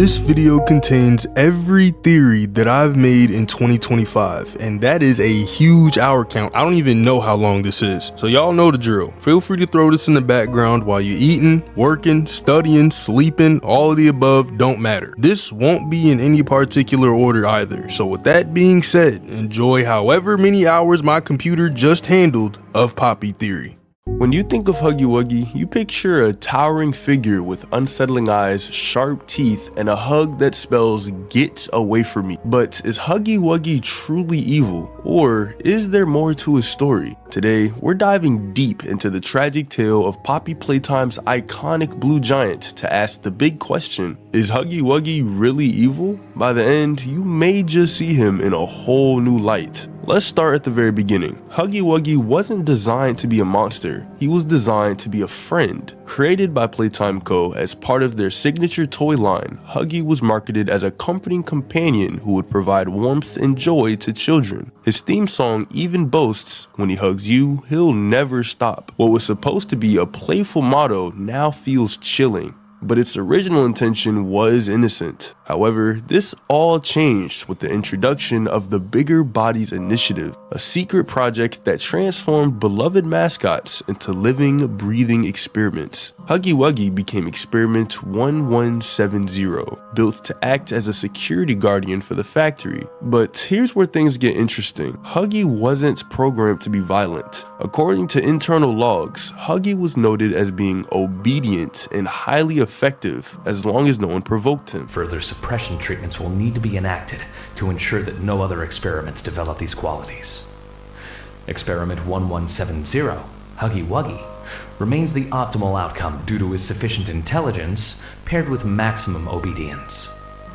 This video contains every theory that I've made in 2025, and that is a huge hour count. I don't even know how long this is, so y'all know the drill. Feel free to throw this in the background while you're eating, working, studying, sleeping, all of the above don't matter. This won't be in any particular order either, so with that being said, enjoy however many hours my computer just handled of Poppy theory. When you think of Huggy Wuggy, you picture a towering figure with unsettling eyes, sharp teeth, and a hug that spells "get away from me." But is Huggy Wuggy truly evil, or is there more to his story? Today, we're diving deep into the tragic tale of Poppy Playtime's iconic blue giant to ask the big question, is Huggy Wuggy really evil? By the end, you may just see him in a whole new light. Let's start at the very beginning. Huggy Wuggy wasn't designed to be a monster, he was designed to be a friend. Created by Playtime Co. as part of their signature toy line, Huggy was marketed as a comforting companion who would provide warmth and joy to children. His theme song even boasts, "When he hugs you, he'll never stop." What was supposed to be a playful motto now feels chilling, but its original intention was innocent. However, this all changed with the introduction of the Bigger Bodies Initiative, a secret project that transformed beloved mascots into living, breathing experiments. Huggy Wuggy became Experiment 1170, built to act as a security guardian for the factory. But here's where things get interesting. Huggy wasn't programmed to be violent. According to internal logs, Huggy was noted as being obedient and highly effective as long as no one provoked him. Further suppression treatments will need to be enacted to ensure that no other experiments develop these qualities. Experiment 1170, Huggy Wuggy, remains the optimal outcome due to his sufficient intelligence paired with maximum obedience.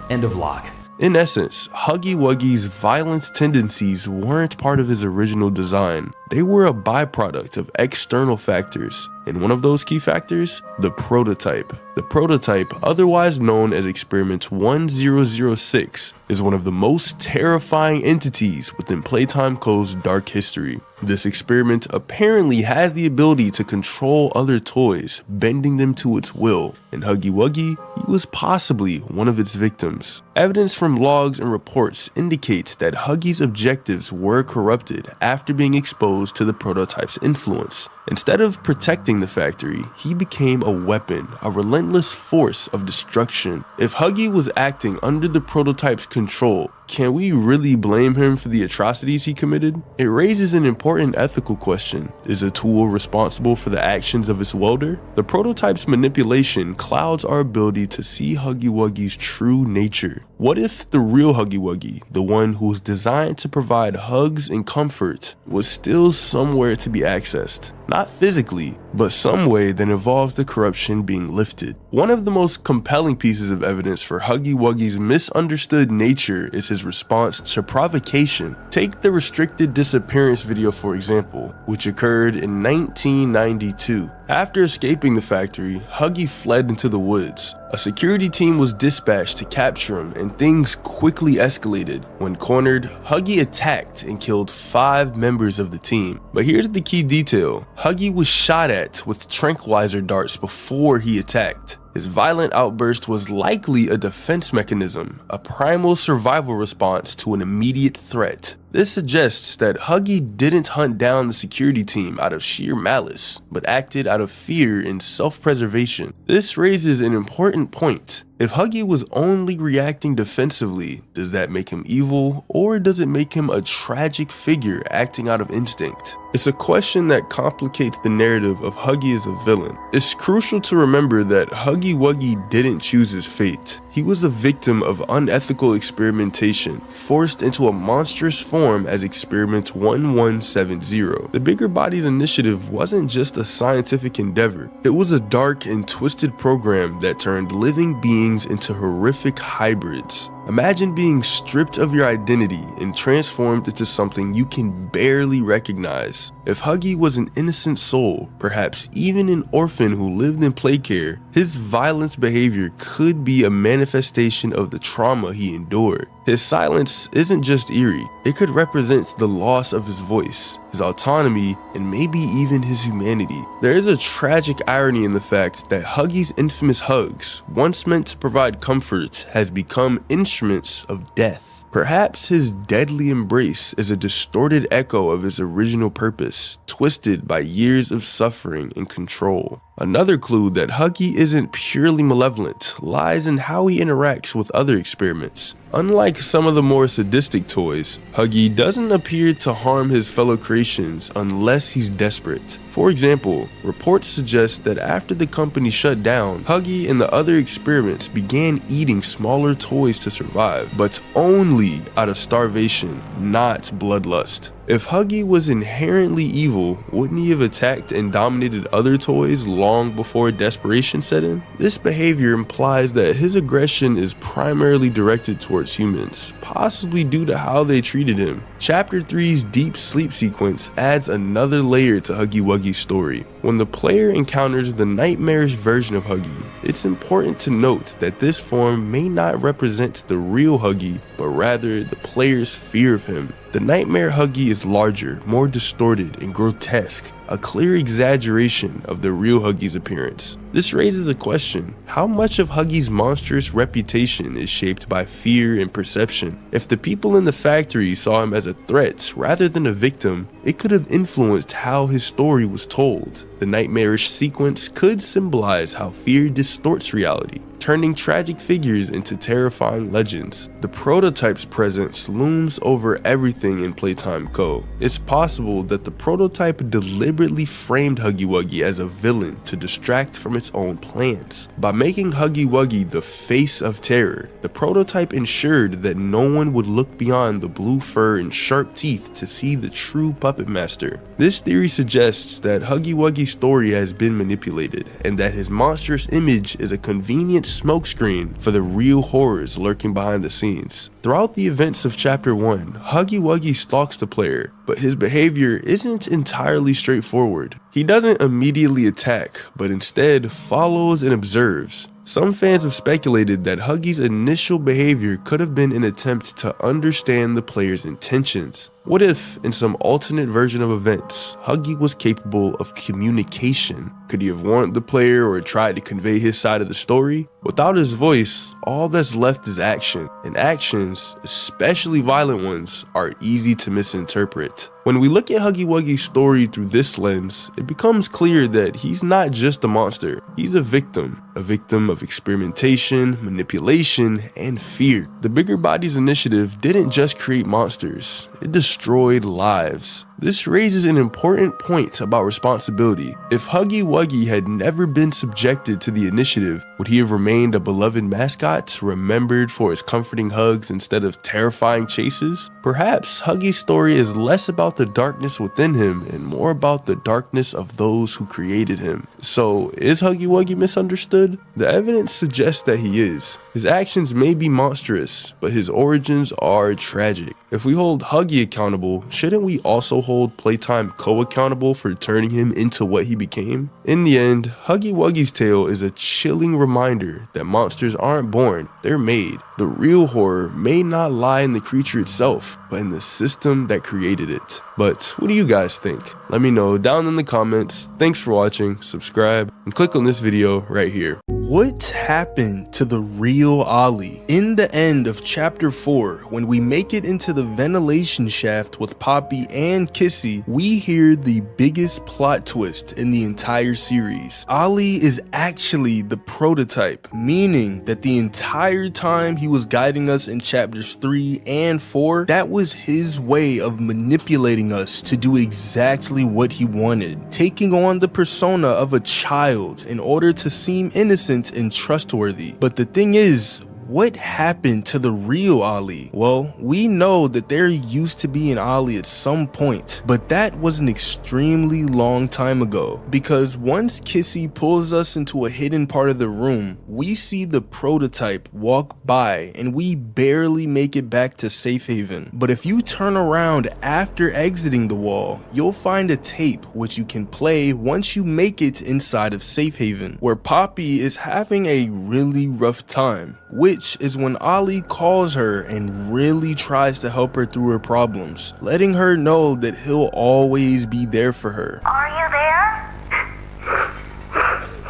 End of log. In essence, Huggy Wuggy's violence tendencies weren't part of his original design. They were a byproduct of external factors, and one of those key factors, the prototype. The prototype, otherwise known as Experiment 1006, is one of the most terrifying entities within Playtime Co.'s dark history. This experiment apparently has the ability to control other toys, bending them to its will, and Huggy Wuggy, he was possibly one of its victims. Evidence from logs and reports indicates that Huggy's objectives were corrupted after being exposed to the prototype's influence. Instead of protecting the factory, he became a weapon, a relentless force of destruction. If Huggy was acting under the prototype's control, can we really blame him for the atrocities he committed? It raises an important ethical question. Is a tool responsible for the actions of its welder? The prototype's manipulation clouds our ability to see Huggy Wuggy's true nature. What if the real Huggy Wuggy, the one who was designed to provide hugs and comfort, was still somewhere to be accessed? Not physically, but some way that involves the corruption being lifted. One of the most compelling pieces of evidence for Huggy Wuggy's misunderstood nature is his response to provocation. Take the restricted disappearance video for example, which occurred in 1992. After escaping the factory, Huggy fled into the woods. A security team was dispatched to capture him, and things quickly escalated. When cornered, Huggy attacked and killed 5 members of the team. But here's the key detail. Huggy was shot at with tranquilizer darts before he attacked. His violent outburst was likely a defense mechanism, a primal survival response to an immediate threat. This suggests that Huggy didn't hunt down the security team out of sheer malice, but acted out of fear and self-preservation. This raises an important point. If Huggy was only reacting defensively, does that make him evil, or does it make him a tragic figure acting out of instinct? It's a question that complicates the narrative of Huggy as a villain. It's crucial to remember that Huggy Wuggy didn't choose his fate. He was a victim of unethical experimentation, forced into a monstrous form as Experiment 1170. The Bigger Bodies Initiative wasn't just a scientific endeavor. It was a dark and twisted program that turned living beings into horrific hybrids. Imagine being stripped of your identity and transformed into something you can barely recognize. If Huggy was an innocent soul, perhaps even an orphan who lived in play care, his violent behavior could be a manifestation of the trauma he endured. His silence isn't just eerie, it could represent the loss of his voice, his autonomy, and maybe even his humanity. There is a tragic irony in the fact that Huggy's infamous hugs, once meant to provide comfort, has become instruments of death. Perhaps his deadly embrace is a distorted echo of his original purpose, twisted by years of suffering and control. Another clue that Huggy isn't purely malevolent lies in how he interacts with other experiments. Unlike some of the more sadistic toys, Huggy doesn't appear to harm his fellow creations unless he's desperate. For example, reports suggest that after the company shut down, Huggy and the other experiments began eating smaller toys to survive, but only out of starvation, not bloodlust. If Huggy was inherently evil, wouldn't he have attacked and dominated other toys long before desperation set in? This behavior implies that his aggression is primarily directed towards humans, possibly due to how they treated him. Chapter 3's deep sleep sequence adds another layer to Huggy Wuggy's story. When the player encounters the nightmarish version of Huggy, it's important to note that this form may not represent the real Huggy, but rather the player's fear of him. The nightmare Huggy is larger, more distorted, and grotesque, a clear exaggeration of the real Huggy's appearance. This raises a question: how much of Huggy's monstrous reputation is shaped by fear and perception? If the people in the factory saw him as a threat rather than a victim, it could have influenced how his story was told. The nightmarish sequence could symbolize how fear distorts reality, turning tragic figures into terrifying legends. The prototype's presence looms over everything in Playtime Co. It's possible that the prototype deliberately framed Huggy Wuggy as a villain to distract from its own plans. By making Huggy Wuggy the face of terror, the prototype ensured that no one would look beyond the blue fur and sharp teeth to see the true puppet master. This theory suggests that Huggy Wuggy's story has been manipulated, and that his monstrous image is a convenient smokescreen for the real horrors lurking behind the scenes. Throughout the events of Chapter 1, Huggy Wuggy stalks the player, but his behavior isn't entirely straightforward. He doesn't immediately attack, but instead follows and observes. Some fans have speculated that Huggy's initial behavior could have been an attempt to understand the player's intentions. What if, in some alternate version of events, Huggy was capable of communication? Could he have warned the player or tried to convey his side of the story? Without his voice, all that's left is action, and actions, especially violent ones, are easy to misinterpret. When we look at Huggy Wuggy's story through this lens, it becomes clear that he's not just a monster, he's a victim of experimentation, manipulation, and fear. The Bigger Bodies Initiative didn't just create monsters, it destroyed lives. This raises an important point about responsibility. If Huggy Wuggy had never been subjected to the initiative, would he have remained a beloved mascot, remembered for his comforting hugs instead of terrifying chases? Perhaps Huggy's story is less about the darkness within him and more about the darkness of those who created him. So, is Huggy Wuggy misunderstood? The evidence suggests that he is. His actions may be monstrous, but his origins are tragic. If we hold Huggy accountable, shouldn't we also hold Playtime Co accountable for turning him into what he became? In the end, Huggy Wuggy's tale is a chilling reminder that monsters aren't born, they're made. The real horror may not lie in the creature itself, but in the system that created it. But what do you guys think? Let me know down in the comments. Thanks for watching, subscribe, and click on this video right here. What happened to the real Ollie? In the end of Chapter 4, when we make it into the ventilation shaft with Poppy and Kissy, we hear the biggest plot twist in the entire series. Ollie is actually the prototype, meaning that the entire time he was guiding us in Chapters 3 and 4, that was his way of manipulating us to do exactly what he wanted, taking on the persona of a child in order to seem innocent and trustworthy. But the thing is, what happened to the real Ollie? Well, we know that there used to be an Ollie at some point, but that was an extremely long time ago, because once Kissy pulls us into a hidden part of the room, we see the prototype walk by and we barely make it back to safe haven. But if you turn around after exiting the wall, you'll find a tape which you can play once you make it inside of safe haven, where Poppy is having a really rough time, which is when Ollie calls her and really tries to help her through her problems, letting her know that he'll always be there for her. Are you there?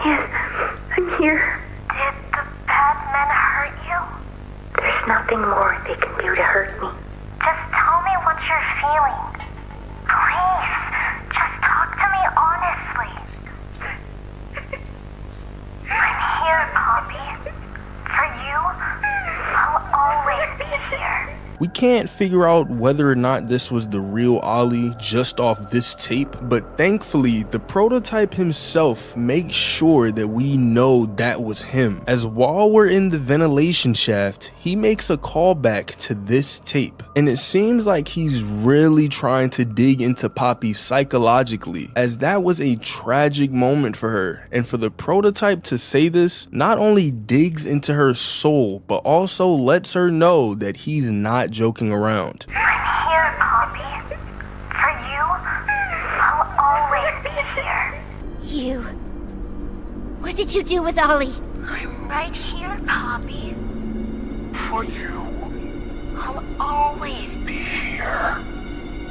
Yes, I'm here. Did the bad men hurt you? There's nothing more they can do to hurt me. Just tell me what you're feeling. Please, just talk to me honestly. I'm here, Poppy. For you, I'll always be here. We can't figure out whether or not this was the real Ollie just off this tape, but thankfully the prototype himself makes sure that we know that was him, as while we're in the ventilation shaft, he makes a callback to this tape, and it seems like he's really trying to dig into Poppy psychologically, as that was a tragic moment for her, and for the prototype to say this not only digs into her soul, but also lets her know that he's not joking around. I'm here, Poppy. For you, I'll always be here. You... What did you do with Ollie? I'm right here, Poppy. For you, I'll always be here.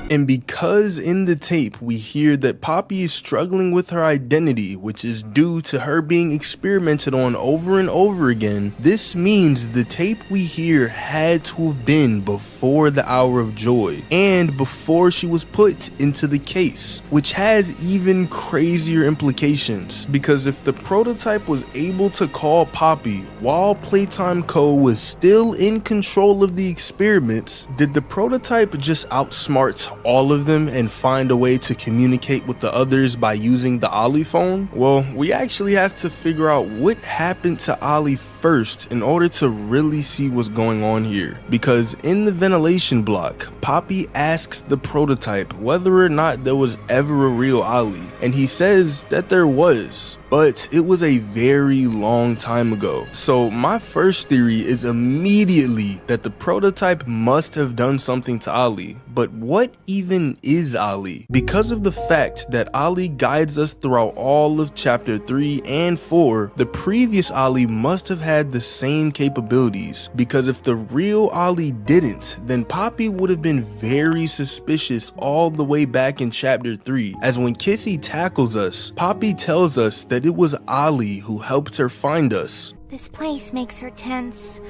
And because in the tape we hear that Poppy is struggling with her identity, which is due to her being experimented on over and over again, this means the tape we hear had to have been before the Hour of Joy and before she was put into the case, which has even crazier implications, because if the prototype was able to call Poppy while Playtime Co. was still in control of the experiments, did the prototype just outsmart all of them and find a way to communicate with the others by using the Ollie phone? Well, we actually have to figure out what happened to Ollie first in order to really see what's going on here, because in the ventilation block, Poppy asks the prototype whether or not there was ever a real Ollie, and he says that there was, but it was a very long time ago. So my first theory is immediately that the prototype must have done something to Ollie. But what even is Ollie? Because of the fact that Ollie guides us throughout all of chapter 3 and 4, the previous Ollie must have had the same capabilities, because if the real Ollie didn't, then Poppy would have been very suspicious all the way back in chapter 3, as when Kissy tackles us, Poppy tells us that it was Ollie who helped her find us. This place makes her tense.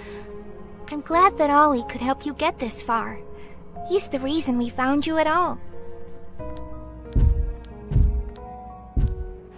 I'm glad that Ollie could help you get this far. He's the reason we found you at all.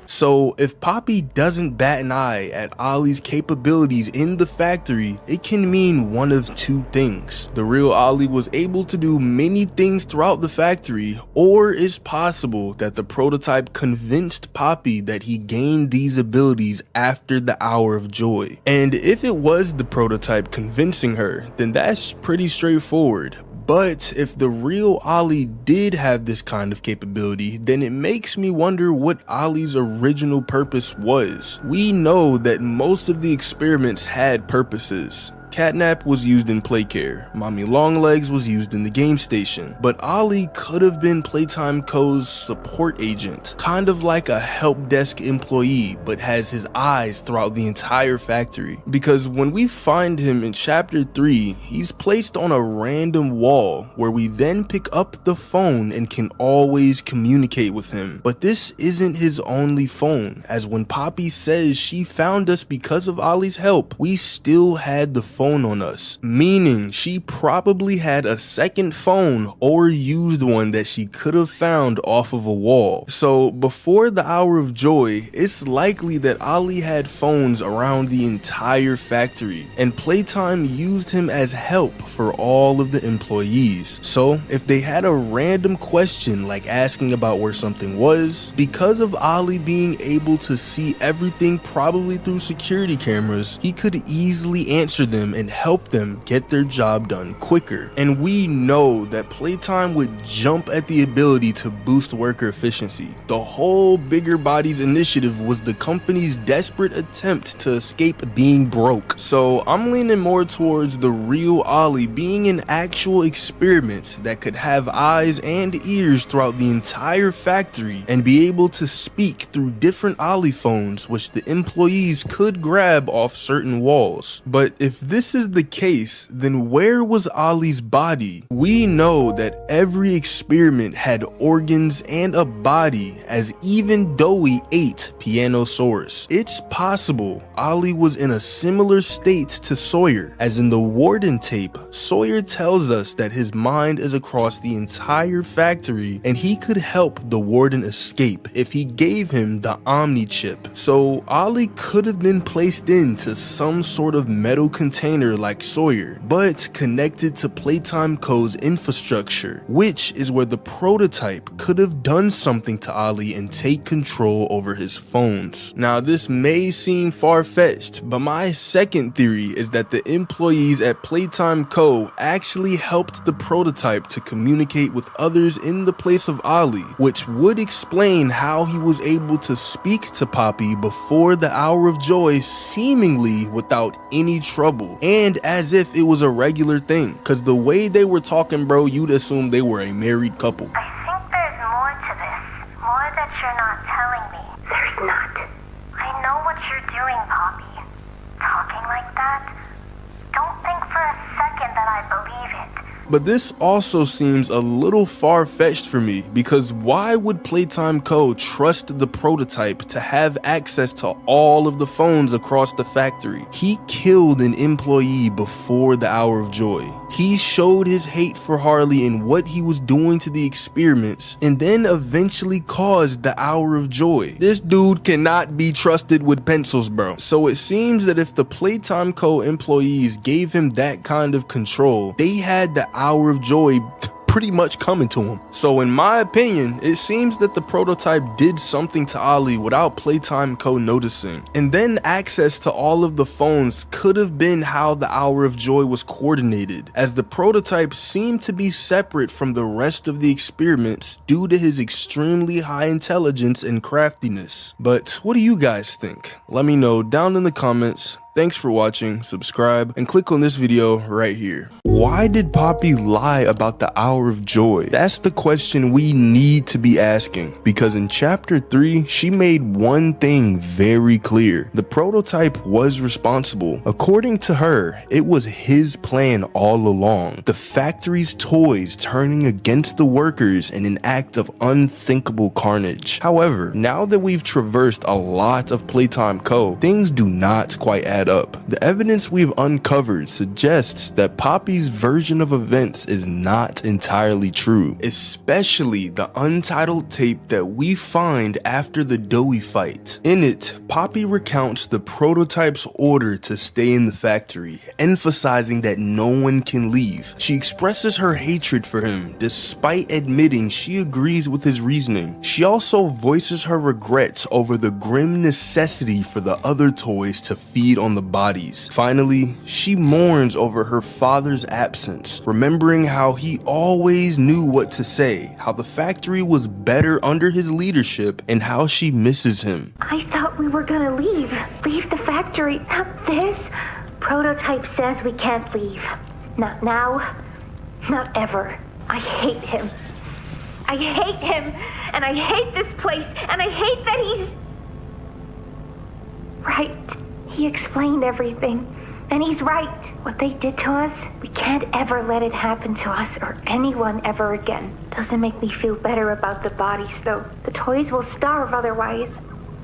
So if Poppy doesn't bat an eye at Ollie's capabilities in the factory, it can mean one of two things. The real Ollie was able to do many things throughout the factory, or it's possible that the prototype convinced Poppy that he gained these abilities after the Hour of Joy. And if it was the prototype convincing her, then that's pretty straightforward. But if the real Ollie did have this kind of capability, then it makes me wonder what Ollie's original purpose was. We know that most of the experiments had purposes. Catnap was used in Playcare, Mommy Longlegs was used in the game station, but Ollie could have been Playtime Co.'s support agent, kind of like a help desk employee, but has his eyes throughout the entire factory. Because when we find him in chapter 3, he's placed on a random wall where we then pick up the phone and can always communicate with him. But this isn't his only phone, as when Poppy says she found us because of Ollie's help, we still had the phone on us, meaning she probably had a second phone or used one that she could have found off of a wall. So before the Hour of Joy, it's likely that Ollie had phones around the entire factory, and Playtime used him as help for all of the employees. So if they had a random question like asking about where something was, because of Ollie being able to see everything probably through security cameras, he could easily answer them them and help them get their job done quicker. And we know that Playtime would jump at the ability to boost worker efficiency. The whole Bigger Bodies initiative was the company's desperate attempt to escape being broke. So I'm leaning more towards the real Ollie being an actual experiment that could have eyes and ears throughout the entire factory and be able to speak through different Ollie phones, which the employees could grab off certain walls. But if this is the case, then where was Ollie's body? We know that every experiment had organs and a body, as even Doey ate Pianosaurus. It's possible Ollie was in a similar state to Sawyer, as in the Warden tape, Sawyer tells us that his mind is across the entire factory and he could help the Warden escape if he gave him the Omni chip. So Ollie could have been placed into some sort of metal container like Sawyer, but connected to Playtime Co.'s infrastructure, which is where the prototype could have done something to Ollie and take control over his phones. Now this may seem far-fetched, but my second theory is that the employees at Playtime Co. actually helped the prototype to communicate with others in the place of Ollie, which would explain how he was able to speak to Poppy before the Hour of Joy seemingly without any trouble, and as if it was a regular thing, cause the way they were talking, bro, you'd assume they were a married couple. I think there's more to this. More that you're not telling me. There's not. I know what you're doing, Poppy. Talking like that? Don't think for a second that I believe it. But this also seems a little far-fetched for me, because why would Playtime Co. trust the prototype to have access to all of the phones across the factory? He killed an employee before the Hour of Joy. He showed his hate for Harley and what he was doing to the experiments, and then eventually caused the Hour of Joy. This dude cannot be trusted with pencils, bro. So it seems that if the Playtime Co. employees gave him that kind of control, they had the Hour of Joy pretty much coming to him. So in my opinion, it seems that the prototype did something to Ollie without Playtime Co. noticing. And then access to all of the phones could have been how the Hour of Joy was coordinated, as the prototype seemed to be separate from the rest of the experiments due to his extremely high intelligence and craftiness. But what do you guys think? Let me know down in the comments. Thanks for watching, subscribe, and click on this video right here. Why did Poppy lie about the Hour of Joy? That's the question we need to be asking, because in chapter 3, she made one thing very clear. The prototype was responsible. According to her, it was his plan all along. The factory's toys turning against the workers in an act of unthinkable carnage. However, now that we've traversed a lot of Playtime Co., things do not quite add up. The evidence we've uncovered suggests that Poppy's version of events is not entirely true, especially the untitled tape that we find after the Doey fight. In it, Poppy recounts the prototype's order to stay in the factory, emphasizing that no one can leave. She expresses her hatred for him, despite admitting she agrees with his reasoning. She also voices her regrets over the grim necessity for the other toys to feed on the bodies. Finally, she mourns over her father's absence, remembering how he always knew what to say, how the factory was better under his leadership, and how she misses him. I thought we were gonna leave. Leave the factory. Not this. Prototype says we can't leave. Not now. Not ever. I hate him. I hate him. And I hate this place. And I hate that he's... Right. He explained everything, and he's right. What they did to us, we can't ever let it happen to us or anyone ever again. Doesn't make me feel better about the bodies, though. The toys will starve otherwise.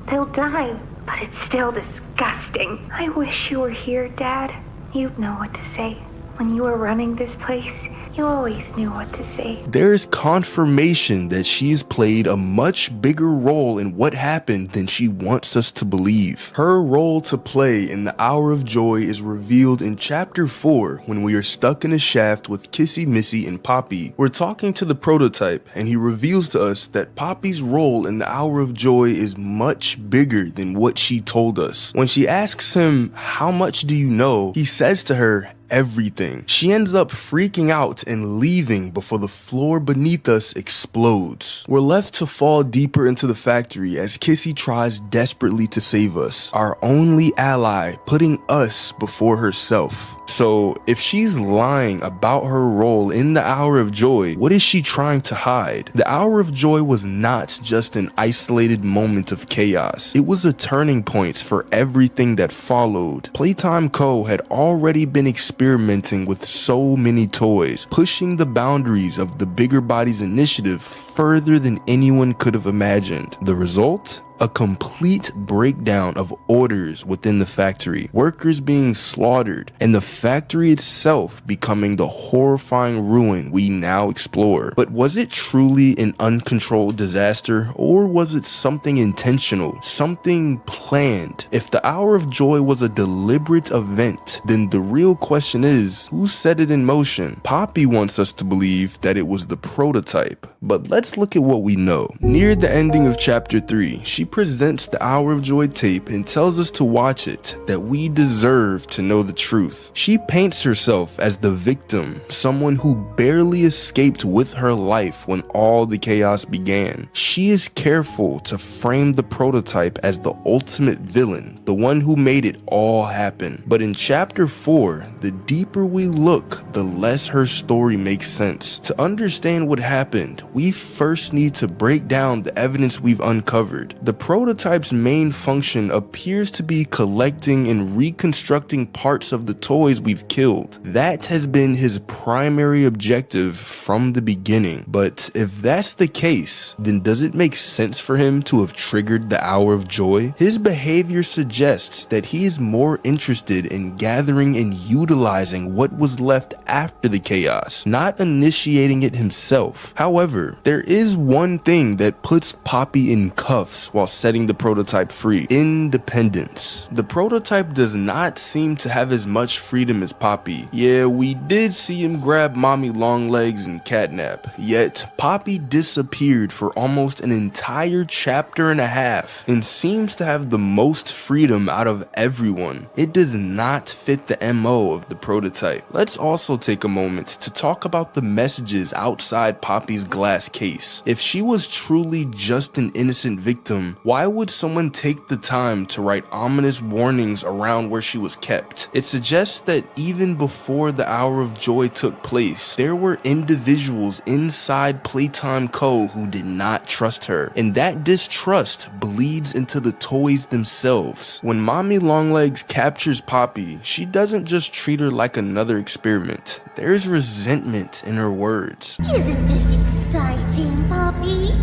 They'll die, but it's still disgusting. I wish you were here, Dad. You'd know what to say. When you were running this place, You always knew what to say. There's confirmation that she's played a much bigger role in what happened than she wants us to believe. Her role to play in the Hour of Joy is revealed in Chapter 4 when we are stuck in a shaft with Kissy, Missy, and Poppy. We're talking to the prototype and he reveals to us that Poppy's role in the Hour of Joy is much bigger than what she told us. When she asks him, "How much do you know?" he says to her, "Everything." She ends up freaking out and leaving before the floor beneath us explodes. We're left to fall deeper into the factory as Kissy tries desperately to save us, our only ally, putting us before herself. So if she's lying about her role in the Hour of Joy, what is she trying to hide? The Hour of Joy was not just an isolated moment of chaos. It was a turning point for everything that followed. Playtime Co. had already been experimenting with so many toys, pushing the boundaries of the Bigger Bodies initiative further than anyone could have imagined. The result? A complete breakdown of orders within the factory, workers being slaughtered, and the factory itself becoming the horrifying ruin we now explore. But was it truly an uncontrolled disaster, or was it something intentional, something planned? If the Hour of Joy was a deliberate event, then the real question is, who set it in motion? Poppy wants us to believe that it was the prototype, but let's look at what we know. Near the ending of Chapter 3, she presents the Hour of Joy tape and tells us to watch it, that we deserve to know the truth. She paints herself as the victim, someone who barely escaped with her life when all the chaos began. She is careful to frame the prototype as the ultimate villain, the one who made it all happen. But in Chapter 4, the deeper we look, the less her story makes sense. To understand what happened, we first need to break down the evidence we've uncovered. The prototype's main function appears to be collecting and reconstructing parts of the toys we've killed. That has been his primary objective from the beginning. But if that's the case, then does it make sense for him to have triggered the Hour of Joy? His behavior suggests that he is more interested in gathering and utilizing what was left after the chaos, not initiating it himself. However, there is one thing that puts Poppy in cuffs while setting the prototype free: independence. The prototype does not seem to have as much freedom as Poppy. Yeah, we did see him grab Mommy Longlegs and Catnap, yet Poppy disappeared for almost an entire chapter and a half and seems to have the most freedom out of everyone. It does not fit the MO of the prototype. Let's also take a moment to talk about the messages outside Poppy's glass case. If she was truly just an innocent victim, why would someone take the time to write ominous warnings around where she was kept? It suggests that even before the Hour of Joy took place, there were individuals inside Playtime Co. who did not trust her, and that distrust bleeds into the toys themselves. When Mommy Longlegs captures Poppy, she doesn't just treat her like another experiment. There's resentment in her words. Isn't this exciting, Poppy?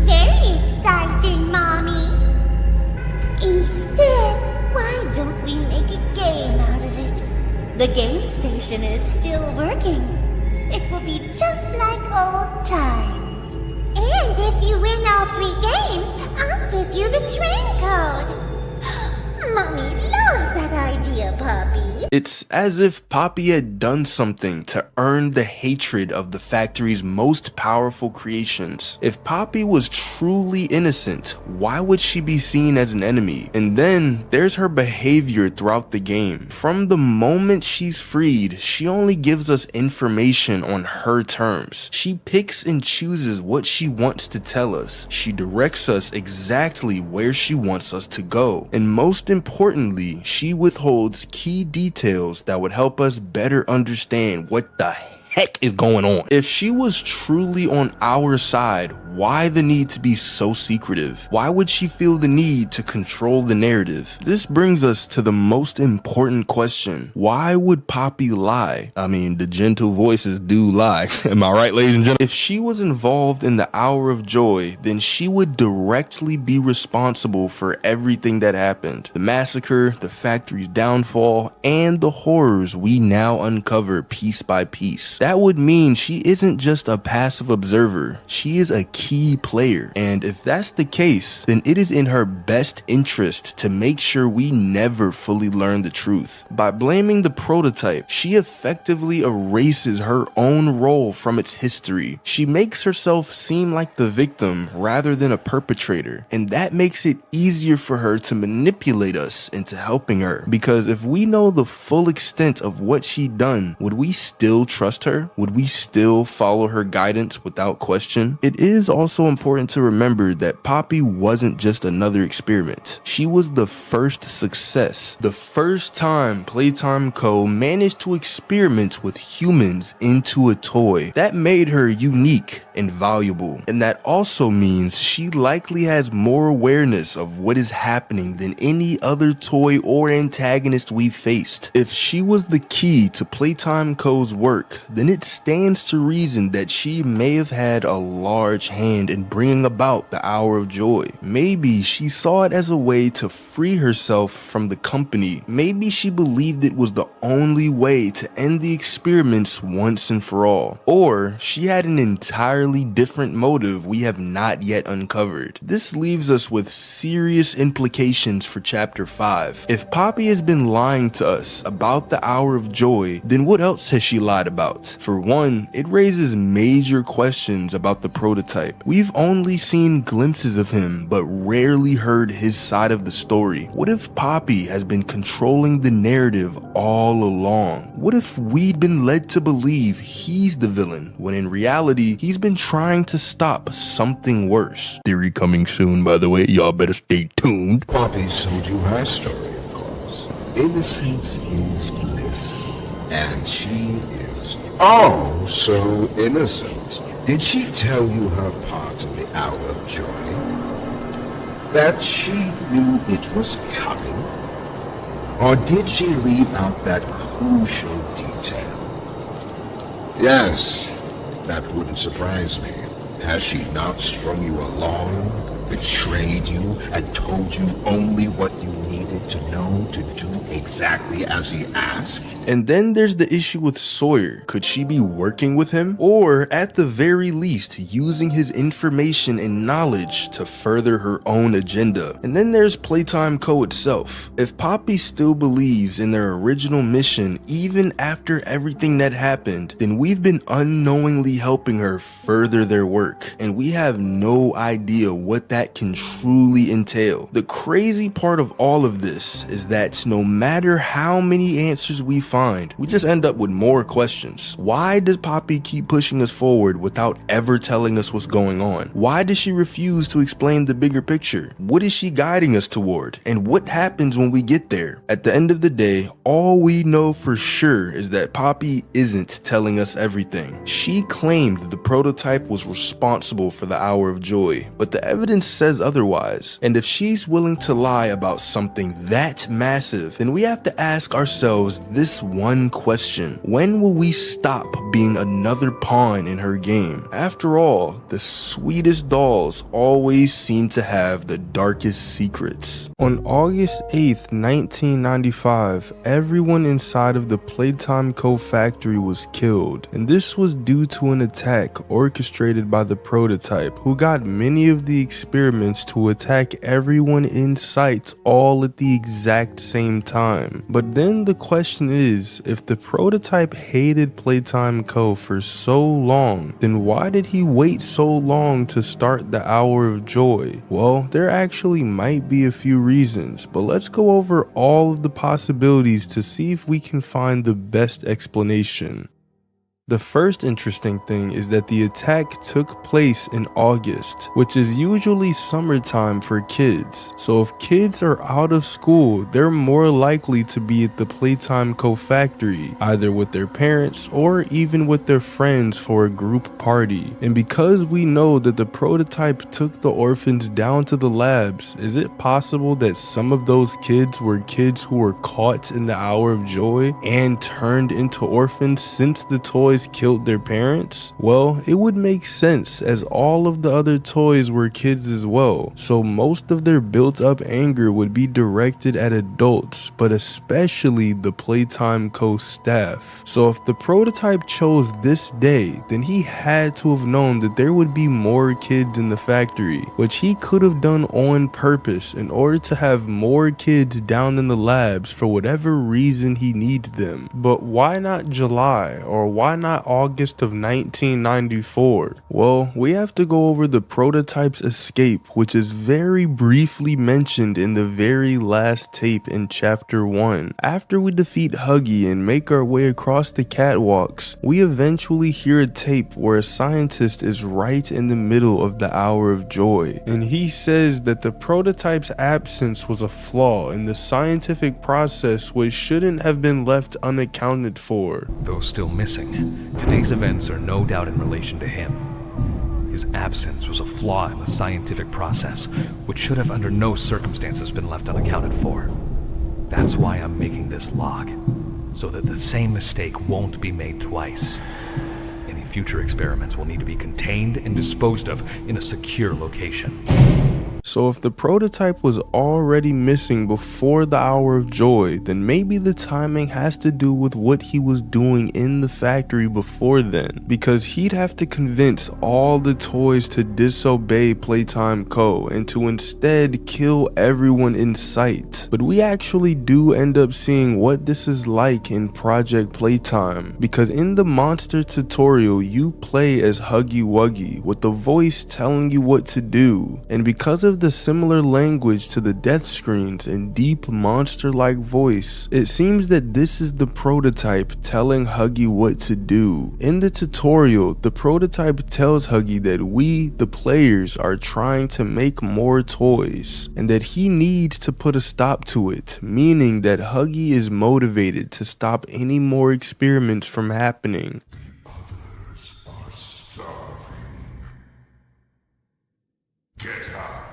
Very exciting, Mommy. Instead, why don't we make a game out of it? The game station is still working. It will be just like old times. And if you win all 3 games, I'll give you the train code. Mommy loves that idea, Poppy. It's as if Poppy had done something to earn the hatred of the factory's most powerful creations. If Poppy was truly innocent, why would she be seen as an enemy? And then there's her behavior throughout the game. From the moment she's freed, she only gives us information on her terms. She picks and chooses what she wants to tell us. She directs us exactly where she wants us to go. And most importantly, she withholds key details that would help us better understand what the heck is going on. If she was truly on our side, why the need to be so secretive? Why would she feel the need to control the narrative? This brings us to the most important question. Why would Poppy lie? I mean, the gentle voices do lie. Am I right, ladies and gentlemen? If she was involved in the Hour of Joy, then she would directly be responsible for everything that happened. The massacre, the factory's downfall, and the horrors we now uncover piece by piece. That would mean she isn't just a passive observer, she is a key player. And if that's the case, then it is in her best interest to make sure we never fully learn the truth. By blaming the prototype, she effectively erases her own role from its history. She makes herself seem like the victim rather than a perpetrator, and that makes it easier for her to manipulate us into helping her. Because if we know the full extent of what she done, would we still trust her? Would we still follow her guidance without question? It is also important to remember that Poppy wasn't just another experiment. She was the first success, the first time Playtime Co. managed to experiment with humans into a toy. That made her unique and valuable, and that also means she likely has more awareness of what is happening than any other toy or antagonist we faced. If she was the key to Playtime Co.'s work, then it stands to reason that she may have had a large hand in bringing about the Hour of Joy. Maybe she saw it as a way to free herself from the company. Maybe she believed it was the only way to end the experiments once and for all. Or she had an entirely different motive we have not yet uncovered. This leaves us with serious implications for Chapter 5. If Poppy has been lying to us about the Hour of Joy, then what else has she lied about? For one, it raises major questions about the prototype. We've only seen glimpses of him, but rarely heard his side of the story. What if Poppy has been controlling the narrative all along? What if we'd been led to believe he's the villain, when in reality, he's been trying to stop something worse? Theory coming soon, by the way. Y'all better stay tuned. Poppy told you her story, of course. Innocence is bliss, and she is oh so innocent. Did she tell you her part of the Hour of Joy? That she knew it was coming? Or did she leave out that crucial detail? Yes, that wouldn't surprise me. Has she not strung you along, betrayed you, and told you only what you needed to know to do exactly as he asked? And then there's the issue with Sawyer. Could she be working with him? Or at the very least, using his information and knowledge to further her own agenda? And then there's Playtime Co. itself. If Poppy still believes in their original mission even after everything that happened, then we've been unknowingly helping her further their work, and we have no idea what that can truly entail. The crazy part of all of this is that no matter how many answers we find, we just end up with more questions. Why does Poppy keep pushing us forward without ever telling us what's going on? Why does she refuse to explain the bigger picture? What is she guiding us toward? And what happens when we get there? At the end of the day, all we know for sure is that Poppy isn't telling us everything. She claimed the prototype was responsible for the Hour of Joy, but the evidence says otherwise. And if she's willing to lie about something that massive, then we have to ask ourselves this one question: when will we stop being another pawn in her game? After all, the sweetest dolls always seem to have the darkest secrets. On August 8th, 1995, everyone inside of the Playtime Co. factory was killed, and this was due to an attack orchestrated by the prototype, who got many of the experiments to attack everyone in sight all at the exact same time. But then the question is, if the prototype hated Playtime Co. for so long, then why did he wait so long to start the Hour of Joy? Well, there actually might be a few reasons, but let's go over all of the possibilities to see if we can find the best explanation. The first interesting thing is that the attack took place in August, which is usually summertime for kids. So if kids are out of school, they're more likely to be at the Playtime Co. factory, either with their parents or even with their friends for a group party. And because we know that the prototype took the orphans down to the labs, is it possible that some of those kids were kids who were caught in the Hour of Joy and turned into orphans, since the toys toys killed their parents? Well, it would make sense as all of the other toys were kids as well, so most of their built up anger would be directed at adults, but especially the Playtime Co staff. So if the prototype chose this day, then he had to have known that there would be more kids in the factory, which he could have done on purpose in order to have more kids down in the labs for whatever reason he needs them. But why not July, or why not August of 1994? Well, we have to go over the prototype's escape, which is very briefly mentioned in the very last tape in chapter 1. After we defeat Huggy and make our way across the catwalks, we eventually hear a tape where a scientist is right in the middle of the hour of joy, and he says that the prototype's absence was a flaw in the scientific process which shouldn't have been left unaccounted for. Though still missing, today's events are no doubt in relation to him. His absence was a flaw in the scientific process, which should have under no circumstances been left unaccounted for. That's why I'm making this log, so that the same mistake won't be made twice. Any future experiments will need to be contained and disposed of in a secure location. So if the prototype was already missing before the hour of joy, then maybe the timing has to do with what he was doing in the factory before then, because he'd have to convince all the toys to disobey Playtime Co. and to instead kill everyone in sight. But we actually do end up seeing what this is like in Project Playtime, because in the monster tutorial you play as Huggy Wuggy with the voice telling you what to do, and because of the similar language to the death screens and deep monster-like voice, it seems that this is the prototype telling Huggy what to do. In the tutorial, the prototype tells Huggy that we, the players, are trying to make more toys, and that he needs to put a stop to it, meaning that Huggy is motivated to stop any more experiments from happening. Others are starving. Get up.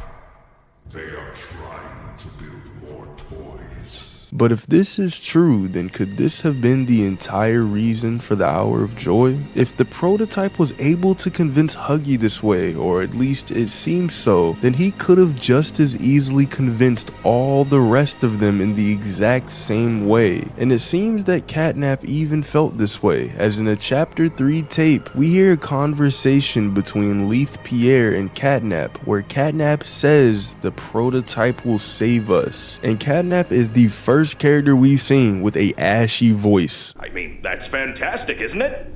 They are trying to build more toys. But if this is true, then could this have been the entire reason for the hour of joy? If the prototype was able to convince Huggy this way, or at least it seems so, then he could have just as easily convinced all the rest of them in the exact same way. And it seems that Catnap even felt this way, as in a chapter 3 tape, we hear a conversation between Leith Pierre and Catnap, where Catnap says the prototype will save us. And Catnap is the first character we've seen with a ashy voice. I mean, that's fantastic, isn't it?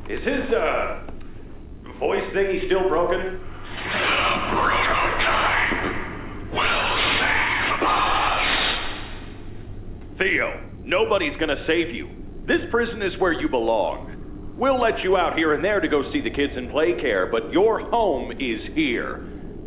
Is his, voice thingy still broken? Theo, nobody's gonna save you. This prison is where you belong. We'll let you out here and there to go see the kids in play care, but your home is here.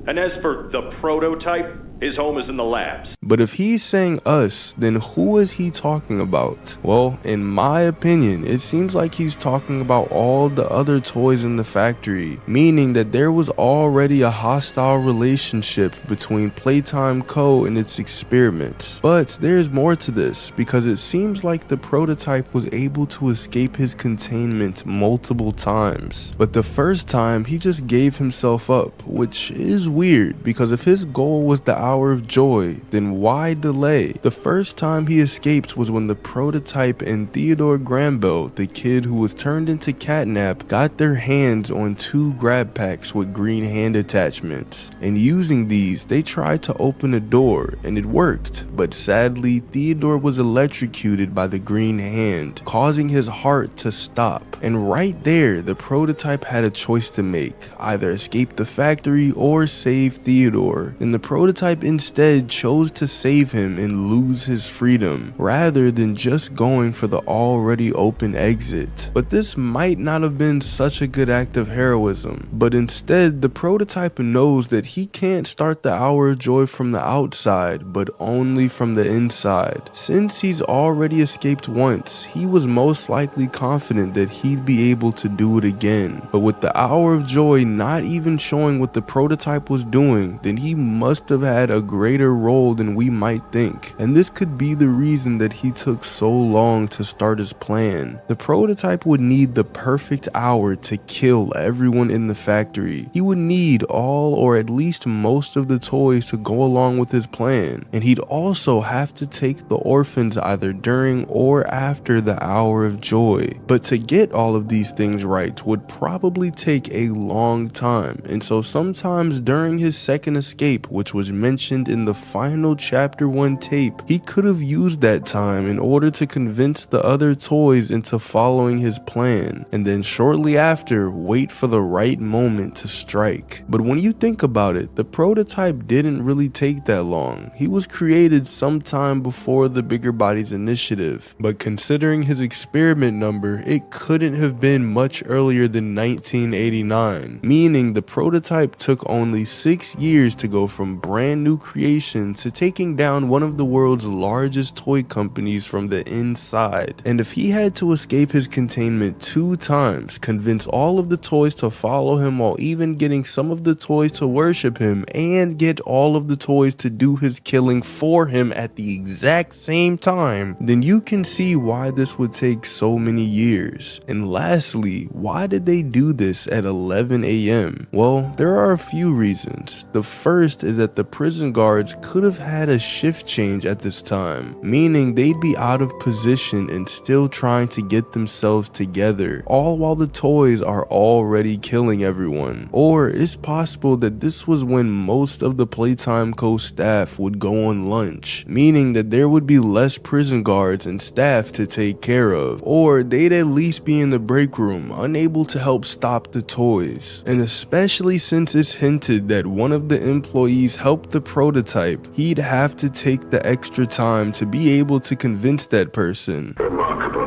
And as for the prototype, his home is in the labs. But if he's saying us, then who is he talking about? Well, in my opinion, it seems like he's talking about all the other toys in the factory, meaning that there was already a hostile relationship between Playtime Co. and its experiments. But there's more to this, because it seems like the prototype was able to escape his containment multiple times. But the first time, he just gave himself up, which is weird, because if his goal was the hour of joy, then why delay? The first time he escaped was when the prototype and Theodore Granville, the kid who was turned into Catnap, got their hands on 2 grab packs with green hand attachments, and using these they tried to open a door, and it worked, but sadly Theodore was electrocuted by the green hand, causing his heart to stop. And right there, the prototype had a choice to make, either escape the factory or save Theodore, and the prototype instead chose to save him and lose his freedom, rather than just going for the already open exit. But this might not have been such a good act of heroism, but instead the prototype knows that he can't start the hour of joy from the outside, but only from the inside. Since he's already escaped once, he was most likely confident that he'd be able to do it again. But with the hour of joy not even showing what the prototype was doing, then he must have had a greater role than than we might think, and this could be the reason that he took so long to start his plan. The prototype would need the perfect hour to kill everyone in the factory. He would need all or at least most of the toys to go along with his plan, and he'd also have to take the orphans either during or after the hour of joy. But to get all of these things right would probably take a long time, and so sometimes during his second escape, which was mentioned in the final chapter 1 tape, he could have used that time in order to convince the other toys into following his plan, and then shortly after wait for the right moment to strike. But when you think about it, the prototype didn't really take that long. He was created sometime before the Bigger Bodies initiative, but considering his experiment number, it couldn't have been much earlier than 1989, meaning the prototype took only 6 years to go from brand new creation to taking down one of the world's largest toy companies from the inside. And if he had to escape his containment 2 times, convince all of the toys to follow him while even getting some of the toys to worship him, and get all of the toys to do his killing for him at the exact same time, then you can see why this would take so many years. And lastly, why did they do this at 11 AM? Well, there are a few reasons. The first is that the prison guards could have had a shift change at this time, meaning they'd be out of position and still trying to get themselves together, all while the toys are already killing everyone. Or it's possible that this was when most of the Playtime Co staff would go on lunch, meaning that there would be less prison guards and staff to take care of, or they'd at least be in the break room unable to help stop the toys. And especially since it's hinted that one of the employees helped the prototype, he'd have to take the extra time to be able to convince that person. Remarkable.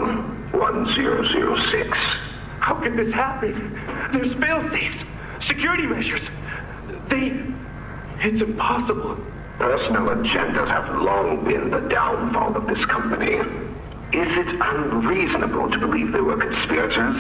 1006. How could this happen? There's fail-safes, security measures. It's impossible. Personal agendas have long been the downfall of this company. Is it unreasonable to believe they were conspirators?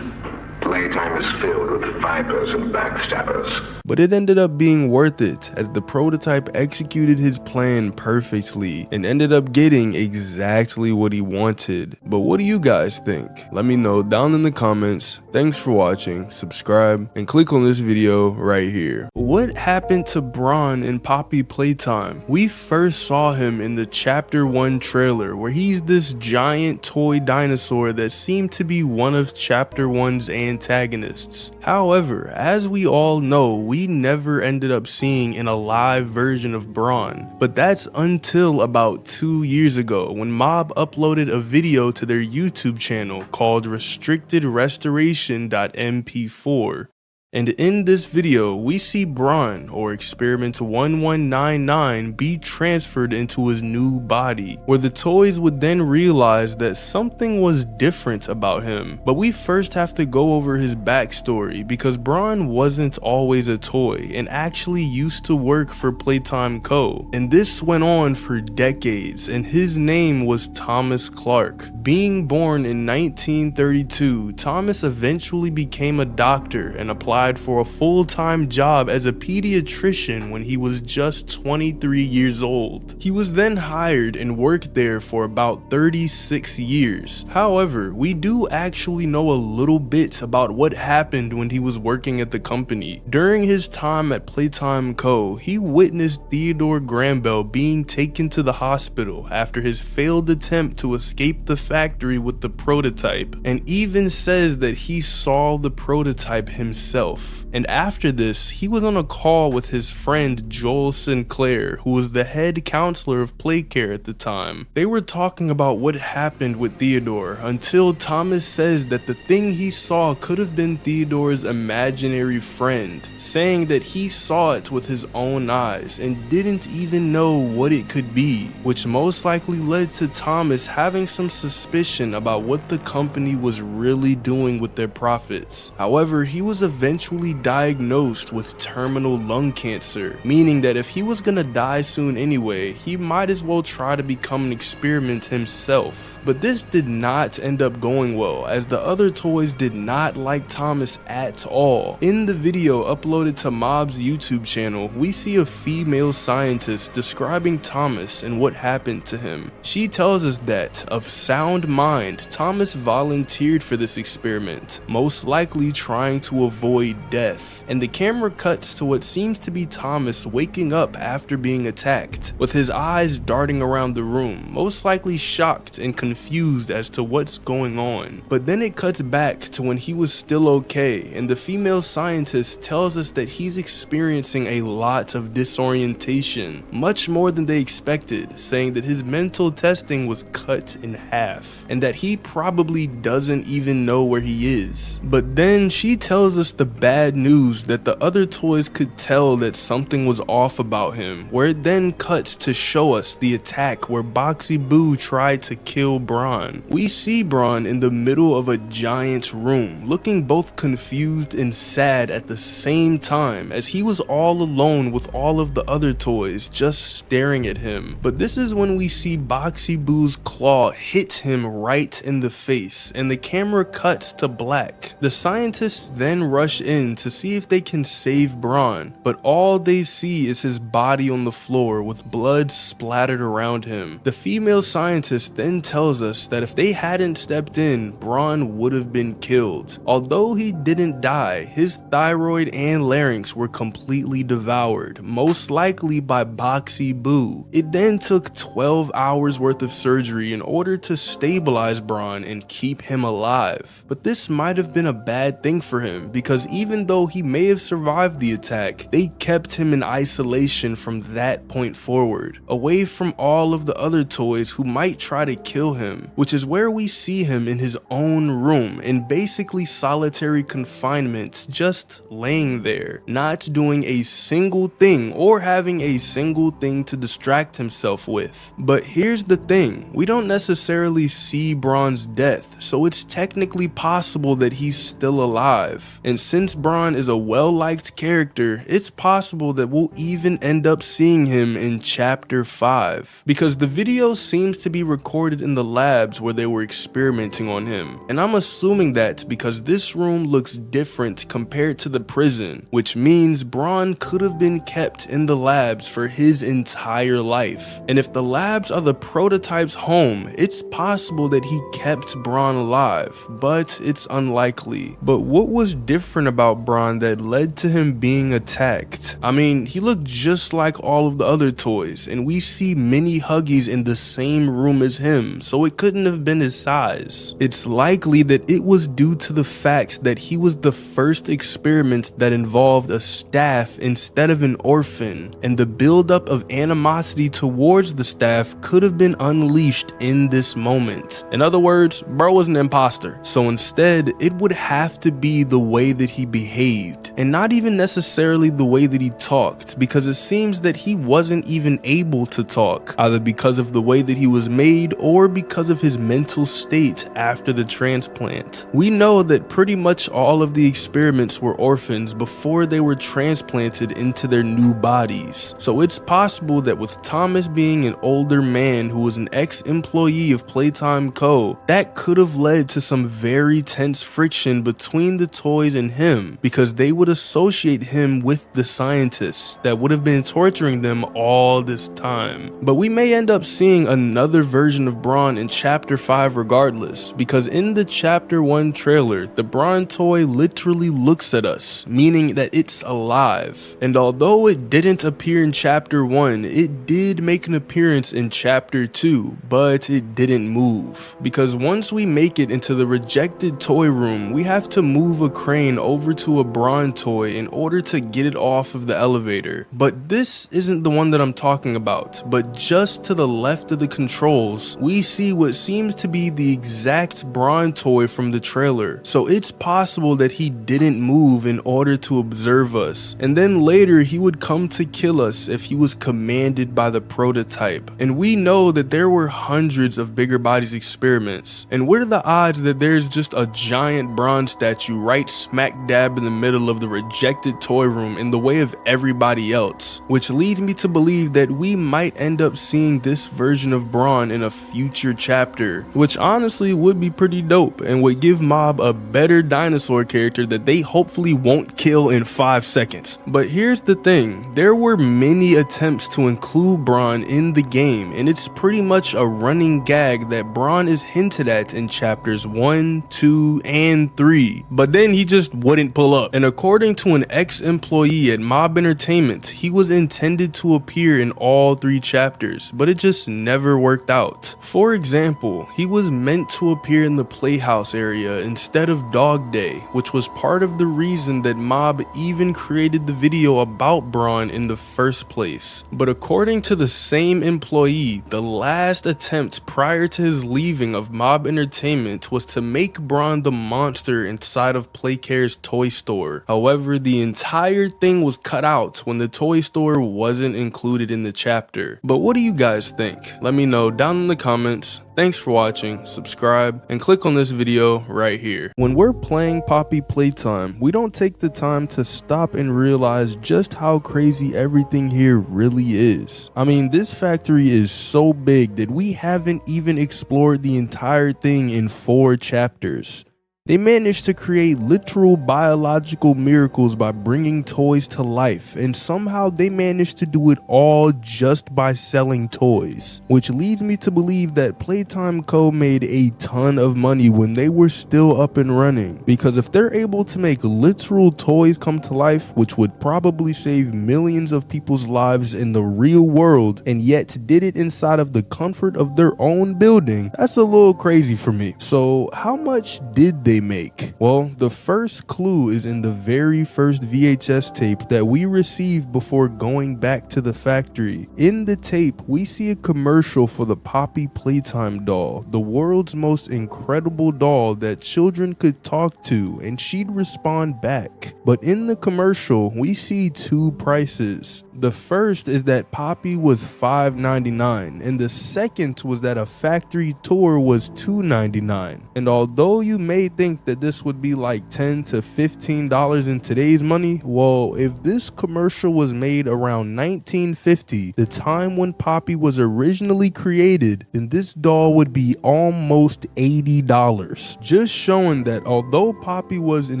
Playtime is filled with vipers and backstabbers. But it ended up being worth it, as the prototype executed his plan perfectly and ended up getting exactly what he wanted. But what do you guys think? Let me know down in the comments. Thanks for watching, subscribe, and click on this video right here. What happened to Bron in Poppy Playtime? We first saw him in the chapter 1 trailer, where he's this giant toy dinosaur that seemed to be one of chapter 1's antagonists. However, as we all know, we never ended up seeing in a live version of Bron. But that's until about 2 years ago, when Mob uploaded a video to their YouTube channel called restrictedrestoration.mp4. And in this video, we see Bron, or Experiment 1199, be transferred into his new body, where the toys would then realize that something was different about him. But we first have to go over his backstory, because Bron wasn't always a toy, and actually used to work for Playtime Co. And this went on for decades, and his name was Thomas Clark. Being born in 1932, Thomas eventually became a doctor and applied for a full-time job as a pediatrician when he was just 23 years old. He was then hired and worked there for about 36 years. However, we do actually know a little bit about what happened when he was working at the company. During his time at Playtime Co., he witnessed Theodore Grambel being taken to the hospital after his failed attempt to escape the factory with the prototype, and even says that he saw the prototype himself. And after this, he was on a call with his friend Joel Sinclair, who was the head counselor of Playcare at the time. They were talking about what happened with Theodore, until Thomas says that the thing he saw could have been Theodore's imaginary friend, saying that he saw it with his own eyes and didn't even know what it could be, which most likely led to Thomas having some suspicion about what the company was really doing with their profits. However, he was eventually eventually diagnosed with terminal lung cancer, meaning that if he was gonna die soon anyway, he might as well try to become an experiment himself. But this did not end up going well, as the other toys did not like Thomas at all. In the video uploaded to Mob's YouTube channel, we see a female scientist describing Thomas and what happened to him. She tells us that, of sound mind, Thomas volunteered for this experiment, most likely trying to avoid death. And the camera cuts to what seems to be Thomas waking up after being attacked, with his eyes darting around the room, most likely shocked and confused as to what's going on. But then it cuts back to when he was still okay, and the female scientist tells us that he's experiencing a lot of disorientation, much more than they expected, saying that his mental testing was cut in half, and that he probably doesn't even know where he is. But then she tells us the bad news that the other toys could tell that something was off about him, where it then cuts to show us the attack where Boxy Boo tried to kill Bron. We see Bron in the middle of a giant room, looking both confused and sad at the same time, as he was all alone with all of the other toys just staring at him. But this is when we see Boxy Boo's claw hit him right in the face, and the camera cuts to black. The scientists then rush in to see if they can save Bron, but all they see is his body on the floor with blood splattered around him. The female scientist then tells us that if they hadn't stepped in, Bron would have been killed. Although he didn't die, his thyroid and larynx were completely devoured, most likely by Boxy Boo. It then took 12 hours worth of surgery in order to stabilize Bron and keep him alive. But this might have been a bad thing for him, because even though he may have survived the attack, they kept him in isolation from that point forward, away from all of the other toys who might try to kill him, which is where we see him in his own room in basically solitary confinement, just laying there, not doing a single thing or having a single thing to distract himself with. But here's the thing, we don't necessarily see Bron's death, so it's technically possible that he's still alive. And since Bron is a well-liked character, it's possible that we'll even end up seeing him in chapter 5, because the video seems to be recorded in the labs where they were experimenting on him. And I'm assuming that because this room looks different compared to the prison, which means Bron could have been kept in the labs for his entire life. And if the labs are the prototype's home, it's possible that he kept Bron alive, but it's unlikely. But what was different about Bron that led to him being attacked? I mean, he looked just like all of the other toys, and we see many Huggies in the same room as him, so it couldn't have been his size. It's likely that it was due to the fact that he was the first experiment that involved a staff instead of an orphan, and the buildup of animosity towards the staff could have been unleashed in this moment. In other words, bro was an imposter, so instead it would have to be the way that he behaved, and not even necessarily the way that he talked, because it seems that he wasn't even able to talk, either because of the way that he was made or because of his mental state after the transplant. We know that pretty much all of the experiments were orphans before they were transplanted into their new bodies, so it's possible that with Thomas being an older man who was an ex-employee of Playtime Co., that could have led to some very tense friction between the toys and him, because they would associate him with the scientists that would have been torturing them all this time. But we may end up seeing another version of Bron in chapter 5 regardless, because in the chapter 1 trailer, the Bron toy literally looks at us, meaning that it's alive. And although it didn't appear in chapter 1, it did make an appearance in chapter 2, but it didn't move. Because once we make it into the rejected toy room, we have to move a crane over to a Bron toy in order to get it off of the elevator. But this isn't the one that I'm talking about, but just to the left of the controls, we see what seems to be the exact Bron toy from the trailer. So it's possible that he didn't move in order to observe us, and then later he would come to kill us if he was commanded by the prototype. And we know that there were hundreds of Bigger Bodies experiments, and what are the odds that there's just a giant Bron statue right smack dab in the middle of the rejected toy room in the way of everybody else, which leads me to believe that we might end up seeing this version of Bron in a future chapter, which honestly would be pretty dope and would give Mob a better dinosaur character that they hopefully won't kill in 5 seconds. But here's the thing, there were many attempts to include Bron in the game, and it's pretty much a running gag that Bron is hinted at in chapters 1, 2, and 3, but then he just wouldn't pull up. And according to an ex-employee at Mob Entertainment, he was intended to appear in all 3 chapters, but it just never worked out. For example, he was meant to appear in the Playhouse area instead of Dog Day, which was part of the reason that Mob even created the video about Bron in the first place. But according to the same employee, the last attempt prior to his leaving of Mob Entertainment was to make Bron the monster inside of Playcare's toy store. However, the entire thing was cut out when the toy store wasn't included in the chapter. But what do you guys think? Let me know down in the comments. Thanks for watching, subscribe, and click on this video right here. When we're playing Poppy Playtime, we don't take the time to stop and realize just how crazy everything here really is. I mean, this factory is so big that we haven't even explored the entire thing in 4 chapters. They managed to create literal biological miracles by bringing toys to life, and somehow they managed to do it all just by selling toys. Which leads me to believe that Playtime Co. made a ton of money when they were still up and running, because if they're able to make literal toys come to life, which would probably save millions of people's lives in the real world, and yet did it inside of the comfort of their own building, that's a little crazy for me. So how much did they make? Well, the first clue is in the very first VHS tape that we received before going back to the factory. In the tape, we see a commercial for the Poppy Playtime doll, the world's most incredible doll that children could talk to and she'd respond back. But in the commercial, we see 2 prices. The first is that Poppy was $5.99 and the second was that a factory tour was $2.99. And although you may think that this would be like $10 to $15 in today's money, well, if this commercial was made around 1950, the time when Poppy was originally created, then this doll would be almost $80. Just showing that although Poppy was an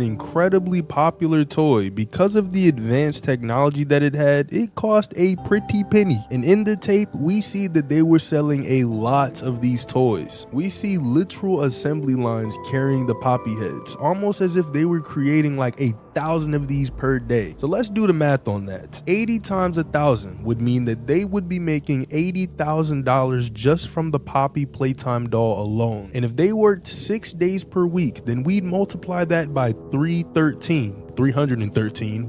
incredibly popular toy, because of the advanced technology that it had, it cost a pretty penny. And in the tape, we see that they were selling a lot of these toys. We see literal assembly lines carrying the Poppy heads, almost as if they were creating like 1,000 of these per day. So let's do the math on that. 80 times 1,000 would mean that they would be making $80,000 just from the Poppy Playtime doll alone. And if they worked 6 days per week, then we'd multiply that by 313,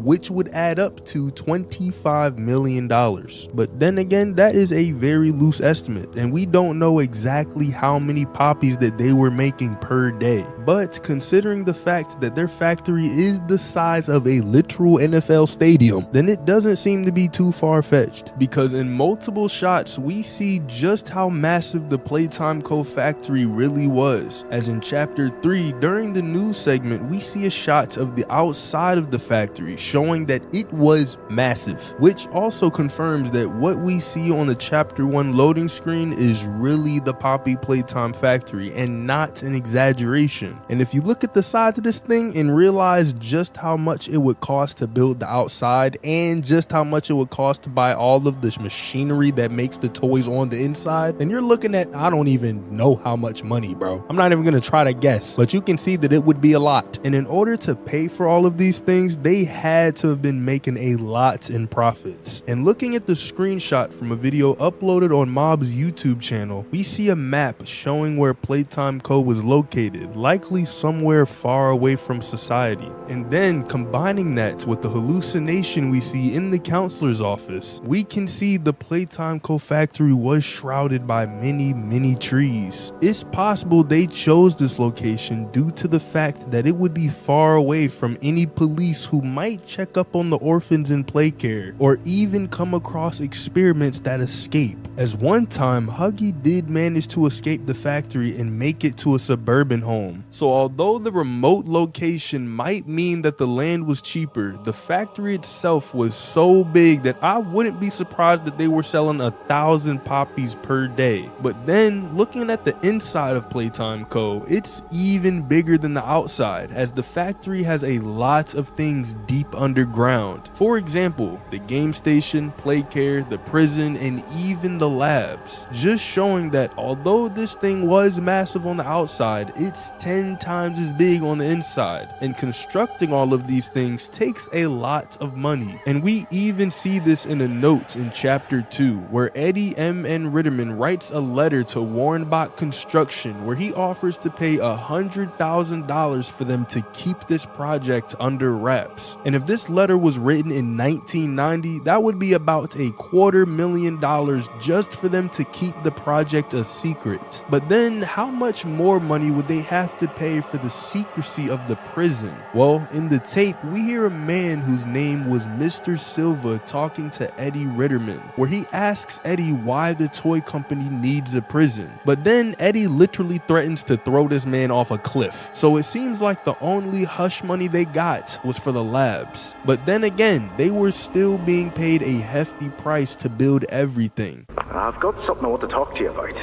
which would add up to $25 million. But then again, that is a very loose estimate, and we don't know exactly how many Poppies that they were making per day. But considering the fact that their factory is the size of a literal NFL stadium, then it doesn't seem to be too far-fetched, because in multiple shots we see just how massive the Playtime Co. factory really was. As in chapter 3, during the news segment, we see a shot of the outside of the factory showing that it was massive, which also confirms that what we see on the chapter 1 loading screen is really the Poppy Playtime factory and not an exaggeration. And if you look at the size of this thing and realize just how much it would cost to build the outside and just how much it would cost to buy all of this machinery that makes the toys on the inside, then you're looking at, I don't even know how much money, bro. I'm not even gonna try to guess, but you can see that it would be a lot. And in order to pay for all of these things, they had to have been making a lot in profits. And looking at the screenshot from a video uploaded on Mob's YouTube channel, we see a map showing where Playtime Co. was located, likely somewhere far away from society. And then combining that with the hallucination we see in the counselor's office, we can see the Playtime Co. factory was shrouded by many trees. It's possible they chose this location due to the fact that it would be far away from any police who might check up on the orphans in Playcare or even come across experiments that escape. as one time Huggy did manage to escape the factory and make it to a suburban home. So although the remote location might mean that the land was cheaper, the factory itself was so big that I wouldn't be surprised that they were selling 1,000 poppies per day. But then looking at the inside of Playtime Co., it's even bigger than the outside, as the factory has a lot of things deep underground. For example, the game station, playcare, the prison, and even the labs. Just showing that although this thing was massive on the outside, it's 10 times as big on the inside. And constructing all of these things takes a lot of money. And we even see this in the notes in chapter 2, where Eddie M.N. Ritterman writes a letter to Warrenbach Construction where he offers to pay $100,000 for them to keep this project under wraps. And if this letter was written in 1990, that would be about $250,000 just for them to keep the project a secret. But then how much more money would they have to pay for the secrecy of the prison? Well, in the tape, we hear a man whose name was Mr. Silva talking to Eddie Ritterman, where he asks Eddie why the toy company needs a prison. But then Eddie literally threatens to throw this man off a cliff. So it seems like the only hush money they got was for the labs. But then again, they were still being paid a hefty price to build everything. I've got something I want to talk to you about.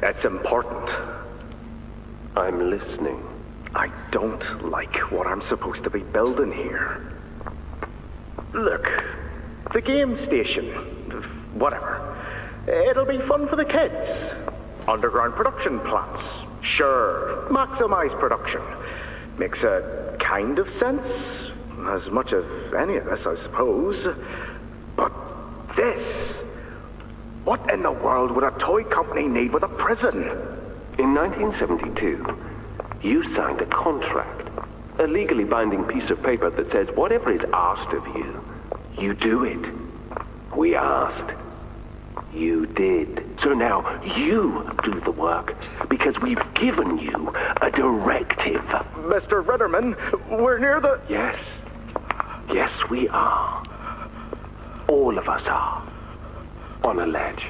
It's important. I'm listening. I don't like what I'm supposed to be building here. Look, the game station, whatever. It'll be fun for the kids. Underground production plants. Sure, maximize production. Makes a kind of sense. As much of any of this, I suppose. But this... what in the world would a toy company need with a prison? In 1972, you signed a contract. A legally binding piece of paper that says whatever is asked of you, you do it. We asked. You did. So now you do the work, because we've given you a directive. Mr. Ritterman, we're near the... Yes. Yes, we are. All of us are. On a ledge.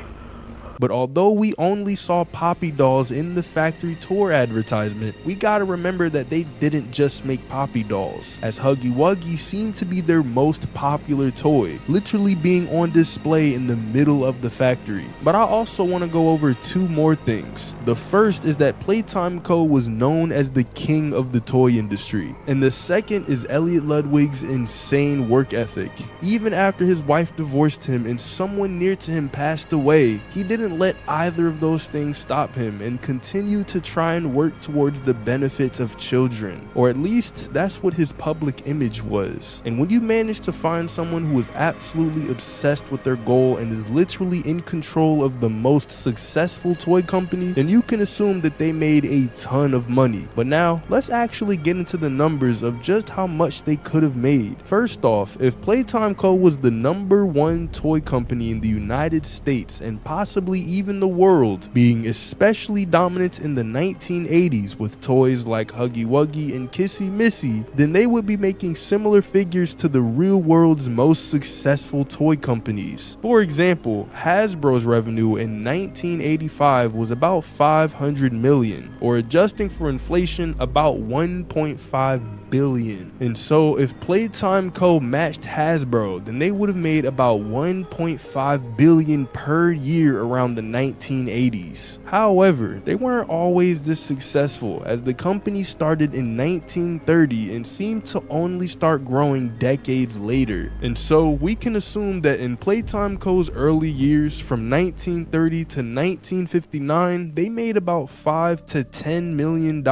But although we only saw Poppy dolls in the factory tour advertisement, we gotta remember that they didn't just make Poppy dolls, as Huggy Wuggy seemed to be their most popular toy, literally being on display in the middle of the factory. But I also want to go over two more things. The first is that Playtime Co. was known as the king of the toy industry, and the second is Elliot Ludwig's insane work ethic. Even after his wife divorced him and someone near to him passed away, he didn't let either of those things stop him and continued to try and work towards the benefits of children, or at least that's what his public image was. And when you manage to find someone who is absolutely obsessed with their goal and is literally in control of the most successful toy company, then you can assume that they made a ton of money. But now let's actually get into the numbers of just how much they could have made. First off, if Playtime Co. was the #1 toy company in the United States and possibly even the world, being especially dominant in the 1980s with toys like Huggy Wuggy and Kissy Missy, then they would be making similar figures to the real world's most successful toy companies. For example, Hasbro's revenue in 1985 was about $500 million, or adjusting for inflation, about $1.5 billion. And so if Playtime Co. matched Hasbro, then they would have made about $1.5 billion per year around the 1980s. However, they weren't always this successful, as the company started in 1930 and seemed to only start growing decades later. And so we can assume that in Playtime Co.'s early years, from 1930 to 1959, they made about $5 to $10 million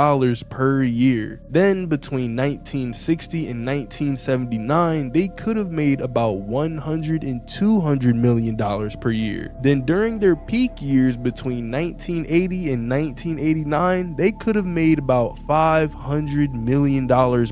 per year. Then between 1960 and 1979, they could have made about $100 and $200 million per year. Then during their peak years between 1980 and 1989, they could have made about $500 million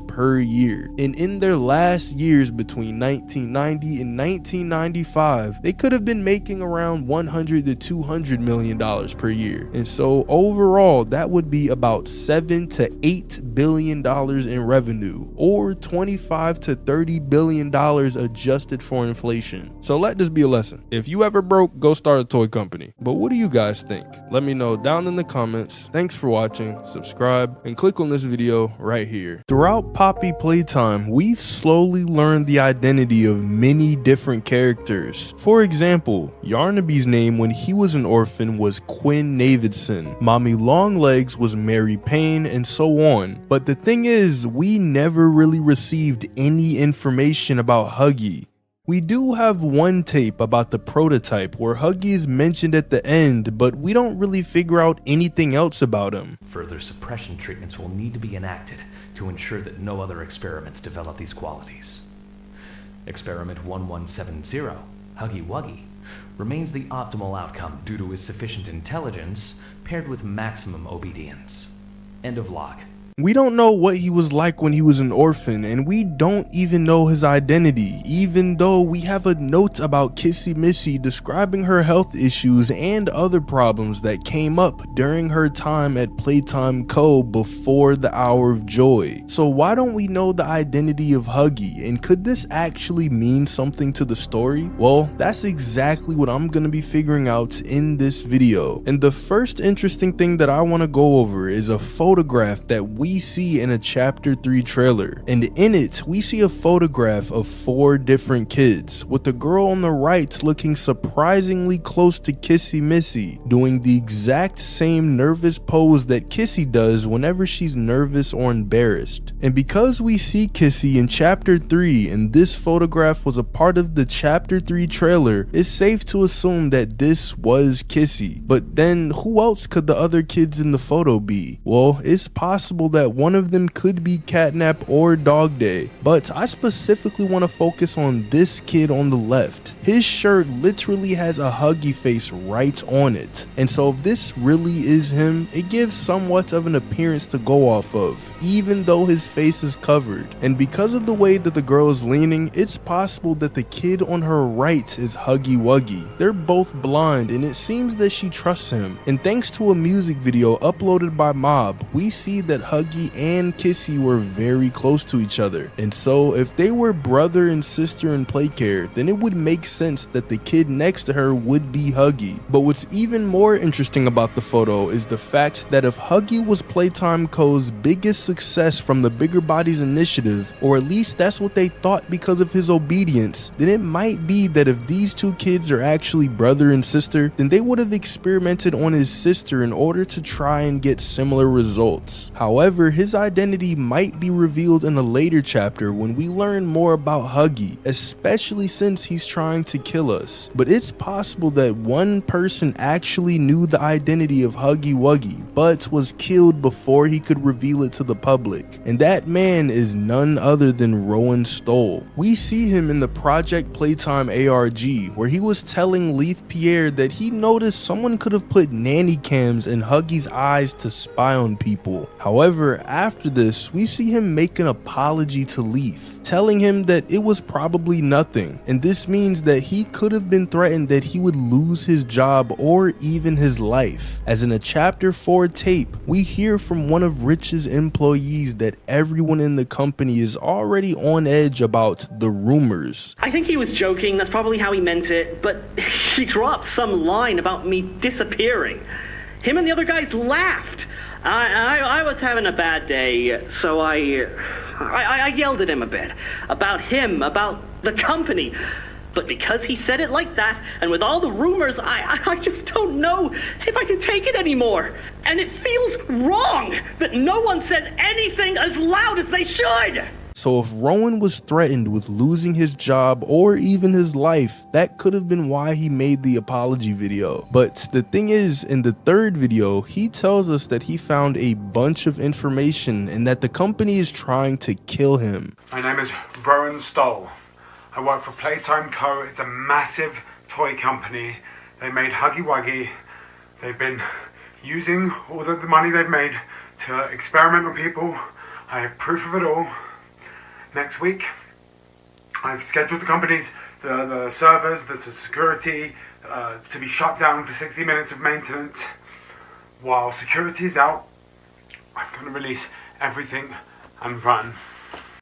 per year. And in their last years between 1990 and 1995, they could have been making around $100 to $200 million per year. And so overall, that would be about $7 to $8 billion in revenue, or $25 to $30 billion adjusted for inflation. So let this be a lesson. If you ever broke, go start a toy company. But what do you guys think? Let me know down in the comments. Thanks for watching, subscribe, and click on this video right here. Throughout Poppy Playtime, we've slowly learned the identity of many different characters. For example, Yarnaby's name when he was an orphan was Quinn Navidson, Mommy Longlegs was Mary Payne, and so on. But the thing is, we never really received any information about Huggy. We do have one tape about the prototype where Huggy is mentioned at the end, but we don't really figure out anything else about him. Further suppression treatments will need to be enacted to ensure that no other experiments develop these qualities. Experiment 1170, Huggy Wuggy, remains the optimal outcome due to his sufficient intelligence paired with maximum obedience. End of log. We don't know what he was like when he was an orphan, and we don't even know his identity, even though we have a note about Kissy Missy describing her health issues and other problems that came up during her time at Playtime Co. before the Hour of Joy. So why don't we know the identity of Huggy, and could this actually mean something to the story? Well, that's exactly what I'm gonna be figuring out in this video. And the first interesting thing that I want to go over is a photograph that we see in a chapter 3 trailer, and in it we see a photograph of 4 different kids, with the girl on the right looking surprisingly close to Kissy Missy, doing the exact same nervous pose that Kissy does whenever she's nervous or embarrassed. And because we see Kissy in chapter 3 and this photograph was a part of the chapter 3 trailer, it's safe to assume that this was Kissy. But then who else could the other kids in the photo be? Well, it's possible that one of them could be Catnap or Dog Day, but I specifically want to focus on this kid on the left. His shirt literally has a Huggy face right on it, and so if this really is him, it gives somewhat of an appearance to go off of, even though his face is covered. And because of the way that the girl is leaning, it's possible that the kid on her right is Huggy Wuggy. They're both blind, and it seems that she trusts him, and thanks to a music video uploaded by Mob, we see that Huggy and Kissy were very close to each other. And so if they were brother and sister in play care, then it would make sense that the kid next to her would be Huggy. But what's even more interesting about the photo is the fact that if Huggy was Playtime Co.'s biggest success from the Bigger Bodies initiative, or at least that's what they thought because of his obedience, then it might be that if these two kids are actually brother and sister, then they would have experimented on his sister in order to try and get similar results. However, his identity might be revealed in a later chapter when we learn more about Huggy, especially since he's trying to kill us. But it's possible that one person actually knew the identity of Huggy Wuggy, but was killed before he could reveal it to the public. And that man is none other than Rowan Stoll. We see him in the Project Playtime ARG, where he was telling Leith Pierre that he noticed someone could have put nanny cams in Huggy's eyes to spy on people. However, after this, we see him make an apology to Leith, telling him that it was probably nothing, and this means that he could have been threatened that he would lose his job or even his life. As in a chapter 4 tape, we hear from one of Rich's employees that everyone in the company is already on edge about the rumors. I think he was joking, that's probably how he meant it, but he dropped some line about me disappearing. Him and the other guys laughed. I was having a bad day, so I yelled at him a bit. About him, about the company. But because he said it like that, and with all the rumors, I just don't know if I can take it anymore. And it feels wrong that no one said anything as loud as they should. So if Rowan was threatened with losing his job or even his life, that could have been why he made the apology video. But the thing is, in the third video, he tells us that he found a bunch of information and that the company is trying to kill him. My name is Rowan Stoll. I work for Playtime Co. It's a massive toy company They made Huggy Wuggy. They've been using all the money they've made to experiment on people. I have proof of it all. Next week, I've scheduled the companies, the servers, the security to be shut down for 60 minutes of maintenance. While security is out, I'm going to release everything and run.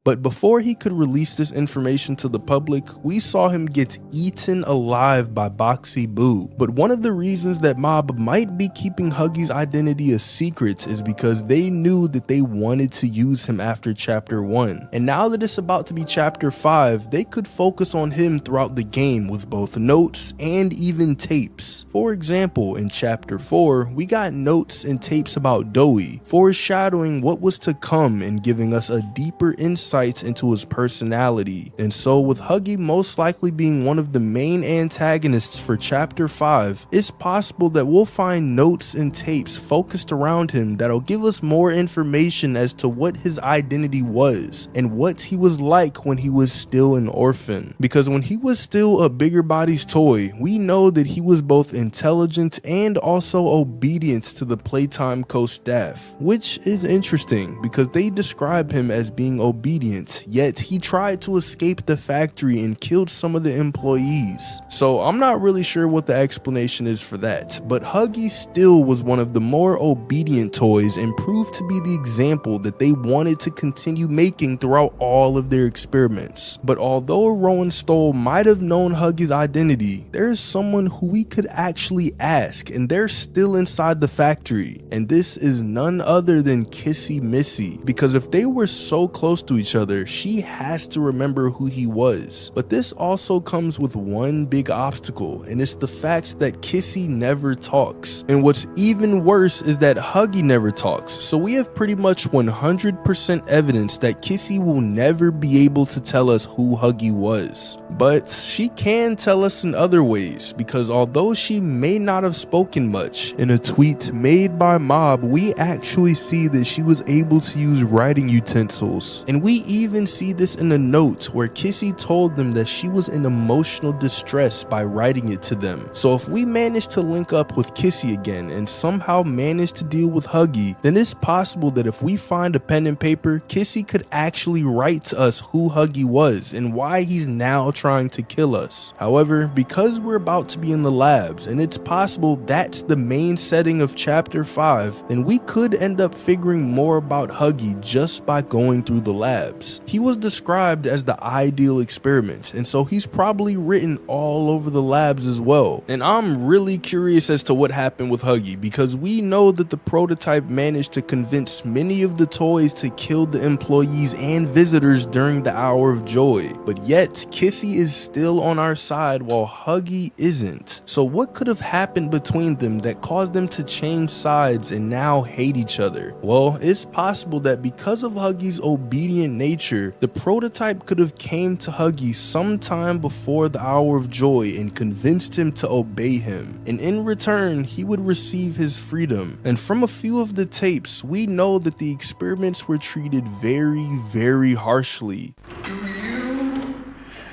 But before he could release this information to the public, we saw him get eaten alive by Boxy Boo. But one of the reasons that Mob might be keeping Huggy's identity a secret is because they knew that they wanted to use him after chapter 1. And now that it's about to be chapter 5, they could focus on him throughout the game with both notes and even tapes. For example, in chapter 4, we got notes and tapes about Doey, foreshadowing what was to come and giving us a deeper insight into his personality. And so with Huggy most likely being one of the main antagonists for chapter 5, it's possible that we'll find notes and tapes focused around him that'll give us more information as to what his identity was and what he was like when he was still an orphan. Because when he was still a bigger body's toy, we know that he was both intelligent and also obedient to the Playtime co-staff, which is interesting because they describe him as being obedient, yet he tried to escape the factory and killed some of the employees. So I'm not really sure what the explanation is for that, but Huggy still was one of the more obedient toys and proved to be the example that they wanted to continue making throughout all of their experiments. But although Rowan Stoll might have known Huggy's identity, there is someone who we could actually ask, and they're still inside the factory, and this is none other than Kissy Missy, because if they were so close to each other, she has to remember who he was. But this also comes with one big obstacle, and it's the fact that Kissy never talks. And what's even worse is that Huggy never talks, so we have pretty much 100% evidence that Kissy will never be able to tell us who Huggy was. But she can tell us in other ways, because although she may not have spoken much, in a tweet made by Mob, we actually see that she was able to use writing utensils. And we even see this in a note where Kissy told them that she was in emotional distress by writing it to them. So if we manage to link up with Kissy again and somehow manage to deal with Huggy, then it's possible that if we find a pen and paper, Kissy could actually write to us who Huggy was and why he's now trying to kill us. However, because we're about to be in the labs and it's possible that's the main setting of chapter 5, then we could end up figuring more about Huggy just by going through the labs. He was described as the ideal experiment, and so he's probably written all over the labs as well. And I'm really curious as to what happened with Huggy, because we know that the prototype managed to convince many of the toys to kill the employees and visitors during the Hour of Joy, but yet Kissy is still on our side while Huggy isn't. So what could have happened between them that caused them to change sides and now hate each other? Well, it's possible that because of Huggy's obedient nature, the prototype could have came to Huggy sometime before the Hour of Joy and convinced him to obey him, and in return he would receive his freedom. And from a few of the tapes, we know that the experiments were treated very harshly. Do you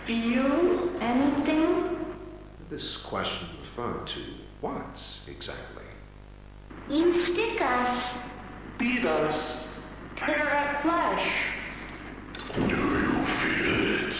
feel anything? This question referred to what exactly? You stick us. Beat us. Tear at flesh. Do you feel it?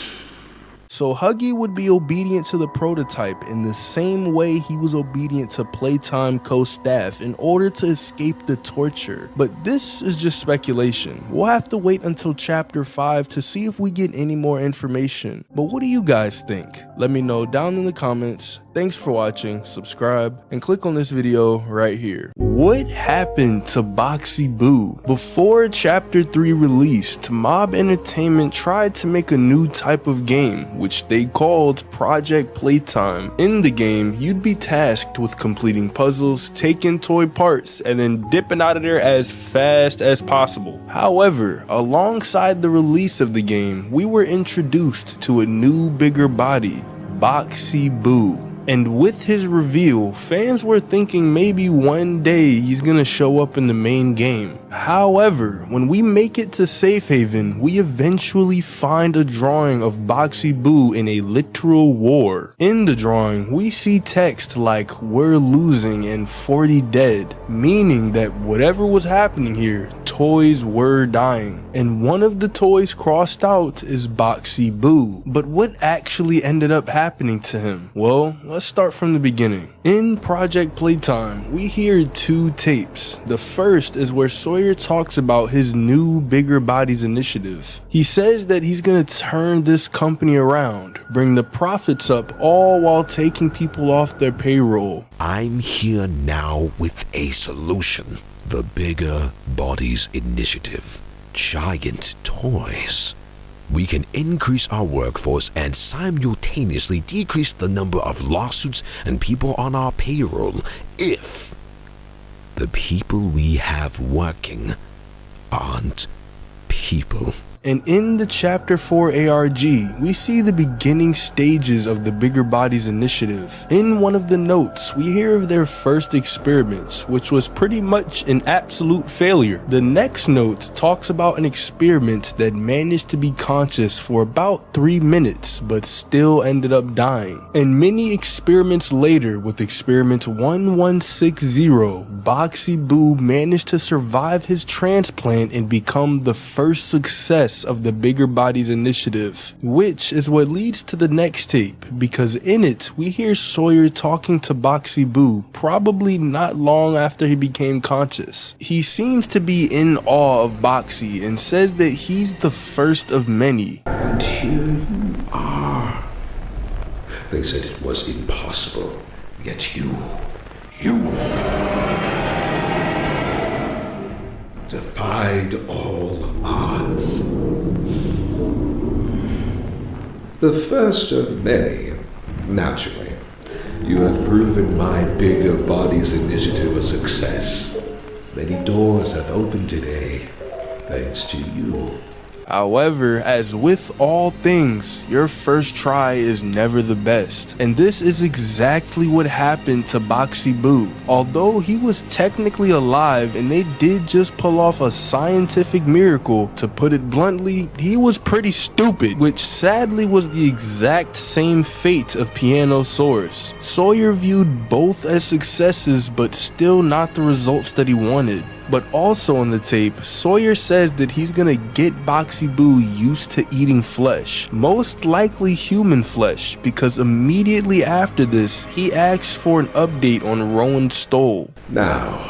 So Huggy would be obedient to the prototype in the same way he was obedient to Playtime co-staff in order to escape the torture. But this is just speculation. We'll have to wait until chapter 5 to see if we get any more information. But what do you guys think? Let me know down in the comments. Thanks for watching, subscribe, and click on this video right here. What happened to Boxy Boo? Before chapter 3 released, Mob Entertainment tried to make a new type of game, which they called Project Playtime. In the game, you'd be tasked with completing puzzles, taking toy parts, and then dipping out of there as fast as possible. However, alongside the release of the game, we were introduced to a new bigger body, Boxy Boo. And with his reveal, fans were thinking maybe one day he's gonna show up in the main game. However, when we make it to Safe Haven, we eventually find a drawing of Boxy Boo in a literal war. In the drawing, we see text like "we're losing" and 40 dead, meaning that whatever was happening here, toys were dying. And one of the toys crossed out is Boxy Boo. But what actually ended up happening to him? Well, let's start from the beginning. In Project Playtime, we hear two tapes. The first is where Sawyer talks about his new Bigger Bodies initiative. He says that he's gonna turn this company around, bring the profits up, all while taking people off their payroll. I'm here now with a solution. The Bigger Bodies Initiative. Giant toys. We can increase our workforce and simultaneously decrease the number of lawsuits and people on our payroll if the people we have working aren't people. And in the Chapter 4 ARG, we see the beginning stages of the Bigger Bodies initiative. In one of the notes, we hear of their first experiments, which was pretty much an absolute failure. The next note talks about an experiment that managed to be conscious for about 3 minutes, but still ended up dying. And many experiments later, with experiment 1160, Boxy Boo managed to survive his transplant and become the first success of the Bigger Bodies initiative, which is what leads to the next tape, because in it we hear Sawyer talking to Boxy Boo probably not long after he became conscious. He seems to be in awe of Boxy and says that he's the first of many. And here you are. They said it was impossible, yet you defied all odds. The first of many, naturally. You have proven my Bigger Bodies initiative a success. Many doors have opened today, thanks to you. However, as with all things, your first try is never the best. And this is exactly what happened to Boxy Boo. Although he was technically alive and they did just pull off a scientific miracle, to put it bluntly, he was pretty stupid, which sadly was the exact same fate of Pianosaurus. Sawyer viewed both as successes, but still not the results that he wanted. But also on the tape, Sawyer says that he's gonna get Boxy Boo used to eating flesh, most likely human flesh, because immediately after this, he asks for an update on Rowan's stole. Now,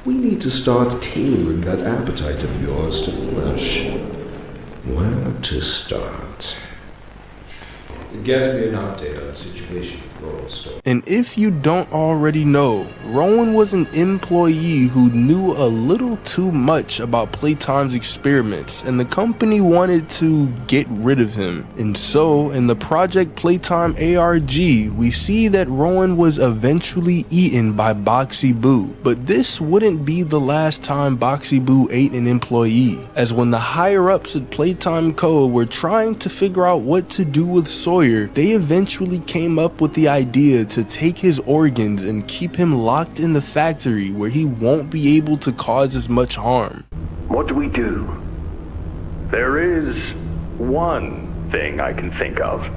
we need to start taming that appetite of yours to flesh. Where to start? Get me an update on the situation with Rowan's stole. And if you don't already know, Rowan was an employee who knew a little too much about Playtime's experiments, and the company wanted to get rid of him. And so, in the Project Playtime ARG, we see that Rowan was eventually eaten by Boxy Boo. But this wouldn't be the last time Boxy Boo ate an employee, as when the higher-ups at Playtime Co. were trying to figure out what to do with Sawyer, they eventually came up with the idea to take his organs and keep him locked in the factory where he won't be able to cause as much harm. What do we do? There is one thing I can think of.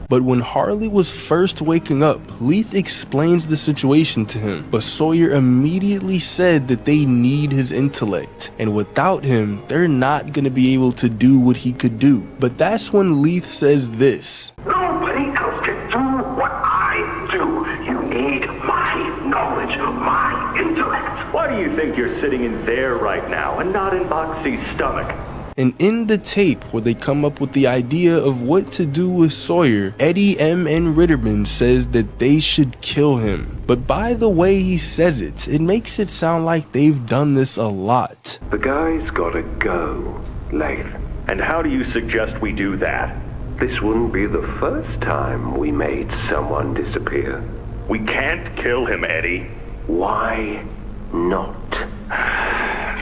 But when Harley was first waking up, Leith explains the situation to him, but Sawyer immediately said that they need his intellect, and without him, they're not gonna be able to do what he could do. But that's when Leith says this. Nobody else can do what I do. You need my knowledge, my intellect. Why do you think you're sitting in there right now and not in Boxy's stomach? And in the tape where they come up with the idea of what to do with Sawyer, Eddie M. and Ritterman says that they should kill him. But by the way he says it, it makes it sound like they've done this a lot. The guy's gotta go, Leith. And how do you suggest we do that? This wouldn't be the first time we made someone disappear. We can't kill him, Eddie. Why not?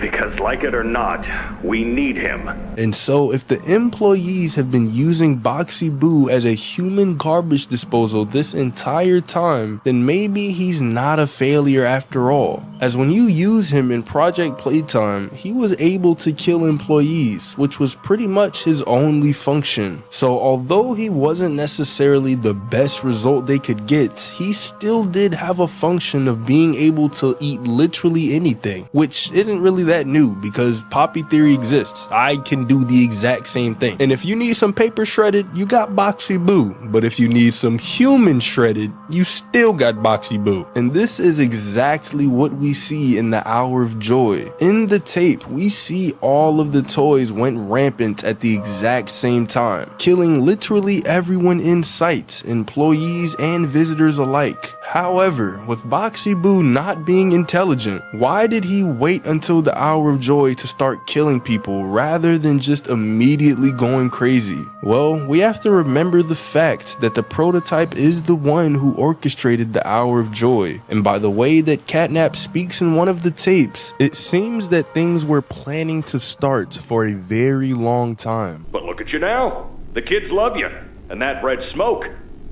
Because like it or not, we need him. And so if the employees have been using Boxy Boo as a human garbage disposal this entire time, then maybe he's not a failure after all. As when you use him in Project Playtime, he was able to kill employees, which was pretty much his only function. So although he wasn't necessarily the best result they could get, he still did have a function of being able to eat literally anything, which isn't really that new because Poppy Theory exists. I can do the exact same thing. And if you need some paper shredded, you got Boxy Boo. But if you need some human shredded, you still got Boxy Boo. And this is exactly what we see in the Hour of Joy. In the tape, we see all of the toys went rampant at the exact same time, killing literally everyone in sight, employees and visitors alike. However, with Boxy Boo not being intelligent, why did he wait until the Hour of Joy to start killing people rather than just immediately going crazy? Well, we have to remember the fact that the prototype is the one who orchestrated the Hour of Joy, and by the way that Catnap speaks in one of the tapes, it seems that things were planning to start for a very long time. But look at you now. The kids love you. And that red smoke.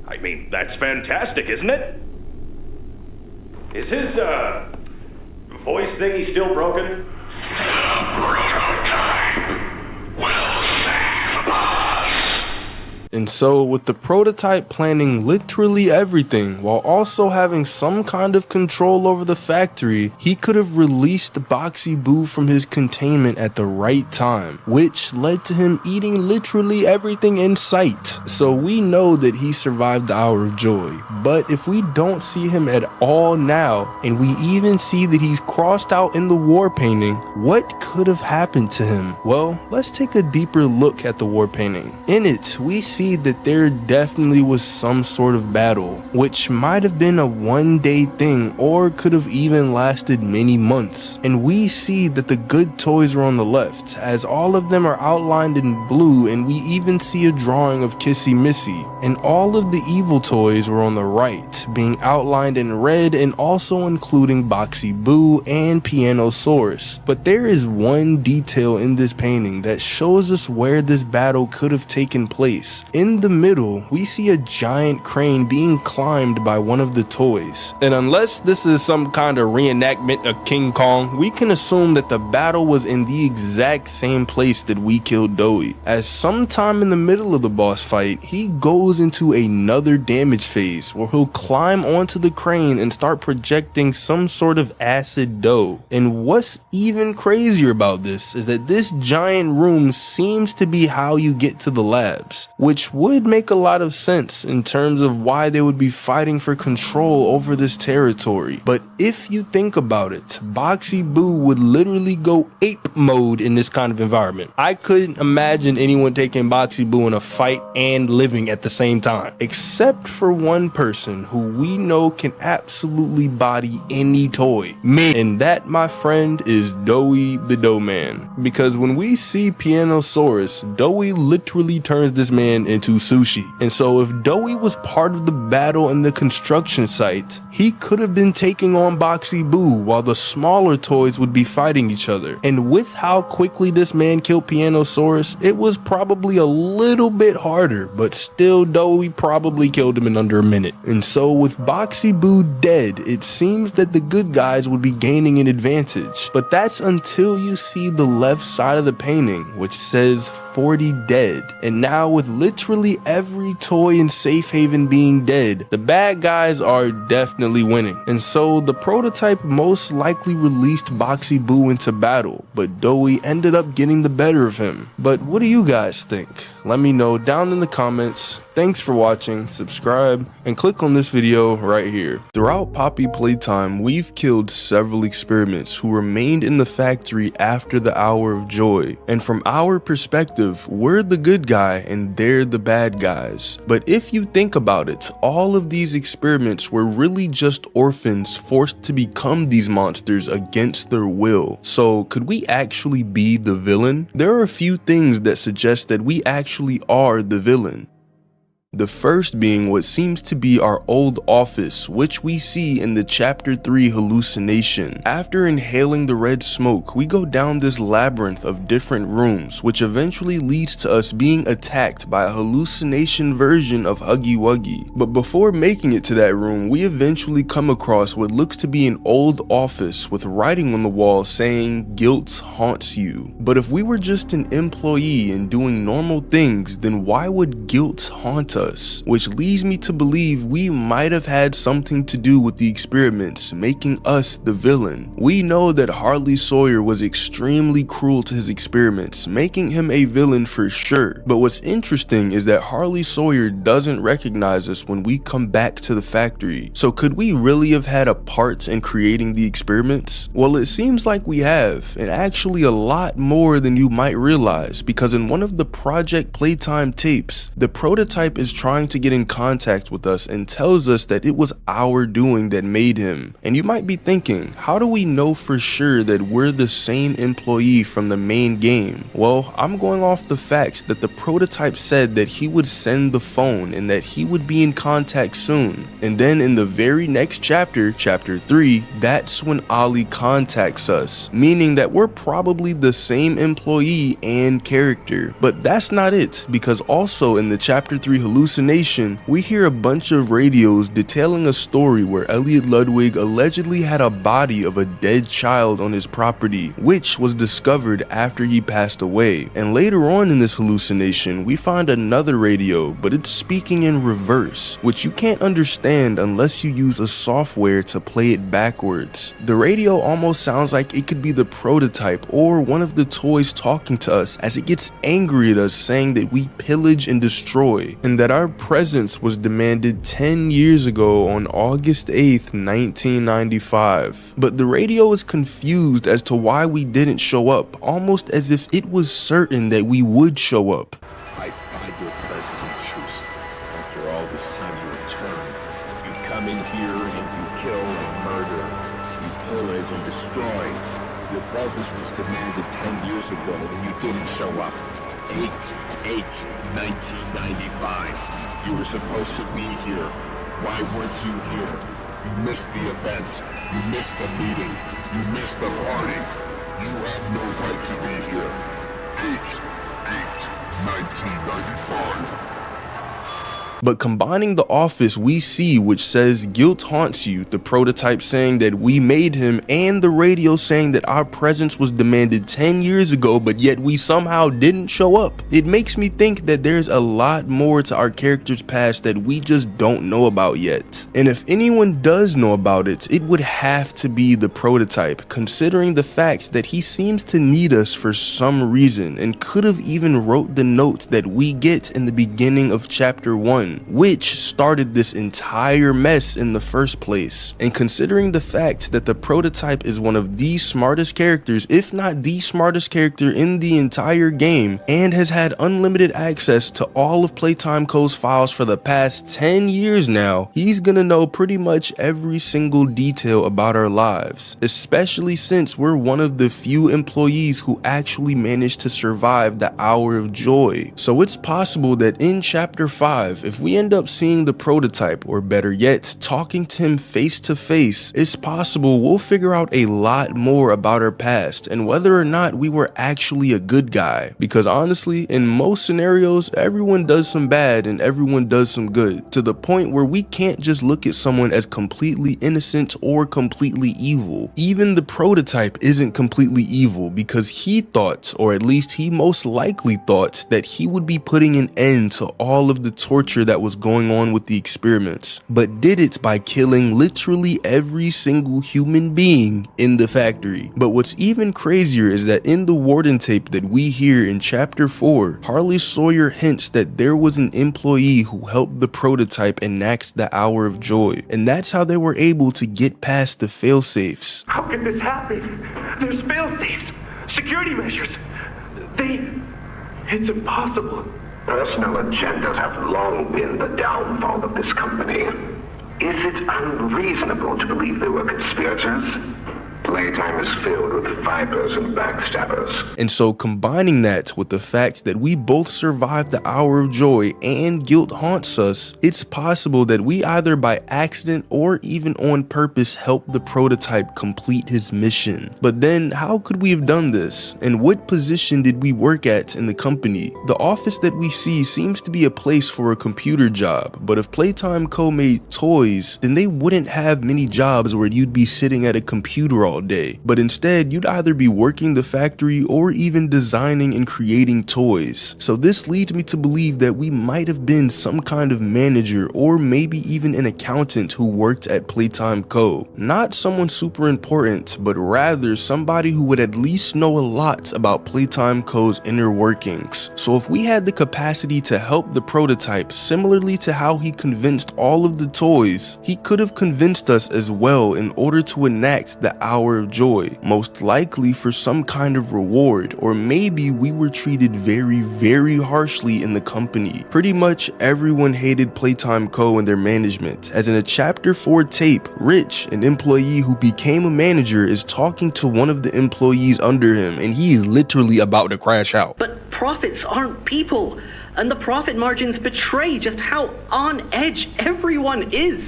I mean, that's fantastic, isn't it? Is his, voice thingy still broken? And so with the prototype planning literally everything while also having some kind of control over the factory, he could have released Boxy Boo from his containment at the right time, which led to him eating literally everything in sight. So we know that he survived the Hour of Joy, but if we don't see him at all now, and we even see that he's crossed out in the war painting, what could have happened to him? Well, let's take a deeper look at the war painting. In it, we see that there definitely was some sort of battle, which might have been a one-day thing or could have even lasted many months. And we see that the good toys are on the left, as all of them are outlined in blue, and we even see a drawing of Kissy Missy. And all of the evil toys were on the right, being outlined in red and also including Boxy Boo and Pianosaurus. But there is one detail in this painting that shows us where this battle could have taken place. In the middle, we see a giant crane being climbed by one of the toys. And unless this is some kind of reenactment of King Kong, we can assume that the battle was in the exact same place that we killed Doey. As sometime in the middle of the boss fight, he goes into another damage phase where he'll climb onto the crane and start projecting some sort of acid dough. And what's even crazier about this is that this giant room seems to be how you get to the labs, which would make a lot of sense in terms of why they would be fighting for control over this territory. But if you think about it, Boxy Boo would literally go ape mode in this kind of environment. I couldn't imagine anyone taking Boxy Boo in a fight and living at the same time, except for one person who we know can absolutely body any toy, me. And that, my friend, is Doey the Doughman. Because when we see Pianosaurus, Doey literally turns this man into sushi. And so if Doey was part of the battle in the construction site, he could have been taking on Boxy Boo while the smaller toys would be fighting each other. And with how quickly this man killed Pianosaurus, it was probably a little bit harder, but still Doey probably killed him in under a minute. And so with Boxy Boo dead, it seems that the good guys would be gaining an advantage. But that's until you see the left side of the painting, which says 40 dead. And now with literally every toy in Safe Haven being dead, the bad guys are definitely winning. And so the prototype most likely released Boxy Boo into battle, but Doey ended up getting the better of him. But what do you guys think? Let me know down in the comments. Thanks for watching, subscribe, and click on this video right here. Throughout Poppy Playtime, we've killed several experiments who remained in the factory after the Hour of Joy. And from our perspective, we're the good guy and they're the bad guys. But if you think about it, all of these experiments were really just orphans forced to become these monsters against their will. So could we actually be the villain? There are a few things that suggest that we actually are the villain. The first being what seems to be our old office, which we see in the Chapter 3 hallucination. After inhaling the red smoke, we go down this labyrinth of different rooms, which eventually leads to us being attacked by a hallucination version of Huggy Wuggy. But before making it to that room, we eventually come across what looks to be an old office with writing on the wall saying, "Guilt haunts you." But if we were just an employee and doing normal things, then why would guilt haunt us? Which leads me to believe we might have had something to do with the experiments, making us the villain. We know that Harley Sawyer was extremely cruel to his experiments, making him a villain for sure. But what's interesting is that Harley Sawyer doesn't recognize us when we come back to the factory. So could we really have had a part in creating the experiments? Well, it seems like we have, and actually a lot more than you might realize, because in one of the Project Playtime tapes, the prototype is trying to get in contact with us and tells us that it was our doing that made him. And you might be thinking, how do we know for sure that we're the same employee from the main game? Well, I'm going off the facts that the prototype said that he would send the phone and that he would be in contact soon. And then in the very next chapter, Chapter 3, that's when Ollie contacts us, meaning that we're probably the same employee and character. But that's not it, because also in the Chapter 3 hallucination, we hear a bunch of radios detailing a story where Elliot Ludwig allegedly had a body of a dead child on his property, which was discovered after he passed away. And later on in this hallucination, we find another radio, but it's speaking in reverse, which you can't understand unless you use a software to play it backwards. The radio almost sounds like it could be the prototype or one of the toys talking to us as it gets angry at us, saying that we pillage and destroy, and that our presence was demanded 10 years ago on August 8th, 1995. But the radio is confused as to why we didn't show up, almost as if it was certain that we would show up. I find your presence intrusive. After all this time you return. You come in here and you kill and murder. You pillage and destroy. Your presence was demanded 10 years ago and you didn't show up. 8/8/1995. You were supposed to be here. Why weren't you here? You missed the event. You missed the meeting. You missed the party. You have no right to be here. 8/8/1995. But combining the office we see, which says "Guilt haunts you," the prototype saying that we made him, and the radio saying that our presence was demanded 10 years ago but yet we somehow didn't show up, it makes me think that there's a lot more to our character's past that we just don't know about yet. And if anyone does know about it, it would have to be the prototype, considering the fact that he seems to need us for some reason and could have even wrote the note that we get in the beginning of Chapter 1. Which started this entire mess in the first place. And considering the fact that the prototype is one of the smartest characters, if not the smartest character in the entire game, and has had unlimited access to all of Playtime Co's files for the past 10 years now, he's gonna know pretty much every single detail about our lives, especially since we're one of the few employees who actually managed to survive the Hour of Joy. So it's possible that in Chapter 5, if we end up seeing the prototype, or better yet, talking to him face to face, it's possible we'll figure out a lot more about our past and whether or not we were actually a good guy. Because honestly, in most scenarios, everyone does some bad and everyone does some good, to the point where we can't just look at someone as completely innocent or completely evil. Even the prototype isn't completely evil, because he thought, or at least he most likely thought, that he would be putting an end to all of the torture that was going on with the experiments, but did it by killing literally every single human being in the factory. But what's even crazier is that in the warden tape that we hear in Chapter 4, Harley Sawyer hints that there was an employee who helped the prototype enact the Hour of Joy, and that's how they were able to get past the failsafes. How could this happen? There's fail-safes, security measures. It's impossible. Personal agendas have long been the downfall of this company. Is it unreasonable to believe they were conspirators? Playtime is filled with vipers and backstabbers. And so combining that with the fact that we both survived the Hour of Joy and guilt haunts us, it's possible that we either by accident or even on purpose helped the prototype complete his mission. But then how could we have done this? And what position did we work at in the company? The office that we see seems to be a place for a computer job, but if Playtime Co. made toys, then they wouldn't have many jobs where you'd be sitting at a computer all day. But instead, you'd either be working the factory or even designing and creating toys. So this leads me to believe that we might have been some kind of manager or maybe even an accountant who worked at Playtime Co. Not someone super important, but rather somebody who would at least know a lot about Playtime Co.'s inner workings. So if we had the capacity to help the prototype similarly to how he convinced all of the toys, he could have convinced us as well in order to enact the Hour of Joy, most likely for some kind of reward, or maybe we were treated very, very harshly in the company. Pretty much everyone hated Playtime Co. and their management, as in a chapter 4 tape, Rich, an employee who became a manager, is talking to one of the employees under him, and he is literally about to crash out. But profits aren't people, and the profit margins betray just how on edge everyone is.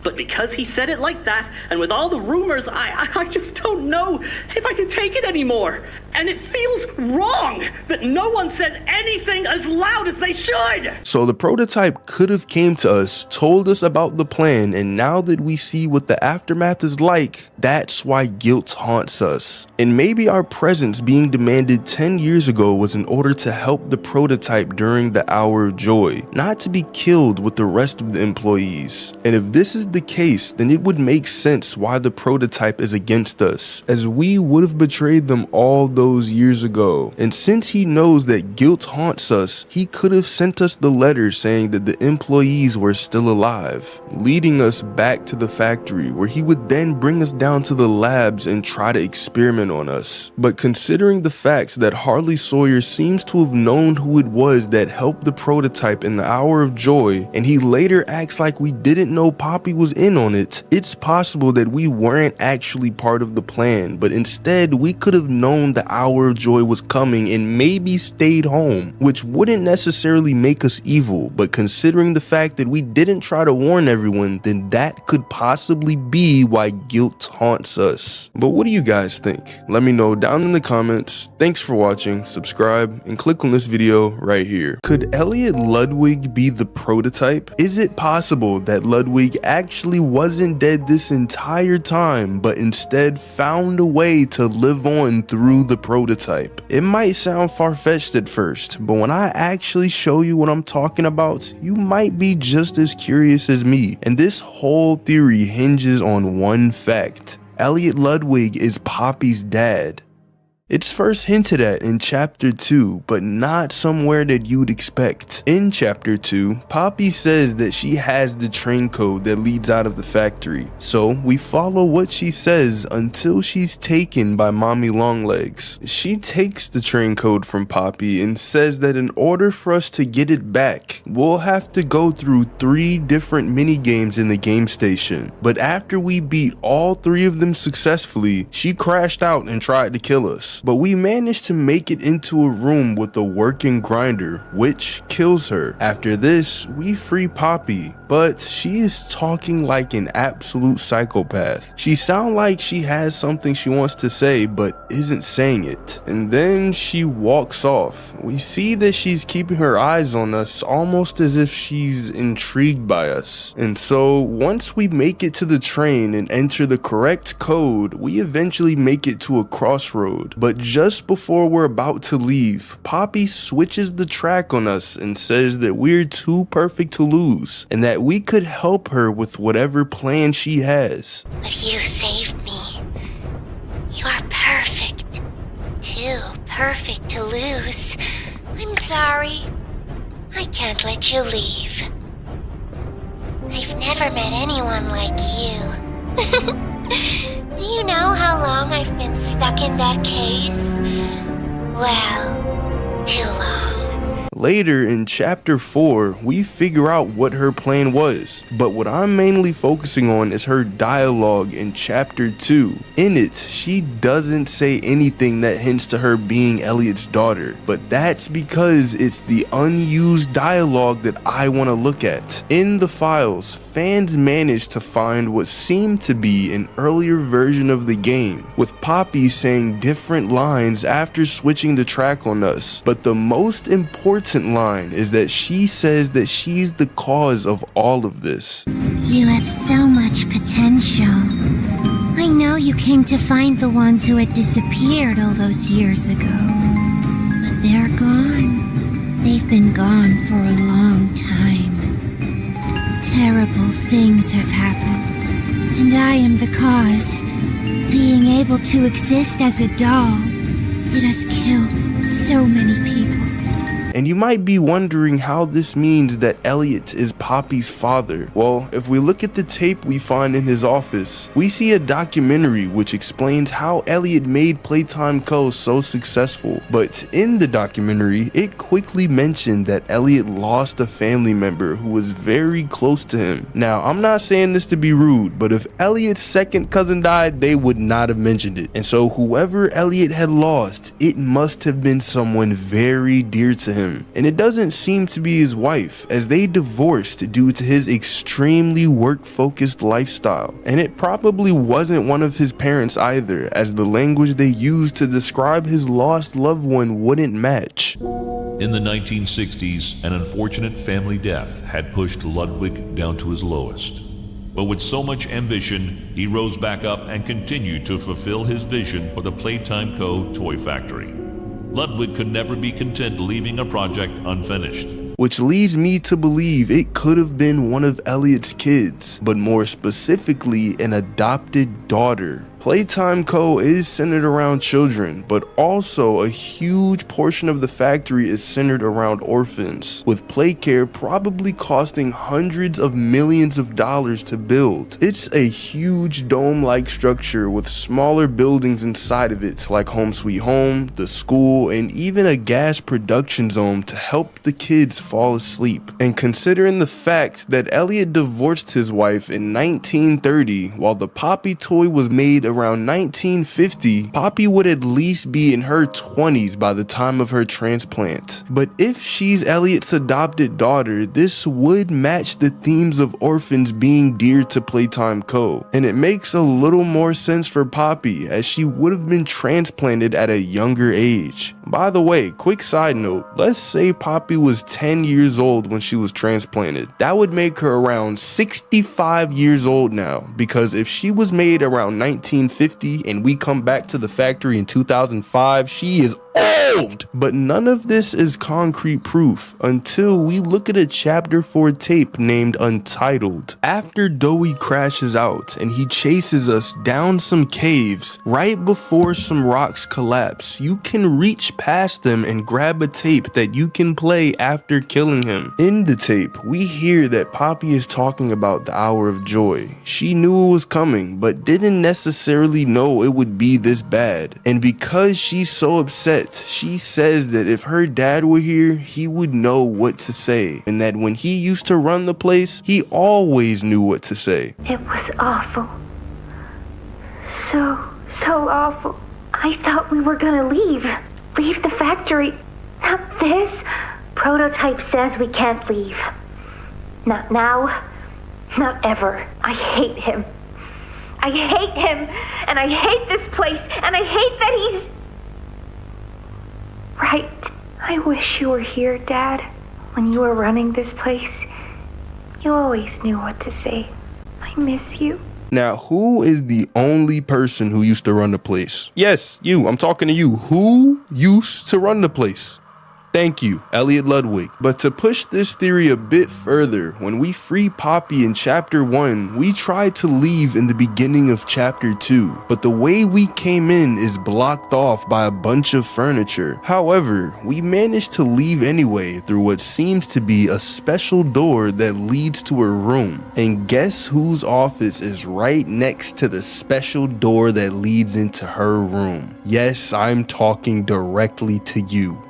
But because he said it like that, and with all the rumors, I just don't know if I can take it anymore. And it feels wrong that no one said anything as loud as they should. So the prototype could have came to us, told us about the plan, and now that we see what the aftermath is like, that's why guilt haunts us. And maybe our presence being demanded 10 years ago was in order to help the prototype during the Hour of Joy, not to be killed with the rest of the employees. And if this is the case, then it would make sense why the prototype is against us, as we would have betrayed them all those years ago. And since he knows that guilt haunts us, he could have sent us the letter saying that the employees were still alive, leading us back to the factory where he would then bring us down to the labs and try to experiment on us. But considering the facts that Harley Sawyer seems to have known who it was that helped the prototype in the Hour of Joy, and he later acts like we didn't know Poppy was in on it, it's possible that we weren't actually part of the plan, but instead we could have known the Hour of Joy was coming and maybe stayed home, which wouldn't necessarily make us evil, but considering the fact that we didn't try to warn everyone, then that could possibly be why guilt haunts us. But what do you guys think? Let me know down in the comments. Thanks for watching, subscribe, and click on this video right here. Could Elliot Ludwig be the prototype? Is it possible that Ludwig actually wasn't dead this entire time, but instead found a way to live on through the prototype? It might sound far-fetched at first, but when I actually show you what I'm talking about, you might be just as curious as me. And this whole theory hinges on one fact: Elliot Ludwig is Poppy's dad. It's first hinted at in chapter 2, but not somewhere that you'd expect. In chapter 2, Poppy says that she has the train code that leads out of the factory. So we follow what she says until she's taken by Mommy Longlegs. She takes the train code from Poppy and says that in order for us to get it back, we'll have to go through 3 different mini games in the game station. But after we beat all 3 of them successfully, she crashed out and tried to kill us. But we managed to make it into a room with a working grinder, which kills her. After this, we free Poppy, but she is talking like an absolute psychopath. She sounds like she has something she wants to say, but isn't saying it. And then she walks off. We see that she's keeping her eyes on us, almost as if she's intrigued by us. And so once we make it to the train and enter the correct code, we eventually make it to a crossroad. But just before we're about to leave, Poppy switches the track on us and says that we're too perfect to lose, and that we could help her with whatever plan she has. But you saved me. You are perfect. Too perfect to lose. I'm sorry. I can't let you leave. I've never met anyone like you. Do you know how long I've been stuck in that case? Well, too long. Later in chapter 4, we figure out what her plan was, but what I'm mainly focusing on is her dialogue in chapter 2. In it, she doesn't say anything that hints to her being Elliot's daughter, but that's because it's the unused dialogue that I want to look at. In the files, fans managed to find what seemed to be an earlier version of the game, with Poppy saying different lines after switching the track on us, but the most important line is that she says that she's the cause of all of this. You have so much potential. I know you came to find the ones who had disappeared all those years ago, but they're gone. They've been gone for a long time. Terrible things have happened, and I am the cause. Being able to exist as a doll, it has killed so many people. And you might be wondering how this means that Elliot is Poppy's father. Well, if we look at the tape we find in his office, we see a documentary which explains how Elliot made Playtime Co. so successful. But in the documentary, it quickly mentioned that Elliot lost a family member who was very close to him. Now, I'm not saying this to be rude, but if Elliot's second cousin died, they would not have mentioned it. And so whoever Elliot had lost, it must have been someone very dear to him. And it doesn't seem to be his wife, as they divorced due to his extremely work-focused lifestyle. And it probably wasn't one of his parents either, as the language they used to describe his lost loved one wouldn't match. In the 1960s, an unfortunate family death had pushed Ludwig down to his lowest. But with so much ambition, he rose back up and continued to fulfill his vision for the Playtime Co. toy factory. Ludwig could never be content leaving a project unfinished. Which leads me to believe it could have been one of Elliot's kids, but more specifically an adopted daughter. Playtime Co. is centered around children, but also a huge portion of the factory is centered around orphans, with Playcare probably costing hundreds of millions of dollars to build. It's a huge dome-like structure with smaller buildings inside of it, like Home Sweet Home, the school, and even a gas production zone to help the kids fall asleep. And considering the fact that Elliot divorced his wife in 1930, while the Poppy toy was made around 1950, Poppy would at least be in her 20s by the time of her transplant. But if she's Elliot's adopted daughter, this would match the themes of orphans being dear to Playtime Co. And it makes a little more sense for Poppy, as she would have been transplanted at a younger age. By the way, quick side note, let's say Poppy was 10 years old when she was transplanted. That would make her around 65 years old now, because if she was made around 1950 and we come back to the factory in 2005, she is old. But none of this is concrete proof until we look at a chapter 4 tape named Untitled. After Doey crashes out and he chases us down some caves, right before some rocks collapse, you can reach past them and grab a tape that you can play after killing him. In the tape, we hear that Poppy is talking about the hour of joy. She knew it was coming, but didn't necessarily know it would be this bad. And because she's so upset, she says that if her dad were here, he would know what to say, and that when he used to run the place, he always knew what to say. It was awful. So awful. I thought we were gonna leave the factory. Not this. Prototype says we can't leave. Not now. Not ever. I hate him. I hate him, and I hate this place, and I hate that he's... Right. I wish you were here, Dad. When you were running this place, you always knew what to say. I miss you. Now, who is the only person who used to run the place? Yes, you. I'm talking to you. Who used to run the place? Thank you, Elliot Ludwig. But to push this theory a bit further, when we free Poppy in chapter 1, we tried to leave in the beginning of chapter 2, but the way we came in is blocked off by a bunch of furniture. However, we managed to leave anyway through what seems to be a special door that leads to her room. And guess whose office is right next to the special door that leads into her room? Yes, I'm talking directly to you.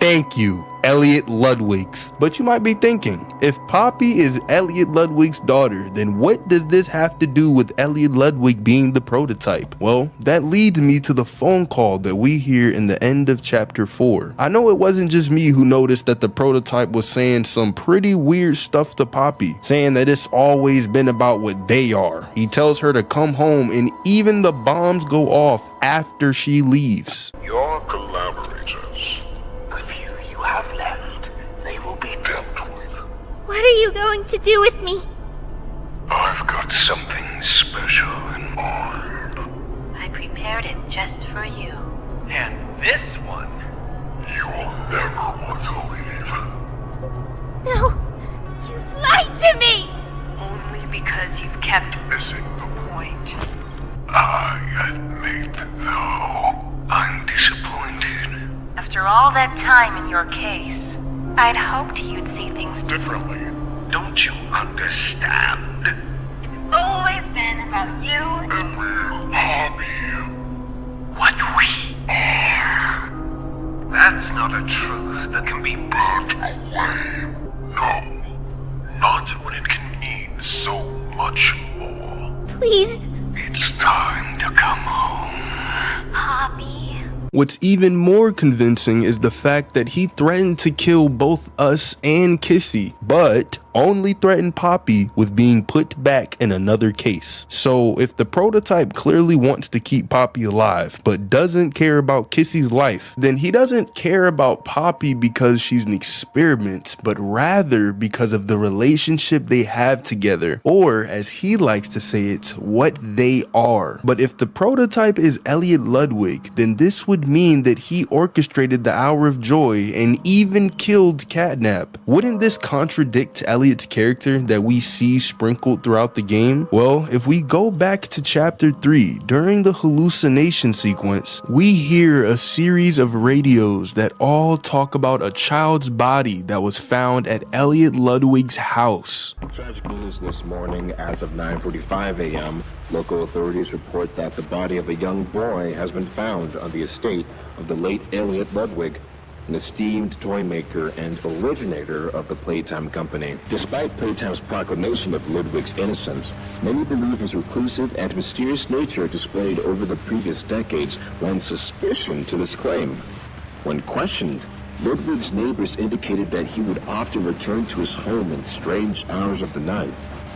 Thank you, Elliot Ludwig's. But you might be thinking, if Poppy is Elliot Ludwig's daughter, then what does this have to do with Elliot Ludwig being the prototype? Well, that leads me to the phone call that we hear in the end of chapter 4. I know it wasn't just me who noticed that the prototype was saying some pretty weird stuff to Poppy, saying that it's always been about what they are. He tells her to come home, and even the bombs go off after she leaves. Your collaborators, the few you have left, they will be dealt with. What are you going to do with me? I've got something special in mind. I prepared it just for you. And this one, You will never want to leave. No, you've lied to me! Only because you've kept Missing the point. I admit, though, I'm disappointed. After all that time in your case, I'd hoped you'd see things Differently, don't you understand? It's always been about you And we'll harm you. what we are. That's not a truth that can be burnt away. No, not when it can mean so much more. Please. It's time to come home. Poppy. What's even more convincing is the fact that he threatened to kill both us and Kissy, but only threatened Poppy with being put back in another case. So if the prototype clearly wants to keep Poppy alive, but doesn't care about Kissy's life, then he doesn't care about Poppy because she's an experiment, but rather because of the relationship they have together, or as he likes to say it, what they are. But if the prototype is Elliot Ludwig, then this would mean that he orchestrated the Hour of Joy and even killed Catnap. Wouldn't this contradict Elliot's character that we see sprinkled throughout the game? Well, if we go back to chapter 3, during the hallucination sequence, we hear a series of radios that all talk about a child's body that was found at Elliot Ludwig's house. Tragic news this morning. As of 9:45 a.m., local authorities report that the body of a young boy has been found on the estate of the late Elliot Ludwig, an esteemed toy maker and originator of the Playtime company. Despite Playtime's proclamation of Ludwig's innocence, many believe his reclusive and mysterious nature displayed over the previous decades lends suspicion to this claim. When questioned, Ludwig's neighbors indicated that he would often return to his home in strange hours of the night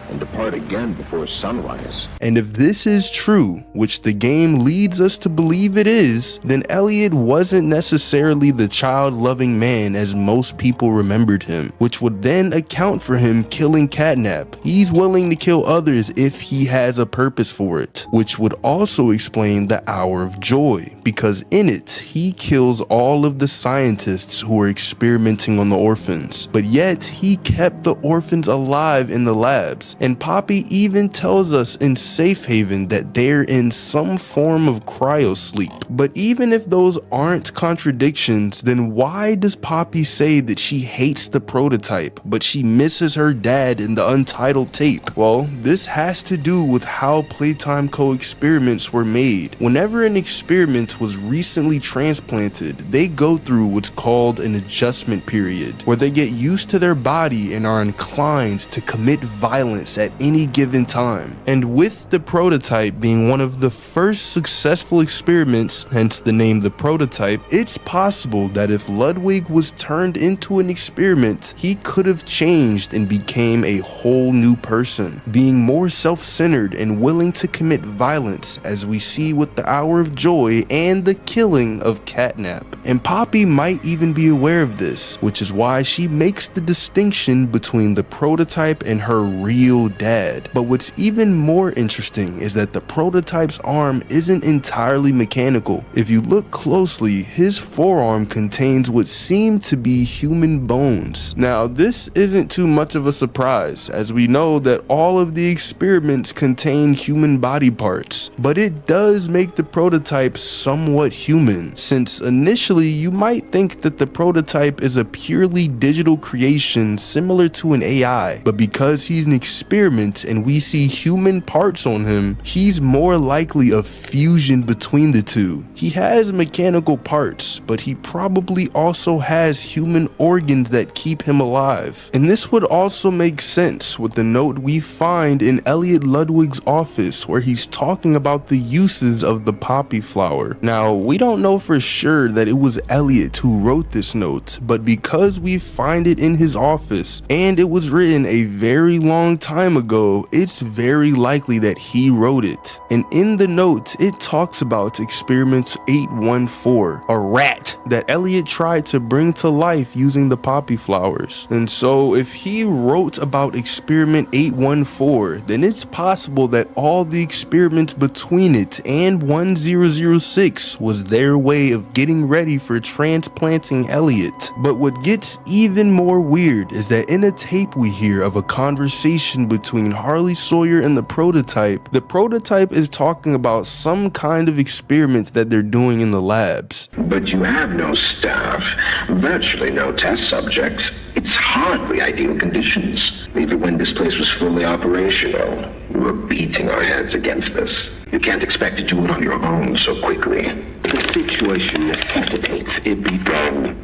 and depart again before sunrise. And if this is true, which the game leads us to believe it is, then Elliot wasn't necessarily the child-loving man as most people remembered him, which would then account for him killing Catnap. He's willing to kill others if he has a purpose for it, which would also explain the Hour of Joy, because in it, he kills all of the scientists who were experimenting on the orphans, but yet he kept the orphans alive in the labs. And Poppy even tells us in Safe Haven that they're in some form of cryosleep. But even if those aren't contradictions, then why does Poppy say that she hates the prototype, but she misses her dad in the untitled tape? Well, this has to do with how Playtime Co-experiments were made. Whenever an experiment was recently transplanted, they go through what's called an adjustment period, where they get used to their body and are inclined to commit violence at any given time. And with the prototype being one of the first successful experiments, hence the name the prototype, it's possible that if Ludwig was turned into an experiment, he could have changed and became a whole new person, being more self-centered and willing to commit violence, as we see with the Hour of Joy and the killing of Catnap. And Poppy might even be aware of this, which is why she makes the distinction between the prototype and her real dad. But what's even more interesting is that the prototype's arm isn't entirely mechanical. If you look closely, his forearm contains what seem to be human bones. Now, this isn't too much of a surprise, as we know that all of the experiments contain human body parts, but it does make the prototype somewhat human, since initially you might think that the prototype is a purely digital creation similar to an AI, but because he's an experiment experiment and we see human parts on him, he's more likely a fusion between the two. He has mechanical parts, but he probably also has human organs that keep him alive. And this would also make sense with the note we find in Elliot Ludwig's office where he's talking about the uses of the poppy flower. Now, we don't know for sure that it was Elliot who wrote this note, but because we find it in his office and it was written a very long time ago, it's very likely that he wrote it. And in the note, it talks about experiments 814, a rat that Elliot tried to bring to life using the poppy flowers. And so if he wrote about experiment 814, then it's possible that all the experiments between it and 1006 was their way of getting ready for transplanting Elliot. But what gets even more weird is that in a tape we hear of a conversation between Harley, Sawyer, and the prototype is talking about some kind of experiments that they're doing in the labs. But you have no staff, virtually no test subjects. It's hardly ideal conditions. Even when this place was fully operational, we were beating our heads against this. You can't expect to do it on your own so quickly. The situation necessitates it be done.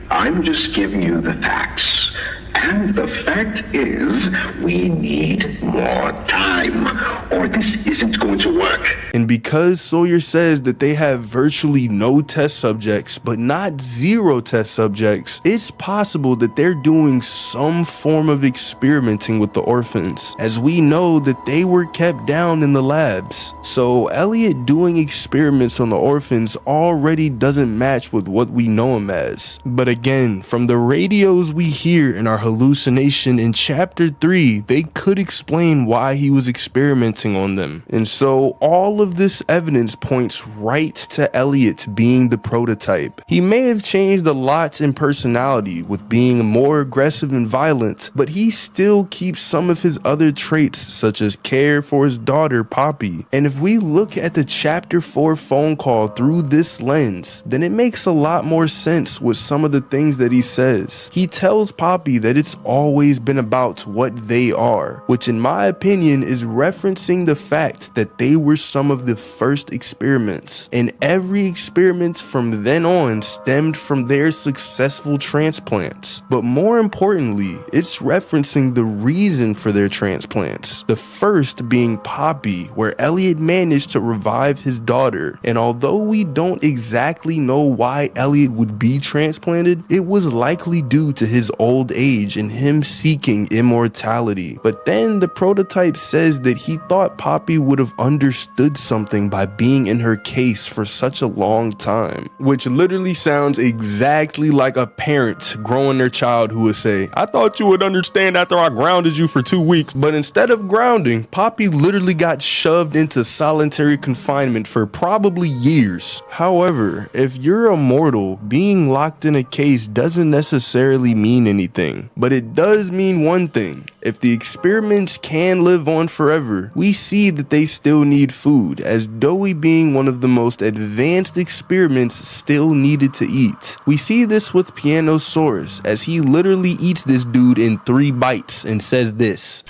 I'm just giving you the facts. And the fact is, we need more time, or this isn't going to work. And because Sawyer says that they have virtually no test subjects, but not zero test subjects, it's possible that they're doing some form of experimenting with the orphans, as we know that they were kept down in the labs. So Elliot doing experiments on the orphans already doesn't match with what we know him as. But again, from the radios we hear in our hallucination in chapter 3, they could explain why he was experimenting on them. And so all of this evidence points right to Elliot being the prototype. He may have changed a lot in personality with being more aggressive and violent, but he still keeps some of his other traits such as care for his daughter Poppy. And if we look at the chapter 4 phone call through this lens, then it makes a lot more sense with some of the things that he says. He tells Poppy that it's always been about what they are, which in my opinion is referencing the fact that they were some of the first experiments, and every experiment from then on stemmed from their successful transplants. But more importantly, it's referencing the reason for their transplants, the first being Poppy, where Elliot managed to revive his daughter. And although we don't exactly know why Elliot would be transplanted, it was likely due to his old age and him seeking immortality. But then the prototype says that he thought Poppy would have understood something by being in her case for such a long time, which literally sounds exactly like a parent growing their child who would say, "I thought you would understand after I grounded you for 2 weeks." But instead of grounding, Poppy literally got shoved into solitary confinement for probably years. However, if you're immortal, being locked in a case doesn't necessarily mean anything, but it does mean one thing. If the experiments can live on forever, we see that they still need food, as Doey being one of the most advanced experiments still needed to eat. We see this with Pianosaurus, as he literally eats this dude in 3 bites and says this.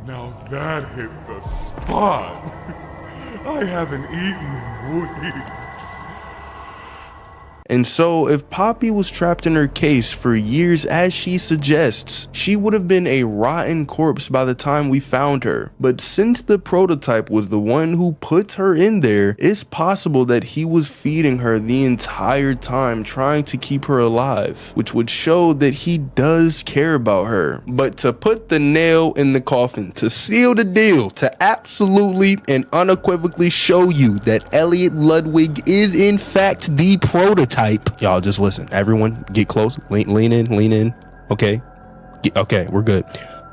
Now that hit the spot. I haven't eaten in weeks. And so if Poppy was trapped in her case for years as she suggests, she would have been a rotten corpse by the time we found her. But since the prototype was the one who put her in there, it's possible that he was feeding her the entire time, trying to keep her alive, which would show that he does care about her. But to put the nail in the coffin, to seal the deal, to absolutely and unequivocally show you that Elliot Ludwig is in fact the prototype, y'all just listen. Everyone get close, lean in. Okay, okay, we're good.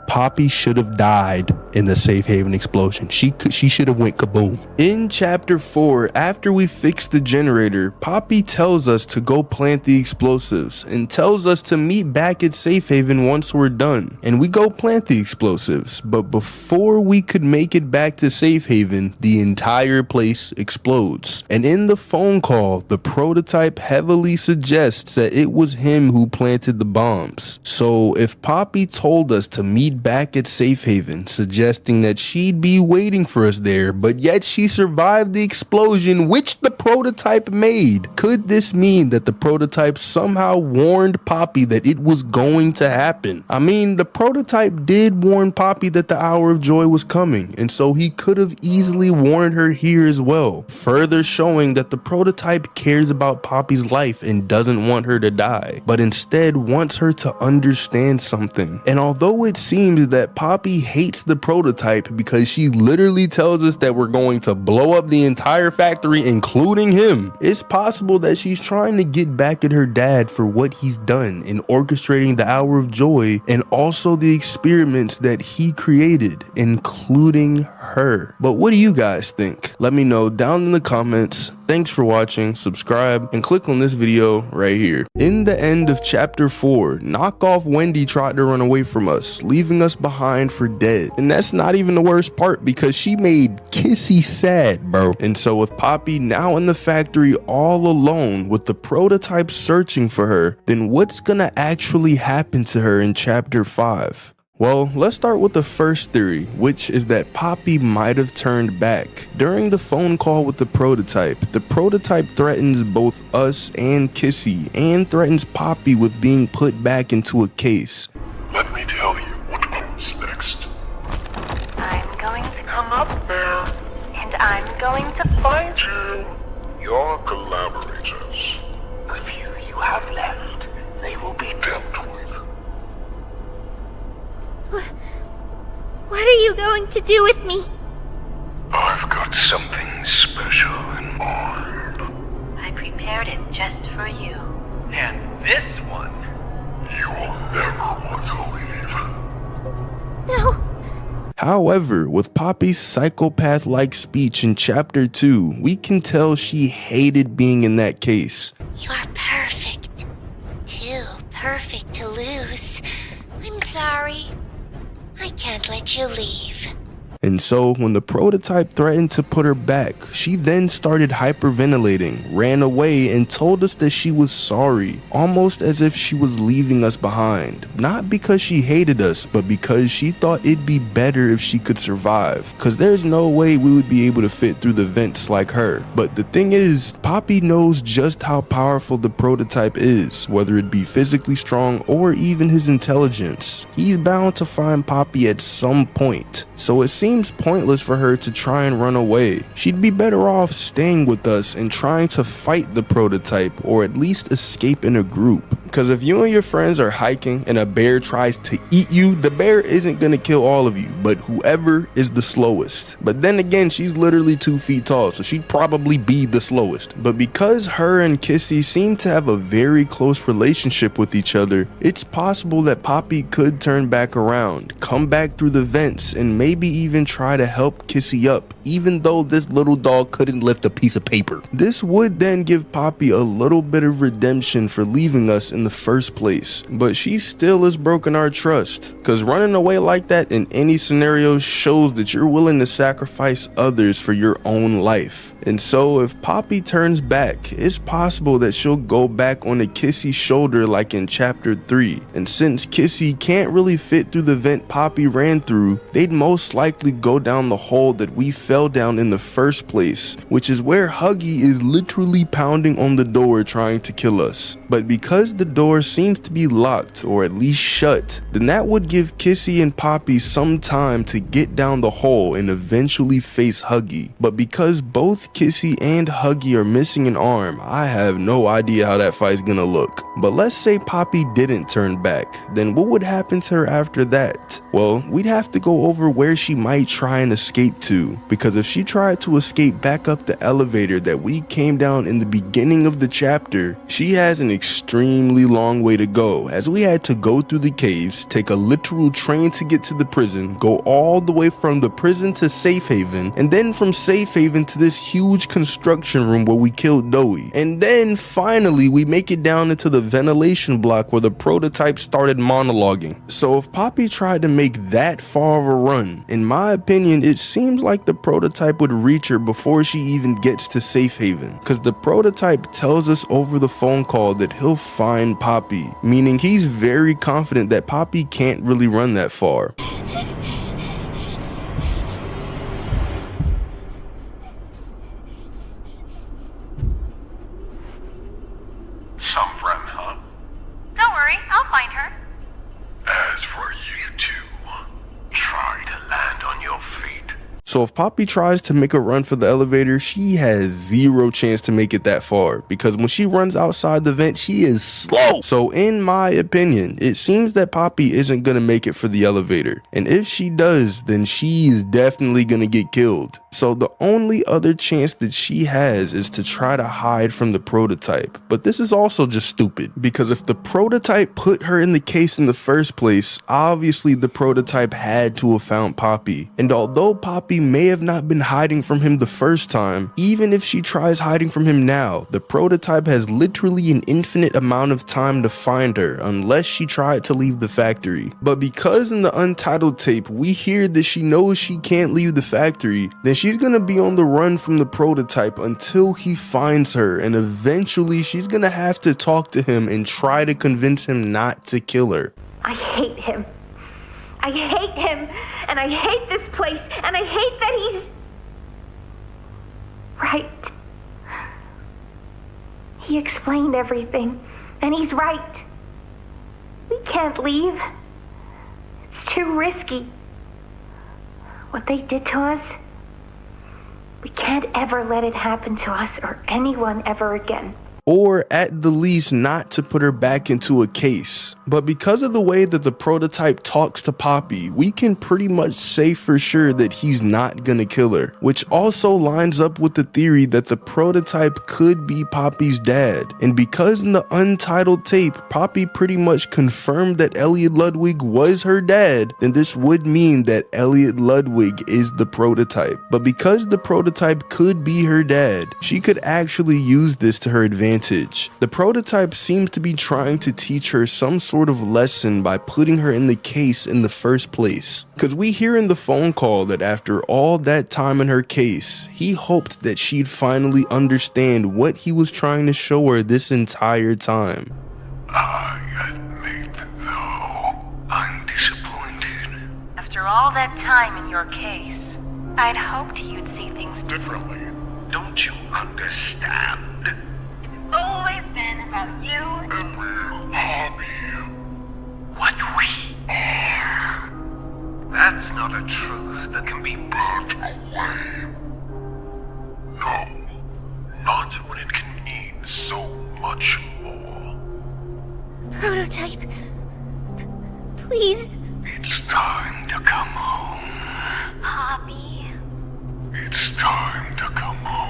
Poppy should have died. in the safe haven explosion. She should have went kaboom. In chapter 4, after we fix the generator, Poppy tells us to go plant the explosives and tells us to meet back at safe haven once we're done. And we go plant the explosives, but before we could make it back to safe haven, the entire place explodes. And in the phone call, the prototype heavily suggests that it was him who planted the bombs. So if Poppy told us to meet back at safe haven, suggesting that she'd be waiting for us there, but yet she survived the explosion which the prototype made, could this mean that the prototype somehow warned Poppy that it was going to happen? I mean, the prototype did warn Poppy that the hour of joy was coming, and so he could have easily warned her here as well, further showing that the prototype cares about Poppy's life and doesn't want her to die, but instead wants her to understand something. And although it seems that Poppy hates the prototype because she literally tells us that we're going to blow up the entire factory, including him, it's possible that she's trying to get back at her dad for what he's done in orchestrating the hour of joy and also the experiments that he created, including her. But what do you guys think? Let me know down in the comments. Thanks for watching, subscribe, and click on this video right here. In the end of chapter 4, Knockoff Wendy tried to run away from us, leaving us behind for dead. And that's not even the worst part because she made Kissy sad, bro. And so with Poppy now in the factory all alone with the prototype searching for her, then what's gonna actually happen to her in chapter 5? Well, let's start with the first theory, which is that Poppy might have turned back. During the phone call with the prototype threatens both us and Kissy and threatens Poppy with being put back into a case. Let me tell you what comes next. I'm going to Come up there. and I'm going to Find you. Your collaborators. The few you have left, they will be dealt with. What are you going to do with me? I've got something special in mind. I prepared it just for you. And this one, you'll never want to leave. No. However, with Poppy's psychopath-like speech in chapter 2, we can tell she hated being in that case. You are perfect. Too perfect to lose. I'm sorry. I can't let you leave. And so when the prototype threatened to put her back, she then started hyperventilating, ran away, and told us that she was sorry, almost as if she was leaving us behind. Not because she hated us, but because she thought it'd be better if she could survive, cause there's no way we would be able to fit through the vents like her. But the thing is, Poppy knows just how powerful the prototype is, whether it be physically strong or even his intelligence. He's bound to find Poppy at some point, so it seems pointless for her to try and run away. She'd be better off staying with us and trying to fight the prototype, or at least escape in a group. Because if you and your friends are hiking and a bear tries to eat you, the bear isn't gonna kill all of you, but whoever is the slowest. But then again, she's literally 2 feet tall, so she'd probably be the slowest. But because her and Kissy seem to have a very close relationship with each other, it's possible that Poppy could turn back around, come back through the vents, and maybe even try to help Kissy up, even though this little dog couldn't lift a piece of paper. This would then give Poppy a little bit of redemption for leaving us in the first place, but she still has broken our trust, because running away like that in any scenario shows that you're willing to sacrifice others for your own life. And so if Poppy turns back, it's possible that she'll go back on Kissy's shoulder like in chapter 3, and since Kissy can't really fit through the vent Poppy ran through, they'd most likely go down the hole that we fell down in the first place, which is where Huggy is literally pounding on the door trying to kill us. But because the door seems to be locked, or at least shut, then that would give Kissy and Poppy some time to get down the hole and eventually face Huggy. But because both Kissy and Huggy are missing an arm, I have no idea how that fight's gonna look. But let's say Poppy didn't turn back, then what would happen to her after that? Well, we'd have to go over where she might try and escape to, because if she tried to escape back up the elevator that we came down in the beginning of the chapter, she has an extreme extremely long way to go, as we had to go through the caves, take a literal train to get to the prison, go all the way from the prison to Safe Haven, and then from Safe Haven to this huge construction room where we killed Doey. And then finally we make it down into the ventilation block where the prototype started monologuing. So if Poppy tried to make that far of a run, in my opinion, it seems like the prototype would reach her before she even gets to Safe Haven, because the prototype tells us over the phone call that he'll find Poppy, meaning he's very confident that Poppy can't really run that far. Some friend, huh? Don't worry, I'll find her. As for you two, try to land on your feet. So if Poppy tries to make a run for the elevator, she has zero chance to make it that far, because when she runs outside the vent, she is slow. So in my opinion, it seems that Poppy isn't gonna make it for the elevator. And if she does, then she's definitely gonna get killed. So the only other chance that she has is to try to hide from the prototype. But this is also just stupid, because if the prototype put her in the case in the first place, obviously the prototype had to have found Poppy. And although Poppy may have not been hiding from him the first time, even if she tries hiding from him now, the prototype has literally an infinite amount of time to find her unless she tried to leave the factory. But because in the untitled tape we hear that she knows she can't leave the factory, then she's gonna be on the run from the prototype until he finds her, and eventually she's gonna have to talk to him and try to convince him not to kill her. I hate him. I hate him, and I hate this place, and I hate that he's... right. He explained everything, and he's right. We can't leave. It's too risky. What they did to us, we can't ever let it happen to us or anyone ever again. Or at the least not to put her back into a case. But because of the way that the prototype talks to Poppy, we can pretty much say for sure that he's not gonna kill her, which also lines up with the theory that the prototype could be Poppy's dad. And because in the untitled tape, Poppy pretty much confirmed that Elliot Ludwig was her dad, then this would mean that Elliot Ludwig is the prototype. But because the prototype could be her dad, she could actually use this to her advantage. The prototype seems to be trying to teach her some sort of lesson by putting her in the case in the first place. Because we hear in the phone call that after all that time in her case, he hoped that she'd finally understand what he was trying to show her this entire time. I admit, though, I'm disappointed. After all that time in your case, I'd hoped you'd see things Differently. Don't you understand? always been about you. And we'll harm you. What we are. That's not a truth that can be burnt away. No, not when it can mean so much more. Prototype. Please. It's time to come home. Poppy. It's time to come home.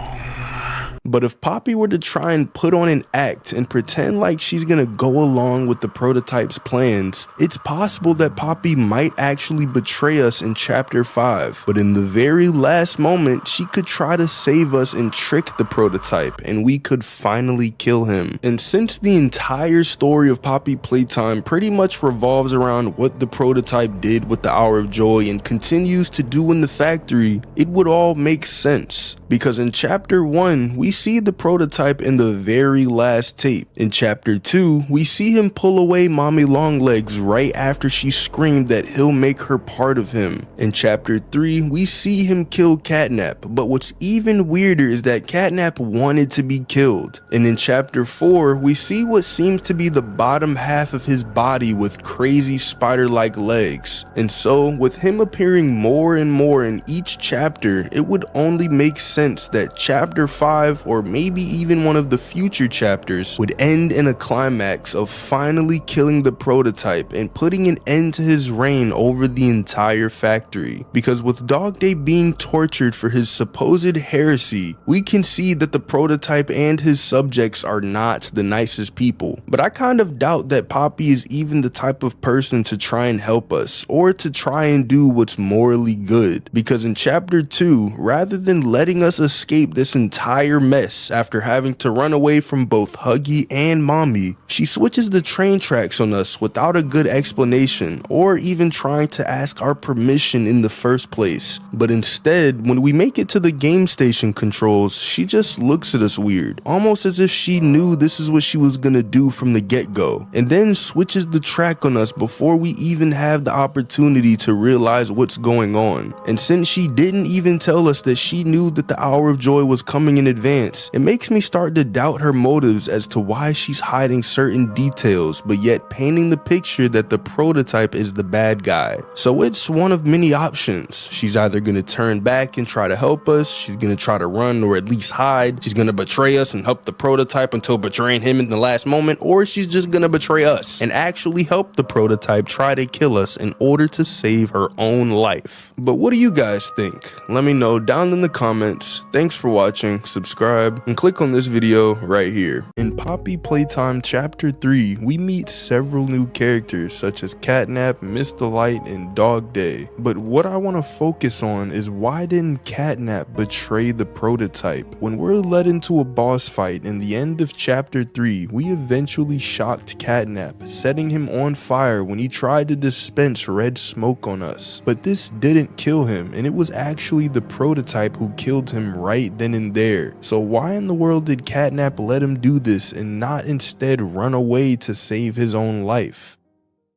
But if Poppy were to try and put on an act and pretend like she's gonna go along with the prototype's plans, it's possible that Poppy might actually betray us in chapter 5. But in the very last moment, she could try to save us and trick the prototype, and we could finally kill him. And since the entire story of Poppy Playtime pretty much revolves around what the prototype did with the Hour of Joy and continues to do in the factory, it would all make sense. Because in chapter 1, we see the prototype in the very last tape. In chapter 2, we see him pull away Mommy Longlegs right after she screamed that he'll make her part of him. In chapter 3, we see him kill Catnap, but what's even weirder is that Catnap wanted to be killed. And in chapter 4, we see what seems to be the bottom half of his body with crazy spider-like legs. And so, with him appearing more and more in each chapter, it would only make sense that chapter 5 or maybe even one of the future chapters, would end in a climax of finally killing the prototype and putting an end to his reign over the entire factory. Because with Dog Day being tortured for his supposed heresy, we can see that the prototype and his subjects are not the nicest people. But I kind of doubt that Poppy is even the type of person to try and help us, or to try and do what's morally good. Because in chapter 2, rather than letting us escape this entire mess after having to run away from both Huggy and Mommy, she switches the train tracks on us without a good explanation, or even trying to ask our permission in the first place. But instead, when we make it to the game station controls, she just looks at us weird, almost as if she knew this is what she was gonna do from the get-go, and then switches the track on us before we even have the opportunity to realize what's going on. And since she didn't even tell us that she knew that the hour of joy was coming in advance, it makes me start to doubt her motives as to why she's hiding certain details, but yet painting the picture that the prototype is the bad guy. So it's one of many options. She's either gonna turn back and try to help us, she's gonna try to run or at least hide, she's gonna betray us and help the prototype until betraying him in the last moment, or she's just gonna betray us and actually help the prototype try to kill us in order to save her own life. But what do you guys think? Let me know down in the comments. Thanks for watching, subscribe, and click on this video right here. In Poppy Playtime Chapter 3, we meet several new characters such as Catnap, Miss Delight, and Dog Day. But what I want to focus on is why didn't Catnap betray the prototype? When we're led into a boss fight in the end of Chapter 3, we eventually shocked Catnap, setting him on fire when he tried to dispense red smoke on us. But this didn't kill him, and it was actually the prototype who killed him right then and there. So why in the world did Catnap let him do this and not instead run away to save his own life?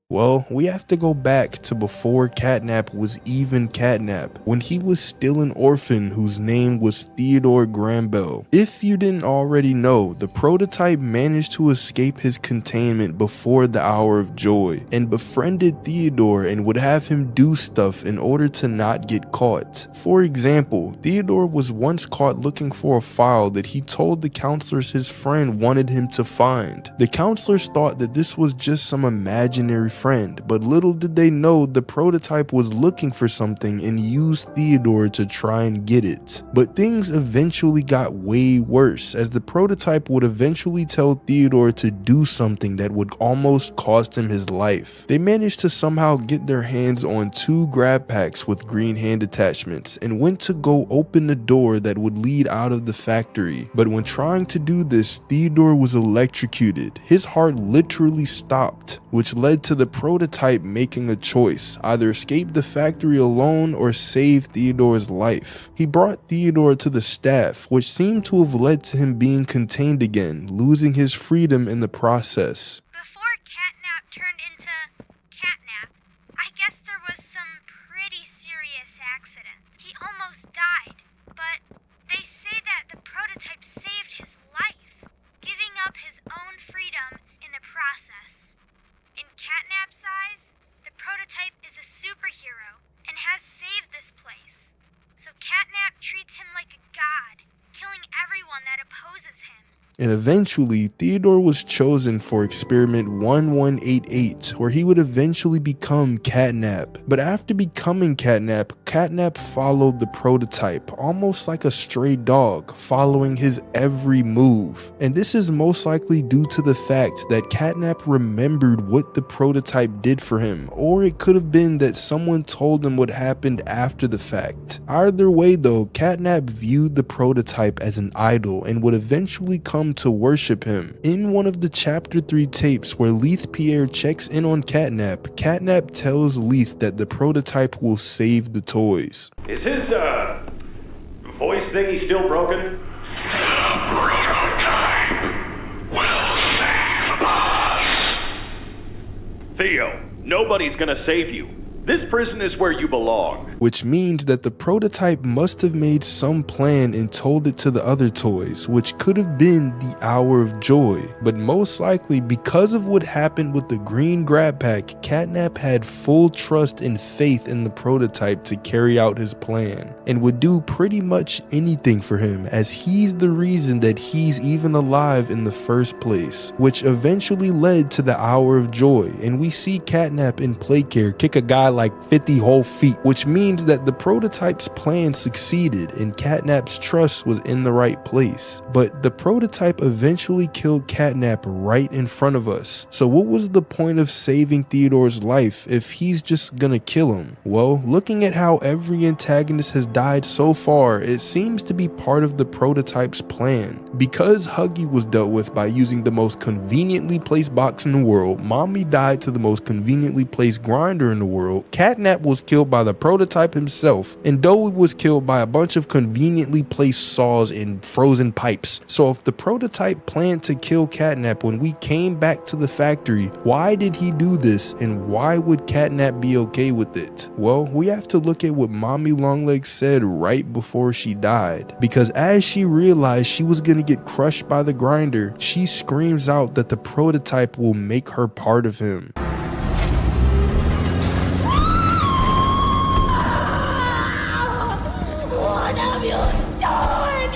Well, we have to go back to before Catnap was even Catnap, when he was still an orphan whose name was Theodore Grambel. If you didn't already know, the prototype managed to escape his containment before the hour of joy, and befriended Theodore and would have him do stuff in order to not get caught. For example, Theodore was once caught looking for a file that he told the counselors his friend wanted him to find. The counselors thought that this was just some imaginary friend, but little did they know the prototype was looking for something and used Theodore to try and get it. But things eventually got way worse, as the prototype would eventually tell Theodore to do something that would almost cost him his life. They managed to somehow get their hands on 2 grab packs with green hand attachments and went to go open the door that would lead out of the factory. But when trying to do this, Theodore was electrocuted. His heart literally stopped, which led to the prototype making a choice: either escape the factory alone or save Theodore's life. He brought Theodore to the staff, which seemed to have led to him being contained again, losing his freedom in the process. Before Catnap turned into Catnap, I guess there was some pretty serious accident. He almost died, but they say that the prototype saved his life, giving up his own freedom in the process. In Catnap's eyes, the prototype is a superhero and has saved this place. So Catnap treats him like a god, killing everyone that opposes him. And eventually, Theodore was chosen for experiment 1188, where he would eventually become Catnap. But after becoming Catnap, Catnap followed the prototype, almost like a stray dog, following his every move. And this is most likely due to the fact that Catnap remembered what the prototype did for him, or it could have been that someone told him what happened after the fact. Either way though, Catnap viewed the prototype as an idol and would eventually come to worship him. In one of the chapter 3 tapes where Leith Pierre checks in on Catnap, Catnap tells Leith that the prototype will save the toys. Is his, voice thingy still broken? Theo, nobody's gonna save you. This prison is where you belong. which means that the prototype must have made some plan and told it to the other toys, which could have been the Hour of Joy. But most likely, because of what happened with the green grab pack, Catnap had full trust and faith in the prototype to carry out his plan, and would do pretty much anything for him, as he's the reason that he's even alive in the first place, which eventually led to the Hour of Joy. And we see Catnap in Playcare kick a guy like 50 whole feet, which means that the prototype's plan succeeded and Catnap's trust was in the right place. But the prototype eventually killed Catnap right in front of us. So what was the point of saving Theodore's life if he's just gonna kill him? Well, looking at how every antagonist has died so far, it seems to be part of the prototype's plan. Because Huggy was dealt with by using the most conveniently placed box in the world, Mommy died to the most conveniently placed grinder in the world, Catnap was killed by the prototype himself, and Doey was killed by a bunch of conveniently placed saws and frozen pipes. So if the prototype planned to kill Catnap when we came back to the factory, why did he do this, and why would Catnap be okay with it? Well, we have to look at what Mommy Longlegs said right before she died, because as she realized she was gonna get crushed by the grinder, she screams out that the prototype will make her part of him. What have you done?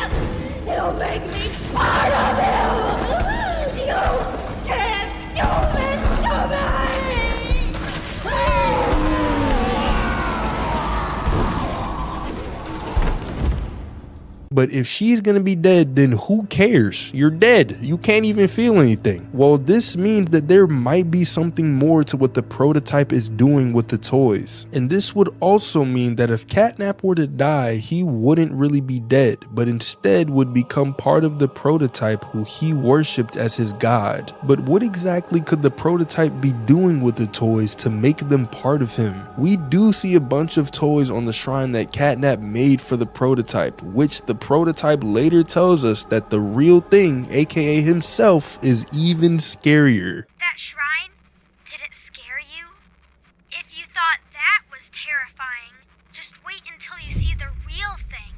You make me part of him! You can't do this to me! But if she's gonna be dead, then who cares? You're dead. You can't even feel anything. Well, this means that there might be something more to what the prototype is doing with the toys. And this would also mean that if Catnap were to die, he wouldn't really be dead, but instead would become part of the prototype who he worshipped as his god. But what exactly could the prototype be doing with the toys to make them part of him? We do see a bunch of toys on the shrine that Catnap made for the prototype, which the prototype later tells us that the real thing, aka himself, is even scarier. That shrine? Did it scare you? If you thought that was terrifying, just wait until you see the real thing.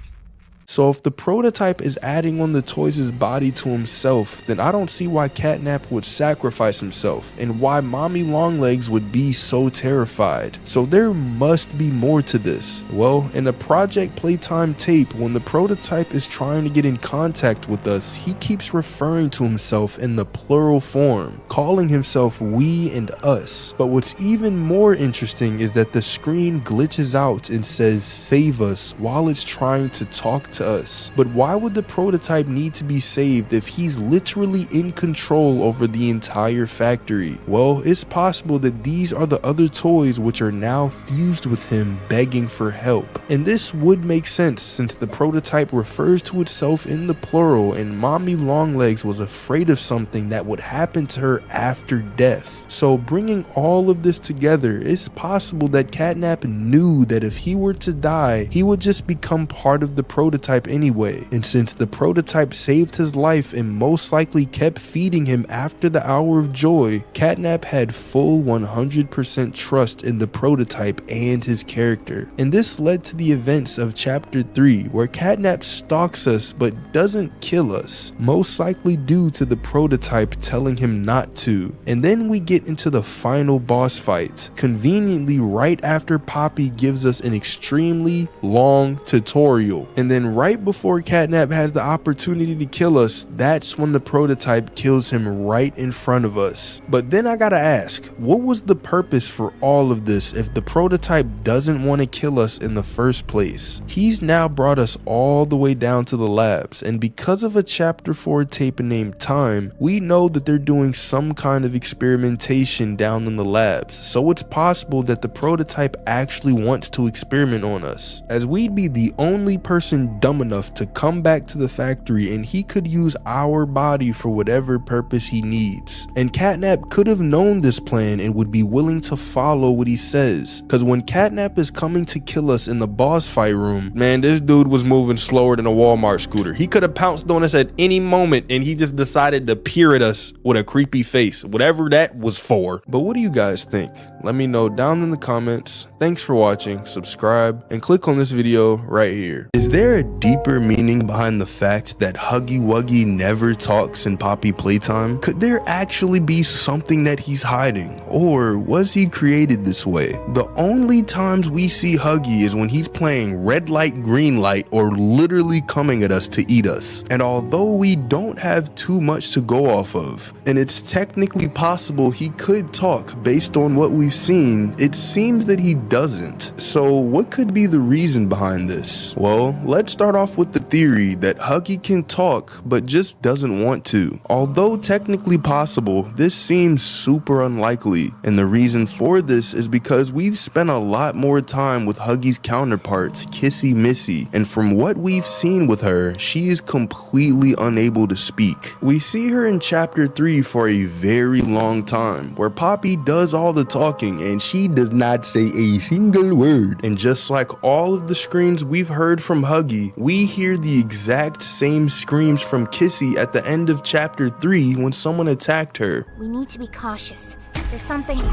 So if the prototype is adding on the toys' body to himself, then I don't see why Catnap would sacrifice himself, and why Mommy Longlegs would be so terrified. So there must be more to this. Well, in a Project Playtime tape, when the prototype is trying to get in contact with us, he keeps referring to himself in the plural form, calling himself we and us. But what's even more interesting is that the screen glitches out and says save us while it's trying to talk to us. But why would the prototype need to be saved if he's literally in control over the entire factory? Well, it's possible that these are the other toys which are now fused with him begging for help. And this would make sense since the prototype refers to itself in the plural, and Mommy Longlegs was afraid of something that would happen to her after death. So bringing all of this together, it's possible that Catnap knew that if he were to die, he would just become part of the prototype anyway. And since the prototype saved his life and most likely kept feeding him after the Hour of Joy, Catnap had full 100% trust in the prototype and his character. And this led to the events of chapter 3, where Catnap stalks us but doesn't kill us, most likely due to the prototype telling him not to. And then we get into the final boss fight, conveniently right after Poppy gives us an extremely long tutorial. And then right before Catnap has the opportunity to kill us, that's when the prototype kills him right in front of us. But then I gotta ask, what was the purpose for all of this if the prototype doesn't want to kill us in the first place? He's now brought us all the way down to the labs, and because of a chapter 4 tape named Time, we know that they're doing some kind of experimentation down in the labs, so it's possible that the prototype actually wants to experiment on us, as we'd be the only person dumb enough to come back to the factory and he could use our body for whatever purpose he needs. And Catnap could have known this plan and would be willing to follow what he says. Cause when Catnap is coming to kill us in the boss fight room, man, this dude was moving slower than a Walmart scooter. He could have pounced on us at any moment and he just decided to peer at us with a creepy face, whatever that was for. But what do you guys think? Let me know down in the comments. Thanks for watching, subscribe, and click on this video right here. Is there a deeper meaning behind the fact that Huggy Wuggy never talks in Poppy Playtime? Could there actually be something that he's hiding? Or was he created this way? The only times we see Huggy is when he's playing red light, green light, or literally coming at us to eat us. And although we don't have too much to go off of, and it's technically possible he could talk based on what we've seen, it seems that he doesn't. So what could be the reason behind this? Well, let's start off with the theory that Huggy can talk but just doesn't want to. Although technically possible, this seems super unlikely, and the reason for this is because we've spent a lot more time with Huggy's counterparts, Kissy Missy, and from what we've seen with her, she is completely unable to speak. We see her in chapter 3 for a very long time, where Poppy does all the talking and she does not say a single word. And just like all of the screams we've heard from Huggy, we hear the exact same screams from Kissy at the end of chapter 3 when someone attacked her. We need to be cautious. There's something... What?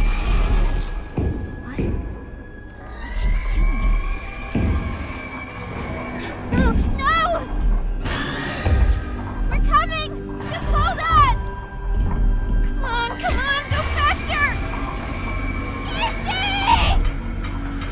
What's she doing? This is... No! No! We're coming! Just hold on! Come on, go faster! Kissy!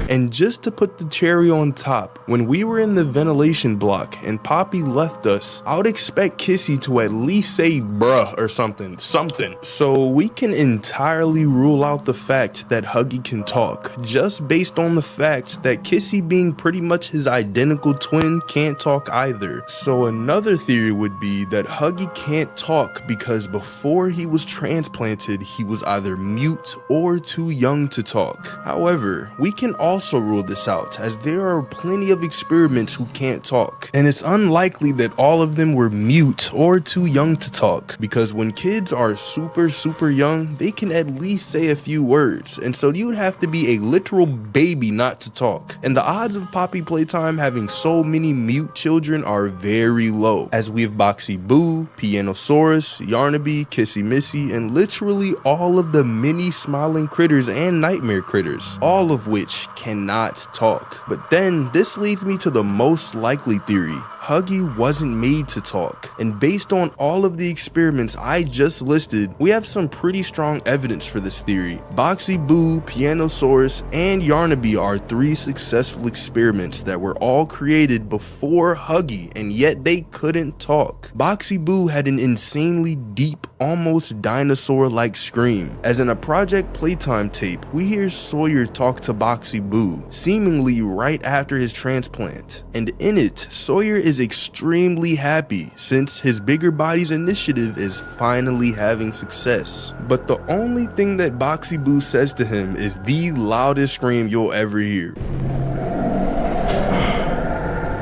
And just to put the cherry on top, when we were in the ventilation block and Poppy left us, I would expect Kissy to at least say bruh or something. So we can entirely rule out the fact that Huggy can talk, just based on the fact that Kissy, being pretty much his identical twin, can't talk either. So another theory would be that Huggy can't talk because before he was transplanted, he was either mute or too young to talk. However, we can also rule this out, as there are plenty of experiments who can't talk, and it's unlikely that all of them were mute or too young to talk, because when kids are super young, they can at least say a few words, and so you would have to be a literal baby not to talk. And the odds of Poppy Playtime having so many mute children are very low, as we have Boxy Boo, Pianosaurus, Yarnaby, Kissy Missy, and literally all of the mini smiling critters and nightmare critters, all of which cannot talk. But then this leads me to the most likely theory. Huggy wasn't made to talk, and based on all of the experiments I just listed, we have some pretty strong evidence for this theory. Boxy Boo, Pianosaurus, and Yarnaby are 3 successful experiments that were all created before Huggy, and yet they couldn't talk. Boxy Boo had an insanely deep, almost dinosaur-like scream, as in a Project Playtime tape, we hear Sawyer talk to Boxy Boo, seemingly right after his transplant, and in it, Sawyer is extremely happy since his bigger body's initiative is finally having success. But the only thing that Boxy Boo says to him is the loudest scream you'll ever hear.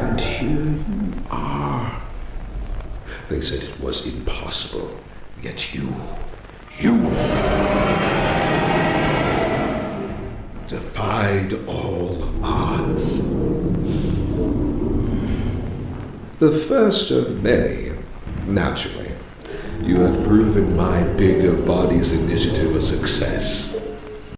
And here you are. They said it was impossible, yet you defied all odds. The first of many, naturally. You have proven my bigger body's initiative a success.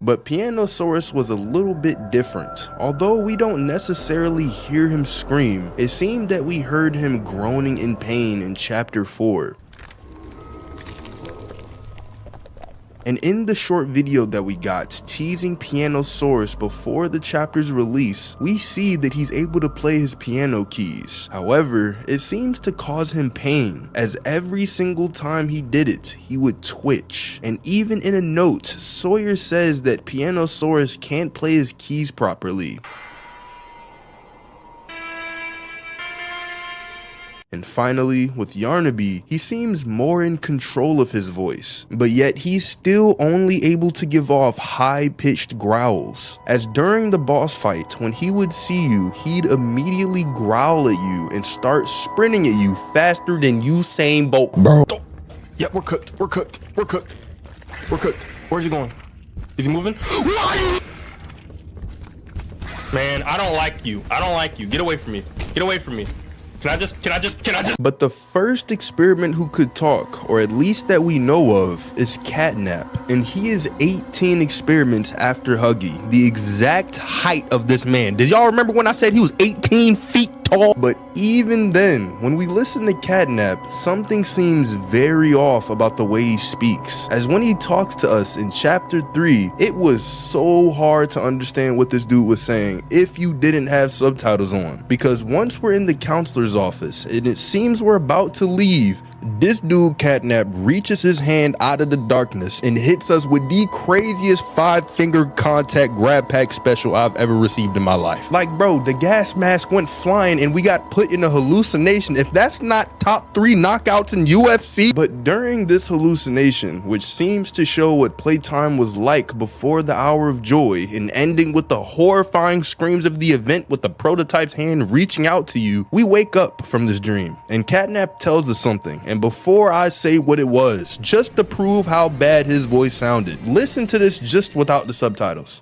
But Pianosaurus was a little bit different. Although we don't necessarily hear him scream, it seemed that we heard him groaning in pain in chapter 4. And in the short video that we got teasing Pianosaurus before the chapter's release, we see that he's able to play his piano keys. However, it seems to cause him pain, as every single time he did it, he would twitch. And even in a note, Sawyer says that Pianosaurus can't play his keys properly. And finally, with Yarnaby, he seems more in control of his voice, but yet he's still only able to give off high-pitched growls. As during the boss fight, when he would see you, he'd immediately growl at you and start sprinting at you faster than Usain Bolt. Bro. Yeah, we're cooked. We're cooked. We're cooked. We're cooked. Where's he going? Is he moving? Man, I don't like you. I don't like you. Get away from me. Get away from me. Can I just? But the first experiment who could talk, or at least that we know of, is Catnap. And he is 18 experiments after Huggy, the exact height of this man. Did y'all remember when I said he was 18 feet tall? But even then, when we listen to Catnap, something seems very off about the way he speaks. As when he talks to us in chapter 3, it was so hard to understand what this dude was saying if you didn't have subtitles on. Because once we're in the counselor's office and it seems we're about to leave, this dude Catnap reaches his hand out of the darkness and hits us with the craziest 5-finger contact grab pack special I've ever received in my life. Like, bro, the gas mask went flying and we got put in a hallucination. If that's not top 3 knockouts in UFC. But during this hallucination, which seems to show what Playtime was like before the hour of joy and ending with the horrifying screams of the event with the prototype's hand reaching out to you, we wake up from this dream and Catnap tells us something. And before I say what it was, just to prove how bad his voice sounded, listen to this just without the subtitles.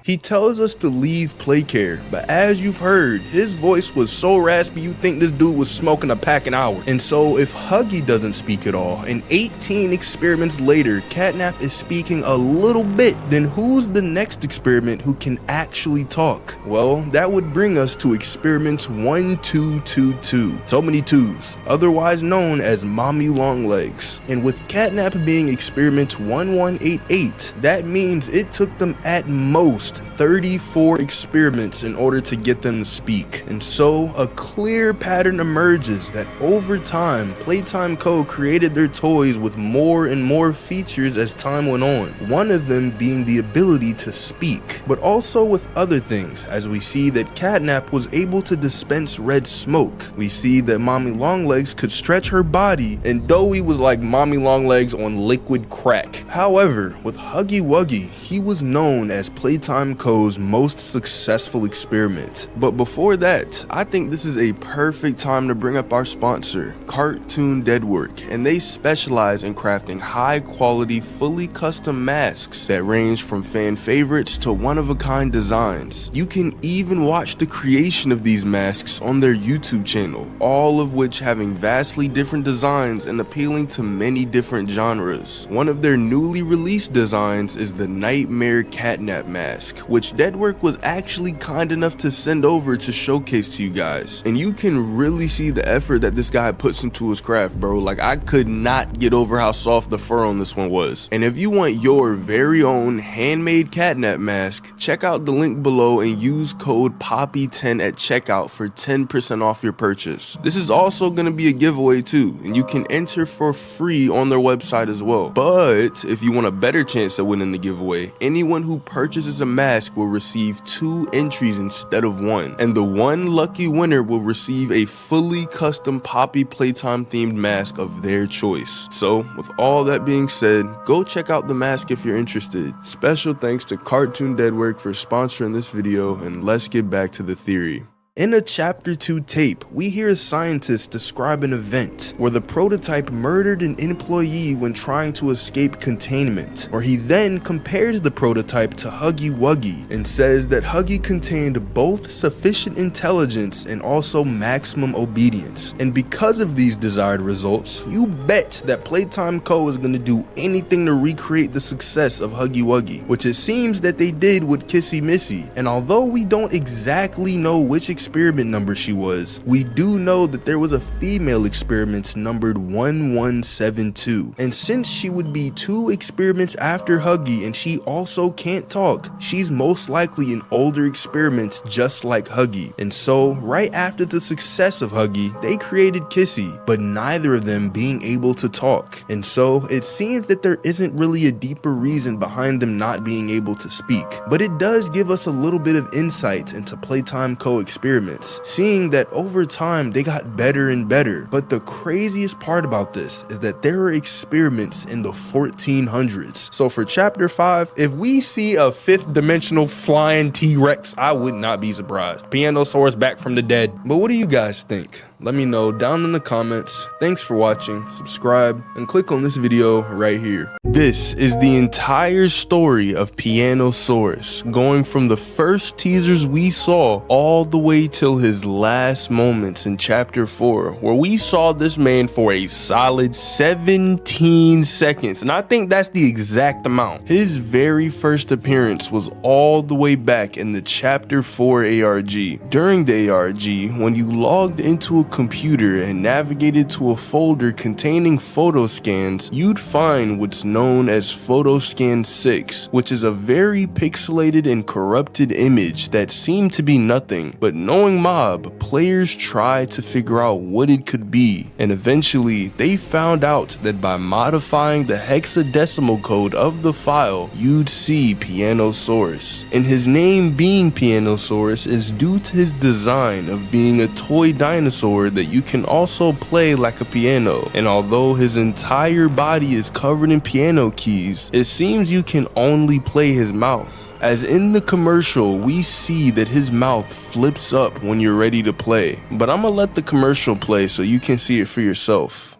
He tells us to leave Playcare, but as you've heard, his voice was so raspy you think this dude was smoking a pack an hour. And so if Huggy doesn't speak at all, and 18 experiments later, Catnap is speaking a little bit, then who's the next experiment who can actually talk? Well, that would bring us to experiments 1222. So many twos, otherwise known as Mommy Longlegs. And with Catnap being experiment 1188, that means it took them at most 34 experiments in order to get them to speak. And so a clear pattern emerges that over time, Playtime Co. created their toys with more and more features as time went on. One of them being the ability to speak, but also with other things, as we see that Catnap was able to dispense red smoke. We see that Mommy Longlegs could stretch her body, and Doey was like Mommy Longlegs on liquid crack. However, with Huggy Wuggy, he was known as Playtime Co.'s most successful experiment. But before that, I think this is a perfect time to bring up our sponsor, Cartoon Deadwork, and they specialize in crafting high quality, fully custom masks that range from fan favorites to one-of-a-kind designs. You can even watch the creation of these masks on their YouTube channel, all of which having vastly different designs and appealing to many different genres. One of their newly released designs is the Nightmare Catnap mask, which Deadwork was actually kind enough to send over to showcase to you guys. And you can really see the effort that this guy puts into his craft, bro. Like, I could not get over how soft the fur on this one was. And if you want your very own handmade Catnap mask, check out the link below and use code POPPY10 at checkout for 10% off your purchase. This is also going to be a giveaway too, and you can enter for free on their website as well. But if you want a better chance at winning the giveaway, anyone who purchases a mask will receive 2 entries instead of 1, and the one lucky winner will receive a fully custom Poppy Playtime themed mask of their choice. So with all that being said, go check out the mask if you're interested. Special thanks to Cartoon Deadwork for sponsoring this video, and let's get back to the theory. In a chapter 2 tape, we hear a scientist describe an event where the prototype murdered an employee when trying to escape containment, where he then compares the prototype to Huggy Wuggy and says that Huggy contained both sufficient intelligence and also maximum obedience. And because of these desired results, you bet that Playtime Co. is going to do anything to recreate the success of Huggy Wuggy, which it seems that they did with Kissy Missy. And although we don't exactly know which experiment experiment number she was, we do know that there was a female experiment numbered 1172. And since she would be 2 experiments after Huggy and she also can't talk, she's most likely an older experiment just like Huggy. And so, right after the success of Huggy, they created Kissy, but neither of them being able to talk. And so, it seems that there isn't really a deeper reason behind them not being able to speak. But it does give us a little bit of insight into Playtime Co. experiments, seeing that over time they got better and better. But the craziest part about this is that there are experiments in the 1400s. So for chapter 5, if we see a 5th dimensional flying T-Rex, I would not be surprised. Pianosaurus back from the dead. But what do you guys think? Let me know down in the comments. Thanks for watching, subscribe, and click on this video right here. This is the entire story of Pianosaurus, going from the first teasers we saw all the way till his last moments in chapter 4, where we saw this man for a solid 17 seconds, and I think that's the exact amount. His very first appearance was all the way back in the chapter 4 ARG. During the ARG, when you logged into a computer and navigated to a folder containing photo scans, you'd find what's known as Photoscan 6, which is a very pixelated and corrupted image that seemed to be nothing. But knowing Mob, players tried to figure out what it could be, and eventually they found out that by modifying the hexadecimal code of the file, you'd see Pianosaurus. And his name being Pianosaurus is due to his design of being a toy dinosaur that you can also play like a piano. And although his entire body is covered in piano keys, it seems you can only play his mouth. As in the commercial, we see that his mouth flips up when you're ready to play. But I'm gonna let the commercial play so you can see it for yourself.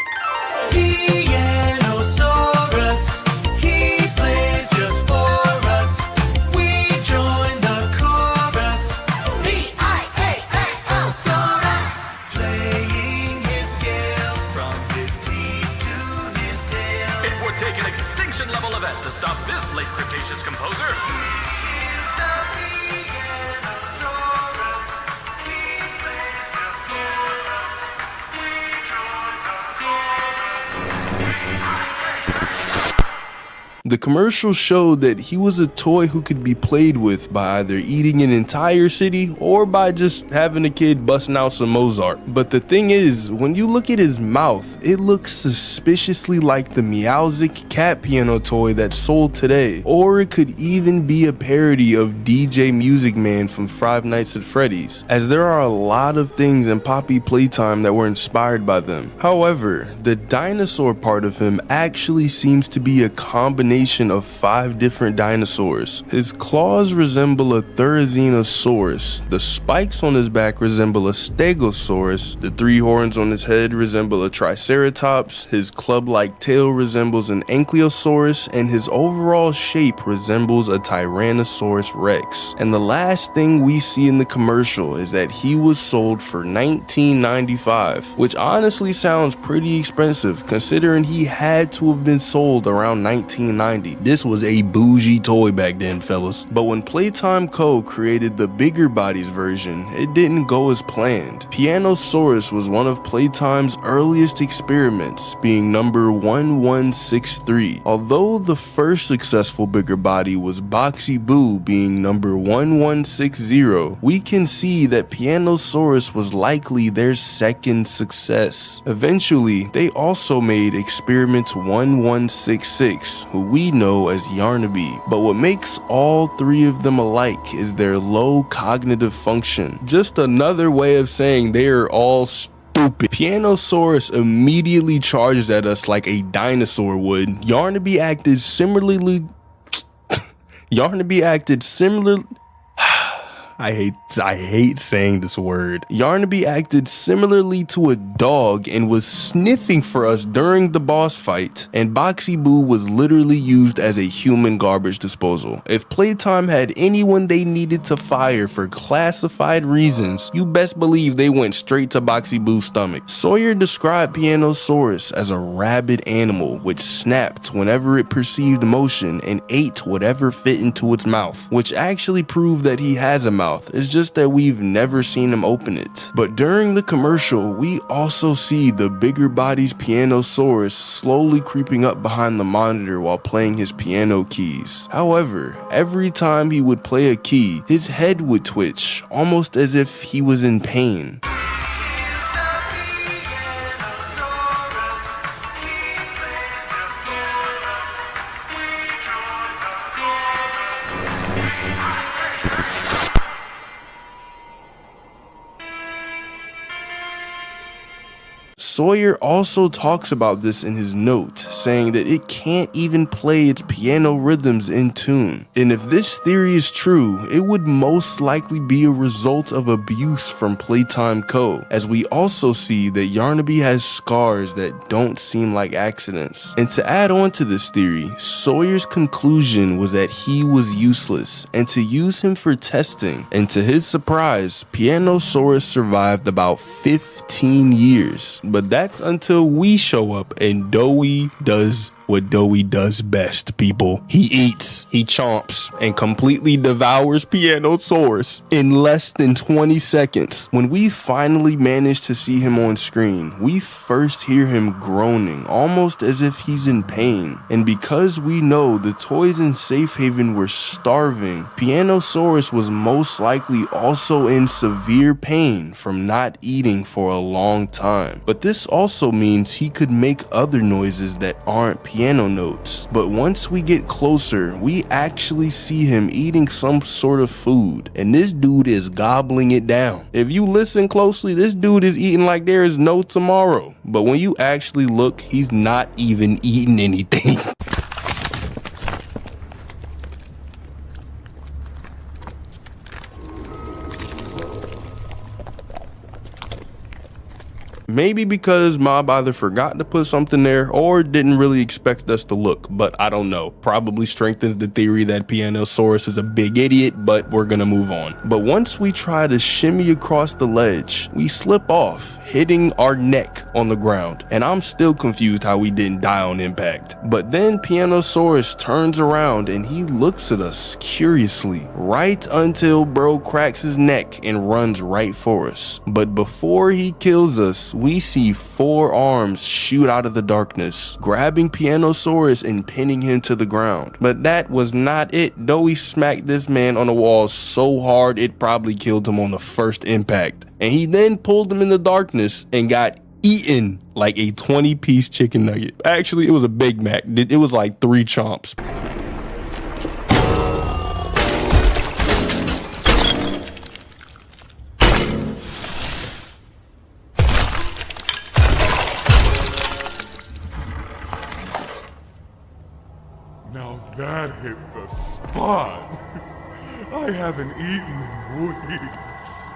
To stop this late Cretaceous composer. The commercial showed that he was a toy who could be played with by either eating an entire city or by just having a kid busting out some Mozart. But the thing is, when you look at his mouth, it looks suspiciously like the Meowsic cat piano toy that's sold today. Or it could even be a parody of DJ Music Man from Five Nights at Freddy's, as there are a lot of things in Poppy Playtime that were inspired by them. However, the dinosaur part of him actually seems to be a combination of 5 different dinosaurs. His claws resemble a Therizinosaurus, the spikes on his back resemble a Stegosaurus, the 3 horns on his head resemble a Triceratops, his club-like tail resembles an Ankylosaurus, and his overall shape resembles a Tyrannosaurus Rex. And the last thing we see in the commercial is that he was sold for $19.95, which honestly sounds pretty expensive considering he had to have been sold around 1990. This was a bougie toy back then, fellas. But when Playtime Co. created the bigger bodies version, it didn't go as planned. Pianosaurus was one of Playtime's earliest experiments, being number 1163. Although the first successful bigger body was Boxy Boo, being number 1160, we can see that Pianosaurus was likely their second success. Eventually, they also made experiment 1166, who we know as Yarnaby, but what makes all 3 of them alike is their low cognitive function. Just another way of saying they are all stupid. Pianosaurus immediately charges at us like a dinosaur would. Yarnaby acted similarly I hate saying this word. Yarnaby acted similarly to a dog and was sniffing for us during the boss fight, and Boxy Boo was literally used as a human garbage disposal. If Playtime had anyone they needed to fire for classified reasons, you best believe they went straight to Boxy Boo's stomach. Sawyer described Pianosaurus as a rabid animal which snapped whenever it perceived motion and ate whatever fit into its mouth, which actually proved that he has a mouth. mouth. It's just that we've never seen him open it. But during the commercial, we also see the bigger body's Pianosaurus slowly creeping up behind the monitor while playing his piano keys. However, every time he would play a key, his head would twitch, almost as if he was in pain. Sawyer also talks about this in his note, saying that it can't even play its piano rhythms in tune. And if this theory is true, it would most likely be a result of abuse from Playtime Co., as we also see that Yarnaby has scars that don't seem like accidents. And to add on to this theory, Sawyer's conclusion was that he was useless and to use him for testing. And to his surprise, Pianosaurus survived about 15 years. But that's until we show up and Doey does what Doey does best, people. He eats, he chomps, and completely devours Pianosaurus in less than 20 seconds. When we finally manage to see him on screen, we first hear him groaning, almost as if he's in pain. And because we know the toys in Safe Haven were starving, Pianosaurus was most likely also in severe pain from not eating for a long time. But this also means he could make other noises that aren't piano notes. But once we get closer, we actually see him eating some sort of food, and this dude is gobbling it down. If you listen closely, this dude is eating like there is no tomorrow. But when you actually look, he's not even eating anything. Maybe because Mob either forgot to put something there or didn't really expect us to look, but I don't know. Probably strengthens the theory that Pianosaurus is a big idiot, but we're gonna move on. But once we try to shimmy across the ledge, we slip off, hitting our neck on the ground. And I'm still confused how we didn't die on impact. But then Pianosaurus turns around and he looks at us curiously, right until bro cracks his neck and runs right for us. But before he kills us, we see 4 arms shoot out of the darkness, grabbing Pianosaurus and pinning him to the ground. But that was not it. Doey smacked this man on the wall so hard it probably killed him on the first impact. And he then pulled him in the darkness and got eaten like a 20-piece chicken nugget. Actually, it was a Big Mac. It was like 3 chomps. Now that hit the spot. I haven't eaten in weeks.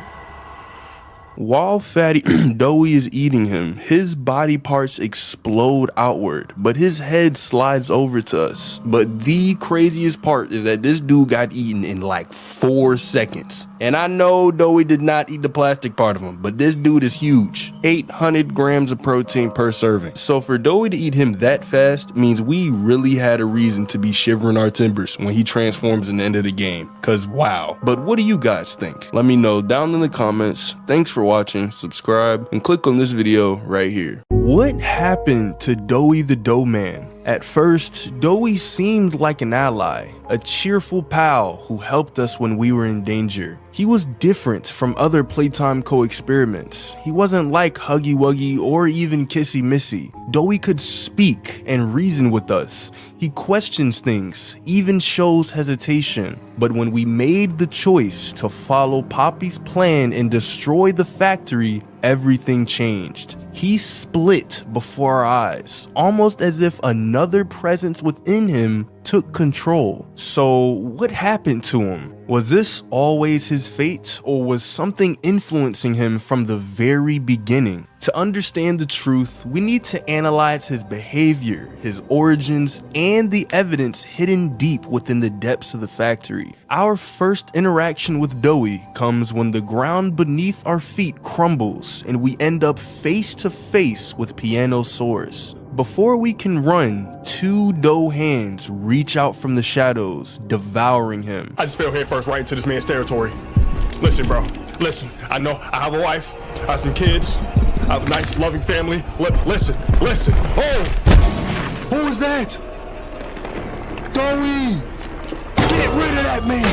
While Fatty Doey is eating him, his body parts explode outward, but his head slides over to us. But the craziest part is that this dude got eaten in like 4 seconds. And I know Doey did not eat the plastic part of him, but this dude is huge. 800 grams of protein per serving. So for Doey to eat him that fast means we really had a reason to be shivering our timbers when he transforms in the end of the game. Cause wow. But what do you guys think? Let me know down in the comments. Thanks for watching, subscribe, and click on this video right here. What happened to Doey the Doughman? At first, Doey seemed like an ally, a cheerful pal who helped us when we were in danger. He was different from other Playtime Co experiments. He wasn't like Huggy Wuggy or even Kissy Missy. Doey could speak and reason with us. He questions things, even shows hesitation. But when we made the choice to follow Poppy's plan and destroy the factory, everything changed. He split before our eyes, almost as if another presence within him took control. So what happened to him? Was this always his fate, or was something influencing him from the very beginning? To understand the truth, we need to analyze his behavior, his origins, and the evidence hidden deep within the depths of the factory. Our first interaction with Doey comes when the ground beneath our feet crumbles and we end up face to face with Pianosaurus. Before we can run, 2 dough hands reach out from the shadows, devouring him. I just fell headfirst right into this man's territory. Listen, bro. Listen, I know I have a wife, I have some kids, I have a nice, loving family. Listen. Oh! Who is that? Doey! Get rid of that man!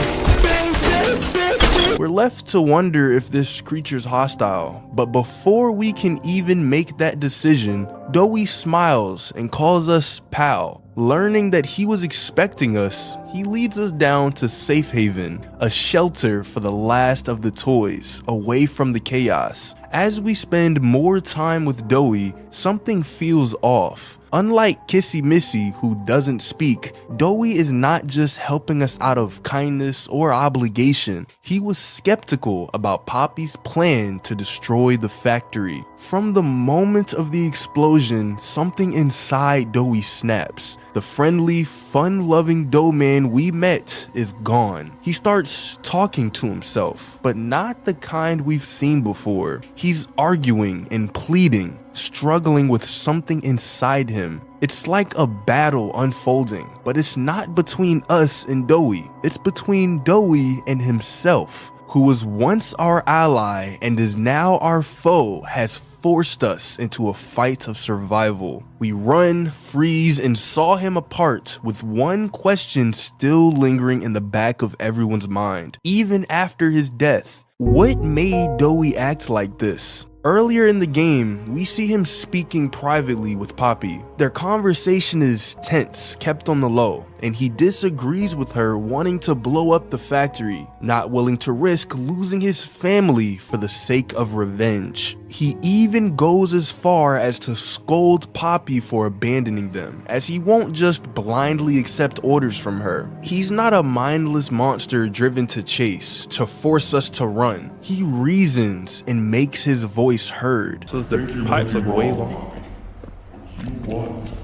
We're left to wonder if this creature's hostile, but before we can even make that decision, Doey smiles and calls us pal. Learning that he was expecting us, he leads us down to Safe Haven, a shelter for the last of the toys, away from the chaos. As we spend more time with Doey, something feels off. Unlike Kissy Missy, who doesn't speak, Doey is not just helping us out of kindness or obligation. He was skeptical about Poppy's plan to destroy the factory. From the moment of the explosion, something inside Doey snaps. The friendly, fun-loving Doughman we met is gone. He starts talking to himself, but not the kind we've seen before. He's arguing and pleading, struggling with something inside him. It's like a battle unfolding, but it's not between us and Doey. It's between Doey and himself, who was once our ally and is now our foe, has forced us into a fight of survival. We run, freeze, and saw him apart, with one question still lingering in the back of everyone's mind. Even after his death, what made Doey act like this? Earlier in the game, we see him speaking privately with Poppy. Their conversation is tense, kept on the low, and he disagrees with her wanting to blow up the factory, not willing to risk losing his family for the sake of revenge. He even goes as far as to scold Poppy for abandoning them, as he won't just blindly accept orders from her. He's not a mindless monster driven to chase, to force us to run. He reasons and makes his voice heard. So the pipes look way long.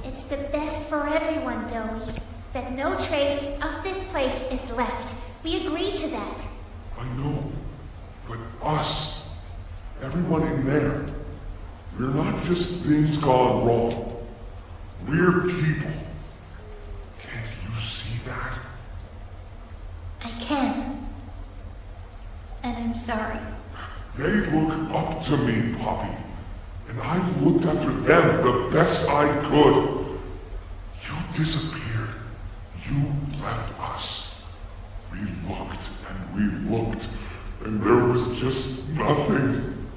It's the best for everyone, Doey. That no trace of this place is left. We agree to that. I know, but us, everyone in there, we're not just things gone wrong. We're people. Can't you see that? I can. And I'm sorry. They look up to me, Poppy, and I've looked after them the best I could. You disappeared. You left us. We looked and we looked, and there was just nothing.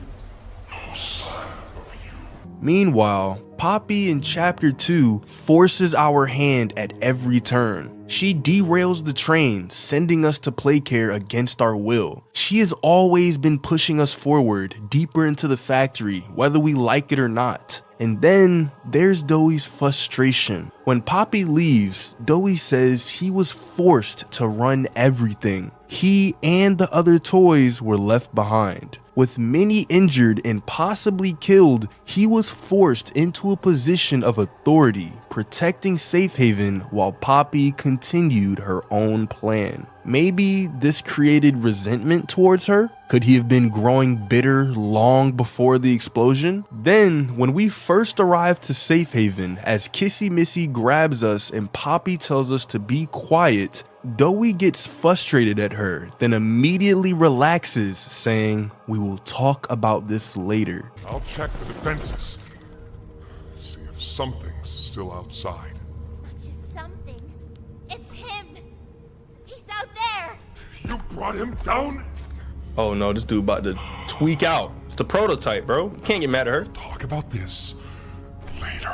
No sign of you. Meanwhile, Poppy in Chapter 2 forces our hand at every turn. She derails the train, sending us to Playcare against our will. She has always been pushing us forward, deeper into the factory, whether we like it or not. And then there's Doey's frustration. When Poppy leaves, Doey says he was forced to run everything. He and the other toys were left behind. With many injured and possibly killed, he was forced into a position of authority, protecting Safe Haven while Poppy continued her own plan. Maybe this created resentment towards her? Could he have been growing bitter long before the explosion? Then, when we first arrive to Safe Haven, as Kissy Missy grabs us and Poppy tells us to be quiet, Doey gets frustrated at her, then immediately relaxes, saying, "We will talk about this later." I'll check the defenses. See if something's still outside. Not just something. It's him. He's out there. You brought him down? Oh no, this dude about to tweak out. It's the prototype, bro. Can't get mad at her. Talk about this later.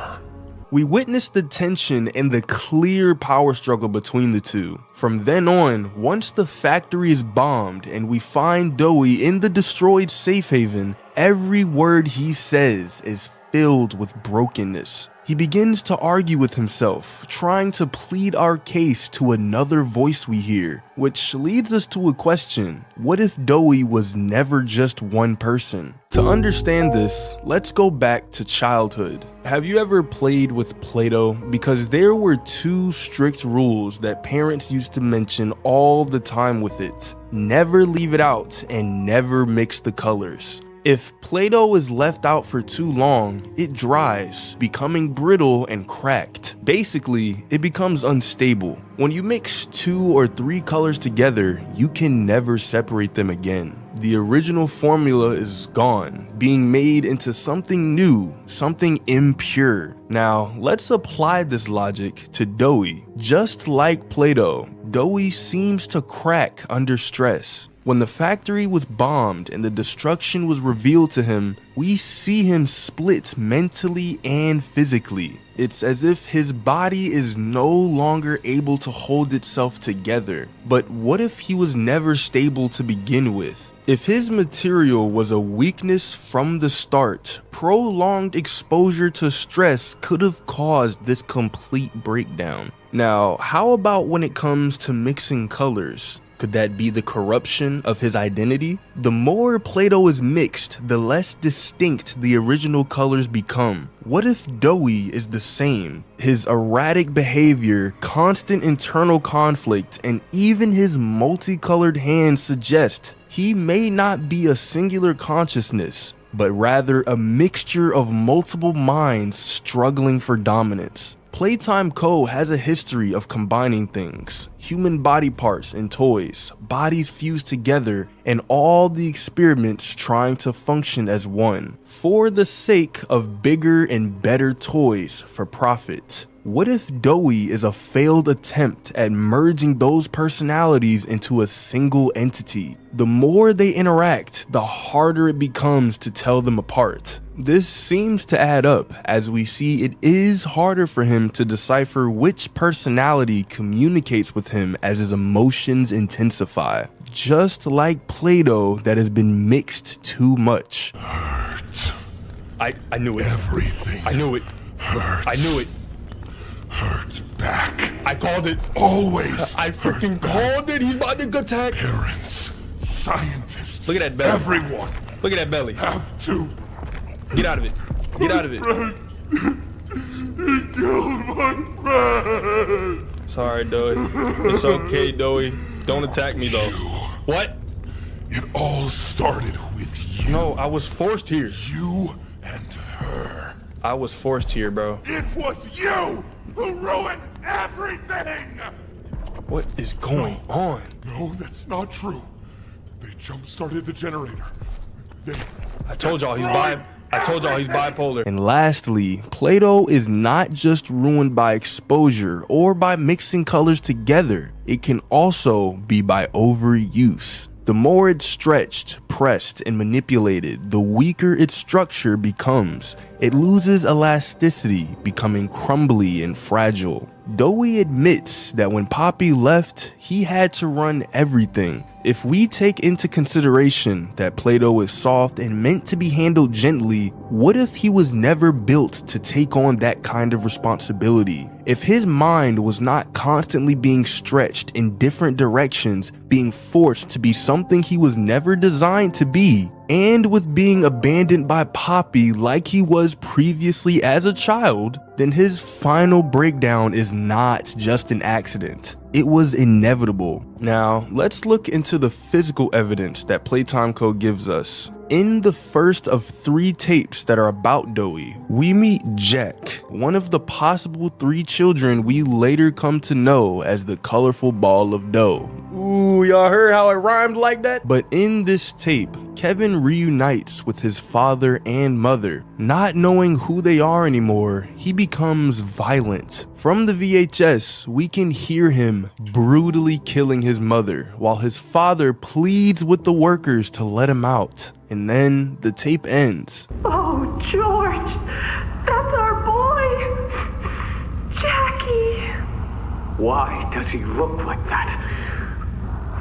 We witness the tension and the clear power struggle between the two. From then on, once the factory is bombed and we find Doey in the destroyed Safe Haven, every word he says is filled with brokenness. He begins to argue with himself, trying to plead our case to another voice we hear, which leads us to a question. What if Doey was never just one person? To understand this, let's go back to childhood. Have you ever played with Play-Doh? Because there were two strict rules that parents used to mention all the time with it. Never leave it out and never mix the colors. If Play-Doh is left out for too long, it dries, becoming brittle and cracked. Basically, it becomes unstable. When you mix 2 or 3 colors together, you can never separate them again. The original formula is gone, being made into something new, something impure. Now, let's apply this logic to Doey. Just like Play-Doh, Doey seems to crack under stress. When the factory was bombed and the destruction was revealed to him, we see him split mentally and physically. It's as if his body is no longer able to hold itself together. But what if he was never stable to begin with? If his material was a weakness from the start, prolonged exposure to stress could have caused this complete breakdown. Now, how about when it comes to mixing colors? Could that be the corruption of his identity? The more Play-Doh is mixed, the less distinct the original colors become. What if Doey is the same? His erratic behavior, constant internal conflict, and even his multicolored hands suggest he may not be a singular consciousness, but rather a mixture of multiple minds struggling for dominance. Playtime Co. has a history of combining things, human body parts and toys, bodies fused together, and all the experiments trying to function as one, for the sake of bigger and better toys for profit. What if Doey is a failed attempt at merging those personalities into a single entity? The more they interact, the harder it becomes to tell them apart. This seems to add up, as we see it is harder for him to decipher which personality communicates with him as his emotions intensify. Just like Play-Doh that has been mixed too much. Hurt. I knew it. Everything. I knew it. Hurts. I knew it. Hurt back. I called it. Always. I freaking called it. He's about to attack. Parents, scientists. Look at that belly. Everyone. Look at that belly. Have to. Get out of it. Get out of it. Friends. He killed my friend. Sorry, Doey. It's okay, Doey. Don't attack me, though. What? It all started with you. No, I was forced here. You and her. I was forced here, bro. It was you who ruined everything! What is going on? No, that's not true. They jump-started the generator. I told y'all he's bipolar. And lastly, Play-Doh is not just ruined by exposure or by mixing colors together. It can also be by overuse. The more it's stretched, pressed, and manipulated, the weaker its structure becomes. It loses elasticity, becoming crumbly and fragile. Doey admits that when Poppy left, he had to run everything. If we take into consideration that Play-Doh is soft and meant to be handled gently, what if he was never built to take on that kind of responsibility? If his mind was not constantly being stretched in different directions, being forced to be something he was never designed to be, and with being abandoned by Poppy like he was previously as a child, then his final breakdown is not just an accident. It was inevitable. Now, let's look into the physical evidence that Playtime Co. gives us. In the first of 3 tapes that are about Doey, we meet Jack, one of the possible 3 children we later come to know as the colorful ball of dough. Ooh, y'all heard how it rhymed like that? But in this tape, Kevin reunites with his father and mother. Not knowing who they are anymore, he becomes violent. From the VHS, we can hear him brutally killing his mother, while his father pleads with the workers to let him out. And then the tape ends. Oh, George, that's our boy, Jackie. Why does he look like that?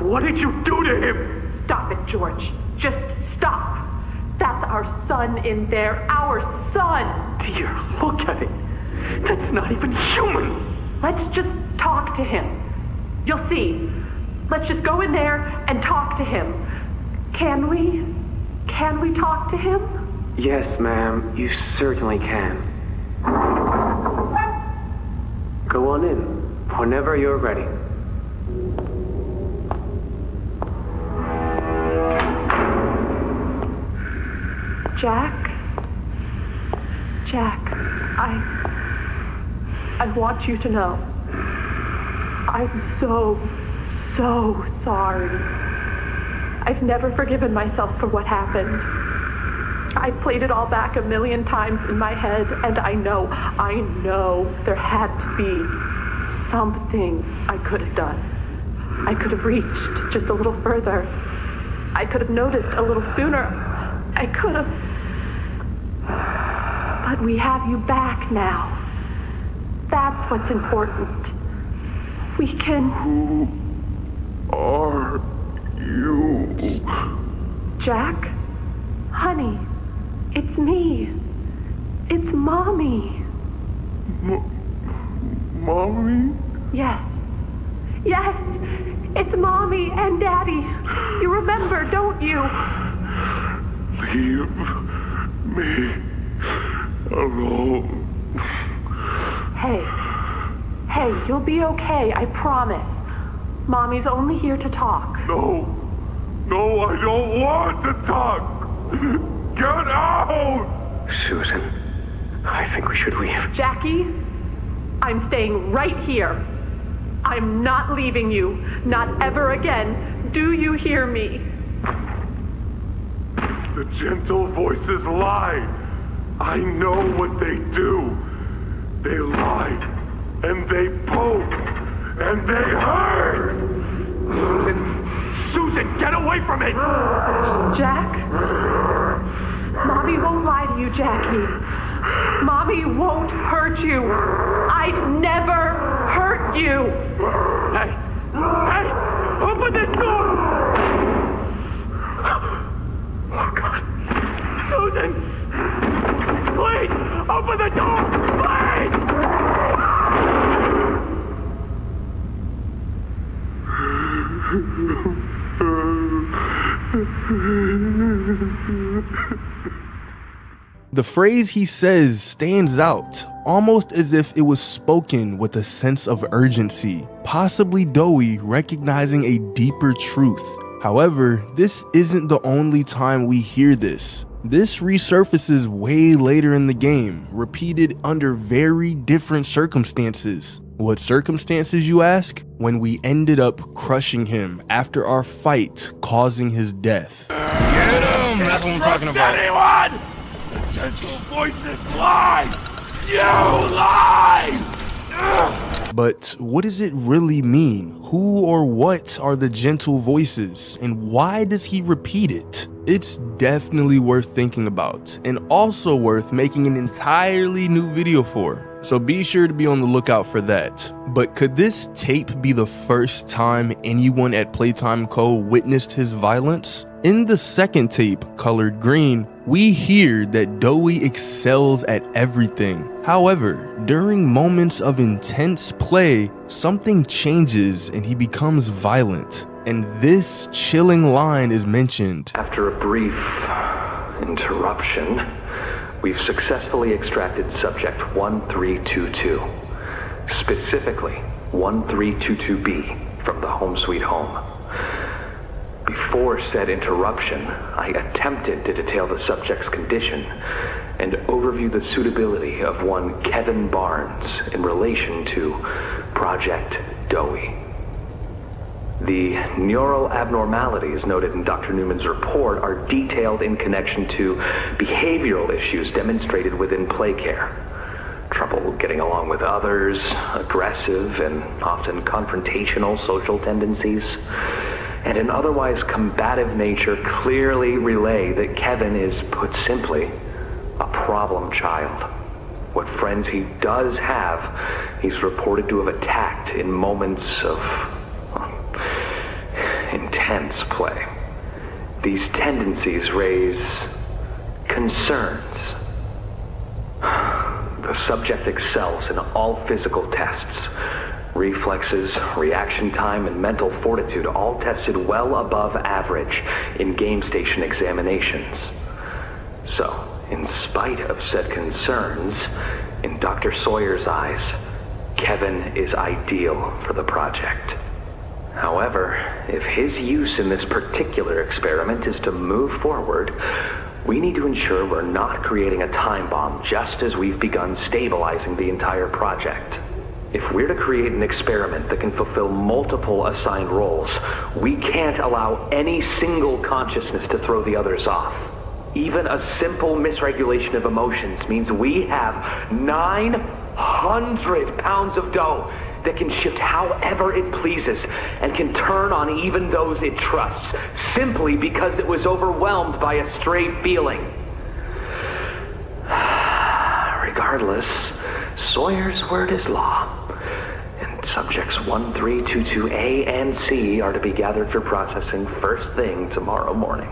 What did you do to him? Stop it, George. Just stop. That's our son in there, our son. Dear, look at it. That's not even human. Let's just talk to him. You'll see. Let's just go in there and talk to him. Can we? Can we talk to him? Yes, ma'am, you certainly can. Go on in, whenever you're ready. Jack, I want you to know, I'm so sorry. I've never forgiven myself for what happened. I've played it all back a million times in my head, and I know there had to be something I could have done. I could have reached just a little further. I could have noticed a little sooner. I could have. But we have you back now. That's what's important. We can... Who are you? Jack? Honey, it's me. It's Mommy. Mommy? Yes. Yes! It's Mommy and Daddy. You remember, don't you? Leave me alone. Hey, you'll be okay, I promise. Mommy's only here to talk. No, I don't want to talk. Get out! Susan, I think we should leave. Jackie, I'm staying right here. I'm not leaving you. Not ever again. Do you hear me? The gentle voices lie. I know what they do. They lie, and they poke, and they hurt. Susan, get away from me! Jack? Mommy won't lie to you, Jackie. Mommy won't hurt you. I'd never hurt you. Hey! Open this door! Oh, God. Susan! Please! Open the door! Please! The phrase he says stands out, almost as if it was spoken with a sense of urgency, possibly Doey recognizing a deeper truth. However, this isn't the only time we hear this. This resurfaces way later in the game, repeated under very different circumstances. What circumstances, you ask? When we ended up crushing him after our fight, causing his death. Get him! That's what I'm talking about. Anyone! The gentle voices lie! You lie! But what does it really mean? Who or what are the gentle voices? And why does he repeat it? It's definitely worth thinking about, and also worth making an entirely new video for. So be sure to be on the lookout for that. But could this tape be the first time anyone at Playtime Co. witnessed his violence? In the second tape, colored green, we hear that Doey excels at everything. However, during moments of intense play, something changes and he becomes violent. And this chilling line is mentioned. After a brief interruption, we've successfully extracted subject 1322, specifically 1322B from the home sweet home. Before said interruption, I attempted to detail the subject's condition and overview the suitability of one Kevin Barnes in relation to Project Doey. The neural abnormalities noted in Dr. Newman's report are detailed in connection to behavioral issues demonstrated within play care. Trouble getting along with others, aggressive and often confrontational social tendencies, and an otherwise combative nature clearly relay that Kevin is, put simply, a problem child. What friends he does have, he's reported to have attacked in moments of intense play. These tendencies raise concerns. The subject excels in all physical tests. Reflexes, reaction time, and mental fortitude all tested well above average in game station examinations. So, in spite of said concerns, in Dr. Sawyer's eyes, Kevin is ideal for the project. However, if his use in this particular experiment is to move forward, We need to ensure we're not creating a time bomb just as we've begun stabilizing the entire project. If we're to create an experiment that can fulfill multiple assigned roles, we can't allow any single consciousness to throw the others off. Even a simple misregulation of emotions means we have 900 pounds of dough that can shift however it pleases and can turn on even those it trusts, simply because it was overwhelmed by a stray feeling. Regardless, Sawyer's word is law, and subjects 1322A and C are to be gathered for processing first thing tomorrow morning.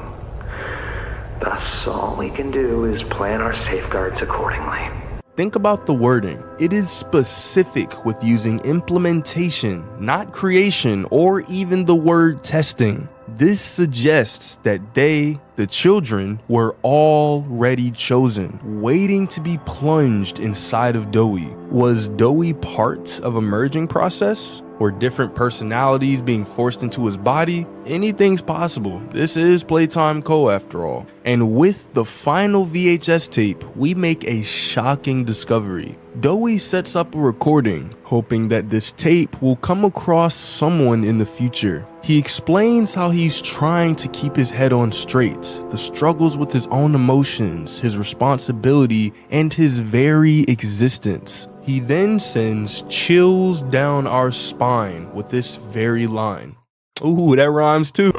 Thus, all we can do is plan our safeguards accordingly. Think about the wording. It is specific with using implementation, not creation or even the word testing. This suggests that they, the children, were already chosen, waiting to be plunged inside of Doey. Was Doey part of a merging process? Or different personalities being forced into his body? Anything's possible. This is Playtime Co. after all. And with the final VHS tape, we make a shocking discovery. Doey sets up a recording, hoping that this tape will come across someone in the future. He explains how he's trying to keep his head on straight, the struggles with his own emotions, his responsibility, and his very existence. He then sends chills down our spine with this very line. Ooh, that rhymes too.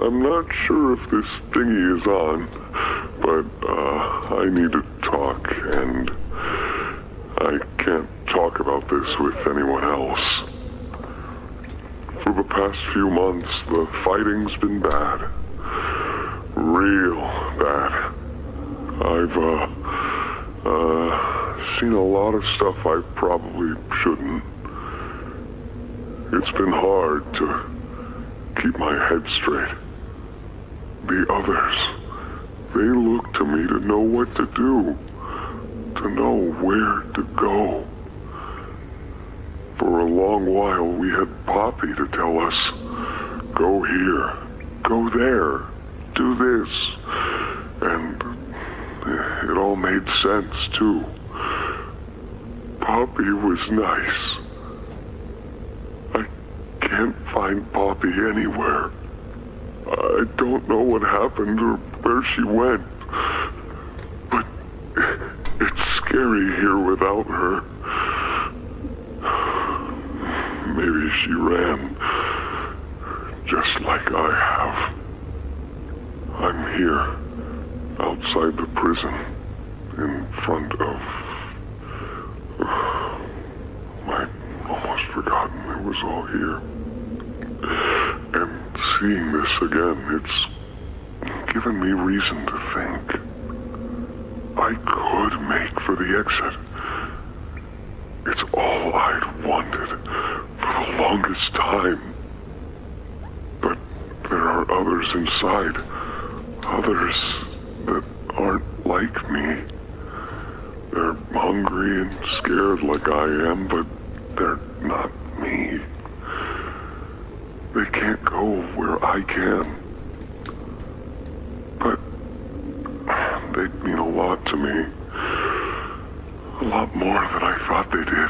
I'm not sure if this thingy is on, but I need to talk, and I can't talk about this with anyone else. For the past few months, the fighting's been bad. Real bad. I've seen a lot of stuff I probably shouldn't. It's been hard to keep my head straight. The others, they look to me to know what to do, to know where to go. For a long while, we had Poppy to tell us, go here, go there, do this, and it all made sense, too. Poppy was nice. I can't find Poppy anywhere. I don't know what happened or where she went, but it's scary here without her. Maybe she ran, just like I have. I'm here, outside the prison, in front of... I'd almost forgotten it was all here. And seeing this again, it's given me reason to think. I could make for the exit. It's all I'd wanted for the longest time. But there are others inside. Others that aren't like me. They're hungry and scared like I am, but they're not me. They can't go where I can. But they'd mean a lot to me. A lot more than I thought they did.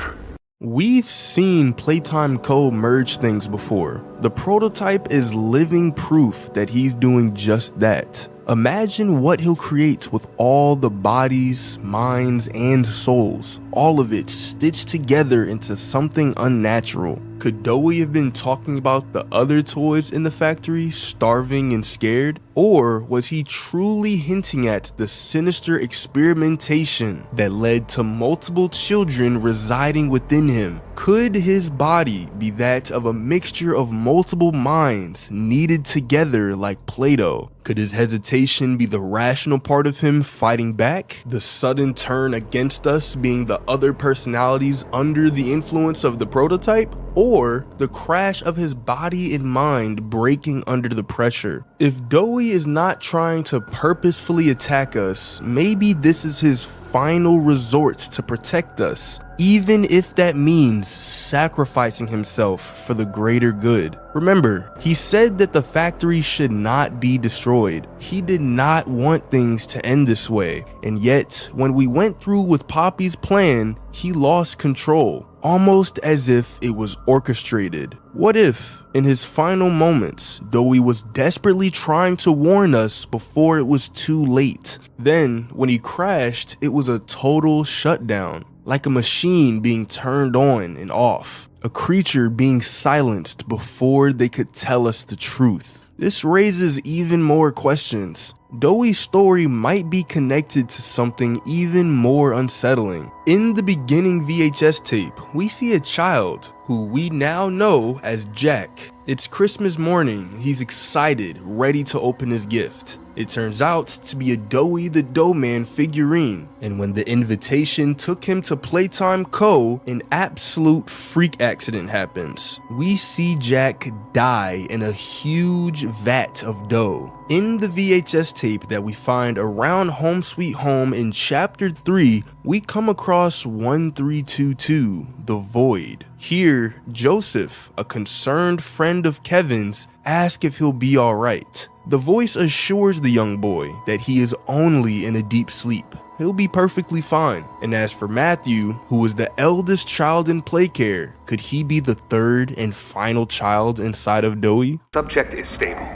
We've seen Playtime Co. merge things before. The prototype is living proof that he's doing just that. Imagine what he'll create with all the bodies, minds, and souls, all of it stitched together into something unnatural. Could Doey have been talking about the other toys in the factory, starving and scared? Or was he truly hinting at the sinister experimentation that led to multiple children residing within him? Could his body be that of a mixture of multiple minds kneaded together like Play-Doh? Could his hesitation be the rational part of him fighting back? The sudden turn against us being the other personalities under the influence of the prototype? Or the crash of his body and mind breaking under the pressure? If Doey is not trying to purposefully attack us, maybe this is his final resort to protect us. even if that means sacrificing himself for the greater good. Remember, he said that the factory should not be destroyed. He did not want things to end this way, and yet, when we went through with Poppy's plan, he lost control, almost as if it was orchestrated. What if, in his final moments, Doey was desperately trying to warn us before it was too late? Then, when he crashed, it was a total shutdown, like a machine being turned on and off. A creature being silenced before they could tell us the truth. This raises even more questions. Doey's story might be connected to something even more unsettling. In the beginning VHS tape, we see a child who we now know as Jack. It's Christmas morning, he's excited, ready to open his gift. It turns out to be a Doey the Doughman figurine, and when the invitation took him to Playtime Co., an absolute freak accident happens. We see Jack die in a huge vat of dough. In the VHS tape that we find around Home Sweet Home in Chapter 3, we come across 1322, the Void. Here, Joseph, a concerned friend of Kevin's, asks if he'll be alright. The voice assures the young boy that he is only in a deep sleep. He'll be perfectly fine. And as for Matthew, who was the eldest child in Playcare, could he be the third and final child inside of Doey? Subject is stable.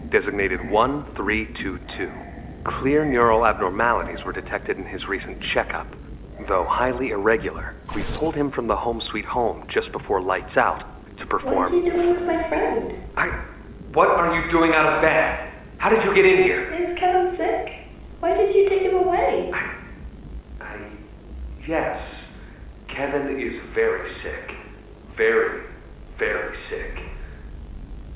Designated 1322. Clear neural abnormalities were detected in his recent checkup. Though highly irregular, we pulled him from the Home Sweet Home just before lights out to perform... What are you doing with my friend? What are you doing out of bed? How did you get in here? Is Kevin sick? Why did you take him away? Yes. Kevin is very sick. Very, very sick.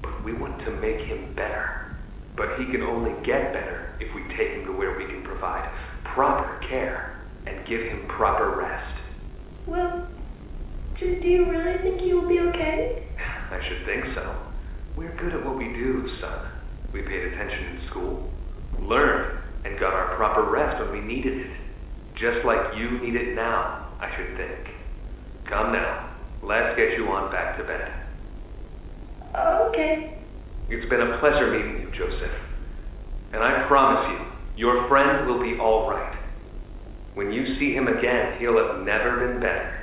But we want to make him better. But he can only get better if we take him to where we can provide proper care and give him proper rest. Well, do you really think he will be okay? I should think so. We're good at what we do, son. We paid attention in school, learned, and got our proper rest when we needed it. Just like you need it now, I should think. Come now, let's get you on back to bed. Okay. It's been a pleasure meeting you, Joseph. And I promise you, your friend will be all right. When you see him again, he'll have never been better.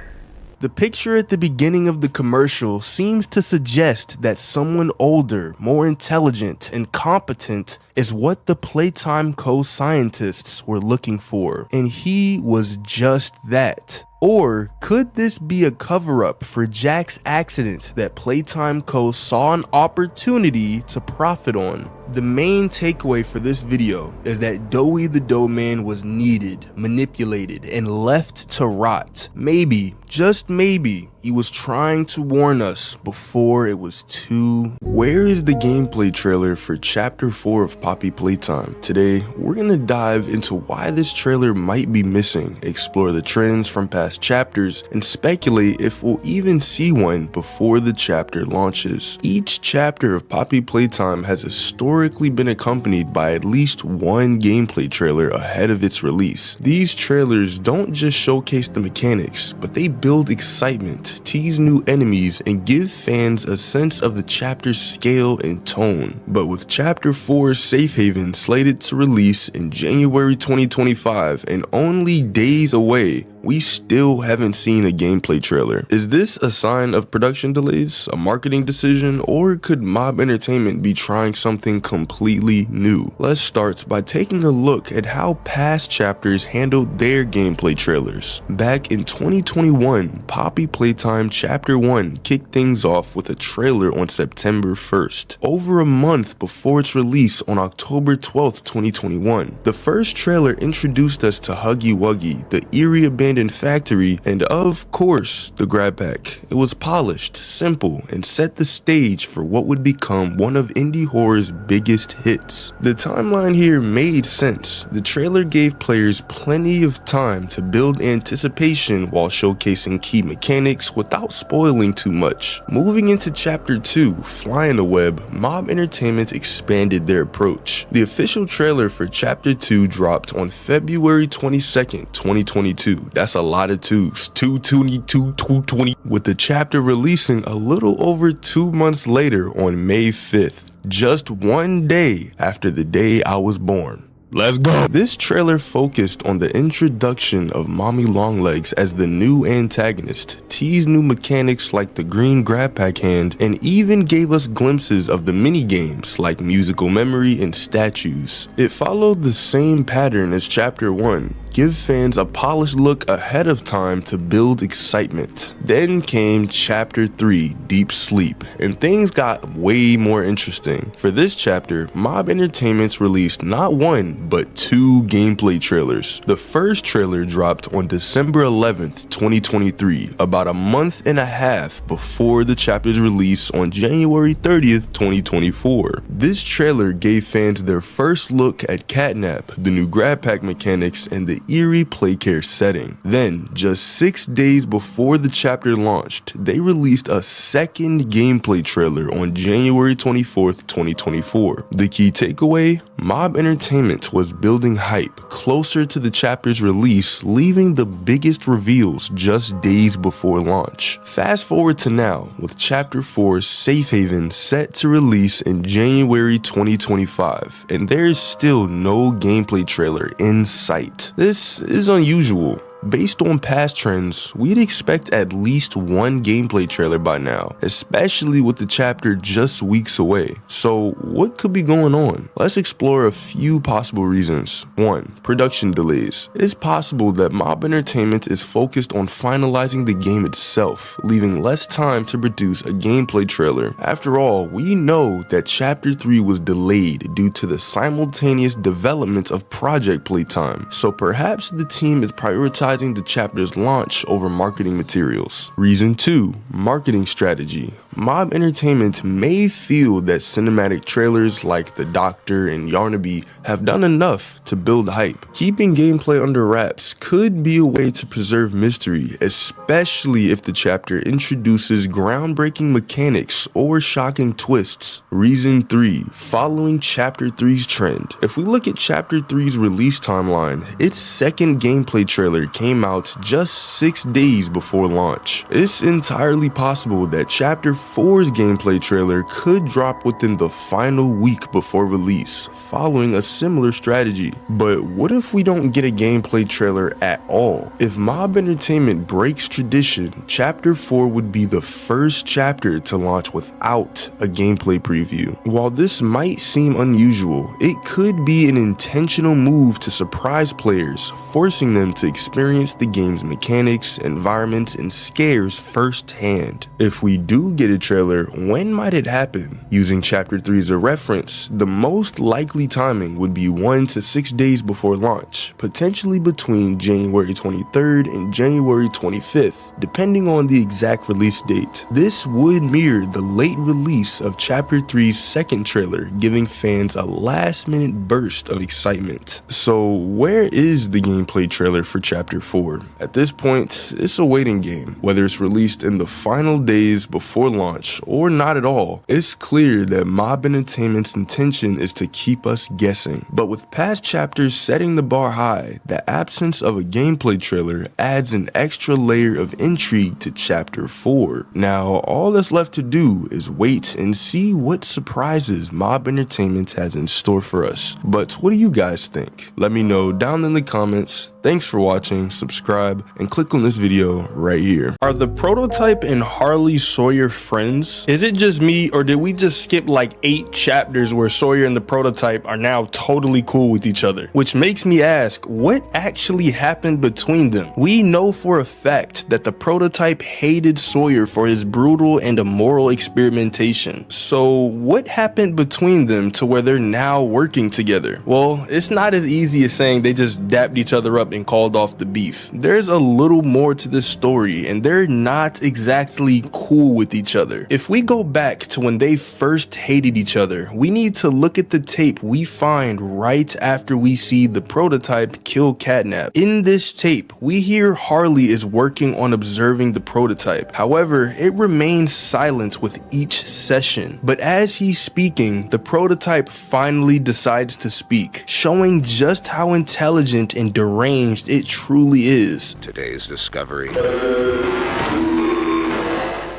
The picture at the beginning of the commercial seems to suggest that someone older, more intelligent, and competent is what the Playtime Co. scientists were looking for, and he was just that. Or could this be a cover-up for Jack's accident that Playtime Co. saw an opportunity to profit on? The main takeaway for this video is that Doey the Doughman was needed, manipulated, and left to rot. Maybe, just maybe, he was trying to warn us before it was too... Where is the gameplay trailer for Chapter 4 of Poppy Playtime? Today, we're gonna dive into why this trailer might be missing, explore the trends from past chapters, and speculate if we'll even see one before the chapter launches. Each chapter of Poppy Playtime has historically been accompanied by at least one gameplay trailer ahead of its release. These trailers don't just showcase the mechanics, but they build excitement, tease new enemies, and give fans a sense of the chapter's scale and tone. But with Chapter 4's Safe Haven slated to release in January 2025 and only days away, we still haven't seen a gameplay trailer. Is this a sign of production delays, a marketing decision, or could Mob Entertainment be trying something completely new? Let's start by taking a look at how past chapters handled their gameplay trailers. Back in 2021, Poppy Playtime Chapter 1 kicked things off with a trailer on September 1st, over a month before its release on October 12th, 2021. The first trailer introduced us to Huggy Wuggy, the eerie abandoned factory, and of course, the grab pack. It was polished, simple, and set the stage for what would become one of indie horror's biggest hits. The timeline here made sense. The trailer gave players plenty of time to build anticipation while showcasing key mechanics without spoiling too much. Moving into Chapter 2, Fly in the Web, Mob Entertainment expanded their approach. The official trailer for Chapter 2 dropped on February 22nd, 2022. That's a lot of twos. 220. With the chapter releasing a little over 2 months later on May 5th, just one day after the day I was born. Let's go! This trailer focused on the introduction of Mommy Longlegs as the new antagonist, teased new mechanics like the green grab pack hand, and even gave us glimpses of the mini-games like musical memory and statues. It followed the same pattern as Chapter 1, give fans a polished look ahead of time to build excitement. Then came Chapter 3, Deep Sleep, and things got way more interesting. For this chapter, Mob Entertainment's released not one, but 2 gameplay trailers. The first trailer dropped on December 11th, 2023, about a month and a half before the chapter's release on January 30th, 2024. This trailer gave fans their first look at Catnap, the new grab pack mechanics, and the eerie playcare setting. Then, just 6 days before the chapter launched, they released a second gameplay trailer on January 24th, 2024. The key takeaway? Mob Entertainment was building hype closer to the chapter's release, leaving the biggest reveals just days before launch. Fast forward to now, with Chapter 4's Safe Haven set to release in January 2025, and there is still no gameplay trailer in sight. This is unusual. Based on past trends, we'd expect at least one gameplay trailer by now, especially with the chapter just weeks away. So what could be going on? Let's explore a few possible reasons. 1. Production delays. It's possible that Mob Entertainment is focused on finalizing the game itself, leaving less time to produce a gameplay trailer. After all, we know that Chapter 3 was delayed due to the simultaneous development of Project Playtime, so perhaps the team is prioritizing the chapter's launch over marketing materials. Reason 2. Marketing strategy. Mob Entertainment may feel that cinematic trailers like The Doctor and Yarnaby have done enough to build hype. Keeping gameplay under wraps could be a way to preserve mystery, especially if the chapter introduces groundbreaking mechanics or shocking twists. Reason 3. Following Chapter 3's trend. If we look at Chapter 3's release timeline, its second gameplay trailer came out just 6 days before launch. It's entirely possible that Chapter 4's gameplay trailer could drop within the final week before release, following a similar strategy. But what if we don't get a gameplay trailer at all? If Mob Entertainment breaks tradition, Chapter 4 would be the first chapter to launch without a gameplay preview. While this might seem unusual, it could be an intentional move to surprise players, forcing them to experience the game's mechanics, environments, and scares firsthand. If we do get a trailer, when might it happen? Using Chapter 3 as a reference, the most likely timing would be 1 to 6 days before launch, potentially between January 23rd and January 25th, depending on the exact release date. This would mirror the late release of Chapter 3's second trailer, giving fans a last-minute burst of excitement. So where is the gameplay trailer for Chapter 4? At this point, it's a waiting game. Whether it's released in the final days before launch or not at all, it's clear that Mob Entertainment's intention is to keep us guessing. But with past chapters setting the bar high, the absence of a gameplay trailer adds an extra layer of intrigue to Chapter 4. Now, all that's left to do is wait and see what surprises Mob Entertainment has in store for us. But what do you guys think? Let me know down in the comments. Thanks for watching, subscribe, and click on this video right here. Are the Prototype and Harley Sawyer friends? Is it just me, or did we just skip like 8 chapters where Sawyer and the Prototype are now totally cool with each other? Which makes me ask, what actually happened between them? We know for a fact that the Prototype hated Sawyer for his brutal and immoral experimentation. So what happened between them to where they're now working together? Well, it's not as easy as saying they just dapped each other up and called off the beef. There's a little more to this story, and they're not exactly cool with each other. other. If we go back to when they first hated each other, we need to look at the tape we find right after we see the prototype kill Catnap. In this tape, we hear Harley is working on observing the prototype. However, it remains silent with each session. But as he's speaking, the prototype finally decides to speak, showing just how intelligent and deranged it truly is. Today's discovery.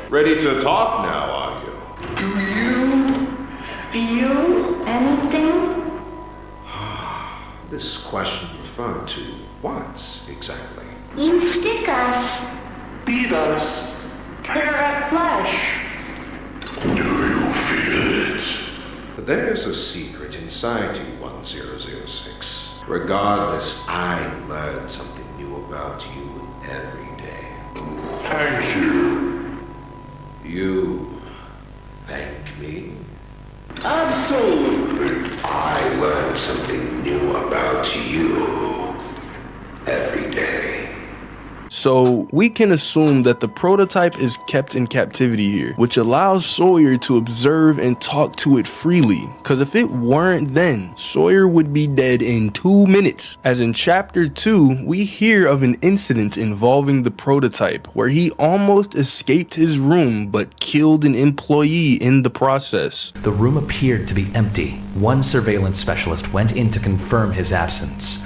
Ready to talk now, are you? Do you feel anything? This question referred to what exactly? You stick us, beat us, tear at flesh. Do you feel it? There's a secret inside you, 1006. Regardless, I learn something new about you every day. Thank you. You thank me? Absolutely. I learn something new about you every day. So we can assume that the prototype is kept in captivity here, which allows Sawyer to observe and talk to it freely, because if it weren't then, Sawyer would be dead in 2 minutes. As in chapter 2, we hear of an incident involving the prototype where he almost escaped his room but killed an employee in the process. The room appeared to be empty. One surveillance specialist went in to confirm his absence.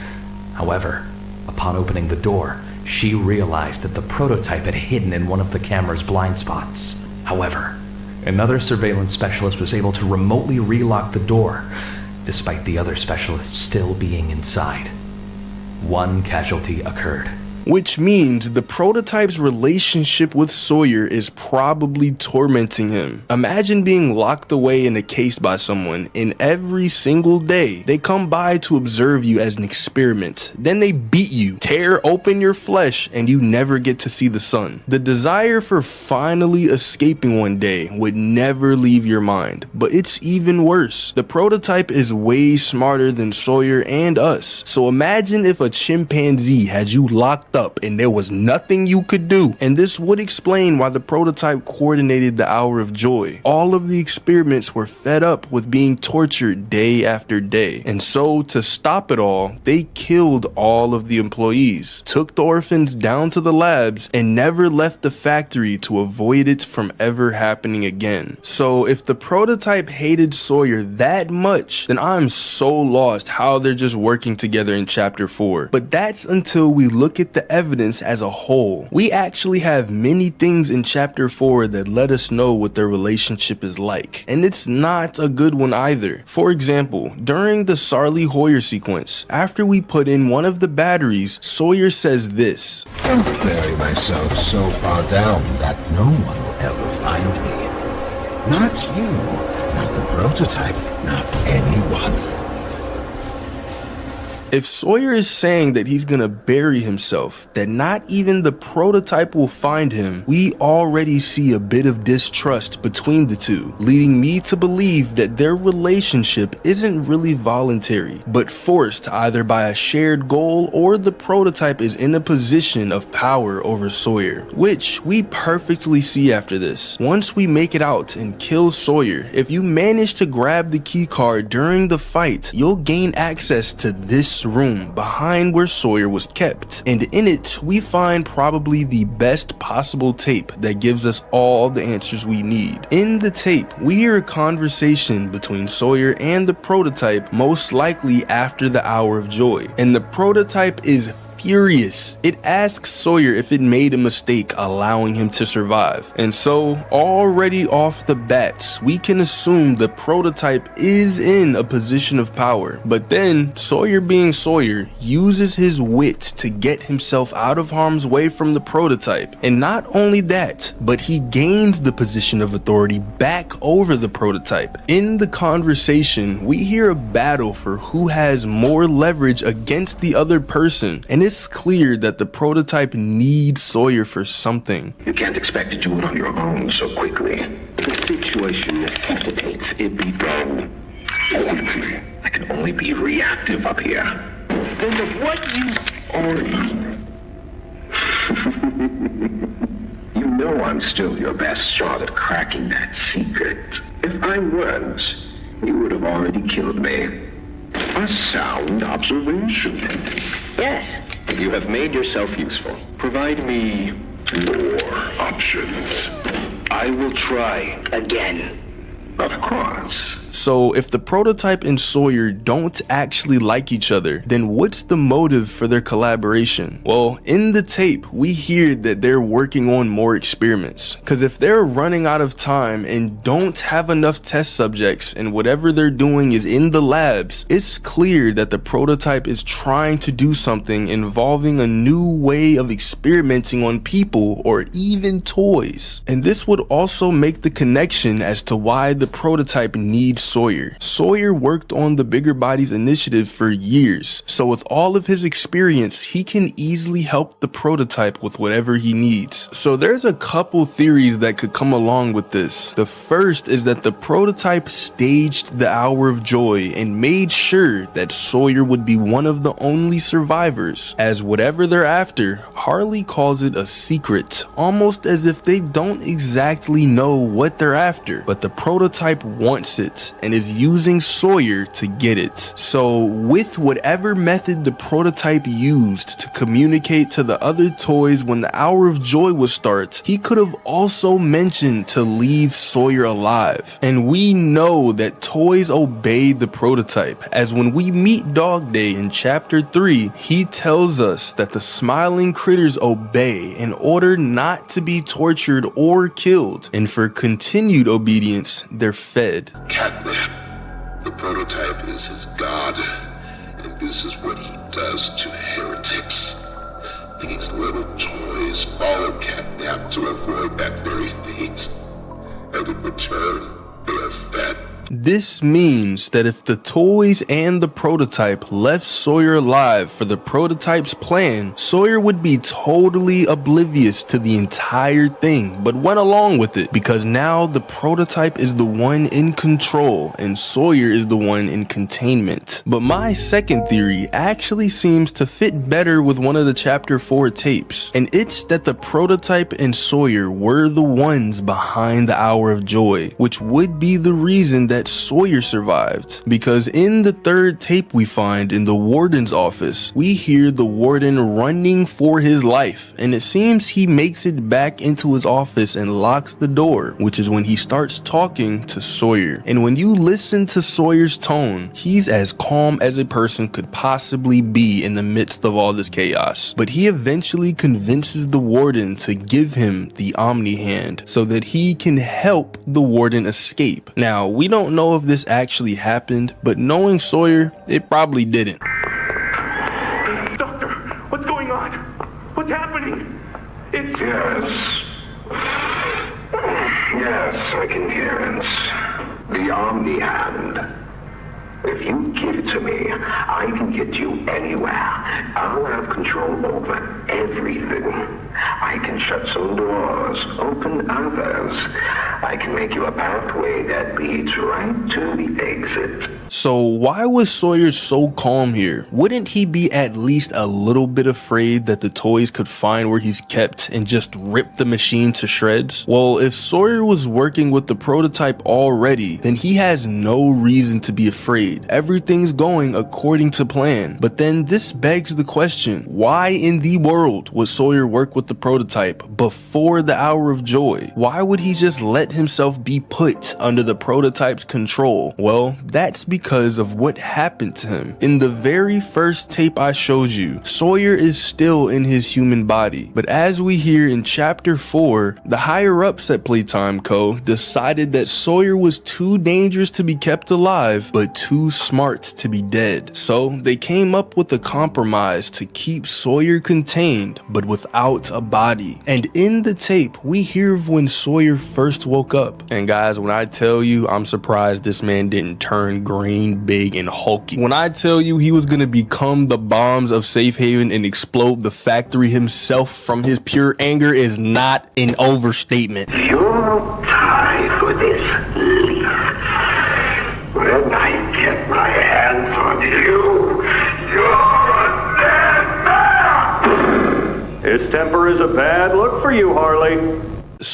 However, upon opening the door, she realized that the prototype had hidden in one of the camera's blind spots. However, another surveillance specialist was able to remotely relock the door, despite the other specialists still being inside. One casualty occurred. Which means the prototype's relationship with Sawyer is probably tormenting him. Imagine being locked away in a case by someone, and every single day they come by to observe you as an experiment. Then they beat you, tear open your flesh, and you never get to see the sun. The desire for finally escaping one day would never leave your mind, but it's even worse. The prototype is way smarter than Sawyer and us. So imagine if a chimpanzee had you locked up and there was nothing you could do. And this would explain why the prototype coordinated the Hour of Joy. All of the experiments were fed up with being tortured day after day. And so to stop it all, they killed all of the employees, took the orphans down to the labs, and never left the factory to avoid it from ever happening again. So if the prototype hated Sawyer that much, then I'm so lost how they're just working together in chapter 4. But that's until we look at the evidence as a whole. We actually have many things in chapter 4 that let us know what their relationship is like, and it's not a good one either. For example, during the Sarlie Hoyer sequence, after we put in one of the batteries, Sawyer says this: Don't bury myself so far down that no one will ever find me. Not you, not the prototype, not anyone. If Sawyer is saying that he's gonna bury himself, that not even the prototype will find him, we already see a bit of distrust between the two, leading me to believe that their relationship isn't really voluntary, but forced either by a shared goal or the prototype is in a position of power over Sawyer, which we perfectly see after this. Once we make it out and kill Sawyer, if you manage to grab the key card during the fight, you'll gain access to this room behind where Sawyer was kept, and in it we find probably the best possible tape that gives us all the answers we need. In the tape, we hear a conversation between Sawyer and the prototype, most likely after the Hour of Joy, and the prototype is furious. It asks Sawyer if it made a mistake allowing him to survive. And so, already off the bat, we can assume the prototype is in a position of power. But then, Sawyer being Sawyer, uses his wit to get himself out of harm's way from the prototype. And not only that, but he gains the position of authority back over the prototype. In the conversation, we hear a battle for who has more leverage against the other person, and it's clear that the prototype needs Sawyer for something. You can't expect to do it on your own so quickly. The situation necessitates it be done quickly. I can only be reactive up here. Then of what use are you? You know I'm still your best shot at cracking that secret. If I weren't, you would have already killed me. A sound observation. Yes. You have made yourself useful. Provide me more options. I will try again. Of course. So if the prototype and Sawyer don't actually like each other, then what's the motive for their collaboration? Well, in the tape, we hear that they're working on more experiments. Cause if they're running out of time and don't have enough test subjects and whatever they're doing is in the labs, it's clear that the prototype is trying to do something involving a new way of experimenting on people or even toys. And this would also make the connection as to why the prototype needs Sawyer. Sawyer worked on the Bigger Bodies initiative for years, so with all of his experience, he can easily help the prototype with whatever he needs. So there's a couple theories that could come along with this. The first is that the prototype staged the Hour of Joy and made sure that Sawyer would be one of the only survivors, as whatever they're after, Harley calls it a secret, almost as if they don't exactly know what they're after, but the prototype wants it and is using Sawyer to get it. So with whatever method the prototype used to communicate to the other toys when the Hour of Joy would start, he could have also mentioned to leave Sawyer alive. And we know that toys obey the prototype, as when we meet Dog Day in chapter 3, he tells us that the smiling critters obey in order not to be tortured or killed, and for continued obedience, they're fed. Catnap. The prototype is his god, and this is what he does to heretics. These little toys follow Catnap to avoid that very fate, and in return, they are fed. This means that if the toys and the prototype left Sawyer alive for the prototype's plan, Sawyer would be totally oblivious to the entire thing, but went along with it because now the prototype is the one in control and Sawyer is the one in containment. But my second theory actually seems to fit better with one of the chapter 4 tapes, and it's that the prototype and Sawyer were the ones behind the Hour of Joy, which would be the reason that Sawyer survived, because in the third tape we find in the warden's office, we hear the warden running for his life, and it seems he makes it back into his office and locks the door, which is when he starts talking to Sawyer. And when you listen to Sawyer's tone, he's as calm as a person could possibly be in the midst of all this chaos, but he eventually convinces the warden to give him the Omni Hand so that he can help the warden escape. Now, we don't know if this actually happened, but knowing Sawyer, it probably didn't. Doctor, what's going on? What's happening? It's... Yes, I can hear it. The Omni Hand. If you give it to me, I can get you anywhere. I'll have control over everything. I can shut some doors, open others. I can make you a pathway that leads right to the exit. So why was Sawyer so calm here? Wouldn't he be at least a little bit afraid that the toys could find where he's kept and just rip the machine to shreds? Well, if Sawyer was working with the prototype already, then he has no reason to be afraid. Everything's going according to plan. But then this begs the question, why in the world would Sawyer work with the prototype before the Hour of Joy? Why would he just let himself be put under the prototype's control? Well, that's because of what happened to him. In the very first tape I showed you, Sawyer is still in his human body. But as we hear in chapter 4, the higher ups at Playtime Co. decided that Sawyer was too dangerous to be kept alive, but too smart to be dead. So they came up with a compromise to keep Sawyer contained, but without a body. And in the tape, we hear of when Sawyer first woke up. And guys, when I tell you, I'm surprised this man didn't turn green, big, and hulky. When I tell you he was gonna become the bombs of Safe Haven and explode the factory himself from his pure anger is not an overstatement. You'll die for this, leaf. When I get my hands on you, you're a dead man! His temper is a bad look for you, Harley.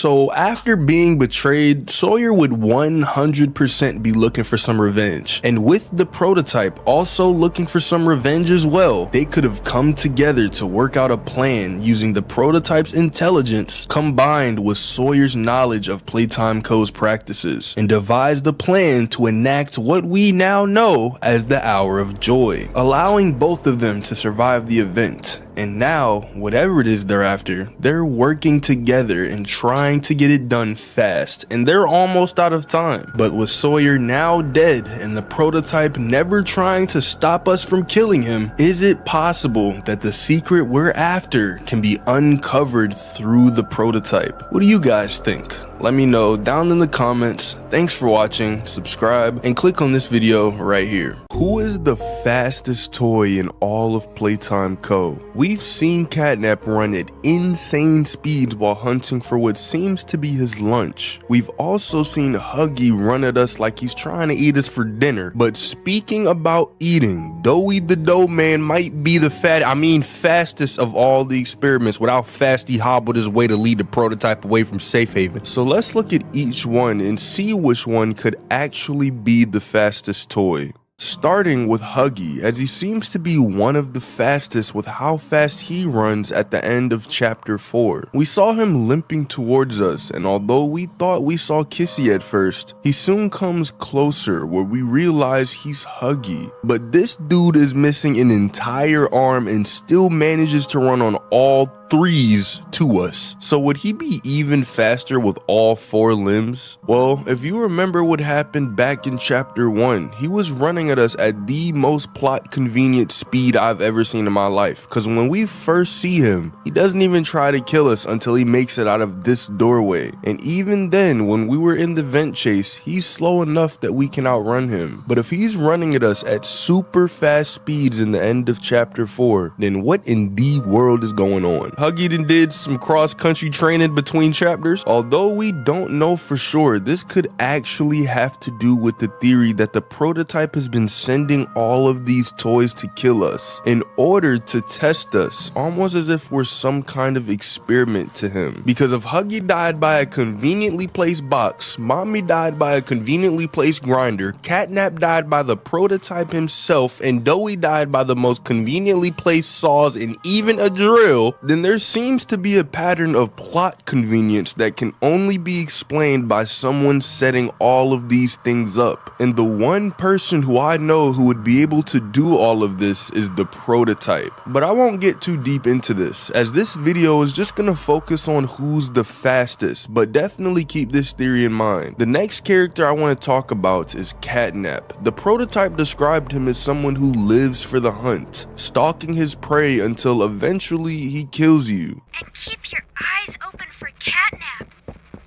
So after being betrayed, Sawyer would 100% be looking for some revenge. And with the prototype also looking for some revenge as well, they could have come together to work out a plan using the prototype's intelligence combined with Sawyer's knowledge of Playtime Co's practices, and devised a plan to enact what we now know as the Hour of Joy, allowing both of them to survive the event. And now, whatever it is they're after, they're working together and trying to get it done fast, and they're almost out of time. But with Sawyer now dead and the prototype never trying to stop us from killing him, is it possible that the secret we're after can be uncovered through the prototype? What do you guys think? Let me know down in the comments. Thanks for watching, subscribe, and click on this video right here. Who is the fastest toy in all of Playtime Co? We've seen Catnap run at insane speeds while hunting for what seems to be his lunch. We've also seen Huggy run at us like he's trying to eat us for dinner. But speaking about eating, Doey the Doughman might be the fastest of all the experiments with how fast he hobbled his way to lead the prototype away from safe haven. So let's look at each one and see which one could actually be the fastest toy. Starting with Huggy, as he seems to be one of the fastest with how fast he runs at the end of chapter 4. We saw him limping towards us, and although we thought we saw Kissy at first, he soon comes closer where we realize he's Huggy. But this dude is missing an entire arm and still manages to run on all 3s to us. So would he be even faster with all 4 limbs? Well, if you remember what happened back in chapter 1, he was running at us at the most plot convenient speed I've ever seen in my life. Cause when we first see him, he doesn't even try to kill us until he makes it out of this doorway. And even then, when we were in the vent chase, he's slow enough that we can outrun him. But if he's running at us at super fast speeds in the end of chapter 4, then what in the world is going on? Huggy did some cross-country training between chapters. Although we don't know for sure, this could actually have to do with the theory that the prototype has been sending all of these toys to kill us in order to test us, almost as if we're some kind of experiment to him. Because if Huggy died by a conveniently placed box, Mommy died by a conveniently placed grinder, Catnap died by the prototype himself, and Doey died by the most conveniently placed saws and even a drill, then there seems to be a pattern of plot convenience that can only be explained by someone setting all of these things up. And the one person who I know who would be able to do all of this is the prototype. But I won't get too deep into this, as this video is just gonna focus on who's the fastest, but definitely keep this theory in mind. The next character I want to talk about is Catnap. The prototype described him as someone who lives for the hunt, stalking his prey until eventually he kills you. And keep your eyes open for Catnap.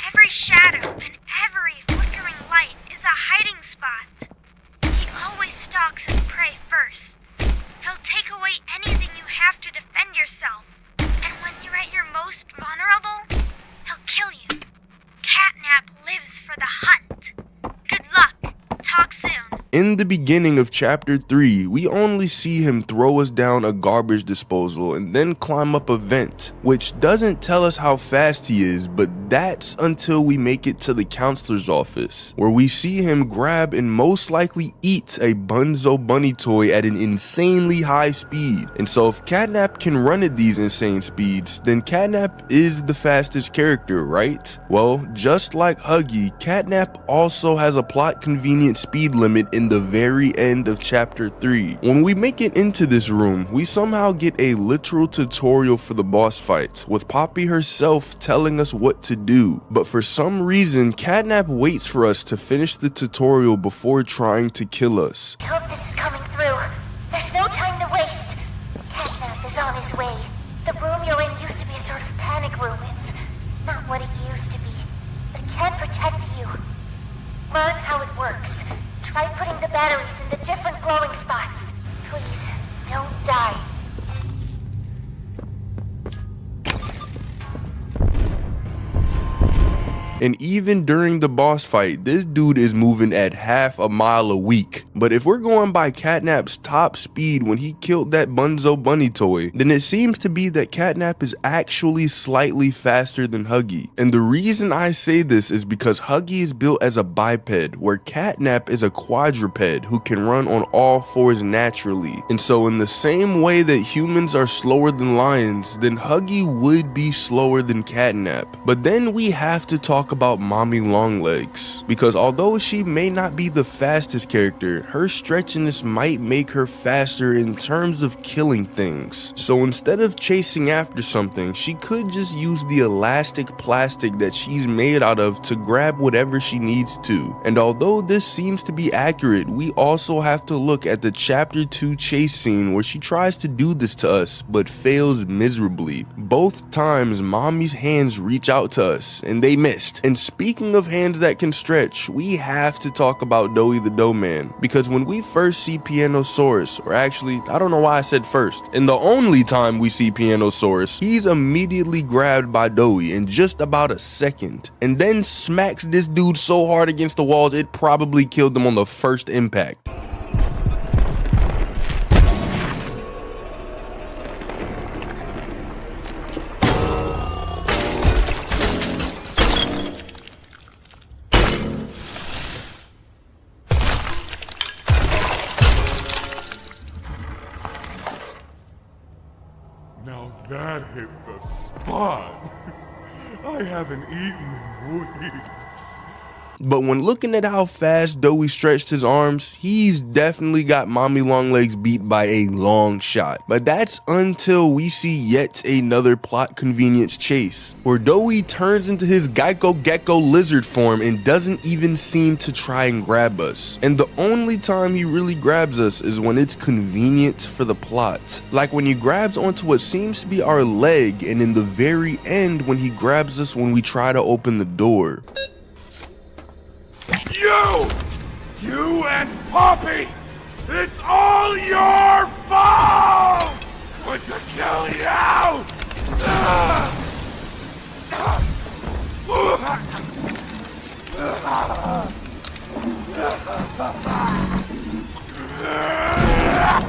Every shadow and every flickering light is a hiding spot. He always stalks his prey first. He'll take away anything you have to defend yourself. And when you're at your most vulnerable, he'll kill you. Catnap lives for the hunt. Good luck. Talk soon. In the beginning of chapter 3, we only see him throw us down a garbage disposal and then climb up a vent, which doesn't tell us how fast he is, but that's until we make it to the counselor's office, where we see him grab and most likely eat a Bunzo bunny toy at an insanely high speed. And so if Catnap can run at these insane speeds, then Catnap is the fastest character, right? Well, just like Huggy, Catnap also has a plot convenient speed limit in the very end of chapter 3. When we make it into this room, we somehow get a literal tutorial for the boss fight, with Poppy herself telling us what to do. But for some reason, Catnap waits for us to finish the tutorial before trying to kill us. I hope this is coming through. There's no time to waste. Catnap is on his way. The room you're in used to be a sort of panic room. It's not what it used to be, but it can protect you. Learn how it works. Try putting the batteries in the different glowing spots. Please, don't die. And even during the boss fight, this dude is moving at half a mile a week. But if we're going by Catnap's top speed when he killed that Bunzo bunny toy, then it seems to be that Catnap is actually slightly faster than Huggy. And the reason I say this is because Huggy is built as a biped, where Catnap is a quadruped who can run on all fours naturally. And so in the same way that humans are slower than lions, then Huggy would be slower than Catnap. But then we have to talk about Mommy Longlegs, because although she may not be the fastest character, her stretchiness might make her faster in terms of killing things. So instead of chasing after something, she could just use the elastic plastic that she's made out of to grab whatever she needs to. And although this seems to be accurate, we also have to look at the chapter 2 chase scene where she tries to do this to us but fails miserably. Both times Mommy's hands reach out to us and they missed. And speaking of hands that can stretch, we have to talk about Doey the Doughman, because when we first see Pianosaurus, or actually I don't know why I said first, and the only time we see Pianosaurus, he's immediately grabbed by Doey in just about a second, and then smacks this dude so hard against the walls it probably killed him on the first impact. Now that hit the spot. I haven't eaten in weeks. But when looking at how fast Doey stretched his arms, he's definitely got Mommy Longlegs beat by a long shot. But that's until we see yet another plot convenience chase, where Doey turns into his Geico Gecko lizard form and doesn't even seem to try and grab us. And the only time he really grabs us is when it's convenient for the plot. Like when he grabs onto what seems to be our leg, and in the very end when he grabs us when we try to open the door. You and Poppy! It's all your fault! Want to kill you!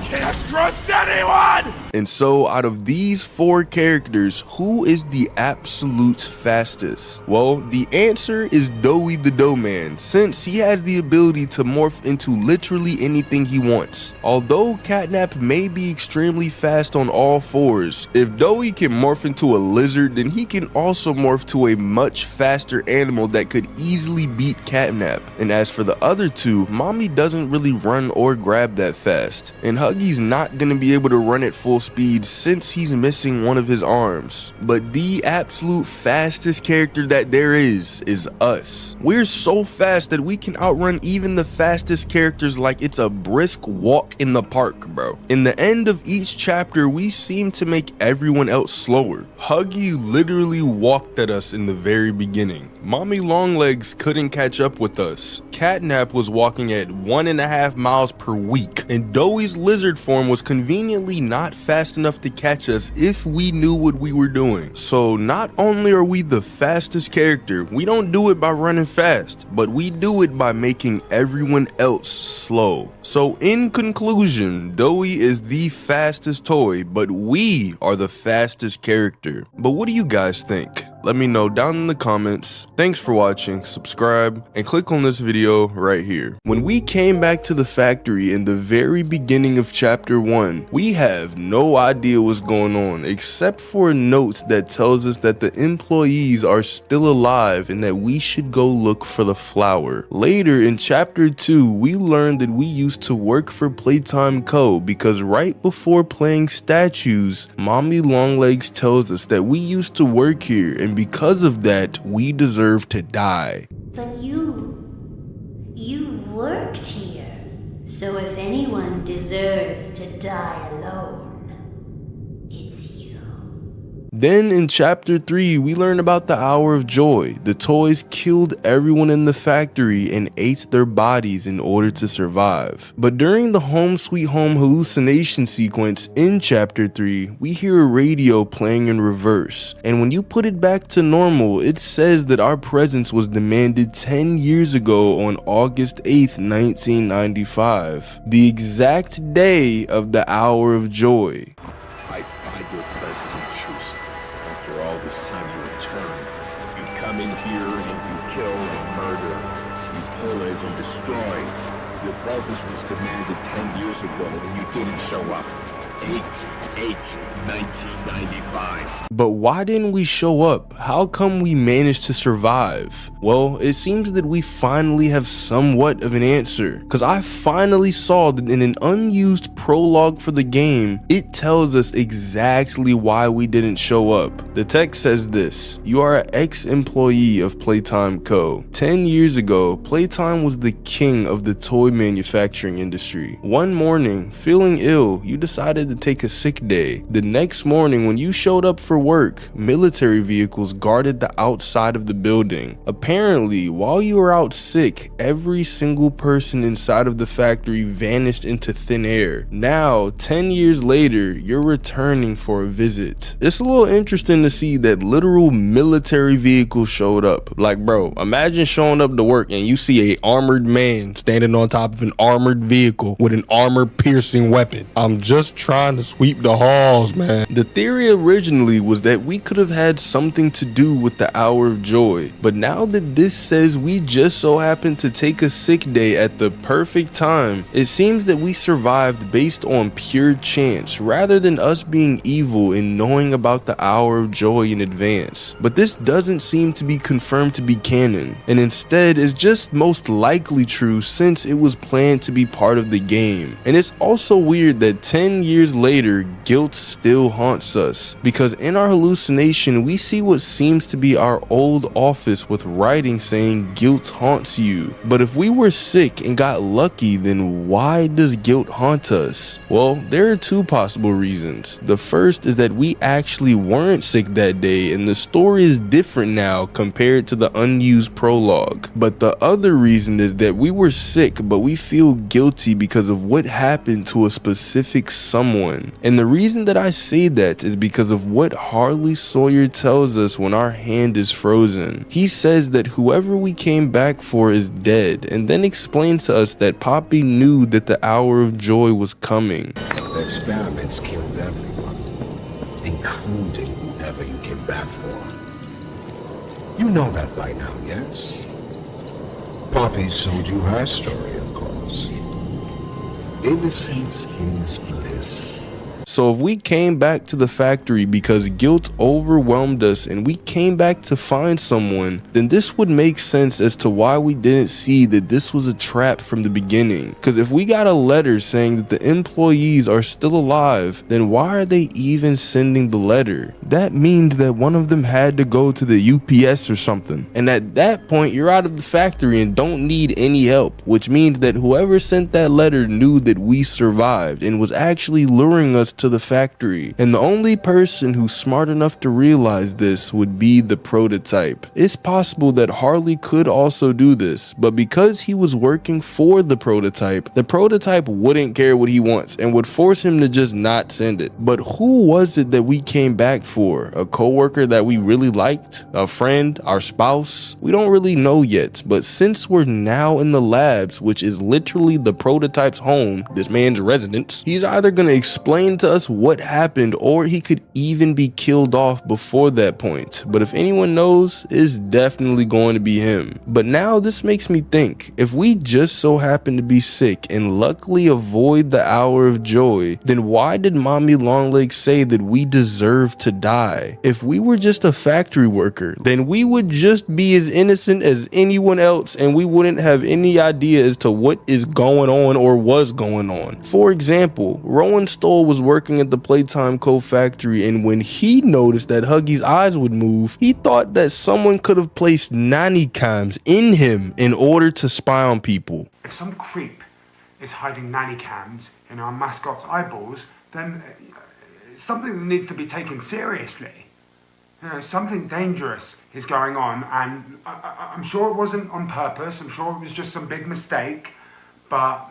Can't trust anyone! And so out of these 4 characters, who is the absolute fastest? Well, the answer is Doey the Doughman, since he has the ability to morph into literally anything he wants. Although Catnap may be extremely fast on all fours, if Doey can morph into a lizard, then he can also morph to a much faster animal that could easily beat Catnap. And as for the other 2, Mommy doesn't really run or grab that fast, and Huggy's not gonna be able to run at full speed since he's missing one of his arms. But the absolute fastest character that there is us. We're so fast that we can outrun even the fastest characters like it's a brisk walk in the park, bro. In the end of each chapter, we seem to make everyone else slower. Huggy literally walked at us in the very beginning. Mommy Longlegs couldn't catch up with us. Catnap was walking at 1.5 miles per week, and Doey's lizard form was conveniently not fast enough to catch us if we knew what we were doing. So not only are we the fastest character, we don't do it by running fast, but we do it by making everyone else slow. So in conclusion, Doey is the fastest toy, but we are the fastest character. But what do you guys think? Let me know down in the comments. Thanks for watching, subscribe, and click on this video right here. When we came back to the factory in the very beginning of chapter 1, we have no idea what's going on except for a note that tells us that the employees are still alive and that we should go look for the flower. Later in chapter 2, we learned that we used to work for Playtime Co. because right before playing statues, Mommy Longlegs tells us that we used to work here, and because of that, we deserve to die. But you worked here. So if anyone deserves to die alone, it's you. Then in chapter 3, we learn about the Hour of Joy. The toys killed everyone in the factory and ate their bodies in order to survive. But during the Home Sweet Home hallucination sequence in chapter 3, we hear a radio playing in reverse. And when you put it back to normal, it says that our presence was demanded 10 years ago on August 8th, 1995. The exact day of the Hour of Joy. I find your presence intrusive. After all this time you return. You come in here and you kill and murder. You pillage and destroy. Your presence was demanded 10 years ago and you didn't show up. 8/8/1995. But why didn't we show up? How come we managed to survive? Well, it seems that we finally have somewhat of an answer, because I finally saw that in an unused prologue for the game, it tells us exactly why we didn't show up. The text says this: you are an ex-employee of Playtime Co. 10 years ago, Playtime was the king of the toy manufacturing industry. One morning, feeling ill, you decided to take a sick day. The next morning, when you showed up for work, military vehicles guarded the outside of the building. Apparently, while you were out sick, every single person inside of the factory vanished into thin air. Now, 10 years later, you're returning for a visit. It's a little interesting to see that literal military vehicles showed up. Like, bro, imagine showing up to work and you see a armored man standing on top of an armored vehicle with an armor-piercing weapon. I'm just trying to sweep the halls, man. The theory originally was that we could have had something to do with the Hour of Joy, but now that this says we just so happened to take a sick day at the perfect time, it seems that we survived based on pure chance rather than us being evil and knowing about the Hour of Joy in advance. But this doesn't seem to be confirmed to be canon, and instead is just most likely true since it was planned to be part of the game. And it's also weird that 10 years later, guilt still haunts us, because in our hallucination we see what seems to be our old office with writing saying guilt haunts you. But if we were sick and got lucky, then why does guilt haunt us? Well, there are two possible reasons. The first is that we actually weren't sick that day and the story is different now compared to the unused prologue. But the other reason is that we were sick but we feel guilty because of what happened to a specific someone. And the reason that I say that is because of what Harley Sawyer tells us when our hand is frozen. He says that whoever we came back for is dead, and then explains to us that Poppy knew that the Hour of Joy was coming. The experiments killed everyone, including whoever you came back for. You know that by now, yes? Poppy told you her story, of course. Innocence is bliss. So if we came back to the factory because guilt overwhelmed us and we came back to find someone, then this would make sense as to why we didn't see that this was a trap from the beginning. Because if we got a letter saying that the employees are still alive, then why are they even sending the letter? That means that one of them had to go to the UPS or something. And at that point, you're out of the factory and don't need any help, which means that whoever sent that letter knew that we survived and was actually luring us to the factory. And the only person who's smart enough to realize this would be the prototype. It's possible that Harley could also do this, but because he was working for the prototype wouldn't care what he wants and would force him to just not send it. But who was it that we came back for? A coworker that we really liked? A friend? Our spouse? We don't really know yet, but since we're now in the labs, which is literally the prototype's home, this man's residence, he's either gonna explain to us what happened or he could even be killed off before that point. But if anyone knows, it's definitely going to be him. But now this makes me think, if we just so happen to be sick and luckily avoid the Hour of Joy, then why did Mommy Longlegs say that we deserve to die? If we were just a factory worker, then we would just be as innocent as anyone else and we wouldn't have any idea as to what is going on or was going on. For example, Rowan Stoll was working at the Playtime Co. factory, and when he noticed that Huggy's eyes would move, he thought that someone could have placed nanny cams in him in order to spy on people. If some creep is hiding nanny cams in our mascot's eyeballs, then it's something that needs to be taken seriously. Something dangerous is going on, and I'm sure it wasn't on purpose. I'm sure it was just some big mistake, but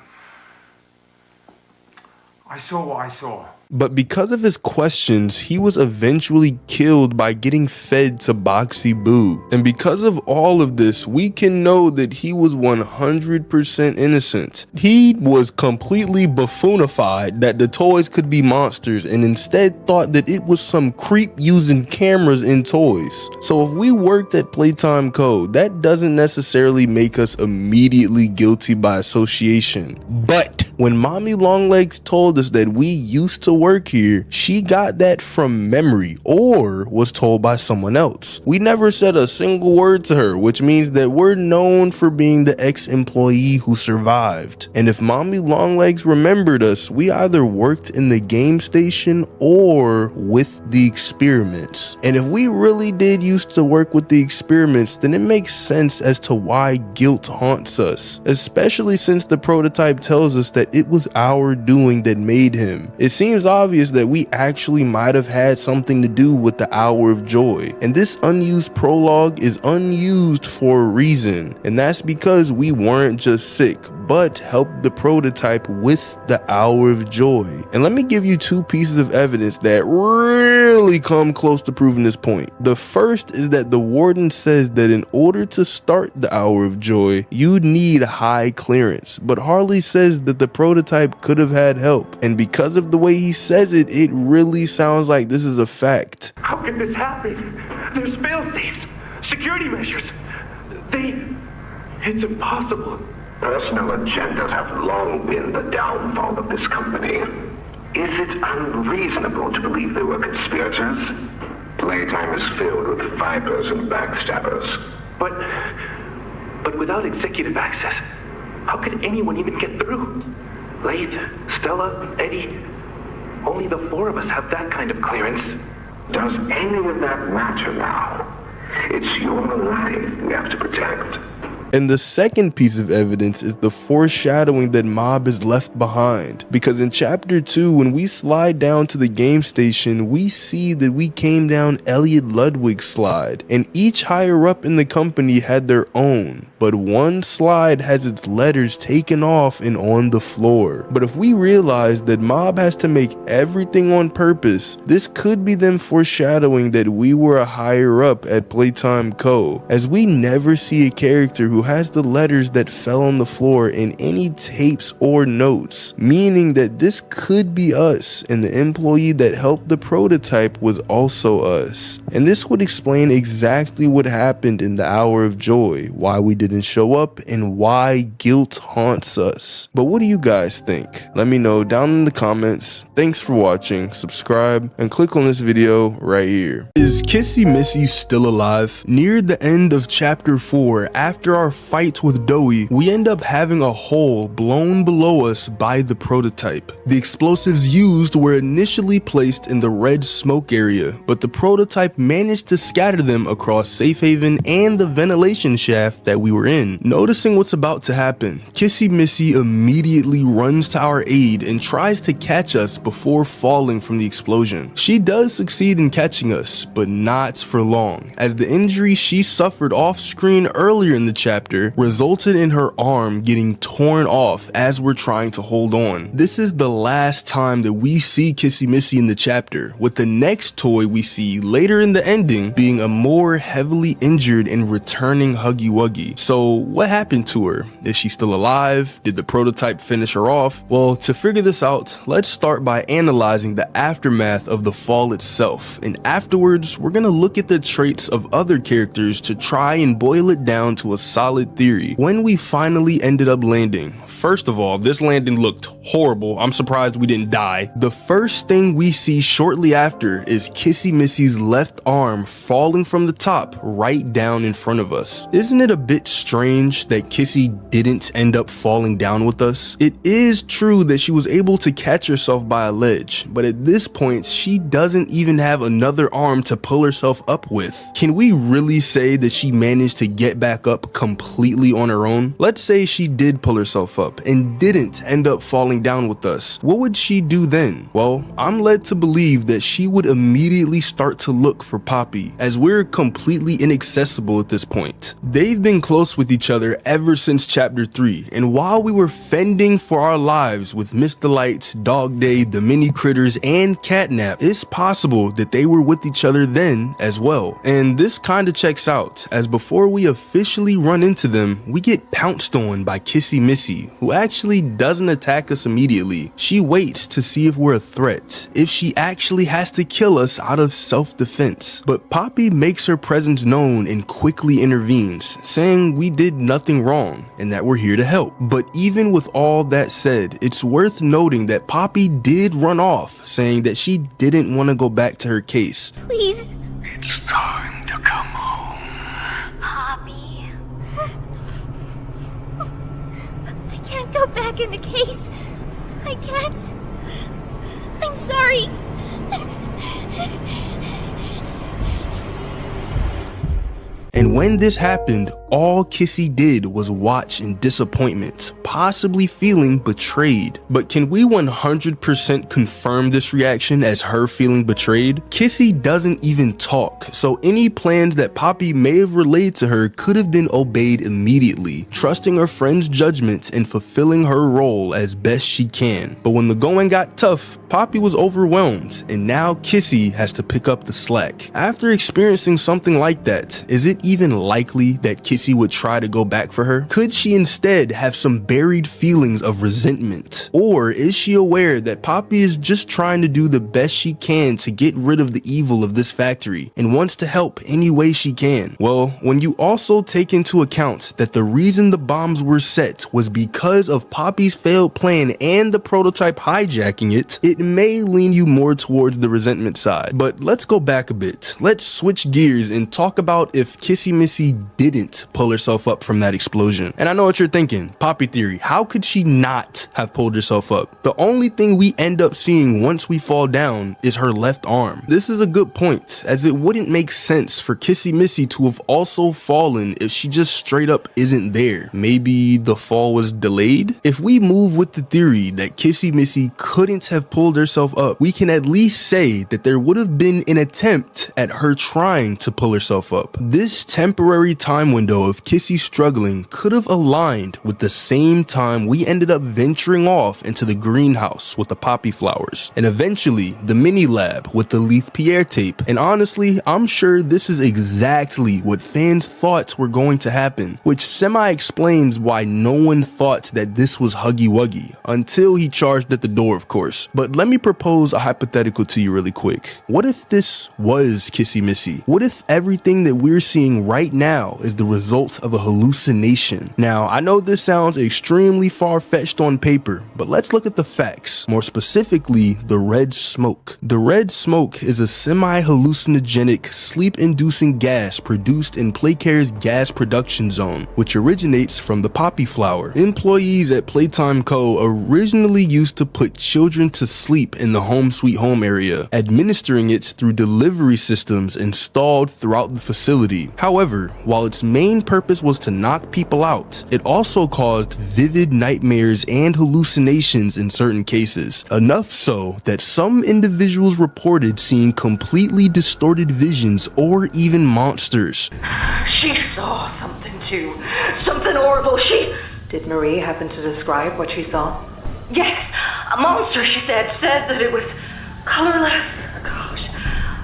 I saw what I saw. But because of his questions, he was eventually killed by getting fed to Boxy Boo. And because of all of this, we can know that he was 100% innocent. He was completely buffoonified that the toys could be monsters and instead thought that it was some creep using cameras in toys. So if we worked at Playtime Co., that doesn't necessarily make us immediately guilty by association. But when Mommy Longlegs told us that we used to work here, she got that from memory or was told by someone else. We never said a single word to her, which means that we're known for being the ex-employee who survived. And if Mommy Longlegs remembered us, we either worked in the game station or with the experiments. And if we really did used to work with the experiments, then it makes sense as to why guilt haunts us, especially since the prototype tells us that it was our doing that made him. It seems obvious that we actually might have had something to do with the Hour of Joy, and this unused prologue is unused for a reason, and that's because we weren't just sick, but helped the prototype with the Hour of Joy. And let me give you two pieces of evidence that really come close to proving this point. The first is that the warden says that in order to start the Hour of Joy, you'd need high clearance, but Harley says that the prototype could have had help, and because of the way he says it, it really sounds like this is a fact. How could this happen? There's fail-safes, security measures. It's impossible. Personal agendas have long been the downfall of this company. Is it unreasonable to believe they were conspirators? Playtime is filled with vipers and backstabbers. But without executive access, how could anyone even get through? Laith, Stella, Eddie, only the four of us have that kind of clearance. Does any of that matter now? It's your life we have to protect. And the second piece of evidence is the foreshadowing that Mob is left behind. Because in chapter 2, when we slide down to the game station, we see that we came down Elliot Ludwig's slide, and each higher up in the company had their own. But one slide has its letters taken off and on the floor. But if we realize that Mob has to make everything on purpose, this could be them foreshadowing that we were a higher up at Playtime Co., as we never see a character who has the letters that fell on the floor in any tapes or notes, meaning that this could be us, and the employee that helped the prototype was also us. And this would explain exactly what happened in the Hour of Joy, why we didn't show up, and why guilt haunts us. But what do you guys think? Let me know down in the comments. Thanks for watching, subscribe, and click on this video right here. Is Kissy Missy still alive? Near the end of chapter 4, after our fight with Doey, we end up having a hole blown below us by the prototype. The explosives used were initially placed in the red smoke area, but the prototype managed to scatter them across Safe Haven and the ventilation shaft that we were in. Noticing what's about to happen, Kissy Missy immediately runs to our aid and tries to catch us before falling from the explosion. She does succeed in catching us, but not for long, as the injury she suffered off screen earlier in the chapter resulted in her arm getting torn off as we're trying to hold on. This is the last time that we see Kissy Missy in the chapter, with the next toy we see later in the ending being a more heavily injured and returning Huggy Wuggy. So what happened to her? Is she still alive? Did the prototype finish her off? Well, to figure this out, let's start by analyzing the aftermath of the fall itself, and afterwards we're gonna look at the traits of other characters to try and boil it down to a solid theory when we finally ended up landing. First of all, this landing looked horrible. I'm surprised we didn't die. The first thing we see shortly after is Kissy Missy's left arm falling from the top right down in front of us. Isn't it a bit strange that Kissy didn't end up falling down with us? It is true that she was able to catch herself by a ledge, but at this point she doesn't even have another arm to pull herself up with. Can we really say that she managed to get back up completely on her own? Let's say she did pull herself up. up and didn't end up falling down with us, what would she do then? Well, I'm led to believe that she would immediately start to look for Poppy, as we're completely inaccessible at this point. They've been close with each other ever since chapter 3, and while we were fending for our lives with Miss Delight, Dog Day, the mini critters, and Catnap, it's possible that they were with each other then as well. And this kinda checks out, as before we officially run into them, we get pounced on by Kissy Missy, who actually doesn't attack us immediately. She waits to see if we're a threat, if she actually has to kill us out of self-defense. But Poppy makes her presence known and quickly intervenes, saying we did nothing wrong and that we're here to help. But even with all that said, it's worth noting that Poppy did run off, saying that she didn't want to go back to her case. Please. It's time to come home. Poppy. I can't go back in the case. I can't. I'm sorry. And when this happened, all Kissy did was watch in disappointment, possibly feeling betrayed. But can we 100% confirm this reaction as her feeling betrayed? Kissy doesn't even talk, so any plans that Poppy may have relayed to her could have been obeyed immediately, trusting her friend's judgment and fulfilling her role as best she can. But when the going got tough, Poppy was overwhelmed, and now Kissy has to pick up the slack. After experiencing something like that, is it even likely that Kissy would try to go back for her? Could she instead have some buried feelings of resentment? Or is she aware that Poppy is just trying to do the best she can to get rid of the evil of this factory and wants to help any way she can? Well, when you also take into account that the reason the bombs were set was because of Poppy's failed plan and the prototype hijacking it, it may lean you more towards the resentment side. But let's go back a bit. Let's switch gears and talk about if Kissy Missy didn't pull herself up from that explosion. And I know what you're thinking, Poppy theory, how could she not have pulled herself up? The only thing we end up seeing once we fall down is her left arm. This is a good point, as it wouldn't make sense for Kissy Missy to have also fallen if she just straight up isn't there. Maybe the fall was delayed? If we move with the theory that Kissy Missy couldn't have pulled herself up, we can at least say that there would have been an attempt at her trying to pull herself up. This temporary time window of Kissy struggling could have aligned with the same time we ended up venturing off into the greenhouse with the poppy flowers, and eventually the mini lab with the Leith Pierre tape. And honestly, I'm sure this is exactly what fans thought were going to happen, which semi-explains why no one thought that this was Huggy Wuggy, until he charged at the door, of course. But let me propose a hypothetical to you really quick. What if this was Kissy Missy? What if everything that we're seeing right now is the result of a hallucination? Now, I know this sounds extremely far-fetched on paper, but let's look at the facts. More specifically, the red smoke. The red smoke is a semi-hallucinogenic, sleep-inducing gas produced in Playcare's gas production zone, which originates from the poppy flower. Employees at Playtime Co. originally used to put children to sleep in the home sweet home area, administering it through delivery systems installed throughout the facility. However, while its main purpose was to knock people out, it also caused vivid nightmares and hallucinations in certain cases, enough so that some individuals reported seeing completely distorted visions or even monsters. She saw something too. Something horrible. Did Marie happen to describe what she saw? Yes, a monster, she said that it was colorless. Gosh,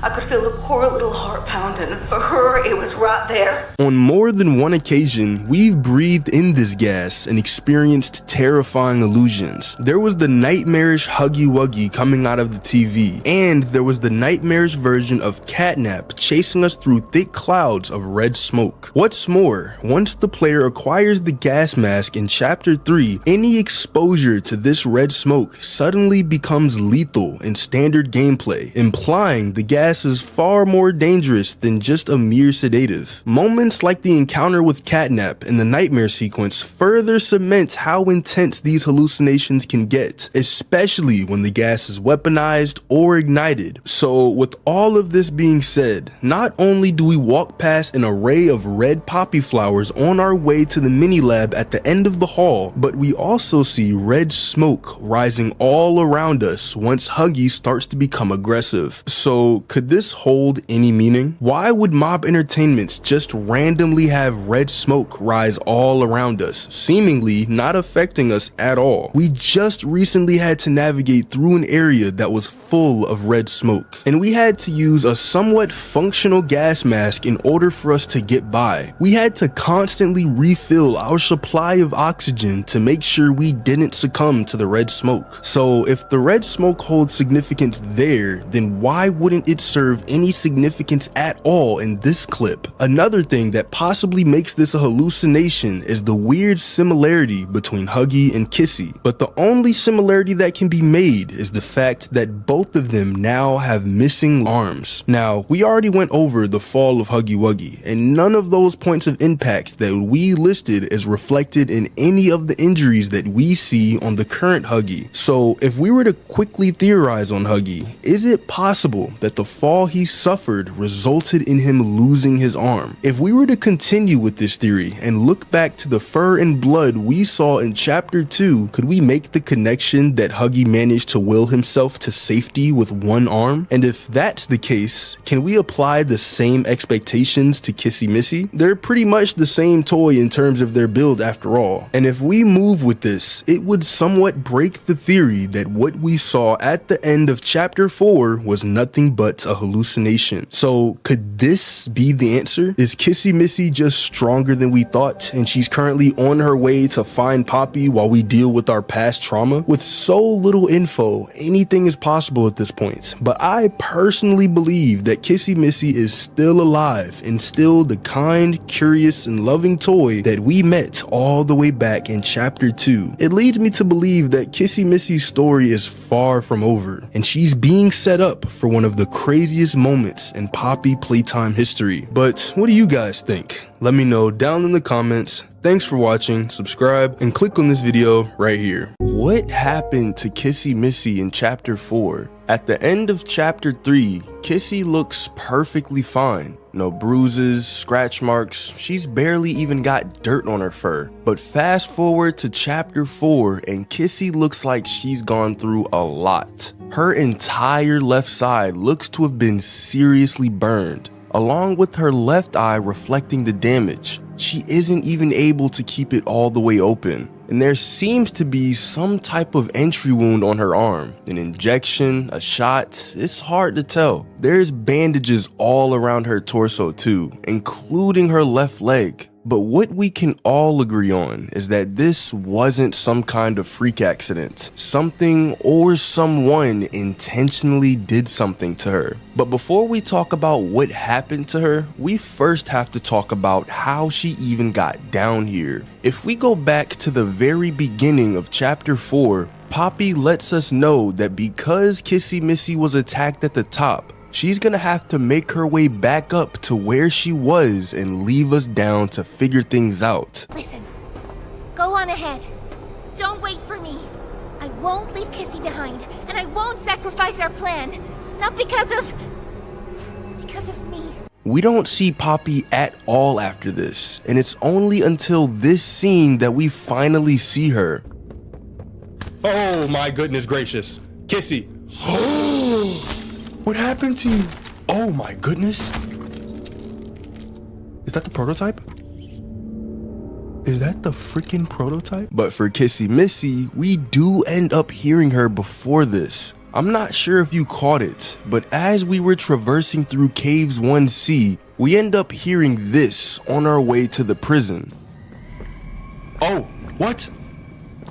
I could feel the poor little heart pounding. For her, it was right there. On more than one occasion, we've breathed in this gas and experienced terrifying illusions. There was the nightmarish Huggy Wuggy coming out of the TV, and there was the nightmarish version of Catnap chasing us through thick clouds of red smoke. What's more, once the player acquires the gas mask in Chapter 3, any exposure to this red smoke suddenly becomes lethal in standard gameplay, implying the gas gas is far more dangerous than just a mere sedative. Moments like the encounter with Catnap in the nightmare sequence further cements how intense these hallucinations can get, especially when the gas is weaponized or ignited. So with all of this being said, not only do we walk past an array of red poppy flowers on our way to the mini lab at the end of the hall, but we also see red smoke rising all around us once Huggy starts to become aggressive. So could this hold any meaning? Why would Mob Entertainments just randomly have red smoke rise all around us, seemingly not affecting us at all? We just recently had to navigate through an area that was full of red smoke, and we had to use a somewhat functional gas mask in order for us to get by. We had to constantly refill our supply of oxygen to make sure we didn't succumb to the red smoke. So if the red smoke holds significance there, then why wouldn't it serve any significance at all in this clip? Another thing that possibly makes this a hallucination is the weird similarity between Huggy and Kissy, but the only similarity that can be made is the fact that both of them now have missing arms. Now, we already went over the fall of Huggy Wuggy, and none of those points of impact that we listed is reflected in any of the injuries that we see on the current Huggy. So if we were to quickly theorize on Huggy, is it possible that the fall he suffered resulted in him losing his arm? If we were to continue with this theory and look back to the fur and blood we saw in chapter 2, could we make the connection that Huggy managed to will himself to safety with one arm? And if that's the case, can we apply the same expectations to Kissy Missy? They're pretty much the same toy in terms of their build after all. And if we move with this, it would somewhat break the theory that what we saw at the end of chapter 4 was nothing but a hallucination. So could this be the answer? Is Kissy Missy just stronger than we thought, and she's currently on her way to find Poppy while we deal with our past trauma? With so little info, anything is possible at this point, but I personally believe that Kissy Missy is still alive and still the kind, curious, and loving toy that we met all the way back in chapter 2. It leads me to believe that Kissy Missy's story is far from over, and she's being set up for one of the craziest moments in Poppy Playtime history. But what do you guys think? Let me know down in the comments. Thanks for watching, subscribe, and click on this video right here. What happened to Kissy Missy in chapter 4? At the end of chapter 3, Kissy looks perfectly fine. No bruises, scratch marks, she's barely even got dirt on her fur. But fast forward to chapter 4 and Kissy looks like she's gone through a lot. Her entire left side looks to have been seriously burned, along with her left eye reflecting the damage. She isn't even able to keep it all the way open. And there seems to be some type of entry wound on her arm, an injection, a shot, it's hard to tell. There's bandages all around her torso too, including her left leg. But what we can all agree on is that this wasn't some kind of freak accident. Something or someone intentionally did something to her. But before we talk about what happened to her, we first have to talk about how she even got down here. If we go back to the very beginning of chapter 4, Poppy lets us know that because Kissy Missy was attacked at the top, she's gonna have to make her way back up to where she was and leave us down to figure things out. Listen, go on ahead. Don't wait for me. I won't leave Kissy behind, and I won't sacrifice our plan. Not because of me. We don't see Poppy at all after this, and it's only until this scene that we finally see her. Oh my goodness gracious. Kissy. What happened to you? Oh my goodness. Is that the prototype? Is that the freaking prototype? But for Kissy Missy, we do end up hearing her before this. I'm not sure if you caught it, but as we were traversing through Caves 1C, we end up hearing this on our way to the prison. Oh, what?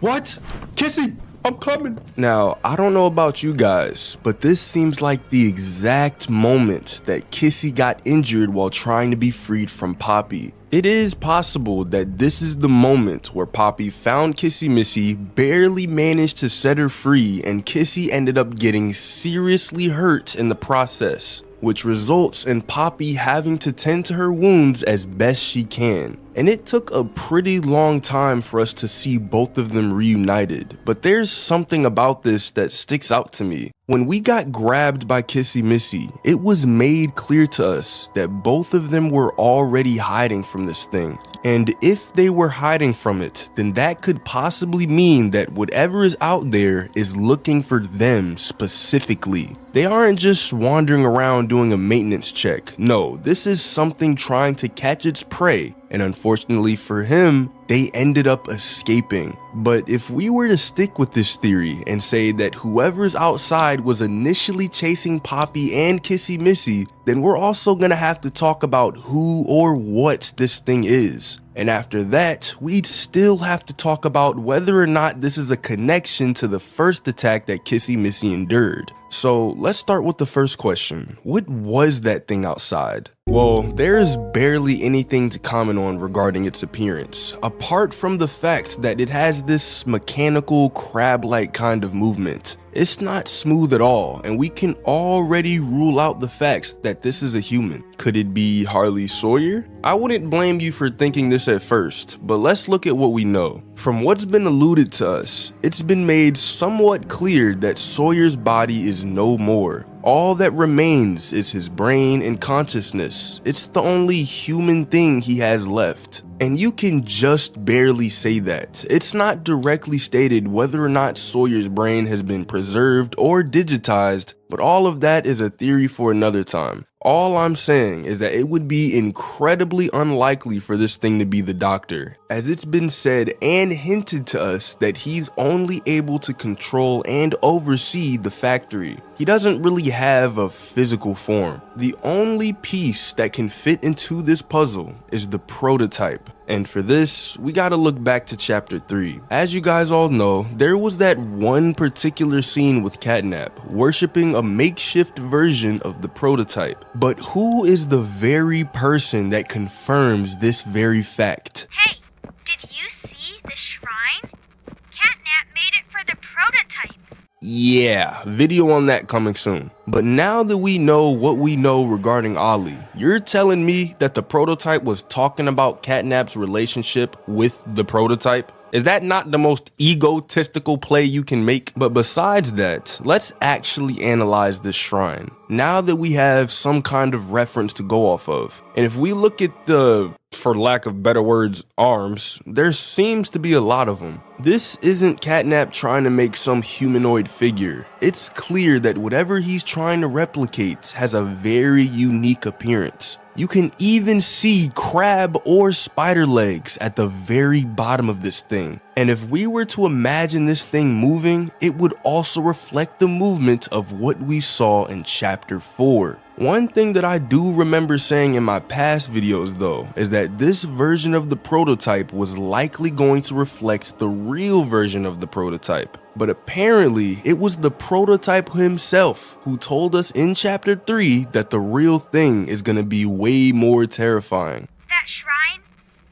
What? Kissy, I'm coming. Now, I don't know about you guys, but this seems like the exact moment that Kissy got injured while trying to be freed from Poppy. It is possible that this is the moment where Poppy found Kissy Missy, barely managed to set her free, and Kissy ended up getting seriously hurt in the process. which results in Poppy having to tend to her wounds as best she can. And it took a pretty long time for us to see both of them reunited, but there's something about this that sticks out to me. When we got grabbed by Kissy Missy, it was made clear to us that both of them were already hiding from this thing. And if they were hiding from it, then that could possibly mean that whatever is out there is looking for them specifically. They aren't just wandering around doing a maintenance check. No, this is something trying to catch its prey. And unfortunately for him, they ended up escaping. But if we were to stick with this theory and say that whoever's outside was initially chasing Poppy and Kissy Missy, then we're also gonna have to talk about who or what this thing is. And after that, we'd still have to talk about whether or not this is a connection to the first attack that Kissy Missy endured. So let's start with the first question. What was that thing outside? Well, there's barely anything to comment on regarding its appearance, apart from the fact that it has this mechanical crab-like kind of movement. It's not smooth at all, and we can already rule out the facts that this is a human. Could it be Harley Sawyer? I wouldn't blame you for thinking this at first, but let's look at what we know. From what's been alluded to us, it's been made somewhat clear that Sawyer's body is no more. All that remains is his brain and consciousness. It's the only human thing he has left. And you can just barely say that. It's not directly stated whether or not Sawyer's brain has been preserved or digitized, but all of that is a theory for another time. All I'm saying is that it would be incredibly unlikely for this thing to be the Doctor, as it's been said and hinted to us that he's only able to control and oversee the factory. He doesn't really have a physical form. The only piece that can fit into this puzzle is the prototype. And for this, we gotta look back to chapter 3. As you guys all know, there was that one particular scene with Catnap, worshipping a makeshift version of the prototype. But who is the very person that confirms this very fact? Hey, did you see the shrine? Catnap made it for the prototype. Yeah, video on that coming soon. But now that we know what we know regarding Ollie, you're telling me that the prototype was talking about Catnap's relationship with the prototype? Is that not the most egotistical play you can make? But besides that, let's actually analyze this shrine, now that we have some kind of reference to go off of. And if we look at the, for lack of better words, arms, there seems to be a lot of them. This isn't Catnap trying to make some humanoid figure. It's clear that whatever he's trying to replicate has a very unique appearance. You can even see crab or spider legs at the very bottom of this thing. And if we were to imagine this thing moving, it would also reflect the movement of what we saw in chapter 4. One thing that I do remember saying in my past videos though, is that this version of the prototype was likely going to reflect the real version of the prototype. But apparently, it was the prototype himself who told us in chapter 3 that the real thing is gonna be way more terrifying. That shrine,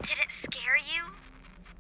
did it scare you?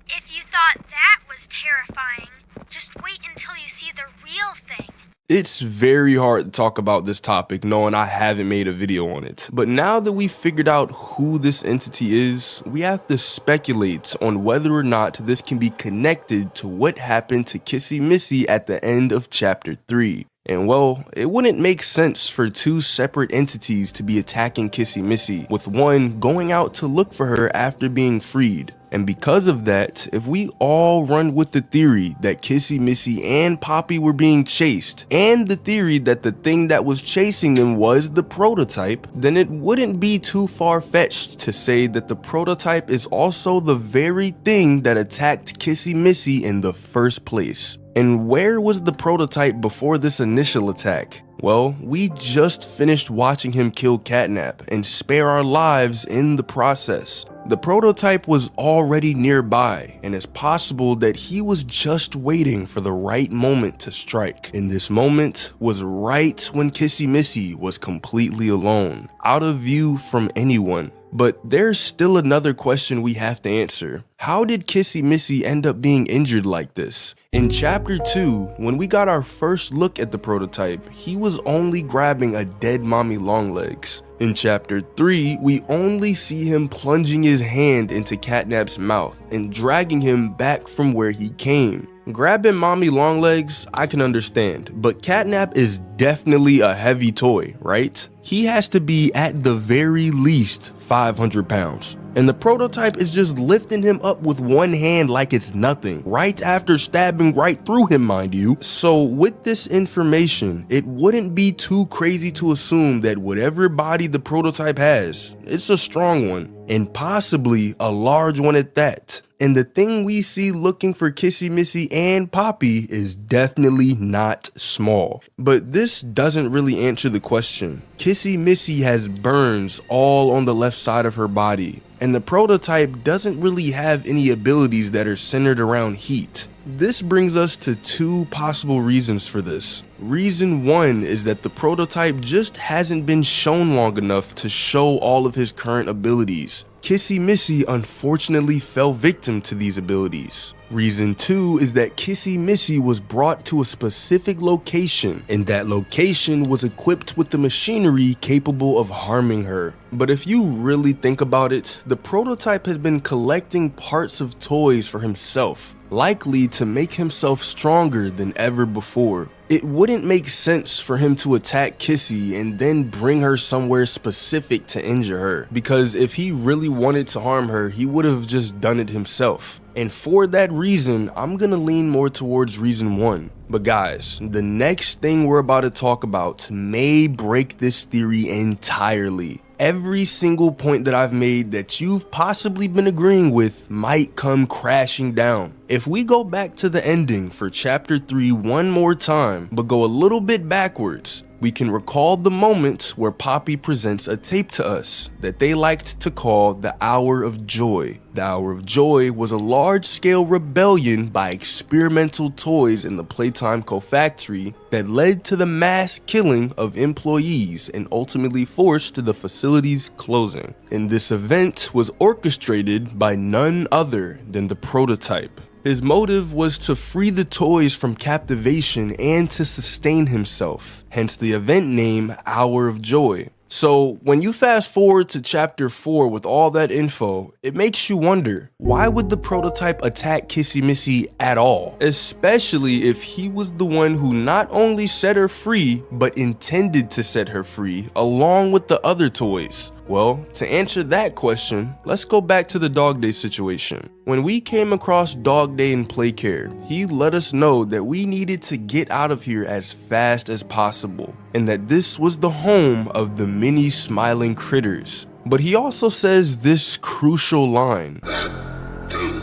If you thought that was terrifying, just wait until you see the real thing. It's very hard to talk about this topic knowing I haven't made a video on it. But now that we've figured out who this entity is, we have to speculate on whether or not this can be connected to what happened to Kissy Missy at the end of chapter 3. And well, it wouldn't make sense for two separate entities to be attacking Kissy Missy, with one going out to look for her after being freed. And because of that, if we all run with the theory that Kissy Missy and Poppy were being chased, and the theory that the thing that was chasing them was the prototype, then it wouldn't be too far-fetched to say that the prototype is also the very thing that attacked Kissy Missy in the first place. And where was the prototype before this initial attack? Well, we just finished watching him kill Catnap and spare our lives in the process. The prototype was already nearby, and it's possible that he was just waiting for the right moment to strike. And this moment was right when Kissy Missy was completely alone, out of view from anyone. But there's still another question we have to answer. How did Missy end up being injured like this? In chapter 2, when we got our first look at the prototype, he was only grabbing a dead mommy Longlegs. In chapter 3, we only see him plunging his hand into Catnap's mouth and dragging him back from where he came. Grabbing mommy Longlegs, I can understand, but Catnap is definitely a heavy toy, right? He has to be at the very least 500 pounds. And the prototype is just lifting him up with one hand like it's nothing, right after stabbing right through him, mind you. So with this information, it wouldn't be too crazy to assume that whatever body the prototype has, it's a strong one, and possibly a large one at that. And the thing we see looking for Missy and Poppy is definitely not small. But this doesn't really answer the question. Missy has burns all on the left side of her body, and the prototype doesn't really have any abilities that are centered around heat. This brings us to two possible reasons for this. Reason one is that the prototype just hasn't been shown long enough to show all of his current abilities. Missy unfortunately fell victim to these abilities. Reason two is that Missy was brought to a specific location, and that location was equipped with the machinery capable of harming her. But if you really think about it, the prototype has been collecting parts of toys for himself, likely to make himself stronger than ever before. It wouldn't make sense for him to attack Kissy and then bring her somewhere specific to injure her, because if he really wanted to harm her, he would have just done it himself. And for that reason, I'm gonna lean more towards reason one. But guys, the next thing we're about to talk about may break this theory entirely. Every single point that I've made that you've possibly been agreeing with might come crashing down. If we go back to the ending for chapter 3 one more time, but go a little bit backwards, we can recall the moments where Poppy presents a tape to us that they liked to call the Hour of Joy. The Hour of Joy was a large-scale rebellion by experimental toys in the Playtime co-factory that led to the mass killing of employees and ultimately forced the facility's closing. And this event was orchestrated by none other than the prototype. His motive was to free the toys from captivation and to sustain himself, hence the event name Hour of Joy. So when you fast forward to chapter 4 with all that info, it makes you wonder, why would the prototype attack Missy at all? Especially if he was the one who not only set her free, but intended to set her free along with the other toys. Well, to answer that question, let's go back to the Dog Day situation. When we came across Dog Day in Playcare, he let us know that we needed to get out of here as fast as possible, and that this was the home of the many smiling critters. But he also says this crucial line. That thing,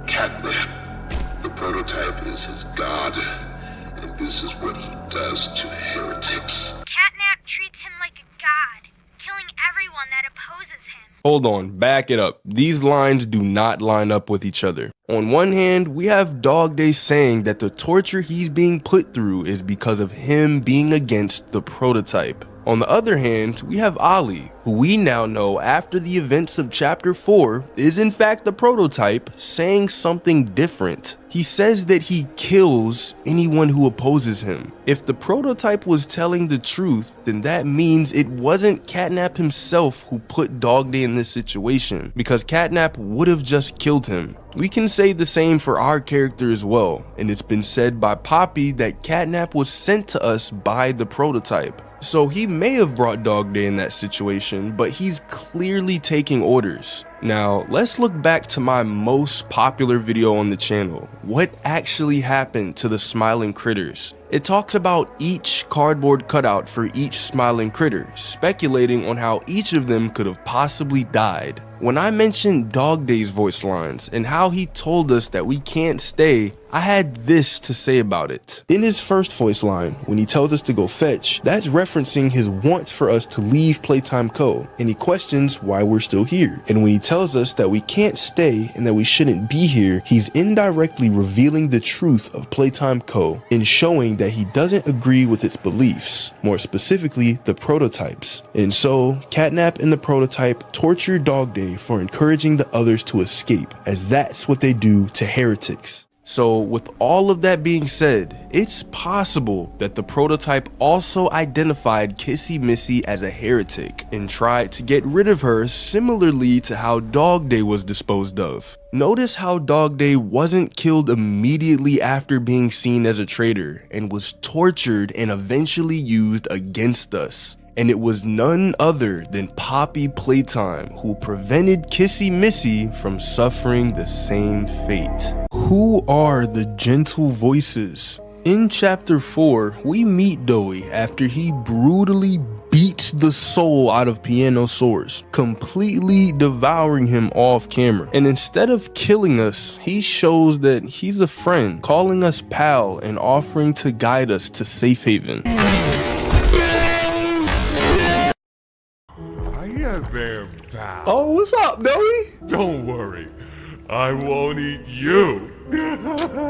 Catnap, the prototype is his god, and this is what he does to heretics. Catnap treats him like a god, killing everyone that opposes him. Hold on, back it up. These lines do not line up with each other. On one hand, we have Dog Day saying that the torture he's being put through is because of him being against the prototype. On the other hand, we have Ollie, who we now know after the events of chapter 4 is in fact the prototype, saying something different. He says that he kills anyone who opposes him. If the prototype was telling the truth, then that means it wasn't Catnap himself who put Dog Day in this situation, because Catnap would have just killed him. We can say the same for our character as well, and it's been said by Poppy that Catnap was sent to us by the prototype. So he may have brought Dog Day in that situation, but he's clearly taking orders. Now, let's look back to my most popular video on the channel. What actually happened to the smiling critters? It talks about each cardboard cutout for each smiling critter, speculating on how each of them could have possibly died. When I mentioned Dog Day's voice lines and how he told us that we can't stay, I had this to say about it. In his first voice line, when he tells us to go fetch, that's referencing his want for us to leave Playtime Co. And he questions why we're still here. And when he tells us that we can't stay and that we shouldn't be here, he's indirectly revealing the truth of Playtime Co. in showing that he doesn't agree with its beliefs, more specifically the prototypes. And so, Catnap and the prototype torture Dog Day for encouraging the others to escape, as that's what they do to heretics. So with all of that being said, it's possible that the prototype also identified Kissy Missy as a heretic and tried to get rid of her similarly to how Dog Day was disposed of. Notice how Dog Day wasn't killed immediately after being seen as a traitor and was tortured and eventually used against us. And it was none other than Poppy Playtime who prevented Kissy Missy from suffering the same fate. Who are the gentle voices? In chapter 4, we meet Doey after he brutally beats the soul out of Pianosaurus, completely devouring him off camera. And instead of killing us, he shows that he's a friend, calling us pal and offering to guide us to safe haven. There, pal. Oh, what's up, Doey? Don't worry, I won't eat you.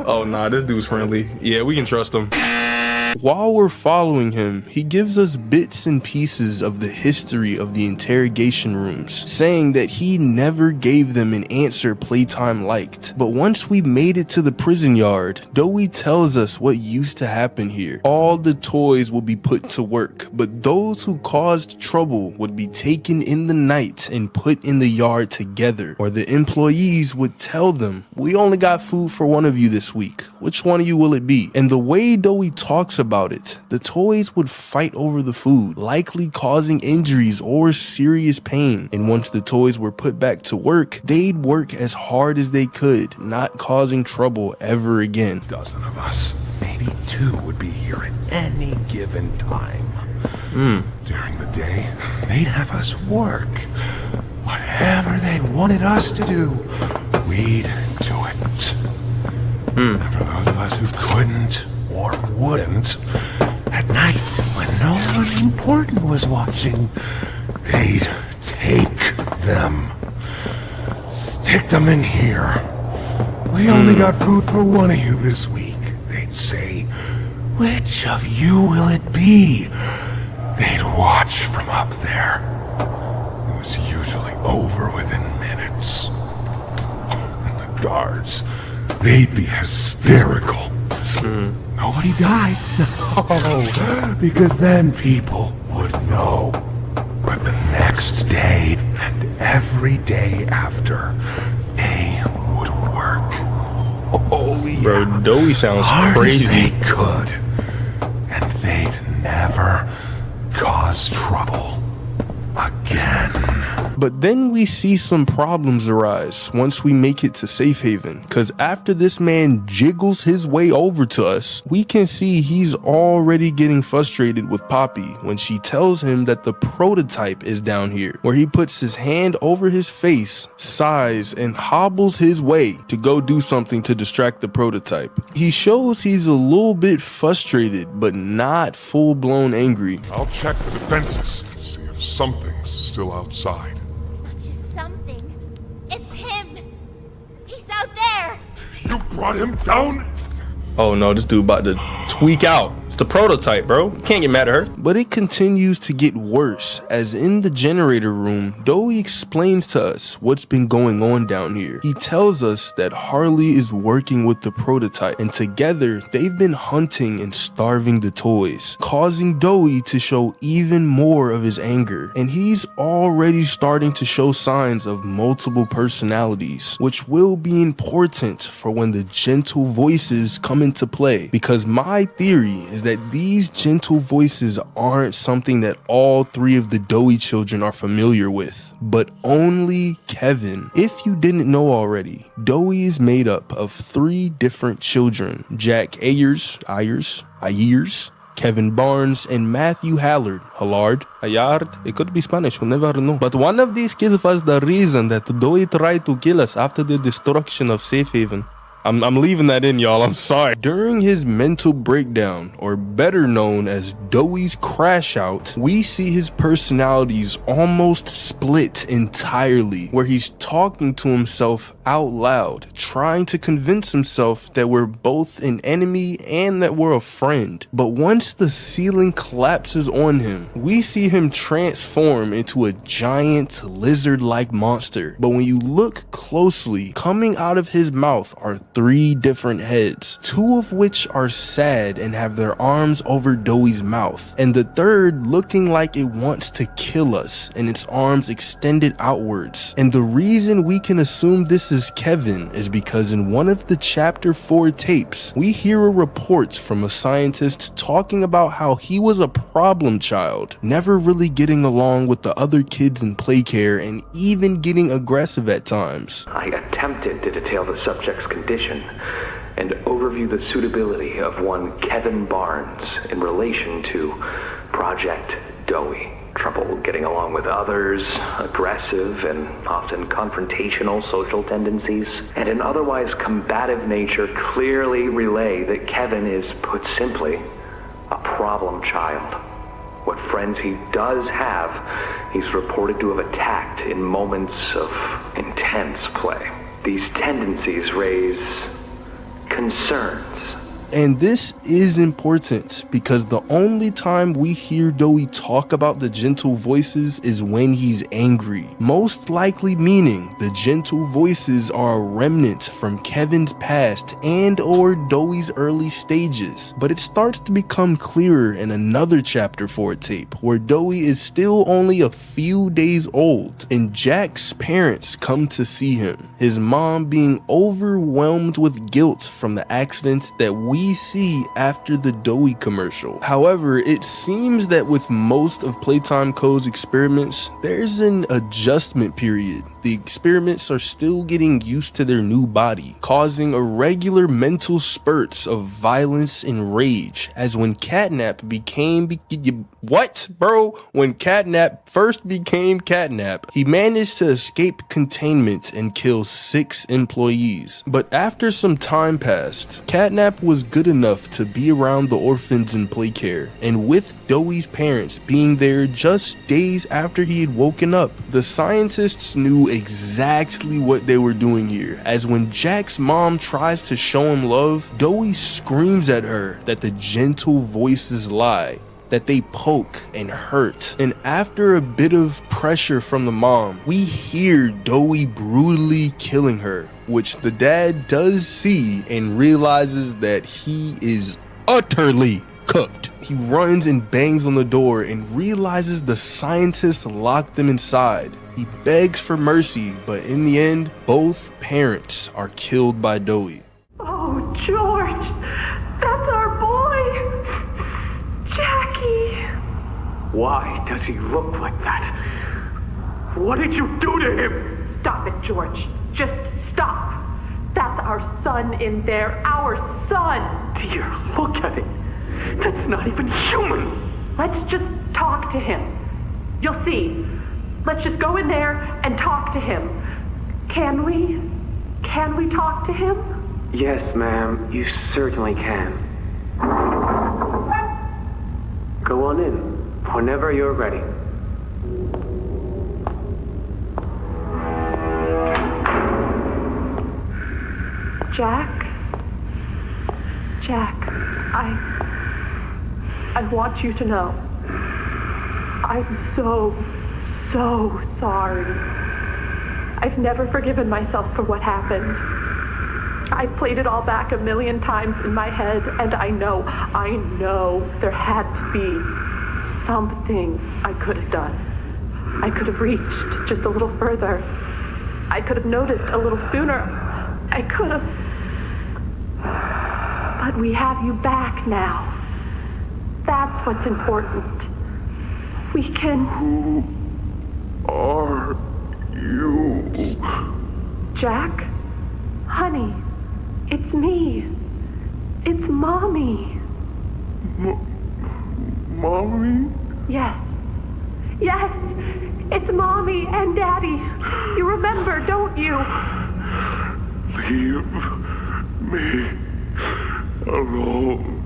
Oh, nah, this dude's friendly. Yeah, we can trust him. While we're following him, he gives us bits and pieces of the history of the interrogation rooms, saying that he never gave them an answer Playtime liked. But once we made it to the prison yard, Doey tells us what used to happen here. All the toys will be put to work, but those who caused trouble would be taken in the night and put in the yard together, or the employees would tell them, "We only got food for one of you this week. Which one of you will it be?" And the way Doey talks about it, the toys would fight over the food, likely causing injuries or serious pain. And once the toys were put back to work, they'd work as hard as they could, not causing trouble ever again. A dozen of us, maybe 2 would be here at any given time. During the day, they'd have us work. Whatever they wanted us to do, we'd do it. And for those of us who couldn't or wouldn't, at night when no one important was watching, they'd take them, stick them in here. "We only got food for one of you this week," they'd say. "Which of you will it be?" They'd watch from up there. It was usually over within minutes. And the guards, they'd be hysterical. Nobody died. No, because then people would know. But the next day and every day after, they would work. Oh, yeah. Bro, Doey sounds hard crazy. As they could. And they'd never cause trouble again. But then we see some problems arise once we make it to safe haven, cause after this man jiggles his way over to us, we can see he's already getting frustrated with Poppy when she tells him that the prototype is down here, where he puts his hand over his face, sighs, and hobbles his way to go do something to distract the prototype. He shows he's a little bit frustrated, but not full-blown angry. I'll check the defenses, see if something's still outside. Just something. It's him. He's out there. You brought him down? Oh no, this dude about to tweak out. It's the prototype, bro. Can't get mad at her. But it continues to get worse, as in the generator room, Doey explains to us what's been going on down here. He tells us that Harley is working with the prototype, and together they've been hunting and starving the toys, causing Doey to show even more of his anger. And he's already starting to show signs of multiple personalities, which will be important for when the gentle voices come into play, because my theory is that these gentle voices aren't something that all 3 of the Doey children are familiar with, but only Kevin. If you didn't know already, Doey is made up of 3 different children: Jack Ayers, Kevin Barnes, and Matthew Hallard. Hallard? It could be Spanish, we'll never know. But one of these kids was the reason that Doey tried to kill us after the destruction of Safe Haven. I'm leaving that in, y'all. I'm sorry. During his mental breakdown, or better known as Doey's crash out, we see his personalities almost split entirely, where he's talking to himself out loud, trying to convince himself that we're both an enemy and that we're a friend. But once the ceiling collapses on him, we see him transform into a giant lizard-like monster. But when you look closely, coming out of his mouth are 3 different heads, 2 of which are sad and have their arms over Doey's mouth, and the third looking like it wants to kill us and its arms extended outwards. And the reason we can assume this is Kevin is because in one of the chapter 4 tapes, we hear a report from a scientist talking about how he was a problem child, never really getting along with the other kids in play care and even getting aggressive at times. I attempted to detail the subject's condition and overview the suitability of one Kevin Barnes in relation to Project Doey. Trouble getting along with others, aggressive and often confrontational social tendencies, and an otherwise combative nature clearly relay that Kevin is, put simply, a problem child. What friends he does have, he's reported to have attacked in moments of intense play. These tendencies raise concerns. And this is important because the only time we hear Doey talk about the gentle voices is when he's angry. Most likely meaning the gentle voices are a remnant from Kevin's past and or Doey's early stages. But it starts to become clearer in another chapter 4 tape where Doey is still only a few days old and Jack's parents come to see him. His mom being overwhelmed with guilt from the accident that we see after the Doey commercial. However, it seems that with most of Playtime Co's experiments, there's an adjustment period. The experiments are still getting used to their new body, causing irregular mental spurts of violence and rage, as when Catnap became... What, bro? When Catnap first became Catnap, he managed to escape containment and kill 6 employees. But after some time passed, Catnap was good enough to be around the orphans in play care, and with Doey's parents being there just days after he had woken up, the scientists knew exactly what they were doing here, as when Jack's mom tries to show him love, Doey screams at her that the gentle voices lie, that they poke and hurt. And after a bit of pressure from the mom, we hear Doey brutally killing her, which the dad does see and realizes that he is utterly cooked. He runs and bangs on the door and realizes the scientists locked them inside. He begs for mercy, but in the end, both parents are killed by Doey. Oh, George, that's our boy, Jackie. Why does he look like that? What did you do to him? Stop it, George. Just stop. That's our son in there, our son. Dear, look at it. That's not even human. Let's just talk to him. You'll see. Let's just go in there and talk to him. Can we? Can we talk to him? Yes, ma'am. You certainly can. Go on in, whenever you're ready. Jack, I want you to know, I'm so sorry. I've never forgiven myself for what happened. I played it all back 1,000,000 times in my head, and I know there had to be something I could have done. I could have reached just a little further. I could have noticed a little sooner. I could have... But we have you back now. That's what's important. We can... Who are you? Jack? Honey, it's me. It's Mommy. Mommy? Yes. Yes! It's Mommy and Daddy. You remember, don't you? Leave me alone.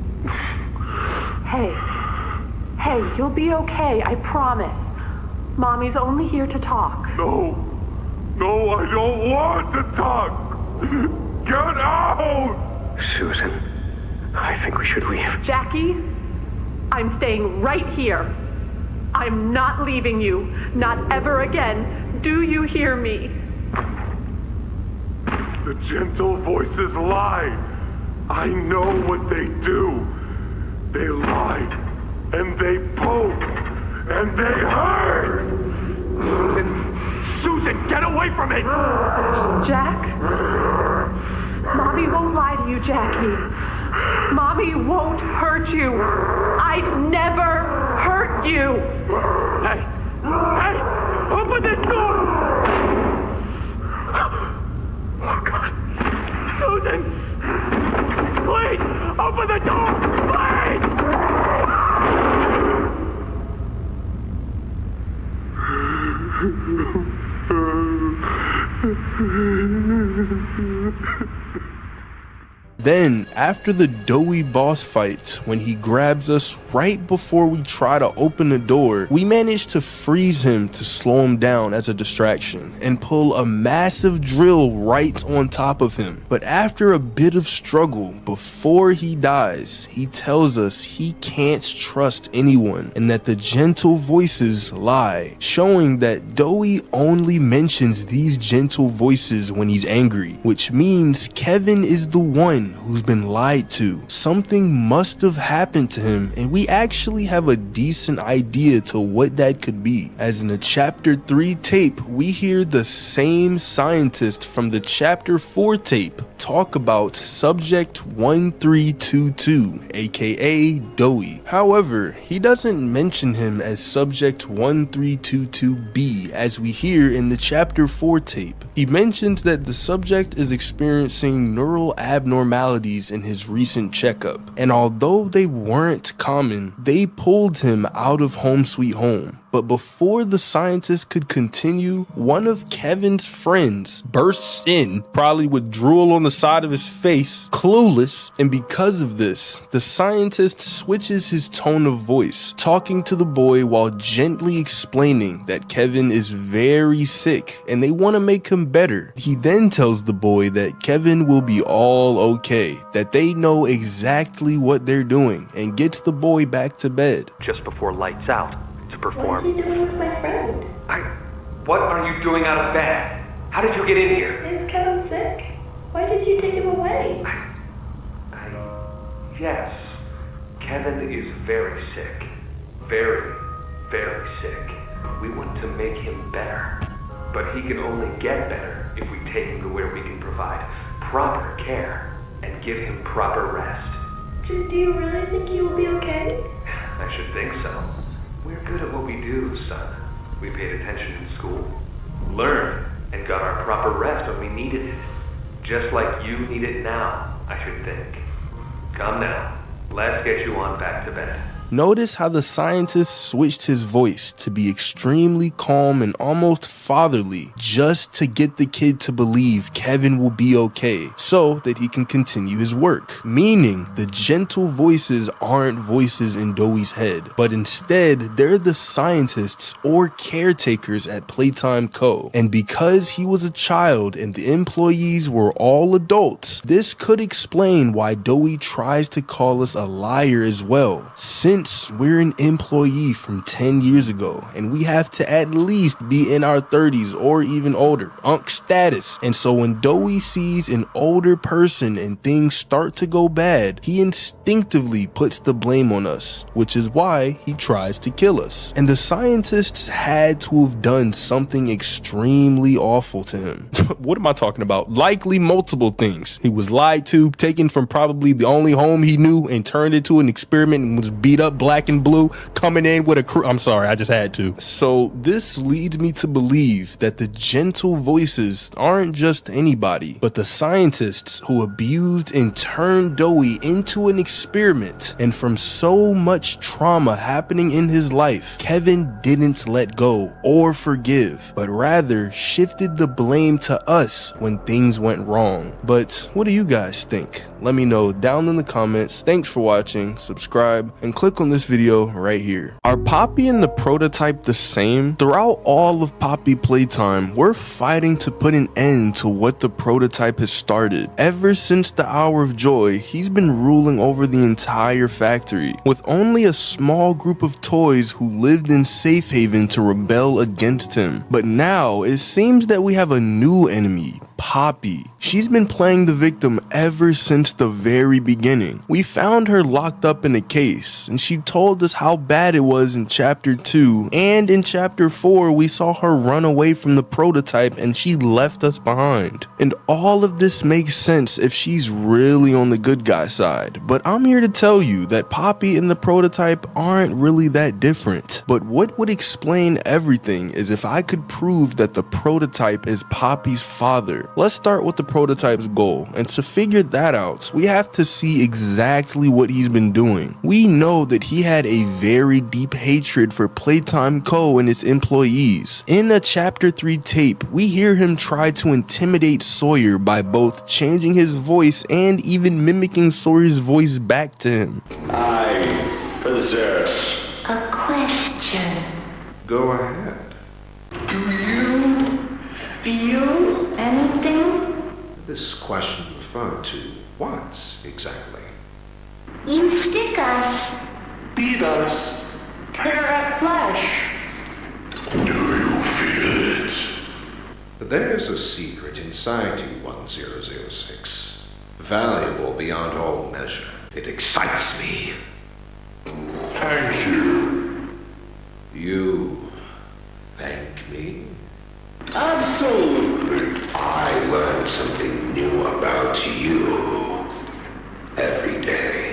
Hey, you'll be okay, I promise. Mommy's only here to talk. No, I don't want to talk. Get out! Susan, I think we should leave. Jackie, I'm staying right here. I'm not leaving you. Not ever again. Do you hear me? The gentle voices lie. I know what they do. They lie, and they poke, and they hurt. Susan, get away from me! Jack? Mommy won't lie to you, Jackie. Mommy won't hurt you. I'd never hurt you. Hey, open this door! Oh, God. Susan! Please, open the door! Please! Then, after the Doey boss fight, when he grabs us right before we try to open the door, we manage to freeze him to slow him down as a distraction and pull a massive drill right on top of him. But after a bit of struggle, before he dies, he tells us he can't trust anyone and that the gentle voices lie, showing that Doey only mentions these gentle voices when he's angry, which means Kevin is the one who's been lied to. Something must have happened to him, and we actually have a decent idea to what that could be, as in the chapter 3 tape we hear the same scientist from the chapter 4 tape talk about subject 1322, aka Doey. However, he doesn't mention him as subject 1322B as we hear in the chapter 4 tape. He mentions that the subject is experiencing neural abnormalities in his recent checkup, and although they weren't common, they pulled him out of Home Sweet Home. But before the scientist could continue, one of Kevin's friends bursts in, probably with drool on the side of his face, clueless, and because of this, the scientist switches his tone of voice, talking to the boy while gently explaining that Kevin is very sick and they want to make him better. He then tells the boy that Kevin will be all okay, that they know exactly what they're doing, and gets the boy back to bed. Just before lights out, to perform. What are you doing with my friend? What are you doing out of bed? How did you get in here? Is Kevin sick? Why did you take him away? Yes. Kevin is very sick. Very, very sick. We want to make him better. But he can only get better if we take him to where we can provide proper care and give him proper rest. Do you really think he will be okay? I should think so. We're good at what we do, son. We paid attention in school, learned, and got our proper rest when we needed it. Just like you need it now, I should think. Come now, let's get you on back to bed. Notice how the scientist switched his voice to be extremely calm and almost fatherly just to get the kid to believe Kevin will be okay so that he can continue his work. Meaning the gentle voices aren't voices in Doey's head, but instead they're the scientists or caretakers at Playtime Co. And because he was a child and the employees were all adults, this could explain why Doey tries to call us a liar as well. Since we're an employee from 10 years ago and we have to at least be in our 30s or even older, unk status. And so when Doey sees an older person and things start to go bad, he instinctively puts the blame on us, which is why he tries to kill us. And the scientists had to have done something extremely awful to him. What am I talking about? Likely multiple things. He was lied to, taken from probably the only home he knew and turned into an experiment and was beat up up black and blue, coming in with a crew. I'm sorry, I just had to. So this leads me to believe that the gentle voices aren't just anybody, but the scientists who abused and turned Doey into an experiment. And from so much trauma happening in his life, Kevin didn't let go or forgive, but rather shifted the blame to us when things went wrong. But what do you guys think? Let me know down in the comments. Thanks for watching, subscribe, and click on this video right here. Are Poppy and the prototype the same? Throughout all of Poppy Playtime, we're fighting to put an end to what the prototype has started. Ever since the Hour of Joy, he's been ruling over the entire factory, with only a small group of toys who lived in safe haven to rebel against him. But now, it seems that we have a new enemy, Poppy. She's been playing the victim ever since the very beginning. We found her locked up in a case, and she told us how bad it was in chapter 2, and in chapter 4 we saw her run away from the prototype and she left us behind. And all of this makes sense if she's really on the good guy side, but I'm here to tell you that Poppy and the prototype aren't really that different. But what would explain everything is if I could prove that the prototype is Poppy's father. Let's start with the prototype's goal, and to figure that out, we have to see exactly what he's been doing. We know that he had a very deep hatred for Playtime Co. and its employees. In a chapter 3 tape, we hear him try to intimidate Sawyer by both changing his voice and even mimicking Sawyer's voice back to him. I possess A question. Go ahead. Do you feel anything? This question referred to what exactly? You stick us, beat us, tear at flesh. Do you feel it? There's a secret inside you, 1006. Valuable beyond all measure. It excites me. Thank you. You thank me? Absolutely. I learn something new about you every day.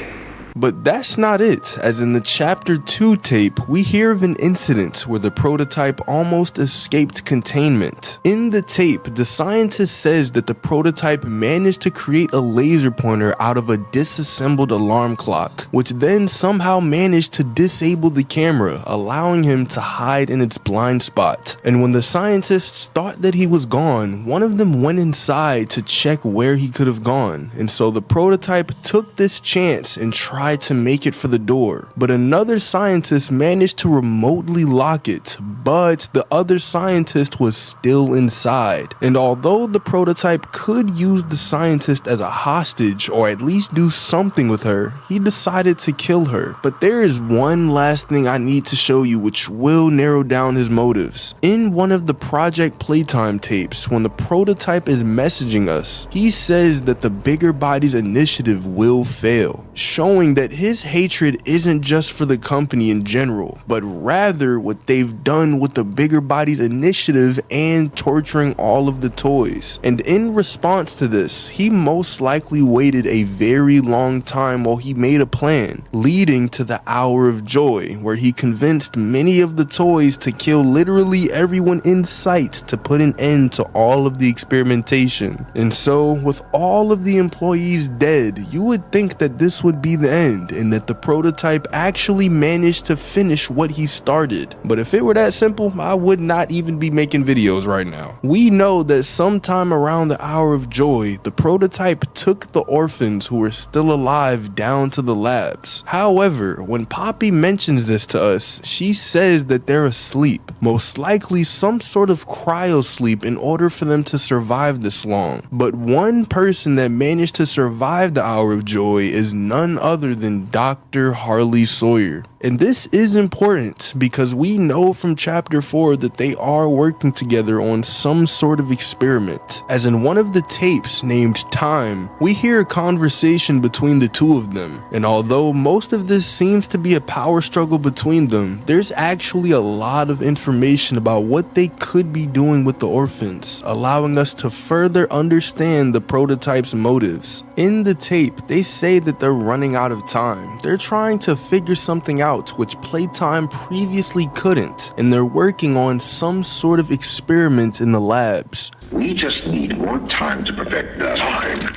But that's not it, as in the chapter 2 tape, we hear of an incident where the prototype almost escaped containment. In the tape, the scientist says that the prototype managed to create a laser pointer out of a disassembled alarm clock, which then somehow managed to disable the camera, allowing him to hide in its blind spot. And when the scientists thought that he was gone, one of them went inside to check where he could have gone, and so the prototype took this chance and tried to make it for the door, but another scientist managed to remotely lock it, but the other scientist was still inside. And although the prototype could use the scientist as a hostage or at least do something with her, he decided to kill her. But there is one last thing I need to show you which will narrow down his motives. In one of the Project Playtime tapes, when the prototype is messaging us, he says that the Bigger Bodies initiative will fail, showing that his hatred isn't just for the company in general, but rather what they've done with the Bigger Bodies initiative and torturing all of the toys. And in response to this, he most likely waited a very long time while he made a plan, leading to the Hour of Joy, where he convinced many of the toys to kill literally everyone in sight to put an end to all of the experimentation. And so, with all of the employees dead, you would think that this would be the end, and that the prototype actually managed to finish what he started. But if it were that simple, I would not even be making videos right now. We know that sometime around the Hour of Joy, the prototype took the orphans who were still alive down to the labs. However, when Poppy mentions this to us, she says that they're asleep, most likely some sort of cryo sleep in order for them to survive this long. But one person that managed to survive the Hour of Joy is none other than Dr. Harley Sawyer. And this is important because we know from chapter 4 that they are working together on some sort of experiment. As in one of the tapes named Time, we hear a conversation between the two of them. And although most of this seems to be a power struggle between them, there's actually a lot of information about what they could be doing with the orphans, allowing us to further understand the prototype's motives. In the tape, they say that they're running out of time. They're trying to figure something out which Playtime previously couldn't, and they're working on some sort of experiment in the labs. We just need more time to perfect the time.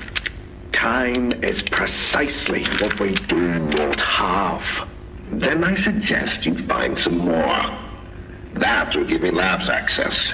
Time is precisely what we do not have. Then I suggest you find some more. That will give me labs access.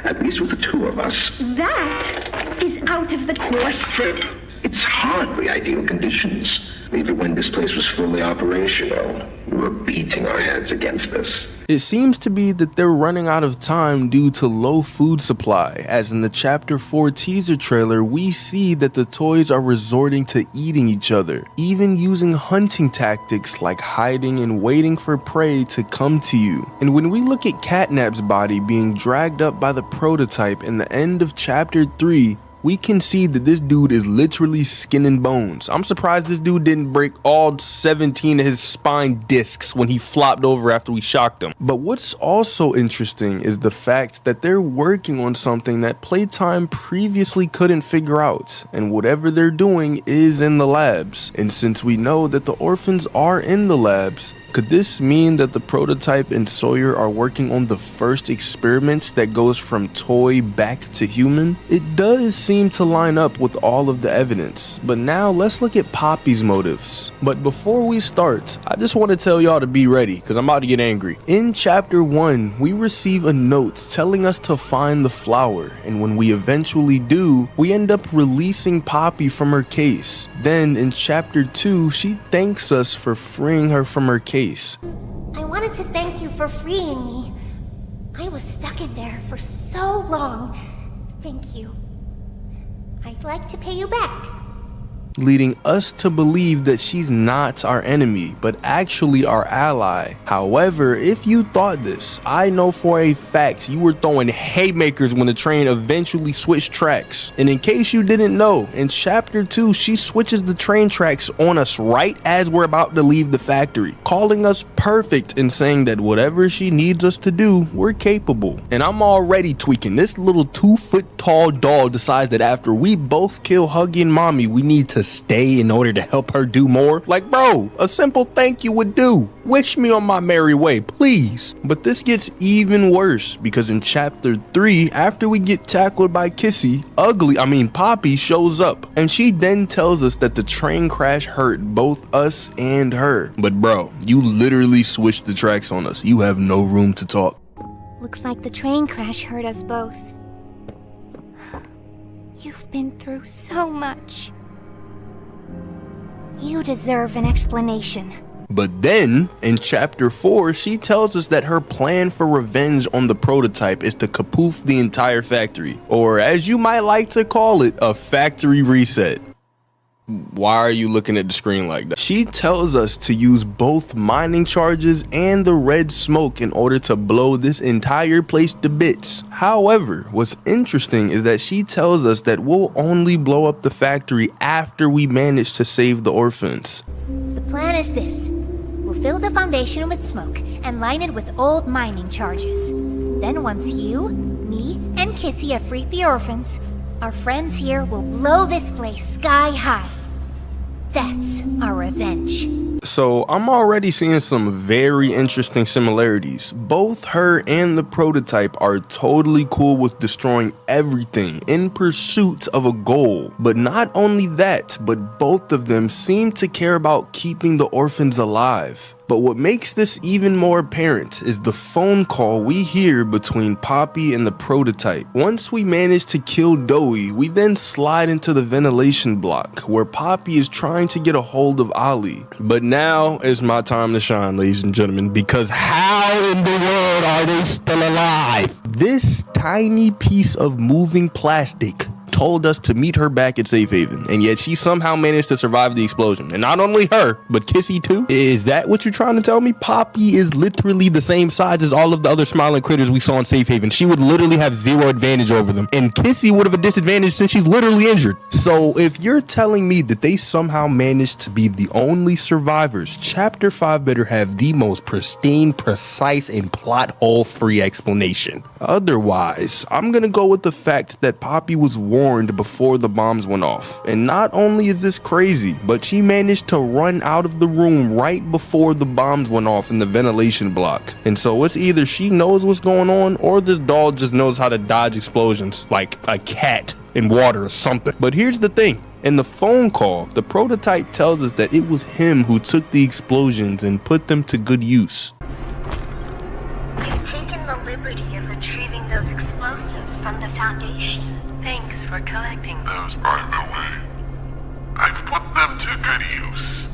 At least with the two of us. That is out of the question. It's hardly ideal conditions. Even when this place was fully operational, we were beating our heads against this. It seems to be that they're running out of time due to low food supply, as in the chapter 4 teaser trailer we see that the toys are resorting to eating each other, even using hunting tactics like hiding and waiting for prey to come to you. And when we look at Catnap's body being dragged up by the prototype in the end of chapter 3, we can see that this dude is literally skin and bones. I'm surprised this dude didn't break all 17 of his spine discs when he flopped over after we shocked him. But what's also interesting is the fact that they're working on something that Playtime previously couldn't figure out, and whatever they're doing is in the labs. And since we know that the orphans are in the labs, could this mean that the prototype and Sawyer are working on the first experiment that goes from toy back to human? It does seem to line up with all of the evidence, but now let's look at Poppy's motives. But before we start, I just want to tell y'all to be ready because I'm about to get angry. In chapter 1, we receive a note telling us to find the flower, and when we eventually do, we end up releasing Poppy from her case. Then in chapter 2, she thanks us for freeing her from her case. I wanted to thank you for freeing me. I was stuck in there for so long. Thank you. I'd like to pay you back. Leading us to believe that she's not our enemy, but actually our ally. However, if you thought this, I know for a fact you were throwing haymakers when the train eventually switched tracks. And in case you didn't know, in chapter 2, she switches the train tracks on us right as we're about to leave the factory, calling us perfect and saying that whatever she needs us to do, we're capable. And I'm already tweaking. This little 2-foot tall doll decides that after we both kill Huggy and Mommy, we need to stay in order to help her do more. Like, bro, a simple thank you would do. Wish me on my merry way, please. But this gets even worse because in chapter 3, after we get tackled by Kissy, Poppy shows up, and she then tells us that the train crash hurt both us and her. But bro, you literally switched the tracks on us. You have no room to talk. Looks like the train crash hurt us both. You've been through so much. You deserve an explanation. But then, in chapter 4, she tells us that her plan for revenge on the prototype is to kapoof the entire factory. Or as you might like to call it, a factory reset. Why are you looking at the screen like that? She tells us to use both mining charges and the red smoke in order to blow this entire place to bits. However, what's interesting is that she tells us that we'll only blow up the factory after we manage to save the orphans. The plan is this. We'll fill the foundation with smoke and line it with old mining charges. Then once you, me, and Kissy have freed the orphans, our friends here will blow this place sky high. That's our revenge. So I'm already seeing some very interesting similarities. Both her and the prototype are totally cool with destroying everything in pursuit of a goal. But not only that, but both of them seem to care about keeping the orphans alive. But what makes this even more apparent is the phone call we hear between Poppy and the prototype. Once we manage to kill Doey, we then slide into the ventilation block where Poppy is trying to get a hold of Ollie. But now is my time to shine, ladies and gentlemen, because how in the world are they still alive? This tiny piece of moving plastic told us to meet her back at Safe Haven, and yet she somehow managed to survive the explosion. And not only her, but Kissy too? Is that what you're trying to tell me? Poppy is literally the same size as all of the other smiling critters we saw in Safe Haven. She would literally have zero advantage over them, and Kissy would have a disadvantage since she's literally injured. So if you're telling me that they somehow managed to be the only survivors, Chapter 5 better have the most pristine, precise, and plot hole free explanation. Otherwise, I'm gonna go with the fact that Poppy was warned before the bombs went off. And not only is this crazy, but she managed to run out of the room right before the bombs went off in the ventilation block. And so it's either she knows what's going on, or this doll just knows how to dodge explosions like a cat in water or something. But here's the thing. In the phone call, the prototype tells us that it was him who took the explosions and put them to good use. I've taken the liberty of retrieving those explosives from the Foundation. Thanks for collecting those, by the way. I've put them to good use.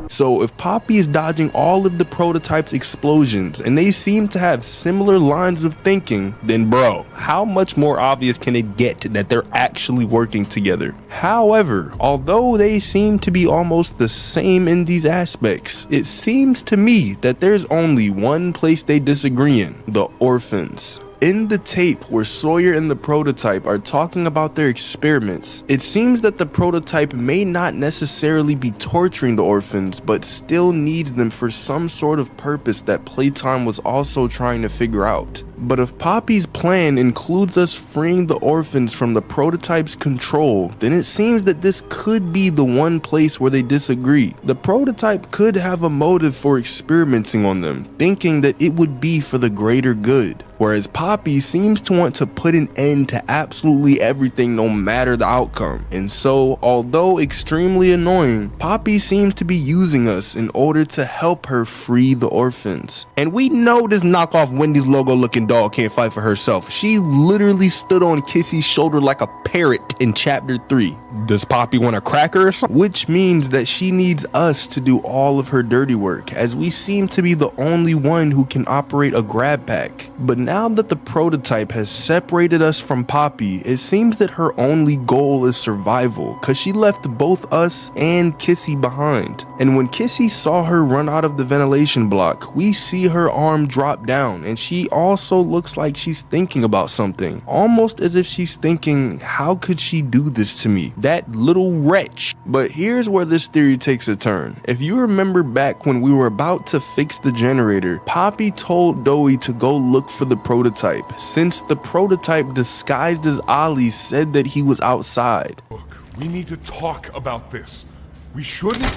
So if Poppy is dodging all of the prototype's explosions and they seem to have similar lines of thinking, then bro, how much more obvious can it get that they're actually working together? However, although they seem to be almost the same in these aspects, it seems to me that there's only one place they disagree in: the Orphans. In the tape where Sawyer and the prototype are talking about their experiments, it seems that the prototype may not necessarily be torturing the orphans, but still needs them for some sort of purpose that Playtime was also trying to figure out. But if Poppy's plan includes us freeing the orphans from the prototype's control, then it seems that this could be the one place where they disagree. The prototype could have a motive for experimenting on them, thinking that it would be for the greater good. Whereas Poppy seems to want to put an end to absolutely everything no matter the outcome. And so, although extremely annoying, Poppy seems to be using us in order to help her free the orphans. And we know this knockoff Wendy's logo looking doll can't fight for herself. She literally stood on Kissy's shoulder like a parrot in Chapter 3. Does Poppy want a cracker or something? Which means that she needs us to do all of her dirty work, as we seem to be the only one who can operate a grab pack. But now that the prototype has separated us from Poppy, it seems that her only goal is survival, cause she left both us and Kissy behind. And when Kissy saw her run out of the ventilation block, we see her arm drop down, and she also looks like she's thinking about something, almost as if she's thinking, how could she do this to me? That little wretch. But here's where this theory takes a turn. If you remember back when we were about to fix the generator, Poppy told Doey to go look for the prototype, since the prototype disguised as Ollie said that he was outside. Look, we need to talk about this. We shouldn't...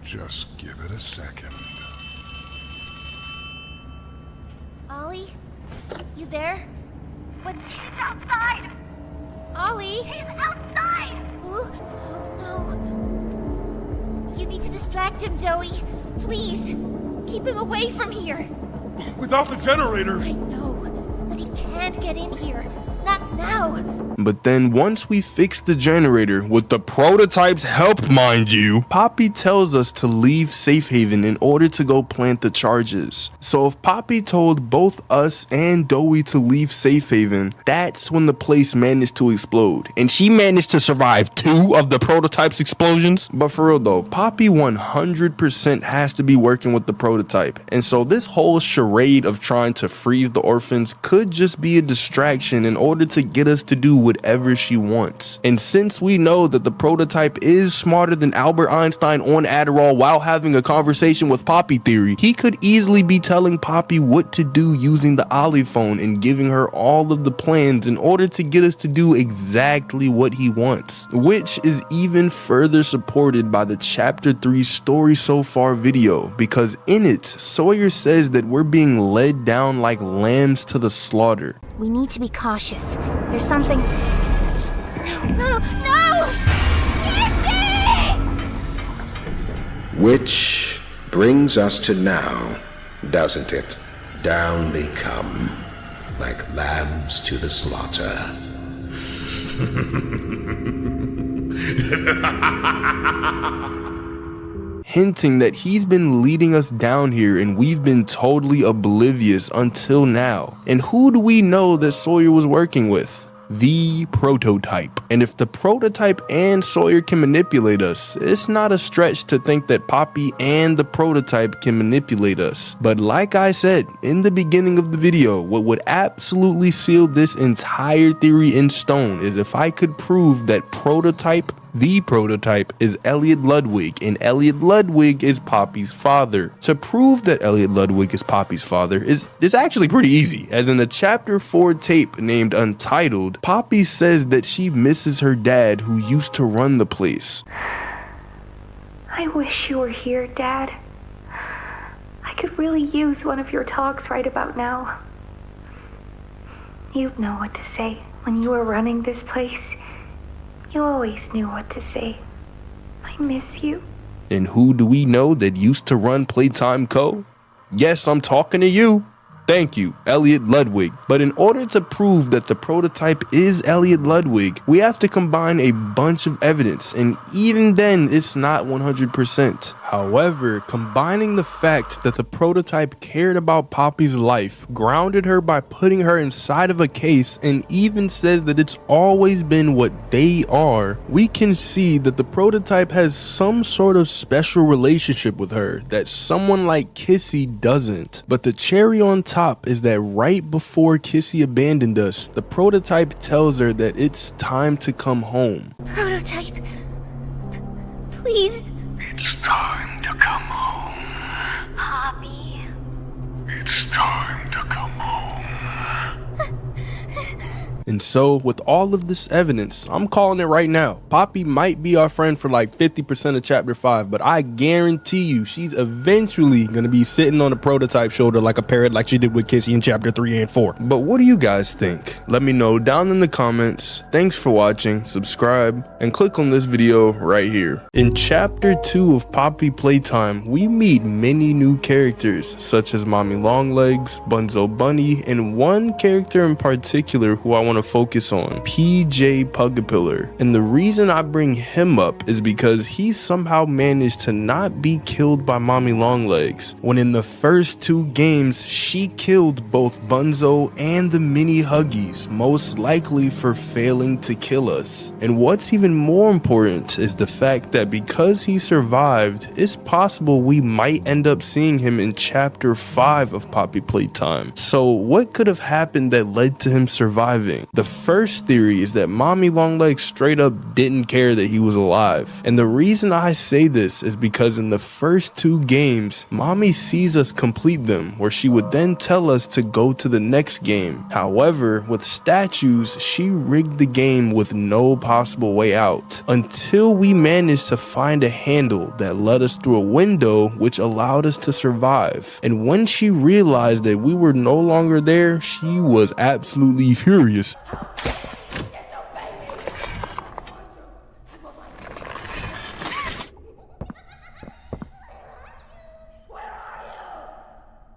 Just give it a second. Ollie? You there? What's... He's outside! Ollie? He's outside! Oh, no. You need to distract him, Doey. Please. Keep him away from here. Without the generator... I know, but he can't get in here. Not now. But then once we fix the generator, with the prototype's help mind you, Poppy tells us to leave Safe Haven in order to go plant the charges. So if Poppy told both us and Doey to leave Safe Haven, that's when the place managed to explode. And she managed to survive 2 of the prototype's explosions. But for real though, Poppy 100% has to be working with the prototype. And so this whole charade of trying to freeze the orphans could just be a distraction in order to get us to do whatever she wants. And since we know that the prototype is smarter than Albert Einstein on Adderall while having a conversation with Poppy theory, he could easily be telling Poppy what to do using the Ollie phone and giving her all of the plans in order to get us to do exactly what he wants, which is even further supported by the Chapter 3 story so far video, because in it, Sawyer says that we're being led down like lambs to the slaughter. We need to be cautious. There's something... No! Kissy! Which brings us to now, doesn't it? Down they come, like lambs to the slaughter. hinting that he's been leading us down here and we've been totally oblivious until now. And who do we know that Sawyer was working with? The prototype. And if the prototype and Sawyer can manipulate us, it's not a stretch to think that Poppy and the prototype can manipulate us. But like I said in the beginning of the video, what would absolutely seal this entire theory in stone is if I could prove that the prototype is Elliot Ludwig, and Elliot Ludwig is Poppy's father. To prove that Elliot Ludwig is Poppy's father is actually pretty easy, as in the chapter 4 tape named Untitled, Poppy says that she misses her dad who used to run the place. I wish you were here, Dad. I could really use one of your talks right about now. You'd know what to say when you were running this place. You always knew what to say. I miss you. And who do we know that used to run Playtime Co? Yes, I'm talking to you. Thank you, Elliot Ludwig. But in order to prove that the prototype is Elliot Ludwig, we have to combine a bunch of evidence, and even then, it's not 100%. However, combining the fact that the prototype cared about Poppy's life, grounded her by putting her inside of a case, and even says that it's always been what they are, we can see that the prototype has some sort of special relationship with her that someone like Kissy doesn't. But the cherry on top is that right before Kissy abandoned us, the prototype tells her that it's time to come home. Prototype, please. It's time to come home. Poppy. It's time to come home. And so, with all of this evidence, I'm calling it right now. Poppy might be our friend for like 50% of chapter 5, but I guarantee you she's eventually gonna be sitting on the prototype shoulder like a parrot like she did with Kissy in chapter 3 and 4. But what do you guys think? Let me know down in the comments. Thanks for watching, subscribe, and click on this video right here. In chapter 2 of Poppy Playtime, we meet many new characters, such as Mommy Longlegs, Bunzo Bunny, and one character in particular who I want to focus on, PJ-Pug-a-Pillar. And the reason I bring him up is because he somehow managed to not be killed by Mommy Longlegs, when in the first 2 games she killed both Bunzo and the mini Huggies, most likely for failing to kill us. And what's even more important is the fact that because he survived, it's possible we might end up seeing him in chapter 5 of Poppy Playtime. So what could have happened that led to him surviving? The first theory is that Mommy Longlegs straight up didn't care that he was alive. And the reason I say this is because in the first 2 games, Mommy sees us complete them, where she would then tell us to go to the next game. However, with statues, she rigged the game with no possible way out, until we managed to find a handle that led us through a window which allowed us to survive. And when she realized that we were no longer there, she was absolutely furious.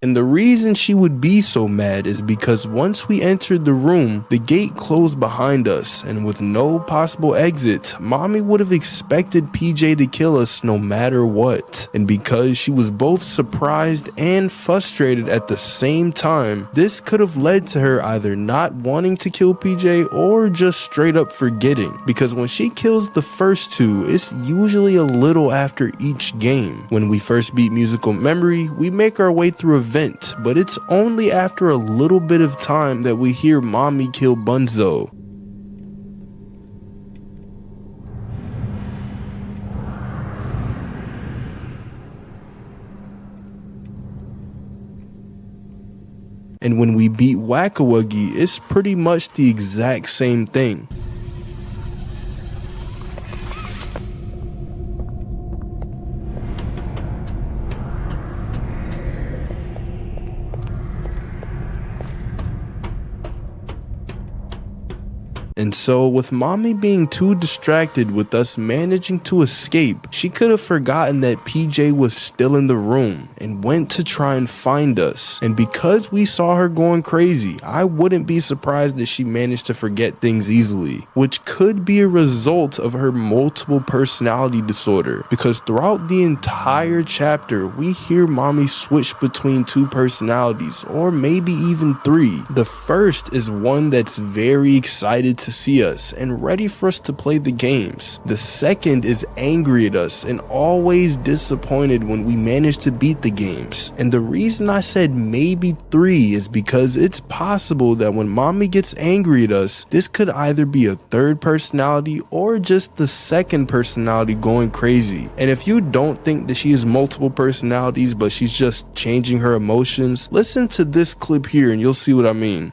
And the reason she would be so mad is because once we entered the room, the gate closed behind us, and with no possible exit, Mommy would have expected PJ to kill us no matter what. And because she was both surprised and frustrated at the same time, this could have led to her either not wanting to kill PJ or just straight up forgetting. Because when she kills the first 2, it's usually a little after each game. When we first beat Musical Memory, we make our way through a vent, but it's only after a little bit of time that we hear Mommy kill Bunzo. And when we beat Wuggy, it's pretty much the exact same thing. And And so with mommy being too distracted with us managing to escape, she could have forgotten that PJ was still in the room and went to try and find us. And because we saw her going crazy, I wouldn't be surprised that she managed to forget things easily, which could be a result of her multiple personality disorder, because throughout the entire chapter we hear mommy switch between two personalities, or maybe even three. The first is one that's very excited to see us and ready for us to play the games. The second is angry at us and always disappointed when we manage to beat the games. And the reason I said maybe three is because it's possible that when mommy gets angry at us, this could either be a third personality or just the second personality going crazy. And if you don't think that she has multiple personalities but she's just changing her emotions, listen to this clip here and you'll see what I mean.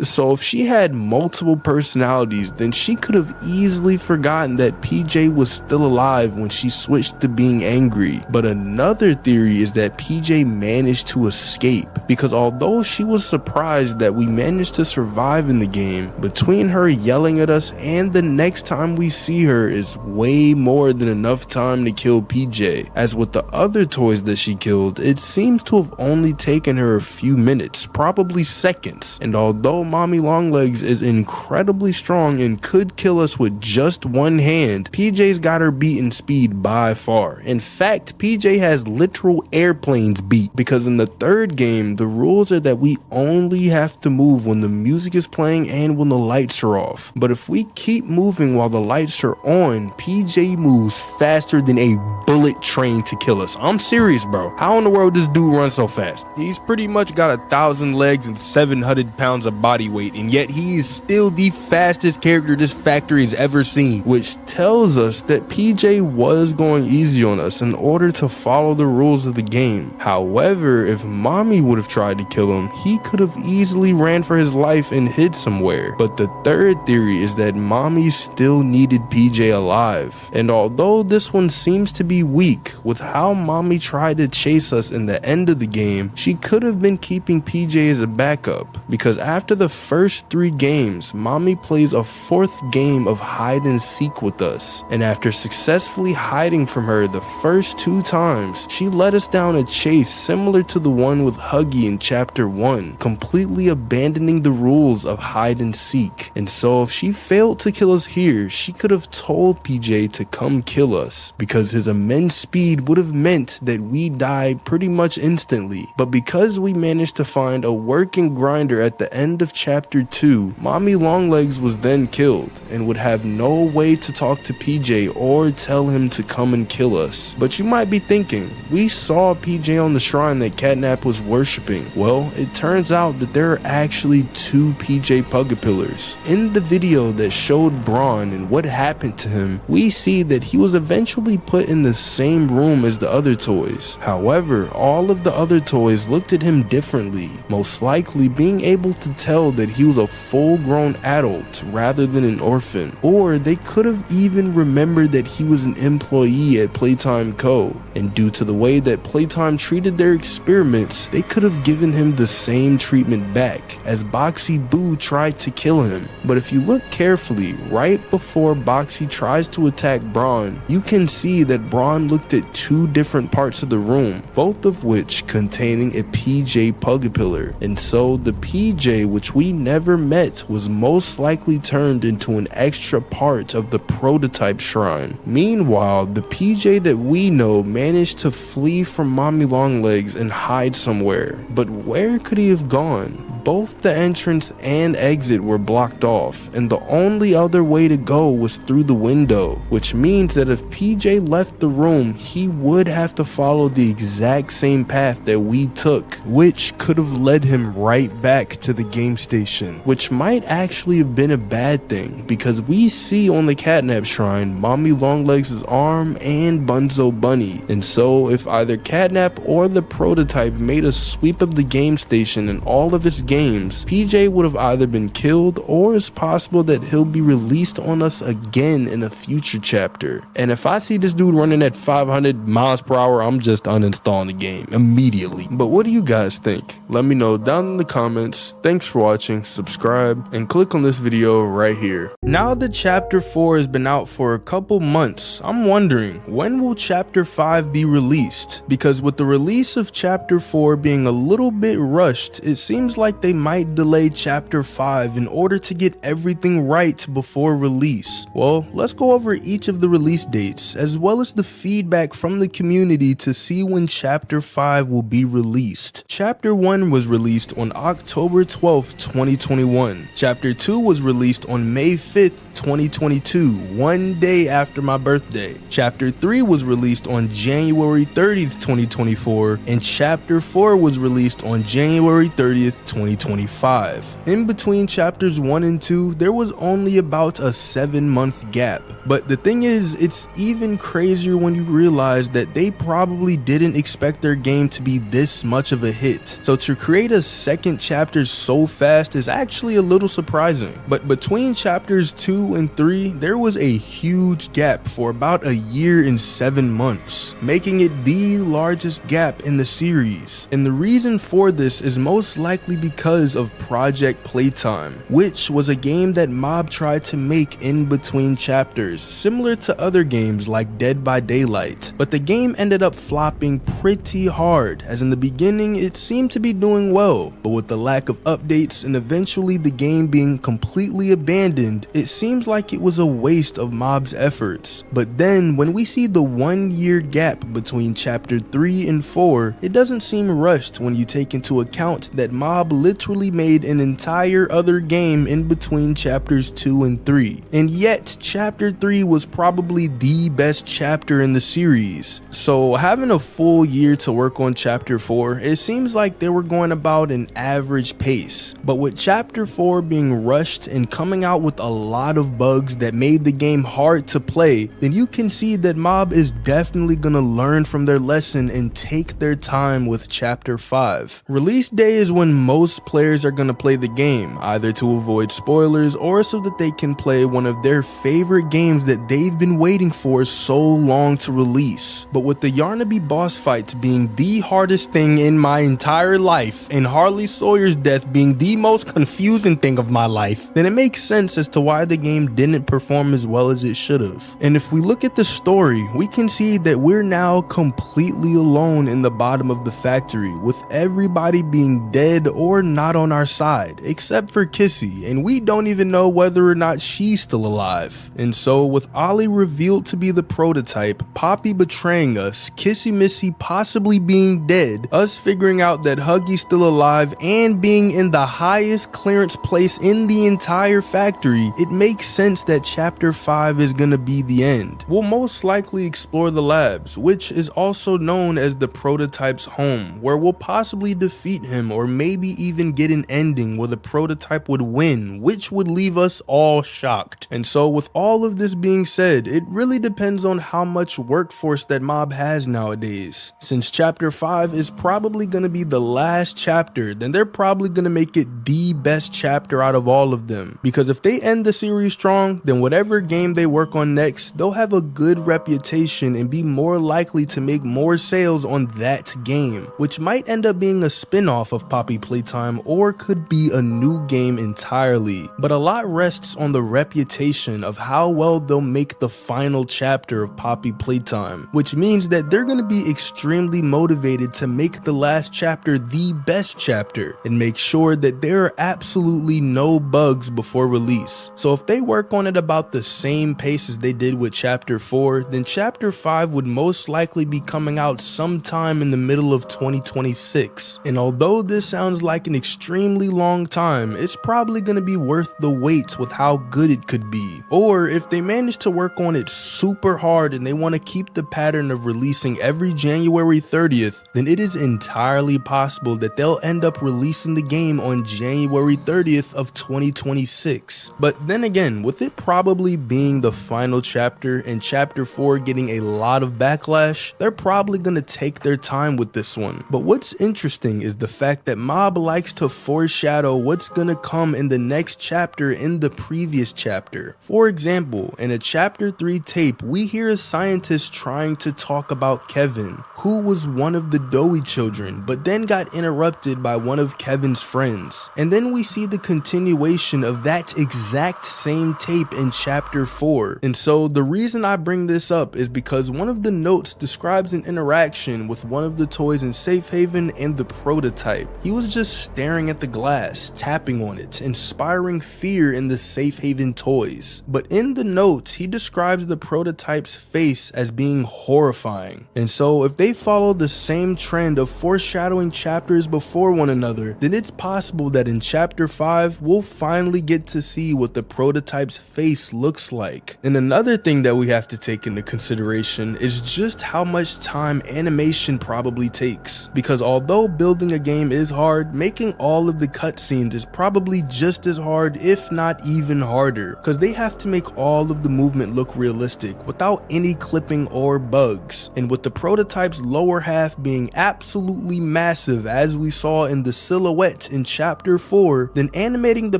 So if she had multiple personalities, then she could have easily forgotten that PJ was still alive when she switched to being angry. But another theory is that PJ managed to escape, because although she was surprised that we managed to survive in the game, between her yelling at us and the next time we see her is way more than enough time to kill PJ. As with the other toys that she killed, it seems to have only taken her a few minutes, probably seconds. And although Mommy Longlegs is incredibly strong and could kill us with just one hand, PJ's got her beat in speed by far. In fact, PJ has literal airplanes beat, because in the third game, the rules are that we only have to move when the music is playing and when the lights are off. But if we keep moving while the lights are on, PJ moves faster than a bullet train to kill us. I'm serious, bro. How in the world does this dude run so fast? He's pretty much got 1,000 legs and 700 pounds of body weight, and yet he is still the fastest character this factory has ever seen, which tells us that PJ was going easy on us in order to follow the rules of the game. However, if mommy would have tried to kill him, he could have easily ran for his life and hid somewhere. But the third theory is that mommy still needed PJ alive, and although this one seems to be weak, with how mommy tried to chase us in the end of the game, she could have been keeping PJ as a backup, because after the first 3 games, mommy plays a 4th game of hide and seek with us, and after successfully hiding from her the first 2 times, she led us down a chase similar to the one with Huggy in chapter 1, completely abandoning the rules of hide and seek. And so if she failed to kill us here, she could have told PJ to come kill us, because his immense speed would have meant that we died pretty much instantly. But because we managed to find a working grinder at the end of chapter 2, Mommy Longlegs was then killed and would have no way to talk to PJ or tell him to come and kill us. But you might be thinking, we saw PJ on the shrine that Catnap was worshipping. Well, it turns out that there are actually 2 PJ-Pug-a-Pillars. In the video that showed Bron and what happened to him, we see that he was eventually put in the same room as the other toys. However, all of the other toys looked at him differently, most likely being able to tell that he was a full-grown adult rather than an orphan. Or they could have even remembered that he was an employee at Playtime Co. And due to the way that Playtime treated their experiments, they could have given him the same treatment back, as Boxy Boo tried to kill him. But if you look carefully, right before Boxy tries to attack Bron, you can see that Bron looked at 2 different parts of the room, both of which containing a PJ-Pug-a-Pillar. And so the PJ, which we never met, was most likely turned into an extra part of the prototype shrine. Meanwhile, the PJ that we know managed to flee from Mommy Longlegs and hide somewhere. But where could he have gone? both the entrance and exit were blocked off, and the only other way to go was through the window, which means that if PJ left the room, he would have to follow the exact same path that we took, which could have led him right back to the game station, which might actually have been a bad thing, because we see on the Catnap shrine Mommy Longlegs' arm and Bunzo Bunny, and so if either Catnap or the prototype made a sweep of the game station and all of its games, PJ would have either been killed, or it's possible that he'll be released on us again in a future chapter. And if I see this dude running at 500 miles per hour, I'm just uninstalling the game immediately. But what do you guys think? Let me know down in the comments. Thanks for watching, subscribe, and click on this video right here. Now that chapter 4 has been out for a couple months, I'm wondering, when will chapter 5 be released? Because with the release of chapter 4 being a little bit rushed, it seems like they might delay chapter 5 in order to get everything right before release. Well, let's go over each of the release dates, as well as the feedback from the community to see when chapter 5 will be released. Chapter 1 was released on October 12th, 2021. Chapter 2 was released on May 5th, 2022, one day after my birthday. Chapter 3 was released on January 30th, 2024, and Chapter 4 was released on January 30th, 2025. In between chapters 1 and 2, there was only about a 7-month gap. But the thing is, it's even crazier when you realize that they probably didn't expect their game to be this much of a hit. So to create a second chapter so fast is actually a little surprising. But between chapters 2 and 3, there was a huge gap for about a year and 7 months, making it the largest gap in the series. And the reason for this is most likely because of Project Playtime, which was a game that Mob tried to make in between chapters, similar to other games like Dead by Daylight. But the game ended up flopping pretty hard, as in the beginning it seemed to be doing well, but with the lack of updates and eventually the game being completely abandoned, it seems like it was a waste of Mob's efforts. But then when we see the 1-year gap between chapter 3 and 4, it doesn't seem rushed when you take into account that Mob literally made an entire other game in between chapters 2 and 3. And yet chapter 3 was probably the best chapter in the series. So having a full year to work on chapter 4, it seems like they were going about an average pace. But with chapter 4 being rushed and coming out with a lot of bugs that made the game hard to play, then you can see that Mob is definitely gonna learn from their lesson and take their time with chapter 5. Release day is when most players are gonna play the game, either to avoid spoilers or so that they can play one of their favorite games that they've been waiting for so long to release. But with the Yarnaby boss fights being the hardest thing in my entire life and Harley Sawyer's death being the most confusing thing of my life, then it makes sense as to why the game didn't perform as well as it should have. And if we look at the story, we can see that we're now completely alone in the bottom of the factory, with everybody being dead or not on our side, except for Kissy, and we don't even know whether or not she's still alive. And so with Ollie revealed to be the prototype, Poppy betraying us, Kissy Missy possibly being dead, us figuring out that Huggy's still alive, and being in the highest clearance place in the entire factory, it makes sense that chapter 5 is gonna be the end. We'll most likely explore the labs, which is also known as the prototype's home, where we'll possibly defeat him or maybe even get an ending where the prototype would win, which would leave us all shocked. And so with all of this being said, it really depends on how much workforce that Mob has nowadays. Since chapter 5 is probably gonna be the last chapter, then they're probably gonna make it the best chapter out of all of them. Because if they end the series strong, then whatever game they work on next, they'll have a good reputation and be more likely to make more sales on that game, which might end up being a spin-off of Poppy Playtime or could be a new game entirely. But a lot rests on the reputation of how well they'll make the final chapter of Poppy Playtime, which means that they're going to be extremely motivated to make the last chapter the best chapter and make sure that there are absolutely no bugs before release. So if they work on it about the same pace as they did with chapter 4, then chapter 5 would most likely be coming out sometime in the middle of 2026. And although this sounds like an extremely long time, it's probably gonna be worth the wait with how good it could be. Or if they manage to work on it super hard and they want to keep the pattern of releasing every January 30th, then it is entirely possible that they'll end up releasing the game on January 30th of 2026. But then again, with it probably being the final chapter and chapter 4 getting a lot of backlash, they're probably gonna take their time with this one. But what's interesting is the fact that Mob likes to foreshadow what's gonna come in the next chapter in the previous chapter. For example, in a chapter 3 tape, we hear a scientist trying to talk about Kevin, who was one of the Doey children, but then got interrupted by one of Kevin's friends. And then we see the continuation of that exact same tape in chapter 4. And so the reason I bring this up is because one of the notes describes an interaction with one of the toys in Safe Haven and the prototype. He was just staring at the glass, tapping on it, inspiring fear in the Safe Haven toys. But in the notes, he describes the prototype's face as being horrifying. And so if they follow the same trend of foreshadowing chapters before one another, then it's possible that in chapter 5, we'll finally get to see what the prototype's face looks like. And another thing that we have to take into consideration is just how much time animation probably takes. Because although building a game is hard, making all of the cutscenes is probably just as hard, if not even harder, because they have to make all of the movement look realistic without any clipping or bugs. And with the prototype's lower half being absolutely massive, as we saw in the silhouette in chapter 4, then animating the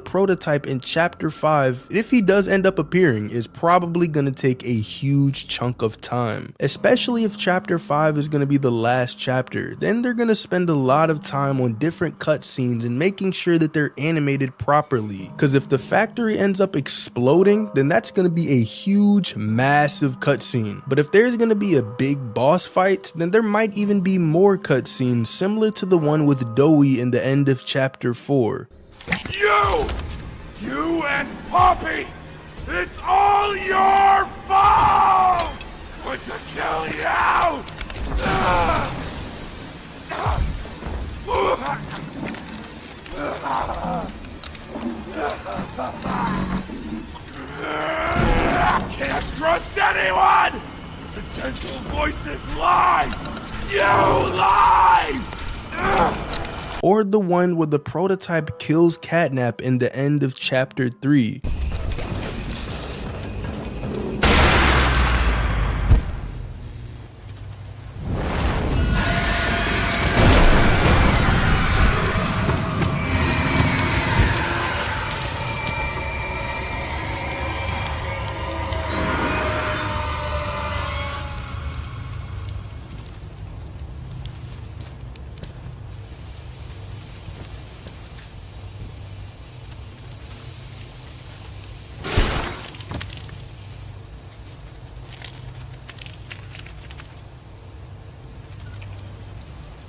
prototype in chapter 5, if he does end up appearing, is probably going to take a huge chunk of time. Especially if chapter 5 is going to be the last chapter, then they're going to spend a lot of time on different cutscenes and making sure that they're animated properly. Because if the factory ends up exploding, then that's going to be a huge, massive cutscene. But if there's going to be a big boss fight, then there might even be more cutscenes similar to the one with Doey in the end of chapter 4. You and Poppy! It's all your fault! But to kill you! I can't trust anyone! The gentle voices lie! You lie! Or the one where the prototype kills Catnap in the end of chapter 3.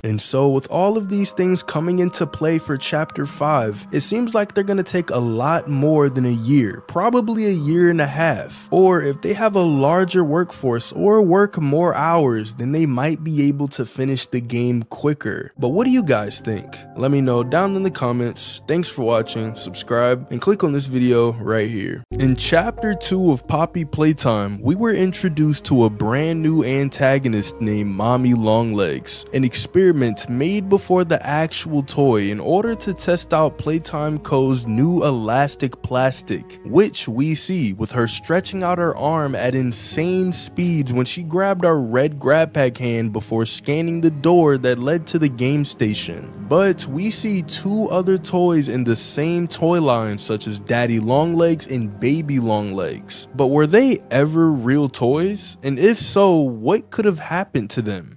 And so with all of these things coming into play for chapter 5, it seems like they're going to take a lot more than a year, probably a year and a half. Or if they have a larger workforce or work more hours, then they might be able to finish the game quicker. But what do you guys think? Let me know down in the comments. Thanks for watching, subscribe, and click on this video right here. In chapter 2 of Poppy Playtime, we were introduced to a brand new antagonist named Mommy Longlegs, an experiment made before the actual toy in order to test out Playtime Co.'s new elastic plastic, which we see with her stretching out her arm at insane speeds when she grabbed our red grab pack hand before scanning the door that led to the game station. But we see two other toys in the same toy line, such as Daddy Longlegs and Baby Longlegs. But were they ever real toys? And if so, what could have happened to them?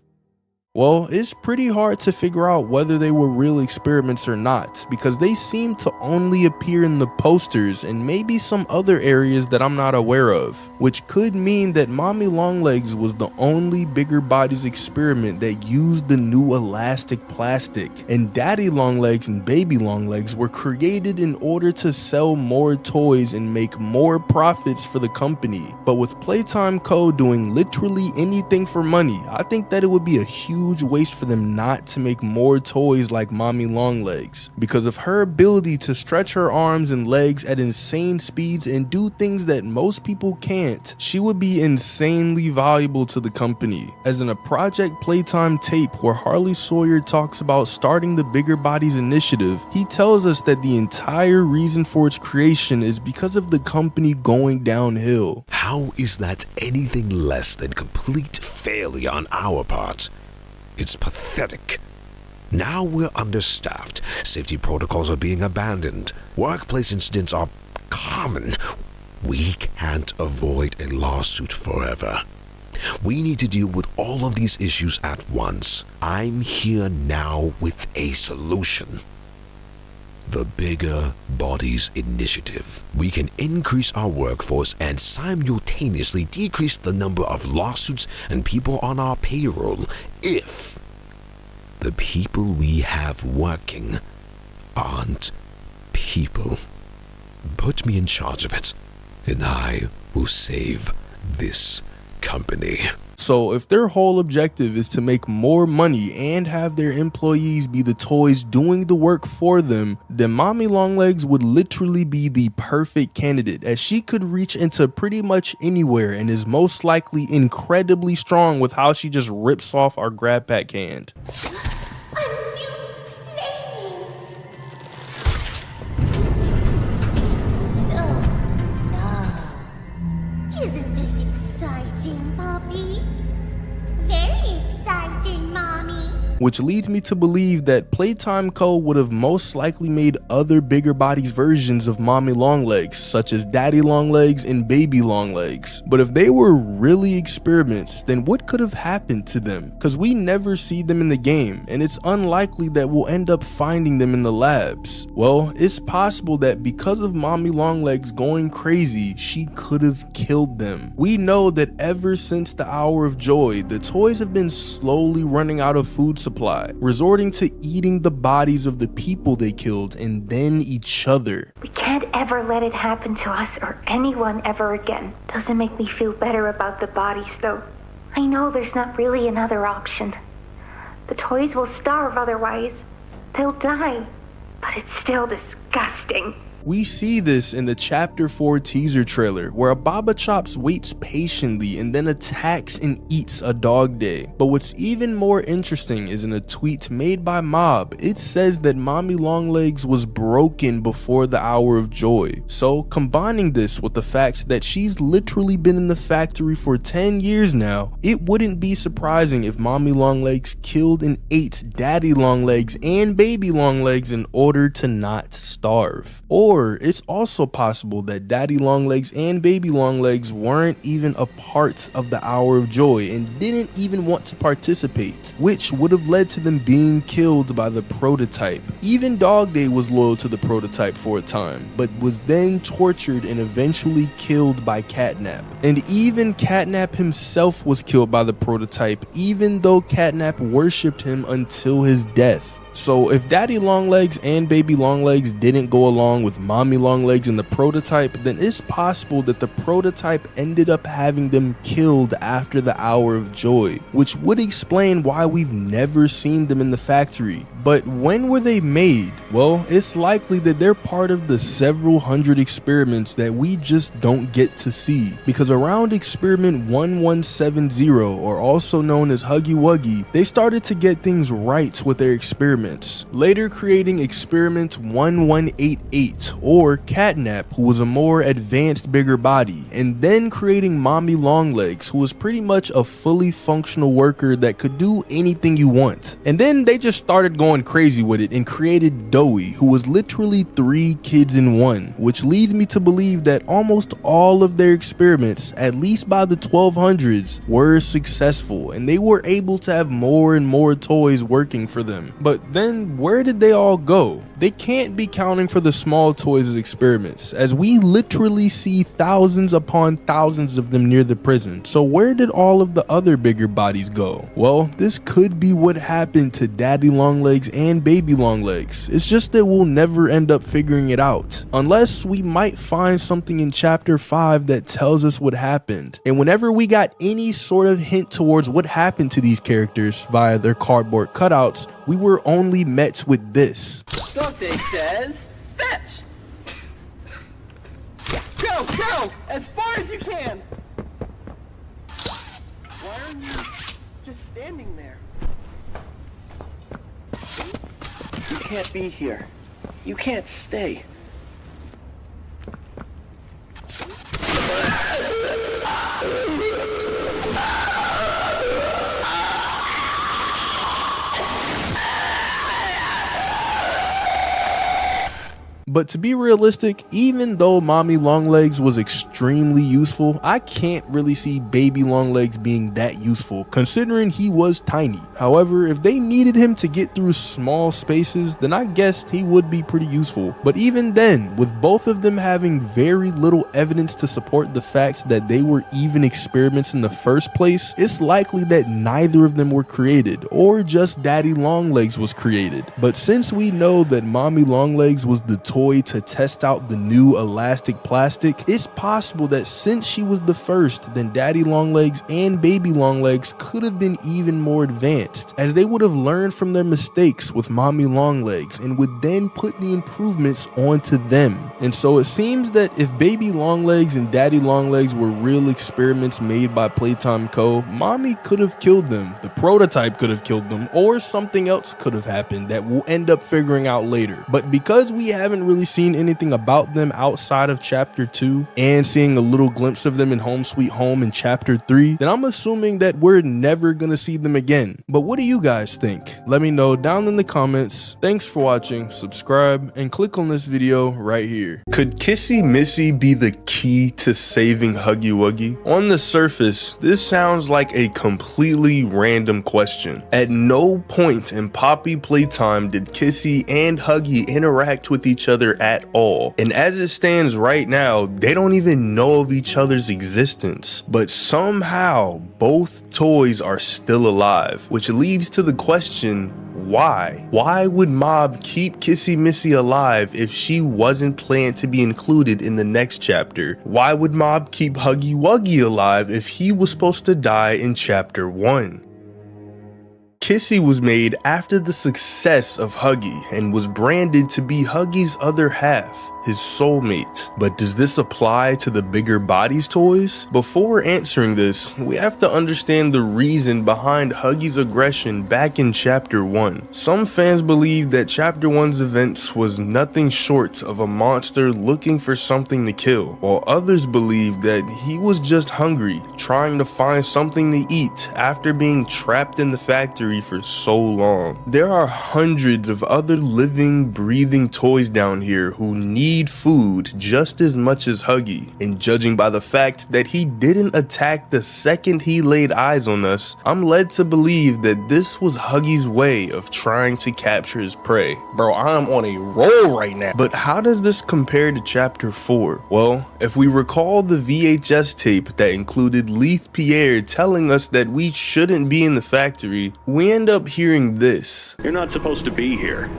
Well, it's pretty hard to figure out whether they were real experiments or not, because they seem to only appear in the posters and maybe some other areas that I'm not aware of, which could mean that Mommy Longlegs was the only Bigger Bodies experiment that used the new elastic plastic, and Daddy Longlegs and Baby Longlegs were created in order to sell more toys and make more profits for the company. But with Playtime Co. doing literally anything for money, I think that it would be a huge huge waste for them not to make more toys like Mommy Longlegs. Because of her ability to stretch her arms and legs at insane speeds and do things that most people can't, she would be insanely valuable to the company. As in a Project Playtime tape where Harley Sawyer talks about starting the Bigger Bodies initiative, he tells us that the entire reason for its creation is because of the company going downhill. How is that anything less than complete failure on our part? It's pathetic. Now we're understaffed, safety protocols are being abandoned, workplace incidents are common. We can't avoid a lawsuit forever. We need to deal with all of these issues at once. I'm here now with a solution. The Bigger Bodies Initiative. We can increase our workforce and simultaneously decrease the number of lawsuits and people on our payroll if the people we have working aren't people. Put me in charge of it, and I will save this company. So if their whole objective is to make more money and have their employees be the toys doing the work for them, then Mommy Longlegs would literally be the perfect candidate, as she could reach into pretty much anywhere and is most likely incredibly strong with how she just rips off our grab pack hand. Isn't this exciting, Poppy? Very exciting, Mommy. Which leads me to believe that Playtime Co. would have most likely made other Bigger Bodies versions of Mommy Longlegs, such as Daddy Longlegs and Baby Longlegs. But if they were really experiments, then what could have happened to them? Because we never see them in the game, and it's unlikely that we'll end up finding them in the labs. Well, it's possible that because of Mommy Longlegs going crazy, she could have killed them. We know that ever since the Hour of Joy, the toys have been slowly running out of food supply, resorting to eating the bodies of the people they killed and then each other. We can't ever let it happen to us or anyone ever again. Doesn't make me feel better about the bodies, though. I know there's not really another option. The toys will starve otherwise. They'll die. But it's still disgusting. We see this in the Chapter 4 teaser trailer, where a Baba Chops waits patiently and then attacks and eats a dog day. But what's even more interesting is in a tweet made by Mob, it says that Mommy Longlegs was broken before the Hour of Joy. So combining this with the fact that she's literally been in the factory for 10 years now, it wouldn't be surprising if Mommy Longlegs killed and ate Daddy Longlegs and Baby Longlegs in order to not starve. Or it's also possible that Daddy Longlegs and Baby Longlegs weren't even a part of the Hour of Joy and didn't even want to participate, which would have led to them being killed by the prototype. Even Dog Day was loyal to the prototype for a time, but was then tortured and eventually killed by Catnap. And even Catnap himself was killed by the prototype, even though Catnap worshipped him until his death. So if Daddy Longlegs and Baby Longlegs didn't go along with Mommy Longlegs and the prototype, then it's possible that the prototype ended up having them killed after the Hour of Joy, which would explain why we've never seen them in the factory. But when were they made? Well, it's likely that they're part of the several hundred experiments that we just don't get to see, because around experiment 1170, or also known as Huggy Wuggy, they started to get things right with their experiments, later creating experiment 1188, or Catnap, who was a more advanced bigger body, and then creating Mommy Longlegs, who was pretty much a fully functional worker that could do anything you want. And then they just started going crazy with it and created Doey, who was literally 3 kids in one, which leads me to believe that almost all of their experiments, at least by the 1200s, were successful, and they were able to have more and more toys working for them. But then where did they all go? they can't be counting for the small toys as experiments, as we literally see thousands upon thousands of them near the prison. So where did all of the other bigger bodies go? Well, this could be what happened to Daddy Longlegs and Baby Longlegs. It's just that we'll never end up figuring it out, unless we might find something in chapter 5 that tells us what happened. And whenever we got any sort of hint towards what happened to these characters via their cardboard cutouts, we were only met with this. Dante says, fetch! Go, go! As far as you can! Why aren't you just standing there? You can't be here. You can't stay. But to be realistic, even though Mommy Longlegs was extremely useful, I can't really see Baby Longlegs being that useful, considering he was tiny. However, if they needed him to get through small spaces, then I guess he would be pretty useful. But even then, with both of them having very little evidence to support the fact that they were even experiments in the first place, it's likely that neither of them were created, or just Daddy Longlegs was created. But since we know that Mommy Longlegs was the toy to test out the new elastic plastic, it's possible that since she was the first, then Daddy Longlegs and Baby Longlegs could have been even more advanced, as they would have learned from their mistakes with Mommy Longlegs and would then put the improvements onto them. And so it seems that if Baby Longlegs and Daddy Longlegs were real experiments made by Playtime Co., Mommy could have killed them, the prototype could have killed them, or something else could have happened that we'll end up figuring out later. But because we haven't really seen anything about them outside of chapter 2 and seeing a little glimpse of them in Home Sweet Home in chapter 3, then I'm assuming that we're never gonna see them again. But what do you guys think? Let me know down in the comments. Thanks for watching, subscribe, and click on this video right here. Could Kissy Missy be the key to saving Huggy Wuggy? On the surface, this sounds like a completely random question. At no point in Poppy Playtime did Kissy and Huggy interact with each other at all. And as it stands right now, they don't even know of each other's existence. But somehow, both toys are still alive, which leads to the question, why? Why would Mob keep Kissy Missy alive if she wasn't planned to be included in the next chapter? Why would Mob keep Huggy Wuggy alive if he was supposed to die in chapter 1? Kissy was made after the success of Huggy and was branded to be Huggy's other half, his soulmate. But does this apply to the bigger bodies toys? Before answering this, we have to understand the reason behind Huggy's aggression back in chapter 1. Some fans believe that chapter 1's events was nothing short of a monster looking for something to kill, while others believe that he was just hungry, trying to find something to eat after being trapped in the factory for so long. There are hundreds of other living, breathing toys down here who need food just as much as Huggy, and judging by the fact that he didn't attack the second he laid eyes on us, I'm led to believe that this was Huggy's way of trying to capture his prey. Bro, I'm on a roll right now. But how does this compare to chapter 4? Well, if we recall the VHS tape that included Leith Pierre telling us that we shouldn't be in the factory, we end up hearing this. You're not supposed to be here.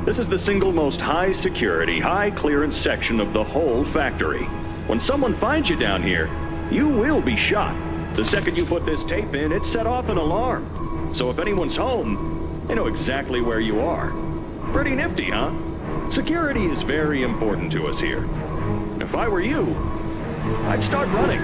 This is the single most high security, high clearance section of the whole factory. When someone finds you down here, you will be shot. The second you put this tape in, it set off an alarm. So if anyone's home, they know exactly where you are. Pretty nifty, huh? Security is very important to us here. If I were you, I'd start running.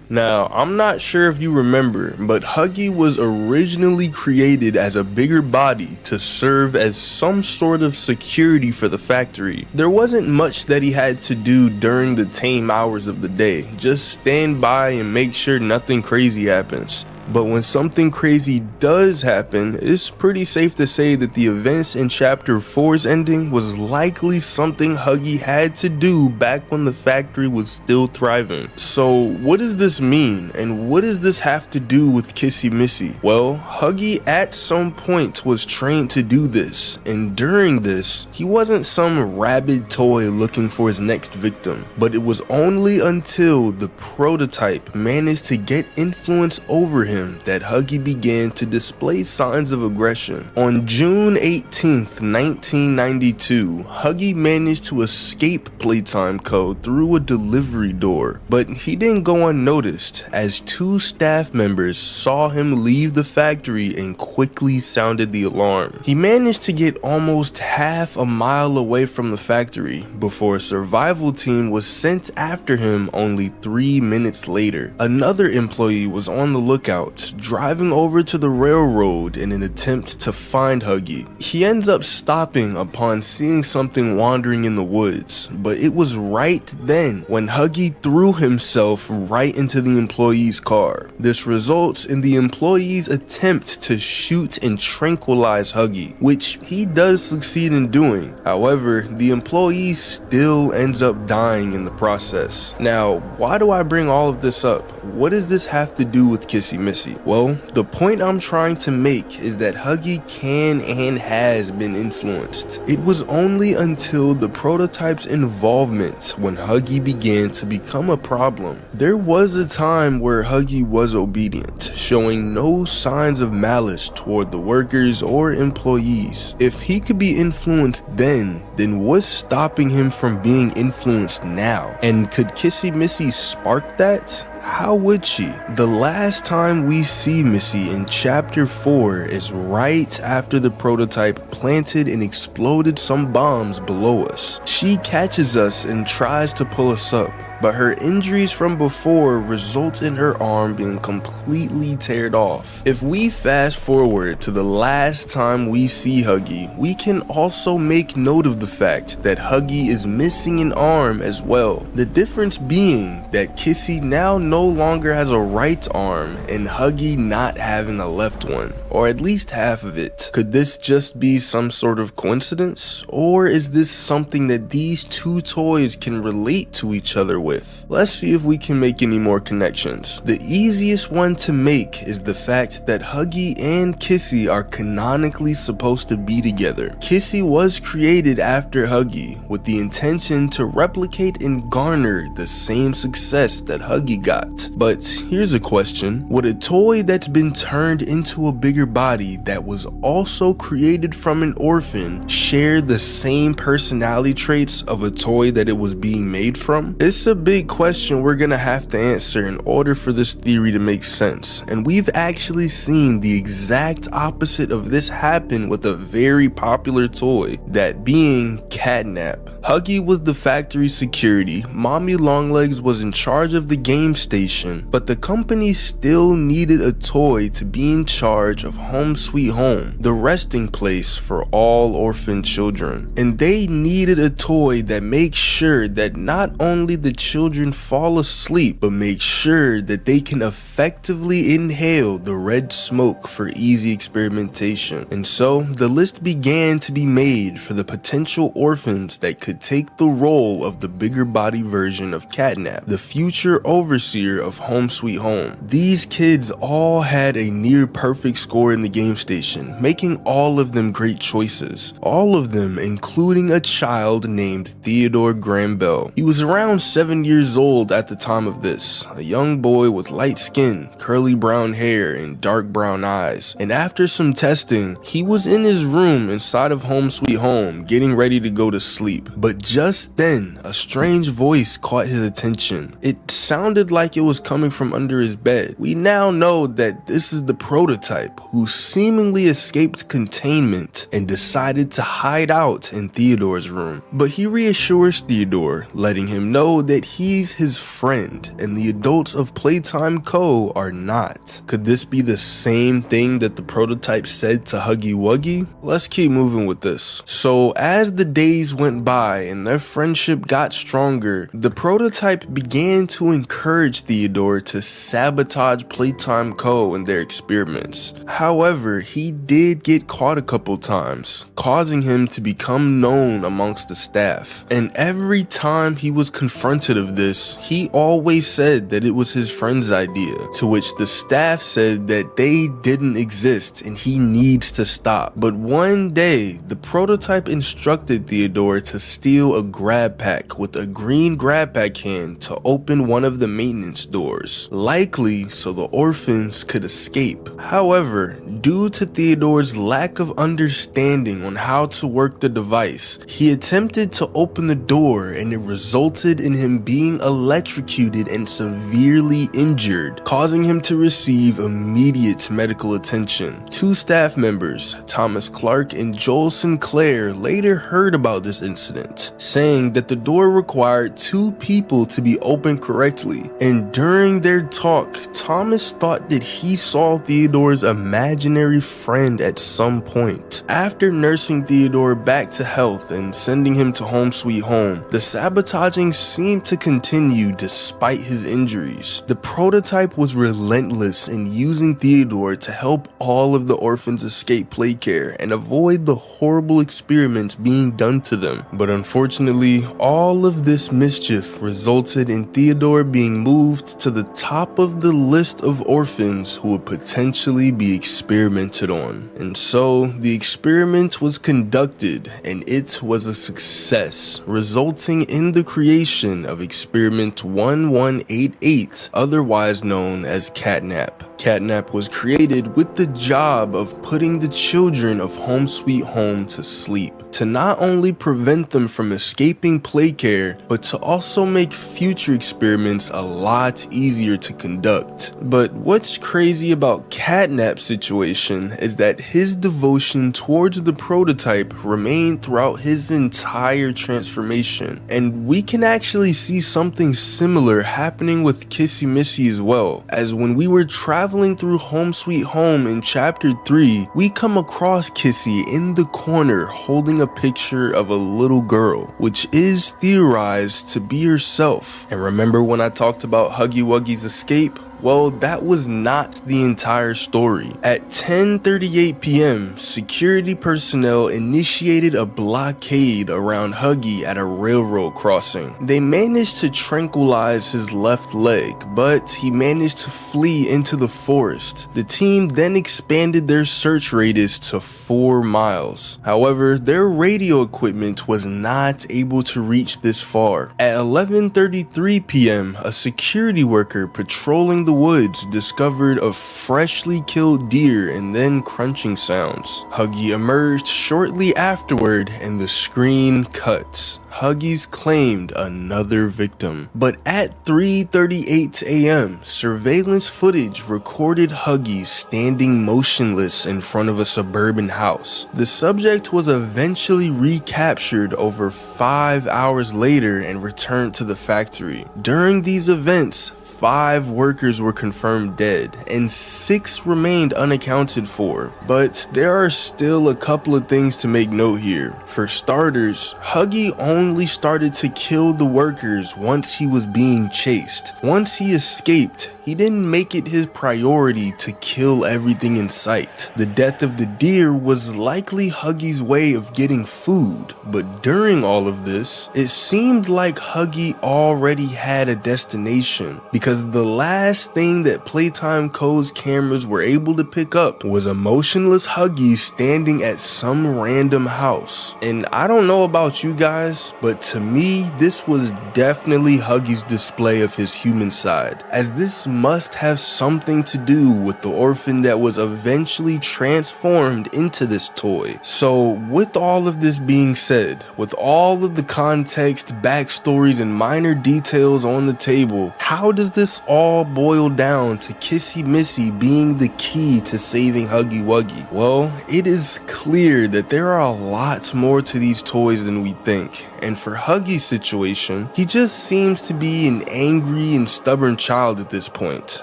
Now, I'm not sure if you remember, but Huggy was originally created as a bigger body to serve as some sort of security for the factory. There wasn't much that he had to do during the tame hours of the day, just stand by and make sure nothing crazy happens. But when something crazy does happen, it's pretty safe to say that the events in Chapter 4's ending was likely something Huggy had to do back when the factory was still thriving. So what does this mean, and what does this have to do with Kissy Missy? Well, Huggy at some point was trained to do this, and during this, he wasn't some rabid toy looking for his next victim, but it was only until the prototype managed to get influence over him that Huggy began to display signs of aggression. On June 18th, 1992, Huggy managed to escape Playtime Co. through a delivery door, but he didn't go unnoticed as two staff members saw him leave the factory and quickly sounded the alarm. He managed to get almost half a mile away from the factory before a survival team was sent after him only 3 minutes later. Another employee was on the lookout, driving over to the railroad in an attempt to find Huggy. He ends up stopping upon seeing something wandering in the woods, but it was right then when Huggy threw himself right into the employee's car. This results in the employee's attempt to shoot and tranquilize Huggy, which he does succeed in doing. However, the employee still ends up dying in the process. Now, why do I bring all of this up? What does this have to do with Kissy Missy? Well, the point I'm trying to make is that Huggy can and has been influenced. It was only until the prototype's involvement when Huggy began to become a problem. There was a time where Huggy was obedient, showing no signs of malice toward the workers or employees. If he could be influenced then what's stopping him from being influenced now? And could Kissy Missy spark that? How would she? The last time we see Missy in Chapter 4 is right after the prototype planted and exploded some bombs below us. She catches us and tries to pull us up, but her injuries from before result in her arm being completely teared off. If we fast forward to the last time we see Huggy, we can also make note of the fact that Huggy is missing an arm as well. The difference being that Kissy now no longer has a right arm and Huggy not having a left one, or at least half of it. Could this just be some sort of coincidence, or is this something that these two toys can relate to each other with? Let's see if we can make any more connections. The easiest one to make is the fact that Huggy and Kissy are canonically supposed to be together. Kissy was created after Huggy with the intention to replicate and garner the same success that Huggy got. But here's a question: would a toy that's been turned into a bigger body that was also created from an orphan share the same personality traits of a toy that it was being made from? It's a big question we're gonna have to answer in order for this theory to make sense, and we've actually seen the exact opposite of this happen with a very popular toy, that being Catnap. Huggy was the factory security, Mommy Longlegs was in charge of the game station, but the company still needed a toy to be in charge of Home Sweet Home, the resting place for all orphan children. And they needed a toy that makes sure that not only the children fall asleep, but makes sure that they can effectively inhale the red smoke for easy experimentation. And so the list began to be made for the potential orphans that could take the role of the bigger body version of Catnap, the future overseer of Home Sweet Home. These kids all had a near perfect score in the game station, making all of them great choices. All of them including a child named Theodore Graham Bell. He was around 7 years old at the time of this, a young boy with light skin, curly brown hair, and dark brown eyes. And after some testing, he was in his room inside of Home Sweet Home, getting ready to go to sleep. But just then, a strange voice caught his attention. It sounded like it was coming from under his bed. We now know that this is the prototype who seemingly escaped containment and decided to hide out in Theodore's room. But he reassures Theodore, letting him know that he's his friend and the adults of Playtime Co. so or not? Could this be the same thing that the prototype said to Huggy Wuggy? Let's keep moving with this. So as the days went by and their friendship got stronger, the prototype began to encourage Theodore to sabotage Playtime Co. and their experiments. However, he did get caught a couple times, causing him to become known amongst the staff. And every time he was confronted of this, he always said that it was his friend's idea, to which the staff said that they didn't exist and he needs to stop. But one day, the prototype instructed Theodore to steal a grab pack with a green grab pack hand to open one of the maintenance doors, likely so the orphans could escape. However, due to Theodore's lack of understanding on how to work the device, he attempted to open the door and it resulted in him being electrocuted and severely injured, causing him to receive immediate medical attention. Two staff members, Thomas Clark and Joel Sinclair, later heard about this incident, saying that the door required two people to be opened correctly, and during their talk, Thomas thought that he saw Theodore's imaginary friend at some point. After nursing Theodore back to health and sending him to home sweet home, the sabotaging seemed to continue despite his injuries. The prototype was relentless in using Theodore to help all of the orphans escape play care and avoid the horrible experiments being done to them. But unfortunately, all of this mischief resulted in Theodore being moved to the top of the list of orphans who would potentially be experimented on. And so the experiment was conducted and it was a success, resulting in the creation of Experiment 1188, otherwise known as Catnap. Catnap was created with the job of putting the children of Home Sweet Home to sleep, to not only prevent them from escaping play care, but to also make future experiments a lot easier to conduct. But what's crazy about Catnap's situation is that his devotion towards the prototype remained throughout his entire transformation, and we can actually see something similar happening with Kissy Missy as well, as when we were traveling through Home Sweet Home in chapter 3, we come across Kissy in the corner holding a picture of a little girl, which is theorized to be herself. And remember when I talked about Huggy Wuggy's escape? Well, that was not the entire story. At 10:38 p.m., security personnel initiated a blockade around Huggy at a railroad crossing. They managed to tranquilize his left leg, but he managed to flee into the forest. The team then expanded their search radius to 4 miles. However, their radio equipment was not able to reach this far. At 11:33 p.m., a security worker patrolling the woods discovered a freshly killed deer and then crunching sounds. Huggy emerged shortly afterward and the screen cuts. Huggies claimed another victim. But at 3:38 a.m., surveillance footage recorded Huggy standing motionless in front of a suburban house. The subject was eventually recaptured over 5 hours later and returned to the factory. During these events, 5 workers were confirmed dead and 6 remained unaccounted for. But there are still a couple of things to make note here. For starters, Huggy only started to kill the workers once he was being chased. Once he escaped, he didn't make it his priority to kill everything in sight. The death of the deer was likely Huggy's way of getting food, but during all of this, it seemed like Huggy already had a destination, because the last thing that Playtime Co.'s cameras were able to pick up was a motionless Huggy standing at some random house. And I don't know about you guys, but to me, this was definitely Huggy's display of his human side, as this must have something to do with the orphan that was eventually transformed into this toy. So with all of this being said, with all of the context, backstories, and minor details on the table, how does this all boil down to Kissy Missy being the key to saving Huggy Wuggy? Well, it is clear that there are a lot more to these toys than we think, And for Huggy's situation, he just seems to be an angry and stubborn child at this point,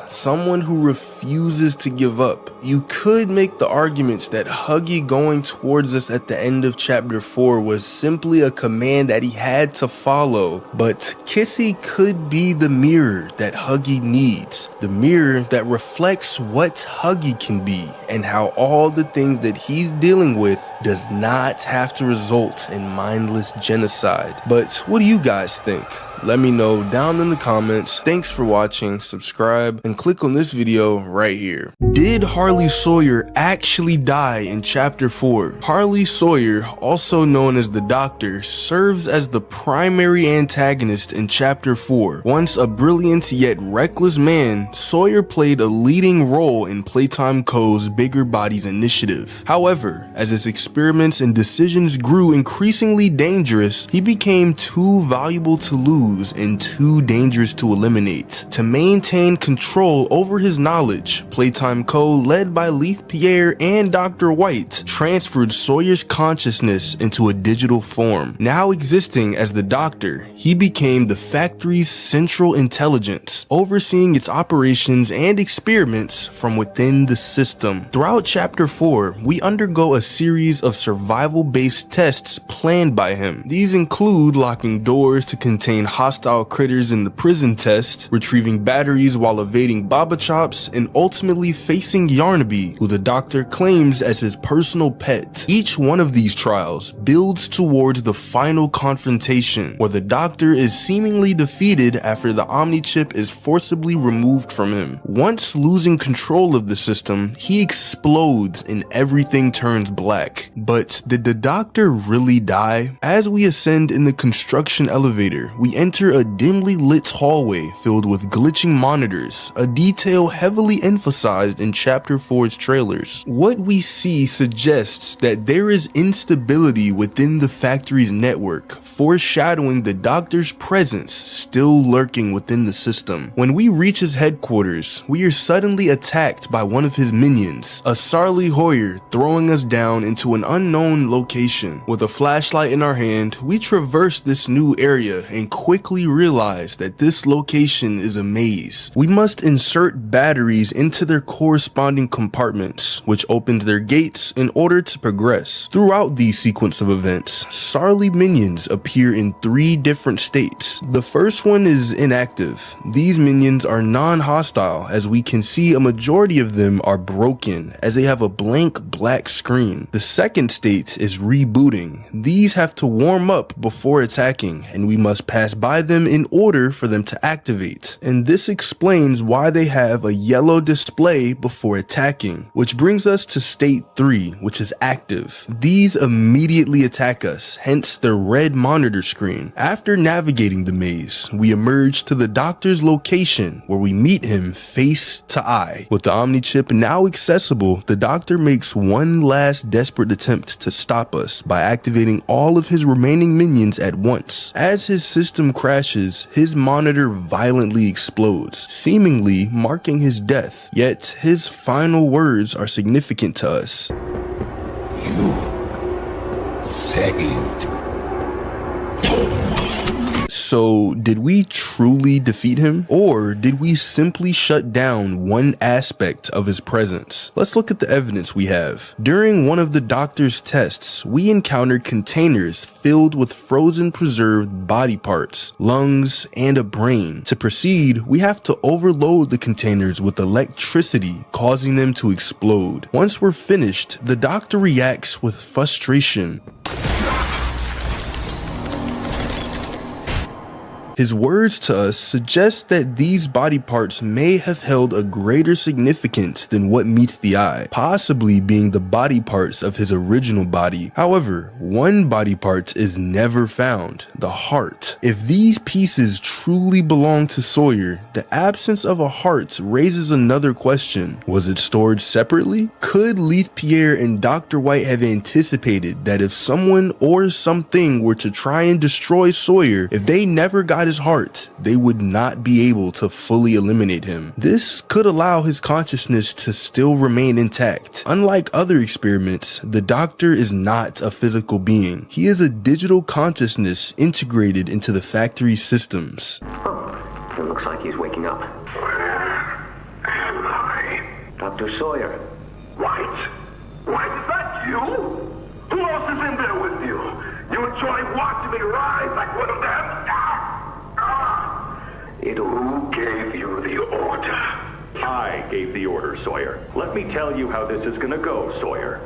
someone who refuses to give up. You could make the arguments that Huggy going towards us at the end of chapter 4 was simply a command that he had to follow, but Kissy could be the mirror that Huggy needs, the mirror that reflects what Huggy can be and how all the things that he's dealing with does not have to result in mindless genocide. But what do you guys think? Let me know down in the comments. Thanks for watching, subscribe, and click on this video right here. Did Harley Sawyer actually die in chapter 4? Harley Sawyer, also known as the Doctor, serves as the primary antagonist in chapter 4. Once a brilliant yet reckless man, Sawyer played a leading role in Playtime Co.'s Bigger Bodies initiative. However, as his experiments and decisions grew increasingly dangerous, he became too valuable to lose and too dangerous to eliminate. To maintain control over his knowledge, Playtime Co., led by Leith Pierre and Dr. White, transferred Sawyer's consciousness into a digital form. Now existing as the Doctor, he became the factory's central intelligence, overseeing its operations and experiments from within the system. Throughout chapter 4, we undergo a series of survival-based tests planned by him. These include locking doors to contain hostile critters in the prison test, retrieving batteries while evading Baba Chops, and ultimately facing Yarnaby, who the Doctor claims as his personal pet. Each one of these trials builds towards the final confrontation, where the Doctor is seemingly defeated after the Omnichip is forcibly removed from him. Once losing control of the system, he explodes and everything turns black. But did the Doctor really die? As we ascend in the construction elevator, we enter a dimly lit hallway filled with glitching monitors, a detail heavily emphasized in chapter 4's trailers. What we see suggests that there is instability within the factory's network, foreshadowing the Doctor's presence still lurking within the system. When we reach his headquarters, we are suddenly attacked by one of his minions, a Sarly Hoyer, throwing us down into an unknown location. With a flashlight in our hand, we traverse this new area and quickly realize that this location is a maze. We must insert batteries into their corresponding compartments, which opens their gates in order to progress. Throughout these sequence of events, Sarly minions appear in 3 different states. The first one is inactive. These minions are non-hostile, as we can see a majority of them are broken, as they have a blank black screen. The second state is rebooting. These have to warm up before attacking, and we must pass by them in order for them to activate. And this explains why they have a yellow display before attacking, which brings us to state 3, which is active. These immediately attack us, hence the red monitor screen. After navigating the maze, we emerge to the Doctor's location, where we meet him face to eye. With the Omnichip now accessible, the Doctor makes one last desperate attempt to stop us by activating all of his remaining minions at once. As his system crashes, his monitor violently explodes, seemingly marking his death. Yet his final words are significant to us. You saved. So, did we truly defeat him? Or did we simply shut down one aspect of his presence? Let's look at the evidence we have. During one of the Doctor's tests, we encountered containers filled with frozen preserved body parts, lungs, and a brain. To proceed, we have to overload the containers with electricity, causing them to explode. Once we're finished, the Doctor reacts with frustration. His words to us suggest that these body parts may have held a greater significance than what meets the eye, possibly being the body parts of his original body. However, one body part is never found, the heart. If these pieces truly belong to Sawyer, the absence of a heart raises another question. Was it stored separately? Could Leith Pierre and Dr. White have anticipated that if someone or something were to try and destroy Sawyer, if they never got his heart, they would not be able to fully eliminate him. This could allow his consciousness to still remain intact. Unlike other experiments, the Doctor is not a physical being. He is a digital consciousness integrated into the factory's systems. Oh, it looks like he's waking up. Where am I? Dr. Sawyer. White? White, is that you? Who else is in there with you? You enjoy watching me rise like one of them? Who gave you the order? I gave the order, Sawyer. Let me tell you how this is gonna go, Sawyer.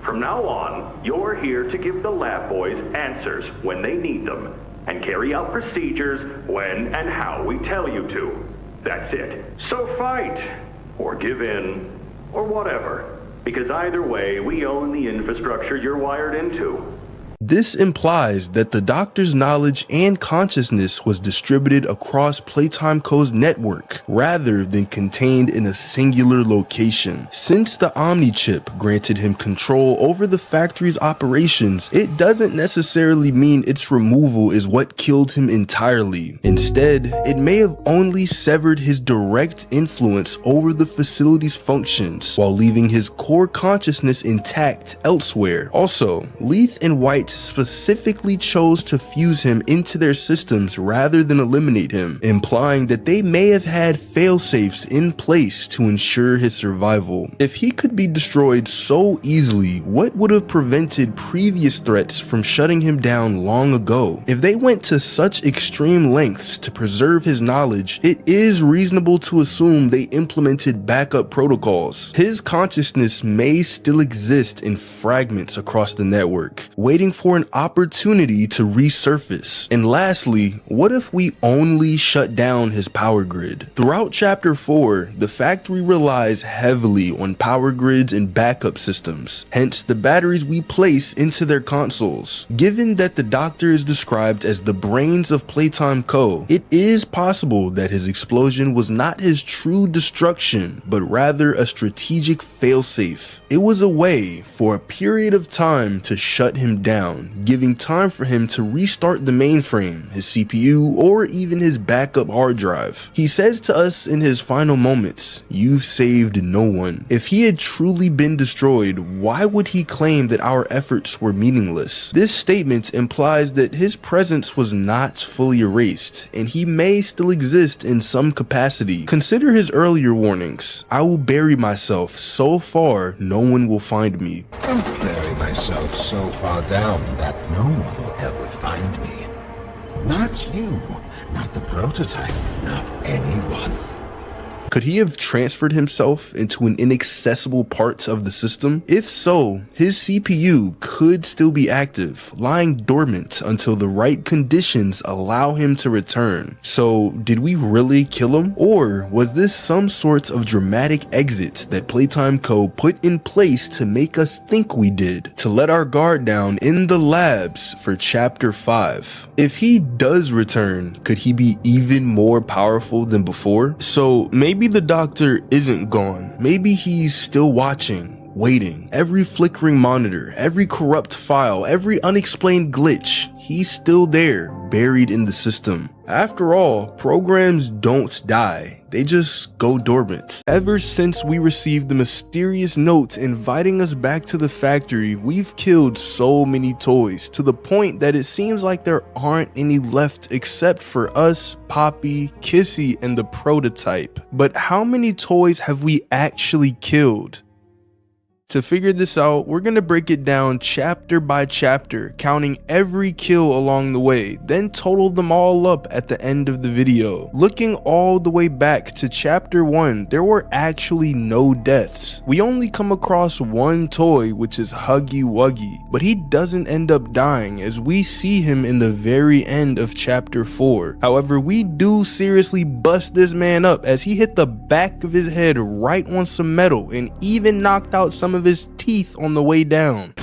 From now on, you're here to give the lab boys answers when they need them, and carry out procedures when and how we tell you to. That's it. So fight, or give in, or whatever. Because either way, we own the infrastructure you're wired into. This implies that the Doctor's knowledge and consciousness was distributed across Playtime Co.'s network, rather than contained in a singular location. Since the Omni chip granted him control over the factory's operations, it doesn't necessarily mean its removal is what killed him entirely. Instead, it may have only severed his direct influence over the facility's functions, while leaving his core consciousness intact elsewhere. Also, Leith and White specifically chose to fuse him into their systems rather than eliminate him, implying that they may have had failsafes in place to ensure his survival. If he could be destroyed so easily, what would have prevented previous threats from shutting him down long ago? If they went to such extreme lengths to preserve his knowledge, it is reasonable to assume they implemented backup protocols. His consciousness may still exist in fragments across the network, waiting for an opportunity to resurface. And lastly, what if we only shut down his power grid? Throughout Chapter 4, the factory relies heavily on power grids and backup systems, hence the batteries we place into their consoles. Given that the Doctor is described as the brains of Playtime Co., it is possible that his explosion was not his true destruction, but rather a strategic failsafe. It was a way for a period of time to shut him down, giving time for him to restart the mainframe, his CPU, or even his backup hard drive. He says to us in his final moments, "You've saved no one." If he had truly been destroyed, why would he claim that our efforts were meaningless? This statement implies that his presence was not fully erased, and he may still exist in some capacity. Consider his earlier warnings. "I will bury myself so far no one will find me." I'll bury myself so far down that no one will ever find me. Not you, not the prototype, not anyone. Could he have transferred himself into an inaccessible part of the system? If so, his CPU could still be active, lying dormant until the right conditions allow him to return. So, did we really kill him? Or was this some sort of dramatic exit that Playtime Co. put in place to make us think we did, to let our guard down in the labs for Chapter 5? If he does return, could he be even more powerful than before? So, maybe the Doctor isn't gone. Maybe he's still watching, waiting. Every flickering monitor, every corrupt file, every unexplained glitch, he's still there, buried in the system. After all, programs don't die, they just go dormant. Ever since we received the mysterious note inviting us back to the factory, we've killed so many toys, to the point that it seems like there aren't any left except for us, Poppy, Kissy, and the prototype. But how many toys have we actually killed? To figure this out, we're gonna break it down chapter by chapter, counting every kill along the way, then total them all up at the end of the video. Looking all the way back to chapter 1, there were actually no deaths. We only come across one toy, which is Huggy Wuggy, but he doesn't end up dying as we see him in the very end of chapter 4. However, we do seriously bust this man up as he hit the back of his head right on some metal and even knocked out some of his teeth on the way down.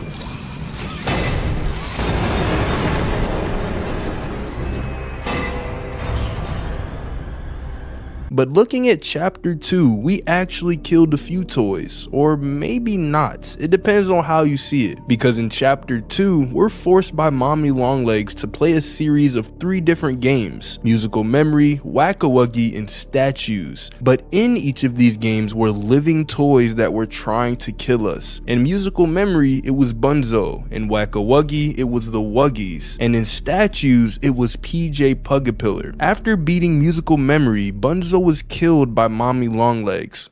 But looking at chapter 2, we actually killed a few toys, or maybe not. It depends on how you see it, because in chapter 2, we're forced by Mommy Longlegs to play a series of 3 different games: Musical Memory, Wuggy, and Statues. But in each of these games were living toys that were trying to kill us. In Musical Memory, it was Bunzo. In Wuggy, it was the Wuggies. And in Statues, it was PJ-Pug-a-Pillar. After beating Musical Memory, Bunzo was killed by Mommy Longlegs.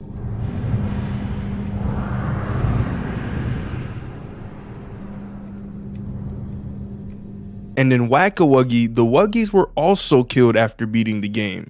And in Wuggy, the Wuggies were also killed after beating the game.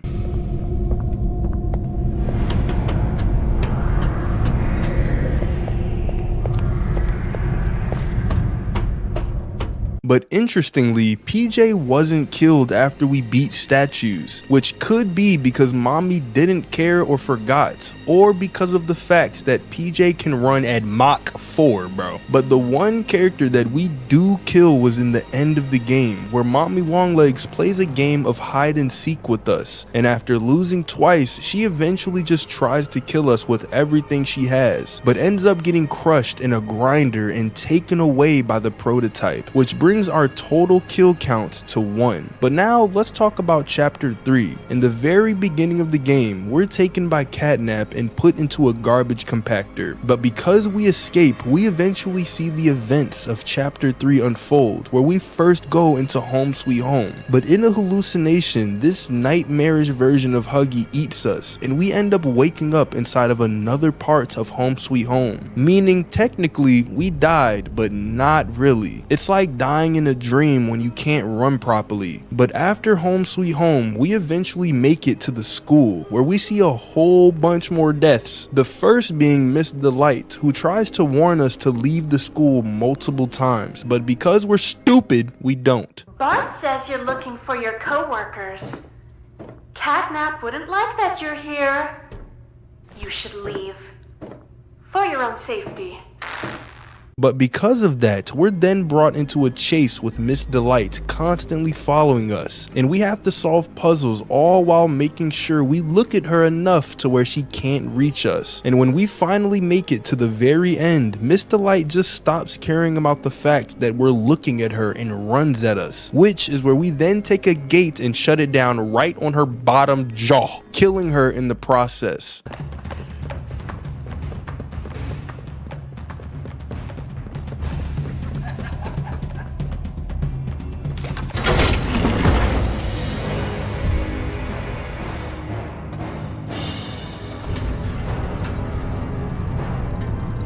But interestingly, PJ wasn't killed after we beat Statues, which could be because Mommy didn't care or forgot, or because of the fact that PJ can run at Mach 4, bro. But the one character that we do kill was in the end of the game, where Mommy Longlegs plays a game of hide and seek with us, and after losing twice, she eventually just tries to kill us with everything she has, but ends up getting crushed in a grinder and taken away by the prototype, which brings our total kill count to 1. But now let's talk about chapter 3. In the very beginning of the game, we're taken by Catnap and put into a garbage compactor. But because we escape, we eventually see the events of chapter 3 unfold, where we first go into Home Sweet Home. But in a hallucination, this nightmarish version of Huggy eats us, and we end up waking up inside of another part of Home Sweet Home. Meaning technically we died, but not really. It's like dying in a dream when you can't run properly. But after Home Sweet Home, we eventually make it to the school, where we see a whole bunch more deaths. The first being Miss Delight, who tries to warn us to leave the school multiple times, but because we're stupid, we don't. Barb says you're looking for your co-workers. Catnap wouldn't like that you're here. You should leave. For your own safety. But because of that, we're then brought into a chase with Miss Delight constantly following us, and we have to solve puzzles all while making sure we look at her enough to where she can't reach us. And when we finally make it to the very end, Miss Delight just stops caring about the fact that we're looking at her and runs at us, which is where we then take a gate and shut it down right on her bottom jaw, killing her in the process.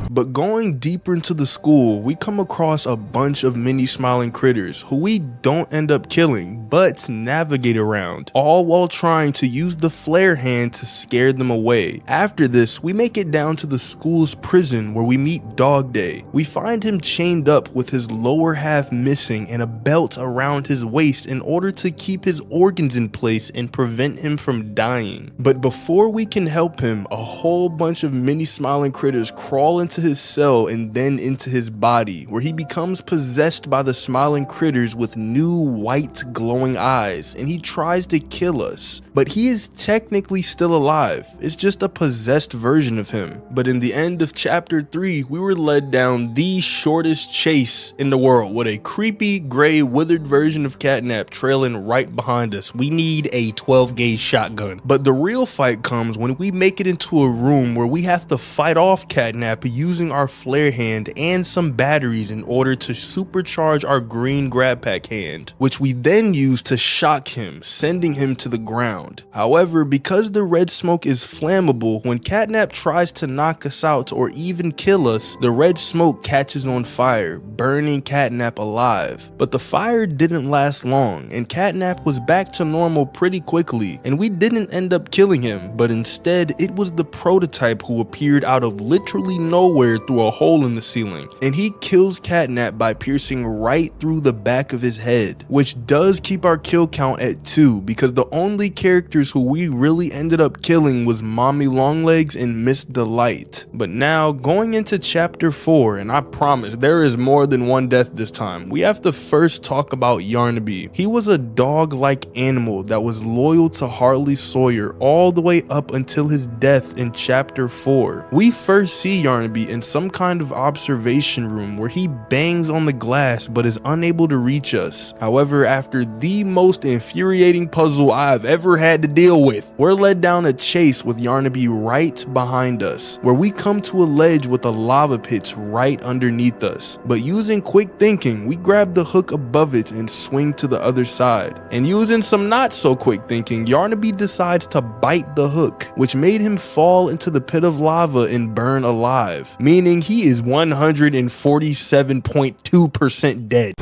But going deeper into the school, we come across a bunch of mini smiling critters who we don't end up killing, but navigate around, all while trying to use the flare hand to scare them away. After this, we make it down to the school's prison where we meet Dog Day. We find him chained up with his lower half missing and a belt around his waist in order to keep his organs in place and prevent him from dying. But before we can help him, a whole bunch of mini smiling critters crawl into his cell and then into his body, where he becomes possessed by the smiling critters with new white glowing eyes, and he tries to kill us. But he is technically still alive. It's just a possessed version of him. But in the end of chapter 3, we were led down the shortest chase in the world with a creepy gray withered version of Catnap trailing right behind us. We need a 12-gauge shotgun. But the real fight comes when we make it into a room where we have to fight off Catnap using our flare hand and some batteries in order to supercharge our green grab pack hand, which we then use to shock him, sending him to the ground. However, because the red smoke is flammable, when Catnap tries to knock us out or even kill us, the red smoke catches on fire, burning Catnap alive. But the fire didn't last long, and Catnap was back to normal pretty quickly, and we didn't end up killing him, but instead it was the prototype who appeared out of literally nowhere nowhere through a hole in the ceiling, and he kills Catnap by piercing right through the back of his head, which does keep our kill count at 2 because the only characters who we really ended up killing was Mommy Longlegs and Miss Delight. But now going into chapter 4, and I promise there is more than one death this time, we have to first talk about Yarnaby. He was a dog-like animal that was loyal to Harley Sawyer all the way up until his death in chapter 4. We first see Yarnaby in some kind of observation room where he bangs on the glass but is unable to reach us. However, after the most infuriating puzzle I've ever had to deal with, we're led down a chase with Yarnaby right behind us, where we come to a ledge with a lava pit right underneath us. But using quick thinking, we grab the hook above it and swing to the other side. And using some not so quick thinking, Yarnaby decides to bite the hook, which made him fall into the pit of lava and burn alive, meaning he is 147.2% dead.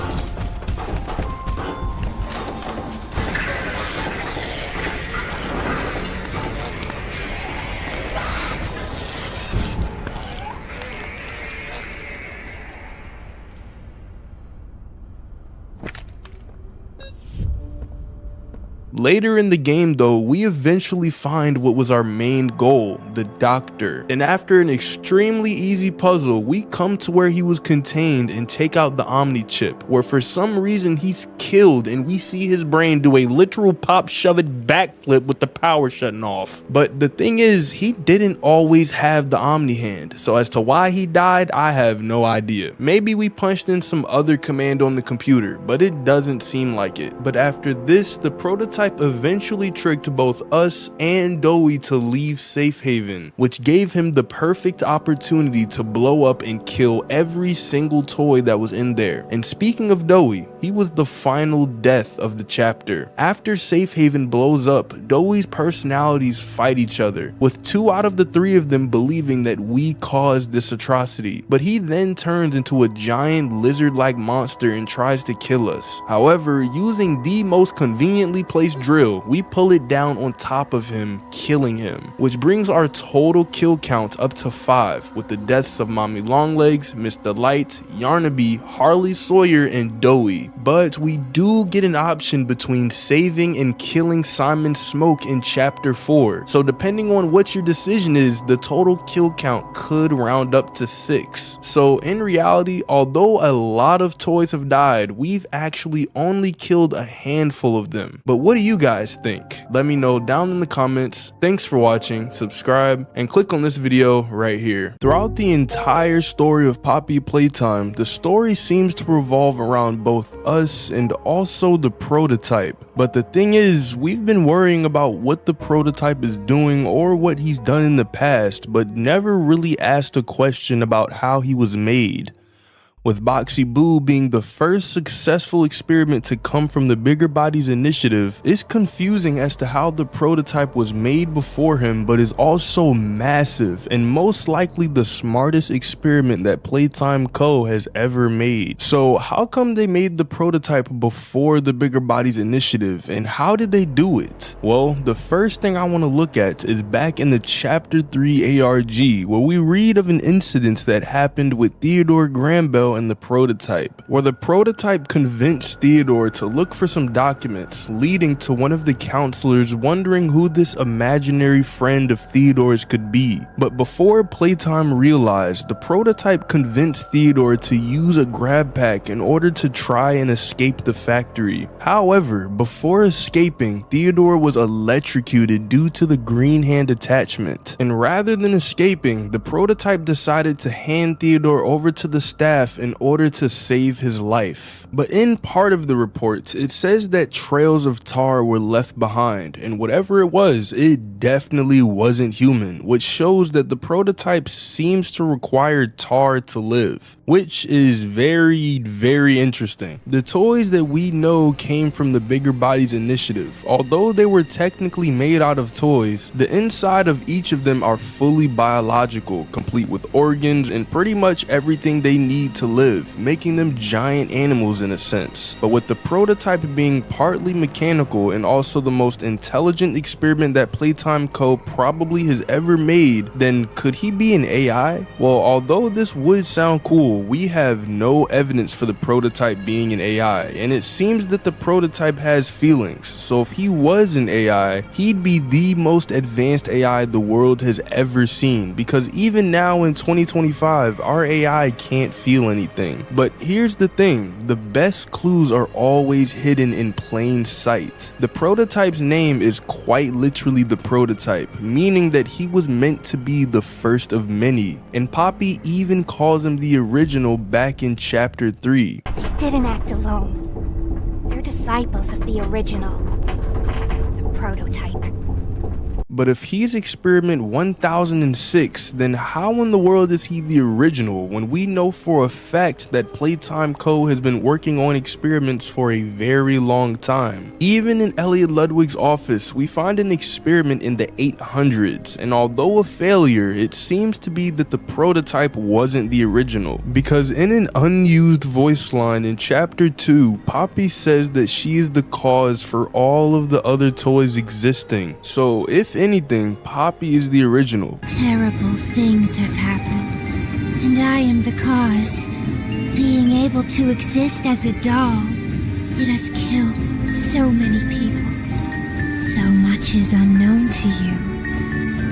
Later in the game though, we eventually find what was our main goal, the doctor. And after an extremely easy puzzle, we come to where he was contained and take out the Omni chip, where for some reason he's killed and we see his brain do a literal pop shove it backflip with the power shutting off. But the thing is, he didn't always have the Omni hand, so as to why he died, I have no idea. Maybe we punched in some other command on the computer, but it doesn't seem like it. But after this, the prototype eventually tricked both us and Doey to leave Safe Haven, which gave him the perfect opportunity to blow up and kill every single toy that was in there. And speaking of Doey, he was the final death of the chapter. After Safe Haven blows up, Doey's personalities fight each other, with 2 out of the 3 of them believing that we caused this atrocity. But he then turns into a giant lizard-like monster and tries to kill us. However, using the most conveniently placed drill, we pull it down on top of him, killing him, which brings our total kill count up to 5, with the deaths of Mommy Longlegs, Miss Delight, Yarnaby, Harley Sawyer, and Doey. But we do get an option between saving and killing Simon Smoke in chapter 4, so depending on what your decision is, the total kill count could round up to 6. So in reality, although a lot of toys have died, we've actually only killed a handful of them. But what do you guys think? Let me know down in the comments. Thanks for watching, subscribe, and click on this video right here. Throughout the entire story of Poppy Playtime, the story seems to revolve around both us and also the prototype. But the thing is, we've been worrying about what the prototype is doing or what he's done in the past, but never really asked a question about how he was made. With Boxy Boo being the first successful experiment to come from the Bigger Bodies initiative, it's confusing as to how the prototype was made before him but is also massive and most likely the smartest experiment that Playtime Co. has ever made. So how come they made the prototype before the Bigger Bodies initiative, and how did they do it? Well, the first thing I want to look at is back in the chapter 3 ARG, where we read of an incident that happened with Theodore Grambell and the prototype, where the prototype convinced Theodore to look for some documents, leading to one of the counselors wondering who this imaginary friend of Theodore's could be. But before Playtime realized, the prototype convinced Theodore to use a grab pack in order to try and escape the factory. However, before escaping, Theodore was electrocuted due to the green hand attachment, and rather than escaping, the prototype decided to hand Theodore over to the staff in order to save his life. But in part of the reports, it says that trails of tar were left behind, and whatever it was, it definitely wasn't human, which shows that the prototype seems to require tar to live, which is very, very interesting. The toys that we know came from the Bigger Bodies initiative. Although they were technically made out of toys, the inside of each of them are fully biological, complete with organs and pretty much everything they need to live, making them giant animals in a sense. But with the prototype being partly mechanical and also the most intelligent experiment that Playtime Co. probably has ever made, then could he be an AI? Well, although this would sound cool, we have no evidence for the prototype being an AI, and it seems that the prototype has feelings. So if he was an AI, he'd be the most advanced AI the world has ever seen, because even now in 2025, our AI can't feel anything. But here's the thing, the best clues are always hidden in plain sight. The prototype's name is quite literally the prototype, meaning that he was meant to be the first of many, and Poppy even calls him the original back in chapter 3. They didn't act alone. They're disciples of the original, the prototype. But if he's experiment 1006, then how in the world is he the original when we know for a fact that Playtime Co. has been working on experiments for a very long time? Even in Elliot Ludwig's office, we find an experiment in the 800s, and although a failure, it seems to be that the prototype wasn't the original, because in an unused voice line in chapter 2, Poppy says that she is the cause for all of the other toys existing. So if anything, Poppy is the original. Terrible things have happened, and I am the cause. Being able to exist as a doll, it has killed so many people. So much is unknown to you.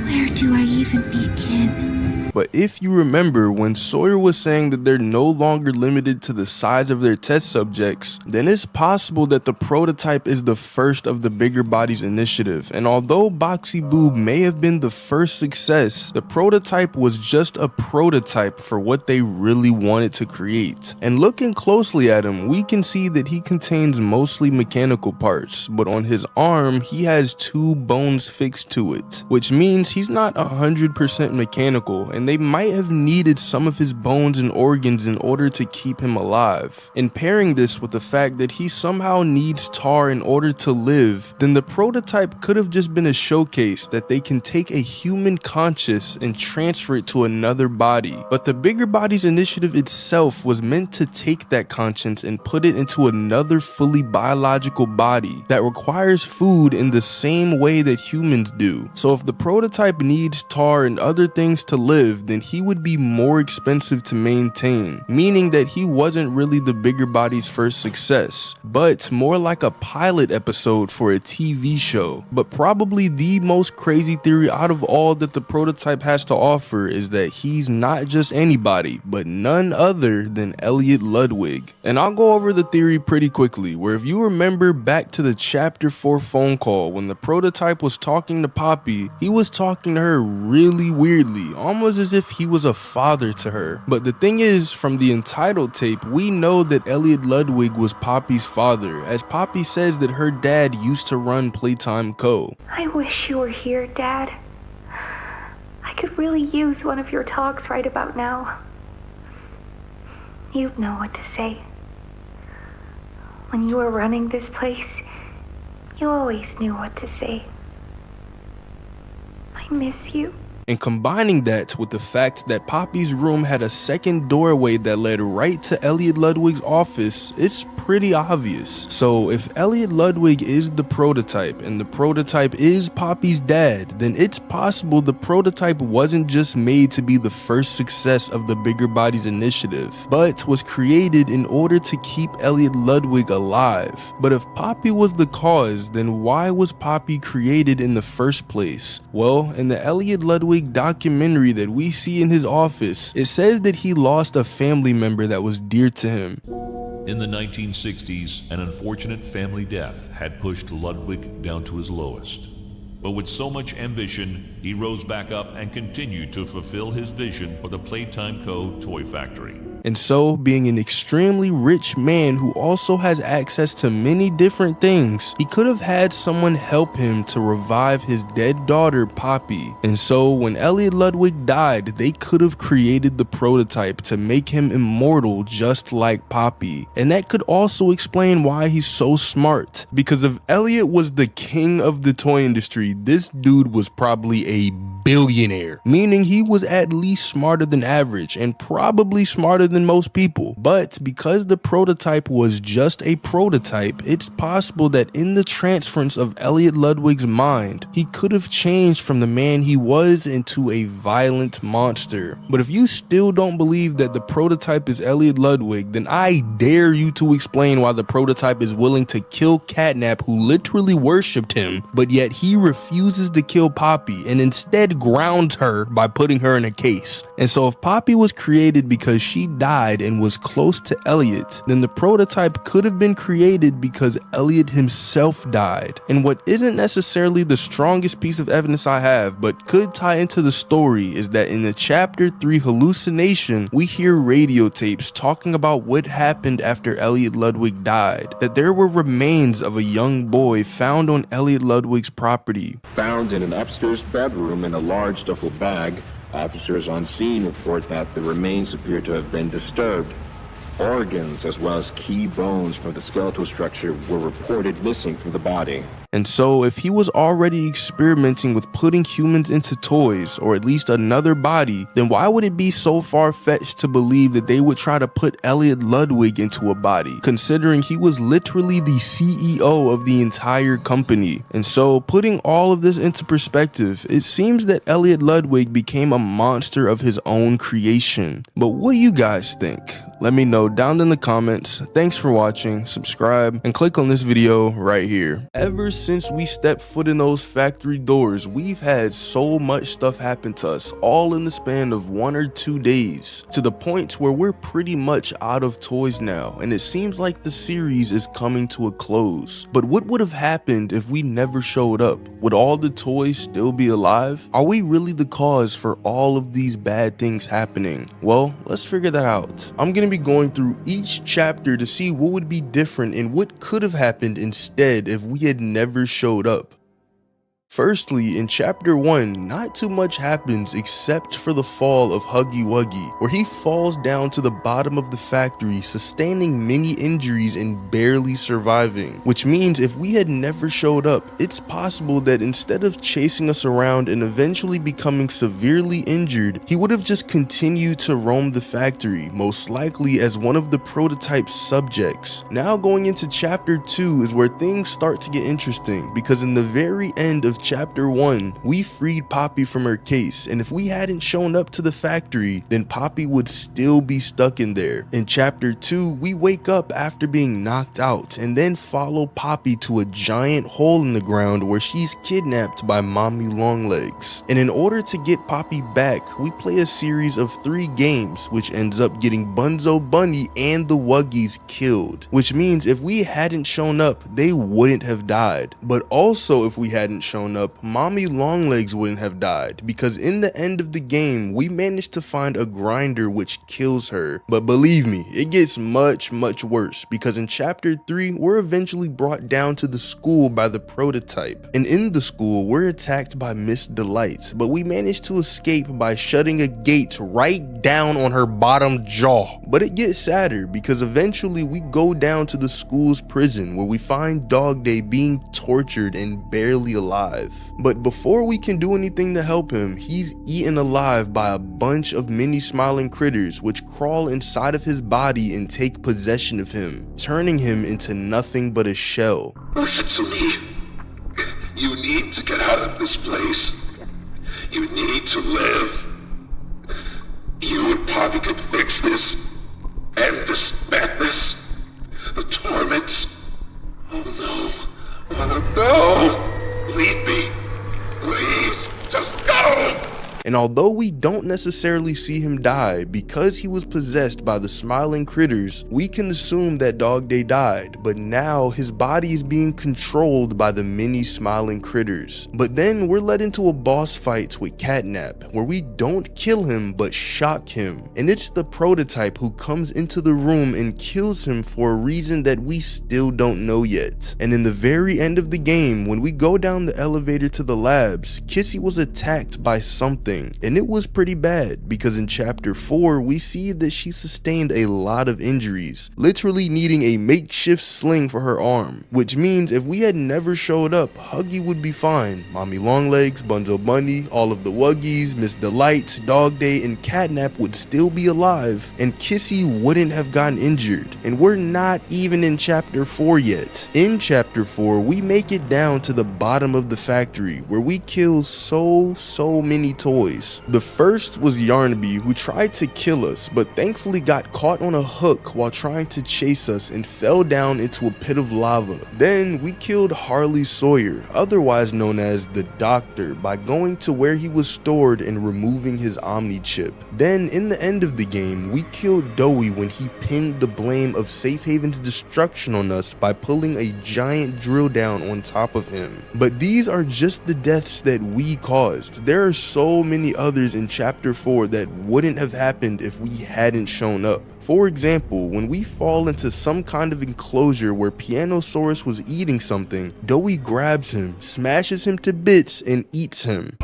Where do I even begin? But if you remember, when Sawyer was saying that they're no longer limited to the size of their test subjects, then it's possible that the prototype is the first of the Bigger Bodies initiative. And although Boxy Boob may have been the first success, the prototype was just a prototype for what they really wanted to create. And looking closely at him, we can see that he contains mostly mechanical parts, but on his arm, he has 2 bones fixed to it, which means he's not 100% mechanical, and they might have needed some of his bones and organs in order to keep him alive. And pairing this with the fact that he somehow needs tar in order to live, then the prototype could have just been a showcase that they can take a human conscious and transfer it to another body. But the Bigger Bodies initiative itself was meant to take that conscience and put it into another fully biological body that requires food in the same way that humans do. So if the prototype needs tar and other things to live, then he would be more expensive to maintain, meaning that he wasn't really the Bigger Bodies' first success, but more like a pilot episode for a TV show. But probably the most crazy theory out of all that the prototype has to offer is that he's not just anybody, but none other than Elliot Ludwig. And I'll go over the theory pretty quickly, where if you remember back to the chapter 4 phone call when the prototype was talking to Poppy, he was talking to her really weirdly, almost as if he was a father to her. But the thing is, from the Entitled tape, we know that Elliot Ludwig was Poppy's father, as Poppy says that her dad used to run Playtime Co. I wish you were here, Dad. I could really use one of your talks right about now. You'd know what to say. When you were running this place, you always knew what to say. I miss you. And combining that with the fact that Poppy's room had a second doorway that led right to Elliot Ludwig's office, it's pretty obvious. So if Elliot Ludwig is the prototype and the prototype is Poppy's dad, then it's possible the prototype wasn't just made to be the first success of the Bigger Bodies initiative, but was created in order to keep Elliot Ludwig alive. But if Poppy was the cause, then why was Poppy created in the first place? Well, in the Elliot Ludwig documentary that we see in his office, it says that he lost a family member that was dear to him. In the 1960s, an unfortunate family death had pushed Ludwig down to his lowest. But with so much ambition, he rose back up and continued to fulfill his vision for the Playtime Co. toy factory. And so, being an extremely rich man who also has access to many different things, he could have had someone help him to revive his dead daughter, Poppy. And so, when Elliot Ludwig died, they could have created the prototype to make him immortal just like Poppy. And that could also explain why he's so smart. Because if Elliot was the king of the toy industry, this dude was probably a billionaire, meaning he was at least smarter than average and probably smarter than most people. But because the prototype was just a prototype, it's possible that in the transference of Elliot Ludwig's mind, he could have changed from the man he was into a violent monster. But if you still don't believe that the prototype is Elliot Ludwig, then I dare you to explain why the prototype is willing to kill Catnap, who literally worshipped him, but yet he refuses to kill Poppy and instead grounds her by putting her in a case. And so if Poppy was created because she died and was close to Elliot, then the prototype could have been created because Elliot himself died. And what isn't necessarily the strongest piece of evidence I have, but could tie into the story, is that in the chapter 3 hallucination, we hear radio tapes talking about what happened after Elliot Ludwig died, that there were remains of a young boy found on Elliot Ludwig's property. Found in an upstairs bedroom in a large duffel bag. Officers on scene report that the remains appear to have been disturbed. Organs as well as key bones from the skeletal structure were reported missing from the body. And so if he was already experimenting with putting humans into toys, or at least another body, then why would it be so far-fetched to believe that they would try to put Elliot Ludwig into a body, considering he was literally the CEO of the entire company? And so putting all of this into perspective, it seems that Elliot Ludwig became a monster of his own creation. But what do you guys think? Let me know down in the comments. Thanks for watching, subscribe, and click on this video right here. Ever since we stepped foot in those factory doors, we've had so much stuff happen to us, all in the span of 1 or 2 days, to the point where we're pretty much out of toys now, and it seems like the series is coming to a close. But what would have happened if we never showed up? Would all the toys still be alive? Are we really the cause for all of these bad things happening? Well, let's figure that out. I'm gonna be going through each chapter to see what would be different and what could have happened instead if we had never showed up. Firstly, in chapter 1, not too much happens except for the fall of Huggy Wuggy, where he falls down to the bottom of the factory, sustaining many injuries and barely surviving. Which means if we had never showed up, it's possible that instead of chasing us around and eventually becoming severely injured, he would have just continued to roam the factory, most likely as one of the prototype subjects. Now going into chapter 2 is where things start to get interesting, because in the very end of chapter 1, we freed Poppy from her case, and if we hadn't shown up to the factory, then Poppy would still be stuck in there. In chapter 2, we wake up after being knocked out, and then follow Poppy to a giant hole in the ground where she's kidnapped by Mommy Longlegs. And in order to get Poppy back, we play a series of 3 games, which ends up getting Bunzo Bunny and the Wuggies killed. Which means if we hadn't shown up, they wouldn't have died. But also if we hadn't shown up, Mommy Longlegs wouldn't have died, because in the end of the game, we managed to find a grinder which kills her. But believe me, it gets much worse, because in chapter 3, we're eventually brought down to the school by the prototype. And in the school, we're attacked by Miss Delight, but we managed to escape by shutting a gate right down on her bottom jaw. But it gets sadder, because eventually we go down to the school's prison, where we find Dog Day being tortured and barely alive. But before we can do anything to help him, he's eaten alive by a bunch of mini smiling critters which crawl inside of his body and take possession of him, turning him into nothing but a shell. Listen to me. You need to get out of this place. You need to live. You and Poppy could fix this. End this madness. The torment. Oh no. Oh no. Leave me. Please, just go! And although we don't necessarily see him die, because he was possessed by the smiling critters, we can assume that Dog Day died, but now his body is being controlled by the many smiling critters. But then we're led into a boss fight with Catnap, where we don't kill him but shock him. And it's the prototype who comes into the room and kills him for a reason that we still don't know yet. And in the very end of the game, when we go down the elevator to the labs, Kissy was attacked by something. everything, and it was pretty bad because in chapter 4 we see that she sustained a lot of injuries, literally needing a makeshift sling for her arm, which means if we had never showed up, Huggy would be fine, Mommy Longlegs, Bunzo Bunny, all of the Wuggies, Miss Delight, Dog Day, and Catnap would still be alive, and Kissy wouldn't have gotten injured, and we're not even in chapter 4 yet. In chapter 4 we make it down to the bottom of the factory where we kill so many toys. The first was Yarnaby, who tried to kill us but thankfully got caught on a hook while trying to chase us and fell down into a pit of lava. Then we killed Harley Sawyer, otherwise known as the Doctor, by going to where he was stored and removing his Omni chip. Then in the end of the game we killed Doey when he pinned the blame of Safe Haven's destruction on us by pulling a giant drill down on top of him. But these are just the deaths that we caused. There are so many others in chapter 4 that wouldn't have happened if we hadn't shown up. For example, when we fall into some kind of enclosure where Pianosaurus was eating something, Doey grabs him, smashes him to bits, and eats him.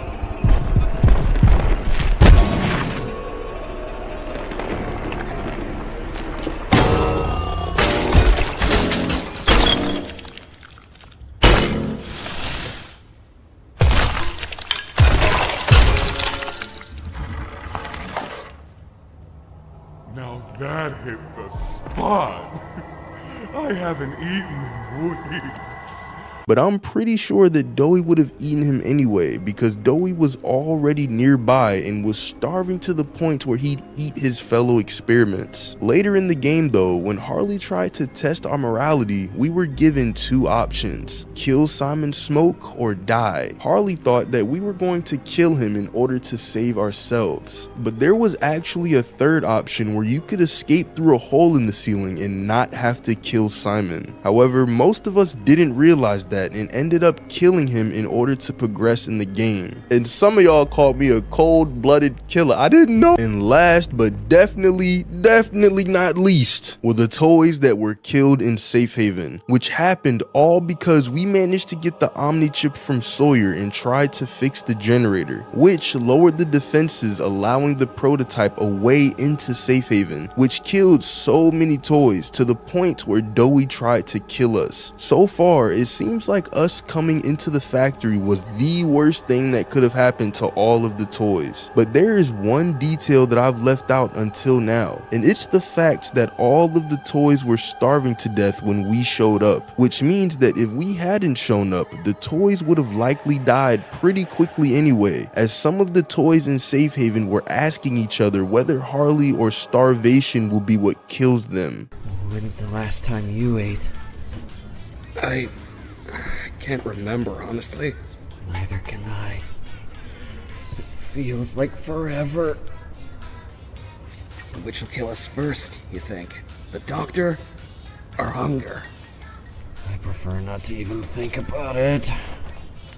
Now that hit the spot. I haven't eaten in weeks. But I'm pretty sure that Doey would have eaten him anyway because Doey was already nearby and was starving to the point where he'd eat his fellow experiments. Later in the game though, when Harley tried to test our morality, we were given two options: kill Simon Smoke or die. Harley thought that we were going to kill him in order to save ourselves, but there was actually a third option where you could escape through a hole in the ceiling and not have to kill Simon. However, most of us didn't realize that and ended up killing him in order to progress in the game. And some of y'all called me a cold-blooded killer. I didn't know. And last but definitely not least were the toys that were killed in Safe Haven, which happened all because we managed to get the Omni chip from Sawyer and tried to fix the generator, which lowered the defenses, allowing the prototype a way into Safe Haven, which killed so many toys to the point where Doey tried to kill us. So far, it seems like us coming into the factory was the worst thing that could have happened to all of the toys. But there is one detail that I've left out until now, and it's the fact that all of the toys were starving to death when we showed up, which means that if we hadn't shown up, the toys would have likely died pretty quickly anyway, as some of the toys in Safe Haven were asking each other whether Harley or starvation will be what kills them. When's the last time you ate? I can't remember, honestly. Neither can I. It feels like forever. Which will kill us first, you think? The doctor or hunger? I prefer not to even think about it.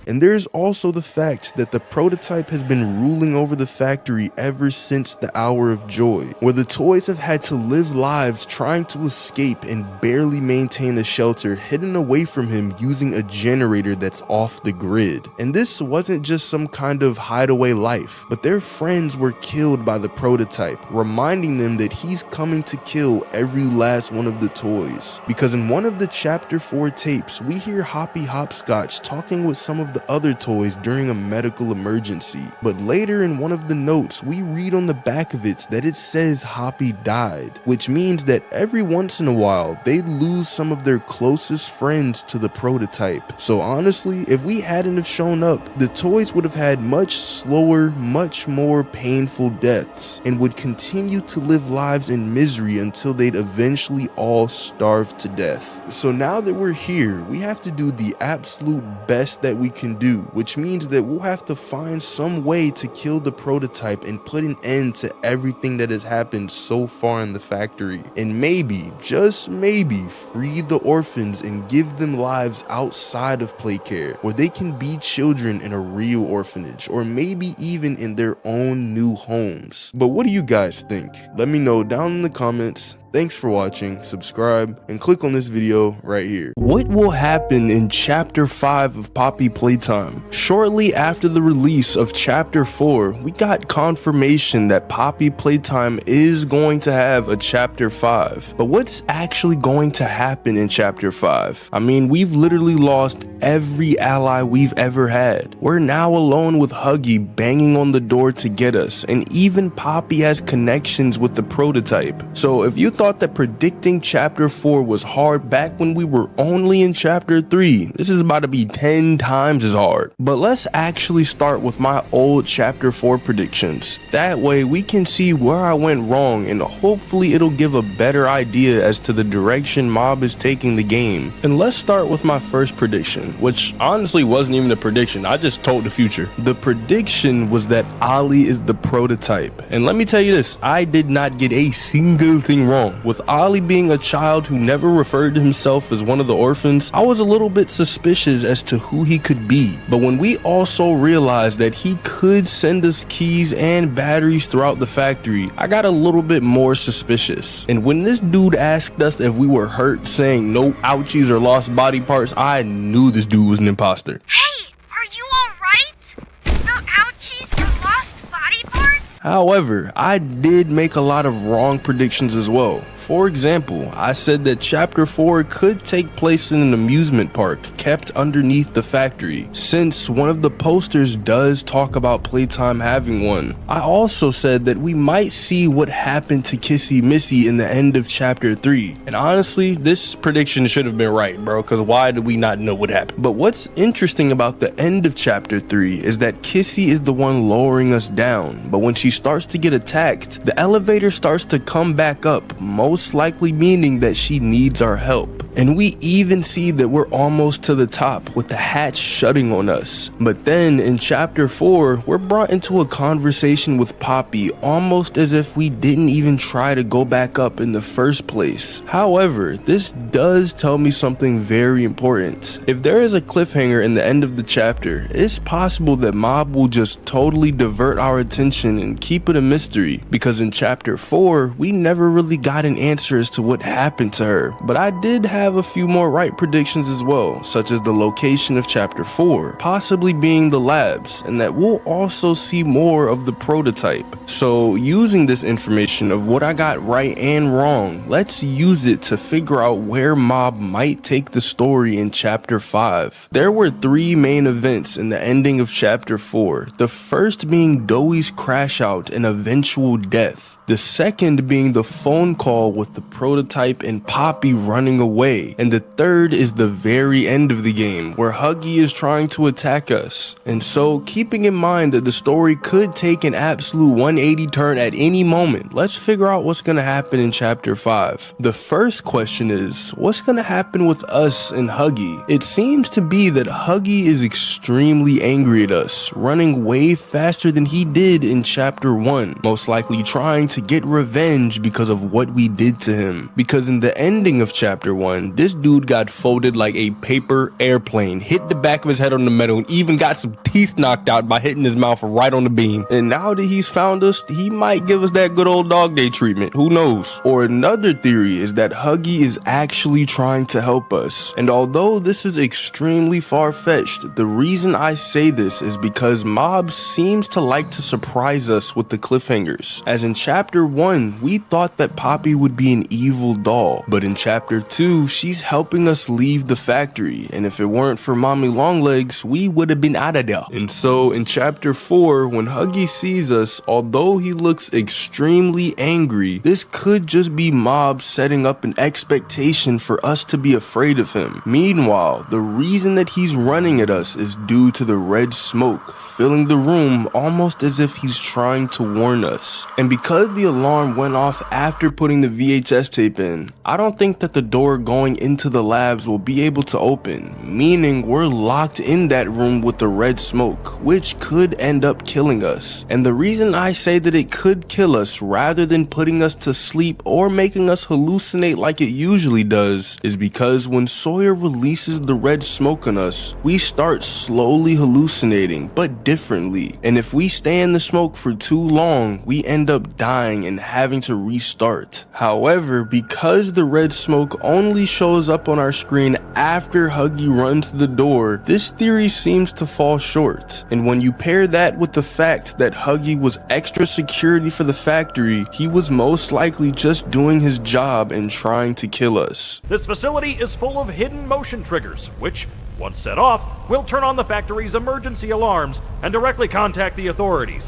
And there's also the fact that the prototype has been ruling over the factory ever since the Hour of Joy, where the toys have had to live lives trying to escape and barely maintain a shelter hidden away from him using a generator that's off the grid. And this wasn't just some kind of hideaway life, but their friends were killed by the prototype, reminding them that he's coming to kill every last one of the toys. Because in one of the chapter 4 tapes, we hear Hoppy Hopscotch talking with some of the other toys during a medical emergency, but later in one of the notes we read on the back of it that it says Hoppy died, which means that every once in a while they lose some of their closest friends to the prototype. So honestly, if we hadn't have shown up, the toys would have had much slower, much more painful deaths, and would continue to live lives in misery until they'd eventually all starve to death. So now that we're here, we have to do the absolute best that we can do, which means that we'll have to find some way to kill the prototype and put an end to everything that has happened so far in the factory, and maybe, just maybe, free the orphans and give them lives outside of Playcare, where they can be children in a real orphanage, or maybe even in their own new homes. But what do you guys think? Let me know down in the comments. Thanks for watching, subscribe, and click on this video right here. What will happen in Chapter 5 of Poppy Playtime? Shortly after the release of Chapter 4, we got confirmation that Poppy Playtime is going to have a Chapter 5. But what's actually going to happen in Chapter 5? I mean, we've literally lost every ally we've ever had. We're now alone with Huggy banging on the door to get us, and even Poppy has connections with the prototype. So if you thought that predicting Chapter 4 was hard back when we were only in Chapter 3, this is about to be 10 times as hard. But let's actually start with my old Chapter 4 predictions. That way we can see where I went wrong, and hopefully it'll give a better idea as to the direction Mob is taking the game. And let's start with my first prediction, which honestly wasn't even a prediction, I just told the future. The prediction was that Ollie is the prototype. And let me tell you this, I did not get a single thing wrong. With Ollie being a child who never referred to himself as one of the orphans, I was a little bit suspicious as to who he could be. But when we also realized that he could send us keys and batteries throughout the factory, I got a little bit more suspicious. And when this dude asked us if we were hurt, saying no ouchies or lost body parts, I knew this dude was an imposter. Hey, are you alright? No ouchies or lost body parts? However, I did make a lot of wrong predictions as well. For example, I said that Chapter 4 could take place in an amusement park kept underneath the factory, since one of the posters does talk about Playtime having one. I also said that we might see what happened to Kissy Missy in the end of Chapter 3. And honestly, this prediction should have been right, bro, because why did we not know what happened? But what's interesting about the end of Chapter 3 is that Kissy is the one lowering us down, but when she starts to get attacked, the elevator starts to come back up, most likely meaning that she needs our help. And we even see that we're almost to the top with the hatch shutting on us. But then in Chapter 4, we're brought into a conversation with Poppy almost as if we didn't even try to go back up in the first place. However, this does tell me something very important. If there is a cliffhanger in the end of the chapter, it's possible that Mob will just totally divert our attention and keep it a mystery, because in Chapter 4, we never really got an answer as to what happened to her. But I did have a few more right predictions as well, such as the location of Chapter 4 possibly being the labs, and that we'll also see more of the prototype. So using this information of what I got right and wrong, let's use it to figure out where Mob might take the story in Chapter 5. There were 3 main events in the ending of Chapter 4, the first being Doey's crash out and eventual death, the second being the phone call with the prototype and Poppy running away, and the third is the very end of the game where Huggy is trying to attack us. And so, keeping in mind that the story could take an absolute 180 turn at any moment, let's figure out what's gonna happen in Chapter 5. The first question is, what's gonna happen with us and Huggy? It seems to be that Huggy is extremely angry at us, running way faster than he did in Chapter 1, most likely trying to get revenge because of what we did to him. Because in the ending of Chapter 1, this dude got folded like a paper airplane, hit the back of his head on the metal, and even got some teeth knocked out by hitting his mouth right on the beam. And now that he's found us, he might give us that good old dog day treatment, who knows? Or another theory is that Huggy is actually trying to help us. And although this is extremely far-fetched, the reason I say this is because Mob seems to like to surprise us with the cliffhangers. As in Chapter 1, we thought that Poppy would be an evil doll, but in Chapter 2, she's helping us leave the factory, and if it weren't for Mommy Longlegs, we would have been out of there. And so in Chapter 4, when Huggy sees us, although he looks extremely angry, this could just be Mob setting up an expectation for us to be afraid of him. Meanwhile, the reason that he's running at us is due to the red smoke filling the room, almost as if he's trying to warn us. And because the alarm went off after putting the VHS tape in, I don't think that the door going going into the labs will be able to open, meaning we're locked in that room with the red smoke, which could end up killing us. And the reason I say that it could kill us rather than putting us to sleep or making us hallucinate like it usually does is because when Sawyer releases the red smoke on us, we start slowly hallucinating, but differently. And if we stay in the smoke for too long, we end up dying and having to restart. However, because the red smoke only shows up on our screen after Huggy runs to the door, this theory seems to fall short. And when you pair that with the fact that Huggy was extra security for the factory, he was most likely just doing his job and trying to kill us. This facility is full of hidden motion triggers, which, once set off, will turn on the factory's emergency alarms and directly contact the authorities.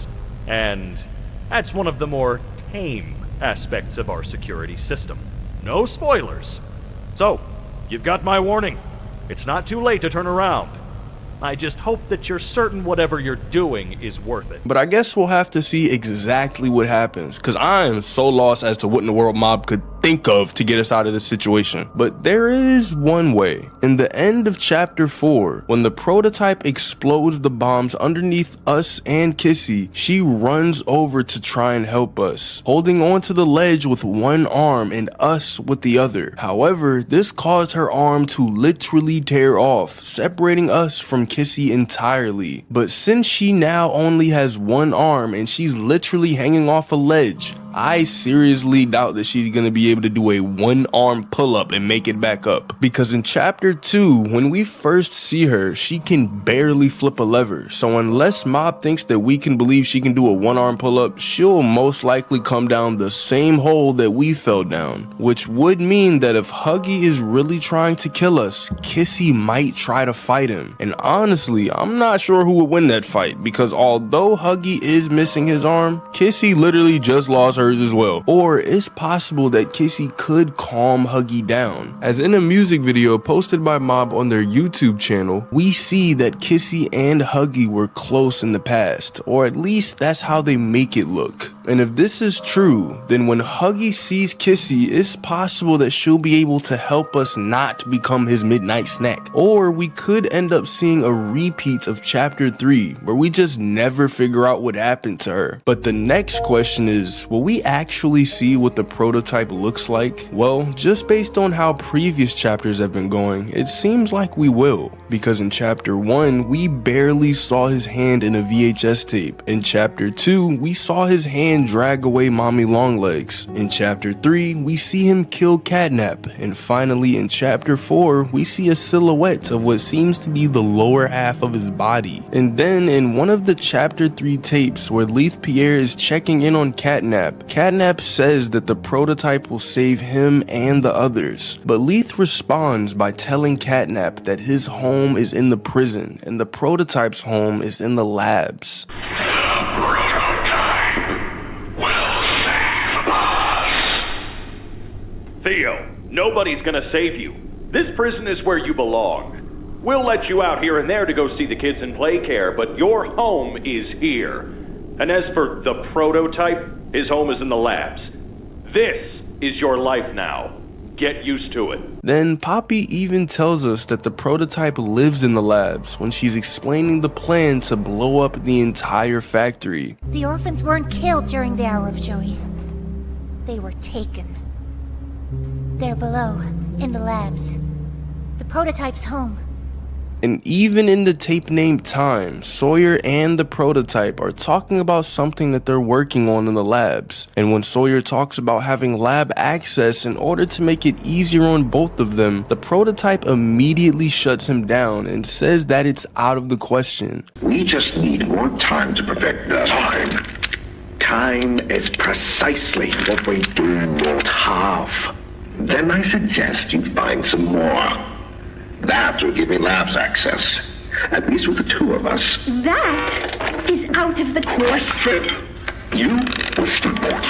And that's one of the more tame aspects of our security system. No spoilers. So, you've got my warning. It's not too late to turn around. I just hope that you're certain whatever you're doing is worth it. But I guess we'll have to see exactly what happens, because I am so lost as to what in the world Mob could think of to get us out of this situation. But there is one way. In the end of chapter 4, when the prototype explodes the bombs underneath us and Kissy, she runs over to try and help us, holding onto the ledge with one arm and us with the other. However, this caused her arm to literally tear off, separating us from Kissy entirely. But since she now only has one arm and she's literally hanging off a ledge, I seriously doubt that she's gonna be able to do a one-arm pull-up and make it back up. Because in chapter 2, when we first see her, she can barely flip a lever. So unless Mob thinks that we can believe she can do a one-arm pull-up, she'll most likely come down the same hole that we fell down. Which would mean that if Huggy is really trying to kill us, Kissy might try to fight him. And honestly, I'm not sure who would win that fight, because although Huggy is missing his arm, Kissy literally just lost hers as well. Or it's possible that Kissy could calm Huggy down. As in a music video posted by Mob on their YouTube channel, we see that Kissy and Huggy were close in the past, or at least that's how they make it look. And if this is true, then when Huggy sees Kissy, it's possible that she'll be able to help us not become his midnight snack. Or we could end up seeing a repeat of chapter 3, where we just never figure out what happened to her. But the next question is, will we actually see what the prototype looks like? Well, just based on how previous chapters have been going, it seems like we will. Because in chapter 1, we barely saw his hand in a VHS tape. In chapter 2, we saw his hand drag away Mommy Longlegs. In chapter 3, we see him kill Catnap. And finally in chapter 4, we see a silhouette of what seems to be the lower half of his body. And then in one of the chapter 3 tapes where Leith Pierre is checking in on Catnap, Catnap says that the prototype will save him and the others. But Leith responds by telling Catnap that his home is in the prison and the prototype's home is in the labs. Theo, nobody's gonna save you. This prison is where you belong. We'll let you out here and there to go see the kids in play care, but your home is here. And as for the prototype, his home is in the labs. This is your life now. Get used to it. Then Poppy even tells us that the prototype lives in the labs when she's explaining the plan to blow up the entire factory. The orphans weren't killed during the hour of Joey. They were taken. They're below, in the labs. The prototype's home. And even in the tape named Time, Sawyer and the prototype are talking about something that they're working on in the labs. And when Sawyer talks about having lab access in order to make it easier on both of them, the prototype immediately shuts him down and says that it's out of the question. We just need more time to perfect the time. Time is precisely what we do not have. Then I suggest you find some more. That will give me labs access. At least with the two of us. That is out of the question. You will stop.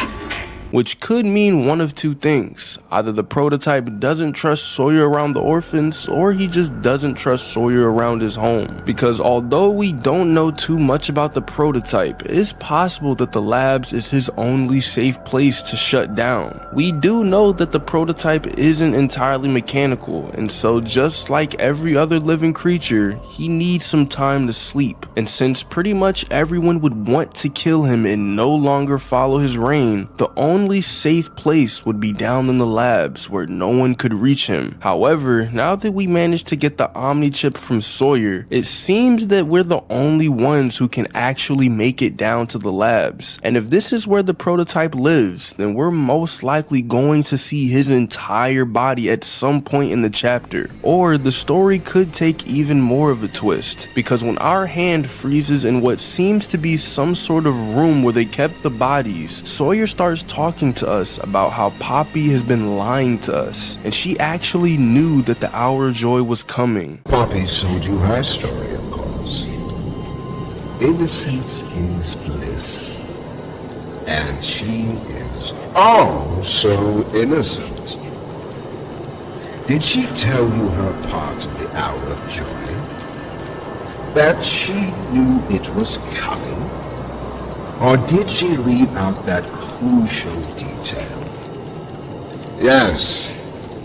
which could mean one of two things. Either the prototype doesn't trust Sawyer around the orphans, or he just doesn't trust Sawyer around his home. Because although we don't know too much about the prototype, it's possible that the labs is his only safe place to shut down. We do know that the prototype isn't entirely mechanical, and so just like every other living creature, he needs some time to sleep. And since pretty much everyone would want to kill him and no longer follow his reign, the only safe place would be down in the labs where no one could reach him. However, now that we managed to get the Omni chip from Sawyer, it seems that we're the only ones who can actually make it down to the labs. And if this is where the prototype lives, then we're most likely going to see his entire body at some point in the chapter. Or the story could take even more of a twist, because when our hand freezes in what seems to be some sort of room where they kept the bodies, Sawyer starts talking to us about how Poppy has been lying to us, and she actually knew that the hour of joy was coming. Poppy told you her story, of course. Innocence is bliss, and she is oh so innocent. Did she tell you her part of the hour of joy? That she knew it was coming? Or did she leave out that crucial detail? Yes,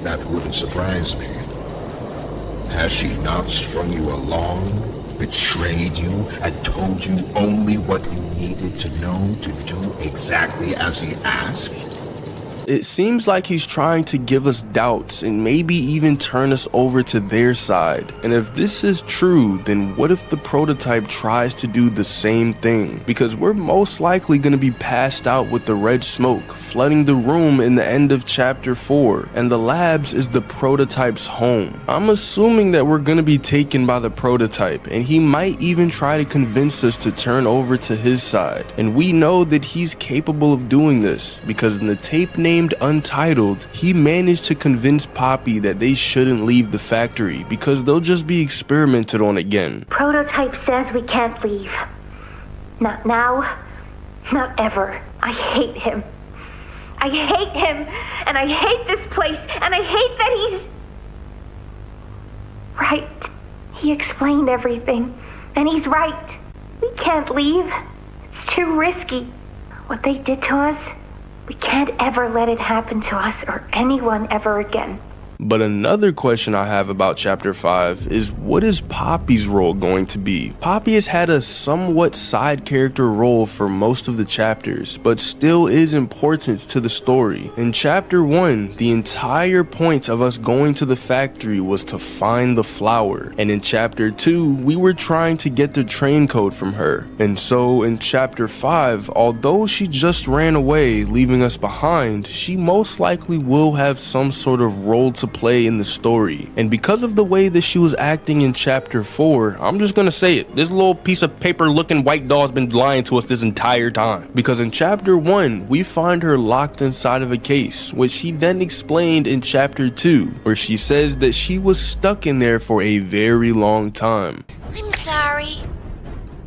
that wouldn't surprise me. Has she not strung you along, betrayed you, and told you only what you needed to know to do exactly as he asked? It seems like he's trying to give us doubts and maybe even turn us over to their side. And if this is true, then what if the prototype tries to do the same thing? Because we're most likely going to be passed out with the red smoke flooding the room in the end of chapter 4, and the labs is the prototype's home. I'm assuming that we're going to be taken by the prototype, and he might even try to convince us to turn over to his side. And we know that he's capable of doing this, because in the tape named Untitled, he managed to convince Poppy that they shouldn't leave the factory because they'll just be experimented on again. Prototype says we can't leave. Not now, not ever. I hate him. I hate him, and I hate this place, and I hate that he's... Right. He explained everything, and he's right. We can't leave. It's too risky. What they did to us, we can't ever let it happen to us or anyone ever again. But another question I have about chapter 5 is, what is Poppy's role going to be? Poppy has had a somewhat side character role for most of the chapters, but still is important to the story. In chapter 1, the entire point of us going to the factory was to find the flower, and in chapter 2, we were trying to get the train code from her. And so in chapter 5, although she just ran away, leaving us behind, she most likely will have some sort of role to play in the story. And because of the way that she was acting in chapter 4, I'm just gonna say it, this little piece of paper looking white doll's been lying to us this entire time. Because in chapter 1, we find her locked inside of a case, which she then explained in chapter 2, where she says that she was stuck in there for a very long time. I'm sorry.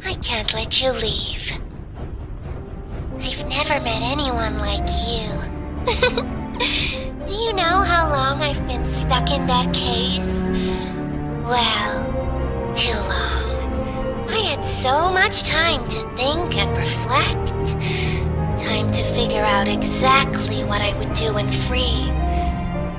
I can't let you leave. I've never met anyone like you. Do you know how long I've been stuck in that case? Well, too long. I had so much time to think and reflect. Time to figure out exactly what I would do when free.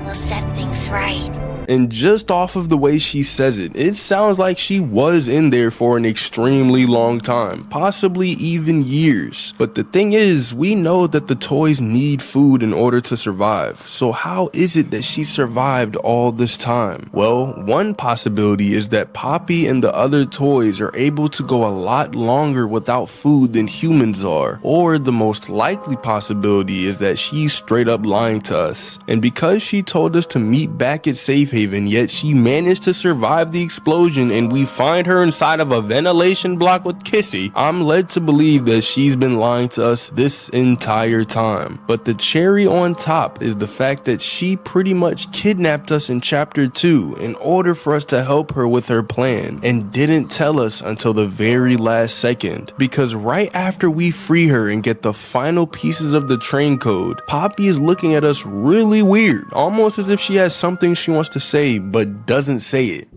We'll set things right. And just off of the way she says it, it sounds like she was in there for an extremely long time, possibly even years. But the thing is, we know that the toys need food in order to survive. So how is it that she survived all this time? Well, one possibility is that Poppy and the other toys are able to go a lot longer without food than humans are. Or the most likely possibility is that she's straight up lying to us. And because she told us to meet back at safe haven, yet she managed to survive the explosion and we find her inside of a ventilation block with Kissy, I'm led to believe that she's been lying to us this entire time. But the cherry on top is the fact that she pretty much kidnapped us in chapter 2 in order for us to help her with her plan, and didn't tell us until the very last second, because right after we free her and get the final pieces of the train code, Poppy is looking at us really weird, almost as if she has something she wants to say but doesn't say it.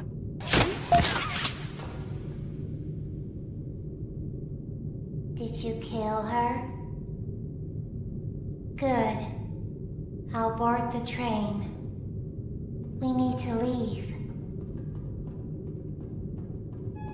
Did you kill her? Good. I'll board the train. We need to leave.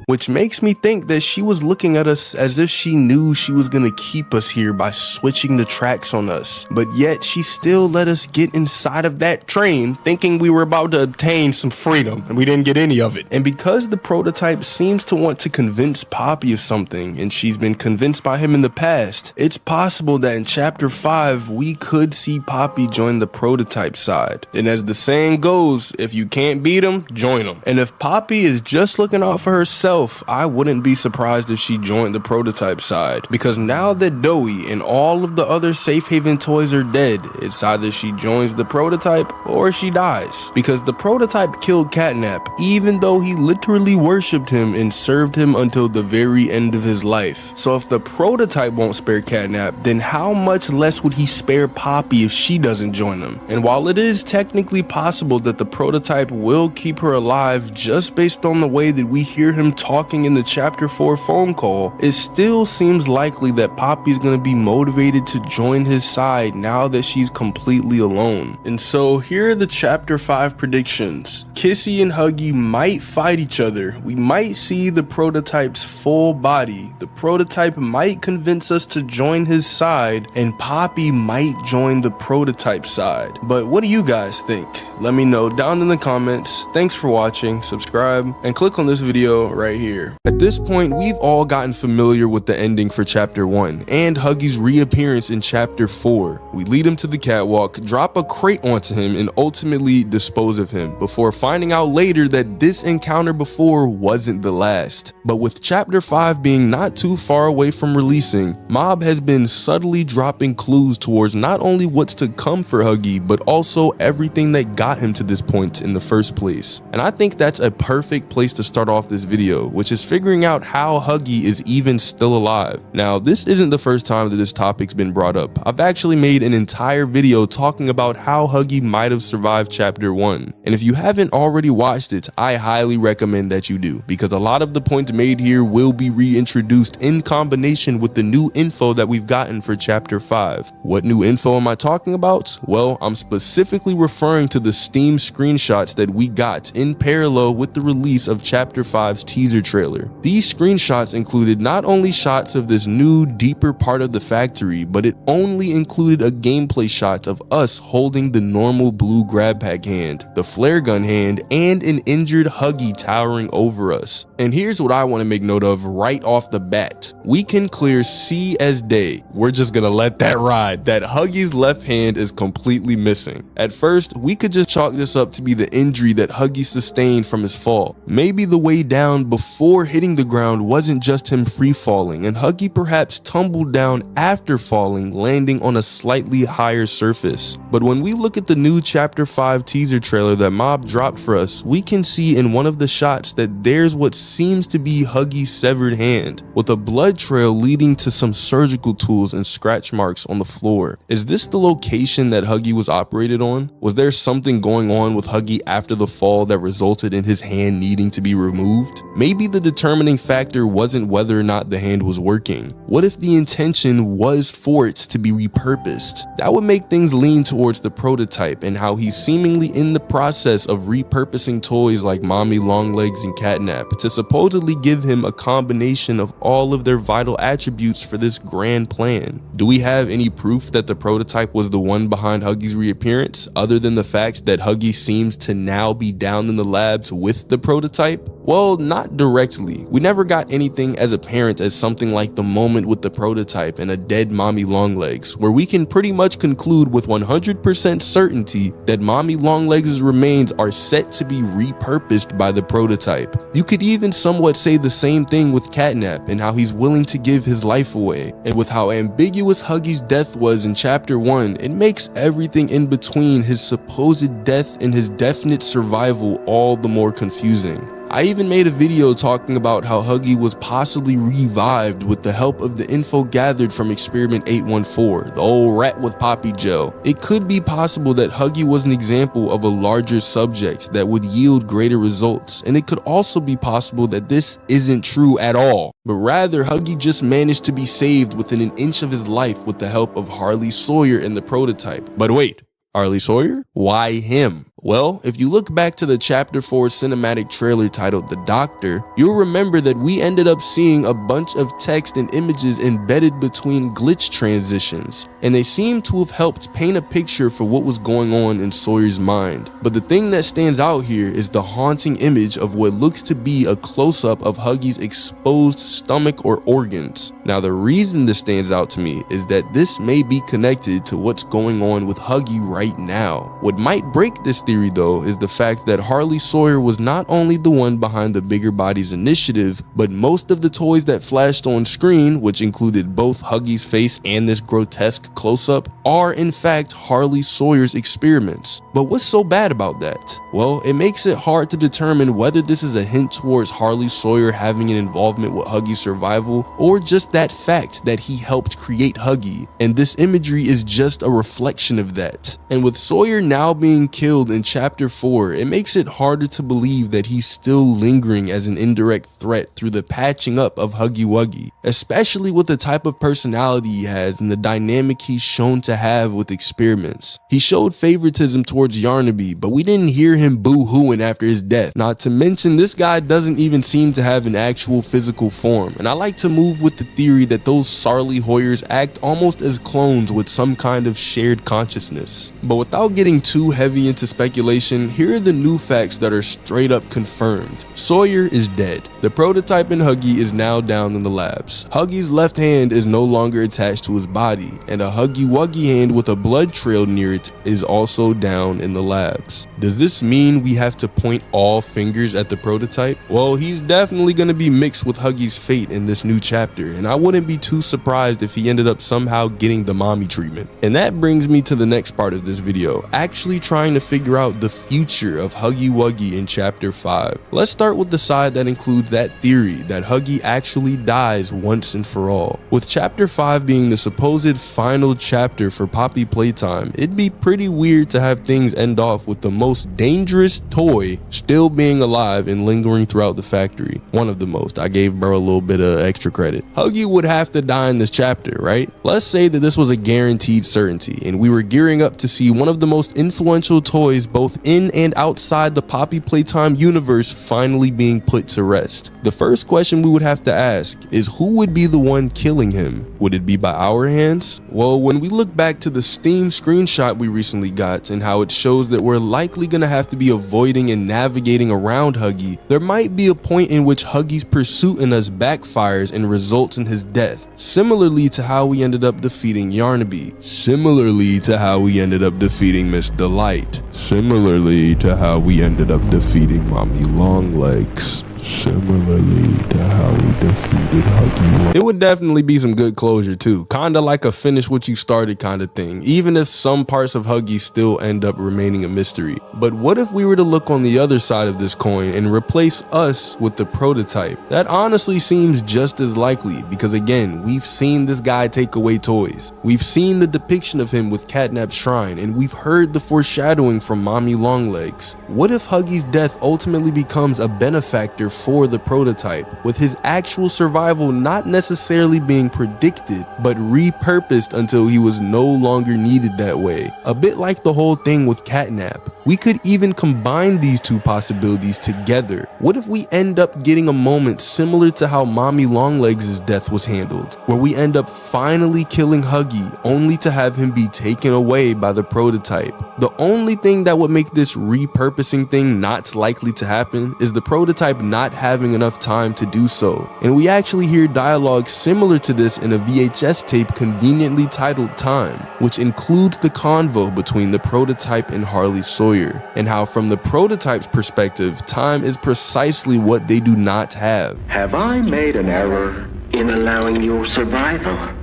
Which makes me think that she was looking at us as if she knew she was gonna keep us here by switching the tracks on us, but yet she still let us get inside of that train thinking we were about to obtain some freedom, and we didn't get any of it. And because the prototype seems to want to convince Poppy of something, and she's been convinced by him in the past, it's possible that in chapter 5 we could see Poppy join the prototype side. And as the saying goes, if you can't beat them, join them. And if Poppy is just looking out for herself, I wouldn't be surprised if she joined the prototype side, because now that Doey and all of the other safe haven toys are dead, it's either she joins the prototype or she dies, because the prototype killed Catnap even though he literally worshipped him and served him until the very end of his life. So if the prototype won't spare Catnap, then how much less would he spare Poppy if she doesn't join him? And while it is technically possible that the prototype will keep her alive just based on the way that we hear him talking in the chapter 4 phone call, it still seems likely that Poppy's gonna be motivated to join his side now that she's completely alone. And so here are the chapter 5 predictions. Kissy and Huggy might fight each other. We might see the prototype's full body. The prototype might convince us to join his side, and Poppy might join the prototype side. But what do you guys think? Let me know down in the comments. Thanks for watching, subscribe, and click on this video right here. At this point, we've all gotten familiar with the ending for chapter 1 and Huggy's reappearance in chapter 4. We lead him to the catwalk, drop a crate onto him, and ultimately dispose of him, before finding out later that this encounter before wasn't the last. But with chapter 5 being not too far away from releasing, Mob has been subtly dropping clues towards not only what's to come for Huggy, but also everything that got him to this point in the first place. And I think that's a perfect place to start off this video, which is figuring out how Huggy is even still alive. Now, this isn't the first time that this topic's been brought up. I've actually made an entire video talking about how Huggy might have survived chapter 1. And if you haven't already watched it, I highly recommend that you do, because a lot of the points made here will be reintroduced in combination with the new info that we've gotten for chapter 5. What new info am I talking about? Well, I'm specifically referring to the Steam screenshots that we got in parallel with the release of chapter 5's teaser trailer. These screenshots included not only shots of this new, deeper part of the factory, but it only included a gameplay shot of us holding the normal blue grab pack hand, the flare gun hand, and an injured Huggy towering over us. And here's what I want to make note of right off the bat. We can clear C as day. We're just gonna let that ride, that Huggy's left hand is completely missing. At first, we could just chalk this up to be the injury that Huggy sustained from his fall. Maybe the way down before hitting the ground wasn't just him free falling, and Huggy perhaps tumbled down after falling, landing on a slightly higher surface. But when we look at the new chapter 5 teaser trailer that Mob dropped for us, we can see in one of the shots that there's what seems to be Huggy's severed hand, with a blood trail leading to some surgical tools and scratch marks on the floor. Is this the location that Huggy was operated on? Was there something going on with Huggy after the fall that resulted in his hand needing to be removed? Maybe the determining factor wasn't whether or not the hand was working. What if the intention was for it to be repurposed? That would make things lean towards the prototype and how he's seemingly in the process of repurposing toys like Mommy Longlegs and Catnap to supposedly give him a combination of all of their vital attributes for this grand plan. Do we have any proof that the prototype was the one behind Huggy's reappearance, other than the fact that Huggy seems to now be down in the labs with the prototype? Well, not directly. We never got anything as apparent as something like the moment with the prototype and a dead Mommy Longlegs, where we can pretty much conclude with 100% certainty that Mommy Longlegs' remains are set to be repurposed by the prototype. You could even somewhat say the same thing with Catnap and how he's willing to give his life away. And with how ambiguous Huggy's death was in chapter 1, it makes everything in between his supposed death and his definite survival all the more confusing. I even made a video talking about how Huggy was possibly revived with the help of the info gathered from Experiment 814, the old rat with poppy gel. It could be possible that Huggy was an example of a larger subject that would yield greater results, and it could also be possible that this isn't true at all, but rather Huggy just managed to be saved within an inch of his life with the help of Harley, Sawyer, and the prototype. But wait, Harley Sawyer? Why him? Well, if you look back to the chapter 4 cinematic trailer titled The Doctor, you'll remember that we ended up seeing a bunch of text and images embedded between glitch transitions, and they seem to have helped paint a picture for what was going on in Sawyer's mind. But the thing that stands out here is the haunting image of what looks to be a close-up of Huggy's exposed stomach or organs. Now, the reason this stands out to me is that this may be connected to what's going on with Huggy right now. What might break this theory though is the fact that Harley Sawyer was not only the one behind the Bigger Bodies initiative, but most of the toys that flashed on screen, which included both Huggy's face and this grotesque close-up, are in fact Harley Sawyer's experiments. But what's so bad about that? Well, it makes it hard to determine whether this is a hint towards Harley Sawyer having an involvement with Huggy's survival, or just that fact that he helped create Huggy, and this imagery is just a reflection of that. And with Sawyer now being killed in chapter 4, it makes it harder to believe that he's still lingering as an indirect threat through the patching up of Huggy Wuggy, especially with the type of personality he has and the dynamic he's shown to have with experiments. He showed favoritism towards Yarnaby, but we didn't hear him boo-hooing after his death. Not to mention, this guy doesn't even seem to have an actual physical form, and I like to move with the theory that those Sarly Hoyers act almost as clones with some kind of shared consciousness. But without getting too heavy into speculation, here are the new facts that are straight up confirmed. Sawyer is dead. The prototype in Huggy is now down in the labs. Huggy's left hand is no longer attached to his body, and a Huggy Wuggy hand with a blood trail near it is also down in the labs. Does this mean we have to point all fingers at the prototype? Well, he's definitely going to be mixed with Huggy's fate in this new chapter, and I wouldn't be too surprised if he ended up somehow getting the mommy treatment. And that brings me to the next part of this video, actually trying to figure out the future of Huggy Wuggy in chapter 5. Let's start with the side that includes that theory that Huggy actually dies once and for all. With chapter 5 being the supposed final chapter for Poppy Playtime, it'd be pretty weird to have things end off with the most dangerous toy still being alive and lingering throughout the factory. One of the most. I gave bro a little bit of extra credit. Huggy would have to die in this chapter, right? Let's say that this was a guaranteed certainty and we were gearing up to see one of the most influential toys both in and outside the Poppy Playtime universe finally being put to rest. The first question we would have to ask is, who would be the one killing him? Would it be by our hands? Well, when we look back to the Steam screenshot we recently got and how it shows that we're likely gonna have to be avoiding and navigating around Huggy, there might be a point in which Huggy's pursuit in us backfires and results in his death, similarly to how we ended up defeating Yarnaby, similarly to how we ended up defeating Miss Delight, similarly to how we ended up defeating Mommy Longlegs, similarly to how we defeated Huggy. It would definitely be some good closure too, kinda like a finish what you started kind of thing, even if some parts of Huggy still end up remaining a mystery. But what if we were to look on the other side of this coin and replace us with the prototype? That honestly seems just as likely, because again, we've seen this guy take away toys. We've seen the depiction of him with Catnap's shrine, and we've heard the foreshadowing from Mommy Longlegs. What if Huggy's death ultimately becomes a benefactor for the prototype, with his actual survival not necessarily being predicted, but repurposed until he was no longer needed that way. A bit like the whole thing with Catnap. We could even combine these two possibilities together. What if we end up getting a moment similar to how Mommy Longlegs' death was handled, where we end up finally killing Huggy only to have him be taken away by the prototype? The only thing that would make this repurposing thing not likely to happen is the prototype not having enough time to do so. And we actually hear dialogue similar to this in a VHS tape conveniently titled Time, which includes the convo between the prototype and Harley Sawyer, and how from the prototype's perspective, time is precisely what they do not have. Have I made an error in allowing your survival?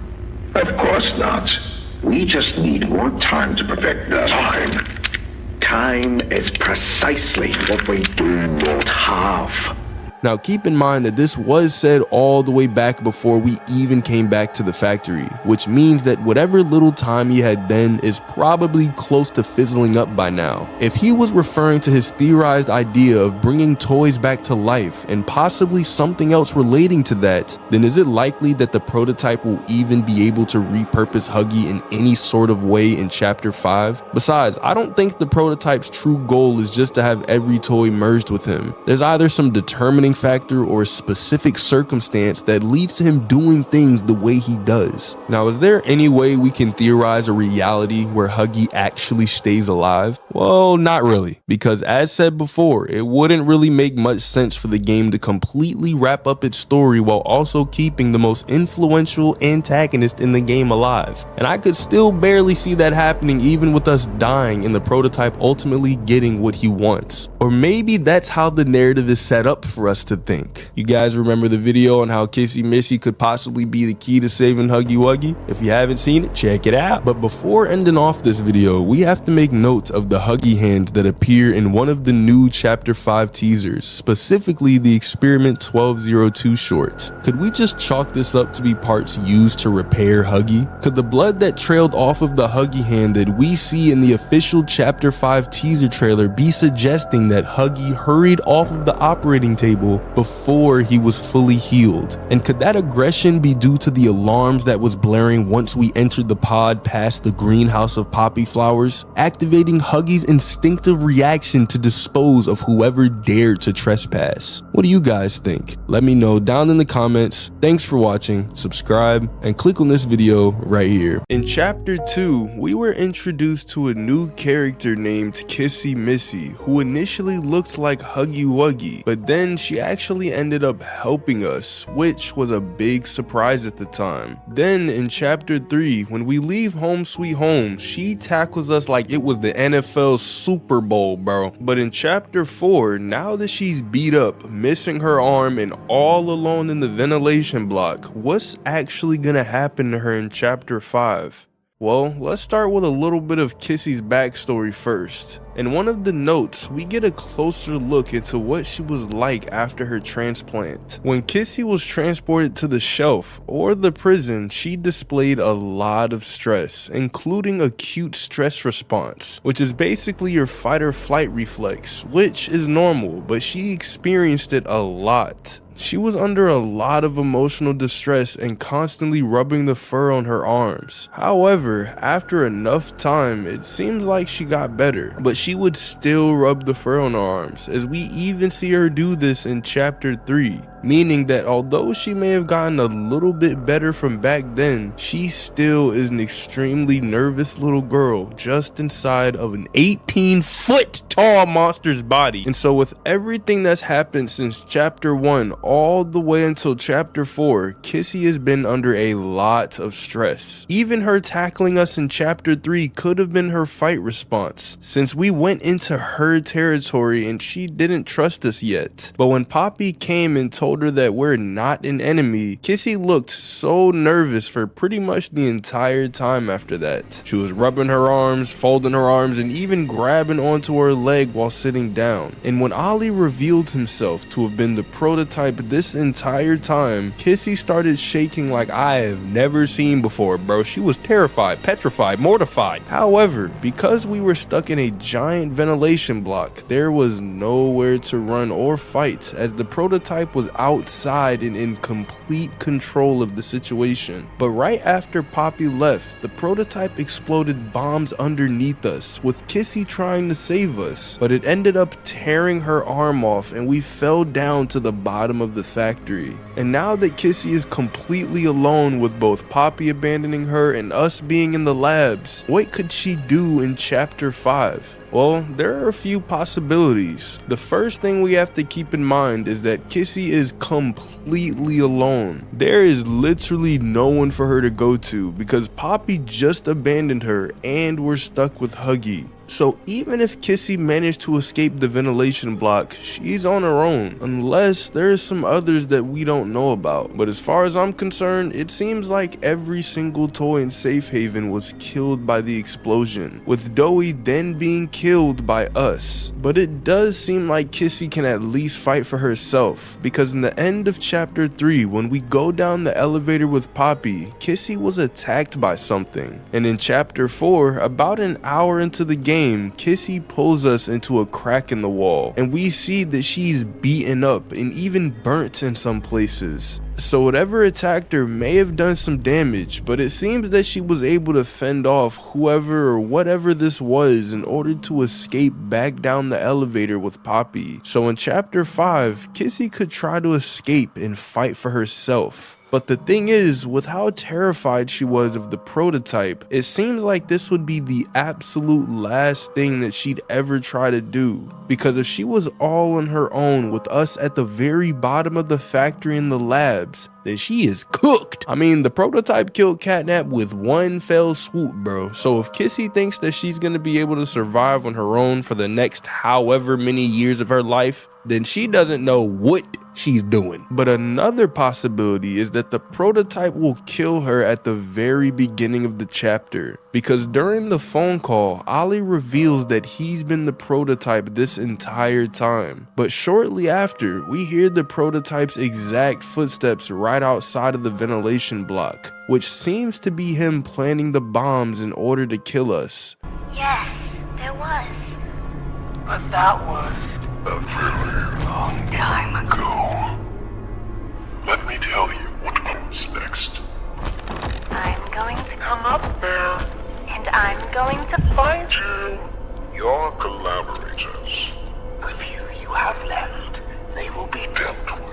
Of course not. We just need more time to perfect the time. Time is precisely what we do not have. Now keep in mind that this was said all the way back before we even came back to the factory, which means that whatever little time he had then is probably close to fizzling up by now. If he was referring to his theorized idea of bringing toys back to life and possibly something else relating to that, then is it likely that the prototype will even be able to repurpose Huggy in any sort of way in Chapter 5? Besides, I don't think the prototype's true goal is just to have every toy merged with him. There's either some determining factor or a specific circumstance that leads to him doing things the way he does. Now, is there any way we can theorize a reality where Huggy actually stays alive? Well, not really, because as said before, it wouldn't really make much sense for the game to completely wrap up its story while also keeping the most influential antagonist in the game alive. And I could still barely see that happening even with us dying and the prototype ultimately getting what he wants. Or maybe that's how the narrative is set up for us to think. You guys remember the video on how Kissy Missy could possibly be the key to saving Huggy Wuggy? If you haven't seen it, check it out. But before ending off this video, we have to make note of the Huggy hands that appear in one of the new Chapter 5 teasers, specifically the Experiment 1202 short. Could we just chalk this up to be parts used to repair Huggy? Could the blood that trailed off of the Huggy hand that we see in the official Chapter 5 teaser trailer be suggesting that Huggy hurried off of the operating table before he was fully healed? And could that aggression be due to the alarms that was blaring once we entered the pod past the greenhouse of poppy flowers, activating Huggy's instinctive reaction to dispose of whoever dared to trespass? What do you guys think? Let me know down in the comments. Thanks for watching, subscribe, and click on this video right here. In Chapter 2, we were introduced to a new character named Kissy Missy, who initially looked like Huggy Wuggy, but then she actually ended up helping us, which was a big surprise at the time. Then in Chapter 3, when we leave Home Sweet Home, she tackles us like it was the NFL Super Bowl, bro. But in Chapter 4, now that she's beat up, missing her arm, and all alone in the ventilation block, what's actually gonna happen to her in Chapter 5? Well, let's start with a little bit of Kissy's backstory first. In one of the notes, we get a closer look into what she was like after her transplant. When Kissy was transported to the shelf or the prison, she displayed a lot of stress, including acute stress response, which is basically your fight or flight reflex, which is normal, but she experienced it a lot. She was under a lot of emotional distress and constantly rubbing the fur on her arms. However, after enough time, it seems like she got better, but she would still rub the fur on her arms, as we even see her do this in Chapter 3. Meaning that although she may have gotten a little bit better from back then, she still is an extremely nervous little girl just inside of an 18-foot tall monster's body. And so with everything that's happened since Chapter 1 all the way until Chapter 4, Kissy has been under a lot of stress. Even her tackling us in Chapter 3 could have been her fight response, since we went into her territory and she didn't trust us yet. But when Poppy came and told told her that we're not an enemy, Kissy looked so nervous for pretty much the entire time after that. She was rubbing her arms, folding her arms, and even grabbing onto her leg while sitting down. And when Ollie revealed himself to have been the prototype this entire time, Kissy started shaking like I have never seen before, bro. She was terrified, petrified, mortified. However, because we were stuck in a giant ventilation block, there was nowhere to run or fight, as the prototype was outside and in complete control of the situation. But right after Poppy left, the prototype exploded bombs underneath us, with Kissy trying to save us, but it ended up tearing her arm off and we fell down to the bottom of the factory. And now that Kissy is completely alone with both Poppy abandoning her and us being in the labs, what could she do in chapter 5? Well, there are a few possibilities. The first thing we have to keep in mind is that Kissy is completely alone. There is literally no one for her to go to because Poppy just abandoned her and we're stuck with Huggy. So even if Kissy managed to escape the ventilation block, she's on her own, unless there's some others that we don't know about. But as far as I'm concerned, it seems like every single toy in Safe Haven was killed by the explosion, with Doey then being killed by us. But it does seem like Kissy can at least fight for herself, because in the end of chapter 3, when we go down the elevator with Poppy, Kissy was attacked by something. And in chapter 4, about an hour into the game, Kissy pulls us into a crack in the wall, and we see that she's beaten up and even burnt in some places. So whatever attacked her may have done some damage, but it seems that she was able to fend off whoever or whatever this was in order to escape back down the elevator with Poppy. So in chapter 5, Kissy could try to escape and fight for herself. But the thing is, with how terrified she was of the prototype, it seems like this would be the absolute last thing that she'd ever try to do. Because if she was all on her own with us at the very bottom of the factory in the labs, then she is cooked. I mean, the prototype killed Catnap with one fell swoop, bro. So if Kissy thinks that she's gonna be able to survive on her own for the next however many years of her life, then she doesn't know what she's doing. But another possibility is that the prototype will kill her at the very beginning of the chapter, because during the phone call, Ollie reveals that he's been the prototype this entire time. But shortly after, we hear the prototype's exact footsteps right outside of the ventilation block, which seems to be him planting the bombs in order to kill us. Yes, there was. But that was a very long time ago. Let me tell you what comes next. I'm going to come up there. And I'm going to find you. Your collaborators. The few you have left, they will be dealt with.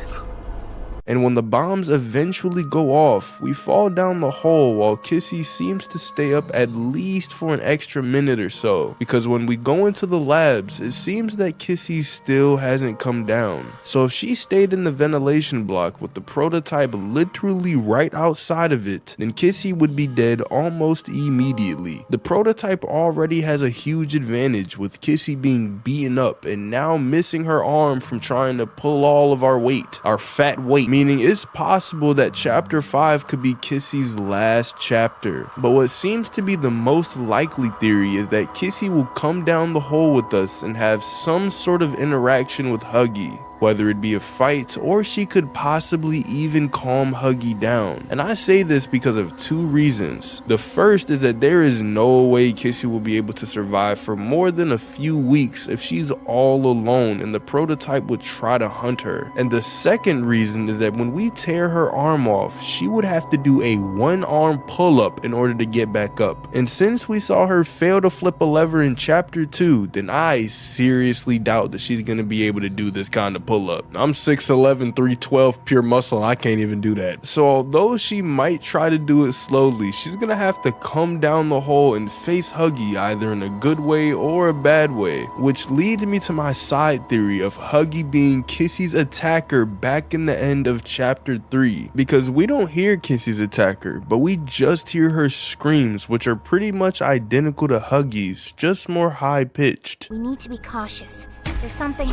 And when the bombs eventually go off, we fall down the hole while Kissy seems to stay up at least for an extra minute or so. Because when we go into the labs, it seems that Kissy still hasn't come down. So if she stayed in the ventilation block with the prototype literally right outside of it, then Kissy would be dead almost immediately. The prototype already has a huge advantage with Kissy being beaten up and now missing her arm from trying to pull all of our weight, our fat weight. Meaning it's possible that chapter 5 could be Kissy's last chapter. But what seems to be the most likely theory is that Kissy will come down the hole with us and have some sort of interaction with Huggy. Whether it be a fight or she could possibly even calm Huggy down. And I say this because of two reasons. The first is that there is no way Kissy will be able to survive for more than a few weeks if she's all alone and the prototype would try to hunt her. And the second reason is that when we tear her arm off, she would have to do a one-arm pull-up in order to get back up. And since we saw her fail to flip a lever in chapter 2, then I seriously doubt that she's gonna be able to do this kind of pull up. I'm 6'11", 312 pure muscle, and I can't even do that. So although she might try to do it slowly, she's gonna have to come down the hole and face Huggy either in a good way or a bad way, which leads me to my side theory of Huggy being Kissy's attacker back in the end of chapter 3, because we don't hear Kissy's attacker, but we just hear her screams, which are pretty much identical to Huggy's, just more high pitched. We need to be cautious. There's something...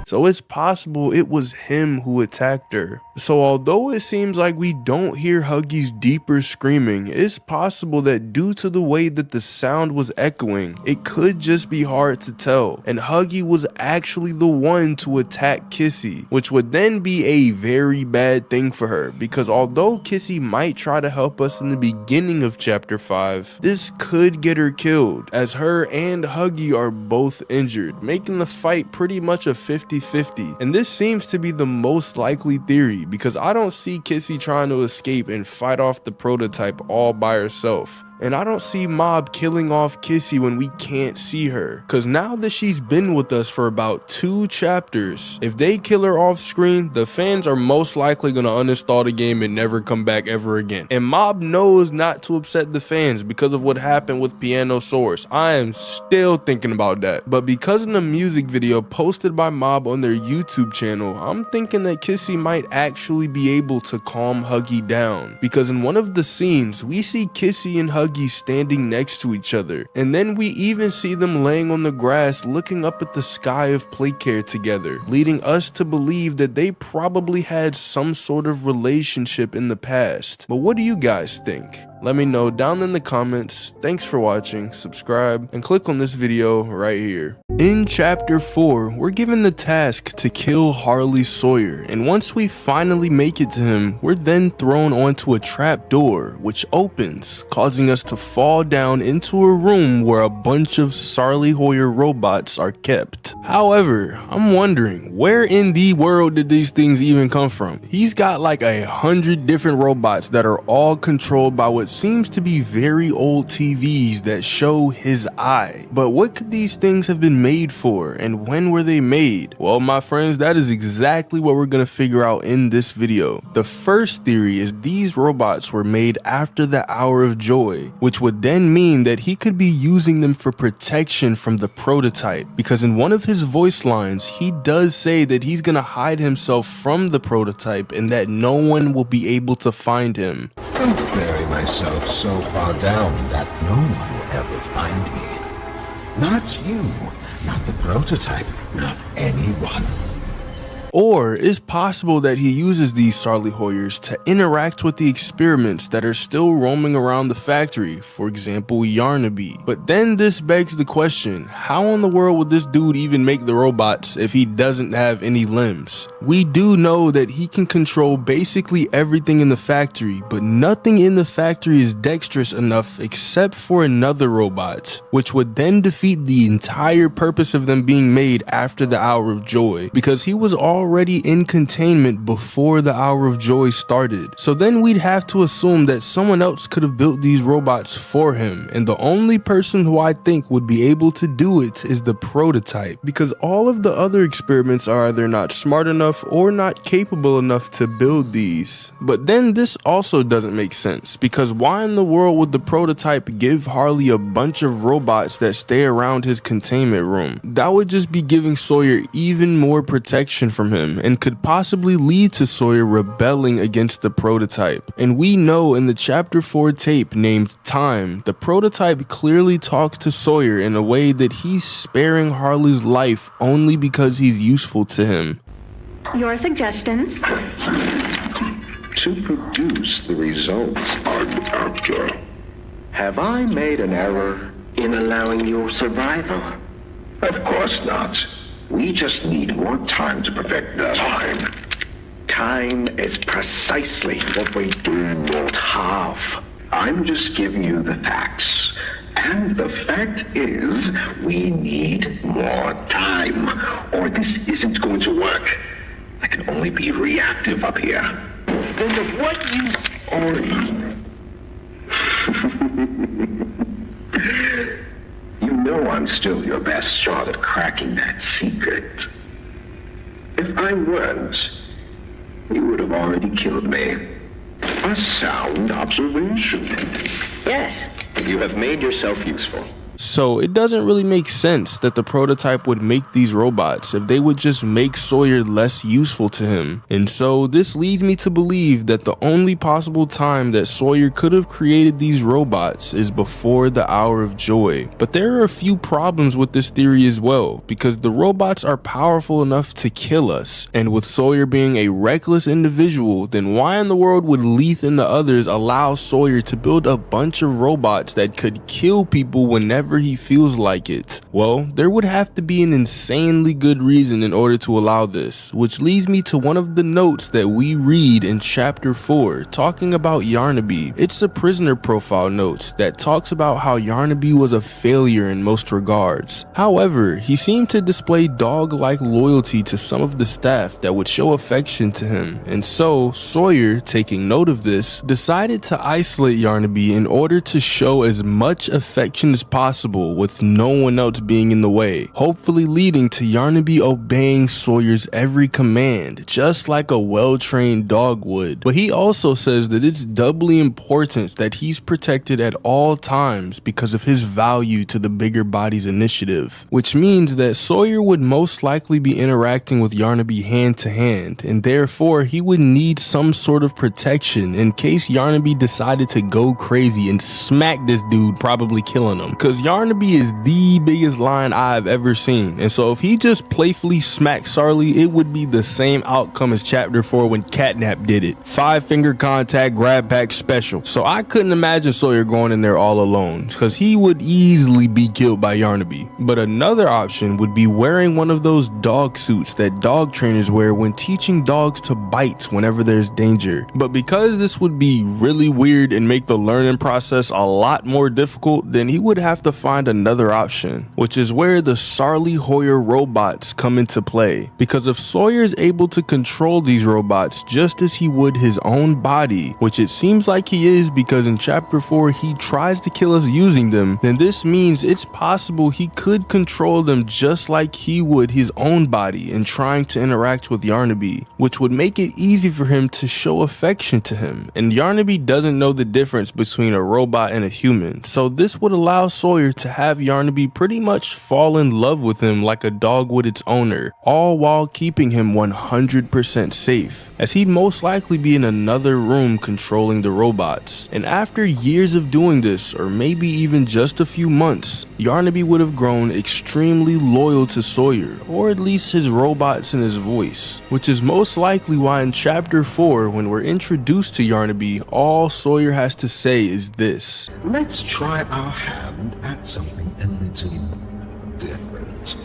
so it's possible it was him who attacked her. So although it seems like we don't hear Huggy's deeper screaming, it's possible that due to the way that the sound was echoing, it could just be hard to tell, and Huggy was actually the one to attack Kissy, which would then be a very bad thing for her, because although Kissy might try to help us in the beginning of chapter 5, this could get her killed, as her and Huggy are both injured, making the fight pretty much a 50-50, and this seems to be the most likely theory, because I don't see Kissy trying to escape and fight off the prototype all by herself. And I don't see Mob killing off Kissy when we can't see her, cause now that she's been with us for about 2 chapters, if they kill her off screen, the fans are most likely gonna uninstall the game and never come back ever again. And Mob knows not to upset the fans because of what happened with Pianosaurus. I am still thinking about that. But because of the music video posted by Mob on their YouTube channel, I'm thinking that Kissy might actually be able to calm Huggy down, because in one of the scenes, we see Kissy and Huggy standing next to each other, and then we even see them laying on the grass looking up at the sky of Playcare together, leading us to believe that they probably had some sort of relationship in the past. But what do you guys think? Let me know down in the comments. Thanks for watching, subscribe, and click on this video right here. In chapter 4, we're given the task to kill Harley Sawyer, and once we finally make it to him, we're then thrown onto a trap door, which opens, causing us to fall down into a room where a bunch of Sarley Hoyer robots are kept. However, I'm wondering, where in the world did these things even come from? He's got like 100 different robots that are all controlled by what seems to be very old TVs that show his eye. But what could these things have been made for, and when were they made? Well, my friends, that is exactly what we're gonna figure out in this video. The first theory is these robots were made after the Hour of Joy, which would then mean that he could be using them for protection from the prototype, because in one of his voice lines, he does say that he's gonna hide himself from the prototype and that no one will be able to find him. Don't bury myself so far down that no one will ever find me. Not you, not the prototype, not anyone. Or it's possible that he uses these Sarley Hoyers to interact with the experiments that are still roaming around the factory, for example Yarnaby. But then this begs the question, how in the world would this dude even make the robots if he doesn't have any limbs? We do know that he can control basically everything in the factory, but nothing in the factory is dexterous enough except for another robot, which would then defeat the entire purpose of them being made after the Hour of Joy, because he was already in containment before the Hour of Joy started. So then we'd have to assume that someone else could have built these robots for him, and the only person who I think would be able to do it is the prototype, because all of the other experiments are either not smart enough or not capable enough to build these. But then this also doesn't make sense, because why in the world would the prototype give Harley a bunch of robots that stay around his containment room? That would just be giving Sawyer even more protection from him, and could possibly lead to Sawyer rebelling against the prototype. And we know in the chapter 4 tape named Time, the prototype clearly talks to Sawyer in a way that he's sparing Harley's life only because he's useful to him. Your suggestions? To produce the results I'm after. Have I made an error in allowing your survival? Of course not. We just need more time to perfect the time. Time is precisely what we do not have. I'm just giving you the facts. And the fact is, we need more time, or this isn't going to work. I can only be reactive up here. Then of what use are you? You know I'm still your best shot at cracking that secret. If I weren't, you would have already killed me. A sound observation. Yes, you have made yourself useful. So it doesn't really make sense that the prototype would make these robots if they would just make Sawyer less useful to him. And so this leads me to believe that the only possible time that Sawyer could have created these robots is before the Hour of Joy. But there are a few problems with this theory as well, because the robots are powerful enough to kill us, and with Sawyer being a reckless individual, then why in the world would Leith and the others allow Sawyer to build a bunch of robots that could kill people whenever he feels like it? Well, there would have to be an insanely good reason in order to allow this, which leads me to one of the notes that we read in chapter 4 talking about Yarnaby. It's a prisoner profile note that talks about how Yarnaby was a failure in most regards. However, he seemed to display dog-like loyalty to some of the staff that would show affection to him, and so Sawyer, taking note of this, decided to isolate Yarnaby in order to show as much affection as possible with no one else being in the way, hopefully leading to Yarnaby obeying Sawyer's every command, just like a well-trained dog would. But he also says that it's doubly important that he's protected at all times because of his value to the bigger body's initiative, which means that Sawyer would most likely be interacting with Yarnaby hand to hand, and therefore he would need some sort of protection in case Yarnaby decided to go crazy and smack this dude, probably killing him, because Yarnaby is the biggest lion I've ever seen. And so if he just playfully smacked Sarly, it would be the same outcome as chapter 4 when Catnap did it. 5-finger contact, grab pack special. So I couldn't imagine Sawyer going in there all alone, because he would easily be killed by Yarnaby. But another option would be wearing one of those dog suits that dog trainers wear when teaching dogs to bite whenever there's danger. But because this would be really weird and make the learning process a lot more difficult, then he would have to find another option, which is where the Sarly Hoyer robots come into play. Because if Sawyer is able to control these robots just as he would his own body, which it seems like he is because in chapter 4 he tries to kill us using them, then this means it's possible he could control them just like he would his own body in trying to interact with Yarnaby, which would make it easy for him to show affection to him. And Yarnaby doesn't know the difference between a robot and a human, so this would allow Sawyer to have Yarnaby pretty much fall in love with him like a dog would its owner, all while keeping him 100% safe, as he'd most likely be in another room controlling the robots. And after years of doing this, or maybe even just a few months, Yarnaby would have grown extremely loyal to Sawyer, or at least his robots and his voice, which is most likely why in chapter 4, when we're introduced to Yarnaby, all Sawyer has to say is this: Let's try our hand at something a little different.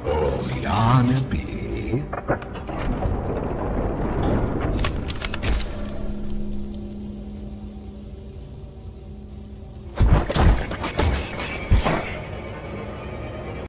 Oh, Yarnaby.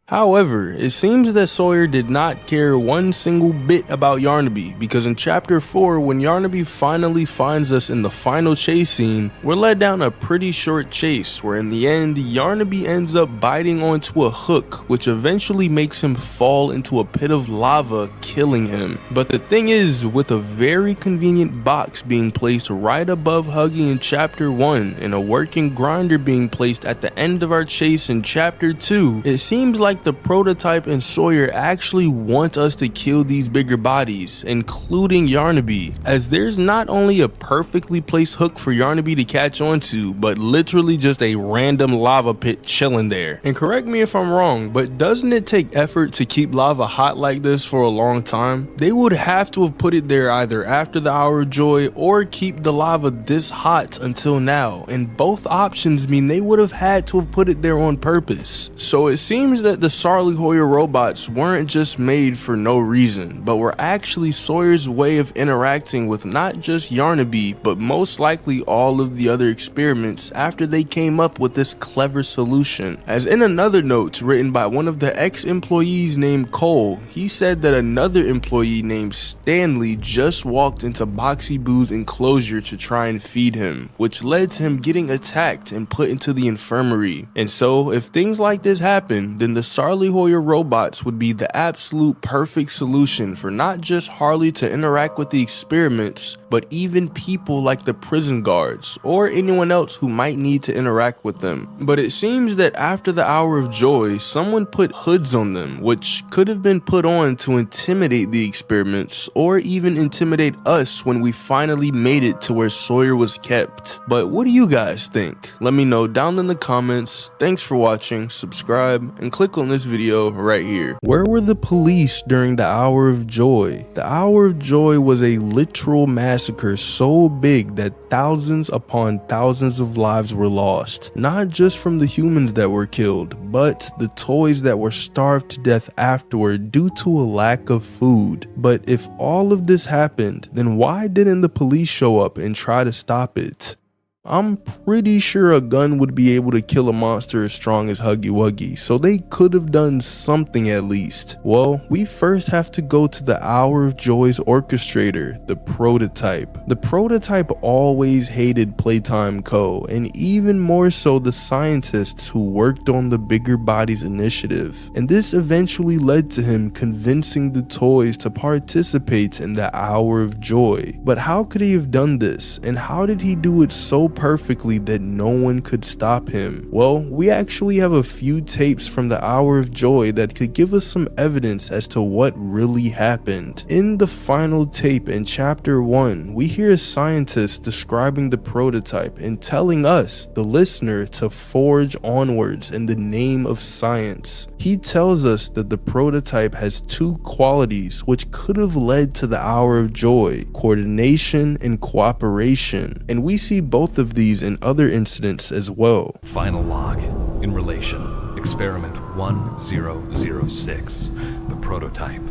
However, it seems that Sawyer did not care one single bit about Yarnaby, because in chapter 4, when Yarnaby finally finds us in the final chase scene, we're led down a pretty short chase where in the end, Yarnaby ends up biting onto a hook, which eventually makes him fall into a pit of lava, killing him. But the thing is, with a very convenient box being placed right above Huggy in chapter 1 and a working grinder being placed at the end of our chase in chapter 2, it seems like the prototype and Sawyer actually want us to kill these bigger bodies, including Yarnaby, as there's not only a perfectly placed hook for Yarnaby to catch onto, but literally just a random lava pit chilling there. And correct me if I'm wrong, but doesn't it take effort to keep lava hot like this for a long time? They would have to have put it there either after the Hour of Joy or keep the lava this hot until now, and both options mean they would have had to have put it there on purpose. So it seems that the Sarly Hoyer robots weren't just made for no reason, but were actually Sawyer's way of interacting with not just Yarnaby, but most likely all of the other experiments after they came up with this clever solution. As in another note written by one of the ex-employees named Cole, he said that another employee named Stanley just walked into Boxy Boo's enclosure to try and feed him, which led to him getting attacked and put into the infirmary. And so if things like this happen, then the Charlie Hoyer robots would be the absolute perfect solution for not just Harley to interact with the experiments, but even people like the prison guards or anyone else who might need to interact with them. But it seems that after the Hour of Joy, someone put hoods on them, which could have been put on to intimidate the experiments or even intimidate us when we finally made it to where Sawyer was kept. But what do you guys think? Let me know down in the comments. Thanks for watching, subscribe, and click on this video right here. Where were the police during the Hour of Joy? The Hour of Joy was a literal massacre so big that thousands upon thousands of lives were lost. Not just from the humans that were killed, but the toys that were starved to death afterward due to a lack of food. But if all of this happened, then why didn't the police show up and try to stop it? I'm pretty sure a gun would be able to kill a monster as strong as Huggy Wuggy, so they could have done something at least. Well, we first have to go to the Hour of Joy's orchestrator, the Prototype. The Prototype always hated Playtime Co., and even more so the scientists who worked on the Bigger Bodies initiative. And this eventually led to him convincing the toys to participate in the Hour of Joy. But how could he have done this, and how did he do it so perfectly that no one could stop him? Well, we actually have a few tapes from the Hour of Joy that could give us some evidence as to what really happened. In the final tape in chapter 1, we hear a scientist describing the Prototype and telling us, the listener, to forge onwards in the name of science. He tells us that the Prototype has two qualities which could have led to the Hour of Joy: coordination and cooperation. And we see both of these in other incidents as well. Final log. In relation. Experiment 1006. The Prototype.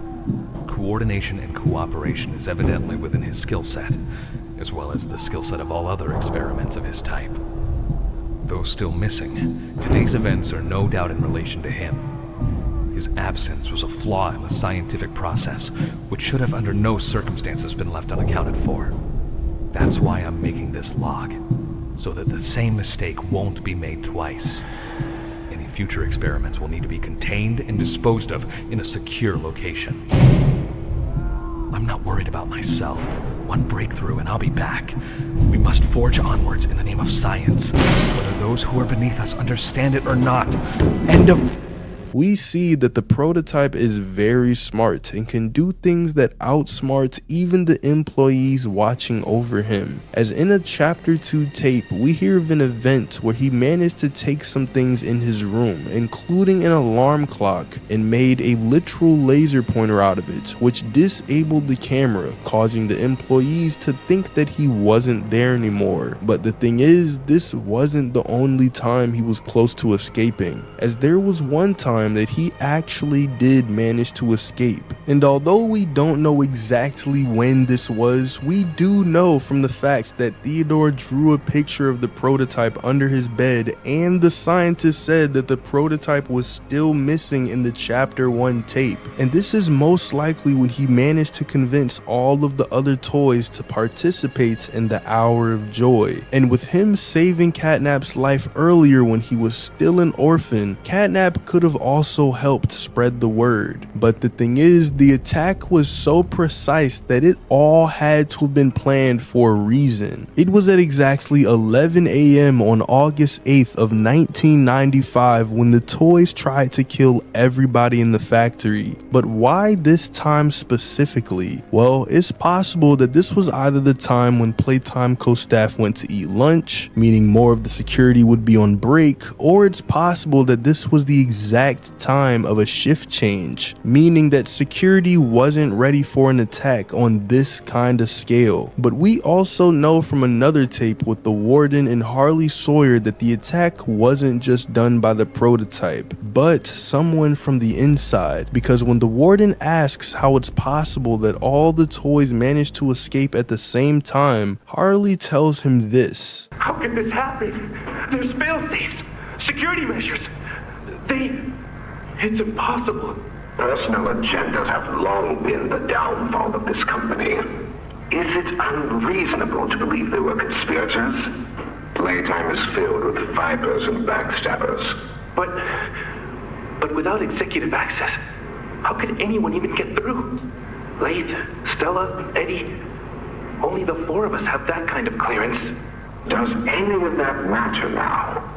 Coordination and cooperation is evidently within his skill set, as well as the skill set of all other experiments of his type. Though still missing, today's events are no doubt in relation to him. His absence was a flaw in the scientific process, which should have under no circumstances been left unaccounted for. That's why I'm making this log, so that the same mistake won't be made twice. Any future experiments will need to be contained and disposed of in a secure location. I'm not worried about myself. One breakthrough and I'll be back. We must forge onwards in the name of science, whether those who are beneath us understand it or not. End of... We see that the Prototype is very smart and can do things that outsmarts even the employees watching over him. As in a chapter 2 tape, we hear of an event where he managed to take some things in his room, including an alarm clock, and made a literal laser pointer out of it, which disabled the camera, causing the employees to think that he wasn't there anymore. But the thing is, this wasn't the only time he was close to escaping, as there was one time that he actually did manage to escape. And although we don't know exactly when this was, we do know from the facts that Theodore drew a picture of the Prototype under his bed, and the scientist said that the Prototype was still missing in the chapter 1 tape. And this is most likely when he managed to convince all of the other toys to participate in the Hour of Joy. And with him saving Catnap's life earlier when he was still an orphan, Catnap could have also helped spread the word. But the thing is, the attack was so precise that it all had to have been planned for a reason. It was at exactly 11 a.m. on August 8th of 1995 when the toys tried to kill everybody in the factory. But why this time specifically? Well, it's possible that this was either the time when Playtime Co staff went to eat lunch, meaning more of the security would be on break, or it's possible that this was the exact time of a shift change, meaning that security wasn't ready for an attack on this kind of scale. But we also know from another tape with the warden and Harley Sawyer that the attack wasn't just done by the Prototype, but someone from the inside, because when the warden asks how it's possible that all the toys managed to escape at the same time, Harley tells him this. How could this happen? There's fail-safes, security measures. It's impossible. Personal agendas have long been the downfall of this company. Is it unreasonable to believe they were conspirators? Playtime is filled with vipers and backstabbers. But But without executive access, how could anyone even get through? Laith, Stella, Eddie, only the four of us have that kind of clearance. Does any of that matter now?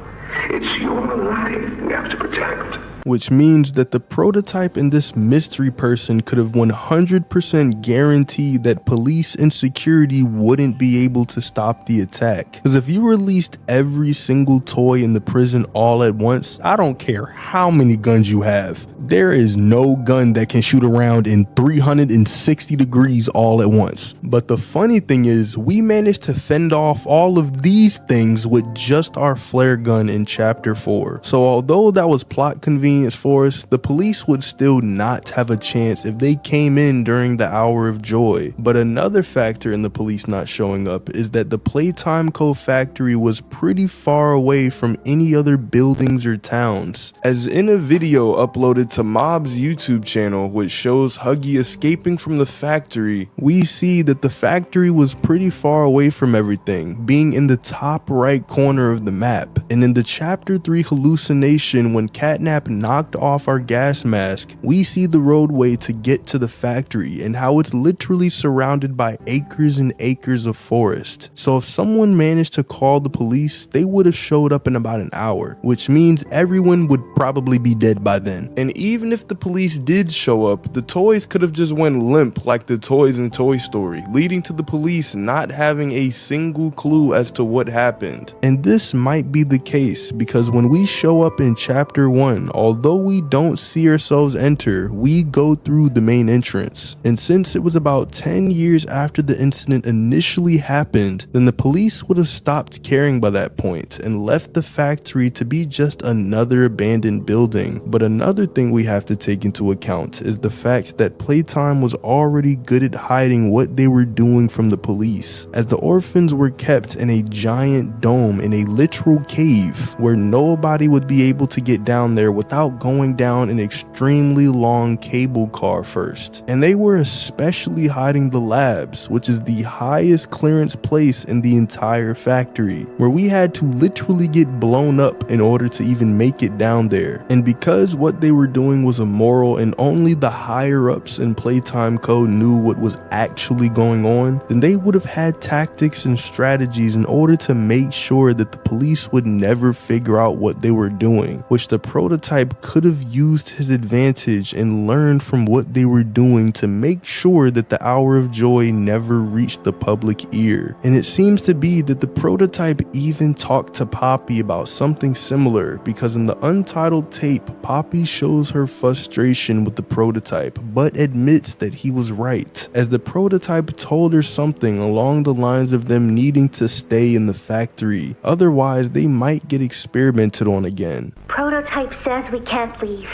It's your life we have to protect. Which means that the prototype and this mystery person could have 100% guaranteed that police and security wouldn't be able to stop the attack. Because if you released every single toy in the prison all at once, I don't care how many guns you have, there is no gun that can shoot around in 360 degrees all at once. But the funny thing is, we managed to fend off all of these things with just our flare gun in chapter 4. So although that was plot convenience for us, the police would still not have a chance if they came in during the hour of joy. But another factor in the police not showing up is that the Playtime Co. factory was pretty far away from any other buildings or towns. As in a video uploaded to Mob's YouTube channel, which shows Huggy escaping from the factory, we see that the factory was pretty far away from everything, being in the top right corner of the map. And in the chapter 3 hallucination, when Catnap knocked off our gas mask, we see the roadway to get to the factory and how it's literally surrounded by acres and acres of forest. So if someone managed to call the police, they would have showed up in about an hour, which means everyone would probably be dead by then. And even if the police did show up, the toys could have just went limp like the toys in Toy Story, leading to the police not having a single clue as to what happened. And this might be the case because when we show up in chapter 1, although we don't see ourselves enter, we go through the main entrance. And since it was about 10 years after the incident initially happened, then the police would have stopped caring by that point and left the factory to be just another abandoned building. But another thing we have to take into account is the fact that Playtime was already good at hiding what they were doing from the police, as the orphans were kept in a giant dome in a literal cave where nobody would be able to get down there without going down an extremely long cable car first. And they were especially hiding the labs, which is the highest clearance place in the entire factory, where we had to literally get blown up in order to even make it down there. And because what they were doing was immoral and only the higher ups in Playtime Co. knew what was actually going on, then they would have had tactics and strategies in order to make sure that the police would never figure out what they were doing, which the prototype could have used his advantage and learned from what they were doing to make sure that the hour of joy never reached the public ear. And it seems to be that the prototype even talked to Poppy about something similar, because in the untitled tape, Poppy shows her frustration with the prototype but admits that he was right, as the prototype told her something along the lines of them needing to stay in the factory, otherwise they might get experimented on again. Prototype says we can't leave.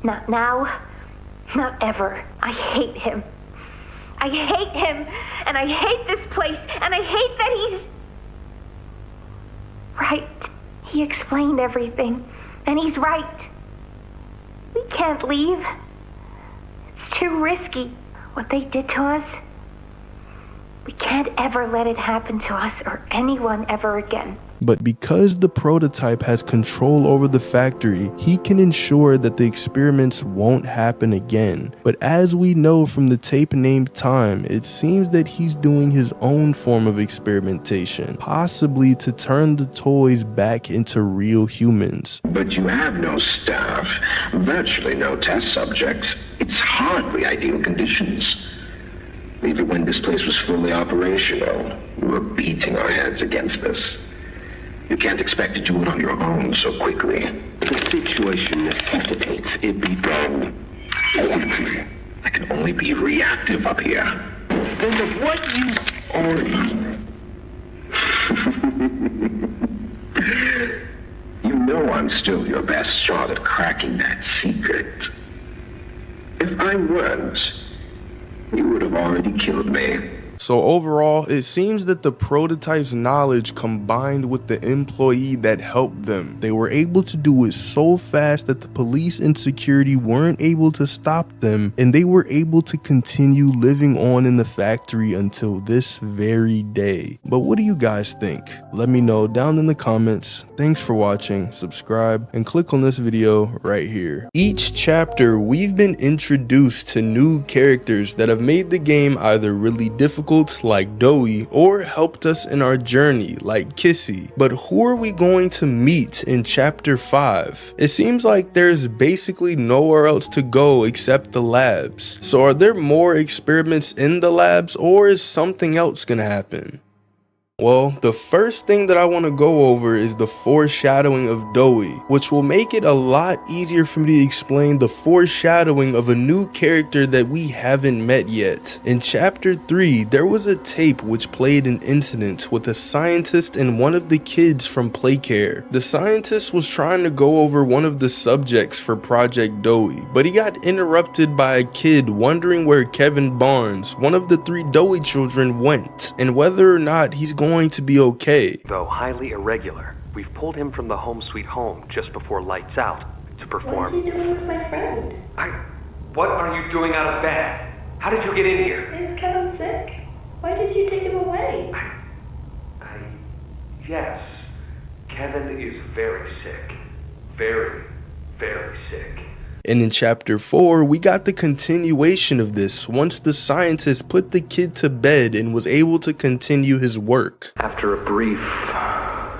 Not now, not ever. I hate him. I hate him, and I hate this place, and I hate that he's... Right. He explained everything, and he's right. We can't leave. It's too risky, what they did to us. We can't ever let it happen to us or anyone ever again. But because the prototype has control over the factory, he can ensure that the experiments won't happen again. But as we know from the tape named Time, it seems that he's doing his own form of experimentation, possibly to turn the toys back into real humans. But you have no staff, virtually no test subjects. It's hardly ideal conditions. Even when this place was fully operational, we were beating our heads against this. You can't expect to do it on your own so quickly. The situation necessitates it be done quickly. I can only be reactive up here. Then of what use are you? You know I'm still your best shot at cracking that secret. If I weren't, you would have already killed me. So overall, it seems that the prototype's knowledge combined with the employee that helped them, they were able to do it so fast that the police and security weren't able to stop them, and they were able to continue living on in the factory until this very day. But what do you guys think? Let me know down in the comments. Thanks for watching, subscribe, and click on this video right here. Each chapter, we've been introduced to new characters that have made the game either really difficult, like Doey, or helped us in our journey, like Kissy. But who are we going to meet in chapter 5? It seems like there's basically nowhere else to go except the labs. So are there more experiments in the labs, or is something else gonna happen? Well, the first thing that I want to go over is the foreshadowing of Doey, which will make it a lot easier for me to explain the foreshadowing of a new character that we haven't met yet. In chapter 3, there was a tape which played an incident with a scientist and one of the kids from Playcare. The scientist was trying to go over one of the subjects for Project Doey, but he got interrupted by a kid wondering where Kevin Barnes, one of the 3 Doey children, went, and whether or not he's going to be okay. Though highly irregular, we've pulled him from the home sweet home just before lights out to perform. What is he doing with my friend? What are you doing out of bed? How did you get in here? Is Kevin sick? Why did you take him away? Yes. Kevin is very sick. Very, very sick. And in chapter 4, we got the continuation of this once the scientist put the kid to bed and was able to continue his work. After a brief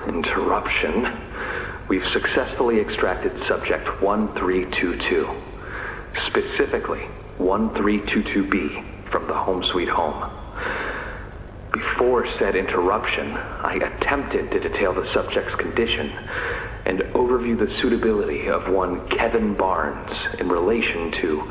interruption, we've successfully extracted subject 1322, specifically 1322B from the home sweet home. Before said interruption, I attempted to detail the subject's condition and overview the suitability of one Kevin Barnes in relation to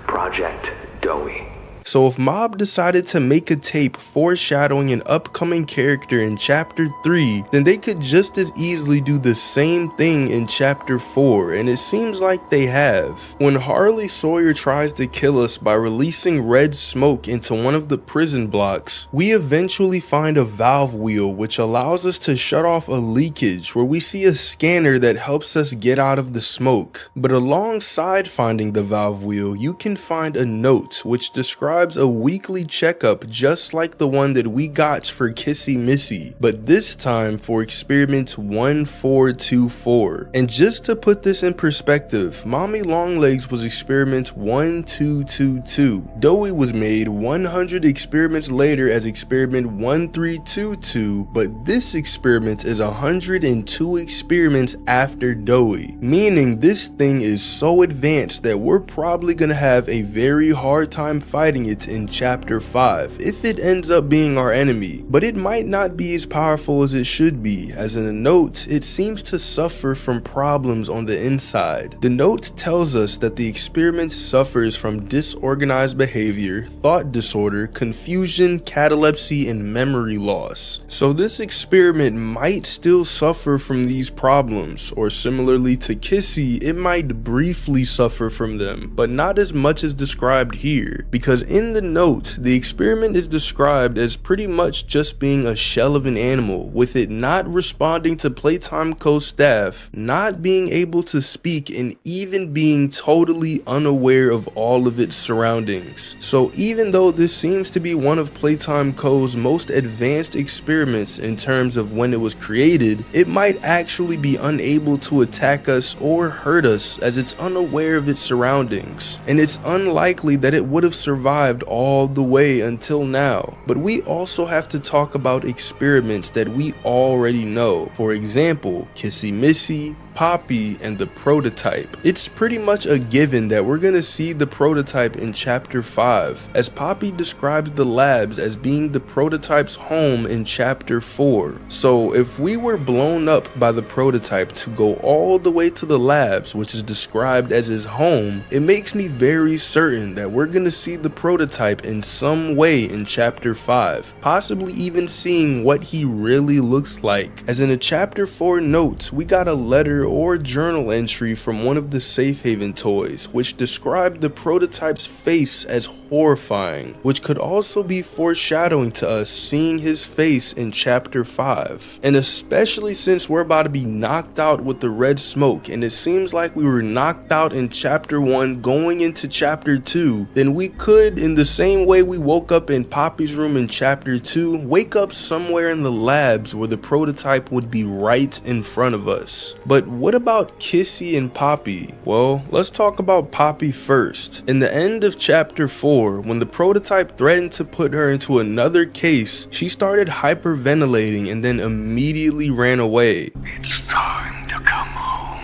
Project Doey. So if Mob decided to make a tape foreshadowing an upcoming character in chapter 3, then they could just as easily do the same thing in chapter 4, and it seems like they have. When Harley Sawyer tries to kill us by releasing red smoke into one of the prison blocks, we eventually find a valve wheel which allows us to shut off a leakage where we see a scanner that helps us get out of the smoke. But alongside finding the valve wheel, you can find a note which describes a weekly checkup just like the one that we got for Kissy Missy, but this time for experiment 1424. And just to put this in perspective, Mommy Longlegs was experiment 1222. Doey was made 100 experiments later as experiment 1322, but this experiment is 102 experiments after Doey, meaning this thing is so advanced that we're probably gonna have a very hard time fighting it in chapter 5 if it ends up being our enemy, but it might not be as powerful as it should be, as in the note, it seems to suffer from problems on the inside. The note tells us that the experiment suffers from disorganized behavior, thought disorder, confusion, catalepsy, and memory loss. So this experiment might still suffer from these problems, or similarly to Kissy, it might briefly suffer from them, but not as much as described here, because in the note, the experiment is described as pretty much just being a shell of an animal, with it not responding to Playtime co-staff, not being able to speak, and even being totally unaware of all of its surroundings. So even though this seems to be one of Playtime Co.'s most advanced experiments in terms of when it was created, it might actually be unable to attack us or hurt us as it's unaware of its surroundings, and it's unlikely that it would have survived all the way until now. But we also have to talk about experiments that we already know. For example, Kissy Missy, Poppy, and the prototype. It's pretty much a given that we're gonna see the prototype in chapter 5, as Poppy describes the labs as being the prototype's home in chapter 4. So if we were blown up by the prototype to go all the way to the labs, which is described as his home, it makes me very certain that we're gonna see the prototype in some way in chapter 5, possibly even seeing what he really looks like. As in the chapter 4 notes, we got a letter letter or journal entry from one of the Safe Haven toys, which described the prototype's face as horrifying, which could also be foreshadowing to us seeing his face in chapter 5. And especially since we're about to be knocked out with the red smoke, and it seems like we were knocked out in chapter 1 going into chapter 2, then we could, in the same way we woke up in Poppy's room in chapter 2, wake up somewhere in the labs where the prototype would be right in front of us. But what about Kissy and Poppy? Well, let's talk about Poppy first. In the end of chapter 4, when the prototype threatened to put her into another case, she started hyperventilating and then immediately ran away. It's time to come home.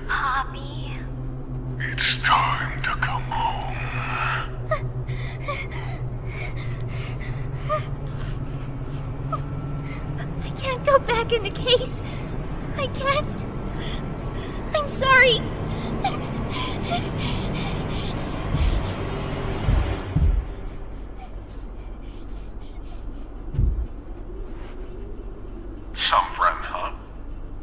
Poppy. It's time to come home. I can't go back in the case. I can't. I'm sorry. Some friend, huh?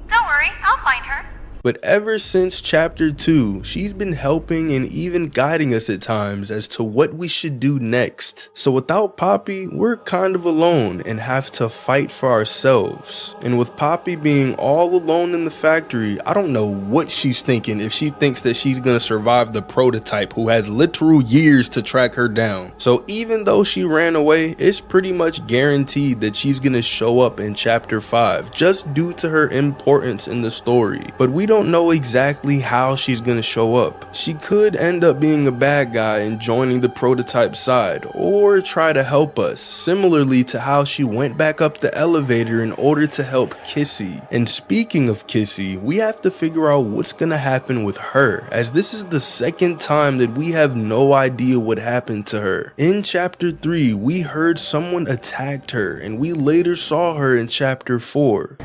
Don't worry, I'll find her. But ever since chapter 2, she's been helping and even guiding us at times as to what we should do next. So without Poppy, we're kind of alone and have to fight for ourselves. And with Poppy being all alone in the factory, I don't know what she's thinking if she thinks that she's gonna survive the prototype who has literal years to track her down. So even though she ran away, it's pretty much guaranteed that she's gonna show up in chapter 5 just due to her importance in the story. But we don't know exactly how she's gonna show up. She could end up being a bad guy and joining the prototype side, or try to help us, similarly to how she went back up the elevator in order to help Kissy. And speaking of Kissy, we have to figure out what's gonna happen with her, as this is the second time that we have no idea what happened to her. In chapter 3, we heard someone attacked her, and we later saw her in chapter 4.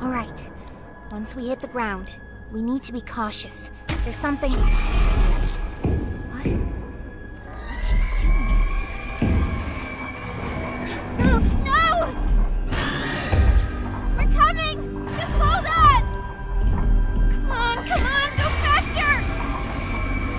All right. Once we hit the ground, we need to be cautious. There's something... What? What's she doing? This is... No! No! We're coming! Just hold on! Come on, go faster!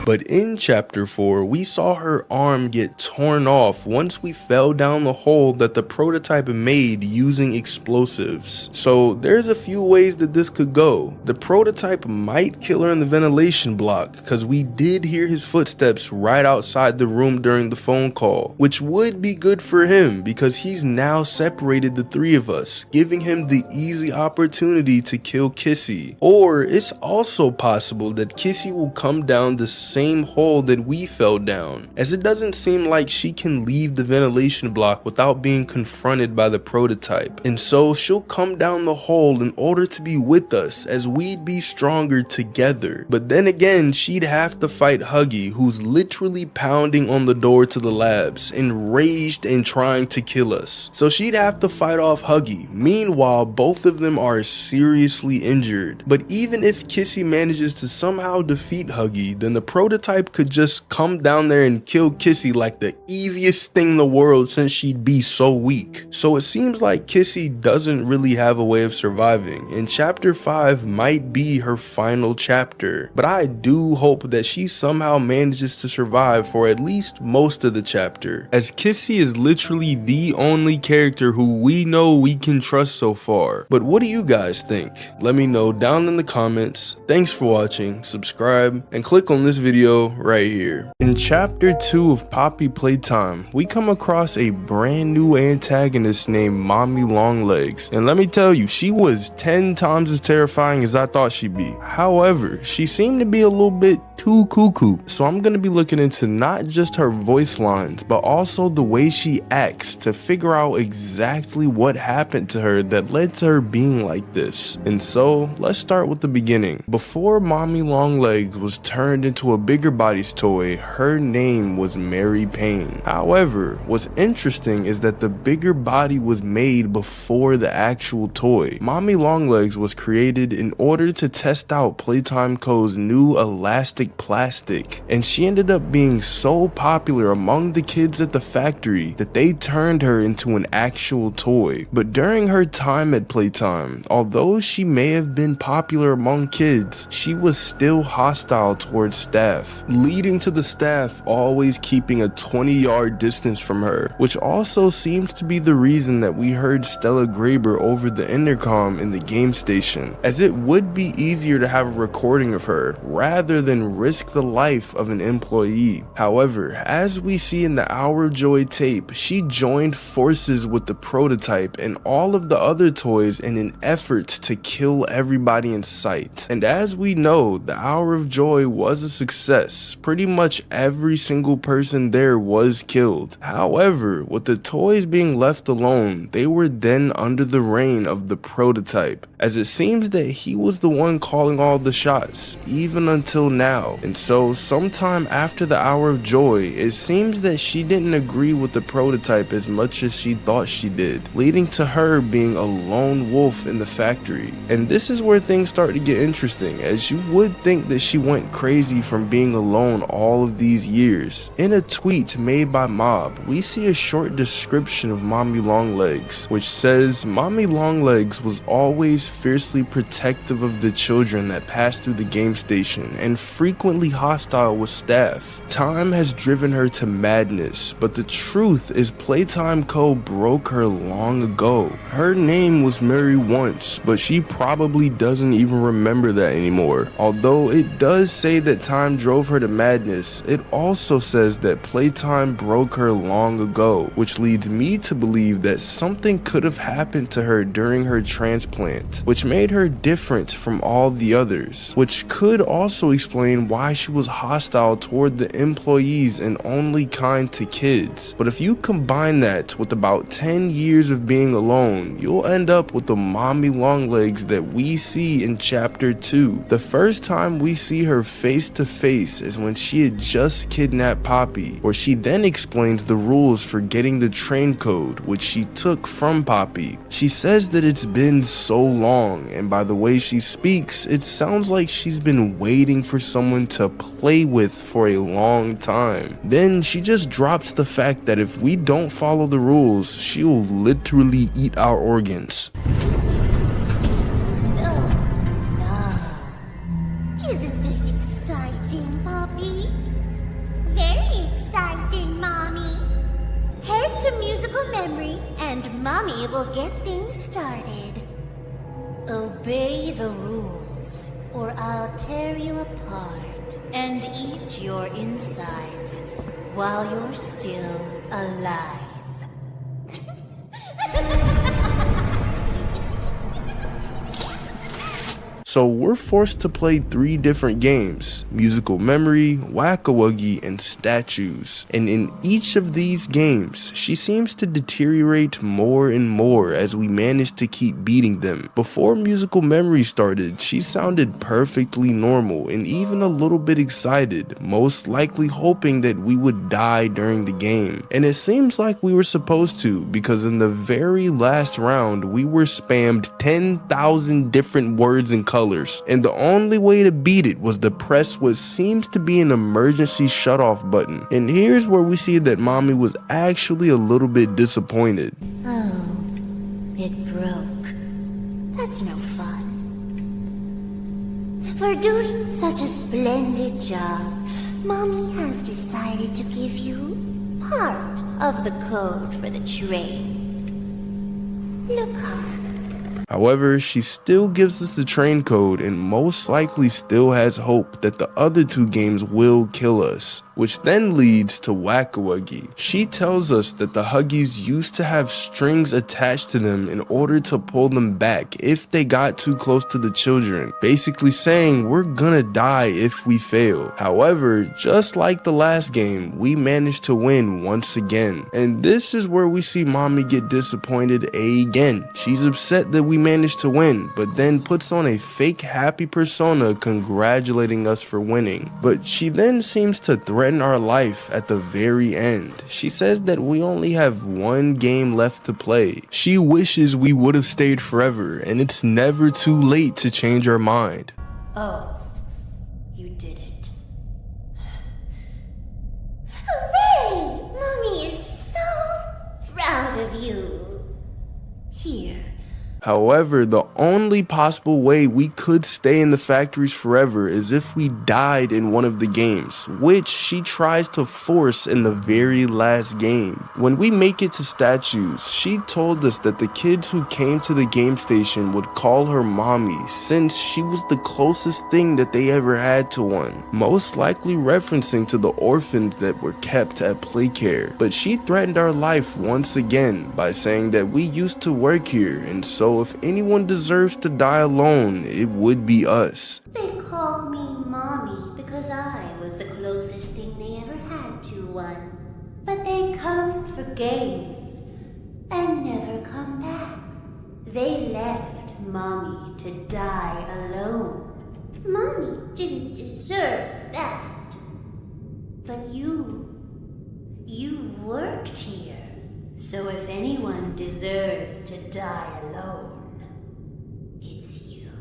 But in chapter 4, we saw her arm get torn off once we fell down the hole that the prototype made using explosives. So there's a few ways that this could go. The prototype might kill her in the ventilation block, because we did hear his footsteps right outside the room during the phone call, which would be good for him because he's now separated the three of us, giving him the easy opportunity to kill Kissy. Or it's also possible that Kissy will come down the same hole that we fell down, as it doesn't seem like she can leave the ventilation block without being confronted by the prototype, and so she'll come down the hole in order to be with us, as we'd be stronger together. But then again, she'd have to fight Huggy, who's literally pounding on the door to the labs, enraged and trying to kill us. So she'd have to fight off Huggy. Meanwhile, both of them are seriously injured. But even if Kissy manages to somehow defeat Huggy, then the prototype could just come down there and kill Kissy like the easiest thing in the world, since she'd be so weak. So it seems like Kissy doesn't really have a way of surviving, and chapter 5 might be her final chapter. But I do hope that she somehow manages to survive for at least most of the chapter, as Kissy is literally the only character who we know we can trust so far. But what do you guys think? Let me know down in the comments. Thanks for watching, subscribe, and click on this video right here. In chapter 2 of Poppy Playtime, we come across a brand new antagonist named Mommy Longlegs, and let me tell you, she was 10 times as terrifying as I thought she'd be. However, she seemed to be a little bit too cuckoo, so I'm gonna be looking into not just her voice lines, but also the way she acts to figure out exactly what happened to her that led to her being like this. And so let's start with the beginning. Before Mommy Longlegs was turned into a bigger body's toy, her name was Mary Payne. However, what's interesting is that the bigger body was made before the actual toy. Mommy Longlegs was created in order to test out Playtime Co.'s new elastic perfect plastic. And she ended up being so popular among the kids at the factory that they turned her into an actual toy. But during her time at Playtime, although she may have been popular among kids, she was still hostile towards staff, leading to the staff always keeping a 20-yard distance from her, which also seems to be the reason that we heard Stella Graber over the intercom in the game station, as it would be easier to have a recording of her rather than risk the life of an employee. However, as we see in the Hour of Joy tape, she joined forces with the prototype and all of the other toys in an effort to kill everybody in sight. And as we know, the Hour of Joy was a success. Pretty much every single person there was killed. However, with the toys being left alone, they were then under the reign of the prototype, as it seems that he was the one calling all the shots, even until now. And so sometime after the Hour of Joy, it seems that she didn't agree with the prototype as much as she thought she did, leading to her being a lone wolf in the factory. And this is where things start to get interesting, as you would think that she went crazy from being alone all of these years. In a tweet made by Mob, we see a short description of Mommy Longlegs, which says, "Mommy Longlegs was always fiercely protective of the children that passed through the game station and frequently hostile with staff. Time has driven her to madness, but the truth is Playtime Co. broke her long ago. Her name was Mary once, but she probably doesn't even remember that anymore. Although it does say that time drove her to madness, it also says that Playtime broke her long ago, which leads me to believe that something could have happened to her during her transplant, which made her different from all the others, which could also explain why she was hostile toward the employees and only kind to kids. But if you combine that with about 10 years of being alone, you'll end up with the Mommy Longlegs that we see in chapter 2. The first time we see her face to face is when she had just kidnapped Poppy, where she then explains the rules for getting the train code, which she took from Poppy. She says that it's been so long, and by the way she speaks, it sounds like she's been waiting for someone to play with for a long time. Then she just drops the fact that if we don't follow the rules, she will literally eat our organs. So long. Isn't this exciting, Poppy? Very exciting, Mommy. Head to musical memory and Mommy will get things started. Obey the rules, or I'll tear you apart and eat your insides while you're still alive. So we're forced to play 3 different games: Musical Memory, Whack-a-Wuggy, and Statues. And in each of these games, she seems to deteriorate more and more as we manage to keep beating them. Before Musical Memory started, she sounded perfectly normal and even a little bit excited, most likely hoping that we would die during the game. And it seems like we were supposed to, because in the very last round, we were spammed 10,000 different words and colors, and the only way to beat it was to press what seems to be an emergency shutoff button. And here's where we see that Mommy was actually a little bit disappointed. Oh, it broke. That's no fun. For doing such a splendid job, Mommy has decided to give you part of the code for the train. Look hard. However, she still gives us the train code and most likely still has hope that the other 2 games will kill us, which then leads to Whack-a-Wuggy. She tells us that the Huggies used to have strings attached to them in order to pull them back if they got too close to the children, basically saying we're gonna die if we fail. However, just like the last game, we managed to win once again. And this is where we see Mommy get disappointed again. She's upset that we managed to win, but then puts on a fake happy persona congratulating us for winning. But she then seems to threaten our life at the very end. She says that we only have 1 game left to play. She wishes we would have stayed forever, and it's never too late to change our mind. Oh, you did it. However, the only possible way we could stay in the factories forever is if we died in one of the games, which she tries to force in the very last game. When we make it to statues, she told us that the kids who came to the game station would call her mommy since she was the closest thing that they ever had to one, most likely referencing to the orphans that were kept at Playcare. But she threatened our life once again by saying that we used to work here, and so if anyone deserves to die alone, it would be us. They called me Mommy because I was the closest thing they ever had to one. But they come for games and never come back. They left Mommy to die alone. Mommy didn't deserve that. But you worked here. So if anyone deserves to die alone, it's you.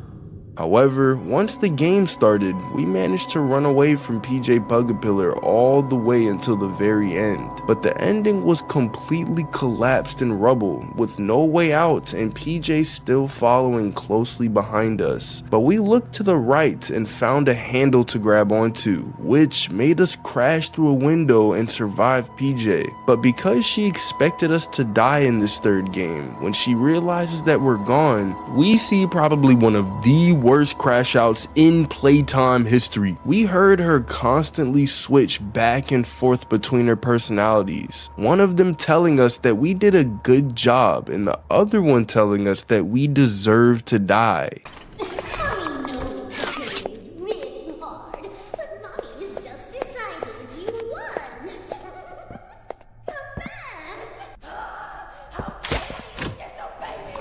However, once the game started, we managed to run away from PJ-Pug-a-Pillar all the way until the very end. But the ending was completely collapsed in rubble, with no way out and PJ still following closely behind us. But we looked to the right and found a handle to grab onto, which made us crash through a window and survive PJ. But because she expected us to die in this third game, when she realizes that we're gone, we see probably one of the worst crash outs in Playtime history. We heard her constantly switch back and forth between her personalities, one of them telling us that we did a good job and the other one telling us that we deserve to die. Mommy knows this is really hard, but Mommy's just decided you won. Come back. How dare you disobey me?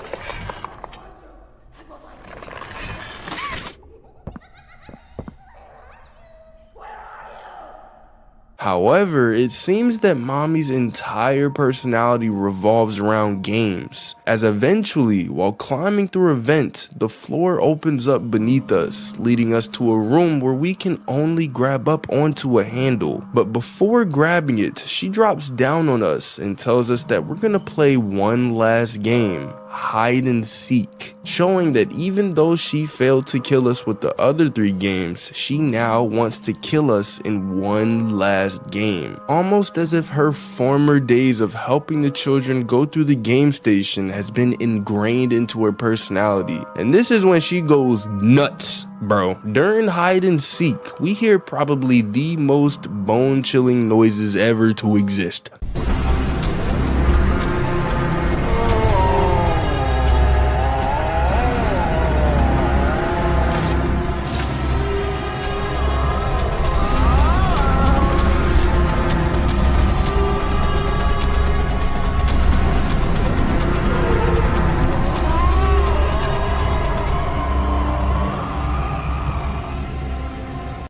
However, it seems that Mommy's entire personality revolves around games, as eventually, while climbing through a vent, the floor opens up beneath us, leading us to a room where we can only grab up onto a handle. But before grabbing it, she drops down on us and tells us that we're gonna play one last game, hide and seek, showing that even though she failed to kill us with the other 3 games, she now wants to kill us in one last game, almost as if her former days of helping the children go through the game station has been ingrained into her personality. And this is when she goes nuts, bro. During hide and seek, we hear probably the most bone-chilling noises ever to exist.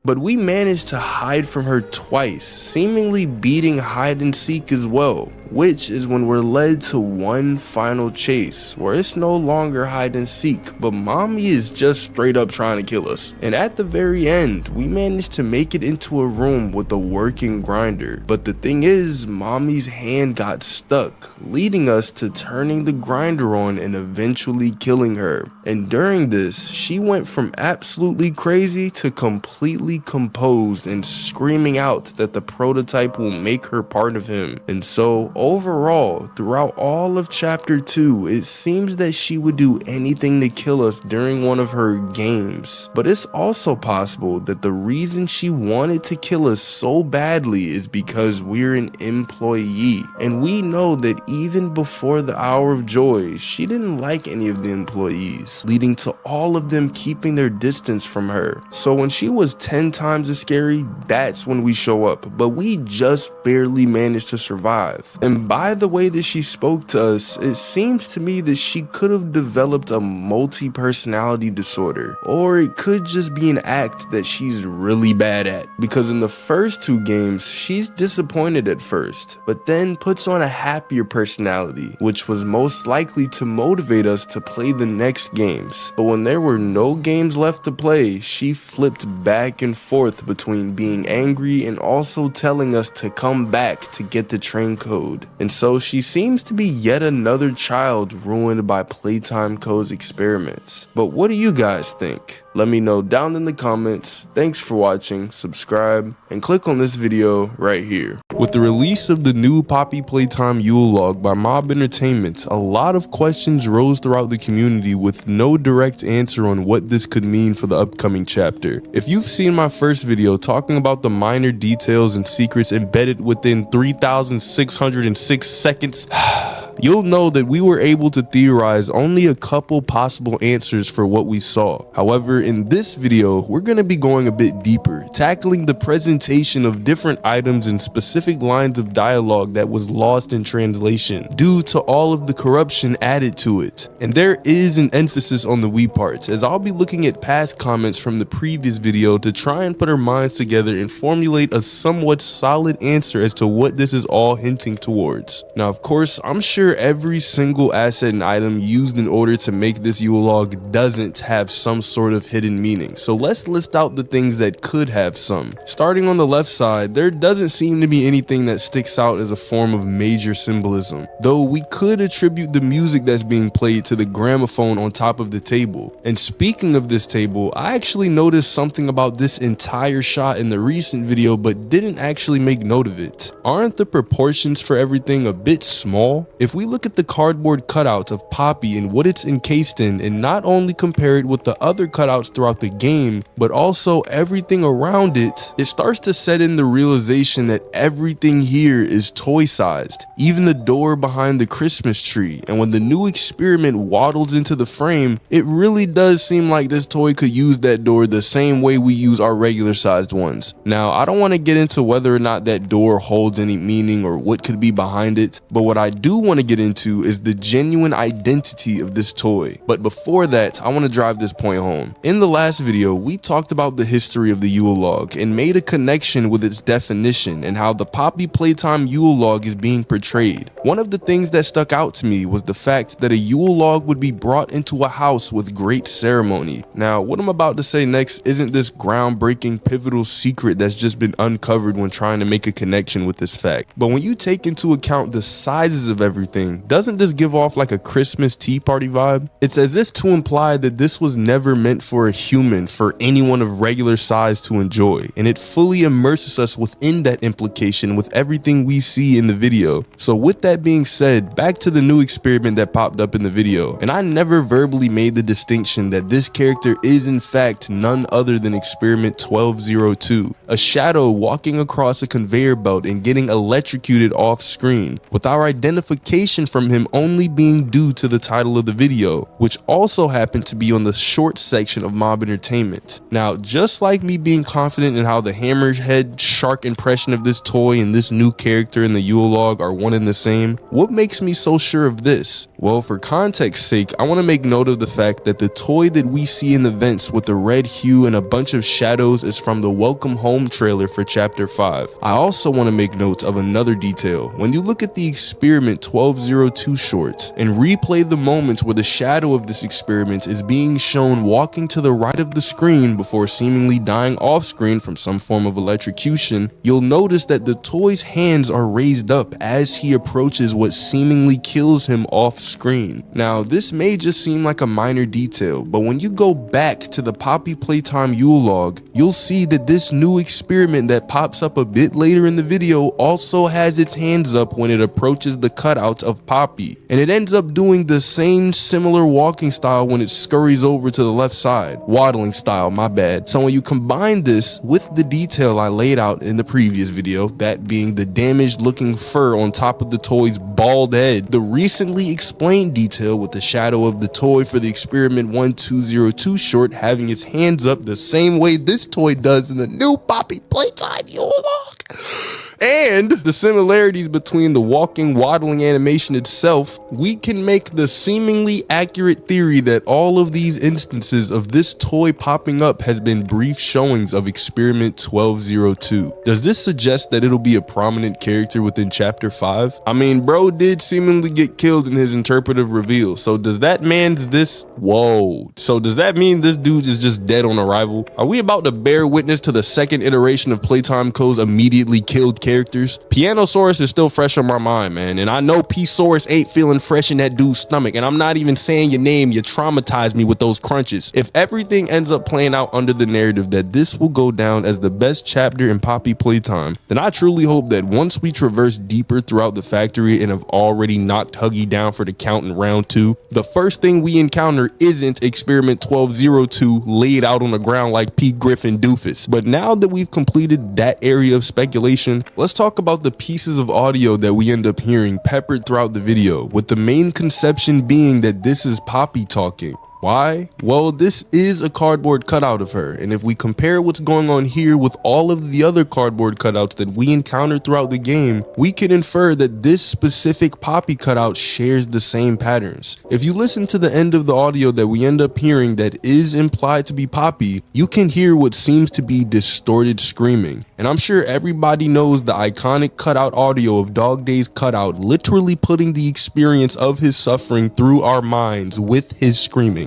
But we managed to hide from her twice, seemingly beating hide and seek as well, which is when we're led to one final chase, where it's no longer hide and seek, but Mommy is just straight up trying to kill us. And at the very end, we managed to make it into a room with a working grinder. But the thing is, Mommy's hand got stuck, leading us to turning the grinder on and eventually killing her. And during this, she went from absolutely crazy to completely composed and screaming out that the prototype will make her part of him. And so overall, throughout all of chapter 2, it seems that she would do anything to kill us during one of her games. But it's also possible that the reason she wanted to kill us so badly is because we're an employee. And we know that even before the Hour of Joy, she didn't like any of the employees, leading to all of them keeping their distance from her. So when she was 10 times as scary, that's when we show up, but we just barely managed to survive. And by the way that she spoke to us, it seems to me that she could have developed a multi-personality disorder, or it could just be an act that she's really bad at, because in the first 2 games, she's disappointed at first, but then puts on a happier personality, which was most likely to motivate us to play the next games. But when there were no games left to play, she flipped back and and forth between being angry and also telling us to come back to get the train code. And so she seems to be yet another child ruined by Playtime Co's experiments. But what do you guys think? Let me know down in the comments. Thanks for watching, subscribe, and click on this video right here. With the release of the new Poppy Playtime Yule log by Mob Entertainment, a lot of questions rose throughout the community with no direct answer on what this could mean for the upcoming chapter. If you've seen my first video talking about the minor details and secrets embedded within 3,606 seconds, you'll know that we were able to theorize only a couple possible answers for what we saw. However, in this video, we're going to be going a bit deeper, tackling the presentation of different items and specific lines of dialogue that was lost in translation due to all of the corruption added to it. And there is an emphasis on the we parts, as I'll be looking at past comments from the previous video to try and put our minds together and formulate a somewhat solid answer as to what this is all hinting towards. Now, of course, I'm sure every single asset and item used in order to make this Yule log doesn't have some sort of hidden meaning, so let's list out the things that could have some. Starting on the left side, there doesn't seem to be anything that sticks out as a form of major symbolism, though we could attribute the music that's being played to the gramophone on top of the table. And speaking of this table, I actually noticed something about this entire shot in the recent video but didn't actually make note of it. Aren't the proportions for everything a bit small? If we look at the cardboard cutouts of Poppy and what it's encased in, and not only compare it with the other cutouts throughout the game, but also everything around it, it starts to set in the realization that everything here is toy sized. Even the door behind the Christmas tree, and when the new experiment waddles into the frame, it really does seem like this toy could use that door the same way we use our regular sized ones. Now, I don't want to get into whether or not that door holds any meaning or what could be behind it, but what I do want to get into is the genuine identity of this toy. But before that, I want to drive this point home. In the last video, we talked about the history of the Yule log and made a connection with its definition and how the Poppy Playtime Yule log is being portrayed. One of the things that stuck out to me was the fact that a Yule log would be brought into a house with great ceremony. Now, what I'm about to say next isn't this groundbreaking pivotal secret that's just been uncovered when trying to make a connection with this fact, but when you take into account the sizes of everything, doesn't this give off like a Christmas tea party vibe? It's as if to imply that this was never meant for a human, for anyone of regular size to enjoy, and it fully immerses us within that implication with everything we see in the video. So with that being said, back to the new experiment that popped up in the video, and I never verbally made the distinction that this character is in fact none other than experiment 1202, a shadow walking across a conveyor belt and getting electrocuted off screen, with our identification from him only being due to the title of the video, which also happened to be on the short section of Mob Entertainment. Now, just like me being confident in how the hammerhead shark impression of this toy and this new character in the Yule log are one and the same, what makes me so sure of this? Well, for context's sake, I want to make note of the fact that the toy that we see in the vents with the red hue and a bunch of shadows is from the Welcome Home trailer for Chapter 5. I also want to make note of another detail. When you look at the experiment 1202 short and replay the moments where the shadow of this experiment is being shown walking to the right of the screen before seemingly dying off screen from some form of electrocution, you'll notice that the toy's hands are raised up as he approaches what seemingly kills him off screen. Now, this may just seem like a minor detail, but when you go back to the Poppy Playtime Yule log, you'll see that this new experiment that pops up a bit later in the video also has its hands up when it approaches the cutout of Poppy, and it ends up doing the same similar walking style when it scurries over to the left side. Waddling style, my bad. So when you combine this with the detail I laid out in the previous video, that being the damaged looking fur on top of the toy's bald head, the recently explained detail with the shadow of the toy for the experiment 1202 short having its hands up the same way this toy does in the new Poppy Playtime Yule log, and the similarities between the walking, waddling animation itself, we can make the seemingly accurate theory that all of these instances of this toy popping up has been brief showings of Experiment 1202. Does this suggest that it'll be a prominent character within Chapter 5? I mean, bro did seemingly get killed in his interpretive reveal, so does that mean this? Whoa. So does that mean this dude is just dead on arrival? Are we about to bear witness to the second iteration of Playtime Co's immediately killed characters? Pianosaurus is still fresh on my mind, man, and I know P-Saurus ain't feeling fresh in that dude's stomach, and I'm not even saying your name, you traumatized me with those crunches. If everything ends up playing out under the narrative that this will go down as the best chapter in Poppy Playtime, then I truly hope that once we traverse deeper throughout the factory and have already knocked Huggy down for the count in round 2, the first thing we encounter isn't Experiment 1202 laid out on the ground like P. Griffin doofus. But now that we've completed that area of speculation, let's talk about the pieces of audio that we end up hearing peppered throughout the video, with the main conception being that this is Poppy talking. Why? Well, this is a cardboard cutout of her, and if we compare what's going on here with all of the other cardboard cutouts that we encountered throughout the game, we can infer that this specific Poppy cutout shares the same patterns. If you listen to the end of the audio that we end up hearing that is implied to be Poppy, you can hear what seems to be distorted screaming, and I'm sure everybody knows the iconic cutout audio of Dog Day's cutout literally putting the experience of his suffering through our minds with his screaming.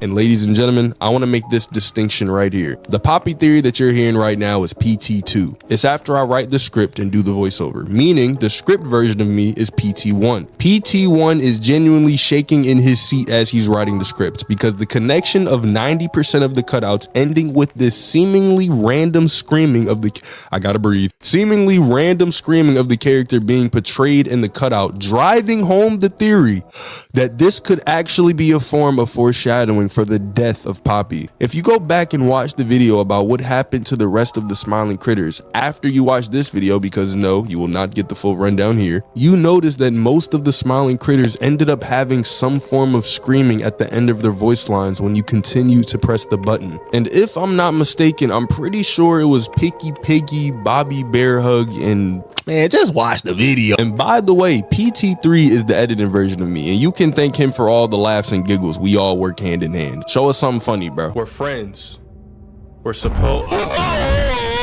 And ladies and gentlemen, I want to make this distinction right here. The Poppy theory that you're hearing right now is PT2. It's after I write the script and do the voiceover, meaning the script version of me is PT1. PT1 is genuinely shaking in his seat as he's writing the script because the connection of 90% of the cutouts ending with this seemingly random screaming of the, seemingly random screaming of the character being portrayed in the cutout, driving home the theory that this could actually be a form of foreshadowing for the death of Poppy. If you go back and watch the video about what happened to the rest of the smiling critters after you watch this video, because no, you will not get the full rundown here, you notice that most of the smiling critters ended up having some form of screaming at the end of their voice lines when you continue to press the button. And if I'm not mistaken, I'm pretty sure it was Picky Piggy, Bobby Bear Hug, and man, just watch the video. And by the way, PT3 is the edited version of me, and you can thank him for all the laughs and giggles. We all work hand in hand. Show us something funny, bro. We're friends. We're supposed.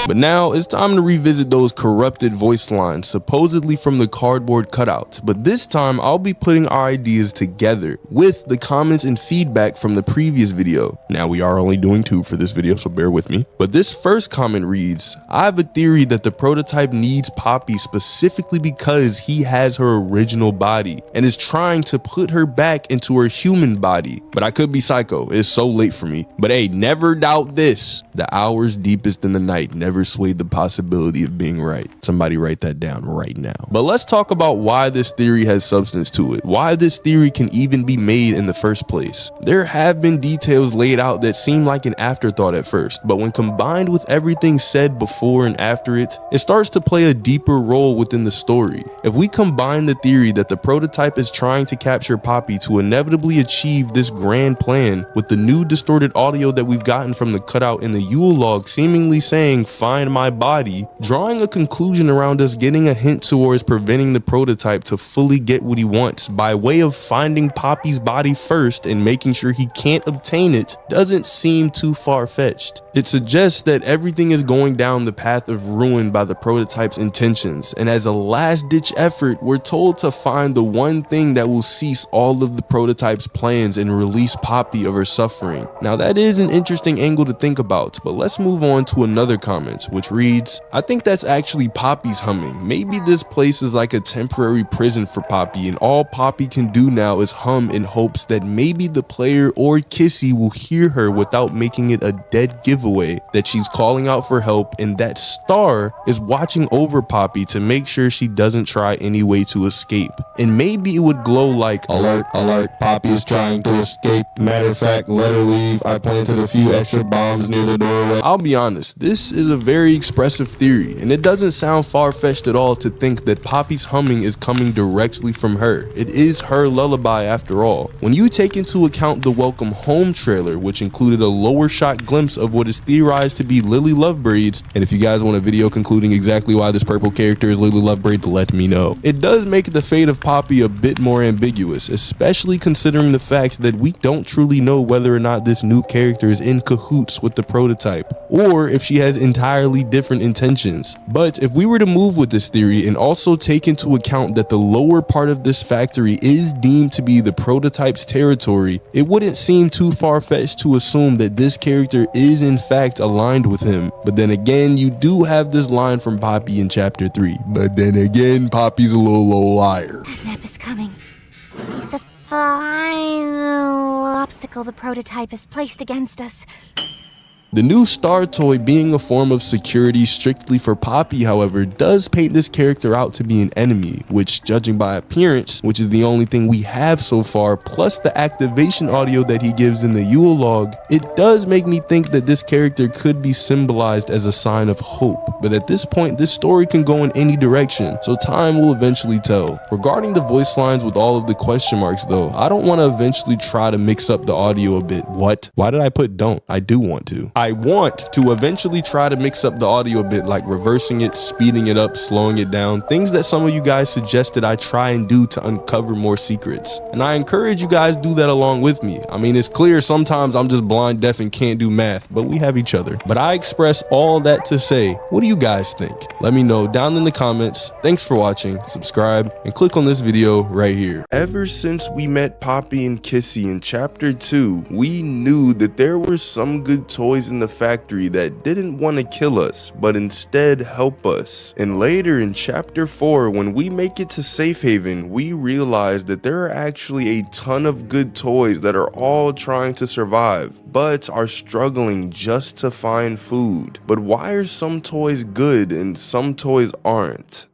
But now it's time to revisit those corrupted voice lines supposedly from the cardboard cutouts, but this time I'll be putting our ideas together with the comments and feedback from the previous video. Now we are only doing 2 for this video, so bear with me. But this first comment reads, I have a theory that the prototype needs Poppy specifically because he has her original body and is trying to put her back into her human body. But I could be psycho, it's so late for me. But hey, never doubt this. The hours deepest in the night never swayed the possibility of being right. Somebody write that down right now. But let's talk about why this theory has substance to it, why this theory can even be made in the first place. There have been details laid out that seem like an afterthought at first, but when combined with everything said before and after it, it starts to play a deeper role within the story. If we combine the theory that the prototype is trying to capture Poppy to inevitably achieve this grand plan with the new distorted audio that we've gotten from the cutout in the Yule log seemingly saying find my body, drawing a conclusion around us getting a hint towards preventing the prototype to fully get what he wants by way of finding Poppy's body first and making sure he can't obtain it, doesn't seem too far-fetched. It suggests that everything is going down the path of ruin by the prototype's intentions, and as a last-ditch effort, we're told to find the one thing that will cease all of the prototype's plans and release Poppy of her suffering. Now that is an interesting angle to think about, but let's move on to another comment, which reads, I think that's actually Poppy's humming. Maybe this place is like a temporary prison for Poppy, and all Poppy can do now is hum in hopes that maybe the player or Kissy will hear her without making it a dead giveaway that she's calling out for help, and that Star is watching over Poppy to make sure she doesn't try any way to escape. And maybe it would glow like, alert, alert, Poppy is trying to escape. Matter of fact, let her leave. I planted a few extra bombs near the doorway. I'll be honest, this is a very expressive theory, and it doesn't sound far-fetched at all to think that Poppy's humming is coming directly from her. It is her lullaby after all. When you take into account the Welcome Home trailer, which included a lower shot glimpse of what is theorized to be Lily Lovebraid's, and if you guys want a video concluding exactly why this purple character is Lily Lovebraid, let me know. It does make the fate of Poppy a bit more ambiguous, especially considering the fact that we don't truly know whether or not this new character is in cahoots with the prototype, or if she has entirely different intentions. But if we were to move with this theory and also take into account that the lower part of this factory is deemed to be the prototype's territory, it wouldn't seem too far-fetched to assume that this character is in fact aligned with him. But then again, you do have this line from Poppy in chapter 3. But then again, Poppy's a little liar. Catnap is coming. He's the final obstacle the prototype has placed against us. The new star toy being a form of security strictly for Poppy, however, does paint this character out to be an enemy, which, judging by appearance, which is the only thing we have so far, plus the activation audio that he gives in the Yule log, it does make me think that this character could be symbolized as a sign of hope. But at this point, this story can go in any direction, so time will eventually tell. Regarding the voice lines with all of the question marks though, I don't want to eventually try to mix up the audio a bit. What? Why did I put don't? I do want to. I want to eventually try to mix up the audio a bit, like reversing it, speeding it up, slowing it down, things that some of you guys suggested I try and do to uncover more secrets. And I encourage you guys do that along with me. I mean, it's clear sometimes I'm just blind, deaf, and can't do math, but we have each other. But I express all that to say, what do you guys think? Let me know down in the comments. Thanks for watching, subscribe, and click on this video right here. Ever since we met Poppy and Kissy in chapter 2, we knew that there were some good toys in the factory that didn't want to kill us, but instead help us. And later in chapter 4, when we make it to Safe Haven, we realize that there are actually a ton of good toys that are all trying to survive, but are struggling just to find food. But why are some toys good and some toys aren't?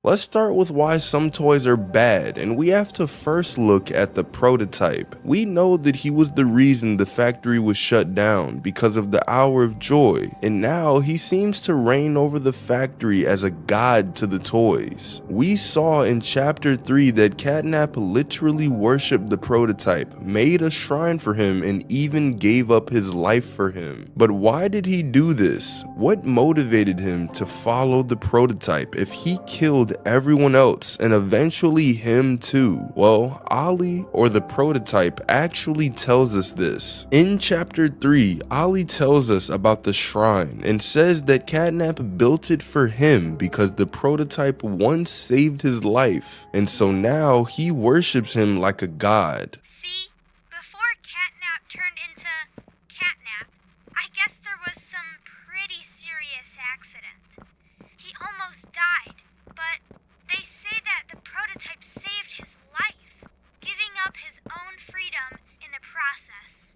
Let's start with why some toys are bad, and we have to first look at the prototype. We know that he was the reason the factory was shut down because of the Hour of Joy, and now he seems to reign over the factory as a god to the toys. We saw in chapter 3 that Catnap literally worshipped the prototype, made a shrine for him, and even gave up his life for him. But why did he do this? What motivated him to follow the prototype if he killed everyone else and eventually him too? Well, Ollie, or the prototype, actually tells us this. In chapter 3, Ollie tells us about the shrine and says that Catnap built it for him because the prototype once saved his life, and so now he worships him like a god. See, before Catnap turned into Catnap, I guess there was some pretty serious accident. He almost died. But they say that the prototype saved his life, giving up his own freedom in the process.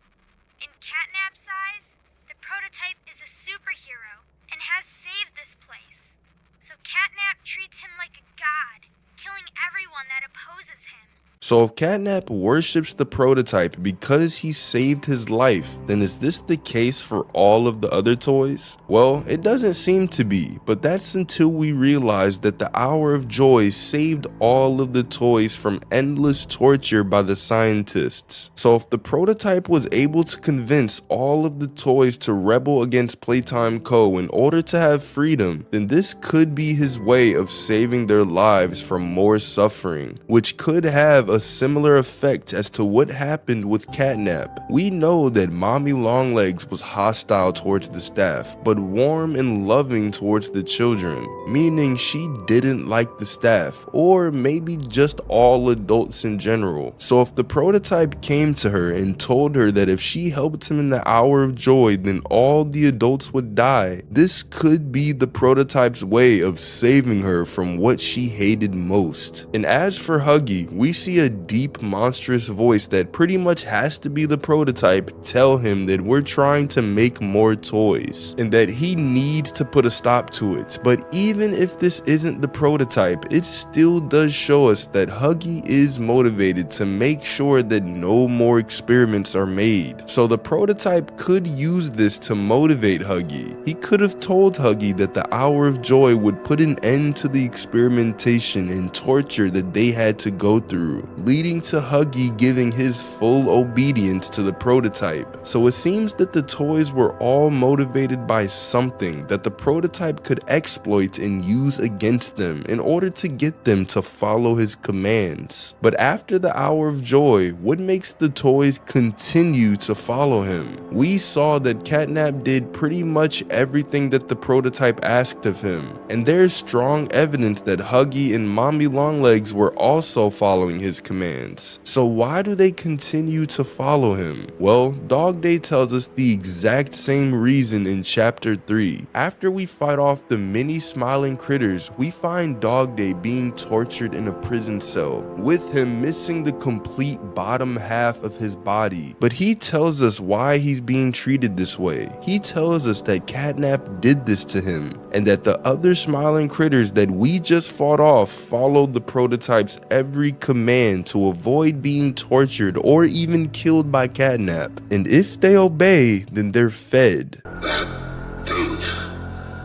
In Catnap's eyes, the prototype is a superhero and has saved this place. So Catnap treats him like a god, killing everyone that opposes him. So if Catnap worships the prototype because he saved his life, then is this the case for all of the other toys? Well, it doesn't seem to be, but that's until we realize that the Hour of Joy saved all of the toys from endless torture by the scientists. So if the prototype was able to convince all of the toys to rebel against Playtime Co. in order to have freedom, then this could be his way of saving their lives from more suffering, which could have a similar effect as to what happened with Catnap. We know that Mommy Longlegs was hostile towards the staff, but warm and loving towards the children, meaning she didn't like the staff, or maybe just all adults in general. So if the prototype came to her and told her that if she helped him in the Hour of Joy, then all the adults would die, this could be the prototype's way of saving her from what she hated most. And as for Huggy, we see a a deep, monstrous voice that pretty much has to be the prototype tell him that we're trying to make more toys and that he needs to put a stop to it. But even if this isn't the prototype, it still does show us that Huggy is motivated to make sure that no more experiments are made. So the prototype could use this to motivate Huggy. He could have told Huggy that the hour of joy would put an end to the experimentation and torture that they had to go through, leading to Huggy giving his full obedience to the prototype. So it seems that the toys were all motivated by something that the prototype could exploit and use against them in order to get them to follow his commands. But after the hour of joy, what makes the toys continue to follow him? We saw that Catnap did pretty much everything that the prototype asked of him, and there's strong evidence that Huggy and Mommy Longlegs were also following his commands. So why do they continue to follow him? Well, Dog Day tells us the exact same reason in chapter 3. After we fight off the many smiling critters, we find Dog Day being tortured in a prison cell, with him missing the complete bottom half of his body. But he tells us why he's being treated this way. He tells us that Catnap did this to him, and that the other smiling critters that we just fought off followed the prototype's every command to avoid being tortured or even killed by Catnap. And if they obey, then they're fed. That thing,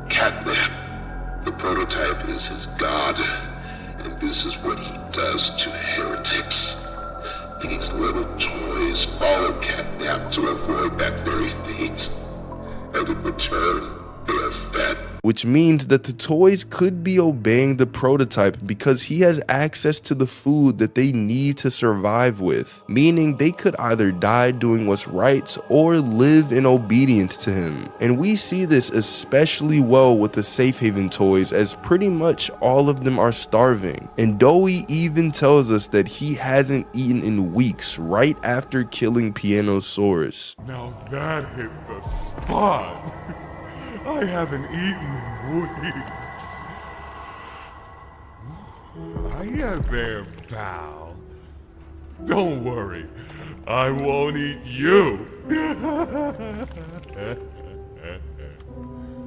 Catnap, the prototype is his god, and this is what he does to heretics. These little toys follow Catnap to avoid that very fate, and in return, they are fed. Which means that the toys could be obeying the prototype because he has access to the food that they need to survive with, meaning they could either die doing what's right or live in obedience to him. And we see this especially well with the Safe Haven toys, as pretty much all of them are starving. And Doey even tells us that he hasn't eaten in weeks right after killing Pianosaurus. Now that hit the spot. I haven't eaten in weeks. Hiya there, pal. Don't worry, I won't eat you.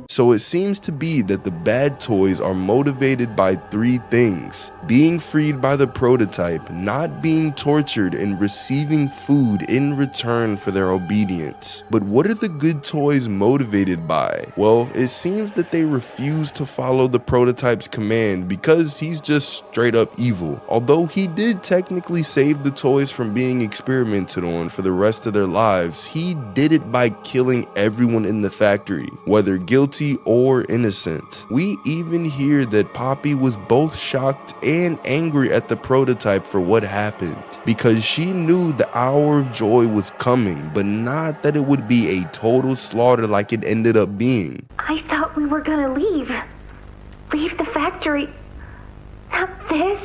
So it seems to be that the bad toys are motivated by three things: being freed by the prototype, not being tortured, and receiving food in return for their obedience. But what are the good toys motivated by? Well, it seems that they refuse to follow the prototype's command because he's just straight up evil. Although he did technically save the toys from being experimented on for the rest of their lives, he did it by killing everyone in the factory, whether guilty or innocent. We even hear that Poppy was both shocked and angry at the prototype for what happened, because she knew the hour of joy was coming, but not that it would be a total slaughter like it ended up being. I thought we were gonna leave. Leave the factory. Not this.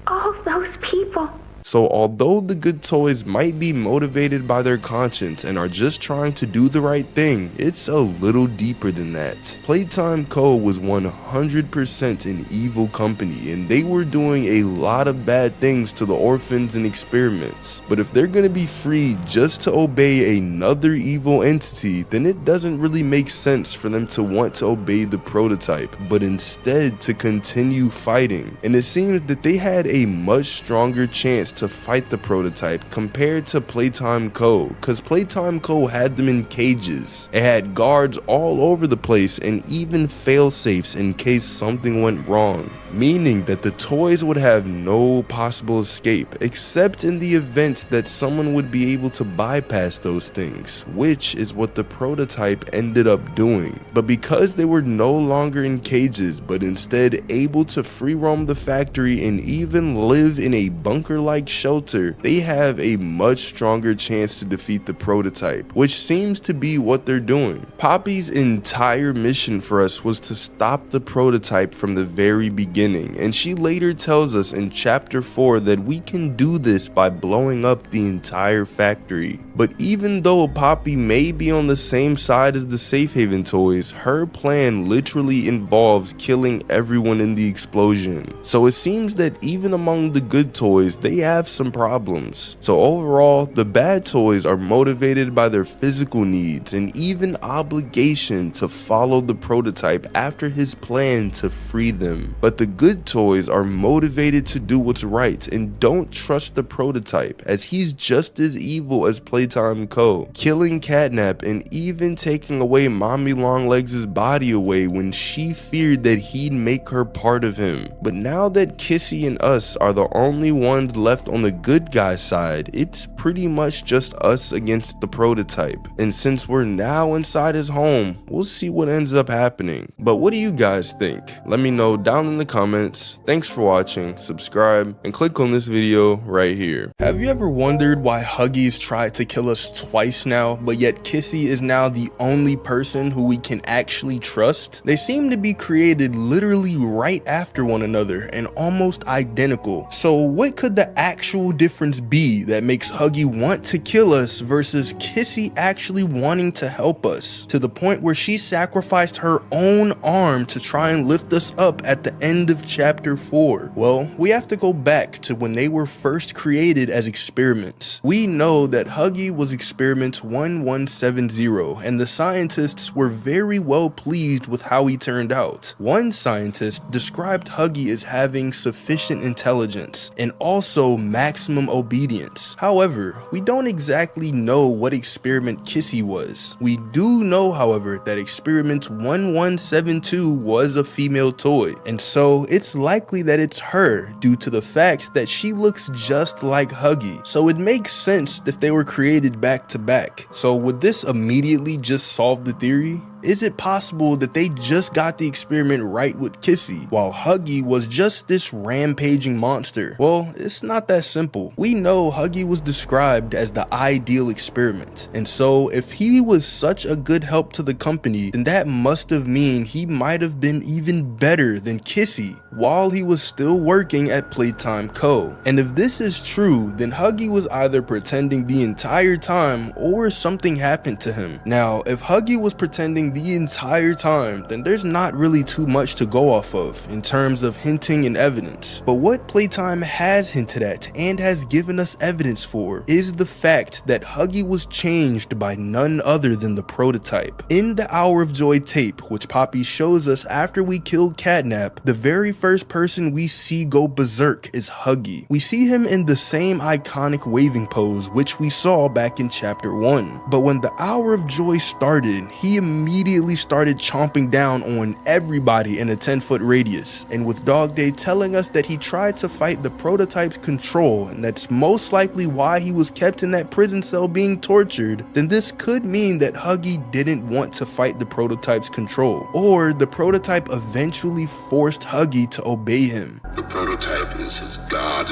All those people. So although the good toys might be motivated by their conscience and are just trying to do the right thing, it's a little deeper than that. Playtime Co. was 100% an evil company, and they were doing a lot of bad things to the orphans and experiments. But if they're gonna be free just to obey another evil entity, then it doesn't really make sense for them to want to obey the prototype, but instead to continue fighting. And it seems that they had a much stronger chance to fight the prototype compared to Playtime Co., because Playtime Co. had them in cages. It had guards all over the place and even fail-safes in case something went wrong, meaning that the toys would have no possible escape except in the event that someone would be able to bypass those things, which is what the prototype ended up doing. But because they were no longer in cages but instead able to free roam the factory and even live in a bunker-like like shelter, they have a much stronger chance to defeat the prototype, which seems to be what they're doing. Poppy's entire mission for us was to stop the prototype from the very beginning, and she later tells us in chapter 4 that we can do this by blowing up the entire factory. But even though Poppy may be on the same side as the Safe Haven toys, her plan literally involves killing everyone in the explosion. So it seems that even among the good toys, they have some problems. So overall, the bad toys are motivated by their physical needs and even obligation to follow the prototype after his plan to free them. But the good toys are motivated to do what's right and don't trust the prototype, as he's just as evil as Playtime Co., killing Catnap and even taking away Mommy Longlegs' body away when she feared that he'd make her part of him. But now that Kissy and us are the only ones left on the good guy side, it's pretty much just us against the prototype. And since we're now inside his home, we'll see what ends up happening. But what do you guys think? Let me know down in the comments. Thanks for watching, subscribe, and click on this video right here. Have you ever wondered why Huggy's tried to kill us twice now, but yet Kissy is now the only person who we can actually trust? They seem to be created literally right after one another and almost identical. So what could the actual difference be that makes Huggy want to kill us versus Kissy actually wanting to help us, to the point where she sacrificed her own arm to try and lift us up at the end of chapter 4? Well, we have to go back to when they were first created as experiments. We know that Huggy was experiment 1170, and the scientists were very well pleased with how he turned out. One scientist described Huggy as having sufficient intelligence and also maximum obedience. However, we don't exactly know what experiment Kissy was. We do know, however, that experiment 1172 was a female toy, and so it's likely that it's her due to the fact that she looks just like Huggy. So it makes sense if they were created back to back. So would this immediately just solve the theory? Is it possible that they just got the experiment right with Kissy, while Huggy was just this rampaging monster? Well, it's not that simple. We know Huggy was described as the ideal experiment, and so if he was such a good help to the company, then that must have mean he might have been even better than Kissy while he was still working at Playtime Co. And if this is true, then Huggy was either pretending the entire time or something happened to him. Now, if Huggy was pretending the entire time, then there's not really too much to go off of in terms of hinting and evidence. But what Playtime has hinted at and has given us evidence for is the fact that Huggy was changed by none other than the prototype. In the Hour of Joy tape, which Poppy shows us after we killed Catnap, the very first person we see go berserk is Huggy. We see him in the same iconic waving pose which we saw back in chapter 1. But when the Hour of Joy started, he immediately started chomping down on everybody in a 10-foot radius, and with Dog Day telling us that he tried to fight the prototype's control, and that's most likely why he was kept in that prison cell being tortured, then this could mean that Huggy didn't want to fight the prototype's control, or the prototype eventually forced Huggy to obey him. The prototype is his god,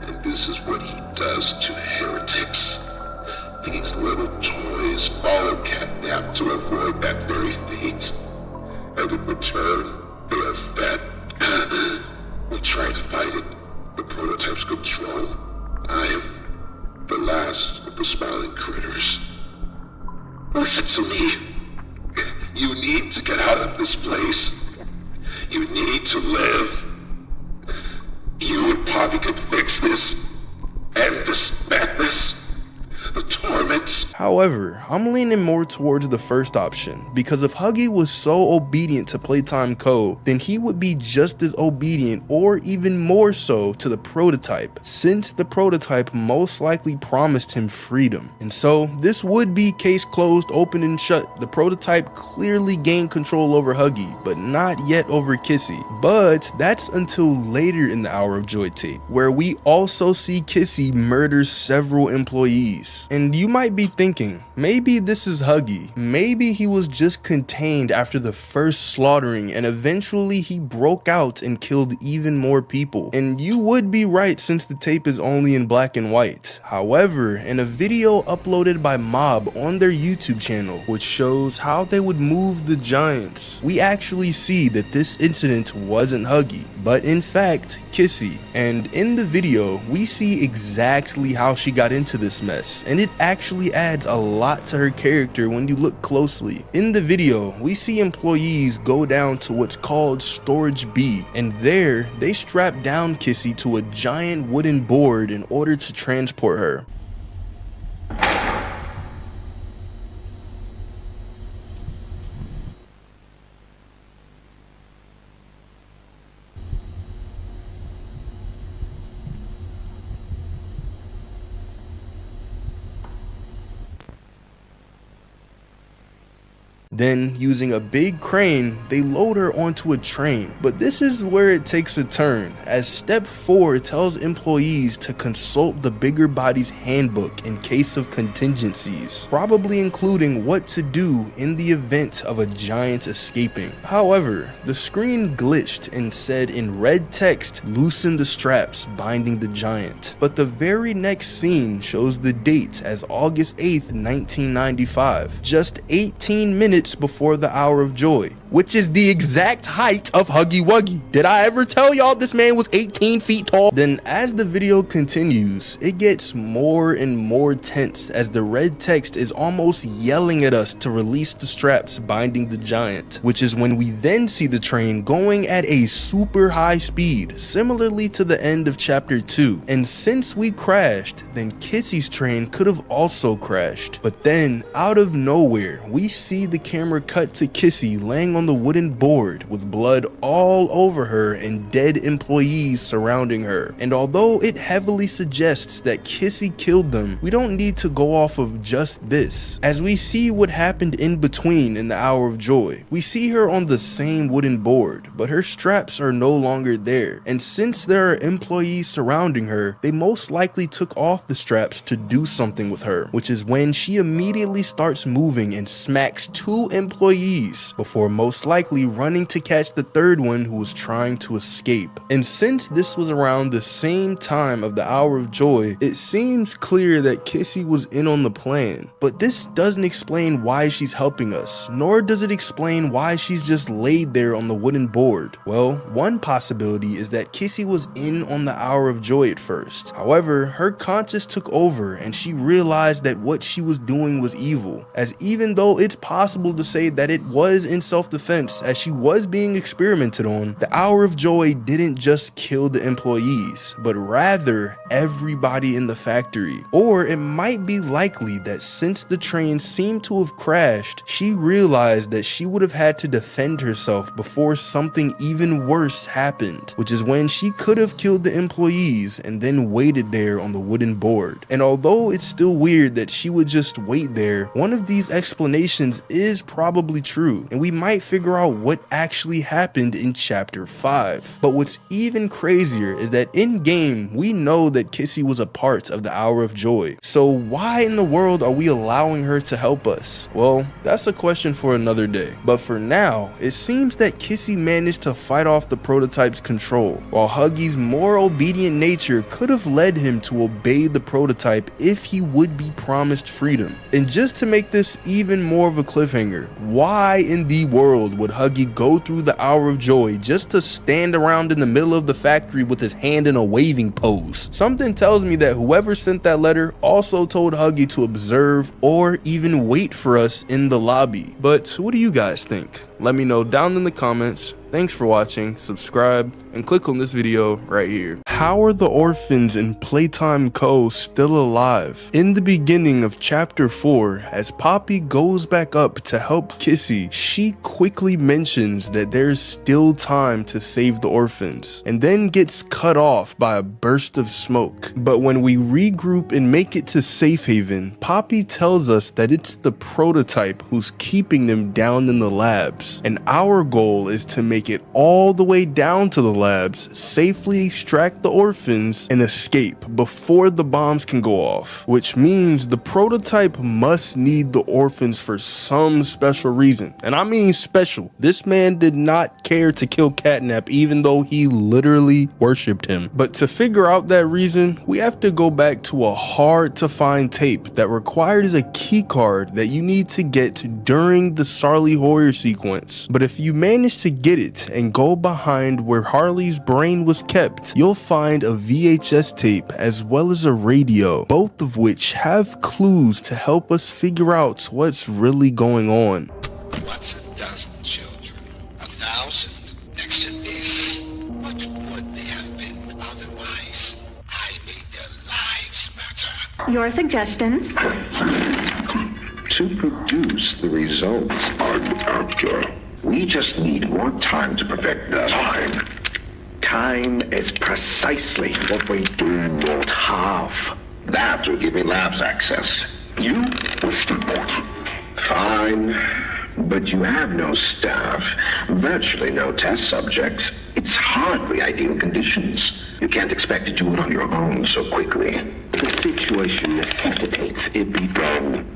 and this is what he does to heretics. These little toys follow Catnap to avoid that very fate, and in return, they are fed. We try to fight it, the prototype's control. I am the last of the smiling critters. Listen to me. You need to get out of this place. You need to live. You and Poppy could fix this. End this madness. The torment. However, I'm leaning more towards the first option, because if Huggy was so obedient to Playtime Co., then he would be just as obedient or even more so to the prototype, since the prototype most likely promised him freedom. And so this would be case closed, open and shut. The prototype clearly gained control over Huggy, but not yet over Kissy. But that's until later in the Hour of Joy tape, where we also see Kissy murder several employees. And you might be thinking, maybe this is Huggy. Maybe he was just contained after the first slaughtering and eventually he broke out and killed even more people. And you would be right since the tape is only in black and white. However, in a video uploaded by Mob on their YouTube channel, which shows how they would move the giants, we actually see that this incident wasn't Huggy, but in fact Kissy. And in the video, we see exactly how she got into this mess, and it actually adds a lot to her character when you look closely. In the video, we see employees go down to what's called Storage B, and there they strap down Kissy to a giant wooden board in order to transport her. Then, using a big crane, they load her onto a train. But this is where it takes a turn, as step 4 tells employees to consult the bigger body's handbook in case of contingencies, probably including what to do in the event of a giant escaping. However, the screen glitched and said in red text, "Loosen the straps binding the giant." But the very next scene shows the date as August 8th, 1995, just 18 minutes before the hour of joy, which is the exact height of Huggy Wuggy. Did I ever tell y'all this man was 18 feet tall? Then as the video continues, it gets more and more tense as the red text is almost yelling at us to release the straps binding the giant, which is when we then see the train going at a super high speed, similarly to the end of chapter 2. And since we crashed, then Kissy's train could have also crashed. But then, out of nowhere, we see the camera cut to Kissy laying on the wooden board with blood all over her and dead employees surrounding her. And although it heavily suggests that Kissy killed them, we don't need to go off of just this, as we see what happened in between in the hour of joy. We see her on the same wooden board, but her straps are no longer there. And since there are employees surrounding her, they most likely took off the straps to do something with her, which is when she immediately starts moving and smacks 2 employees before most likely running to catch the third one who was trying to escape. And since this was around the same time of the hour of joy, it seems clear that Kissy was in on the plan. But this doesn't explain why she's helping us, nor does it explain why she's just laid there on the wooden board. Well, one possibility is that Kissy was in on the hour of joy at first. However, her conscience took over and she realized that what she was doing was evil, as even though it's possible to say that it was in self-defense as she was being experimented on, the hour of joy didn't just kill the employees, but rather everybody in the factory. Or it might be likely that since the train seemed to have crashed, she realized that she would have had to defend herself before something even worse happened, which is when she could have killed the employees and then waited there on the wooden board. And although it's still weird that she would just wait there, one of these explanations is probably true, and we might figure out what actually happened in chapter 5. But what's even crazier is that in game, we know that Kissy was a part of the hour of joy. So why in the world are we allowing her to help us? Well, that's a question for another day. But for now, it seems that Kissy managed to fight off the prototype's control, while Huggy's more obedient nature could have led him to obey the prototype if he would be promised freedom. And just to make this even more of a cliffhanger, why in the world would Huggy go through the hour of joy just to stand around in the middle of the factory with his hand in a waving pose? Something tells me that whoever sent that letter also told Huggy to observe or even wait for us in the lobby. But what do you guys think? Let me know down in the comments. Thanks for watching, subscribe, and click on this video right here. How are the orphans in Playtime Co. still alive? In the beginning of chapter 4, as Poppy goes back up to help Kissy, she quickly mentions that there's still time to save the orphans, and then gets cut off by a burst of smoke. But when we regroup and make it to Safe Haven, Poppy tells us that it's the prototype who's keeping them down in the labs, and our goal is to make it all the way down to the lab labs, safely extract the orphans, and escape before the bombs can go off, which means the prototype must need the orphans for some special reason. And I mean special. This man did not care to kill Catnap even though he literally worshipped him. But to figure out that reason, we have to go back to a hard to find tape that requires a key card that you need to get during the Sarley Horror sequence. But if you manage to get it and go behind where Harley's brain was kept, you'll find a VHS tape as well as a radio, both of which have clues to help us figure out what's really going on. What's a dozen children? 1,000? Next to this? What would they have been otherwise? I made their lives matter. Your suggestions? To produce the results I'm after, we just need more time to perfect them. Time? Time is precisely what we do not have. That will give me labs access. You will still not. Fine, but you have no staff, virtually no test subjects. It's hardly ideal conditions. You can't expect to do it on your own so quickly. The situation necessitates it be done.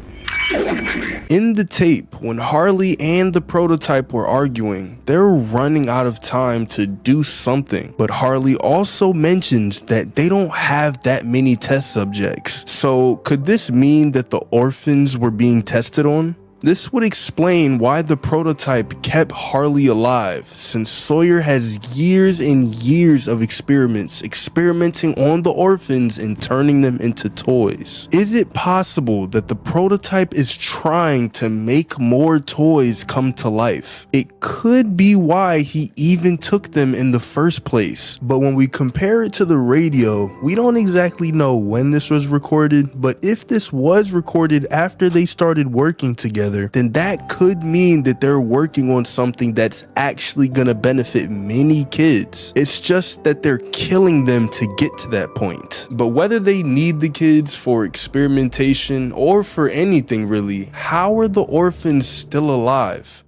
In the tape, when Harley and the prototype were arguing, they're running out of time to do something. But Harley also mentions that they don't have that many test subjects. So could this mean that the orphans were being tested on? This would explain why the prototype kept Harley alive, since Sawyer has years and years of experimenting on the orphans and turning them into toys. Is it possible that the prototype is trying to make more toys come to life? It could be why he even took them in the first place. But when we compare it to the radio, we don't exactly know when this was recorded, but if this was recorded after they started working together, then that could mean that they're working on something that's actually gonna benefit many kids. It's just that they're killing them to get to that point. But whether they need the kids for experimentation or for anything really, how are the orphans still alive?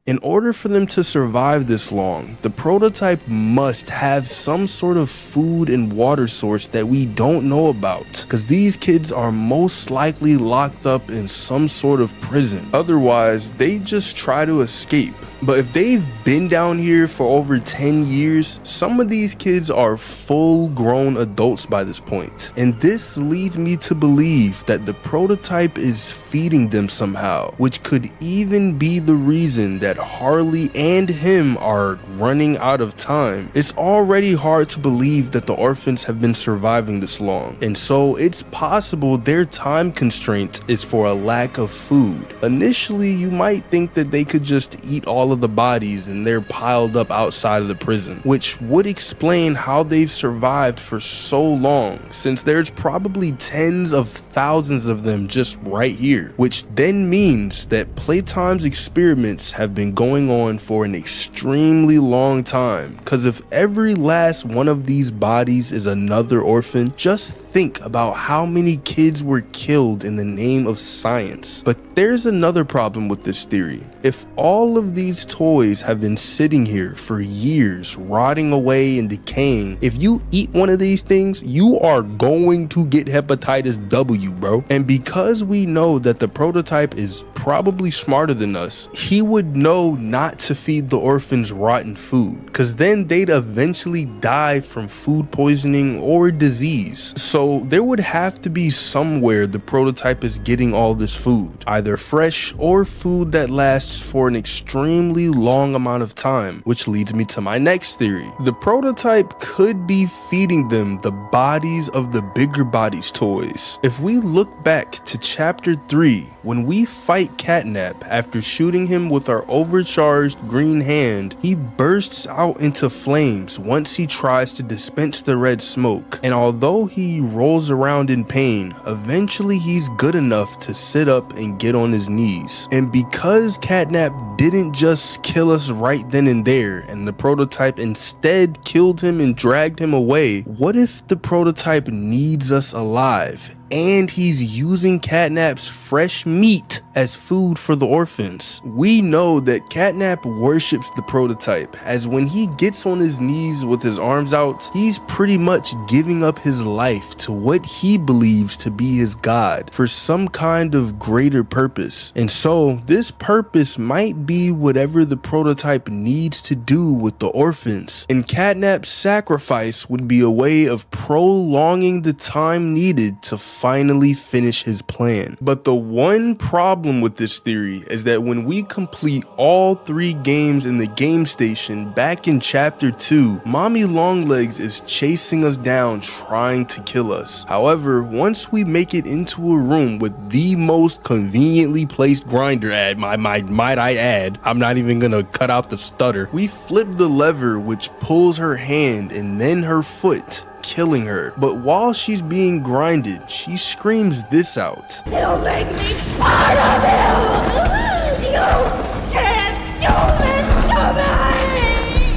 In order for them to survive this long, the prototype must have some sort of food and water source that we don't know about, because these kids are most likely locked up in some sort of prison. Otherwise, they just try to escape. But if they've been down here for over 10 years, some of these kids are full-grown adults by this point. And this leads me to believe that the prototype is feeding them somehow, which could even be the reason that Harley and him are running out of time. It's already hard to believe that the orphans have been surviving this long, and so it's possible their time constraint is for a lack of food. Initially, you might think that they could just eat all of the bodies and they're piled up outside of the prison, which would explain how they've survived for so long, since there's probably tens of thousands of them just right here, which then means that Playtime's experiments have been going on for an extremely long time, because if every last one of these bodies is another orphan, just think about how many kids were killed in the name of science. But there's another problem with this theory. If all of these toys have been sitting here for years, rotting away and decaying, if you eat one of these things, you are going to get hepatitis W, bro. And because we know that the prototype is probably smarter than us, he would know not to feed the orphans rotten food, because then they'd eventually die from food poisoning or disease. So there would have to be somewhere the prototype is getting all this food, either fresh or food that lasts for an extremely long amount of time, which leads me to my next theory. The prototype could be feeding them the bodies of the bigger bodies toys. If we look back to chapter 3, when we fight Catnap after shooting him with our overcharged green hand, he bursts out into flames once he tries to dispense the red smoke, and although he rolls around in pain, eventually he's good enough to sit up and get on his knees. And because Catnap didn't just kill us right then and there, and the prototype instead killed him and dragged him away, what if the prototype needs us alive? and he's using Catnap's fresh meat as food for the orphans. We know that Catnap worships the prototype, as when he gets on his knees with his arms out, he's pretty much giving up his life to what he believes to be his god for some kind of greater purpose. And so this purpose might be whatever the prototype needs to do with the orphans, and Catnap's sacrifice would be a way of prolonging the time needed to finally finish his plan. But the one problem with this theory is that when we complete all 3 games in the game station back in chapter 2, Mommy Longlegs is chasing us down trying to kill us. However, once we make it into a room with the most conveniently placed grinder, might I add, I'm not even gonna cut out the stutter, we flip the lever which pulls her hand and then her foot, killing her. But while she's being grinded, she screams this out. You'll make me part of you! You can't do this to me!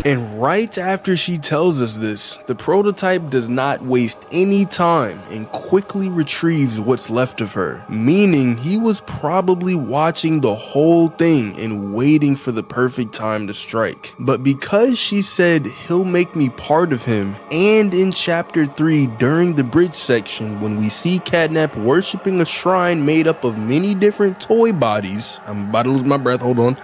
And right after she tells us this, the prototype does not waste any time and quickly retrieves what's left of her, meaning he was probably watching the whole thing and waiting for the perfect time to strike. But because she said he'll make me part of him, and in chapter 3 during the bridge section when we see Catnap worshipping a shrine made up of many different toy bodies, I'm about to lose my breath, hold on.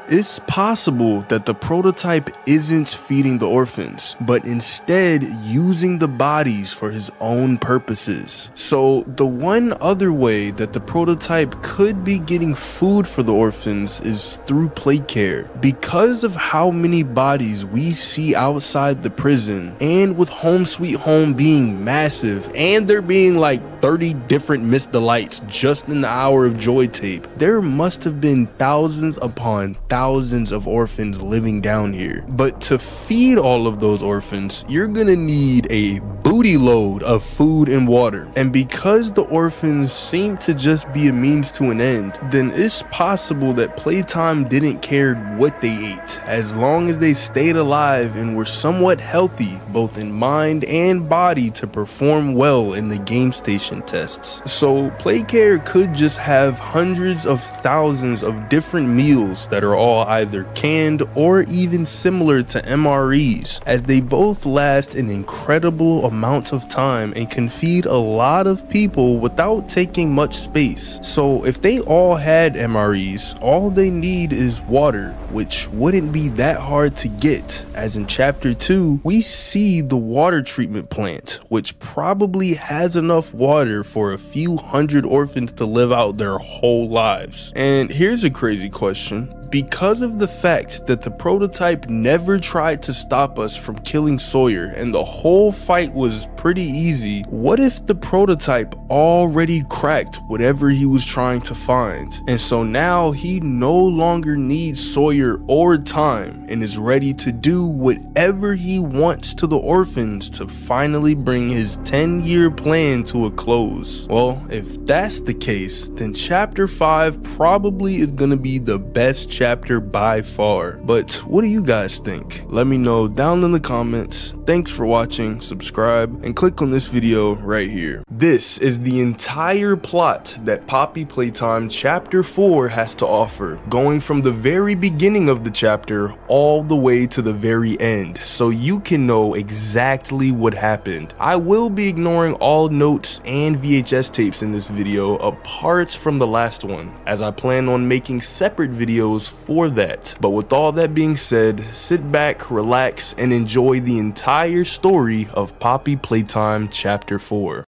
It's possible that the prototype isn't feeding the orphans, but instead using the bodies for his own purposes. So the one other way that the prototype could be getting food for the orphans is through play care. Because of how many bodies we see outside the prison, and with Home Sweet Home being massive, and there being like 30 different Miss Delights just in the Hour of Joy tape, there must have been thousands upon thousands of orphans living down here. But to feed all of those orphans, you're gonna need a booty load of food and water. And because the orphans seem to just be a means to an end, then it's possible that Playtime didn't care what they ate, as long as they stayed alive and were somewhat healthy, both in mind and body, to perform well in the game station tests. So Playcare could just have hundreds of thousands of different meals that are all either canned or even similar to MREs, as they both last an incredible amount of time and can feed a lot of people without taking much space. So if they all had MREs, all they need is water, which wouldn't be that hard to get, as in chapter 2 we see the water treatment plant, which probably has enough water for a few hundred orphans to live out their whole lives. And here's a crazy question. Because of the fact that the prototype never tried to stop us from killing Sawyer and the whole fight was pretty easy, what if the prototype already cracked whatever he was trying to find? And so now he no longer needs Sawyer or time and is ready to do whatever he wants to the orphans to finally bring his 10-year plan to a close. Well, if that's the case, then chapter 5 probably is gonna be the best chapter by far. But what do you guys think? Let me know down in the comments. Thanks for watching, subscribe, and click on this video right here. This is the entire plot that Poppy Playtime chapter 4 has to offer, going from the very beginning of the chapter all the way to the very end, so you can know exactly what happened. I will be ignoring all notes and VHS tapes in this video apart from the last one, as I plan on making separate videos for that. But with all that being said, sit back, relax, and enjoy the entire story of Poppy Playtime chapter 4.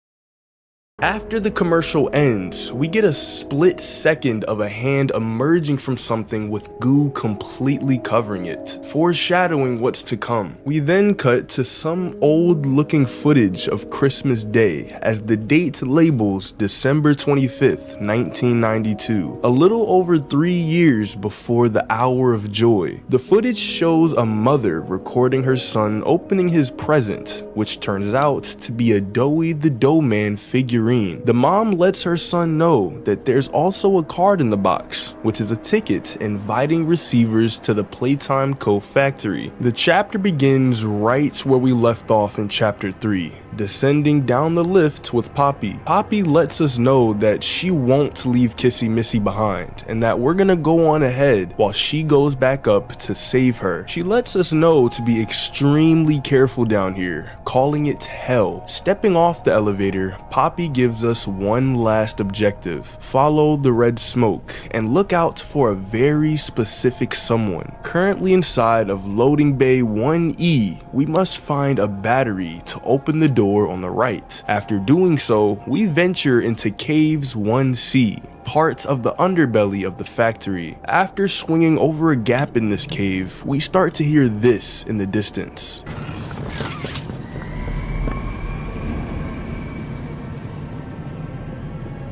After the commercial ends, we get a split second of a hand emerging from something with goo completely covering it, foreshadowing what's to come. We then cut to some old looking footage of Christmas Day as the date labels December 25th, 1992, a little over 3 years before the Hour of Joy. The footage shows a mother recording her son opening his present, which turns out to be a Doey the Doughman figurine screen. The mom lets her son know that there's also a card in the box, which is a ticket inviting receivers to the Playtime Co. factory. The chapter begins right where we left off in chapter 3, descending down the lift with Poppy. Poppy lets us know that she won't leave Kissy Missy behind, and that we're gonna go on ahead while she goes back up to save her. She lets us know to be extremely careful down here, calling it hell. Stepping off the elevator, Poppy gives us one last objective: follow the red smoke and look out for a very specific someone. Currently inside of loading bay 1E, we must find a battery to open the door on the right. After doing so, we venture into caves 1C, parts of the underbelly of the factory. After swinging over a gap in this cave, we start to hear this in the distance.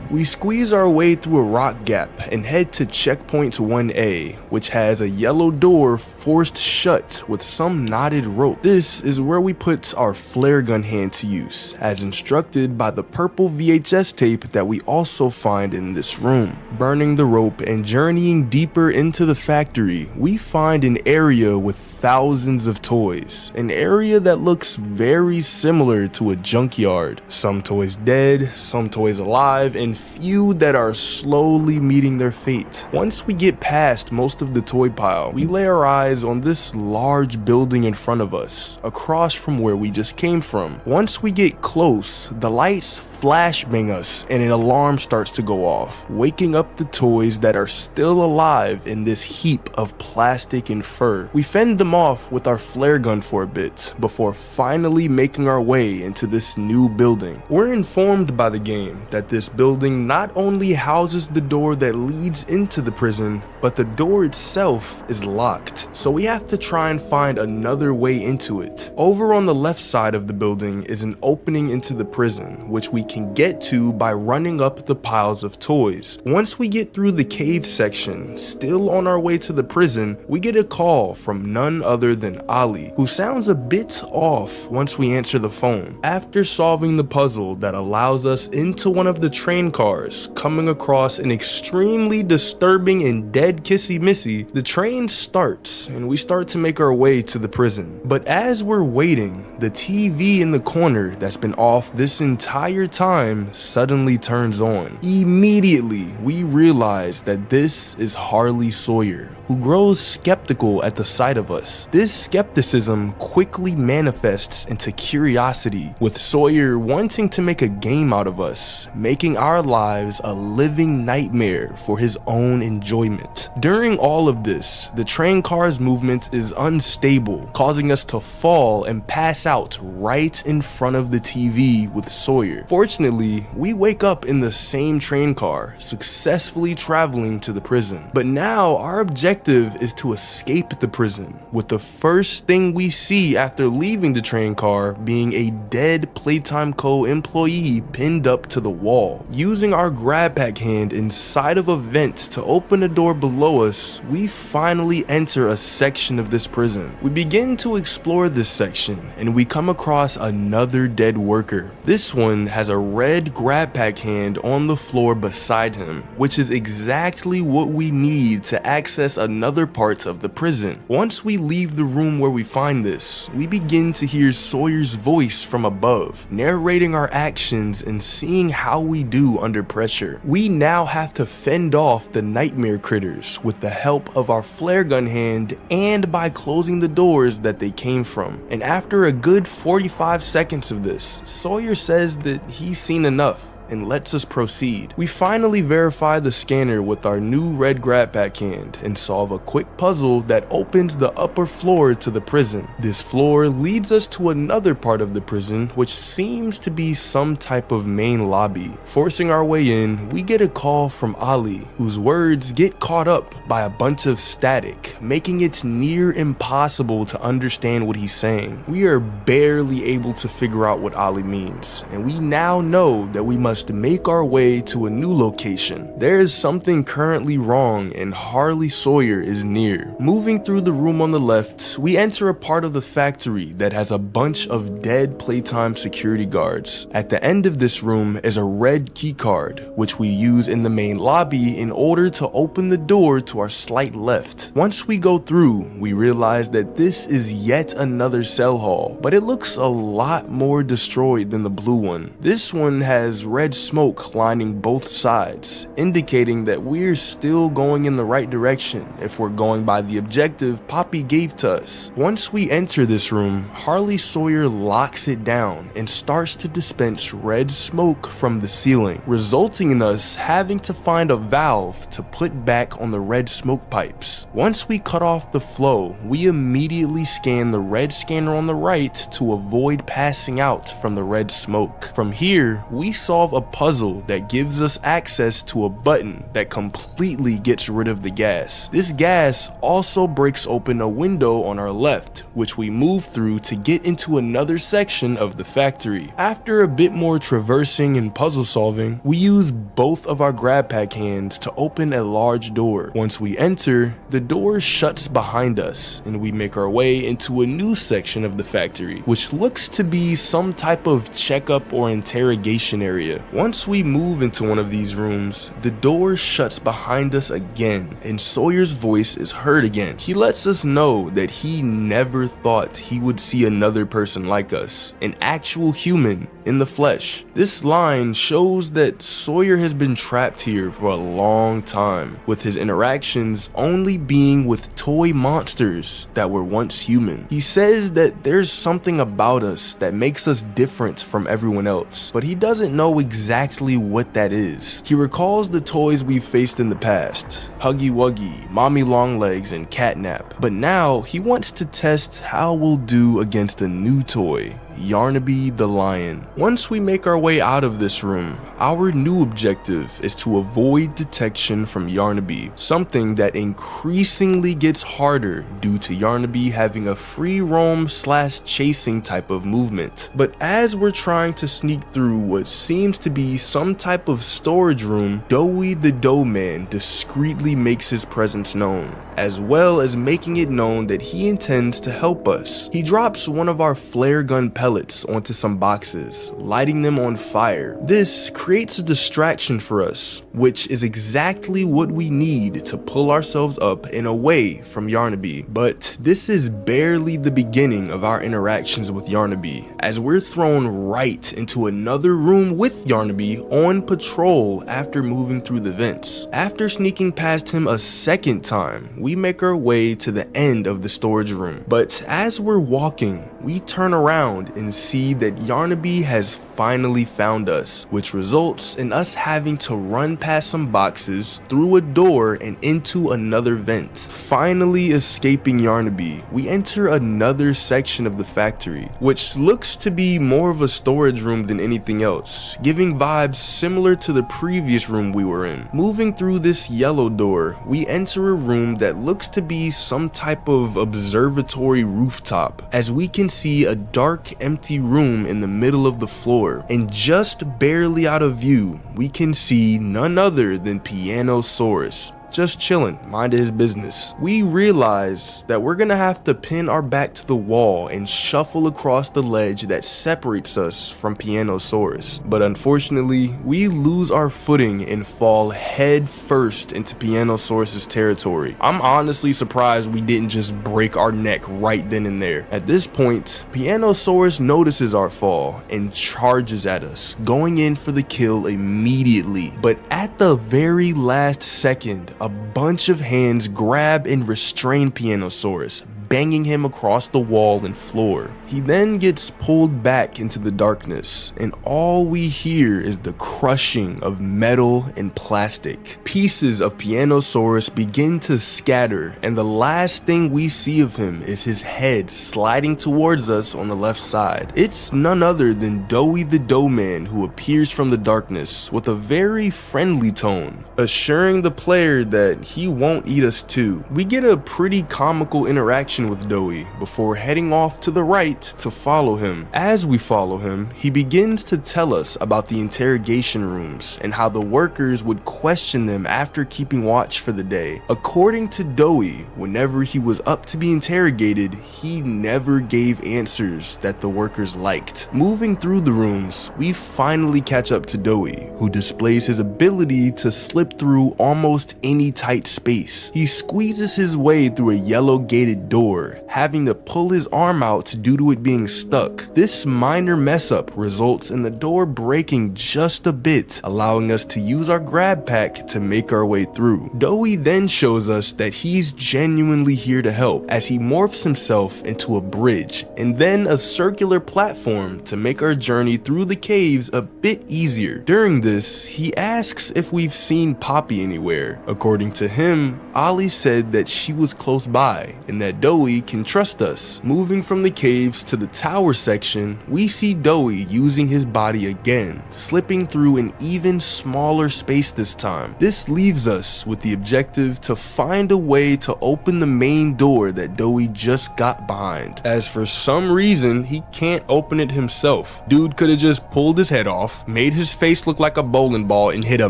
We squeeze our way through a rock gap and head to checkpoint 1A, which has a yellow door forced shut with some knotted rope. This is where we put our flare gun hand to use, as instructed by the purple VHS tape that we also find in this room. Burning the rope and journeying deeper into the factory, we find an area with thousands of toys, an area that looks very similar to a junkyard. Some toys dead, some toys alive, and few that are slowly meeting their fate. Once we get past most of the toy pile, we lay our eyes on this large building in front of us, across from where we just came from. Once we get close, the lights flashbang us and an alarm starts to go off, waking up the toys that are still alive in this heap of plastic and fur. We fend them off with our flare gun for a bit before finally making our way into this new building. We're informed by the game that this building not only houses the door that leads into the prison, but the door itself is locked, so we have to try and find another way into it. Over on the left side of the building is an opening into the prison, which we can get to by running up the piles of toys. Once we get through the cave section, still on our way to the prison, we get a call from none other than Ollie, who sounds a bit off once we answer the phone. After solving the puzzle that allows us into one of the train cars, coming across an extremely disturbing and dead Kissy Missy, the train starts and we start to make our way to the prison. But as we're waiting, the TV in the corner that's been off this entire time suddenly turns on. Immediately, we realize that this is Harley Sawyer, who grows skeptical at the sight of us. This skepticism quickly manifests into curiosity, with Sawyer wanting to make a game out of us, making our lives a living nightmare for his own enjoyment. During all of this, the train car's movement is unstable, causing us to fall and pass out right in front of the TV with Sawyer. Fortunately, we wake up in the same train car, successfully traveling to the prison. But now our objective is to escape the prison, with the first thing we see after leaving the train car being a dead Playtime Co. employee pinned up to the wall. Using our grab pack hand inside of a vent to open a door below us, we finally enter a section of this prison. We begin to explore this section and we come across another dead worker. This one has a red grab pack hand on the floor beside him, which is exactly what we need to access another part of the prison. Once we leave the room where we find this, we begin to hear Sawyer's voice from above, narrating our actions and seeing how we do under pressure. We now have to fend off the nightmare critters with the help of our flare gun hand and by closing the doors that they came from. And after a good 45 seconds of this, Sawyer says that he's seen enough and lets us proceed. We finally verify the scanner with our new red grab pack hand and solve a quick puzzle that opens the upper floor to the prison. This floor leads us to another part of the prison, which seems to be some type of main lobby. Forcing our way in, we get a call from Ollie, whose words get caught up by a bunch of static, making it near impossible to understand what he's saying. We are barely able to figure out what Ollie means, and we now know that we must must make our way to a new location. There is something currently wrong and Harley Sawyer is near. Moving through the room on the left, we enter a part of the factory that has a bunch of dead Playtime security guards. At the end of this room is a red key card, which we use in the main lobby in order to open the door to our slight left. Once we go through, we realize that this is yet another cell hall, but it looks a lot more destroyed than the blue one. This one has red smoke lining both sides, indicating that we're still going in the right direction if we're going by the objective Poppy gave to us. Once we enter this room, Harley Sawyer locks it down and starts to dispense red smoke from the ceiling, resulting in us having to find a valve to put back on the red smoke pipes. Once we cut off the flow, we immediately scan the red scanner on the right to avoid passing out from the red smoke. From here, we solve a puzzle that gives us access to a button that completely gets rid of the gas. This gas also breaks open a window on our left, which we move through to get into another section of the factory. After a bit more traversing and puzzle solving, we use both of our grab pack hands to open a large door. Once we enter, the door shuts behind us and we make our way into a new section of the factory, which looks to be some type of checkup or interrogation area. Once we move into one of these rooms, the door shuts behind us again and Sawyer's voice is heard again. He lets us know that he never thought he would see another person like us, an actual human in the flesh. This line shows that Sawyer has been trapped here for a long time, with his interactions only being with toy monsters that were once human. He says that there's something about us that makes us different from everyone else, but he doesn't know exactly what that is. He recalls the toys we've faced in the past, Huggy Wuggy, Mommy Longlegs, and Catnap, but now he wants to test how we'll do against a new toy, Yarnaby the Lion. Once we make our way out of this room, our new objective is to avoid detection from Yarnaby, something that increasingly gets harder due to Yarnaby having a free roam / chasing type of movement. But as we're trying to sneak through what seems to be some type of storage room, Doey the Doughman discreetly makes his presence known, as well as making it known that he intends to help us. He drops one of our flare gun pellets onto some boxes, lighting them on fire. This creates a distraction for us, which is exactly what we need to pull ourselves up and away from Yarnaby. But this is barely the beginning of our interactions with Yarnaby, as we're thrown right into another room with Yarnaby on patrol after moving through the vents. After sneaking past him a second time, we make our way to the end of the storage room. But as we're walking, we turn around and see that Yarnaby has finally found us, which results in us having to run past some boxes, through a door, and into another vent. Finally escaping Yarnaby, we enter another section of the factory, which looks to be more of a storage room than anything else, giving vibes similar to the previous room we were in. Moving through this yellow door, we enter a room that looks to be some type of observatory rooftop, as we can see a dark, empty room in the middle of the floor, and just barely out of view, we can see none other than Pianosaurus, just chilling, minding his business. We realize that we're gonna have to pin our back to the wall and shuffle across the ledge that separates us from Pianosaurus. But unfortunately, we lose our footing and fall head first into Pianosaurus's territory. I'm honestly surprised we didn't just break our neck right then and there. At this point, Pianosaurus notices our fall and charges at us, going in for the kill immediately. But at the very last second, a bunch of hands grab and restrain Pianosaurus, banging him across the wall and floor. He then gets pulled back into the darkness, and all we hear is the crushing of metal and plastic. Pieces of Pianosaurus begin to scatter, and the last thing we see of him is his head sliding towards us on the left side. It's none other than Doey the Doughman who appears from the darkness with a very friendly tone, assuring the player that he won't eat us too. We get a pretty comical interaction with Doey before heading off to the right attempt to follow him. As we follow him, he begins to tell us about the interrogation rooms and how the workers would question them after keeping watch for the day. According to Doey, whenever he was up to be interrogated, he never gave answers that the workers liked. Moving through the rooms, we finally catch up to Doey, who displays his ability to slip through almost any tight space. He squeezes his way through a yellow gated door, having to pull his arm out due to it being stuck. This minor mess up results in the door breaking just a bit, allowing us to use our grab pack to make our way through. Doey then shows us that he's genuinely here to help as he morphs himself into a bridge and then a circular platform to make our journey through the caves a bit easier. During this, he asks if we've seen Poppy anywhere. According to him, Ollie said that she was close by and that Doey can trust us. Moving from the caves to the tower section, we see Doey using his body again, slipping through an even smaller space this time. This leaves us with the objective to find a way to open the main door that Doey just got behind, as for some reason he can't open it himself. Dude could have just pulled his head off, made his face look like a bowling ball, and hit a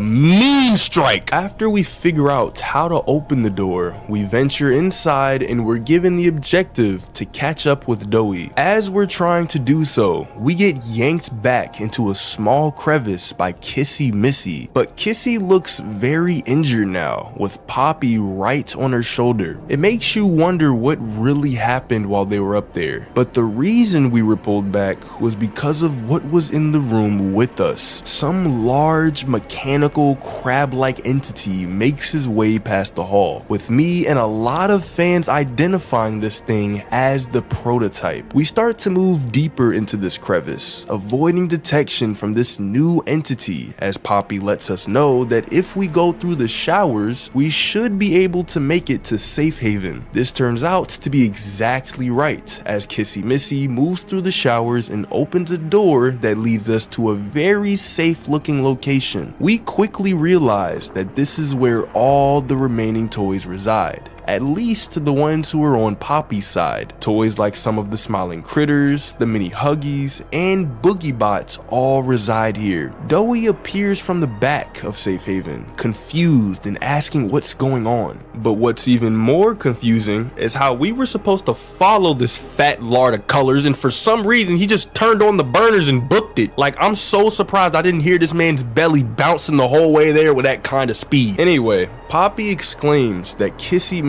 mean strike. After we figure out how to open the door, we venture inside and we're given the objective to catch up with Doey. As we're trying to do so, we get yanked back into a small crevice by Missy, but Kissy looks very injured now, with Poppy right on her shoulder. It makes you wonder what really happened while they were up there, but the reason we were pulled back was because of what was in the room with us. Some large mechanical crab-like entity makes his way past the hall, with me and a lot of fans identifying this thing as the prototype. We start to move deeper into this crevice, avoiding detection from this new entity, as Poppy lets us know that if we go through the showers, we should be able to make it to safe haven. This turns out to be exactly right, as Missy moves through the showers and opens a door that leads us to a very safe looking location. We quickly realize that this is where all the remaining toys reside, at least the ones who are on Poppy's side. Toys like some of the smiling critters, the mini Huggies, and Boogie Bots all reside here. Doey appears from the back of Safe Haven, confused and asking what's going on. But what's even more confusing is how we were supposed to follow this fat lard of colors, and for some reason he just turned on the burners and booked it. Like, I'm so surprised I didn't hear this man's belly bouncing the whole way there with that kind of speed. Anyway, Poppy exclaims that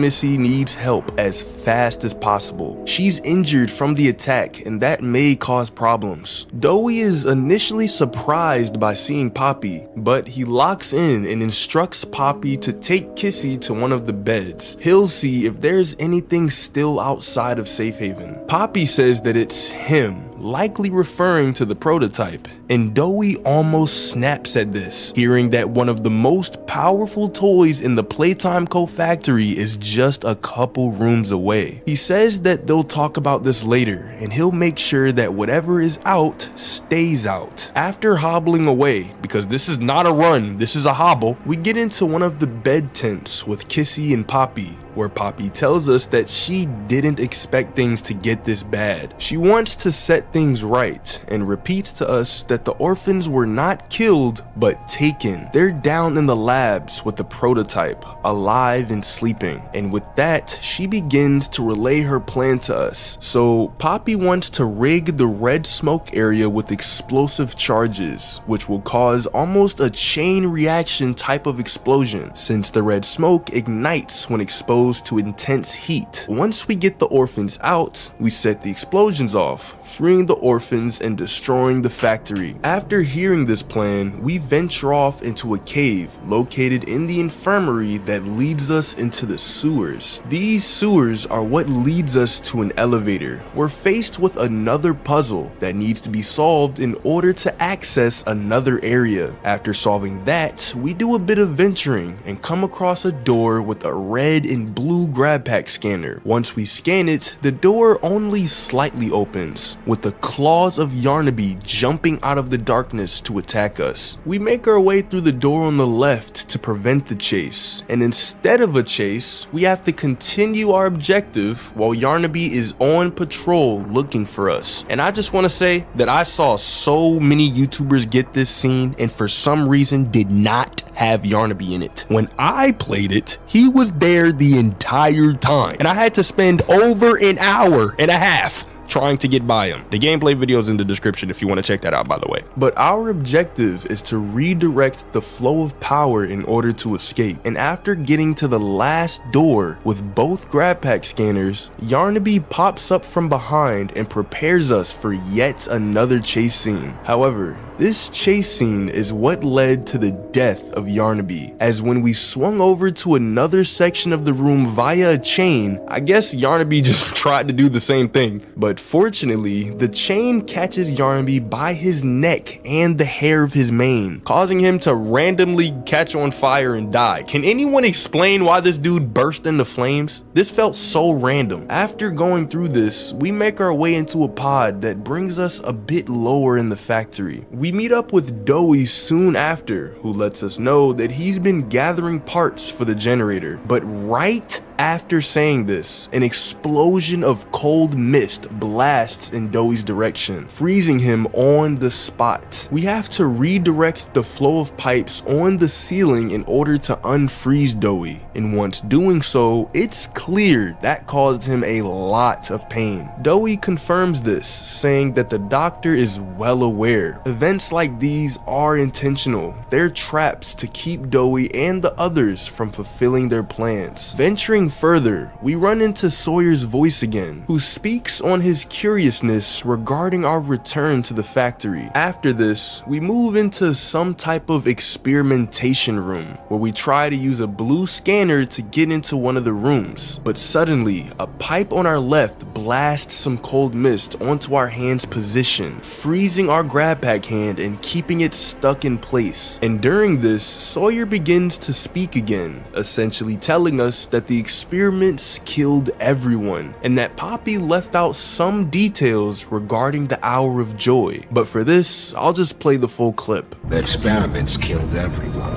Missy needs help as fast as possible. She's injured from the attack and that may cause problems. Doey is initially surprised by seeing Poppy, but he locks in and instructs Poppy to take Kissy to one of the beds. He'll see if there's anything still outside of Safe Haven. Poppy says that it's him, likely referring to the prototype, and Doey almost snaps at this, hearing that one of the most powerful toys in the Playtime co-factory is just a couple rooms away. He says that they'll talk about this later, and he'll make sure that whatever is out stays out. After hobbling away, because this is not a run, this is a hobble, we get into one of the bed tents with Kissy and Poppy, where Poppy tells us that she didn't expect things to get this bad. She wants to set things right and repeats to us that the orphans were not killed but taken. They're down in the labs with the prototype, alive and sleeping. And with that, she begins to relay her plan to us. So Poppy wants to rig the red smoke area with explosive charges, which will cause almost a chain reaction type of explosion, since the red smoke ignites when exposed to intense heat. Once we get the orphans out, we set the explosions off, freeing the orphans and destroying the factory. After hearing this plan, we venture off into a cave located in the infirmary that leads us into the sewers. These sewers are what leads us to an elevator. We're faced with another puzzle that needs to be solved in order to access another area. After solving that, we do a bit of venturing and come across a door with a red and blue grab pack scanner. Once we scan it, the door only slightly opens, with the claws of Yarnaby jumping out of the darkness to attack us. We make our way through the door on the left to prevent the chase, and instead of a chase, we have to continue our objective while Yarnaby is on patrol looking for us. And I just want to say that I saw so many YouTubers get this scene and for some reason did not have Yarnaby in it. When I played it, he was there the entire time, and I had to spend over an hour and a half trying to get by him. The gameplay video is in the description if you want to check that out, by the way. But our objective is to redirect the flow of power in order to escape. And after getting to the last door with both grab pack scanners, Yarnaby pops up from behind and prepares us for yet another chase scene. However, this chase scene is what led to the death of Yarnaby, as when we swung over to another section of the room via a chain, I guess Yarnaby just tried to do the same thing, but fortunately, the chain catches Yarnaby by his neck and the hair of his mane, causing him to randomly catch on fire and die. Can anyone explain why this dude burst into flames? This felt so random. After going through this, we make our way into a pod that brings us a bit lower in the factory. We meet up with Doey soon after, who lets us know that he's been gathering parts for the generator. But right after saying this, an explosion of cold mist blasts in Doey's direction, freezing him on the spot. We have to redirect the flow of pipes on the ceiling in order to unfreeze Doey, and once doing so, it's clear that caused him a lot of pain. Doey confirms this, saying that the doctor is well aware. Events like these are intentional. They're traps to keep Doey and the others from fulfilling their plans. Venturing further, we run into Sawyer's voice again, who speaks on his curiousness regarding our return to the factory. After this, we move into some type of experimentation room, where we try to use a blue scanner to get into one of the rooms, but suddenly, a pipe on our left blasts some cold mist onto our hand's position, freezing our grab pack hand and keeping it stuck in place. And during this, Sawyer begins to speak again, essentially telling us that the experiments killed everyone, and that Poppy left out some details regarding the Hour of Joy. But for this, I'll just play the full clip. The experiments killed everyone,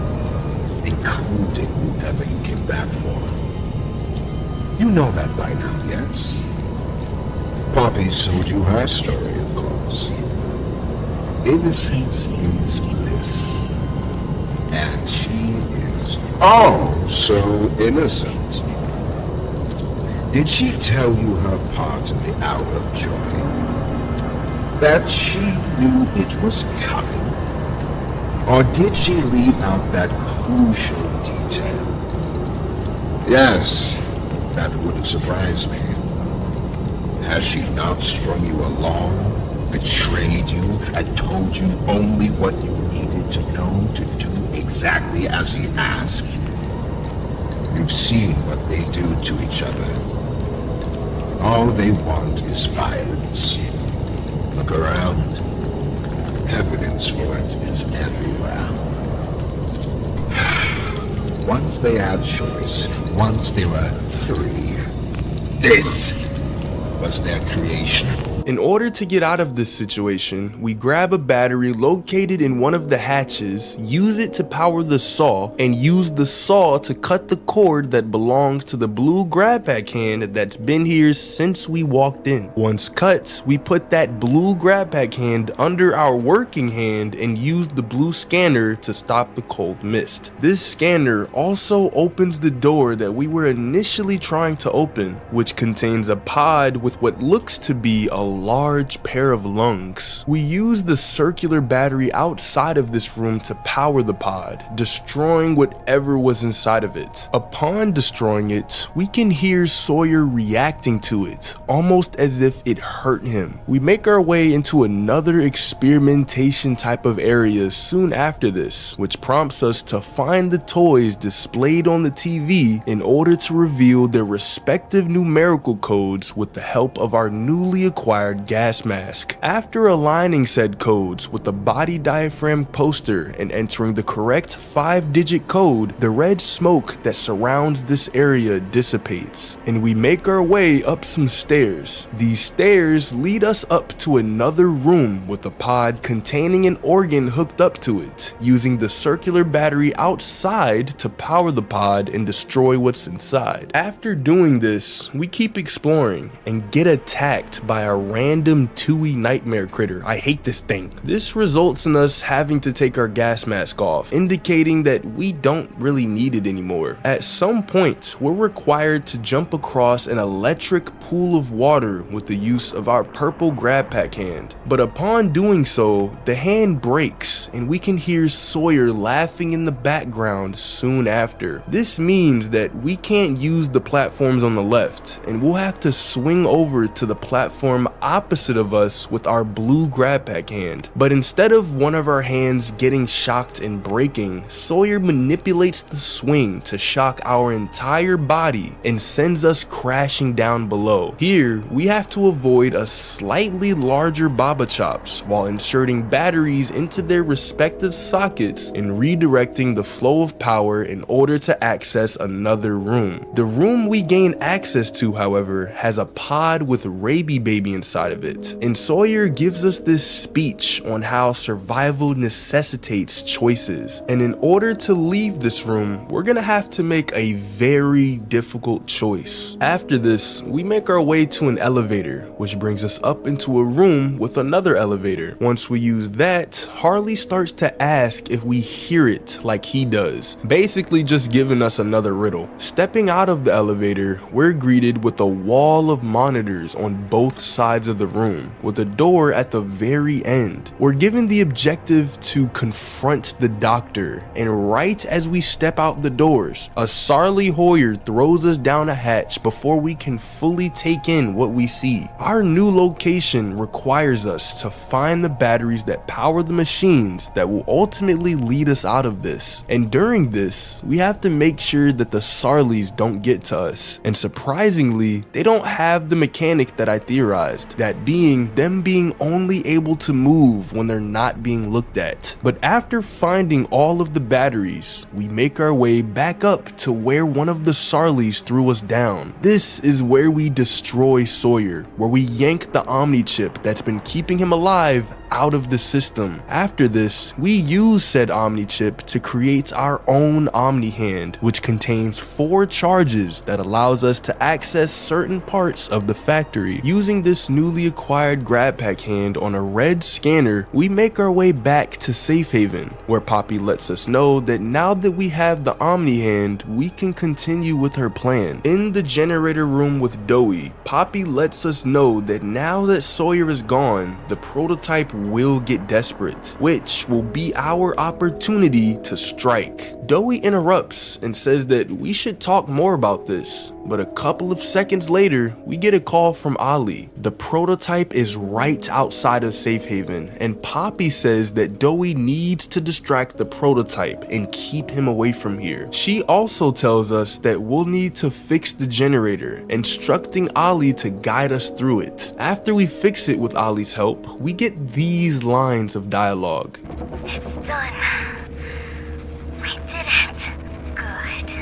including whoever you came back for. You know that by now, yes? Poppy showed you her story, of course. Innocence is bliss, and she is oh so innocent. Did she tell you her part in the Hour of Joy? That she knew it was coming? Or did she leave out that crucial detail? Yes, that wouldn't surprise me. Has she not strung you along, betrayed you, and told you only what you needed to know to do exactly as he asked? You've seen what they do to each other. All they want is violence. Look around. Evidence for it is everywhere. Once they had choice, once they were free, this was their creation. In order to get out of this situation, we grab a battery located in one of the hatches, use it to power the saw, and use the saw to cut the cord that belongs to the blue grab pack hand that's been here since we walked in. Once cut, we put that blue grab pack hand under our working hand and use the blue scanner to stop the cold mist. This scanner also opens the door that we were initially trying to open, which contains a pod with what looks to be a large pair of lungs. We use the circular battery outside of this room to power the pod, destroying whatever was inside of it. Upon destroying it, we can hear Sawyer reacting to it, almost as if it hurt him. We make our way into another experimentation type of area soon after this, which prompts us to find the toys displayed on the TV in order to reveal their respective numerical codes with the help of our newly acquired required gas mask. After aligning said codes with the body diaphragm poster and entering the correct 5-digit code, the red smoke that surrounds this area dissipates, and we make our way up some stairs. These stairs lead us up to another room with a pod containing an organ hooked up to it, using the circular battery outside to power the pod and destroy what's inside. After doing this, we keep exploring and get attacked by a random Doey nightmare critter. I hate this thing. This results in us having to take our gas mask off, indicating that we don't really need it anymore. At some point, we're required to jump across an electric pool of water with the use of our purple grab pack hand. But upon doing so, the hand breaks and we can hear Sawyer laughing in the background soon after. This means that we can't use the platforms on the left, and we'll have to swing over to the platform opposite of us with our blue grab pack hand. But instead of one of our hands getting shocked and breaking, Sawyer manipulates the swing to shock our entire body and sends us crashing down below. Here, we have to avoid a slightly larger Baba Chops while inserting batteries into their respective sockets and redirecting the flow of power in order to access another room. The room we gain access to, however, has a pod with Raby Baby inside of it, and Sawyer gives us this speech on how survival necessitates choices, and in order to leave this room, we're gonna have to make a very difficult choice. After this, we make our way to an elevator, which brings us up into a room with another elevator. Once we use that, Harley starts to ask if we hear it like he does, basically just giving us another riddle. Stepping out of the elevator, we're greeted with a wall of monitors on both sides of the room, with a door at the very end. We're given the objective to confront the doctor, and right as we step out the doors, a Sarly Hoyer throws us down a hatch before we can fully take in what we see. Our new location requires us to find the batteries that power the machines that will ultimately lead us out of this, and during this, we have to make sure that the Sarlies don't get to us, and surprisingly, they don't have the mechanic that I theorized, that being them being only able to move when they're not being looked at. But after finding all of the batteries, we make our way back up to where one of the Sarlies threw us down. This is where we destroy Sawyer, where we yank the Omni chip that's been keeping him alive out of the system. After this, we use said Omni chip to create our own Omni hand, which contains 4 charges that allows us to access certain parts of the factory. Using this newly acquired grab pack hand on a red scanner, we make our way back to Safe Haven, where Poppy lets us know that now that we have the Omni hand, we can continue with her plan. In the generator room with Doey, Poppy lets us know that now that Sawyer is gone, the prototype will get desperate, which will be our opportunity to strike. Doey interrupts and says that we should talk more about this, but a couple of seconds later, we get a call from Ollie. The prototype is right outside of Safe Haven, and Poppy says that Doey needs to distract the prototype and keep him away from here. She also tells us that we'll need to fix the generator, instructing Ollie to guide us through it. After we fix it with Ollie's help, we get these lines of dialogue. It's done. We did it. Good.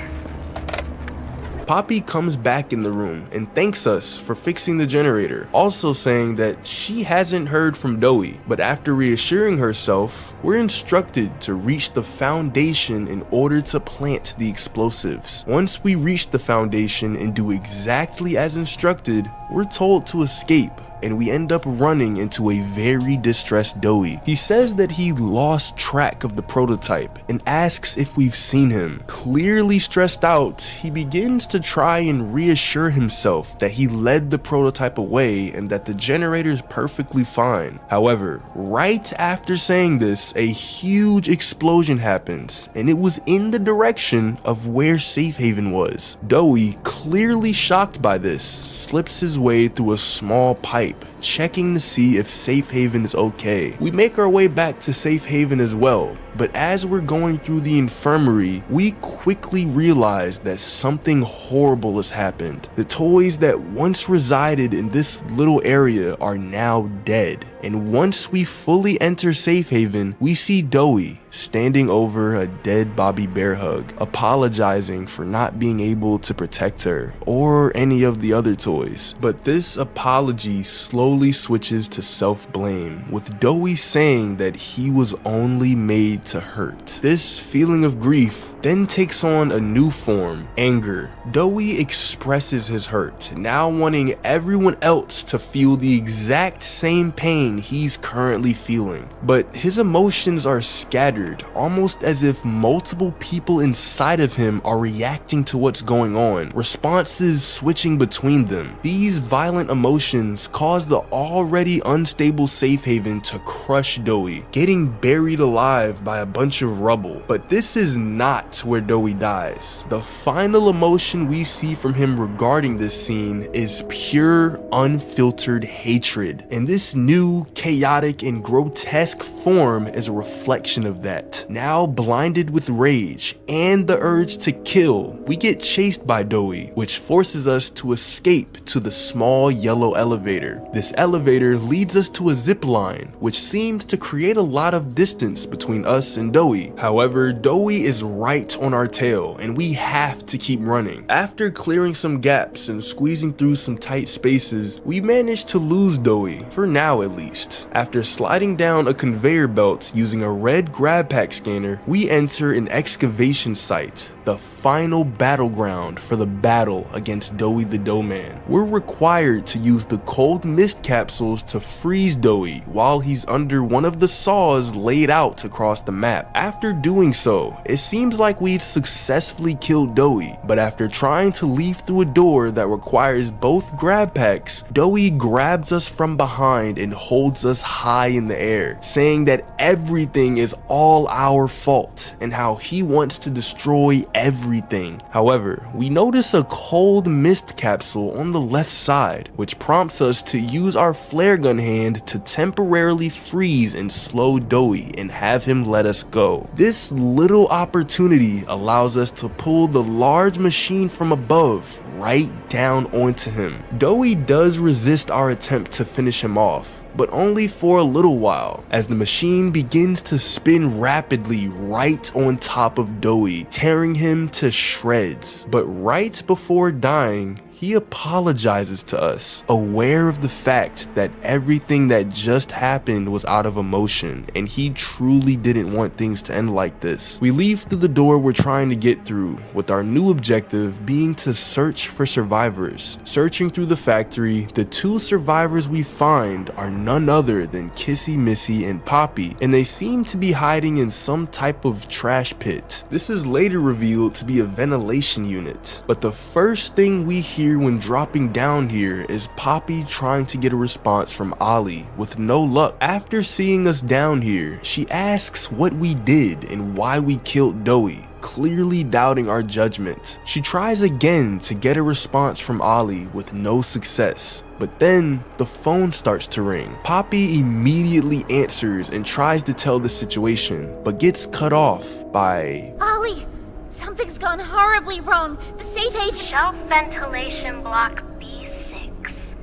Poppy comes back in the room and thanks us for fixing the generator, also saying that she hasn't heard from Doey, but after reassuring herself, we're instructed to reach the foundation in order to plant the explosives. Once we reach the foundation and do exactly as instructed, we're told to escape, and we end up running into a very distressed Doey. He says that he lost track of the prototype and asks if we've seen him. Clearly stressed out, he begins to try and reassure himself that he led the prototype away and that the generator is perfectly fine. However, right after saying this, a huge explosion happens, and it was in the direction of where Safe Haven was. Doey, clearly shocked by this, slips his way through a small pipe prototype, checking to see if Safe Haven is okay. We make our way back to Safe Haven as well, but as we're going through the infirmary, we quickly realize that something horrible has happened. The toys that once resided in this little area are now dead, and once we fully enter Safe Haven, we see Doey standing over a dead Bobby Bear Hug, apologizing for not being able to protect her or any of the other toys. But this apology slowly switches to self-blame, with Doey saying that he was only made to hurt. This feeling of grief then takes on a new form, anger. Doey expresses his hurt, now wanting everyone else to feel the exact same pain he's currently feeling. But his emotions are scattered, almost as if multiple people inside of him are reacting to what's going on, responses switching between them. These violent emotions cause the already unstable Safe Haven to crush Doey, getting buried alive by a bunch of rubble. But this is not where Doey dies. The final emotion we see from him regarding this scene is pure, unfiltered hatred, and this new, chaotic, and grotesque form is a reflection of that. Now blinded with rage and the urge to kill, we get chased by Doey, which forces us to escape to the small yellow elevator. This elevator leads us to a zip line, which seems to create a lot of distance between us and Doey. However, Doey is right on our tail, and we have to keep running. After clearing some gaps and squeezing through some tight spaces, we managed to lose Doey, for now at least. After sliding down a conveyor belt using a red grab pack scanner, we enter an excavation site, the final battleground for the battle against Doey the Doughman. We're required to use the cold mist capsules to freeze Doey while he's under one of the saws laid out across the map. After doing so, it seems like we've successfully killed Doey, but after trying to leave through a door that requires both grab packs, Doey grabs us from behind and holds us high in the air, saying that everything is all our fault and how he wants to destroy everything. However, we notice a cold mist capsule on the left side, which prompts us to use our flare gun hand to temporarily freeze and slow Doey and have him let us go. This little opportunity allows us to pull the large machine from above right down onto him. Doey does resist our attempt to finish him off, but only for a little while, as the machine begins to spin rapidly right on top of Doey, tearing him to shreds. But right before dying, he apologizes to us, aware of the fact that everything that just happened was out of emotion, and he truly didn't want things to end like this. We leave through the door we're trying to get through, with our new objective being to search for survivors. Searching through the factory, the two survivors we find are none other than Kissy, Missy, and Poppy, and they seem to be hiding in some type of trash pit. This is later revealed to be a ventilation unit, but the first thing we hear when dropping down here is Poppy trying to get a response from Ollie, with no luck. After seeing us down here, she asks what we did and why we killed Doey, clearly doubting our judgment. She tries again to get a response from Ollie with no success, but then the phone starts to ring. Poppy immediately answers and tries to tell the situation, but gets cut off by Ollie! Something's gone horribly wrong. The safe haven... Shelf ventilation block B6.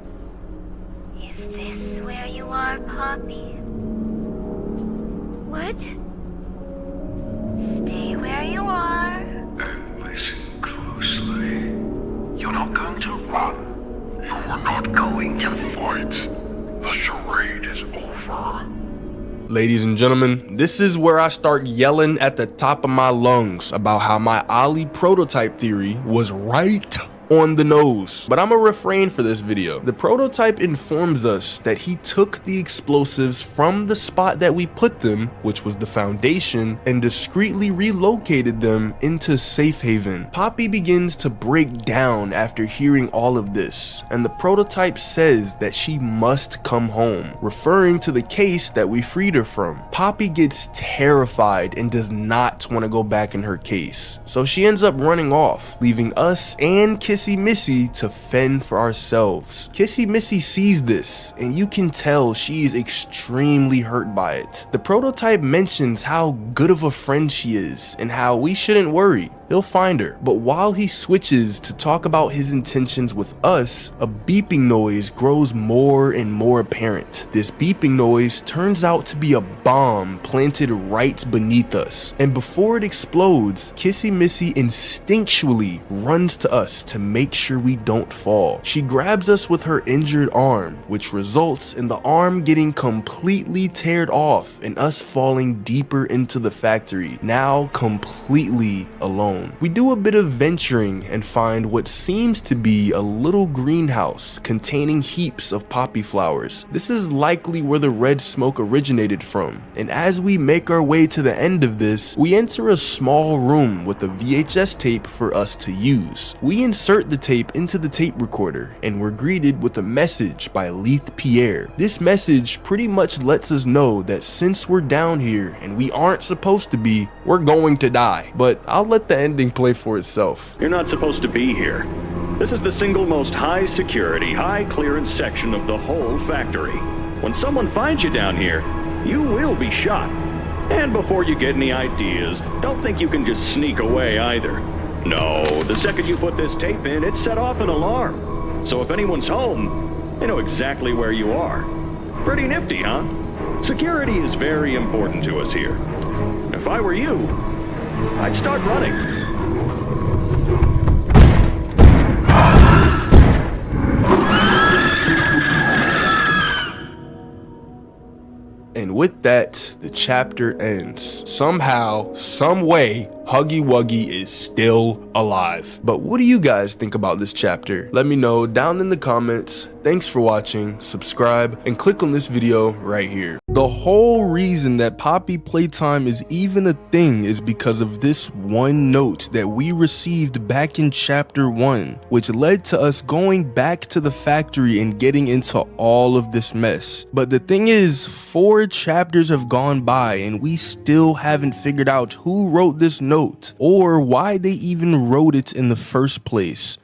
Is this where you are, Poppy? What? Stay where you are. And listen closely. You're not going to run. You're not going to fight. The charade is over. Ladies and gentlemen, this is where I start yelling at the top of my lungs about how my Ollie prototype theory was right on the nose. But I'm gonna refrain for this video. The prototype informs us that he took the explosives from the spot that we put them, which was the foundation, and discreetly relocated them into Safe Haven. Poppy begins to break down after hearing all of this, and the prototype says that she must come home, referring to the case that we freed her from. Poppy gets terrified and does not want to go back in her case, so she ends up running off, leaving us and Kissy Kissy Missy to fend for ourselves. Kissy Missy sees this, and you can tell she is extremely hurt by it. The prototype mentions how good of a friend she is, and how we shouldn't worry. He'll find her. But while he switches to talk about his intentions with us, a beeping noise grows more and more apparent. This beeping noise turns out to be a bomb planted right beneath us. And before it explodes, Kissy Missy instinctually runs to us to make sure we don't fall. She grabs us with her injured arm, which results in the arm getting completely teared off and us falling deeper into the factory, now completely alone. We do a bit of venturing and find what seems to be a little greenhouse containing heaps of poppy flowers. This is likely where the red smoke originated from, and as we make our way to the end of this, we enter a small room with a VHS tape for us to use. We insert the tape into the tape recorder, and we're greeted with a message by Leith Pierre. This message pretty much lets us know that since we're down here and we aren't supposed to be, we're going to die. But I'll let the ending play for itself. You're not supposed to be here. This is the single most high security, high clearance section of the whole factory. When someone finds you down here, you will be shot. And before you get any ideas, don't think you can just sneak away either. No, the second you put this tape in, it set off an alarm. So if anyone's home, they know exactly where you are. Pretty nifty, huh? Security is very important to us here. If I were you, I'd start running. And with that, the chapter ends. Somehow, some way, Huggy Wuggy is still alive. But what do you guys think about this chapter? Let me know down in the comments. Thanks for watching, subscribe, and click on this video right here. The whole reason that Poppy Playtime is even a thing is because of this one note that we received back in chapter 1, which led to us going back to the factory and getting into all of this mess. But the thing is, 4 chapters have gone by and we still haven't figured out who wrote this note or why they even wrote it in the first place.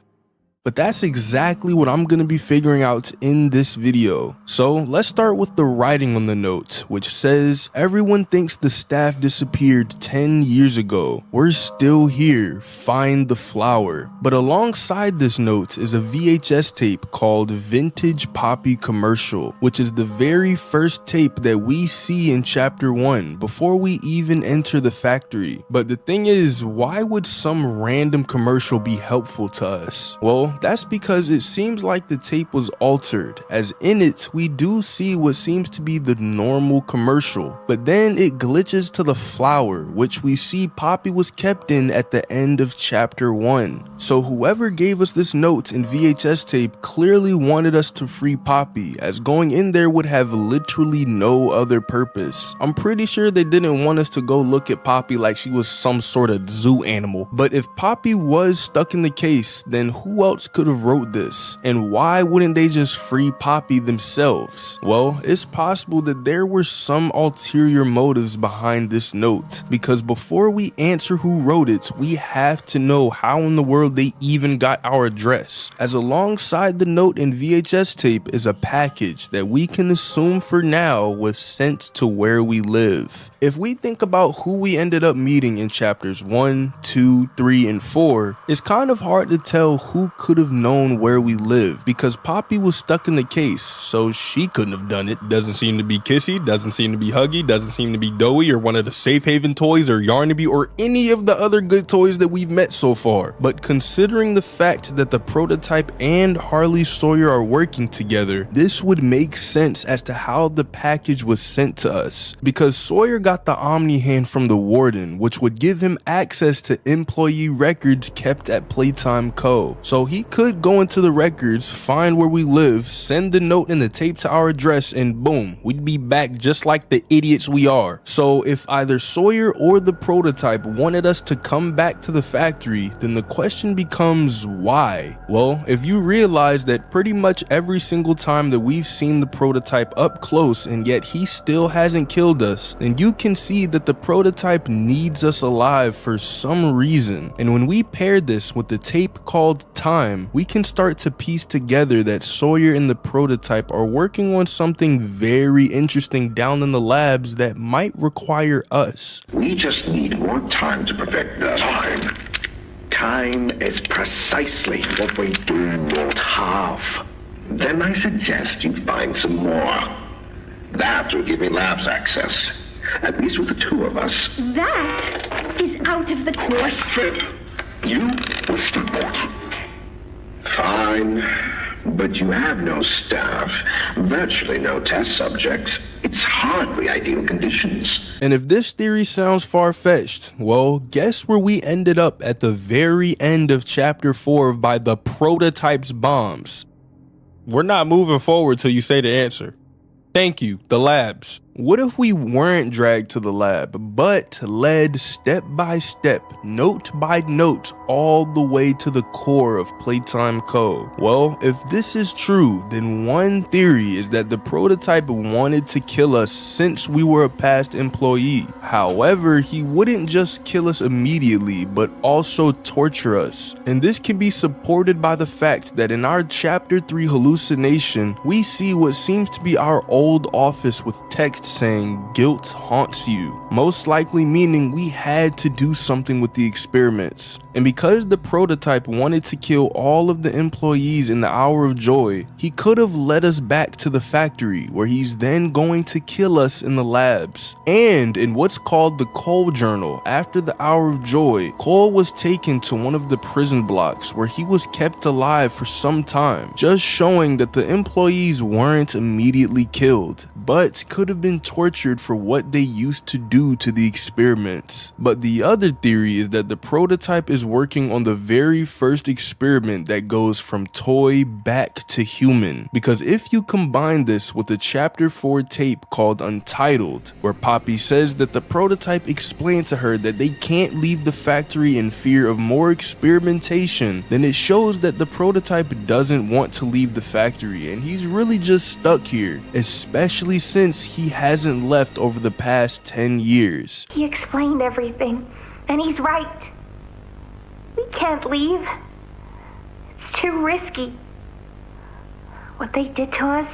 But that's exactly what I'm going to be figuring out in this video. So let's start with the writing on the note, which says, everyone thinks the staff disappeared 10 years ago. We're still here. Find the flower. But alongside this note is a VHS tape called Vintage Poppy Commercial, which is the very first tape that we see in chapter 1 before we even enter the factory. But the thing is, why would some random commercial be helpful to us? Well, that's because it seems like the tape was altered, as in it we do see what seems to be the normal commercial, but then it glitches to the flower, which we see Poppy was kept in at the end of chapter 1. So whoever gave us this note in VHS tape clearly wanted us to free Poppy, as going in there would have literally no other purpose. I'm pretty sure they didn't want us to go look at Poppy like she was some sort of zoo animal, but if Poppy was stuck in the case, then who else could have wrote this, and why wouldn't they just free Poppy themselves? Well, it's possible that there were some ulterior motives behind this note, because before we answer who wrote it, we have to know how in the world they even got our address, as alongside the note in VHS tape is a package that we can assume for now was sent to where we live. If we think about who we ended up meeting in chapters 1, 2, 3, and 4, it's kind of hard to tell who could have known where we live, because Poppy was stuck in the case, so she couldn't have done it. Doesn't seem to be Kissy, doesn't seem to be Huggy, doesn't seem to be Doey or one of the Safe Haven toys or Yarnaby or any of the other good toys that we've met so far. But considering the fact that the prototype and Harley Sawyer are working together, this would make sense as to how the package was sent to us, because Sawyer got the Omni hand from the warden, which would give him access to employee records kept at Playtime Co. So he could go into the records, find where we live, send the note and the tape to our address, and boom, we'd be back just like the idiots we are. So if either Sawyer or the prototype wanted us to come back to the factory, then the question becomes why? Well, if you realize that pretty much every single time that we've seen the prototype up close and yet he still hasn't killed us, then you can see that the prototype needs us alive for some reason. And when we paired this with the tape called Time, time, we can start to piece together that Sawyer and the prototype are working on something very interesting down in the labs that might require us. We just need more time to perfect the time. Time is precisely what we do not have. Then I suggest you find some more. That will give me labs access. At least with the two of us. That is out of the question. You will still want. Fine. But you have no staff, virtually no test subjects. It's hardly ideal conditions. And if this theory sounds far-fetched, well, guess where we ended up at the very end of chapter 4 of By the Prototype's Bombs. We're not moving forward till you say the answer. Thank you, the labs. What if we weren't dragged to the lab, but led step by step, note by note, all the way to the core of Playtime Co? Well, if this is true, then one theory is that the prototype wanted to kill us since we were a past employee. However, he wouldn't just kill us immediately, but also torture us. And this can be supported by the fact that in our chapter 3 hallucination, we see what seems to be our old office with text saying guilt haunts you, most likely meaning we had to do something with the experiments. And because the prototype wanted to kill all of the employees in the Hour of Joy, he could have led us back to the factory where he's then going to kill us in the labs. And in what's called the Cole Journal, after the Hour of Joy, Cole was taken to one of the prison blocks where he was kept alive for some time, just showing that the employees weren't immediately killed, but could have been tortured for what they used to do to the experiments. But the other theory is that the prototype is working on the very first experiment that goes from toy back to human. Because if you combine this with the chapter 4 tape called Untitled, where Poppy says that the prototype explained to her that they can't leave the factory in fear of more experimentation, then it shows that the prototype doesn't want to leave the factory and he's really just stuck here, especially since he hasn't left over the past 10 years. He explained everything, and he's right. We can't leave. It's too risky. What they did to us,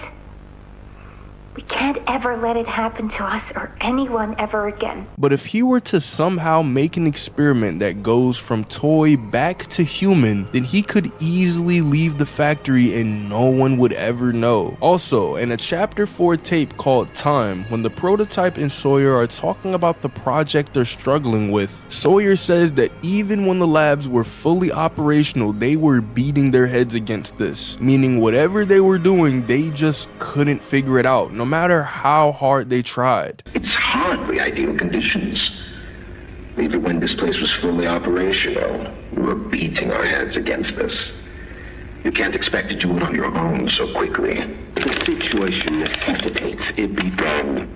we can't ever let it happen to us or anyone ever again. But if he were to somehow make an experiment that goes from toy back to human, then he could easily leave the factory and no one would ever know. Also, in a chapter 4 tape called Time, when the prototype and Sawyer are talking about the project they're struggling with, Sawyer says that even when the labs were fully operational, they were beating their heads against this, meaning whatever they were doing, they just couldn't figure it out, no matter how hard they tried. It's hardly ideal conditions. Even when this place was fully operational, we were beating our heads against this. You can't expect to do it on your own so quickly. The situation necessitates it be done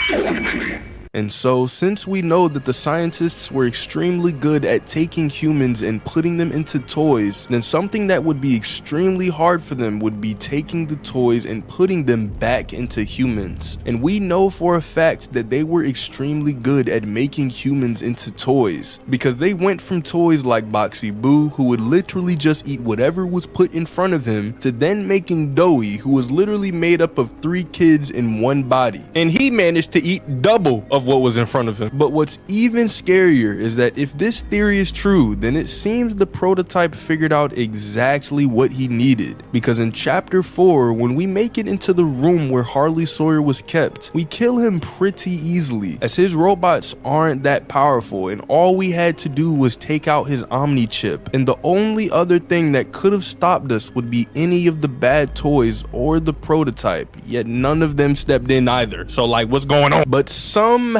quickly. And so, since we know that the scientists were extremely good at taking humans and putting them into toys, then something that would be extremely hard for them would be taking the toys and putting them back into humans. And we know for a fact that they were extremely good at making humans into toys, because they went from toys like Boxy Boo, who would literally just eat whatever was put in front of him, to then making Doey, who was literally made up of 3 kids in one body. And he managed to eat double of what was in front of him. But what's even scarier is that if this theory is true, then it seems the prototype figured out exactly what he needed. Because in chapter 4, when we make it into the room where Harley Sawyer was kept, we kill him pretty easily, as his robots aren't that powerful and all we had to do was take out his Omni chip. And the only other thing that could have stopped us would be any of the bad toys or the prototype, yet none of them stepped in either. So like, what's going on? But somehow,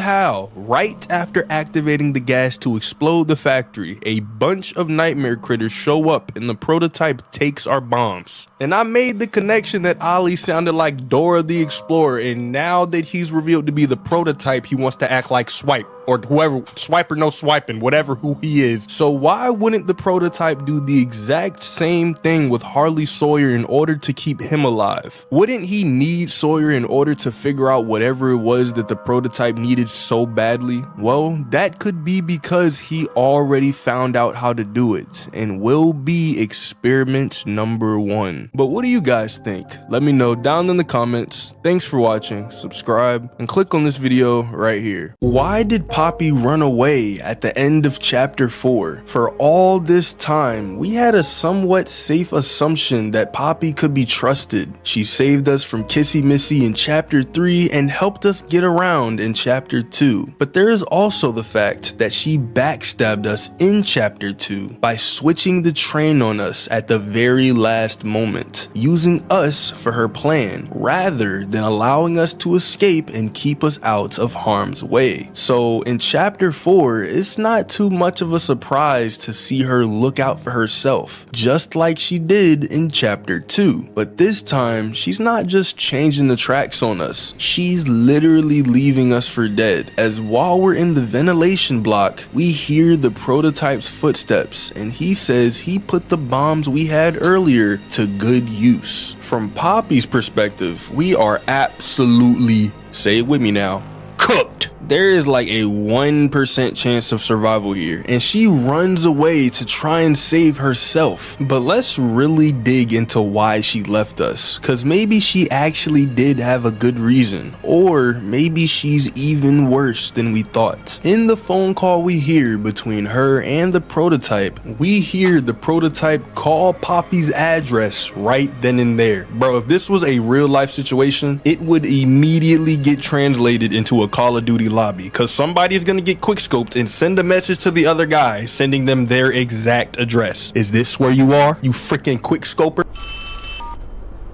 right after activating the gas to explode the factory, a bunch of nightmare critters show up and the prototype takes our bombs. And I made the connection that Ollie sounded like Dora the Explorer, and now that he's revealed to be the prototype, he wants to act like Swipe. or whoever, swiper no swiping, whatever who he is. So why wouldn't the prototype do the exact same thing with Harley Sawyer in order to keep him alive? Wouldn't he need Sawyer in order to figure out whatever it was that the prototype needed so badly? Well, that could be because he already found out how to do it and will be experiment number 1. But what do you guys think? Let me know down in the comments. Thanks for watching, subscribe, and click on this video right here. Why did Poppy run away at the end of chapter 4? For all this time, we had a somewhat safe assumption that Poppy could be trusted. She saved us from Kissy Missy in chapter 3 and helped us get around in chapter 2. But there is also the fact that she backstabbed us in chapter 2 by switching the train on us at the very last moment, using us for her plan rather than allowing us to escape and keep us out of harm's way. So in chapter 4, it's not too much of a surprise to see her look out for herself, just like she did in chapter 2. But this time, she's not just changing the tracks on us, she's literally leaving us for dead, as while we're in the ventilation block, we hear the prototype's footsteps, and he says he put the bombs we had earlier to good use. From Poppy's perspective, we are absolutely, say it with me now, cooked. There is like a 1% chance of survival here, and she runs away to try and save herself. But let's really dig into why she left us, cause maybe she actually did have a good reason, or maybe she's even worse than we thought. In the phone call we hear between her and the prototype, we hear the prototype call Poppy's address right then and there. Bro, if this was a real life situation, it would immediately get translated into a Call of Duty lobby, because somebody is going to get quick scoped and send a message to the other guy sending them their exact address. Is this where you are, you freaking quick scoper?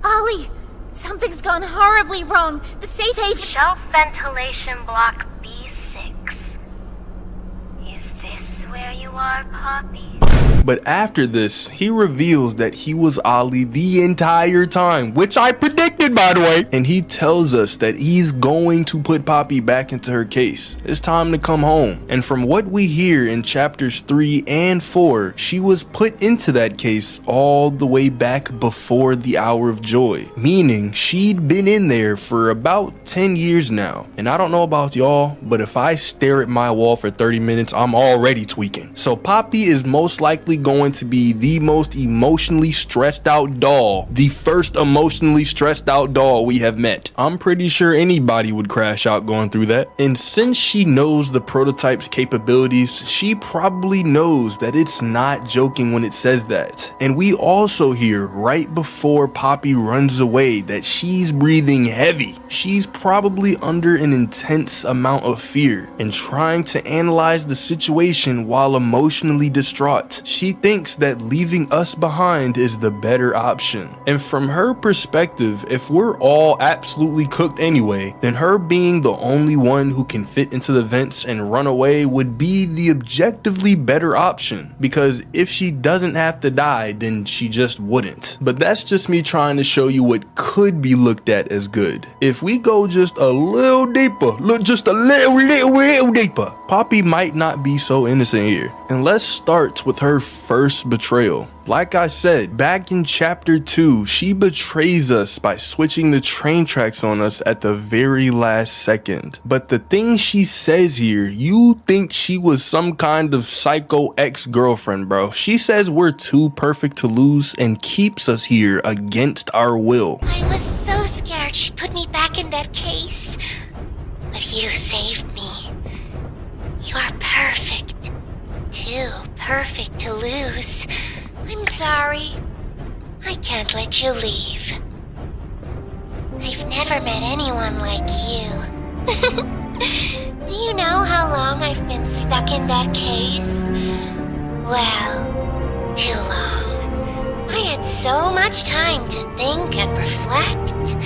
Ollie, something's gone horribly wrong. The safe haven... Shelf ventilation block B6. Is this where you are, Poppy? But after this, he reveals that he was Ollie the entire time, which I predicted, by the way. And he tells us that he's going to put Poppy back into her case. It's time to come home. And from what we hear in chapters 3 and 4, she was put into that case all the way back before the Hour of Joy, meaning she'd been in there for about 10 years now. And I don't know about y'all, but if I stare at my wall for 30 minutes, I'm already tweaking. So Poppy is most likely going to be the most emotionally stressed out doll, the first emotionally stressed out doll we have met. I'm pretty sure anybody would crash out going through that. And since she knows the prototype's capabilities, she probably knows that it's not joking when it says that. And we also hear right before Poppy runs away that she's breathing heavy. She's probably under an intense amount of fear and trying to analyze the situation while emotionally distraught. She thinks that leaving us behind is the better option. And from her perspective, if we're all absolutely cooked anyway, then her being the only one who can fit into the vents and run away would be the objectively better option, because if she doesn't have to die, then she just wouldn't. But that's just me trying to show you what could be looked at as good. If we go just a little deeper, just a little deeper, Poppy might not be so innocent here. And let's start with her first betrayal. Like I said, back in chapter 2, she betrays us by switching the train tracks on us at the very last second. But the thing she says here, you think she was some kind of psycho ex-girlfriend, bro. She says we're too perfect to lose and keeps us here against our will. I was so scared she'd put me back in that case. But you saved me. You are perfect. Too perfect to lose. I'm sorry. I can't let you leave. I've never met anyone like you. Do you know how long I've been stuck in that case? Well, too long. I had so much time to think and reflect.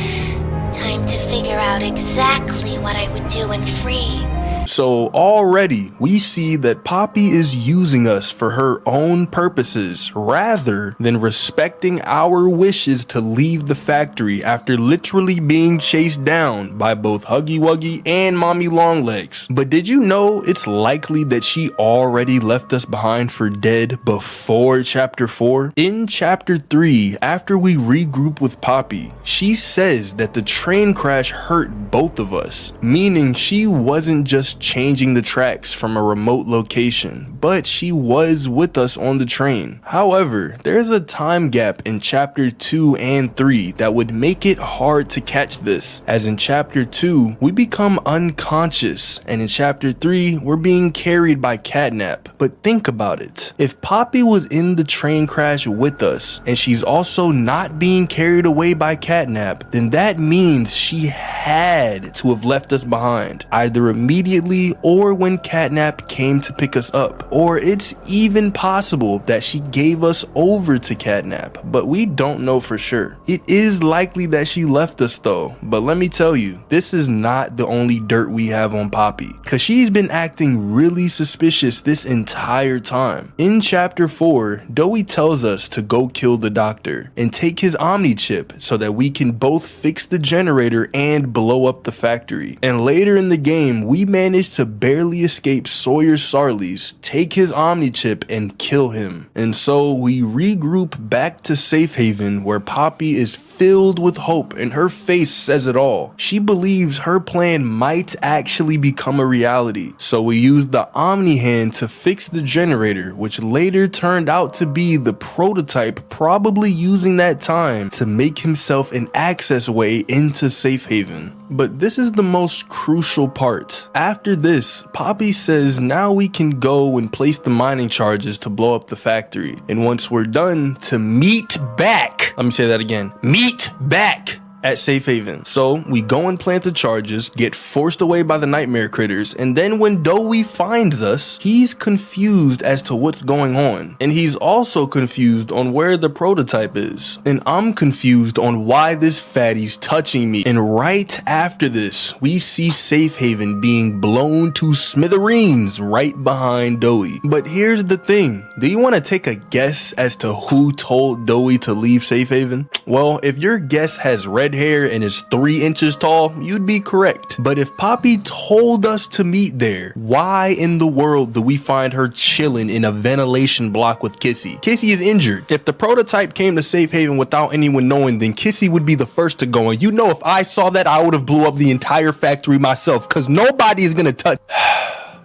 Time to figure out exactly what I would do when free. So already we see that Poppy is using us for her own purposes rather than respecting our wishes to leave the factory after literally being chased down by both Huggy Wuggy and Mommy Longlegs. But did you know it's likely that she already left us behind for dead before chapter 4? In chapter 3, after we regroup with Poppy, she says that the train crash hurt both of us, meaning she wasn't just changing the tracks from a remote location, but she was with us on the train. However, there's a time gap in chapter 2 and 3 that would make it hard to catch this, as in chapter 2 we become unconscious and in chapter 3 we're being carried by Catnap. But think about it, if Poppy was in the train crash with us and she's also not being carried away by Catnap, then that means she had to have left us behind, either immediately or when Catnap came to pick us up, or it's even possible that she gave us over to Catnap, but we don't know for sure. It is likely that she left us though, but let me tell you, this is not the only dirt we have on Poppy, cause she's been acting really suspicious this entire time. In chapter 4, Doey tells us to go kill the doctor and take his Omni chip so that we can both fix the generator and blow up the factory. And later in the game, we manage to barely escape Sawyer's Sarlies, take his Omni chip and kill him. And so we regroup back to Safe Haven, where Poppy is filled with hope and her face says it all. She believes her plan might actually become a reality. So we use the Omni hand to fix the generator, which later turned out to be the prototype, probably using that time to make himself an access way into Safe Haven. But this is the most crucial part. After this, Poppy says now we can go and place the mining charges to blow up the factory. And once we're done, to meet back. Let me say that again. Meet back at Safe Haven. So we go and plant the charges, get forced away by the nightmare critters, and then when Doey finds us, he's confused as to what's going on. And he's also confused on where the prototype is. And I'm confused on why this fatty's touching me. And right after this, we see Safe Haven being blown to smithereens right behind Doey. But here's the thing. Do you want to take a guess as to who told Doey to leave Safe Haven? Well, if your guess has red hair and is 3 inches tall, you'd be correct. But if Poppy told us to meet there, why in the world do we find her chilling in a ventilation block with Kissy? Kissy is injured. If the prototype came to Safe Haven without anyone knowing, then Kissy would be the first to go. And you know, if I saw that, I would have blew up the entire factory myself, because nobody is gonna touch.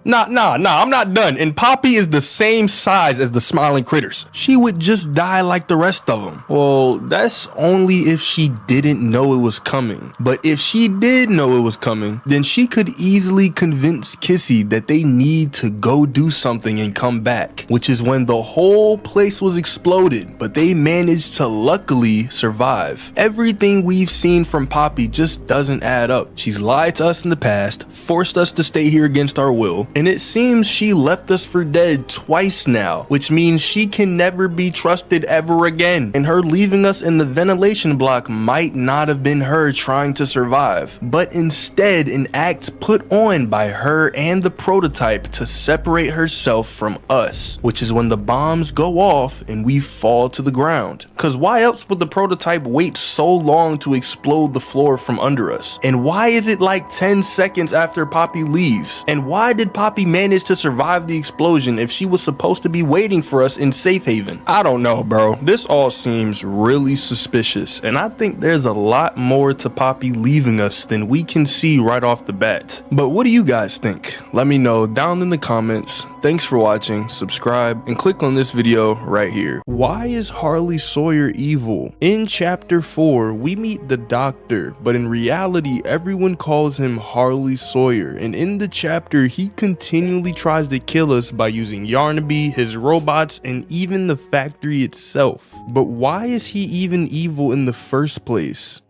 Nah, I'm not done. And Poppy is the same size as the smiling critters. She would just die like the rest of them. Well, that's only if she didn't know it was coming. But if she did know it was coming, then she could easily convince Kissy that they need to go do something and come back, which is when the whole place was exploded, but they managed to luckily survive. Everything we've seen from Poppy just doesn't add up. She's lied to us in the past, forced us to stay here against our will, and it seems she left us for dead twice now, which means she can never be trusted ever again. And her leaving us in the ventilation block might not have been her trying to survive, but instead an act put on by her and the prototype to separate herself from us, which is when the bombs go off and we fall to the ground. Cause why else would the prototype wait so long to explode the floor from under us? And why is it like 10 seconds after Poppy leaves? And why did Poppy manage to survive the explosion if she was supposed to be waiting for us in Safe Haven? I don't know, bro. This all seems really suspicious, and I think there's a lot more to Poppy leaving us than we can see right off the bat. But what do you guys think? Let me know down in the comments. Thanks for watching, subscribe, and click on this video right here. Why is Harley Sawyer evil? In chapter 4, we meet the doctor, but in reality, everyone calls him Harley Sawyer, and in the chapter, he continually tries to kill us by using Yarnaby, his robots, and even the factory itself. But why is he even evil in the first place?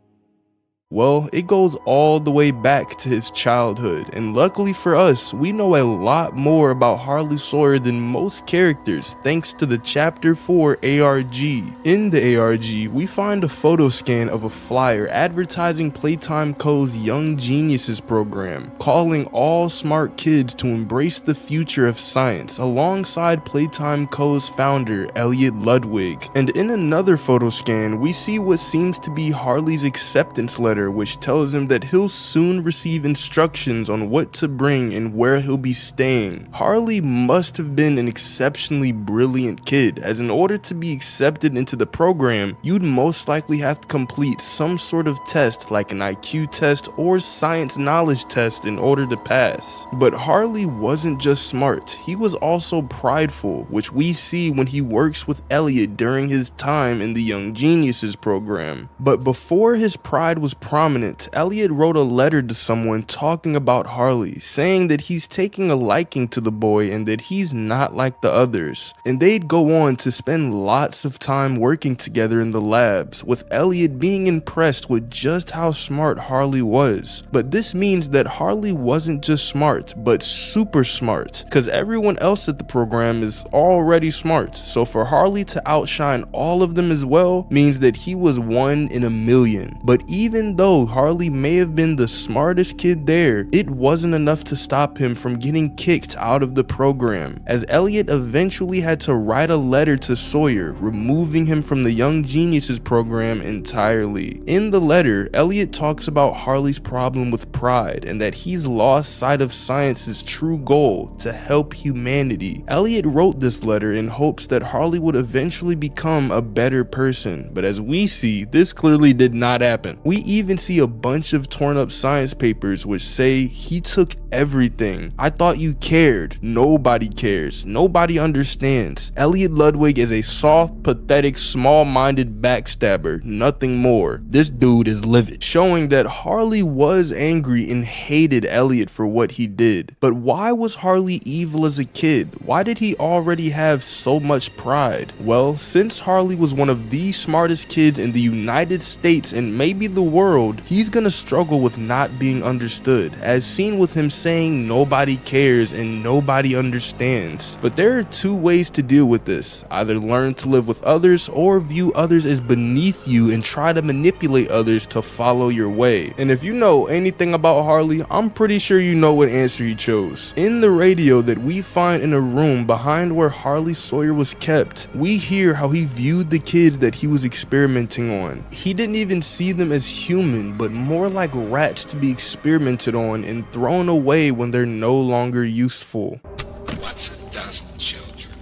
Well, it goes all the way back to his childhood, and luckily for us, we know a lot more about Harley Sawyer than most characters thanks to the Chapter 4 ARG. In the ARG, we find a photo scan of a flyer advertising Playtime Co.'s Young Geniuses program, calling all smart kids to embrace the future of science alongside Playtime Co.'s founder, Elliot Ludwig. And in another photo scan, we see what seems to be Harley's acceptance letter, which tells him that he'll soon receive instructions on what to bring and where he'll be staying. Harley must have been an exceptionally brilliant kid, as in order to be accepted into the program, you'd most likely have to complete some sort of test like an IQ test or science knowledge test in order to pass. But Harley wasn't just smart, he was also prideful, which we see when he works with Elliot during his time in the Young Geniuses program. But before his pride was prominent, Elliot wrote a letter to someone talking about Harley, saying that he's taking a liking to the boy and that he's not like the others. And they'd go on to spend lots of time working together in the labs, with Elliot being impressed with just how smart Harley was. But this means that Harley wasn't just smart, but super smart, because everyone else at the program is already smart. So for Harley to outshine all of them as well means that he was one in a million. But even though Harley may have been the smartest kid there, it wasn't enough to stop him from getting kicked out of the program, as Elliot eventually had to write a letter to Sawyer, removing him from the Young Geniuses program entirely. In the letter, Elliot talks about Harley's problem with pride and that he's lost sight of science's true goal to help humanity. Elliot wrote this letter in hopes that Harley would eventually become a better person, but as we see, this clearly did not happen. We even see a bunch of torn up science papers which say, "He took everything. I thought you cared. Nobody cares. Nobody understands. Elliot Ludwig is a soft, pathetic, small-minded backstabber. Nothing more. This dude is livid." Showing that Harley was angry and hated Elliot for what he did. But why was Harley evil as a kid? Why did he already have so much pride? Well, since Harley was one of the smartest kids in the United States and maybe the world, he's gonna struggle with not being understood, as seen with him saying nobody cares and nobody understands. But there are two ways to deal with this: either learn to live with others or view others as beneath you and try to manipulate others to follow your way. And if you know anything about Harley, I'm pretty sure you know what answer he chose. In the radio that we find in a room behind where Harley Sawyer was kept, we hear how he viewed the kids that he was experimenting on. He didn't even see them as human, but more like rats to be experimented on and thrown away when they're no longer useful. What's a dozen children?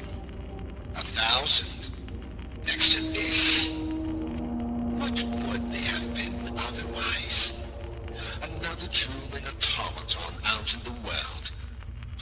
1,000? Next to this? What would they have been otherwise? Another drooling automaton out in the world,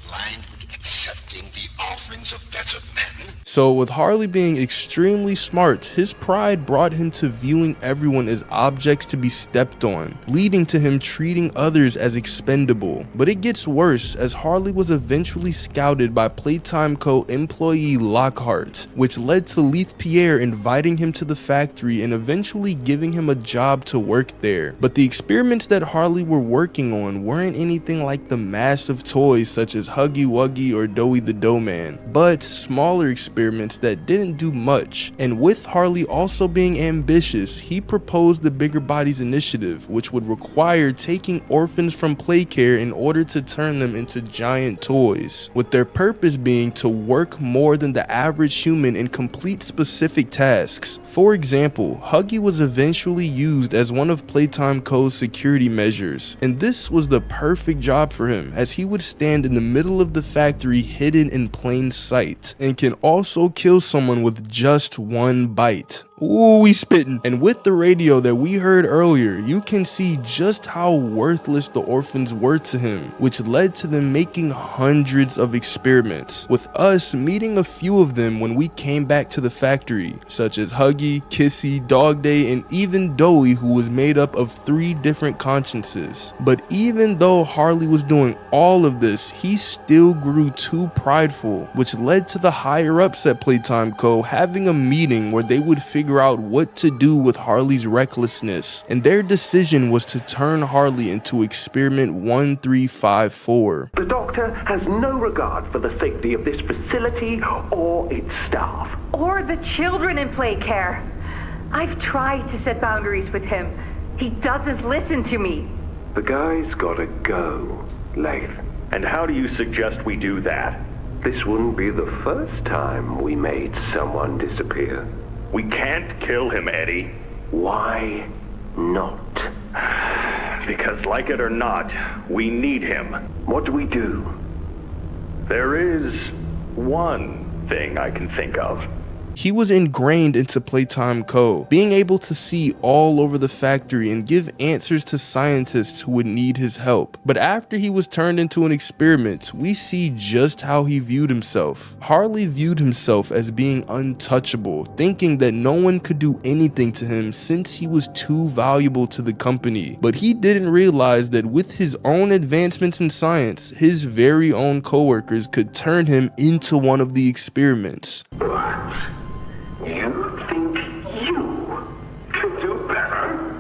blind with accepting the offerings of better men. So with Harley being extremely smart, his pride brought him to viewing everyone as objects to be stepped on, leading to him treating others as expendable. But it gets worse, as Harley was eventually scouted by Playtime Co. employee Lockhart, which led to Leith Pierre inviting him to the factory and eventually giving him a job to work there. But the experiments that Harley were working on weren't anything like the massive toys such as Huggy, Wuggy, or Doey the Doughman, but smaller experiments that didn't do much. And with Harley also being ambitious, he proposed the Bigger Bodies Initiative, which would require taking orphans from playcare in order to turn them into giant toys, with their purpose being to work more than the average human and complete specific tasks. For example, Huggy was eventually used as one of Playtime Co.'s security measures, and this was the perfect job for him, as he would stand in the middle of the factory hidden in plain sight, and can also kill someone with just one bite. Ooh, we spittin'. And with the radio that we heard earlier, you can see just how worthless the orphans were to him, which led to them making hundreds of experiments, with us meeting a few of them when we came back to the factory, such as Huggy, Kissy, Dog Day, and even Doey, who was made up of 3 different consciences. But even though Harley was doing all of this, he still grew too prideful, which led to the higher ups at Playtime Co. having a meeting where they would figure figure out what to do with Harley's recklessness, and their decision was to turn Harley into Experiment 1354. The doctor has no regard for the safety of this facility or its staff. Or the children in play care. I've tried to set boundaries with him. He doesn't listen to me. The guy's gotta go, Lath. And how do you suggest we do that? This wouldn't be the first time we made someone disappear. We can't kill him, Eddie. Why not? Because like it or not, we need him. What do we do? There is one thing I can think of. He was ingrained into Playtime Co., being able to see all over the factory and give answers to scientists who would need his help. But after he was turned into an experiment, we see just how he viewed himself. Harley viewed himself as being untouchable, thinking that no one could do anything to him since he was too valuable to the company. But he didn't realize that with his own advancements in science, his very own coworkers could turn him into one of the experiments. You think you can do better?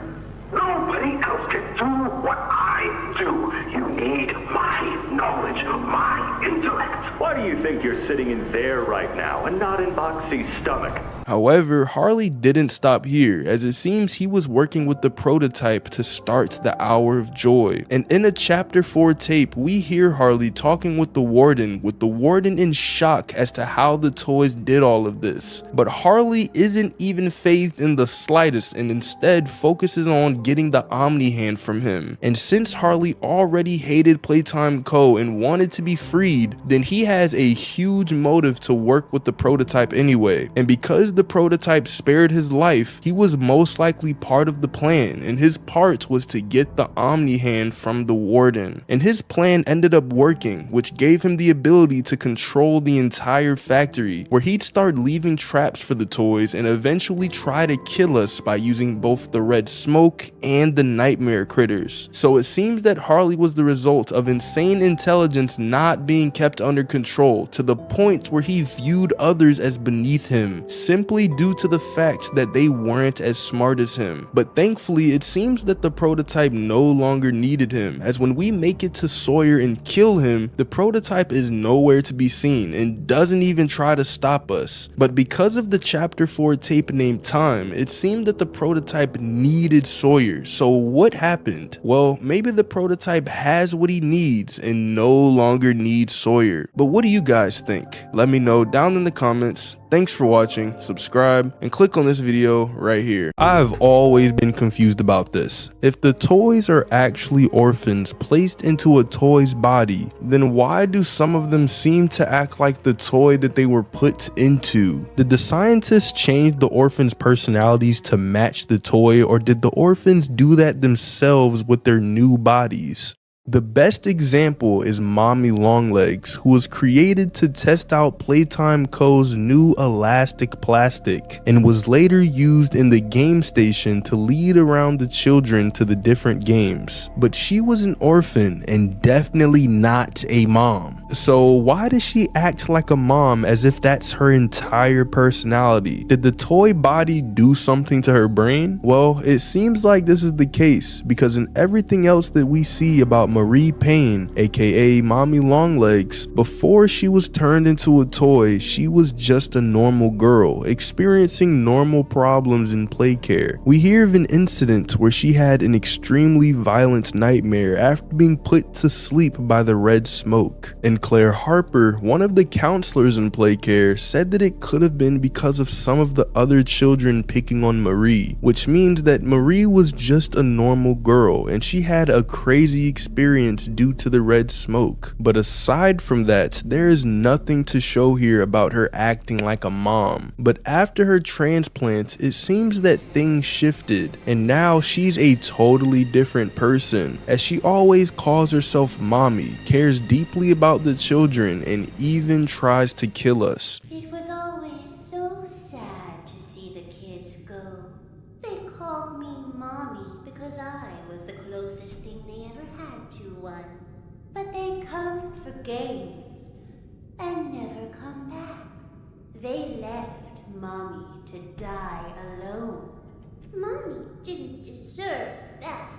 Nobody else can do what I do. You need my knowledge, my intellect. Why do you think you're sitting in there right now and not in Boxy's stomach? However, Harley didn't stop here, as it seems he was working with the prototype to start the Hour of Joy. And in a Chapter 4 tape, we hear Harley talking with the warden in shock as to how the toys did all of this. But Harley isn't even fazed in the slightest and instead focuses on getting the Omni Hand from him. And since Harley already hated Playtime Co. and wanted to be freed, then he has a huge motive to work with the prototype anyway. And because the prototype spared his life, he was most likely part of the plan, and his part was to get the Omni Hand from the warden. And his plan ended up working, which gave him the ability to control the entire factory, where he'd start leaving traps for the toys and eventually try to kill us by using both the red smoke and the nightmare critters. So it seems that Harley was the result of insane intelligence not being kept under control, to the point where he viewed others as beneath him, simply due to the fact that they weren't as smart as him. But thankfully, it seems that the prototype no longer needed him, as when we make it to Sawyer and kill him, the prototype is nowhere to be seen and doesn't even try to stop us. But because of the Chapter 4 tape named Time, it seemed that the prototype needed Sawyer. So what happened? Well, maybe the prototype has what he needs and no longer needs Sawyer. But what do you guys think? Let me know down in the comments. Thanks for watching, subscribe, and click on this video right here. I've always been confused about this. If the toys are actually orphans placed into a toy's body, then why do some of them seem to act like the toy that they were put into? Did the scientists change the orphans' personalities to match the toy, or did the orphans do that themselves with their new bodies? The best example is Mommy Longlegs, who was created to test out Playtime Co.'s new elastic plastic and was later used in the game station to lead around the children to the different games. But she was an orphan and definitely not a mom. So why does she act like a mom as if that's her entire personality? Did the toy body do something to her brain? Well, it seems like this is the case, because in everything else that we see about Marie Payne, aka Mommy Longlegs, before she was turned into a toy, she was just a normal girl, experiencing normal problems in play care. We hear of an incident where she had an extremely violent nightmare after being put to sleep by the red smoke. And Claire Harper, one of the counselors in play care, said that it could have been because of some of the other children picking on Marie, which means that Marie was just a normal girl and she had a crazy experience due to the red smoke. But aside from that, there is nothing to show here about her acting like a mom. But after her transplant, it seems that things shifted and now she's a totally different person, as she always calls herself mommy, cares deeply about the children, and even tries to kill us. It was always so sad to see the kids go. They called me Mommy because I was the closest thing they ever had to one. But they come for games and never come back. They left Mommy to die alone. Mommy didn't deserve that.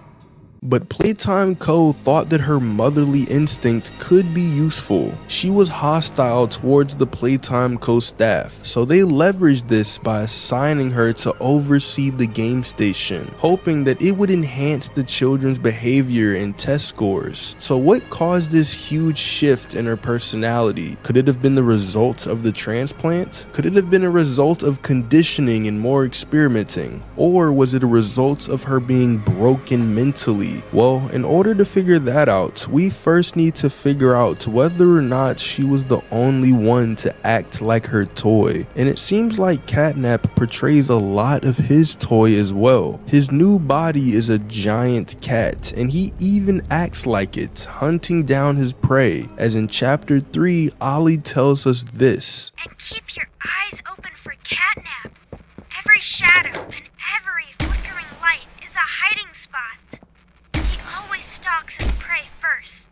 But Playtime Co. thought that her motherly instinct could be useful. She was hostile towards the Playtime Co. staff, so they leveraged this by assigning her to oversee the game station, hoping that it would enhance the children's behavior and test scores. So what caused this huge shift in her personality? Could it have been the result of the transplant? Could it have been a result of conditioning and more experimenting? Or was it a result of her being broken mentally? Well, in order to figure that out, we first need to figure out whether or not she was the only one to act like her toy. And it seems like Catnap portrays a lot of his toy as well. His new body is a giant cat, and he even acts like it, hunting down his prey, as in chapter 3, Ollie tells us this. And keep your eyes open for Catnap. Every shadow and every flickering light is a hiding spot. He always stalks his prey first.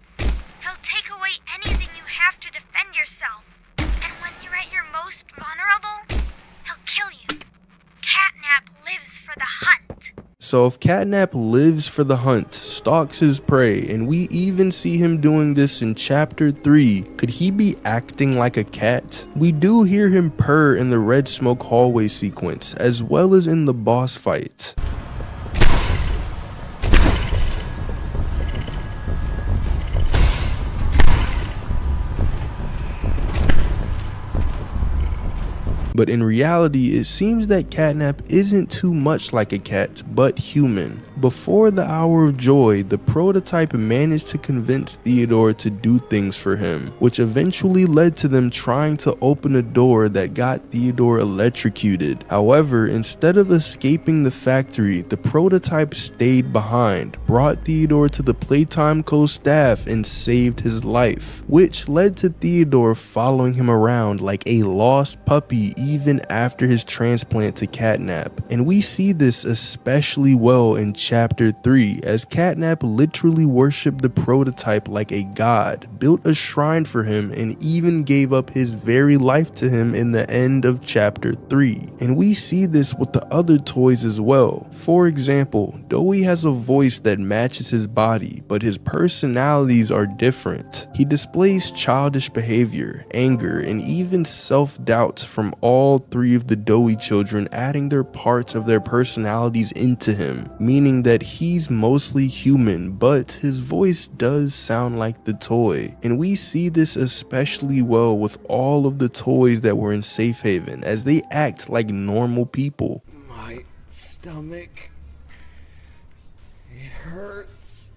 He'll take away anything you have to defend yourself. And when you're at your most vulnerable, he'll kill you. Catnap lives for the hunt. So if Catnap lives for the hunt, stalks his prey, and we even see him doing this in chapter 3, could he be acting like a cat? We do hear him purr in the red smoke hallway sequence, as well as in the boss fight. But in reality, it seems that Catnap isn't too much like a cat, but human. Before the Hour of Joy, the prototype managed to convince Theodore to do things for him, which eventually led to them trying to open a door that got Theodore electrocuted. However, instead of escaping the factory, the prototype stayed behind, brought Theodore to the Playtime Co. staff, and saved his life, which led to Theodore following him around like a lost puppy even after his transplant to Catnap. And we see this especially well in chapter 3, as Catnap literally worshipped the prototype like a god, built a shrine for him, and even gave up his very life to him in the end of chapter 3. And we see this with the other toys as well. For example, Doey has a voice that matches his body, but his personalities are different. He displays childish behavior, anger, and even self-doubt from all 3 of the Doey children, adding their parts of their personalities into him, meaning that he's mostly human, but his voice does sound like the toy. And we see this especially well with all of the toys that were in Safe Haven, as they act like normal people. My stomach, it hurts.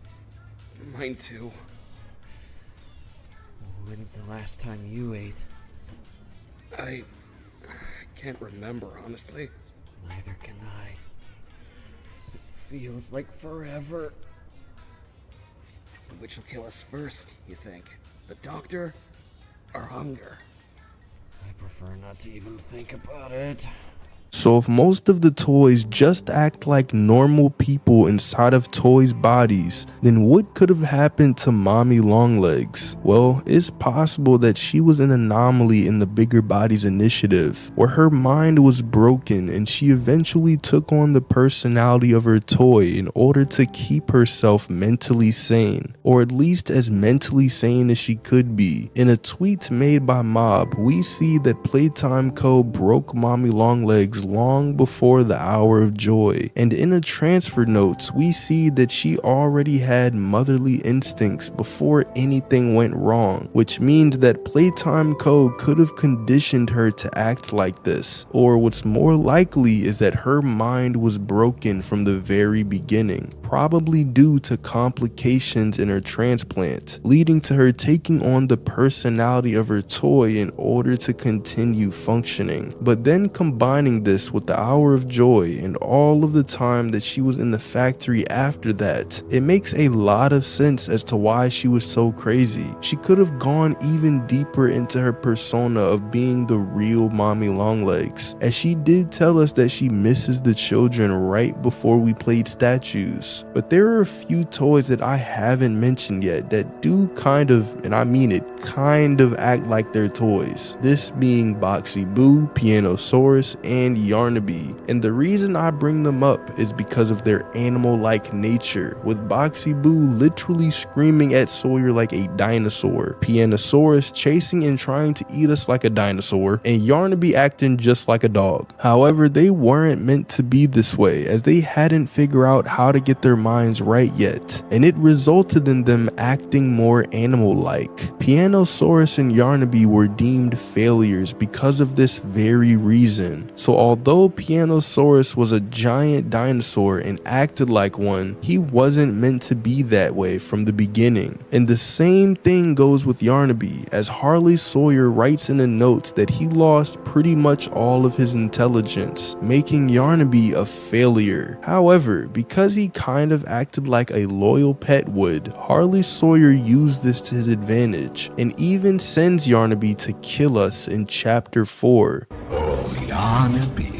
Mine too. When's the last time you ate? I can't remember, honestly. Neither can I. It feels like forever. Which will kill us first, you think? The doctor or hunger? I prefer not to even think about it. So if most of the toys just act like normal people inside of toys' bodies, then what could have happened to Mommy Longlegs? Well, it's possible that she was an anomaly in the Bigger Bodies initiative, where her mind was broken and she eventually took on the personality of her toy in order to keep herself mentally sane, or at least as mentally sane as she could be. In a tweet made by Mob, we see that Playtime Co. broke Mommy Longlegs long before the Hour of Joy, and in a transfer notes we see that she already had motherly instincts before anything went wrong, which means that Playtime Co. could have conditioned her to act like this, or what's more likely is that her mind was broken from the very beginning, probably due to complications in her transplant, leading to her taking on the personality of her toy in order to continue functioning. But then combining this with the Hour of Joy and all of the time that she was in the factory after that, it makes a lot of sense as to why she was so crazy. She could have gone even deeper into her persona of being the real Mommy Longlegs, as she did tell us that she misses the children right before we played statues. But there are a few toys that I haven't mentioned yet that do kind of, and I mean it, kind of act like their toys, this being Boxy Boo, Pianosaurus, and Yarnaby. And the reason I bring them up is because of their animal-like nature, with Boxy Boo literally screaming at Sawyer like a dinosaur, Pianosaurus chasing and trying to eat us like a dinosaur, and Yarnaby acting just like a dog. However, they weren't meant to be this way, as they hadn't figured out how to get their minds right yet, and it resulted in them acting more animal-like. Pianosaurus and Yarnaby were deemed failures because of this very reason. So although Pianosaurus was a giant dinosaur and acted like one, he wasn't meant to be that way from the beginning. And the same thing goes with Yarnaby, as Harley Sawyer writes in the notes that he lost pretty much all of his intelligence, making Yarnaby a failure. However, because he kind of acted like a loyal pet would, Harley Sawyer used this to his advantage, and even sends Yarnaby to kill us in chapter 4. Oh, Yarnaby.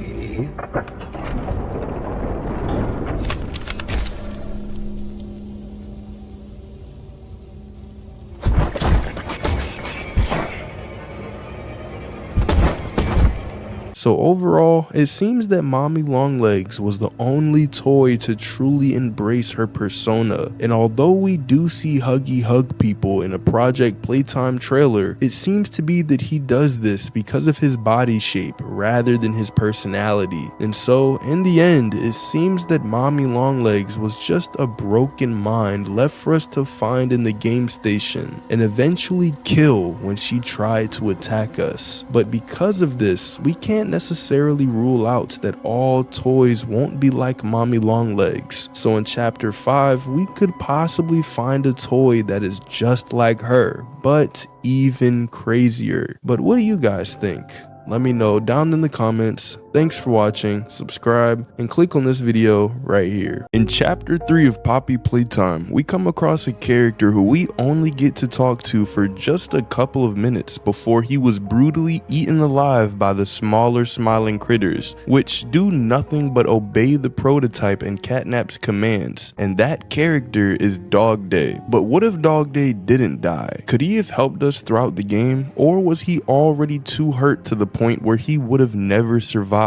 So overall, it seems that Mommy Longlegs was the only toy to truly embrace her persona, and although we do see Huggy hug people in a Project Playtime trailer, it seems to be that he does this because of his body shape rather than his personality. And so, in the end, it seems that Mommy Longlegs was just a broken mind left for us to find in the game station and eventually kill when she tried to attack us. But because of this, we can't necessarily rule out that all toys won't be like Mommy Longlegs. So in chapter 5, we could possibly find a toy that is just like her, but even crazier. But what do you guys think? Let me know down in the comments. Thanks for watching, subscribe, and click on this video right here. In chapter 3 of Poppy Playtime, we come across a character who we only get to talk to for just a couple of minutes before he was brutally eaten alive by the smaller smiling critters, which do nothing but obey the prototype and Catnap's commands, and that character is Dog Day. But what if Dog Day didn't die? Could he have helped us throughout the game, or was he already too hurt to the point where he would have never survived?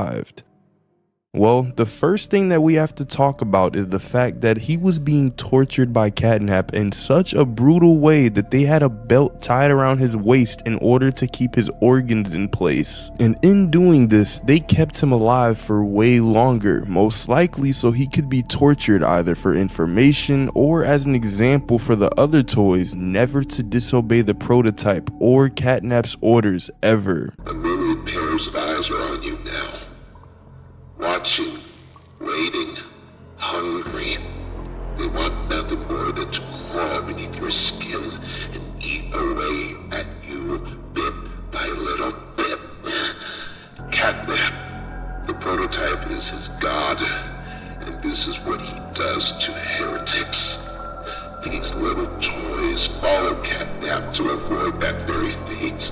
Well, the first thing that we have to talk about is the fact that he was being tortured by Catnap in such a brutal way that they had a belt tied around his waist in order to keep his organs in place. And in doing this, they kept him alive for way longer, most likely so he could be tortured either for information or as an example for the other toys never to disobey the prototype or Catnap's orders ever. A million pairs of eyes are on you now. Watching, waiting, hungry. They want nothing more than to crawl beneath your skin and eat away at you bit by little bit. Catnap, the prototype is his god, and this is what he does to heretics. These little toys follow Catnap to avoid that very fate.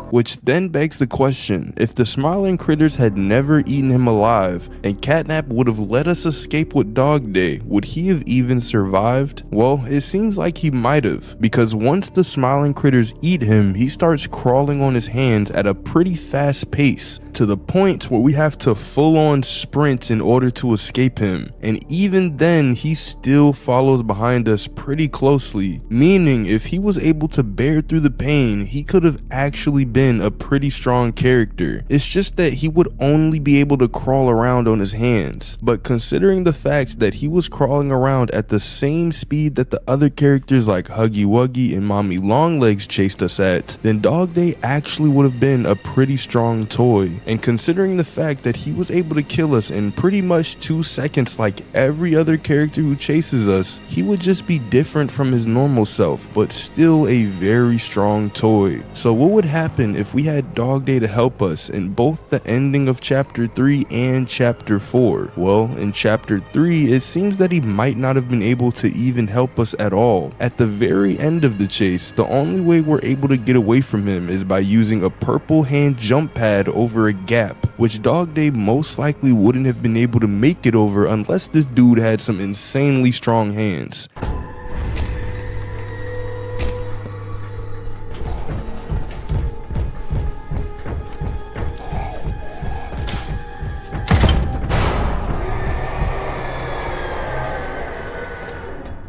Which then begs the question, if the smiling critters had never eaten him alive and Catnap would have let us escape with Dog Day, would he have even survived? Well, it seems like he might have, because once the smiling critters eat him, he starts crawling on his hands at a pretty fast pace, to the point where we have to full-on sprint in order to escape him. And even then, he still follows behind us pretty closely, meaning if he was able to bear through the pain, he could have actually been a pretty strong character. It's just that he would only be able to crawl around on his hands. But considering the fact that he was crawling around at the same speed that the other characters like Huggy Wuggy and Mommy Longlegs chased us at, then Dog Day actually would have been a pretty strong toy. And considering the fact that he was able to kill us in pretty much 2 seconds like every other character who chases us, he would just be different from his normal self, but still a very strong toy. So what would happen if we had Dog Day to help us in both the ending of chapter 3 and chapter 4? Well, in chapter 3, it seems that he might not have been able to even help us at all. At the very end of the chase, the only way we're able to get away from him is by using a purple hand jump pad over a gap, which Dog Day most likely wouldn't have been able to make it over unless this dude had some insanely strong hands.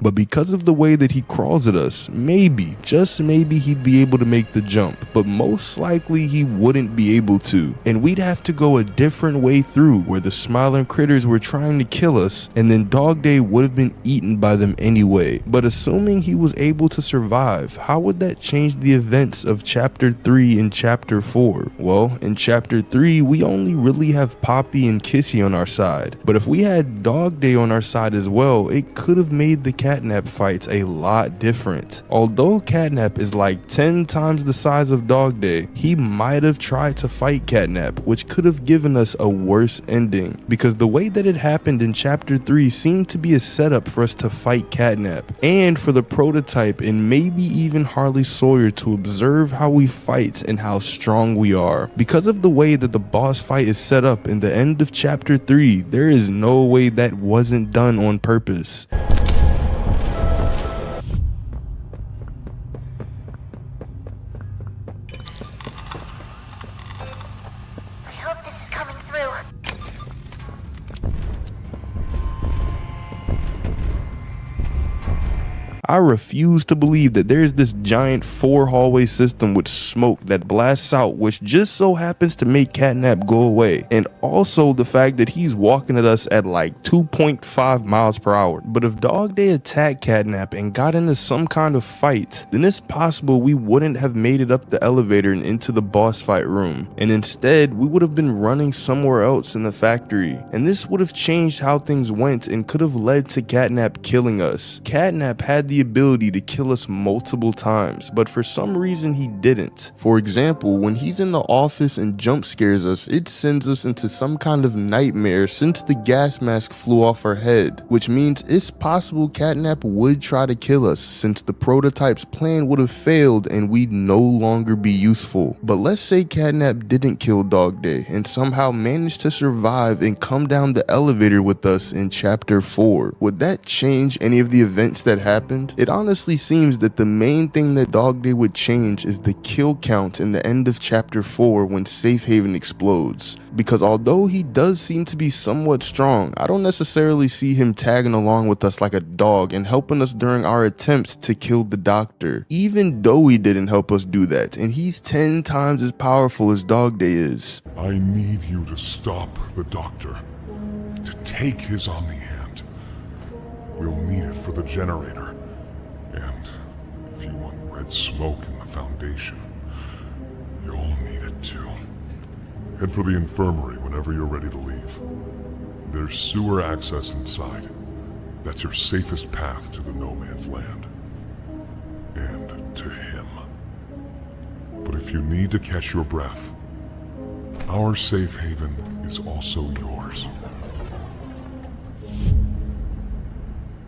but because of the way that he crawls at us, maybe, just maybe he'd be able to make the jump, but most likely he wouldn't be able to, and we'd have to go a different way through where the smiling critters were trying to kill us, and then Dog Day would have been eaten by them anyway. But assuming he was able to survive, how would that change the events of chapter 3 and chapter 4? Well, in chapter 3 we only really have Poppy and Kissy on our side, but if we had Dog Day on our side as well, it could have made the Catnap fights a lot different. Although Catnap is like 10 times the size of Dog Day, he might have tried to fight Catnap, which could have given us a worse ending, because the way that it happened in chapter 3 seemed to be a setup for us to fight Catnap, and for the prototype and maybe even Harley Sawyer to observe how we fight and how strong we are. Because of the way that the boss fight is set up in the end of chapter 3, there is no way that wasn't done on purpose. I hope this is coming through. I refuse to believe that there is this giant 4-hallway system with smoke that blasts out, which just so happens to make Catnap go away, and also the fact that he's walking at us at like 2.5 miles per hour. But if Dog Day attacked Catnap and got into some kind of fight, then it's possible we wouldn't have made it up the elevator and into the boss fight room, and instead we would have been running somewhere else in the factory, and this would have changed how things went and could have led to Catnap killing us. Catnap had the ability to kill us multiple times, but for some reason he didn't. For example, when he's in the office and jump scares us, it sends us into some kind of nightmare since the gas mask flew off our head, which means it's possible Catnap would try to kill us since the prototype's plan would have failed and we'd no longer be useful. But let's say Catnap didn't kill Dog Day and somehow managed to survive and come down the elevator with us in chapter 4. Would that change any of the events that happened? It honestly seems that the main thing that Dog Day would change is the kill count in the end of chapter 4 when Safe Haven explodes, because although he does seem to be somewhat strong, I don't necessarily see him tagging along with us like a dog and helping us during our attempts to kill the doctor. Even Doey didn't help us do that, and he's 10 times as powerful as Dog Day is. I need you to stop the doctor, to take his Omni Hand. We'll need it for the generator. And if you want red smoke in the Foundation, you'll need it too. Head for the infirmary whenever you're ready to leave. There's sewer access inside. That's your safest path to the No Man's Land. And to him. But if you need to catch your breath, our safe haven is also yours.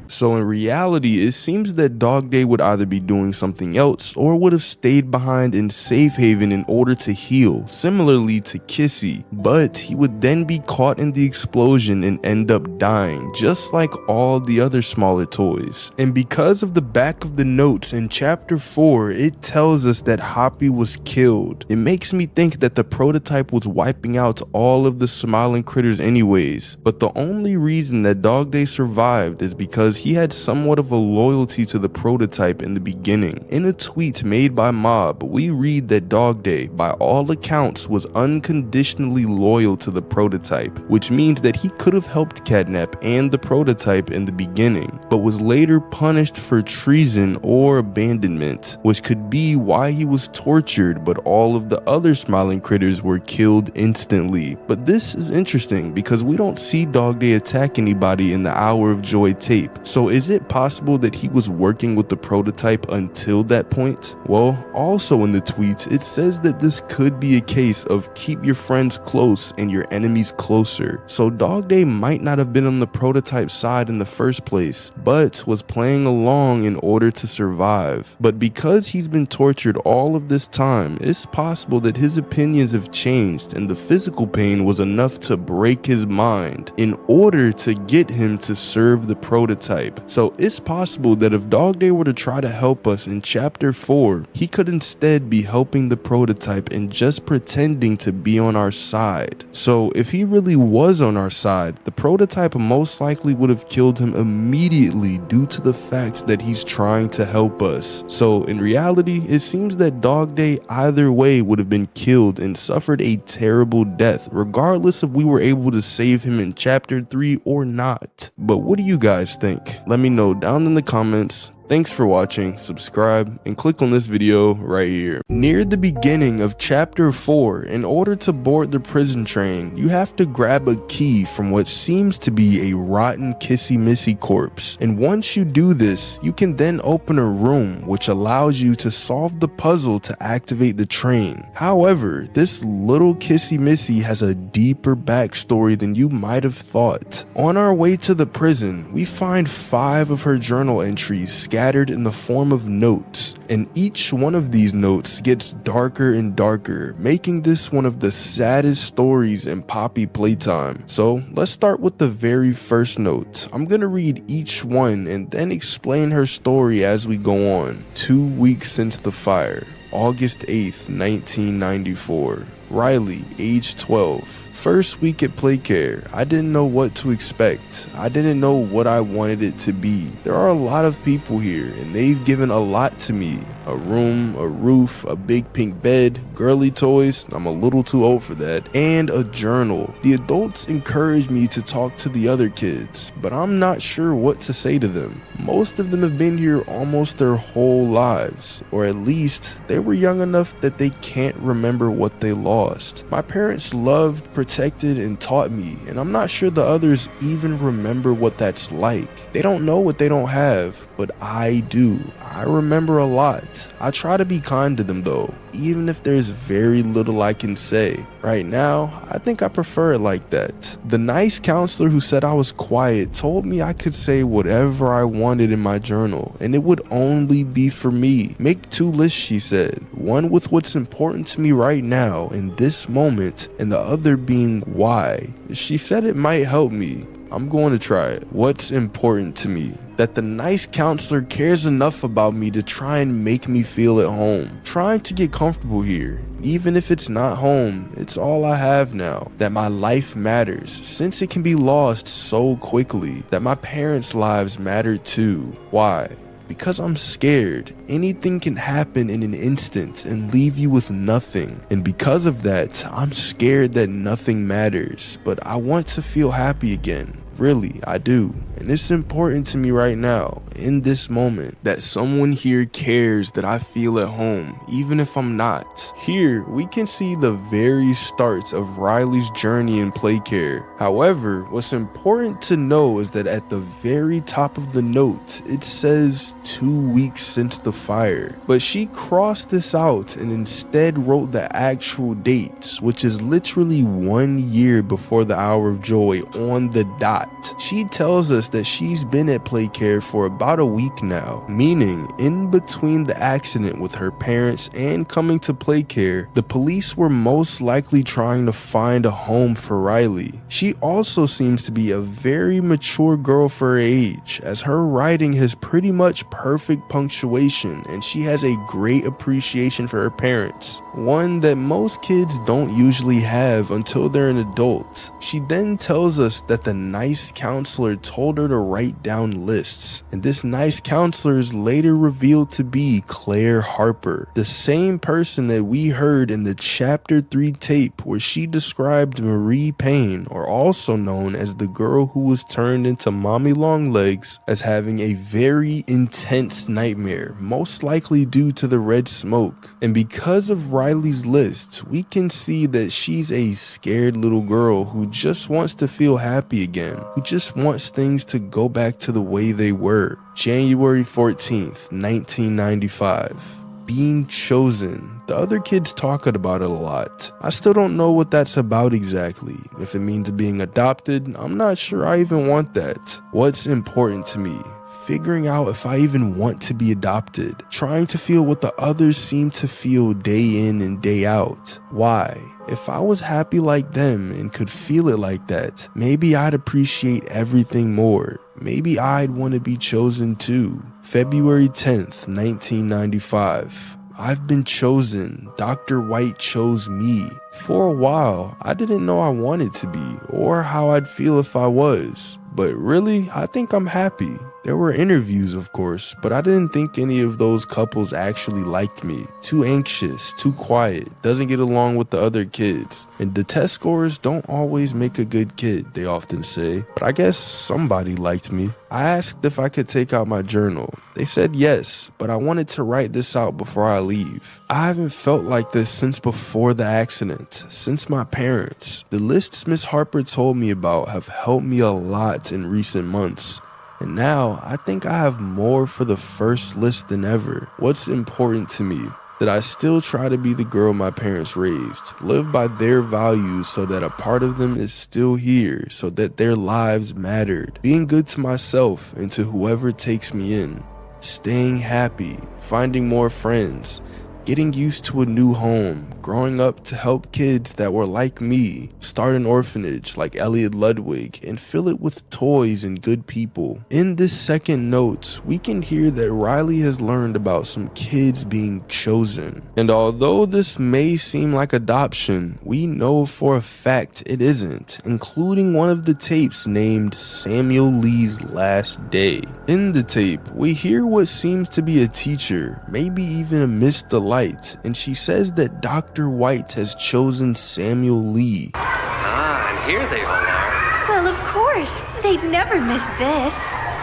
So in reality, it seems that Dog Day would either be doing something else or would have stayed behind in Safe Haven in order to heal, similarly to Kissy, but he would then be caught in the explosion and end up dying, just like all the other smaller toys. And because of the back of the notes in chapter 4, it tells us that Hoppy was killed. It makes me think that the prototype was wiping out all of the smiling critters anyways, but the only reason that Dog Day survived is because he had somewhat of a loyalty to the prototype in the beginning. In a tweet made by Mob, we read that Dog Day, by all accounts, was unconditionally loyal to the prototype, which means that he could have helped Catnap and the prototype in the beginning, but was later punished for treason or abandonment, which could be why he was tortured, but all of the other smiling critters were killed instantly. But this is interesting because we don't see Dog Day attack anybody in the Hour of Joy tape. So is it possible that he was working with the prototype until that point? Well, also in the tweets, it says that this could be a case of keep your friends close and your enemies closer. So Dog Day might not have been on the prototype side in the first place, but was playing along in order to survive. But because he's been tortured all of this time, it's possible that his opinions have changed and the physical pain was enough to break his mind in order to get him to serve the prototype. prototype. So it's possible that if Dog Day were to try to help us in chapter 4, he could instead be helping the prototype and just pretending to be on our side. So if he really was on our side, the prototype most likely would have killed him immediately due to the fact that he's trying to help us. So in reality, it seems that Dog Day either way would have been killed and suffered a terrible death, regardless if we were able to save him in chapter 3 or not. But what do you guys think? Let me know down in the comments. Thanks for watching, subscribe, and click on this video right here. Near the beginning of chapter 4, in order to board the prison train, you have to grab a key from what seems to be a rotten Kissy Missy corpse. And once you do this, you can then open a room which allows you to solve the puzzle to activate the train. However, this little Kissy Missy has a deeper backstory than you might have thought. On our way to the prison, we find 5 of her journal entries scattered in the form of notes, and each one of these notes gets darker and darker, making this one of the saddest stories in Poppy Playtime. So let's start with the very first note. I'm gonna read each one and then explain her story as we go on. 2 weeks since the fire, August 8th, 1994. Riley, age 12. First week at Playcare, I didn't know what to expect. I didn't know what I wanted it to be. There are a lot of people here, and they've given a lot to me. A room, a roof, a big pink bed, girly toys, I'm a little too old for that, and a journal. The adults encourage me to talk to the other kids, but I'm not sure what to say to them. Most of them have been here almost their whole lives, or at least they were young enough that they can't remember what they lost. My parents loved, protected, and taught me, and I'm not sure the others even remember what that's like. They don't know what they don't have, but I do. I remember a lot. I try to be kind to them though, even if there's very little I can say. Right now, I think I prefer it like that. The nice counselor who said I was quiet told me I could say whatever I wanted in my journal, and it would only be for me. Make 2 lists, she said. One with what's important to me right now in this moment, and the other being why. She said it might help me. I'm going to try it. What's important to me? That the nice counselor cares enough about me to try and make me feel at home. Trying to get comfortable here. Even if it's not home, it's all I have now. That my life matters, since it can be lost so quickly. That my parents' lives matter too. Why? Because I'm scared. Anything can happen in an instant and leave you with nothing. And because of that, I'm scared that nothing matters. But I want to feel happy again. Really, I do. And it's important to me right now, in this moment, that someone here cares that I feel at home, even if I'm not. Here, we can see the very starts of Riley's journey in Playcare. However, what's important to know is that at the very top of the note, it says 2 weeks since the fire. But she crossed this out and instead wrote the actual dates, which is literally 1 year before the hour of joy on the dot. She tells us that she's been at Playcare for about a week now, meaning in between the accident with her parents and coming to Playcare, the police were most likely trying to find a home for Riley. She also seems to be a very mature girl for her age, as her writing has pretty much perfect punctuation and she has a great appreciation for her parents, one that most kids don't usually have until they're an adult. She then tells us that the nice counselor told her to write down lists, and this nice counselor is later revealed to be Claire Harper, the same person that we heard in the chapter 3 tape where she described Marie Payne, or also known as the girl who was turned into Mommy Longlegs, as having a very intense nightmare, most likely due to the red smoke. And because of Riley's list, we can see that she's a scared little girl who just wants to feel happy again, who just wants things to go back to the way they were. January 14th, 1995. Being chosen. The other kids talk about it a lot. I still don't know what that's about exactly. If it means being adopted, I'm not sure I even want that. What's important to me? Figuring out if I even want to be adopted. Trying to feel what the others seem to feel day in and day out. Why? If I was happy like them and could feel it like that, maybe I'd appreciate everything more. maybe I'd want to be chosen too. February 10th, 1995. I've been chosen. Dr. White chose me. For a while, I didn't know I wanted to be, or how I'd feel if I was. But really, I think I'm happy. There were interviews, of course, but I didn't think any of those couples actually liked me. Too anxious, too quiet, doesn't get along with the other kids. And the test scores don't always make a good kid, they often say. But I guess somebody liked me. I asked if I could take out my journal. They said yes, but I wanted to write this out before I leave. I haven't felt like this since before the accident, since my parents. The lists Miss Harper told me about have helped me a lot in recent months. And now, I think I have more for the first list than ever. What's important to me? That I still try to be the girl my parents raised, live by their values so that a part of them is still here, so that their lives mattered, being good to myself and to whoever takes me in, staying happy, finding more friends, getting used to a new home, growing up to help kids that were like me, start an orphanage like Elliot Ludwig, and fill it with toys and good people. In this second note, we can hear that Riley has learned about some kids being chosen. And although this may seem like adoption, we know for a fact it isn't, including one of the tapes named Samuel Lee's Last Day. In the tape, we hear what seems to be a teacher, maybe even a Miss Delight, and she says that Dr. White has chosen Samuel Lee. Ah, and here they all are. Well, of course. They'd never miss this.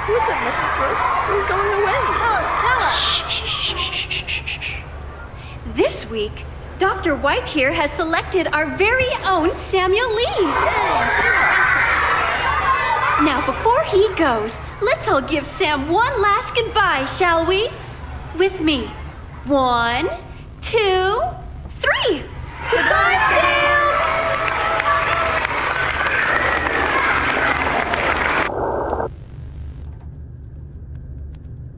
Who's a Mrs. Brooks? Who's going away? Tell us. This week, Dr. White here has selected our very own Samuel Lee. Now, before he goes, let's all give Sam one last goodbye, shall we? With me. 1, 2, 3. Goodbye, Sam!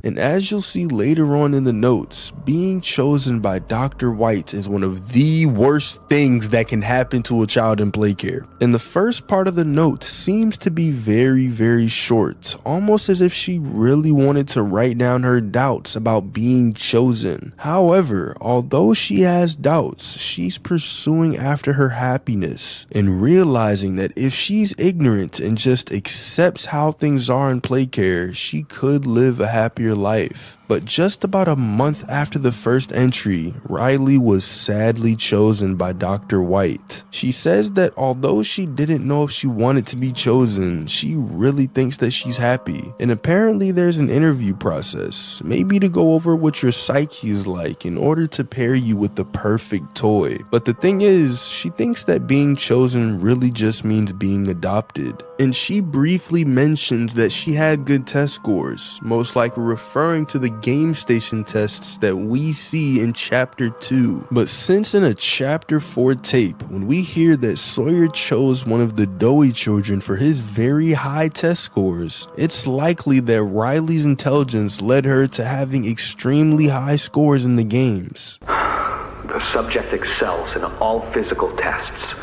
And as you'll see later on in the notes, being chosen by Dr. White is one of the worst things that can happen to a child in play care. And the first part of the note seems to be very, very short, almost as if she really wanted to write down her doubts about being chosen. However, although she has doubts, she's pursuing after her happiness and realizing that if she's ignorant and just accepts how things are in play care, she could live a happier life. But just about a month after the first entry, Riley was sadly chosen by Dr. White. She says that although she didn't know if she wanted to be chosen, she really thinks that she's happy. And apparently there's an interview process, maybe to go over what your psyche is like in order to pair you with the perfect toy. But the thing is, she thinks that being chosen really just means being adopted. And she briefly mentions that she had good test scores, most likely referring to the game station tests that we see in chapter 2. But since in a chapter 4 tape, when we hear that Sawyer chose one of the Doey children for his very high test scores, it's likely that Riley's intelligence led her to having extremely high scores in the games. The subject excels in all physical tests.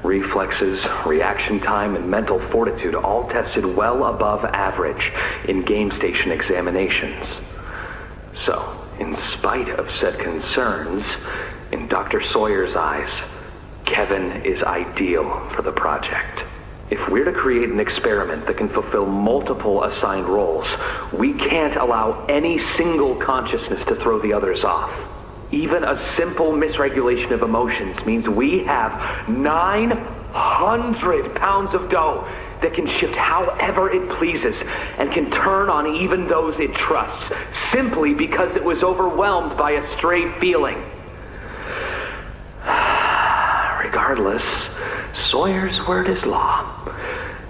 Reflexes, reaction time, and mental fortitude all tested well above average in game station examinations. So, in spite of said concerns, in Dr. Sawyer's eyes, Kevin is ideal for the project. If we're to create an experiment that can fulfill multiple assigned roles, we can't allow any single consciousness to throw the others off. Even a simple misregulation of emotions means we have 900 pounds of dough that can shift however it pleases and can turn on even those it trusts, simply because it was overwhelmed by a stray feeling. Regardless, Sawyer's word is law,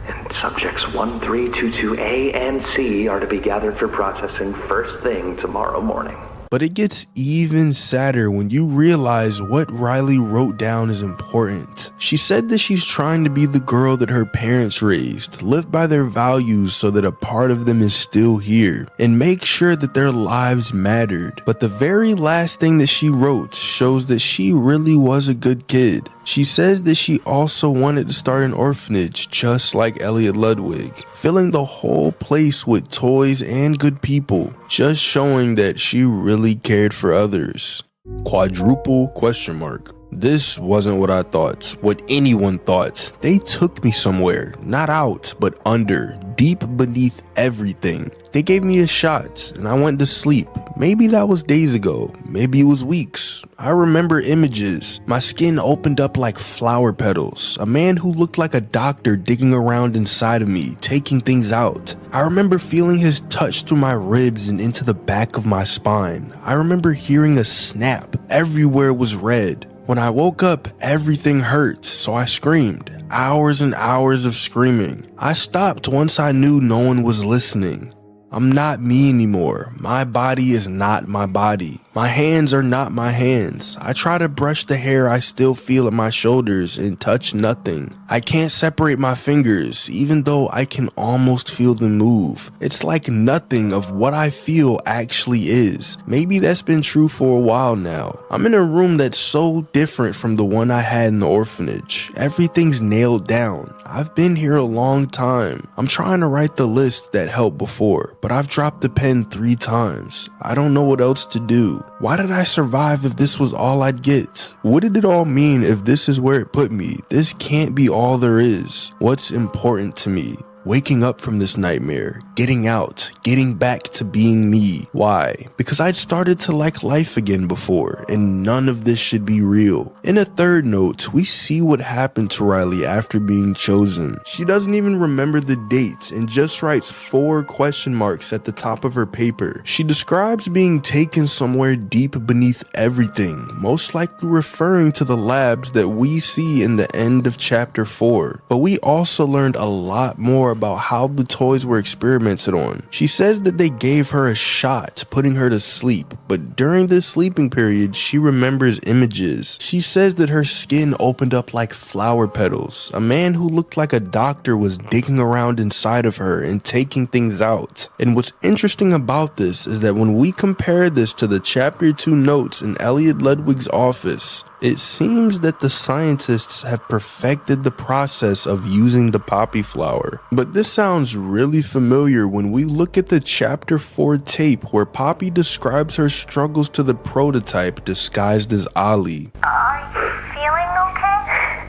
and subjects 1322A and C are to be gathered for processing first thing tomorrow morning. But it gets even sadder when you realize what Riley wrote down is important. She said that she's trying to be the girl that her parents raised, live by their values so that a part of them is still here, and make sure that their lives mattered. But the very last thing that she wrote shows that she really was a good kid. She says that she also wanted to start an orphanage just like Elliot Ludwig, filling the whole place with toys and good people, just showing that she really cared for others. Quadruple question mark. This wasn't what I thought, what anyone thought. They took me somewhere, not out, but under, deep beneath everything. They gave me a shot, and I went to sleep. Maybe that was days ago, maybe it was weeks. I remember images. My skin opened up like flower petals. A man who looked like a doctor digging around inside of me, taking things out. I remember feeling his touch through my ribs and into the back of my spine. I remember hearing a snap. Everywhere was red. When I woke up, everything hurt, so I screamed. Hours and hours of screaming. I stopped once I knew no one was listening. I'm not me anymore. My body is not my body. My hands are not my hands. I try to brush the hair I still feel at my shoulders and touch nothing. I can't separate my fingers, even though I can almost feel them move. It's like nothing of what I feel actually is. Maybe that's been true for a while now. I'm in a room that's so different from the one I had in the orphanage. Everything's nailed down. I've been here a long time. I'm trying to write the list that helped before, but I've dropped the pen 3 times. I don't know what else to do. Why did I survive if this was all I'd get? What did it all mean if this is where it put me? This can't be all there is. What's important to me? Waking up from this nightmare, getting out, getting back to being me. Why? Because I'd started to like life again before, and none of this should be real. In a third note, we see what happened to Riley after being chosen. She doesn't even remember the dates and just writes 4 question marks at the top of her paper. She describes being taken somewhere deep beneath everything, most likely referring to the labs that we see in the end of chapter 4. But we also learned a lot more about how the toys were experimented on. She says that they gave her a shot, putting her to sleep, but during this sleeping period, she remembers images. She says that her skin opened up like flower petals. A man who looked like a doctor was digging around inside of her and taking things out. And what's interesting about this is that when we compare this to the chapter 2 notes in Elliot Ludwig's office, it seems that the scientists have perfected the process of using the poppy flower. But this sounds really familiar when we look at the chapter 4 tape where Poppy describes her struggles to the prototype disguised as Ollie. Are you feeling okay?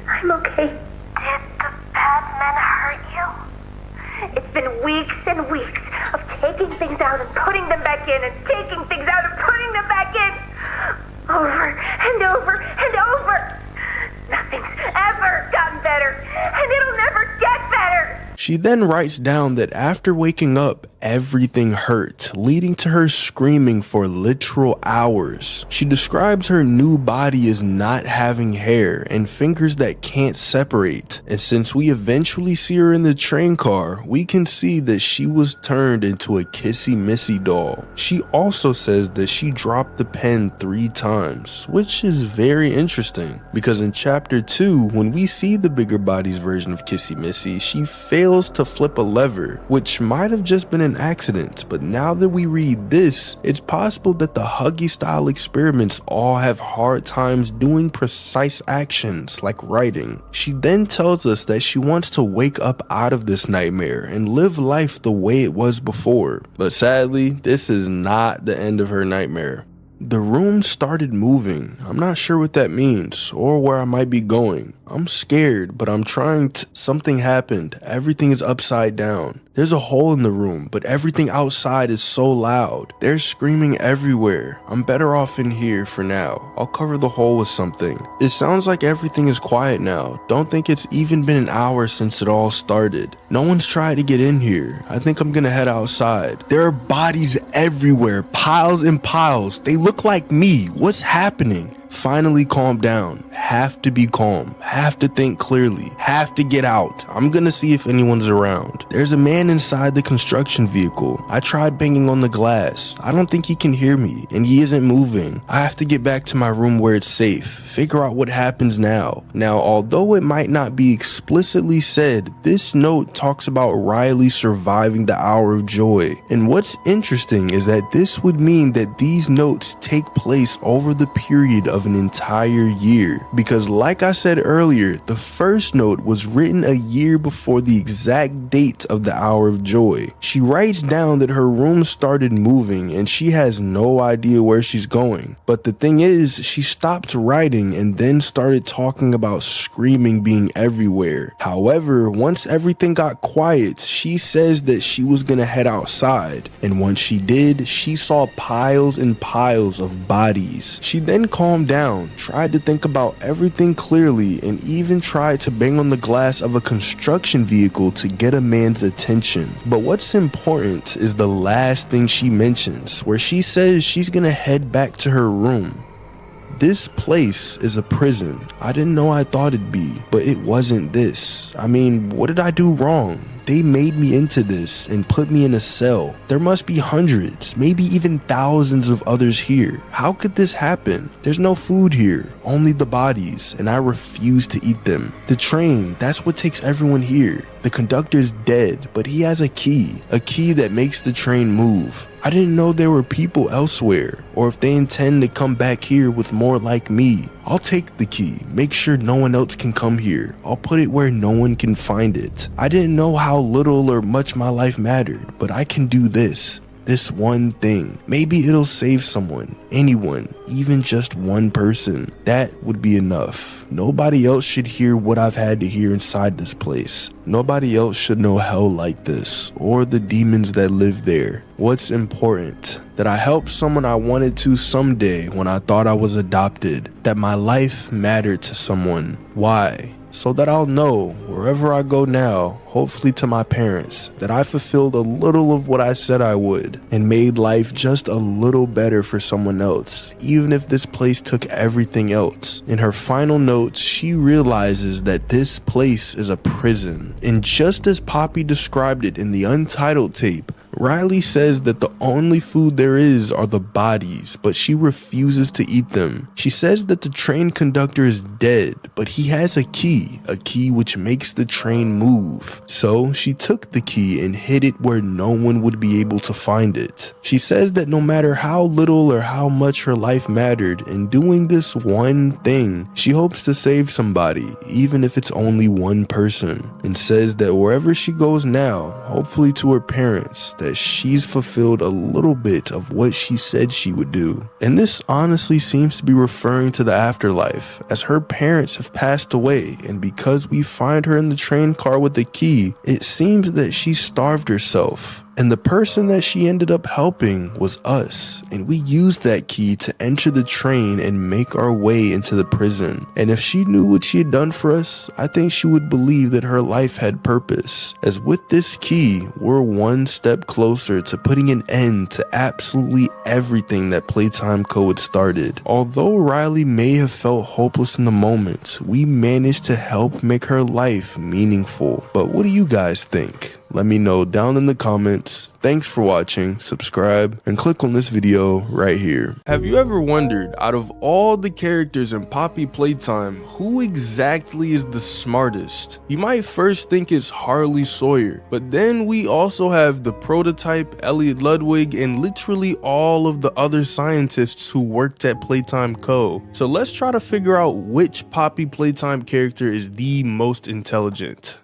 I'm okay. Did the bad men hurt you? It's been weeks and weeks of taking things out and putting them back in and taking things out and putting them back in. Over and over and over. Nothing's ever gotten better, and it'll never get better. She then writes down that after waking up, everything hurt, leading to her screaming for literal hours. She describes her new body as not having hair and fingers that can't separate. And since we eventually see her in the train car, we can see that she was turned into a Kissy Missy doll. She also says that she dropped the pen 3 times, which is very interesting because in chapter 2, when we see the bigger body's version of Kissy Missy, she fails to flip a lever, which might have just been an accident, but now that we read this, it's possible that the Huggy style experiments all have hard times doing precise actions like writing. She then tells us that she wants to wake up out of this nightmare and live life the way it was before, but sadly, this is not the end of her nightmare. The room started moving. I'm not sure what that means or where I might be going. I'm scared, but I'm trying to. Something happened. Everything is upside down. There's a hole in the room, but everything outside is so loud. They're screaming everywhere. I'm better off in here for now. I'll cover the hole with something. It sounds like everything is quiet now. Don't think it's even been an hour since it all started. No one's tried to get in here. I think I'm gonna head outside. There are bodies everywhere, piles and piles. They look like me. What's happening? Finally calm down. Have to be calm. Have to think clearly. Have to get out. I'm gonna see if anyone's around. There's a man inside the construction vehicle. I tried banging on the glass. I don't think he can hear me, and he isn't moving. I have to get back to my room where it's safe. Figure out what happens now. Now, although it might not be explicitly said, this note talks about Riley surviving the hour of joy. And what's interesting is that this would mean that these notes take place over the period of an entire year, because like I said earlier, the first note was written a year before the exact date of the Hour of Joy. She writes down that her room started moving and she has no idea where she's going. But the thing is, she stopped writing and then started talking about screaming being everywhere. However, once everything got quiet, she says that she was gonna head outside, and once she did, she saw piles and piles of bodies. She then calmed down, tried to think about everything clearly, and even tried to bang on the glass of a construction vehicle to get a man's attention. But what's important is the last thing she mentions, where she says she's gonna head back to her room. This place is a prison. I didn't know I thought it'd be, but it wasn't this. I mean, what did I do wrong? They made me into this and put me in a cell. There must be hundreds, maybe even thousands of others here. How could this happen? There's no food here, only the bodies, and I refuse to eat them. The train, that's what takes everyone here. The conductor's dead, but he has a key that makes the train move. I didn't know there were people elsewhere, or if they intend to come back here with more like me. I'll take the key, make sure no one else can come here. I'll put it where no one can find it. I didn't know how little or much my life mattered, but I can do this one thing. Maybe it'll save someone, anyone, even just one person. That would be enough. Nobody else should hear what I've had to hear inside this place. Nobody else should know hell like this, or the demons that live there. What's important? That I helped someone I wanted to someday when I thought I was adopted. That my life mattered to someone. Why? So that I'll know, wherever I go now, hopefully to my parents, that I fulfilled a little of what I said I would, and made life just a little better for someone else, even if this place took everything else. In her final notes, she realizes that this place is a prison. And just as Poppy described it in the Untitled tape, Riley says that the only food there is are the bodies, but she refuses to eat them. She says that the train conductor is dead, but he has a key which makes the train move. So she took the key and hid it where no one would be able to find it. She says that no matter how little or how much her life mattered, in doing this one thing, she hopes to save somebody, even if it's only one person, and says that wherever she goes now, hopefully to her parents, that she's fulfilled a little bit of what she said she would do. And this honestly seems to be referring to the afterlife, as her parents have passed away, and because we find her in the train car with the key, it seems that she starved herself. And the person that she ended up helping was us, and we used that key to enter the train and make our way into the prison. And if she knew what she had done for us, I think she would believe that her life had purpose, as with this key, we're one step closer to putting an end to absolutely everything that Playtime Co. had started. Although Riley may have felt hopeless in the moment, we managed to help make her life meaningful. But what do you guys think? Let me know down in the comments. Thanks for watching, subscribe, and click on this video right here. Have you ever wondered, out of all the characters in Poppy Playtime, who exactly is the smartest? You might first think it's Harley Sawyer, but then we also have the prototype, Elliot Ludwig, and literally all of the other scientists who worked at Playtime Co. So let's try to figure out which Poppy Playtime character is the most intelligent.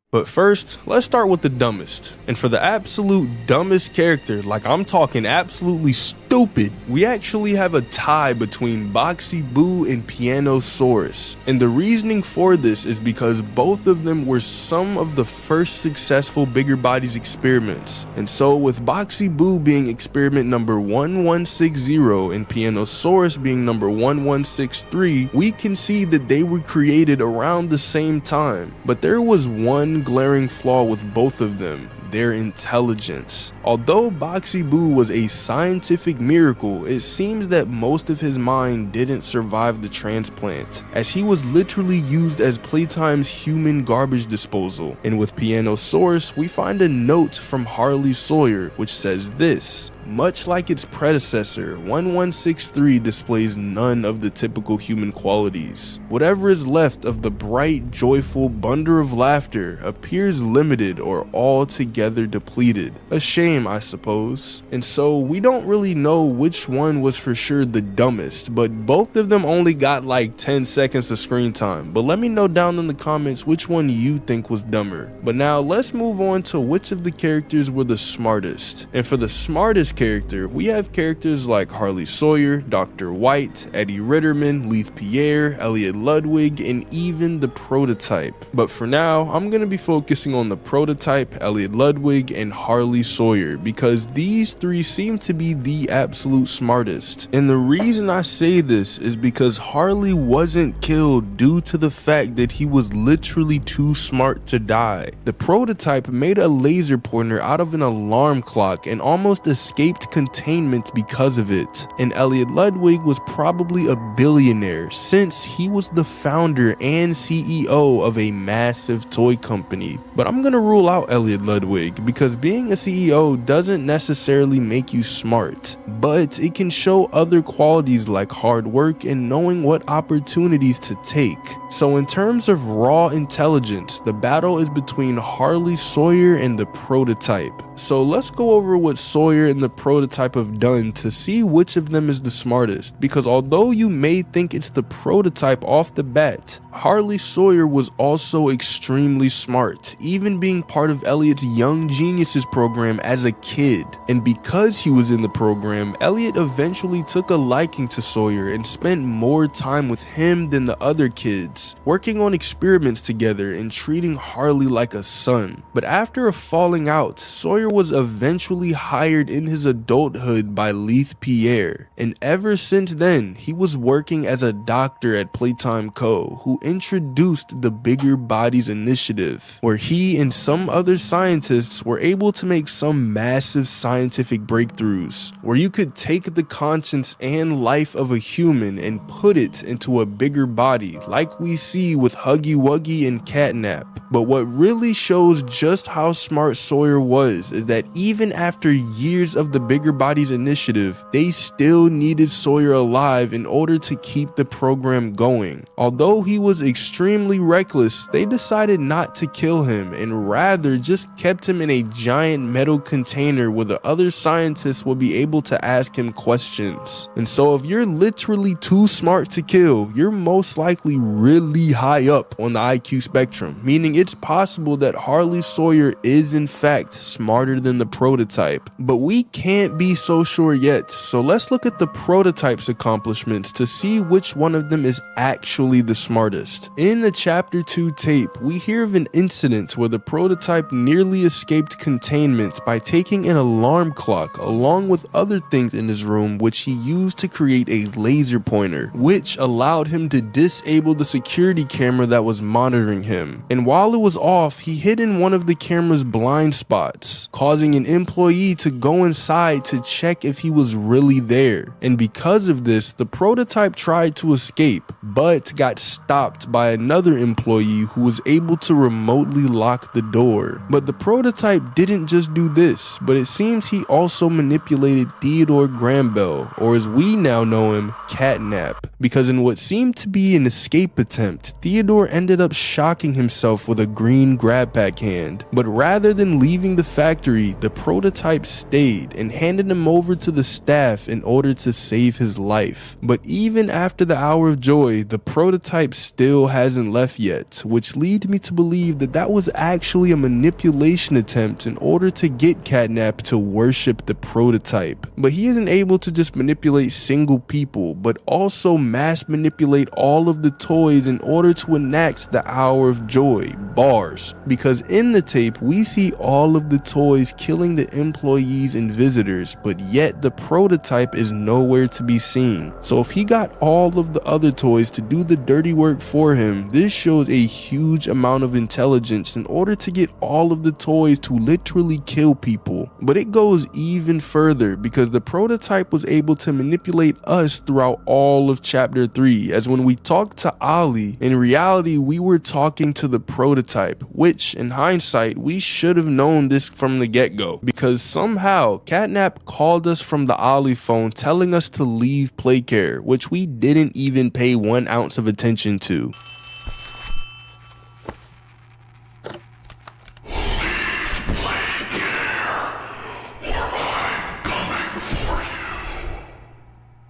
But first, let's start with the dumbest. And for the absolute dumbest character, like I'm talking absolutely stupid, we actually have a tie between Boxy Boo and Pianosaurus. And the reasoning for this is because both of them were some of the first successful Bigger Bodies experiments. And so with Boxy Boo being experiment number 1160 and Pianosaurus being number 1163, we can see that they were created around the same time. But there was one glaring flaw with both of them: their intelligence. Although Boxy Boo was a scientific miracle, it seems that most of his mind didn't survive the transplant, as he was literally used as Playtime's human garbage disposal. And with Pianosaurus, we find a note from Harley Sawyer which says this: Much like its predecessor, 1163 displays none of the typical human qualities. Whatever is left of the bright, joyful thunder of laughter appears limited or altogether depleted. A shame, I suppose. And so we don't really know which one was for sure the dumbest, but both of them only got like 10 seconds of screen time. But let me know down in the comments which one you think was dumber. But now let's move on to which of the characters were the smartest. And for the smartest character, we have characters like Harley Sawyer, Dr. White, Eddie Ritterman, Leith Pierre, Elliot Ludwig, and even the prototype. But for now, I'm going to be focusing on the prototype, Elliot Ludwig, and Harley Sawyer, because these three seem to be the absolute smartest. And the reason I say this is because Harley wasn't killed due to the fact that he was literally too smart to die. The prototype made a laser pointer out of an alarm clock and almost escaped containment because of it. And Elliot Ludwig was probably a billionaire since he was the founder and CEO of a massive toy company. But I'm gonna rule out Elliot Ludwig because being a CEO doesn't necessarily make you smart, but it can show other qualities like hard work and knowing what opportunities to take. So in terms of raw intelligence, the battle is between Harley Sawyer and the prototype. So let's go over what Sawyer and the prototype have done to see which of them is the smartest, because although you may think it's the prototype off the bat, Harley Sawyer was also extremely smart, even being part of Elliot's Young Geniuses program as a kid. And because he was in the program, Elliot eventually took a liking to Sawyer and spent more time with him than the other kids, working on experiments together and treating Harley like a son. But after a falling out, Sawyer was eventually hired in his adulthood by Leith Pierre, and ever since then he was working as a doctor at Playtime Co., who introduced the Bigger Bodies Initiative, where he and some other scientists were able to make some massive scientific breakthroughs, where you could take the conscience and life of a human and put it into a bigger body, like we see with Huggy, Wuggy, and Catnap. But what really shows just how smart Sawyer was is that even after years of the Bigger Bodies Initiative, they still needed Sawyer alive in order to keep the program going. Although he was extremely reckless, they decided not to kill him and rather just kept him in a giant metal container where the other scientists would be able to ask him questions. And so if you're literally too smart to kill, you're most likely really high up on the IQ spectrum, meaning it's possible that Harley Sawyer is in fact smarter than the prototype. But we can't be so sure yet, so let's look at the prototype's accomplishments to see which one of them is actually the smartest. In the chapter 2 tape, we hear of an incident where the prototype nearly escaped containment by taking an alarm clock along with other things in his room, which he used to create a laser pointer, which allowed him to disable the security camera that was monitoring him. And while it was off, he hid in one of the camera's blind spots, causing an employee to go inside to check if he was really there. And because of this, the prototype tried to escape, but got stopped by another employee who was able to remotely lock the door. But the prototype didn't just do this, but it seems he also manipulated Theodore Grambel, or as we now know him, Catnap, because in what seemed to be an escape attempt, Theodore ended up shocking himself with a green grab pack hand. But rather than leaving the factory, the prototype stayed and handed him over to the staff in order to save his life. But even after the hour of joy, the prototype still hasn't left yet, which leads me to believe that that was actually a manipulation attempt in order to get Catnap to worship the prototype. But he isn't able to just manipulate single people, but also mass manipulate all of the toys in order to enact the hour of joy, bars, because in the tape we see all of the toys killing the employees and visitors, but yet the prototype is nowhere to be seen. So if he got all of the other toys to do the dirty work for him, this shows a huge amount of intelligence in order to get all of the toys to literally kill people. But it goes even further because the prototype was able to manipulate us throughout all of chapter 3, as when we talked to Ollie, in reality we were talking to the prototype, which in hindsight we should have known this from the get-go, because somehow Catnap called us from the Ollie phone telling us to leave Playcare, which we didn't even pay 1 ounce of attention to.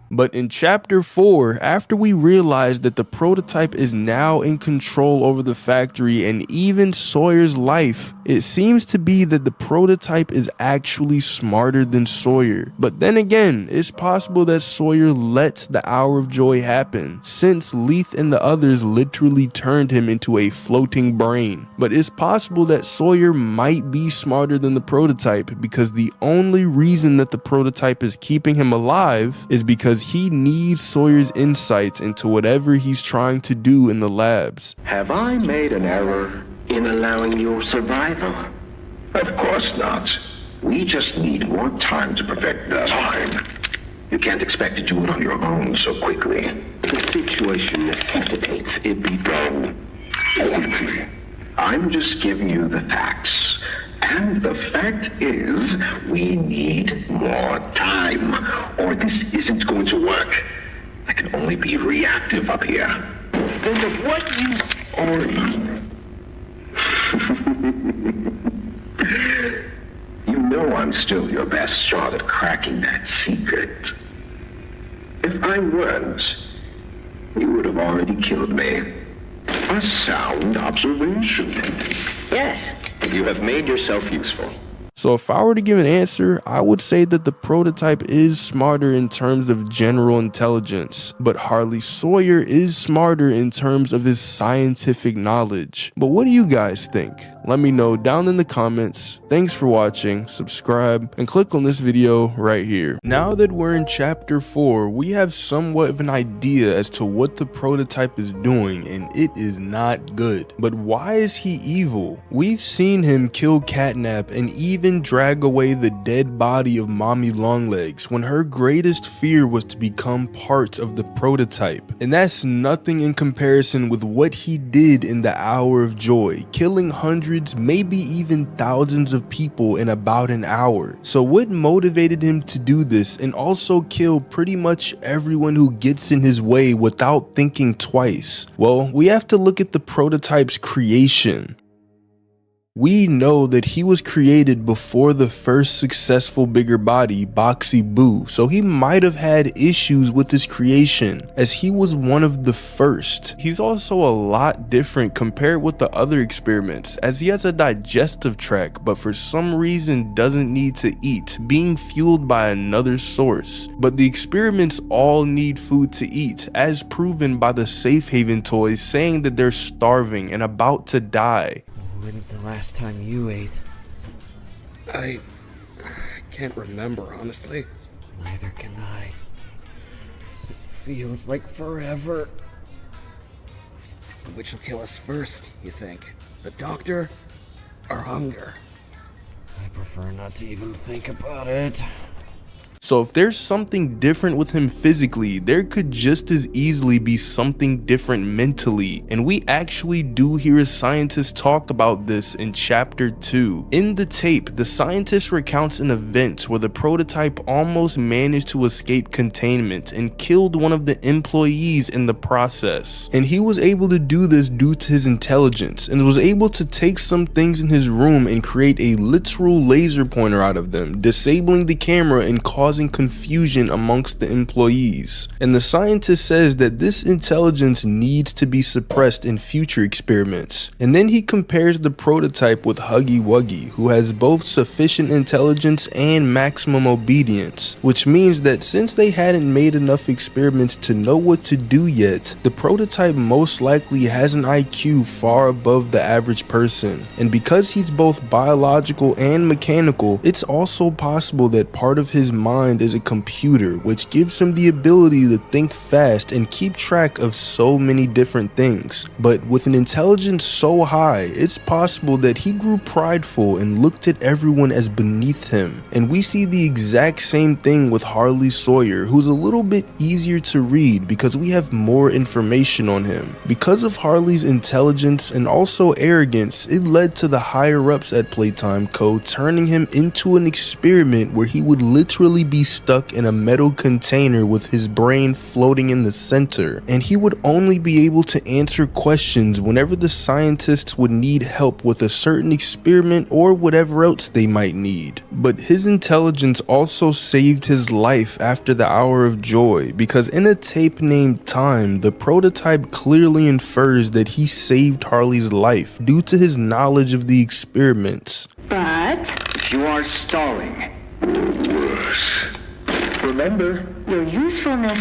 But in chapter 4, after we realize that the prototype is now in control over the factory and even Sawyer's life, it seems to be that the prototype is actually smarter than Sawyer. But then again, it's possible that Sawyer lets the Hour of Joy happen, since Leith and the others literally turned him into a floating brain. But it's possible that Sawyer might be smarter than the prototype, because the only reason that the prototype is keeping him alive is because he needs Sawyer's insights into whatever he's trying to do in the labs. Have I made an error in allowing your survival? Of course not. We just need more time to perfect the time. You can't expect to do it on your own so quickly. The situation necessitates it be done. Quickly. I'm just giving you the facts. And the fact is, we need more time, or this isn't going to work. I can only be reactive up here. Then of what use are you? You know I'm still your best shot at cracking that secret. If I weren't, you would have already killed me. A sound observation. Yes, you have made yourself useful. So if I were to give an answer, I would say that the prototype is smarter in terms of general intelligence, but Harley Sawyer is smarter in terms of his scientific knowledge. But what do you guys think? Let me know down in the comments. Thanks for watching, subscribe, and click on this video right here. Now that we're in chapter 4, we have somewhat of an idea as to what the prototype is doing, and it is not good. But why is he evil? We've seen him kill Catnap and even drag away the dead body of Mommy Longlegs when her greatest fear was to become part of the prototype. And that's nothing in comparison with what he did in the Hour of Joy, killing hundreds, maybe even thousands of people in about an hour. So what motivated him to do this and also kill pretty much everyone who gets in his way without thinking twice? Well, we have to look at the prototype's creation. We know that he was created before the first successful bigger body, Boxy Boo, so he might have had issues with his creation, as he was one of the first. He's also a lot different compared with the other experiments, as he has a digestive tract, but for some reason doesn't need to eat, being fueled by another source. But the experiments all need food to eat, as proven by the Safe Haven toys saying that they're starving and about to die. When's the last time you ate? I can't remember, honestly. Neither can I. It feels like forever. Which will kill us first, you think? The doctor or hunger? I prefer not to even think about it. So if there's something different with him physically, there could just as easily be something different mentally. And we actually do hear a scientist talk about this in chapter 2. In the tape, the scientist recounts an event where the prototype almost managed to escape containment and killed one of the employees in the process. And he was able to do this due to his intelligence, and was able to take some things in his room and create a literal laser pointer out of them, disabling the camera and causing confusion amongst the employees. And the scientist says that this intelligence needs to be suppressed in future experiments. And then he compares the prototype with Wuggy, who has both sufficient intelligence and maximum obedience, which means that since they hadn't made enough experiments to know what to do yet, the prototype most likely has an IQ far above the average person. And because he's both biological and mechanical, it's also possible that part of his mind mind is a computer, which gives him the ability to think fast and keep track of so many different things. But with an intelligence so high, it's possible that he grew prideful and looked at everyone as beneath him. And we see the exact same thing with Harley Sawyer, who's a little bit easier to read because we have more information on him. Because of Harley's intelligence and also arrogance, it led to the higher ups at Playtime Co. turning him into an experiment where he would literally be stuck in a metal container with his brain floating in the center, and he would only be able to answer questions whenever the scientists would need help with a certain experiment or whatever else they might need. But his intelligence also saved his life after the Hour of Joy, because in a tape named Time, the prototype clearly infers that he saved Harley's life due to his knowledge of the experiments. But if you are stalling, remember, your usefulness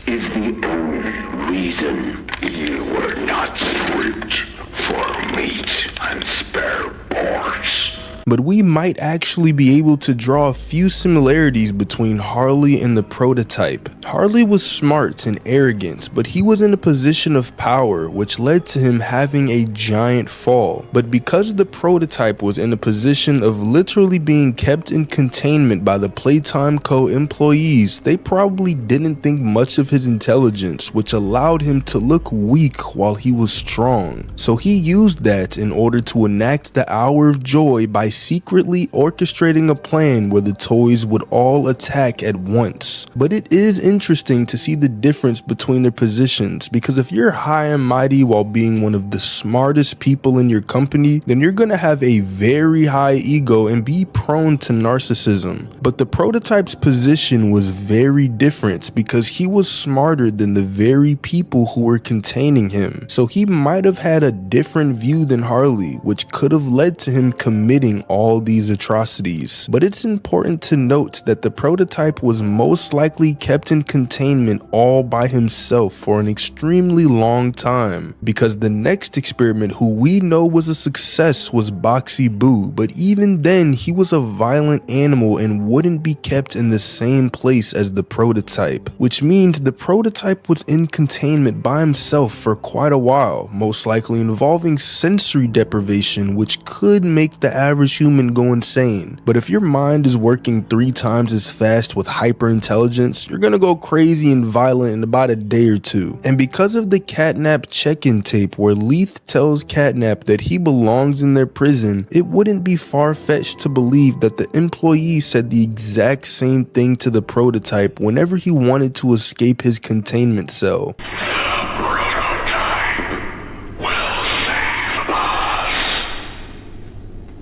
is the only reason you were not stripped for meat and spare parts. But we might actually be able to draw a few similarities between Harley and the prototype. Harley was smart and arrogant, but he was in a position of power, which led to him having a giant fall. But because the prototype was in a position of literally being kept in containment by the Playtime Co. employees, they probably didn't think much of his intelligence, which allowed him to look weak while he was strong. So he used that in order to enact the Hour of Joy by secretly orchestrating a plan where the toys would all attack at once. But it is interesting to see the difference between their positions, because if you're high and mighty while being one of the smartest people in your company, then you're gonna have a very high ego and be prone to narcissism. But the prototype's position was very different because he was smarter than the very people who were containing him. So he might have had a different view than Harley, which could have led to him committing all these atrocities. But it's important to note that the prototype was most likely kept in containment all by himself for an extremely long time, because the next experiment who we know was a success was Boxy Boo, but even then he was a violent animal and wouldn't be kept in the same place as the prototype, which means the prototype was in containment by himself for quite a while, most likely involving sensory deprivation, which could make the average human go insane. But if your mind is working 3 times as fast with hyper intelligence, you're gonna go crazy and violent in about a day or two. And because of the Catnap check-in tape where Leith tells Catnap that he belongs in their prison, it wouldn't be far-fetched to believe that the employee said the exact same thing to the prototype whenever he wanted to escape his containment cell.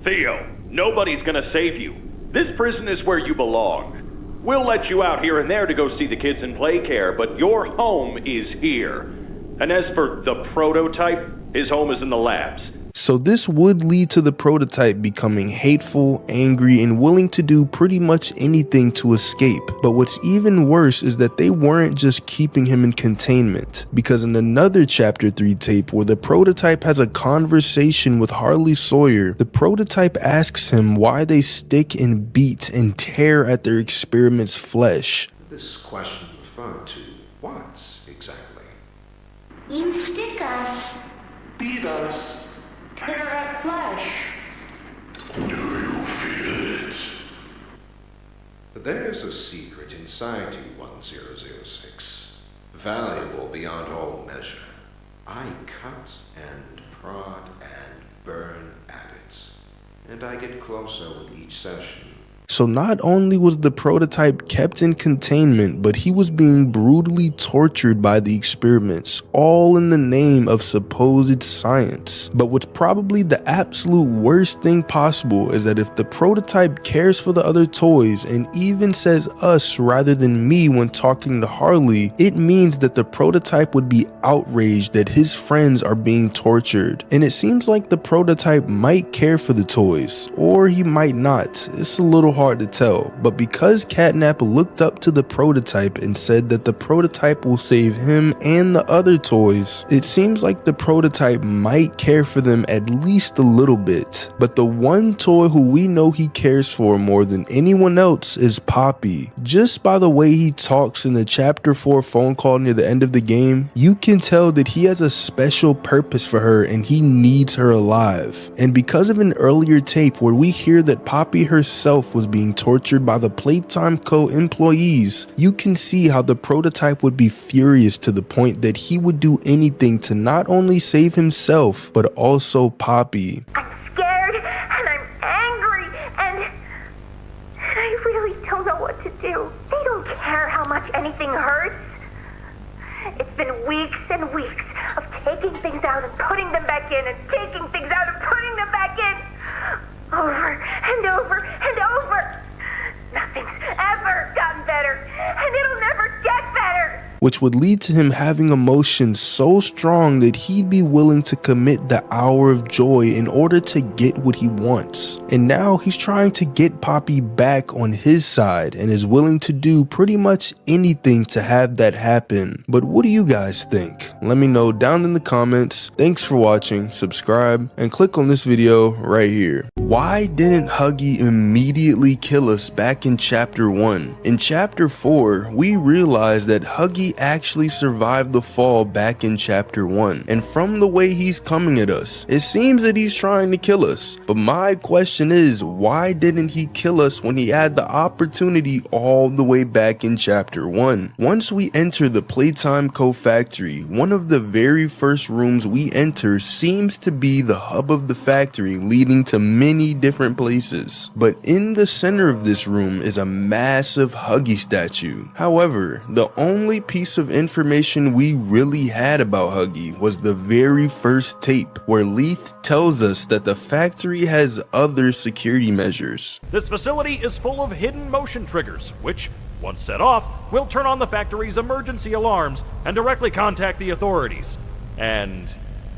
Theo, nobody's gonna save you. This prison is where you belong. We'll let you out here and there to go see the kids in play care, but your home is here. And as for the prototype, his home is in the labs. So this would lead to the prototype becoming hateful, angry, and willing to do pretty much anything to escape. But what's even worse is that they weren't just keeping him in containment, because in another chapter 3 tape where the prototype has a conversation with Harley Sawyer, the prototype asks him why they stick and beat and tear at their experiment's flesh. This question referred to what exactly? You stick us. Beat us. Tear at flesh. Do you feel it? There's a secret inside you, 1006. Valuable beyond all measure. I cut and prod and burn at it. And I get closer with each session. So not only was the prototype kept in containment, but he was being brutally tortured by the experiments, all in the name of supposed science. But what's probably the absolute worst thing possible is that if the prototype cares for the other toys and even says us rather than me when talking to Harley, it means that the prototype would be outraged that his friends are being tortured. And it seems like the prototype might care for the toys, or he might not. It's a little hard to tell, but because Catnap looked up to the prototype and said that the prototype will save him and the other toys, it seems like the prototype might care for them at least a little bit. But the one toy who we know he cares for more than anyone else is Poppy. Just by the way he talks in the chapter 4 phone call near the end of the game, you can tell that he has a special purpose for her and he needs her alive. And because of an earlier tape where we hear that Poppy herself was being tortured by the Playtime Co. employees, you can see how the prototype would be furious to the point that he would do anything to not only save himself, but also Poppy. I'm scared, and I'm angry, and I really don't know what to do. They don't care how much anything hurts. It's been weeks and weeks of taking things out and putting them back in, and taking things out and putting them back in. Over and over and over. Nothing's ever gotten better, and it'll never get better. Which would lead to him having emotions so strong that he'd be willing to commit the hour of joy in order to get what he wants. And now he's trying to get Poppy back on his side and is willing to do pretty much anything to have that happen. But what do you guys think? Let me know down in the comments. Thanks for watching, subscribe, and click on this video right here. Why didn't Huggy immediately kill us back in chapter 1? In chapter 4, we realized that Huggy actually survived the fall back in chapter 1, and from the way he's coming at us, it seems that he's trying to kill us. But my question is, why didn't he kill us when he had the opportunity all the way back in chapter 1? Once we enter the Playtime Co. factory, one of the very first rooms we enter seems to be the hub of the factory, leading to many different places. But in the center of this room is a massive Huggy statue. However, the only piece of information we really had about Huggy was the very first tape, where Leith tells us that the factory has other security measures. This facility is full of hidden motion triggers, which, once set off, will turn on the factory's emergency alarms and directly contact the authorities. And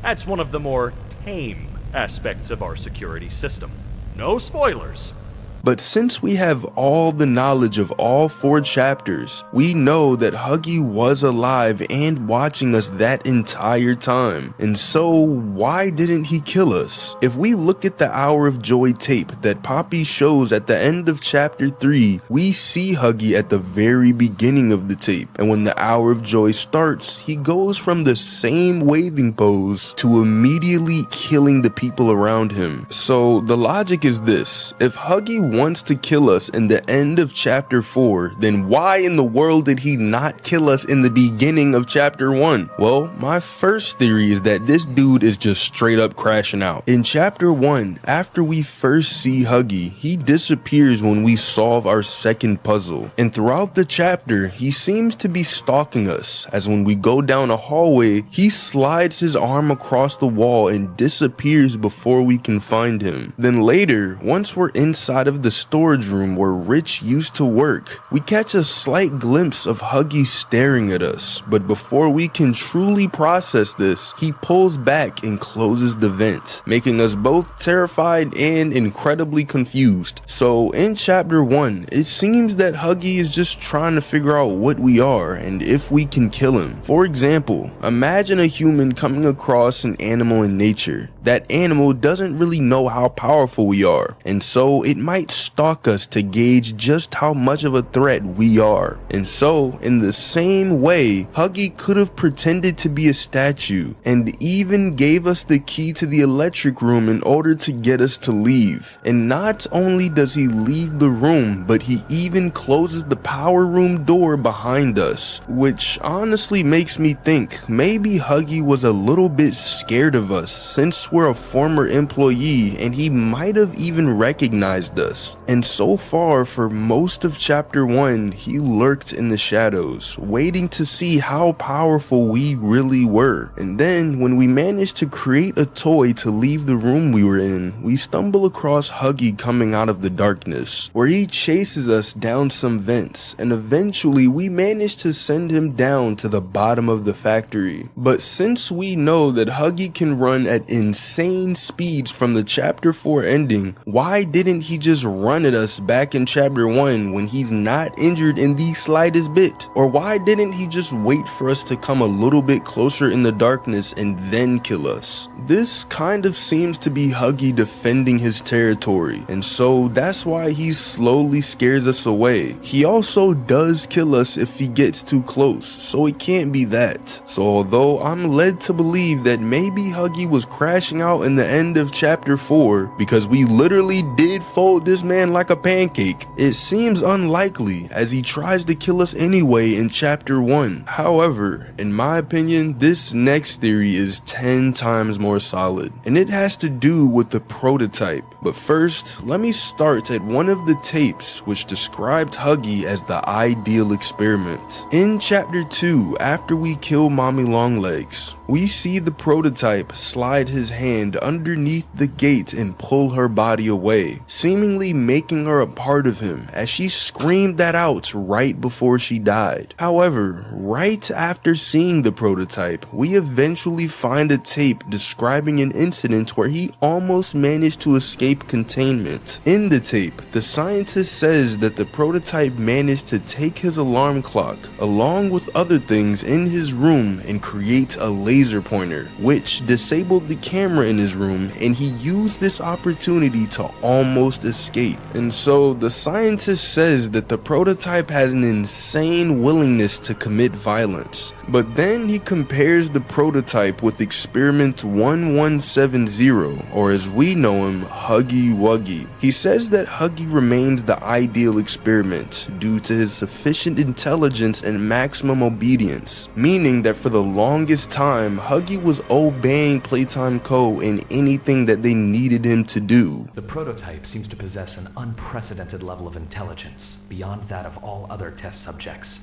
that's one of the more tame aspects of our security system. No spoilers. But since we have all the knowledge of all 4 chapters, we know that Huggy was alive and watching us that entire time. And so, why didn't he kill us? If we look at the Hour of Joy tape that Poppy shows at the end of chapter 3, we see Huggy at the very beginning of the tape. And when the Hour of Joy starts, he goes from the same waving pose to immediately killing the people around him. So the logic is this: if Huggy wants to kill us in the end of chapter 4, then why in the world did he not kill us in the beginning of chapter 1? Well, my first theory is that this dude is just straight up crashing out. In chapter 1, after we first see Huggy, he disappears when we solve our second puzzle. And throughout the chapter, he seems to be stalking us, as when we go down a hallway, he slides his arm across the wall and disappears before we can find him. Then later, once we're inside of the storage room where Rich used to work, we catch a slight glimpse of Huggy staring at us, but before we can truly process this, he pulls back and closes the vent, making us both terrified and incredibly confused. So in chapter 1, it seems that Huggy is just trying to figure out what we are and if we can kill him. For example, imagine a human coming across an animal in nature. That animal doesn't really know how powerful we are, and so it might stalk us to gauge just how much of a threat we are. And so, in the same way, Huggy could have pretended to be a statue and even gave us the key to the electric room in order to get us to leave. And not only does he leave the room, but he even closes the power room door behind us, which honestly makes me think maybe Huggy was a little bit scared of us since we're a former employee and he might have even recognized us. And so far, for most of chapter 1, he lurked in the shadows, waiting to see how powerful we really were. And then, when we managed to create a toy to leave the room we were in, we stumble across Huggy coming out of the darkness, where he chases us down some vents, and eventually we manage to send him down to the bottom of the factory. But since we know that Huggy can run at insane insane speeds from the chapter 4 ending, why didn't he just run at us back in chapter 1 when he's not injured in the slightest bit? Or why didn't he just wait for us to come a little bit closer in the darkness and then kill us? This kind of seems to be Huggy defending his territory, and so that's why he slowly scares us away. He also does kill us if he gets too close, so it can't be that. So although I'm led to believe that maybe Huggy was crashing out in the end of chapter 4 because we literally did fold this man like a pancake, it seems unlikely as he tries to kill us anyway in chapter 1. However, in my opinion, this next theory is 10 times more solid, and it has to do with the prototype. But first, let me start at one of the tapes which described Huggy as the ideal experiment. In chapter 2, after we kill Mommy Longlegs, we see the prototype slide his hand underneath the gate and pull her body away, seemingly making her a part of him as she screamed that out right before she died. However, right after seeing the prototype, we eventually find a tape describing an incident where he almost managed to escape containment. In the tape, the scientist says that the prototype managed to take his alarm clock along with other things in his room and create a laser pointer, which disabled the camera in his room, and he used this opportunity to almost escape. And so the scientist says that the prototype has an insane willingness to commit violence. But then he compares the prototype with experiment 1170, or as we know him, Huggy Wuggy. He says that Huggy remains the ideal experiment due to his sufficient intelligence and maximum obedience, meaning that for the longest time, Huggy was obeying Playtime Co. in anything that they needed him to do. The prototype seems to possess an unprecedented level of intelligence, beyond that of all other test subjects,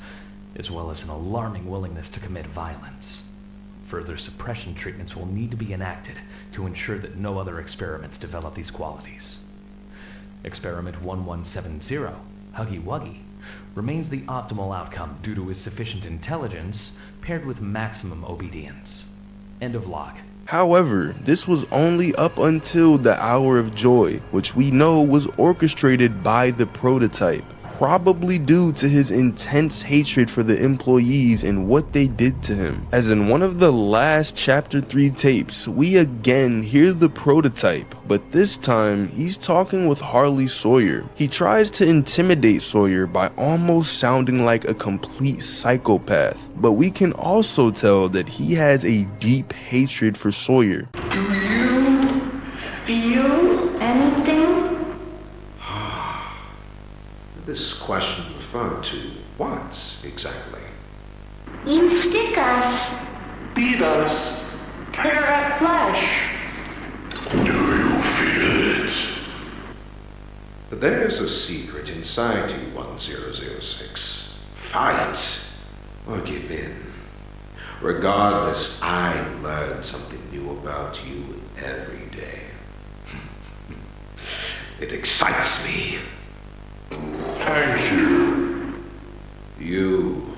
as well as an alarming willingness to commit violence. Further suppression treatments will need to be enacted to ensure that no other experiments develop these qualities. Experiment 1170, Huggy Wuggy, remains the optimal outcome due to his sufficient intelligence paired with maximum obedience. End of log. However, this was only up until the Hour of Joy, which we know was orchestrated by the prototype, probably due to his intense hatred for the employees and what they did to him. As in one of the last chapter 3 tapes, we again hear the prototype, but this time he's talking with Harley Sawyer. He tries to intimidate Sawyer by almost sounding like a complete psychopath, but we can also tell that he has a deep hatred for Sawyer. Do you feel anything? This question referred to what exactly? You stick us, beat us, tear at flesh. Do you feel it? But there's a secret inside you, 1006. Fight or give in. Regardless, I learn something new about you every day. It excites me. Thank you. You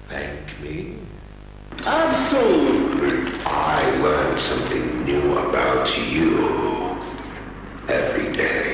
thank me? Absolutely. I learn something new about you every day.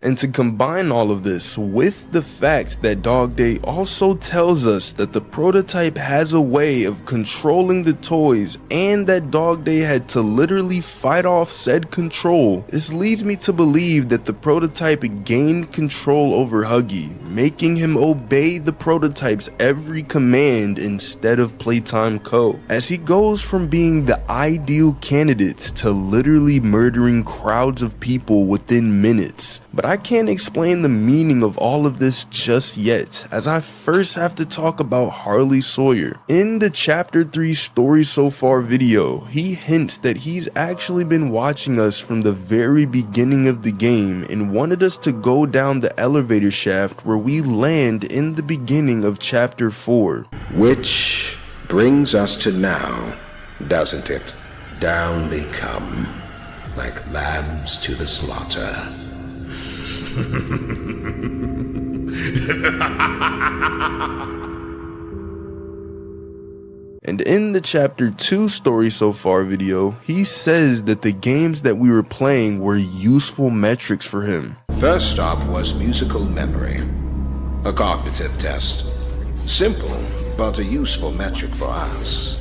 And to combine all of this with the fact that Dog Day also tells us that the prototype has a way of controlling the toys and that Dog Day had to literally fight off said control, this leads me to believe that the prototype gained control over Huggy, making him obey the prototype's every command instead of Playtime Co. As he goes from being the ideal candidate to literally murdering crowds of people within minutes. But I can't explain the meaning of all of this just yet, as I first have to talk about Harley Sawyer. In the chapter 3 story so far video, he hints that he's actually been watching us from the very beginning of the game and wanted us to go down the elevator shaft where we land in the beginning of chapter 4. Which brings us to now, doesn't it? Down they come, like lambs to the slaughter. And in the chapter 2 story so far video, he says that the games that we were playing were useful metrics for him. First stop was musical memory, a cognitive test. Simple, but a useful metric for us.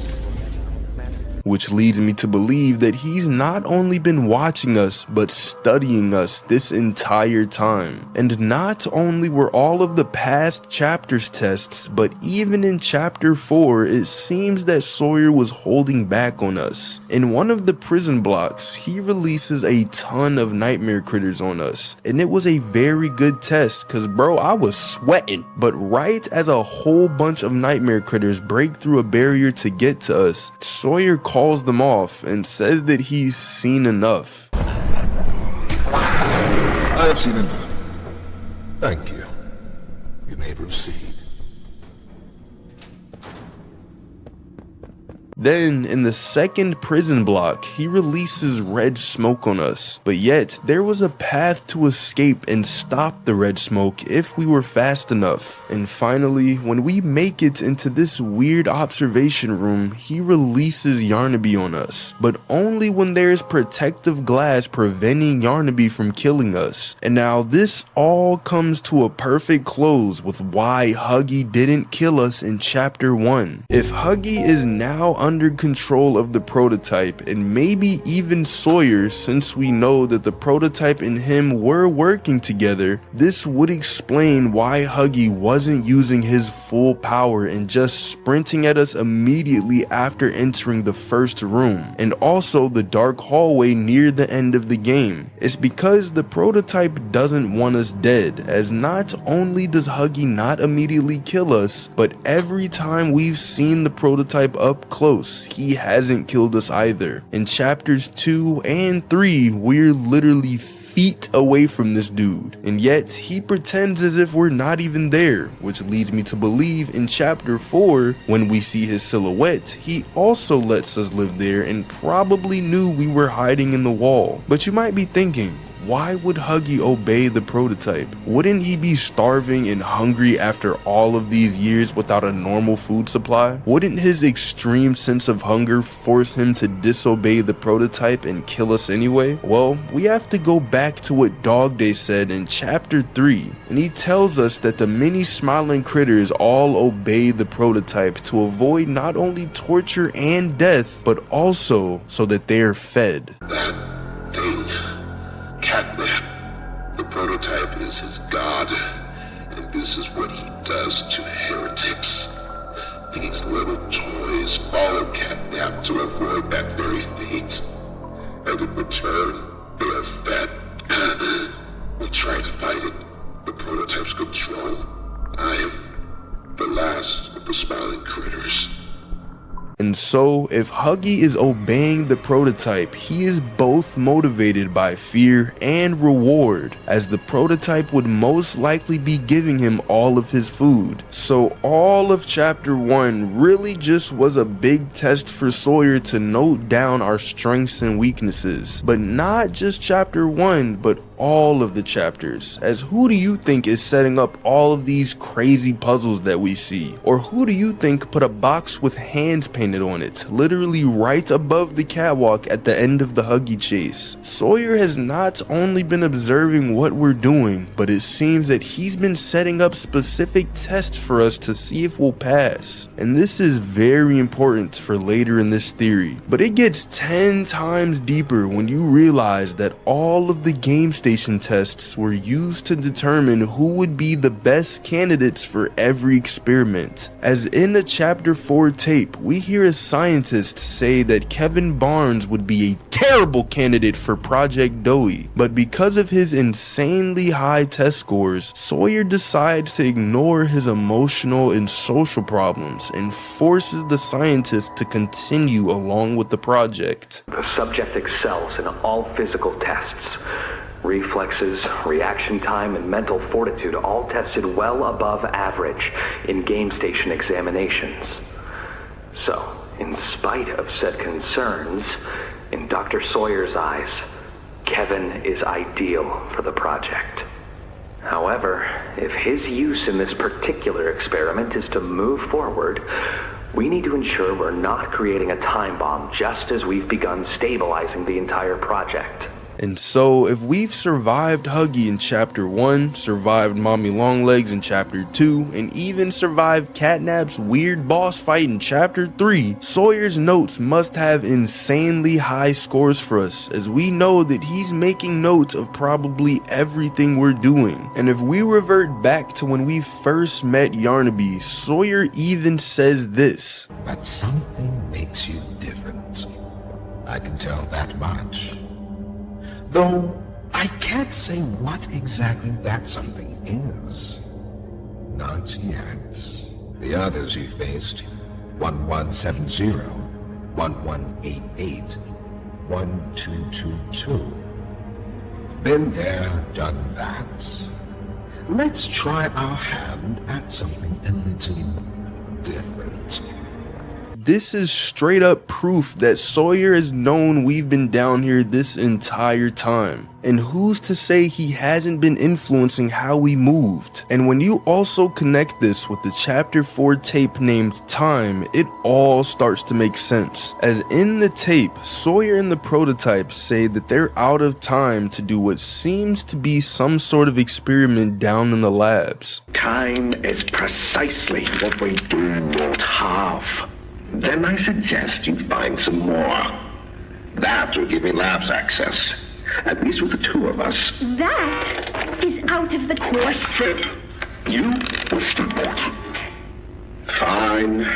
Which leads me to believe that he's not only been watching us, but studying us this entire time. And not only were all of the past chapters tests, but even in chapter 4, it seems that Sawyer was holding back on us. In one of the prison blocks, he releases a ton of nightmare critters on us. And it was a very good test, cause bro, I was sweating. But right as a whole bunch of nightmare critters break through a barrier to get to us, Sawyer calls them off and says that he's seen enough. I have seen enough. Thank you. You may proceed. Then, in the second prison block, he releases red smoke on us, but yet there was a path to escape and stop the red smoke if we were fast enough. And finally, when we make it into this weird observation room, he releases Yarnaby on us, but only when there's protective glass preventing Yarnaby from killing us. And now this all comes to a perfect close with why Huggy didn't kill us in chapter 1. If Huggy is now under control of the prototype, and maybe even Sawyer, since we know that the prototype and him were working together, this would explain why Huggy wasn't using his full power and just sprinting at us immediately after entering the first room, and also the dark hallway near the end of the game. It's because the prototype doesn't want us dead, as not only does Huggy not immediately kill us, but every time we've seen the prototype up close, he hasn't killed us either. In chapters 2 and 3, we're literally feet away from this dude, and yet he pretends as if we're not even there, which leads me to believe in chapter 4, when we see his silhouette, he also lets us live there and probably knew we were hiding in the wall. But you might be thinking, why would Huggy obey the prototype? Wouldn't he be starving and hungry after all of these years without a normal food supply? Wouldn't his extreme sense of hunger force him to disobey the prototype and kill us anyway? Well, we have to go back to what Dog Day said in chapter 3, and he tells us that the many smiling critters all obey the prototype to avoid not only torture and death, but also so that they are fed. That thing. Catnap. The prototype is his god, and this is what he does to heretics. These little toys follow Catnap to avoid that very fate, and in return, they are fed. We try to fight it, the prototype's control. I am the last of the smiling critters. And so, if Huggy is obeying the prototype, he is both motivated by fear and reward, as the prototype would most likely be giving him all of his food. So all of chapter 1 really just was a big test for Sawyer to note down our strengths and weaknesses. But not just chapter 1, but all of the chapters, as who do you think is setting up all of these crazy puzzles that we see? Or who do you think put a box with hands painted on it, literally right above the catwalk at the end of the Huggy chase? Sawyer has not only been observing what we're doing, but it seems that he's been setting up specific tests for us to see if we'll pass. And this is very important for later in this theory, but it gets 10 times deeper when you realize that all of the game station tests were used to determine who would be the best candidates for every experiment. As in the chapter 4 tape, we hear a scientist say that Kevin Barnes would be a terrible candidate for Project Doey, but because of his insanely high test scores, Sawyer decides to ignore his emotional and social problems and forces the scientist to continue along with the project. The subject excels in all physical tests. Reflexes, reaction time, and mental fortitude all tested well above average in game station examinations. So, in spite of said concerns, in Dr. Sawyer's eyes, Kevin is ideal for the project. However, if his use in this particular experiment is to move forward, We need to ensure we're not creating a time bomb just as we've begun stabilizing the entire project. And so, if we've survived Huggy in Chapter 1, survived Mommy Longlegs in Chapter 2, and even survived Catnap's weird boss fight in Chapter 3, Sawyer's notes must have insanely high scores for us, as we know that he's making notes of probably everything we're doing. And if we revert back to when we first met Yarnaby, Sawyer even says this: "But something makes you different. I can tell that much. Though I can't say what exactly that something is. Not yet. The others you faced, 1170, 1188, 1222. Been there, done that. Let's try our hand at something a little different." This is straight up proof that Sawyer has known we've been down here this entire time. And who's to say he hasn't been influencing how we moved? And when you also connect this with the Chapter 4 tape named Time, it all starts to make sense. As in the tape, Sawyer and the prototype say that they're out of time to do what seems to be some sort of experiment down in the labs. Time is precisely what we do not have. Then I suggest you find some more. That will give me labs access. At least with the two of us. That is out of the question. You Mr. Boxy. Fine.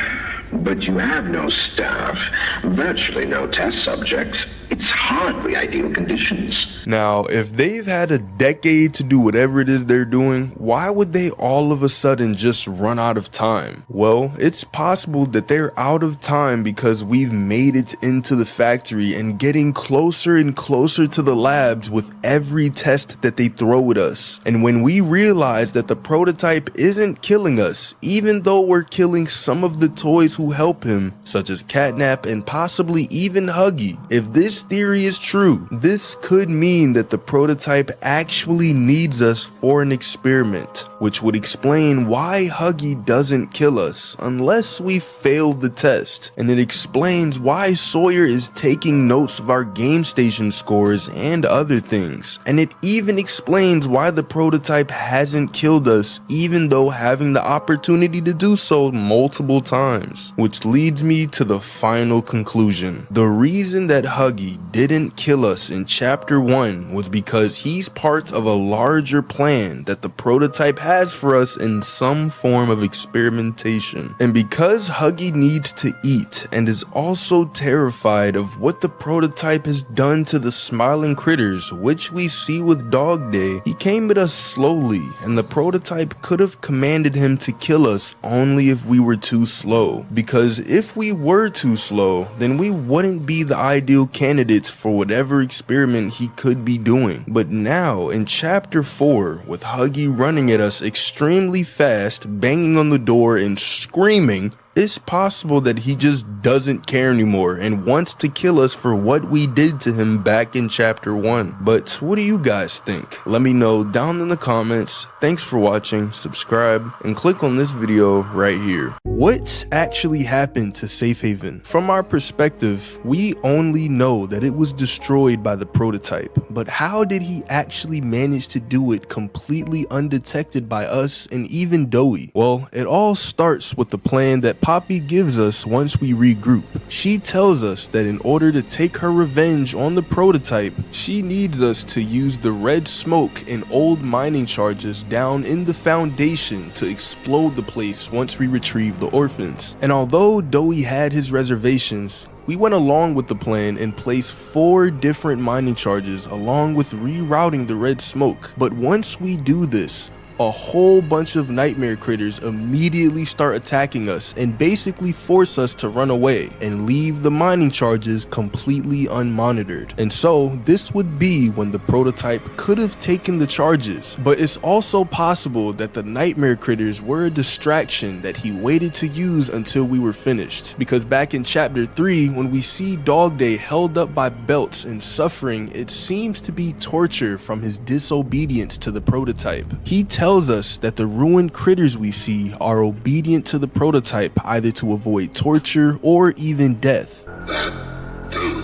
But you have no staff, virtually no test subjects. It's hardly ideal conditions. Now, if they've had a decade to do whatever it is they're doing, why would they all of a sudden just run out of time? Well, it's possible that they're out of time because we've made it into the factory and getting closer and closer to the labs with every test that they throw at us. And when we realize that the prototype isn't killing us, even though we're killing some of the toys who help him, such as Catnap and possibly even Huggy, if this theory is true, this could mean that the prototype actually needs us for an experiment, which would explain why Huggy doesn't kill us unless we fail the test, and it explains why Sawyer is taking notes of our game station scores and other things, and it even explains why the prototype hasn't killed us even though having the opportunity to do so multiple times, which leads me to the final conclusion. The reason that Huggy didn't kill us in Chapter 1 was because he's part of a larger plan that the prototype has for us in some form of experimentation. And because Huggy needs to eat and is also terrified of what the prototype has done to the smiling critters, which we see with Dog Day, he came at us slowly, and the prototype could have commanded him to kill us only if we were too slow. Because if we were too slow, then we wouldn't be the ideal candidates for whatever experiment he could be doing. But now in Chapter 4, with Huggy running at us extremely fast, banging on the door and screaming, it's possible that he just doesn't care anymore and wants to kill us for what we did to him back in Chapter 1. But what do you guys think? Let me know down in the comments. Thanks for watching, subscribe, and click on this video right here. What actually happened to Safe Haven? From our perspective, we only know that it was destroyed by the prototype, but how did he actually manage to do it completely undetected by us and even Doey? Well, it all starts with the plan that Poppy gives us once we regroup. She tells us that in order to take her revenge on the prototype, she needs us to use the red smoke and old mining charges down in the foundation to explode the place once we retrieve the orphans. And although Doey had his reservations, we went along with the plan and placed 4 different mining charges along with rerouting the red smoke. But once we do this, a whole bunch of nightmare critters immediately start attacking us and basically force us to run away and leave the mining charges completely unmonitored. And so this would be when the prototype could have taken the charges, but it's also possible that the nightmare critters were a distraction that he waited to use until we were finished. Because back in Chapter 3, when we see Dog Day held up by belts and suffering, it seems to be torture from his disobedience to the prototype. He tells tells us that the ruined critters we see are obedient to the prototype, either to avoid torture or even death. That thing,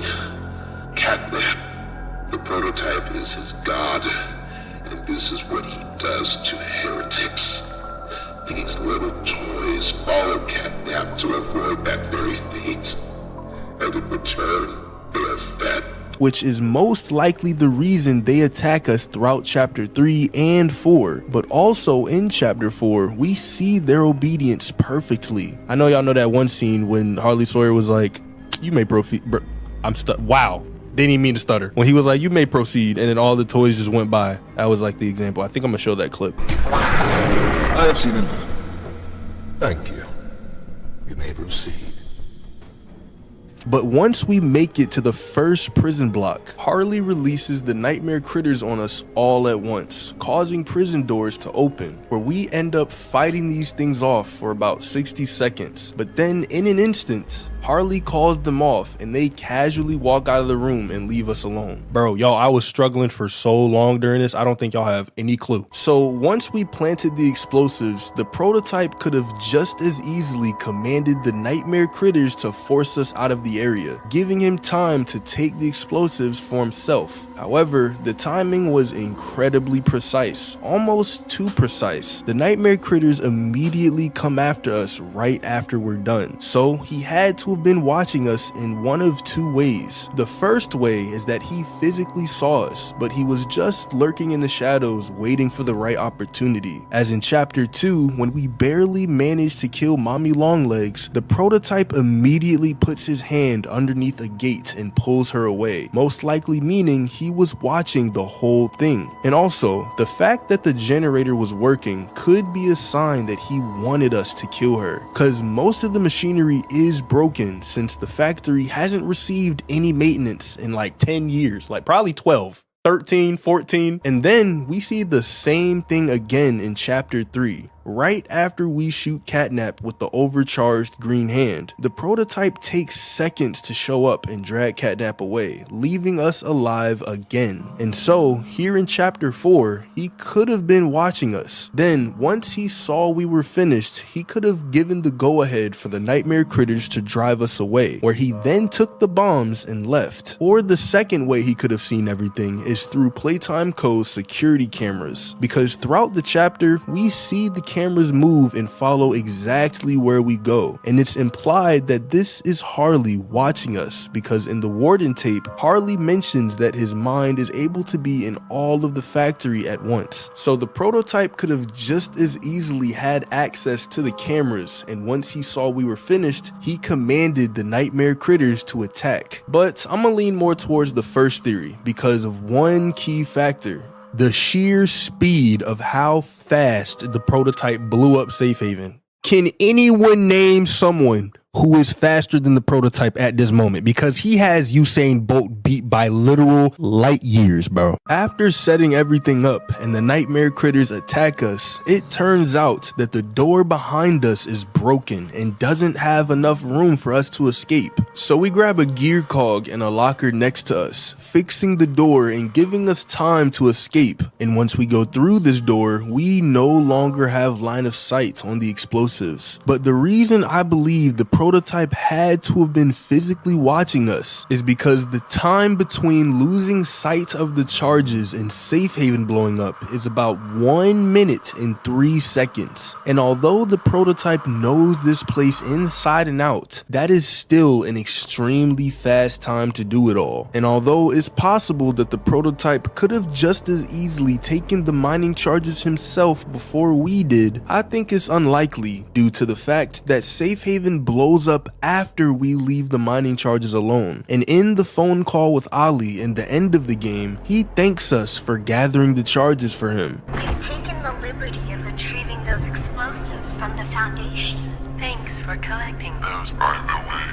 Catnap, the prototype is his god, and this is what he does to heretics. These little toys follow Catnap to avoid that very fate, and in return, they are fed. Which is most likely the reason they attack us throughout chapter 3 and 4. But also in chapter 4, we see their obedience perfectly. I know y'all know that one scene when Harley Sawyer was like, you may proceed. I'm stuck. Wow. Didn't even mean to stutter. When he was like, you may proceed, and then all the toys just went by. That was like the example. I think I'm gonna show that clip. I have seen enough. Thank you. You may proceed. But once we make it to the first prison block, Harley releases the nightmare critters on us all at once, causing prison doors to open, where we end up fighting these things off for about 60 seconds. But then in an instant, Harley calls them off and they casually walk out of the room and leave us alone. Bro, y'all, I was struggling for so long during this, I don't think y'all have any clue. So once we planted the explosives, the prototype could have just as easily commanded the nightmare critters to force us out of the area, giving him time to take the explosives for himself. However, the timing was incredibly precise, almost too precise. The nightmare critters immediately come after us right after we're done. So he had to have been watching us in one of two ways. The first way is that he physically saw us, but he was just lurking in the shadows waiting for the right opportunity. As in chapter 2, when we barely managed to kill Mommy Longlegs, the prototype immediately puts his hand underneath a gate and pulls her away, most likely meaning he was watching the whole thing. And also, the fact that the generator was working could be a sign that he wanted us to kill her, cause most of the machinery is broken since the factory hasn't received any maintenance in like 10 years, like probably 12. 13, 14, and then we see the same thing again in chapter 3. Right after we shoot Catnap with the overcharged green hand, the prototype takes seconds to show up and drag Catnap away, leaving us alive again. And so, here in chapter 4, he could have been watching us. Then, once he saw we were finished, he could have given the go-ahead for the nightmare critters to drive us away, where he then took the bombs and left. Or the second way he could have seen everything is through Playtime Co's security cameras, because throughout the chapter, we see the cameras move and follow exactly where we go, and it's implied that this is Harley watching us, because in the warden tape, Harley mentions that his mind is able to be in all of the factory at once. So the prototype could have just as easily had access to the cameras, and once he saw we were finished, he commanded the nightmare critters to attack. But I'm gonna lean more towards the first theory because of one key factor: the sheer speed of how fast the prototype blew up Safe Haven. Can anyone name someone who is faster than the prototype at this moment? Because he has Usain Bolt beat by literal light years, bro. After setting everything up and the nightmare critters attack us, it turns out that the door behind us is broken and doesn't have enough room for us to escape. So we grab a gear cog and a locker next to us, fixing the door and giving us time to escape. And once we go through this door, we no longer have line of sight on the explosives. But the reason I believe the prototype had to have been physically watching us is because the time between losing sight of the charges and Safe Haven blowing up is about 1 minute and 3 seconds. And although the prototype knows this place inside and out, that is still an extremely fast time to do it all. And although it's possible that the prototype could have just as easily taken the mining charges himself before we did, I think it's unlikely due to the fact that Safe Haven blows up after we leave the mining charges alone. And in the phone call with Ollie in the end of the game, he thanks us for gathering the charges for him. We've taken the liberty of retrieving those explosives from the Foundation. Thanks for collecting those, by the way.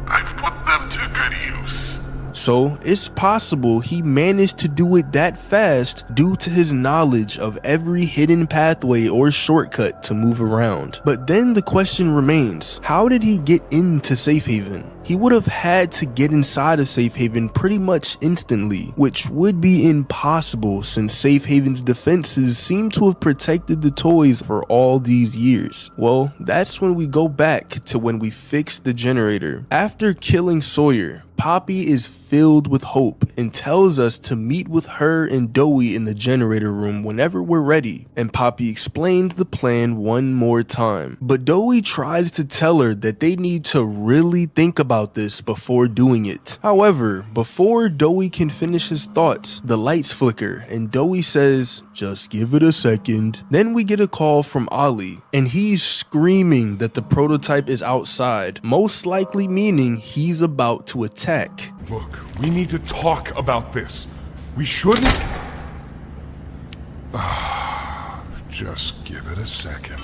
I've put them to good use. So it's possible he managed to do it that fast due to his knowledge of every hidden pathway or shortcut to move around. But then the question remains, how did he get into Safe Haven? He would have had to get inside of Safe Haven pretty much instantly, which would be impossible since Safe Haven's defenses seem to have protected the toys for all these years. Well, that's when we go back to when we fixed the generator. After killing Sawyer, Poppy is filled with hope and tells us to meet with her and Doey in the generator room whenever we're ready, and Poppy explained the plan one more time. But Doey tries to tell her that they need to really think about this before doing it. However, before Doey can finish his thoughts, the lights flicker and Doey says, "Just give it a second." Then we get a call from Ollie, and he's screaming that the prototype is outside, most likely meaning he's about to attack. Look, we need to talk about this. We shouldn't... Just give it a second.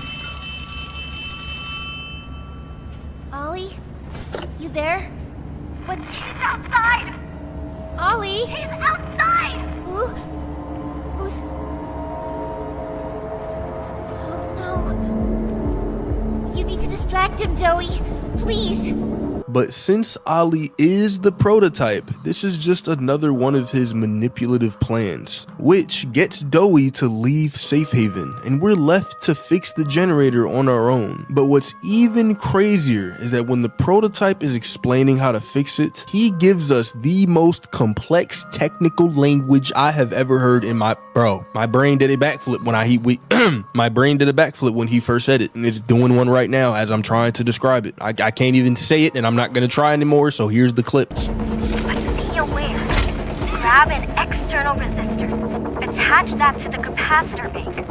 Ollie? You there? What's... He's outside! Ollie? He's outside! Who's... Oh no. You need to distract him, Doey. Please. But since Ollie is the prototype, this is just another one of his manipulative plans, which gets Doey to leave Safe Haven, and we're left to fix the generator on our own. But what's even crazier is that when the prototype is explaining how to fix it, he gives us the most complex technical language I have ever heard in my... Bro, my brain did a backflip when my brain did a backflip when he first said it, and it's doing one right now as I'm trying to describe it. I can't even say it, and I'm not gonna try anymore, so here's the clip. But be aware. Grab an external resistor. Attach that to the capacitor bank.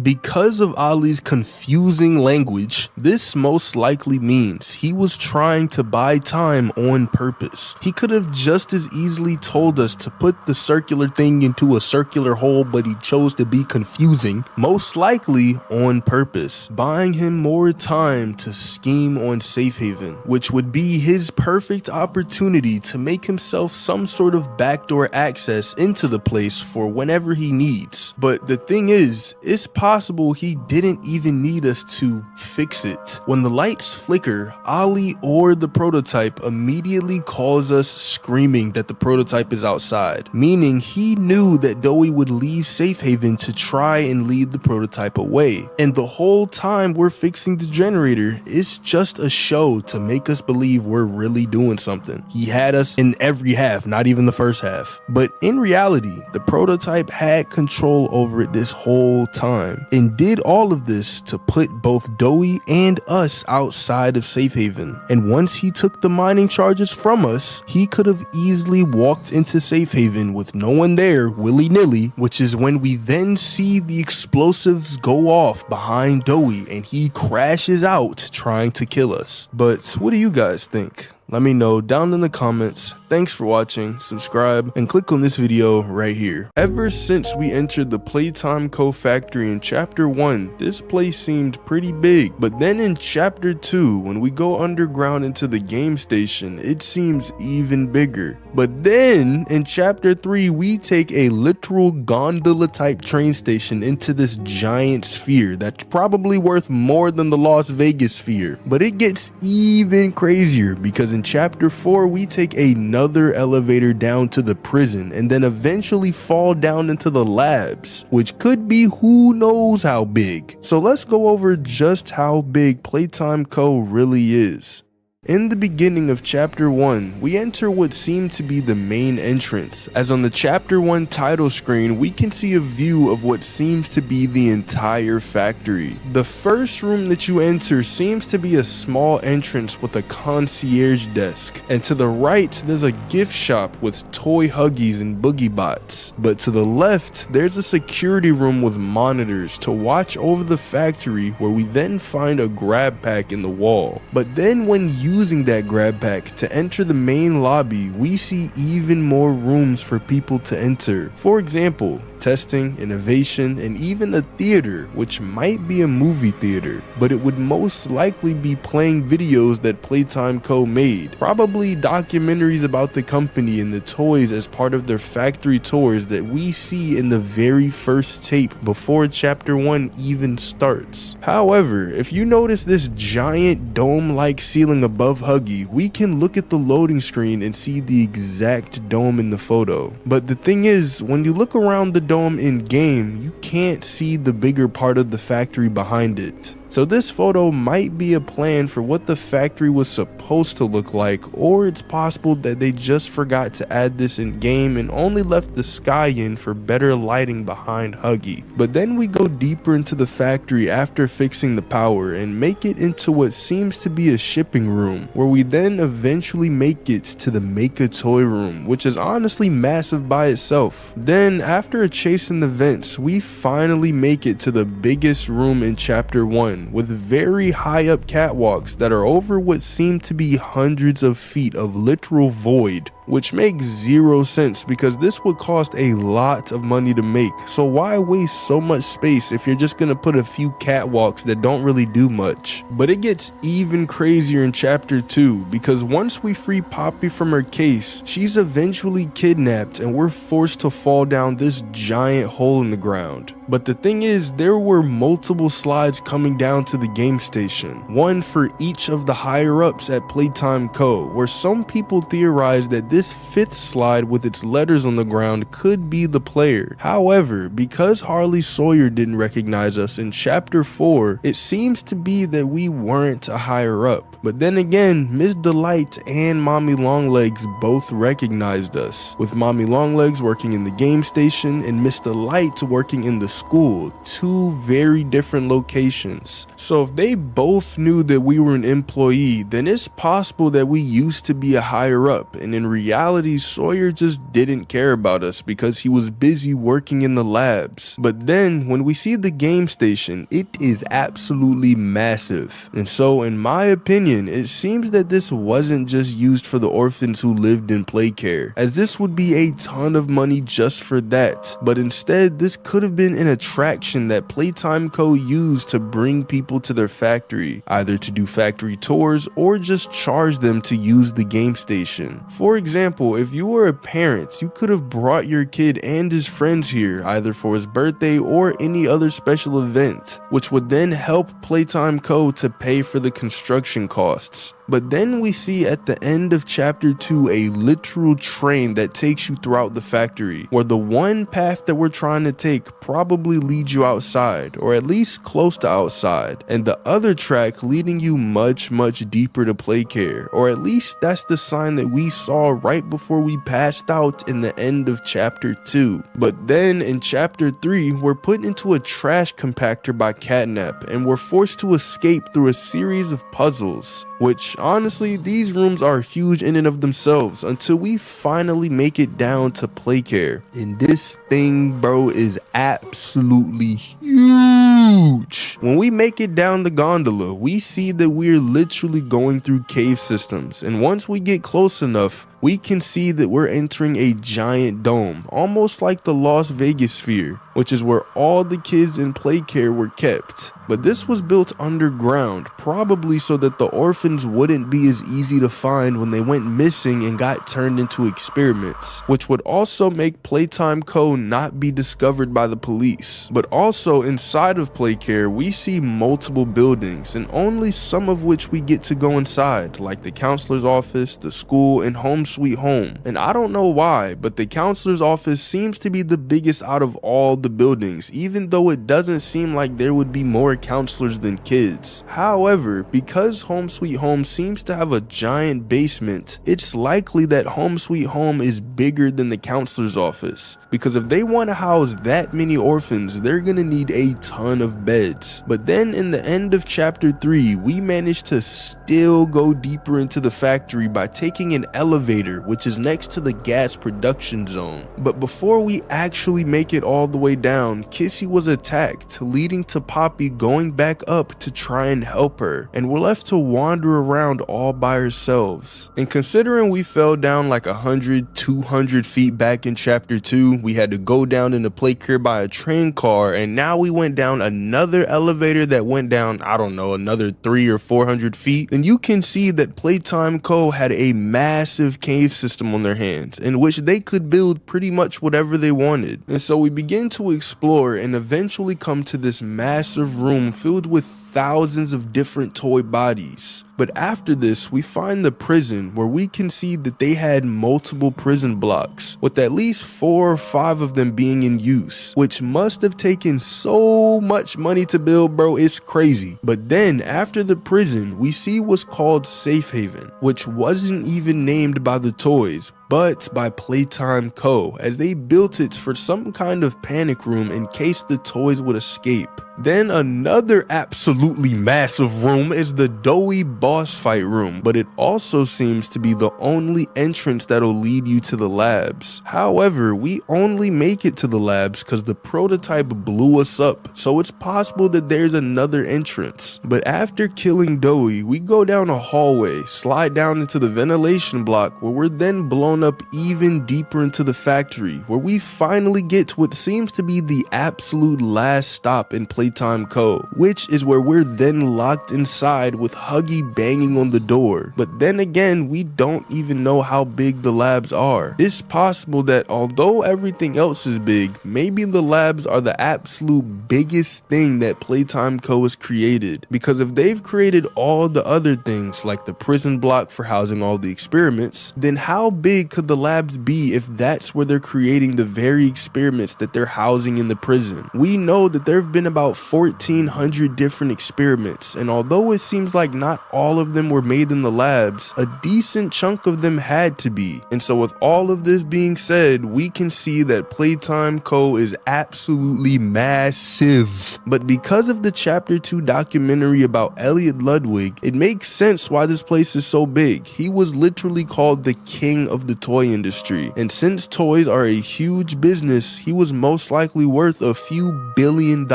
Because of Ollie's confusing language, this most likely means he was trying to buy time on purpose. He could have just as easily told us to put the circular thing into a circular hole, but he chose to be confusing, most likely on purpose, buying him more time to scheme on Safe Haven, which would be his perfect opportunity to make himself some sort of backdoor access into the place for whenever he needs. But the thing is, it's possible he didn't even need us to fix it. When the lights flicker, Ollie or the prototype immediately calls us screaming that the prototype is outside, meaning he knew that Doey would leave Safe Haven to try and lead the prototype away. And the whole time we're fixing the generator, it's just a show to make us believe we're really doing something. He had us in every half, not even the first half. But in reality, the prototype had control over it this whole time, and did all of this to put both Doey and us outside of Safe Haven. And once he took the mining charges from us, he could have easily walked into Safe Haven with no one there willy-nilly, which is when we then see the explosives go off behind Doey and he crashes out trying to kill us. But what do you guys think? Let me know down in the comments. Thanks for watching, subscribe, and click on this video right here. Ever since we entered the Playtime Co factory in chapter 1, this place seemed pretty big. But then in chapter 2, when we go underground into the game station, it seems even bigger. But then in chapter 3, we take a literal gondola type train station into this giant sphere that's probably worth more than the Las Vegas sphere. But it gets even crazier because in chapter 4, we take another elevator down to the prison and then eventually fall down into the labs, which could be who knows how big. So let's go over just how big Playtime Co really is. In the beginning of chapter 1, we enter what seemed to be the main entrance, as on the chapter 1 title screen we can see a view of what seems to be the entire factory. The first room that you enter seems to be a small entrance with a concierge desk, and to the right there's a gift shop with toy Huggies and boogie bots, but to the left there's a security room with monitors to watch over the factory, where we then find a grab pack in the wall. But then when you using that grab pack to enter the main lobby, we see even more rooms for people to enter. For example, testing, innovation, and even a theater, which might be a movie theater, but it would most likely be playing videos that Playtime Co. made, probably documentaries about the company and the toys as part of their factory tours that we see in the very first tape before chapter 1 even starts. However, if you notice this giant dome-like ceiling above Huggy, we can look at the loading screen and see the exact dome in the photo. But the thing is, when you look around the dome in game, you can't see the bigger part of the factory behind it. So this photo might be a plan for what the factory was supposed to look like, or it's possible that they just forgot to add this in game and only left the sky in for better lighting behind Huggy. But then we go deeper into the factory after fixing the power and make it into what seems to be a shipping room, where we then eventually make it to the Make a Toy room, which is honestly massive by itself. Then after a chase in the vents, we finally make it to the biggest room in chapter 1, with very high up catwalks that are over what seem to be hundreds of feet of literal void, which makes zero sense because this would cost a lot of money to make. So why waste so much space if you're just gonna put a few catwalks that don't really do much? But it gets even crazier in chapter 2, because once we free Poppy from her case, she's eventually kidnapped and we're forced to fall down this giant hole in the ground. But the thing is, there were multiple slides coming down to the game station, one for each of the higher ups at Playtime Co., where some people theorized that this fifth slide with its letters on the ground could be the player. However, because Harley Sawyer didn't recognize us in chapter 4, it seems to be that we weren't a higher up. But then again, Miss Delight and Mommy Longlegs both recognized us, with Mommy Longlegs working in the game station and Miss Delight working in the school, two very different locations. So if they both knew that we were an employee, then it's possible that we used to be a higher up, and in reality Sawyer just didn't care about us because he was busy working in the labs. But then when we see the game station, it is absolutely massive, and so in my opinion it seems that this wasn't just used for the orphans who lived in Playcare, as this would be a ton of money just for that, but instead this could have been an attraction that Playtime Co. used to bring people to their factory, either to do factory tours or just charge them to use the game station. For example, if you were a parent, you could have brought your kid and his friends here either for his birthday or any other special event, which would then help Playtime Co. to pay for the construction costs. But then we see at the end of chapter 2 a literal train that takes you throughout the factory, where the one path that we're trying to take probably leads you outside, or at least close to outside, and the other track leading you much deeper to Playcare, or at least that's the sign that we saw right before we passed out in the end of chapter 2. But then in chapter 3 we're put into a trash compactor by Catnap, and we're forced to escape through a series of puzzles, which honestly these rooms are huge in and of themselves until we finally make it down to Playcare, and this thing, bro, is absolutely huge. When we make it down the gondola, we see that we're literally going through cave systems, and once we get close enough, we can see that we're entering a giant dome, almost like the Las Vegas sphere, which is where all the kids in Playcare were kept. But this was built underground, probably so that the orphans wouldn't be as easy to find when they went missing and got turned into experiments, which would also make Playtime Co. not be discovered by the police. But also inside of Playcare, we see multiple buildings, and only some of which we get to go inside, like the counselor's office, the school, and Home Sweet Home. And I don't know why, but the counselor's office seems to be the biggest out of all the buildings, even though it doesn't seem like there would be more counselors than kids. However, because Home Sweet Home seems to have a giant basement, it's likely that Home Sweet Home is bigger than the counselor's office, because if they want to house that many orphans, they're gonna need a ton of beds. But then in the end of chapter 3, we managed to still go deeper into the factory by taking an elevator, which is next to the gas production zone. But before we actually make it all the way down, Kissy was attacked, leading to Poppy going back up to try and help her, and we're left to wander around all by ourselves. And considering we fell down like 100-200 feet back in chapter 2, we had to go down in the plate care by a train car, and now we went down another elevator that went down, I don't know, another 300 or 400 feet, and you can see that Playtime Co. had a massive cave system on their hands, in which they could build pretty much whatever they wanted. And so we begin to explore and eventually come to this massive room filled with thousands of different toy bodies. But after this, we find the prison, where we can see that they had multiple prison blocks, with at least 4 or 5 of them being in use, which must have taken so much money to build, bro, it's crazy. But then after the prison, we see what's called Safe Haven, which wasn't even named by the toys, but by Playtime Co., as they built it for some kind of panic room in case the toys would escape. Then another absolutely massive room is the Doey boss fight room, but it also seems to be the only entrance that'll lead you to the labs. However, we only make it to the labs because the prototype blew us up, so it's possible that there's another entrance. But after killing Doey, we go down a hallway, slide down into the ventilation block, where we're then blown up even deeper into the factory, where we finally get to what seems to be the absolute last stop in Playtime Co., which is where we're then locked inside with Huggy banging on the door. But then again, we don't even know how big the labs are. It's possible that although everything else is big, maybe the labs are the absolute biggest thing that Playtime Co. has created. Because if they've created all the other things, like the prison block for housing all the experiments, then how big could the labs be if that's where they're creating the very experiments that they're housing in the prison? We know that there have been about 1,400 different experiments, and although it seems like not all of them were made in the labs, a decent chunk of them had to be. And so with all of this being said, we can see that Playtime Co. is absolutely massive. But because of the chapter 2 documentary about Elliot Ludwig, it makes sense why this place is so big. He was literally called the king of the toy industry, and since toys are a huge business, he was most likely worth a few $billion.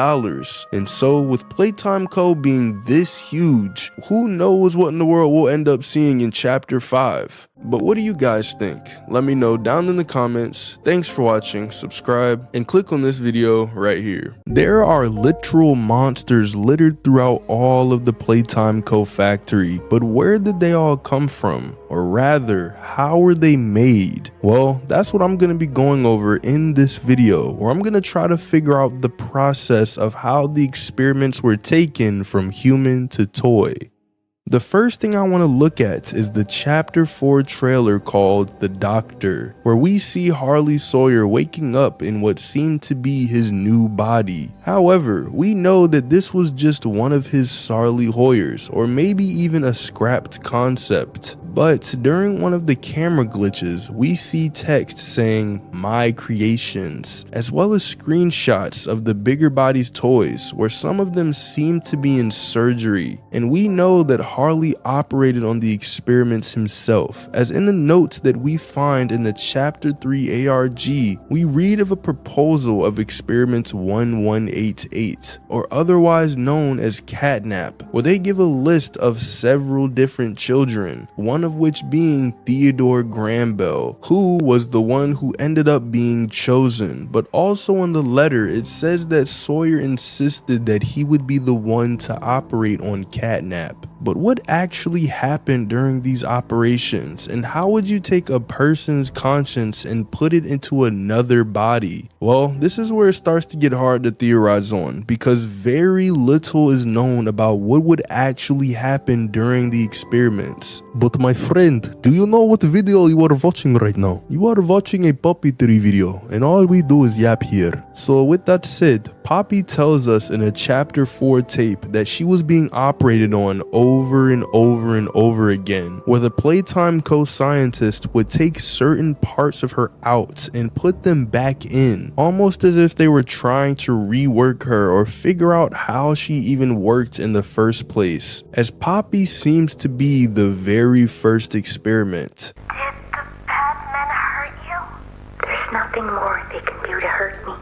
And so with Playtime Co. being this huge, who knows what in the world we'll end up seeing in chapter 5. But what do you guys think? Let me know down in the comments. Thanks for watching, subscribe, and click on this video right here. There are literal monsters littered throughout all of the Playtime Co. factory, but where did they all come from? Or rather, how were they made? Well, that's what I'm going to be going over in this video, where I'm going to try to figure out the process of how the experiments were taken from human to toy. The first thing I want to look at is the chapter 4 trailer called The Doctor, where we see Harley Sawyer waking up in what seemed to be his new body. However, we know that this was just one of his Sarly Hoyers, or maybe even a scrapped concept. But during one of the camera glitches, we see text saying "My Creations," as well as screenshots of the bigger body's toys, where some of them seem to be in surgery. And we know that Harley operated on the experiments himself, as in the notes that we find in the chapter 3 ARG, we read of a proposal of experiments 1188, or otherwise known as Catnap, where they give a list of several different children, one of which being Theodore Grambell, who was the one who ended up being chosen. But also in the letter, it says that Sawyer insisted that he would be the one to operate on Catnap. But what actually happened during these operations, and how would you take a person's conscience and put it into another body? Well, this is where it starts to get hard to theorize on, because very little is known about what would actually happen during the experiments. But my friend, do you know what video you are watching right now? You are watching a puppetry video, and all we do is yap here. So with that said, Poppy tells us in a chapter 4 tape that she was being operated on over and over and over again, where the Playtime Co. scientist would take certain parts of her out and put them back in, almost as if they were trying to rework her or figure out how she even worked in the first place, as Poppy seems to be the very first experiment. Did the bad men hurt you? There's nothing more they can do to hurt me.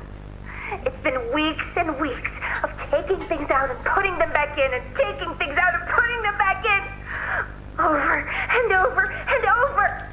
It's It's been weeks and weeks of taking things out and putting them back in and taking things out and putting them back in. Over and over and over.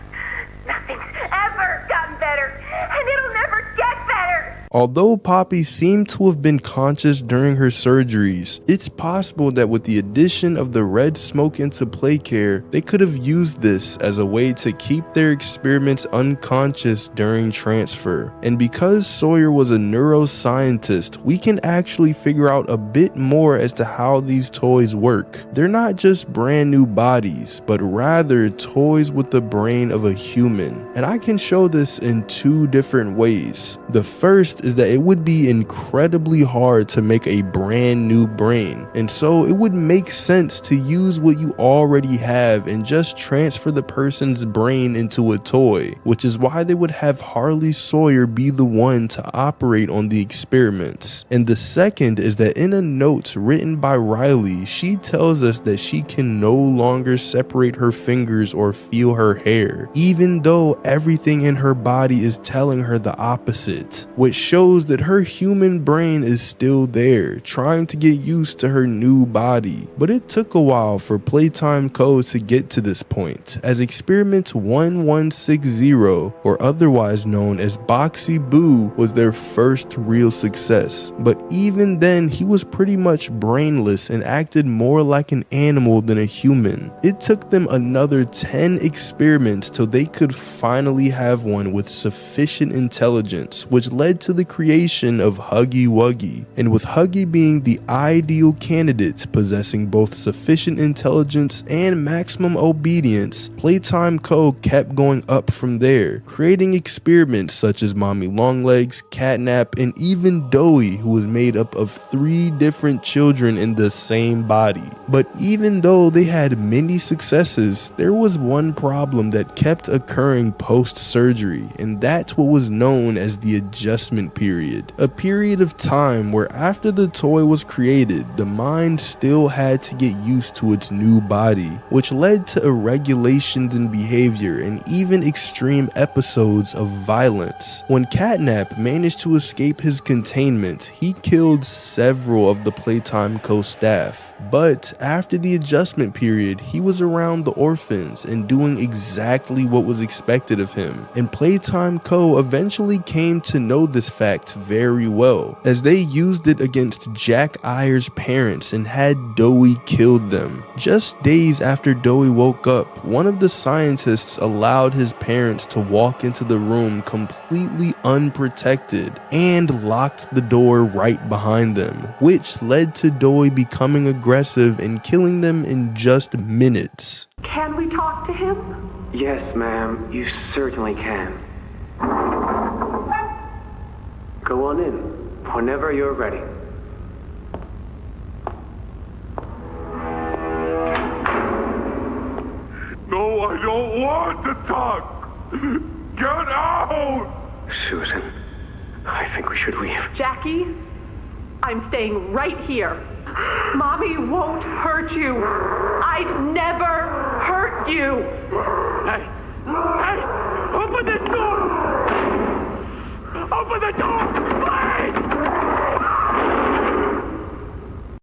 Nothing's ever gotten better, and it'll never get better. Although Poppy seemed to have been conscious during her surgeries, it's possible that with the addition of the red smoke into Playcare, they could have used this as a way to keep their experiments unconscious during transfer. And because Sawyer was a neuroscientist, we can actually figure out a bit more as to how these toys work. They're not just brand new bodies, but rather toys with the brain of a human. And I can show this in two different ways. The first is that it would be incredibly hard to make a brand new brain, and so it would make sense to use what you already have and just transfer the person's brain into a toy, which is why they would have Harley Sawyer be the one to operate on the experiments. And the second is that in a note written by Riley, she tells us that she can no longer separate her fingers or feel her hair, even though everything in her body is telling her the opposite, which shows that her human brain is still there, trying to get used to her new body. But it took a while for Playtime Co. to get to this point, as Experiment 1160, or otherwise known as Boxy Boo, was their first real success. But even then, he was pretty much brainless and acted more like an animal than a human. It took them another 10 experiments till they could finally have one with sufficient intelligence, which led to the creation of Huggy Wuggy. And with Huggy being the ideal candidate, possessing both sufficient intelligence and maximum obedience, Playtime Co. kept going up from there, creating experiments such as Mommy Longlegs, Catnap, and even Doey, who was made up of 3 different children in the same body. But even though they had many successes, there was one problem that kept occurring post-surgery, and that's what was known as the adjustment period. A period of time where after the toy was created, the mind still had to get used to its new body, which led to irregulations in behavior and even extreme episodes of violence. When Catnap managed to escape his containment, he killed several of the Playtime Co. staff. But after the adjustment period, he was around the Orphans and doing exactly what was expected of him. And Playtime Co. eventually came to know this fact very well, as they used it against Jack Ayer's parents and had Doey killed them. Just days after Doey woke up, one of the scientists allowed his parents to walk into the room completely unprotected and locked the door right behind them, which led to Doey becoming aggressive and killing them in just minutes. Can we talk to him? Yes, ma'am, you certainly can. Go on in, whenever you're ready. No, I don't want to talk. Get out! Susan, I think we should leave. Jackie, I'm staying right here. Mommy won't hurt you. I'd never hurt you. Hey! Hey! Open the door! Open the door! Please!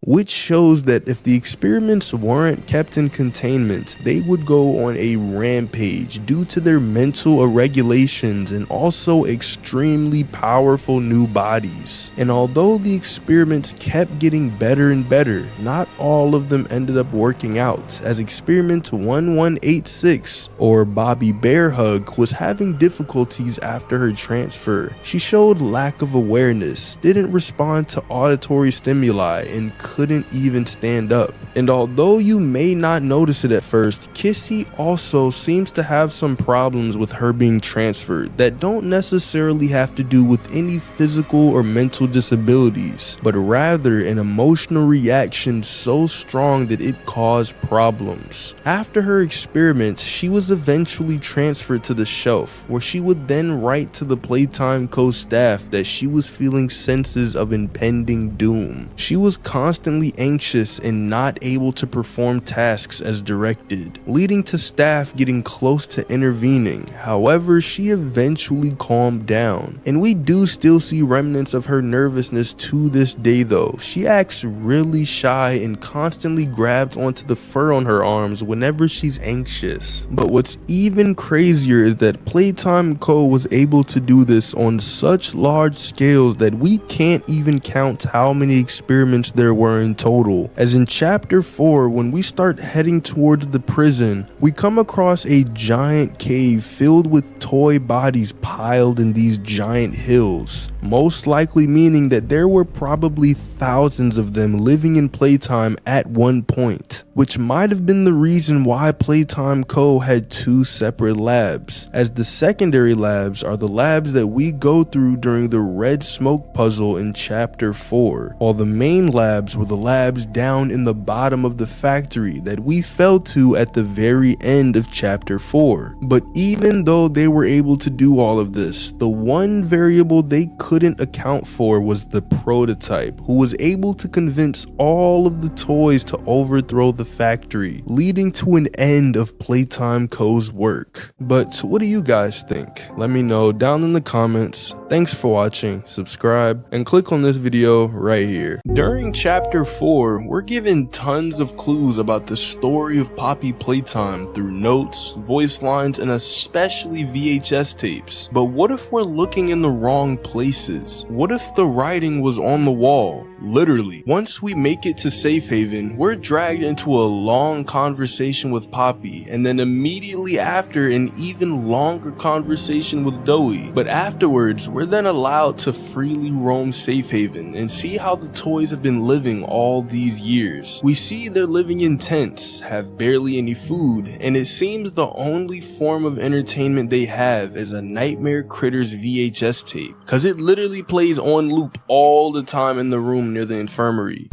Which shows that if the experiments weren't kept in containment, they would go on a rampage due to their mental irregulations and also extremely powerful new bodies. And although the experiments kept getting better and better, not all of them ended up working out, as Experiment 1186, or Bobby Bear Hug, was having difficulties after her transfer. She showed lack of awareness, didn't respond to auditory stimuli, and couldn't even stand up. And although you may not notice it at first, Kissy also seems to have some problems with her being transferred that don't necessarily have to do with any physical or mental disabilities, but rather an emotional reaction so strong that it caused problems. After her experiments, she was eventually transferred to the shelf, where she would then write to the Playtime Co. staff that she was feeling senses of impending doom. She was constantly constantly anxious and not able to perform tasks as directed, leading to staff getting close to intervening. However, she eventually calmed down, and we do still see remnants of her nervousness to this day though. She acts really shy and constantly grabs onto the fur on her arms whenever she's anxious. But what's even crazier is that Playtime Co. was able to do this on such large scales that we can't even count how many experiments there were in total. As in chapter 4, when we start heading towards the prison, we come across a giant cave filled with toy bodies piled in these giant hills, most likely meaning that there were probably thousands of them living in Playtime at one point, which might have been the reason why Playtime Co. had 2 separate labs, as the secondary labs are the labs that we go through during the red smoke puzzle in chapter 4, while the main labs were the labs down in the bottom of the factory that we fell to at the very end of chapter 4. But even though they were able to do all of this, the one variable they couldn't account for was the prototype, who was able to convince all of the toys to overthrow the factory, leading to an end of Playtime Co.'s work. But what do you guys think? Let me know down in the comments. Thanks for watching, subscribe, and click on this video right here. During chapter 4, we're given tons of clues about the story of Poppy Playtime through notes, voice lines, and especially VHS tapes. But what if we're looking in the wrong places? What if the writing was on the wall? Literally. Once we make it to Safe Haven, we're dragged into a long conversation with Poppy, and then immediately after an even longer conversation with Doey. But afterwards, we're then allowed to freely roam Safe Haven and see how the toys have been living all these years. We see they're living in tents, have barely any food, and it seems the only form of entertainment they have is a Nightmare Critters VHS tape, cause it literally plays on loop all the time in the room near the infirmary.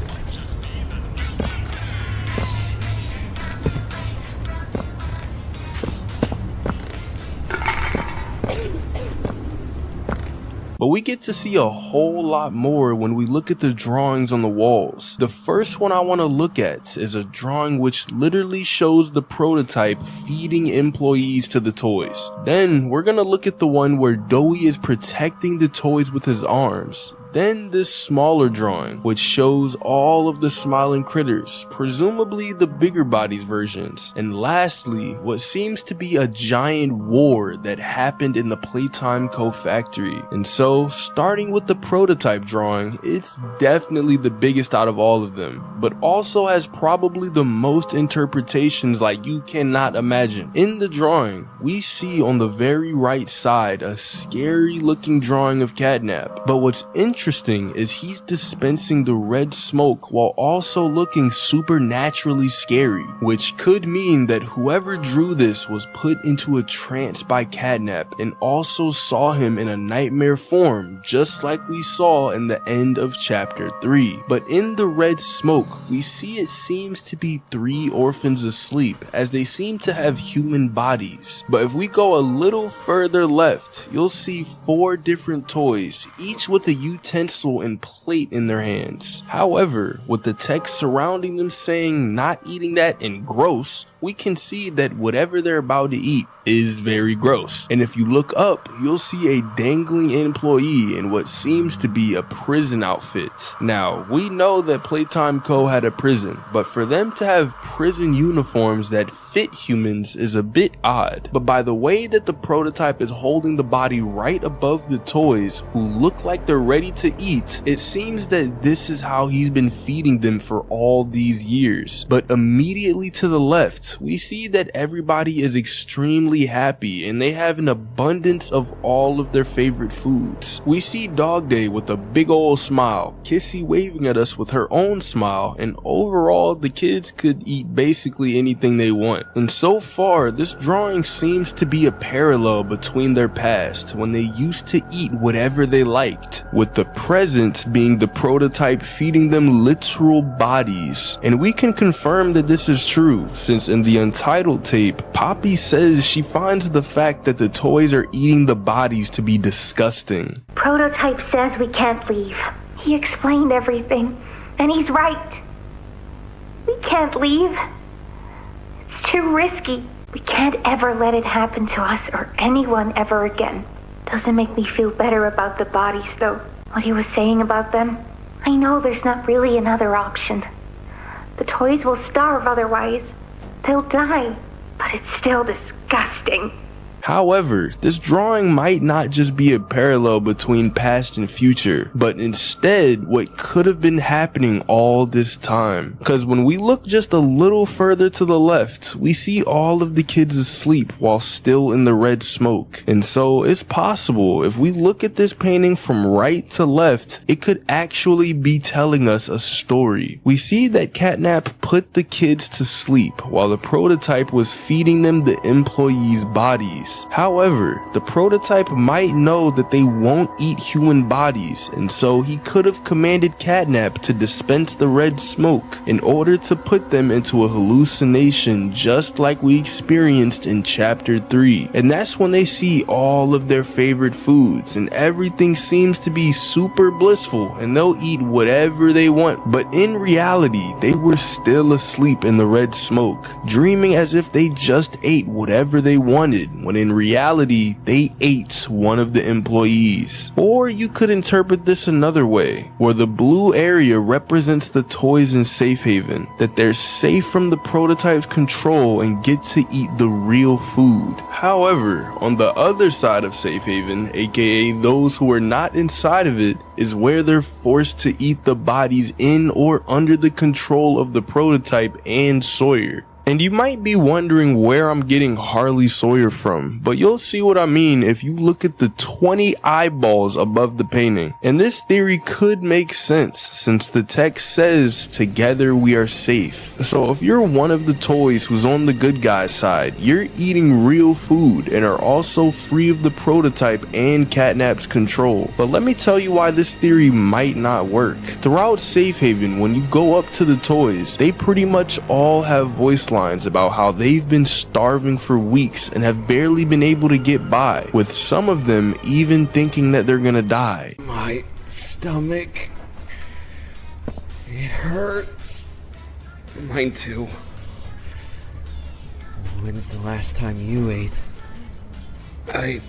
But we get to see a whole lot more when we look at the drawings on the walls. The first one I want to look at is a drawing which literally shows the prototype feeding employees to the toys. Then we're gonna look at the one where Doey is protecting the toys with his arms. Then this smaller drawing, which shows all of the smiling critters, presumably the bigger bodies versions. And lastly, what seems to be a giant war that happened in the Playtime Co. factory. And so, starting with the prototype drawing, it's definitely the biggest out of all of them, but also has probably the most interpretations like you cannot imagine. In the drawing, we see on the very right side a scary looking drawing of Catnap, but what's interesting is he's dispensing the red smoke while also looking supernaturally scary, which could mean that whoever drew this was put into a trance by Catnap and also saw him in a nightmare form, just like we saw in the end of chapter 3. But in the red smoke, we see it seems to be 3 orphans asleep, as they seem to have human bodies. But if we go a little further left, you'll see 4 different toys, each with a utensil and plate in their hands. However, with the text surrounding them saying not eating that and gross, we can see that whatever they're about to eat is very gross. And if you look up, you'll see a dangling employee in what seems to be a prison outfit. Now, we know that Playtime Co. had a prison, but for them to have prison uniforms that fit humans is a bit odd. But by the way that the prototype is holding the body right above the toys who look like they're ready to eat, it seems that this is how he's been feeding them for all these years. But immediately to the left, we see that everybody is extremely happy and they have an abundance of all of their favorite foods. We see Dog Day with a big old smile, Kissy waving at us with her own smile, and overall the kids could eat basically anything they want. And so far, this drawing seems to be a parallel between their past, when they used to eat whatever they liked, with the present being the prototype feeding them literal bodies. And we can confirm that this is true, since in the Untitled tape, Poppy says she finds the fact that the toys are eating the bodies to be disgusting. Prototype says we can't leave. He explained everything, And he's right. We can't leave. It's too risky. We can't ever let it happen to us or anyone ever again. Doesn't make me feel better about the bodies, though. What he was saying about them, I know there's not really another option. The toys will starve otherwise. They'll die. But it's still disgusting. However, this drawing might not just be a parallel between past and future, but instead what could have been happening all this time. Because when we look just a little further to the left, we see all of the kids asleep while still in the red smoke. And so it's possible if we look at this painting from right to left, it could actually be telling us a story. We see that Catnap put the kids to sleep while the prototype was feeding them the employees' bodies. However, the prototype might know that they won't eat human bodies, and so he could have commanded Catnap to dispense the red smoke in order to put them into a hallucination just like we experienced in chapter 3. And that's when they see all of their favorite foods and everything seems to be super blissful and they'll eat whatever they want. But in reality, they were still asleep in the red smoke, dreaming as if they just ate whatever they wanted, when in reality, they ate one of the employees. Or you could interpret this another way, where the blue area represents the toys in Safe Haven, that they're safe from the prototype's control and get to eat the real food. However, on the other side of Safe Haven, aka those who are not inside of it, is where they're forced to eat the bodies in or under the control of the prototype and Sawyer. And you might be wondering where I'm getting Harley Sawyer from, but you'll see what I mean if you look at the 20 eyeballs above the painting. And this theory could make sense since the text says, "Together we are safe." So if you're one of the toys who's on the good guy's side, you're eating real food and are also free of the prototype and Catnap's control. But let me tell you why this theory might not work. Throughout Safe Haven, when you go up to the toys, they pretty much all have voice lines about how they've been starving for weeks and have barely been able to get by, with some of them even thinking that they're gonna die. My stomach, it hurts. Mine too. When's the last time you ate? I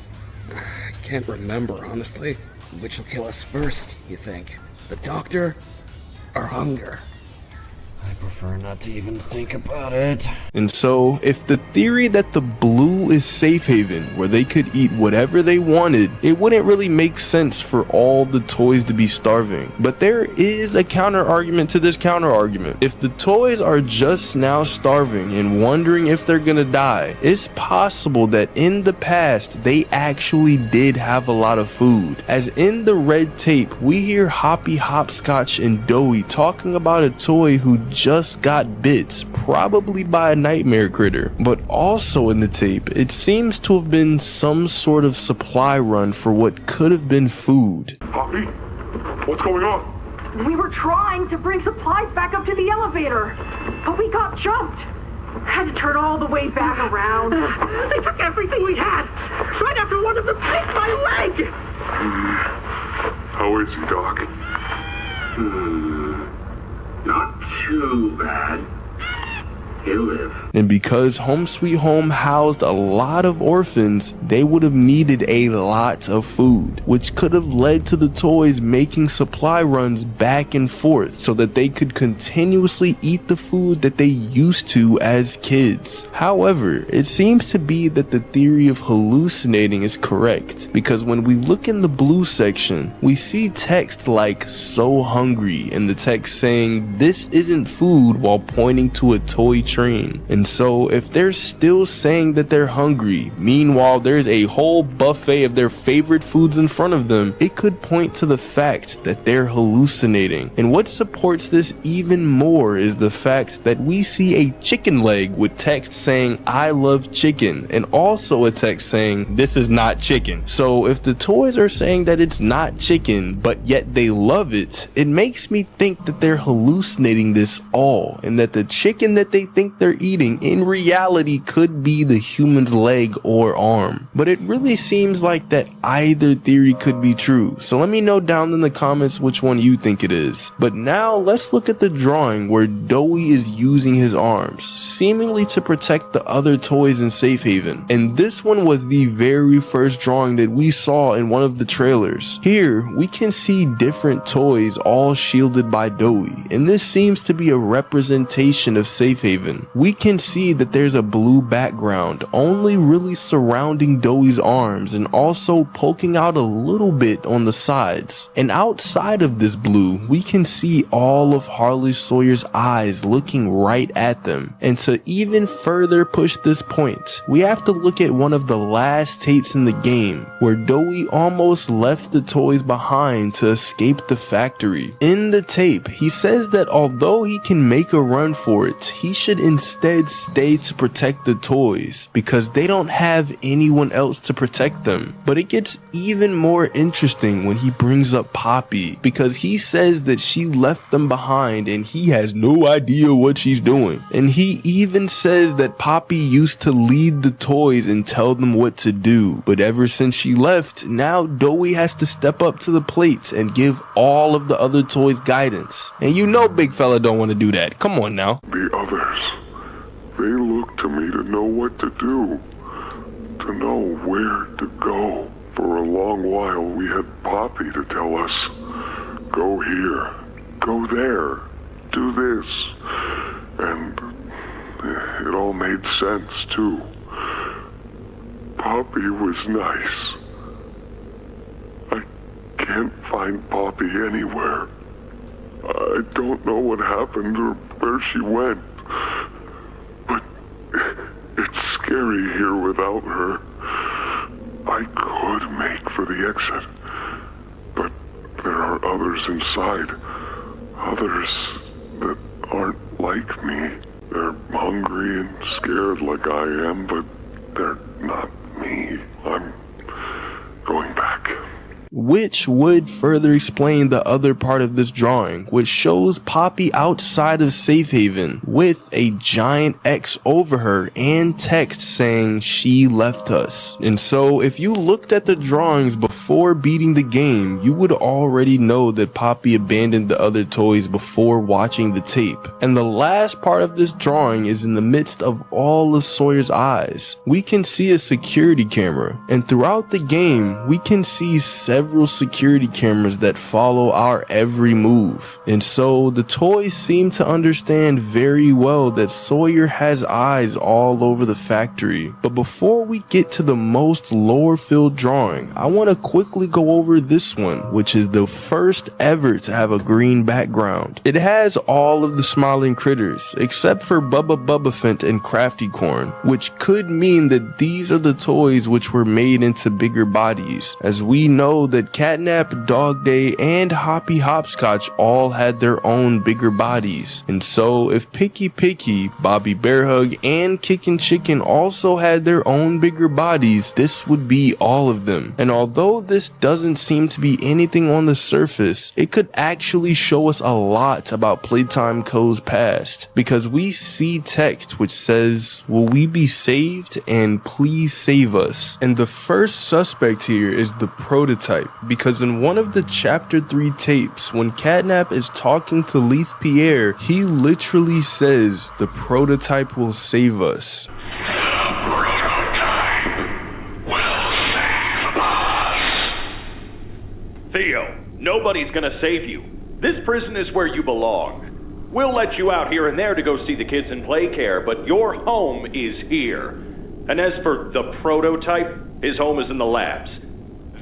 can't remember, honestly. Which will kill us first, you think? The doctor or hunger? I prefer not to even think about it. And so, if the theory that the blue is Safe Haven, where they could eat whatever they wanted, it wouldn't really make sense for all the toys to be starving. But there is a counter argument to this counter argument. If the toys are just now starving and wondering if they're gonna die, it's possible that in the past, they actually did have a lot of food. As in the red tape, we hear Hoppy Hopscotch and Doey talking about a toy who just got bit, probably by a nightmare critter. But also in the tape, it seems to have been some sort of supply run for what could have been food. Hoppy, what's going on? We were trying to bring supplies back up to the elevator, but we got jumped. Had to turn all the way back around. They took everything we had, right after one of them picked my leg. How is he, Doc? Not too bad. He'll live. And because Home Sweet Home housed a lot of orphans, they would have needed a lot of food, which could have led to the toys making supply runs back and forth so that they could continuously eat the food that they used to as kids. However, it seems to be that the theory of hallucinating is correct, because when we look in the blue section, we see text like "so hungry" and the text saying "this isn't food" while pointing to a toy train. And so if they're still saying that they're hungry, meanwhile there's a whole buffet of their favorite foods in front of them, it could point to the fact that they're hallucinating. And what supports this even more is the fact that we see a chicken leg with text saying "I love chicken" and also a text saying "this is not chicken." So if the toys are saying that it's not chicken but yet they love it, it makes me think that they're hallucinating this all, and that the chicken that they think think they're eating in reality could be the human's leg or arm. But it really seems like that either theory could be true, so let me know down in the comments which one you think it is. But now let's look at the drawing where Doey is using his arms, seemingly to protect the other toys in Safe Haven. And this one was the very first drawing that we saw in one of the trailers. Here we can see different toys all shielded by Doey, and this seems to be a representation of Safe Haven. We can see that there's a blue background only really surrounding Doey's arms and also poking out a little bit on the sides. And outside of this blue, we can see all of Harley Sawyer's eyes looking right at them. And to even further push this point, we have to look at one of the last tapes in the game where Doey almost left the toys behind to escape the factory. In the tape, he says that although he can make a run for it, he should instead stay to protect the toys because they don't have anyone else to protect them. But it gets even more interesting when he brings up Poppy, because he says that she left them behind and he has no idea what she's doing. And he even says that Poppy used to lead the toys and tell them what to do, but ever since she left, now Doey has to step up to the plate and give all of the other toys guidance. And you know big fella don't want to do that. Come on now. The others, they look to me to know what to do, to know where to go. For a long while we had Poppy to tell us, go here, go there, do this. And it all made sense too. Poppy was nice. I can't find Poppy anywhere. I don't know what happened or where she went. But it's scary here without her. I could make for the exit, but there are others inside. Others that aren't like me. They're hungry and scared like I am, but they're not me. I'm going back. Which would further explain the other part of this drawing, which shows Poppy outside of Safe Haven with a giant X over her and text saying she left us. And so if you looked at the drawings before beating the game, you would already know that Poppy abandoned the other toys before watching the tape. And the last part of this drawing is in the midst of all of Sawyer's eyes. We can see a security camera, and throughout the game we can see several security cameras that follow our every move. And so the toys seem to understand very well that Sawyer has eyes all over the factory. But before we get to the most lore-filled drawing, I want to quickly go over this one, which is the first ever to have a green background. It has all of the smiling critters except for Bubbafint and Crafty Corn, which could mean that these are the toys which were made into bigger bodies, as we know that Catnap, Dog Day, and Hoppy Hopscotch all had their own bigger bodies. And so if Picky Picky, Bobby Bearhug, and Kickin' Chicken also had their own bigger bodies, this would be all of them. And although this doesn't seem to be anything on the surface, it could actually show us a lot about Playtime Co's past, because we see text which says, "Will we be saved? And please save us." And the first suspect here is the prototype, because in one of the chapter 3 tapes, when Catnap is talking to Leith Pierre, he literally says the prototype will save us. Theo, nobody's gonna save you. This prison is where you belong. We'll let you out here and there to go see the kids in play care, but your home is here. And as for the prototype, his home is in the labs.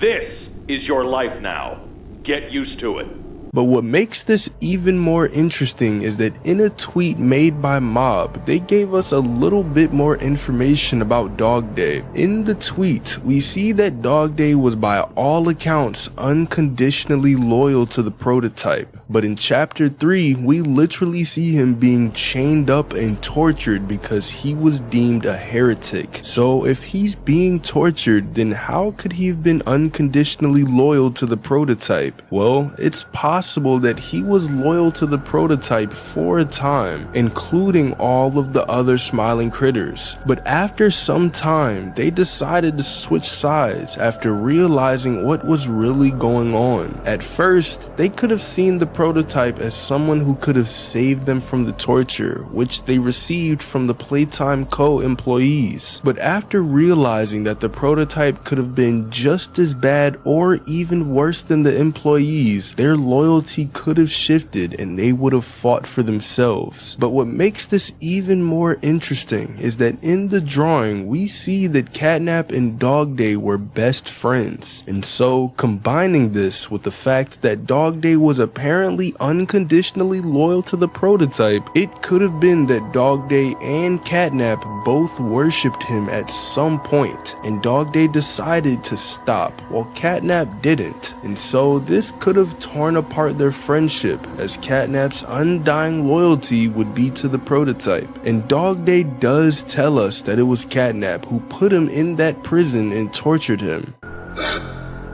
This is your life now. Get used to it. But what makes this even more interesting is that in a tweet made by Mob, they gave us a little bit more information about Dog Day. In the tweet, we see that Dog Day was by all accounts unconditionally loyal to the prototype. But in chapter 3, we literally see him being chained up and tortured because he was deemed a heretic. So if he's being tortured, then how could he have been unconditionally loyal to the prototype? Well, it's possible possible that he was loyal to the prototype for a time, including all of the other smiling critters. But after some time, they decided to switch sides after realizing what was really going on. At first, they could have seen the prototype as someone who could have saved them from the torture, which they received from the Playtime co-employees. But after realizing that the prototype could have been just as bad or even worse than the employees, their loyalty could have shifted and they would have fought for themselves. But what makes this even more interesting is that in the drawing, we see that Catnap and Dog Day were best friends. And so, combining this with the fact that Dog Day was apparently unconditionally loyal to the prototype, it could have been that Dog Day and Catnap both worshipped him at some point, and Dog Day decided to stop while Catnap didn't. And so this could have torn apart their friendship, as Catnap's undying loyalty would be to the prototype. And Dog Day does tell us that it was Catnap who put him in that prison and tortured him. That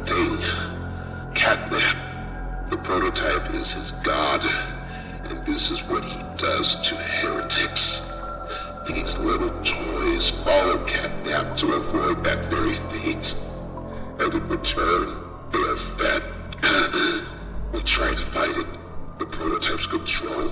thing, Catnap, the prototype is his god, and this is what he does to heretics. These little toys follow Catnap to avoid that very fate, and in return, they are fed. We try to fight it, the prototype's control.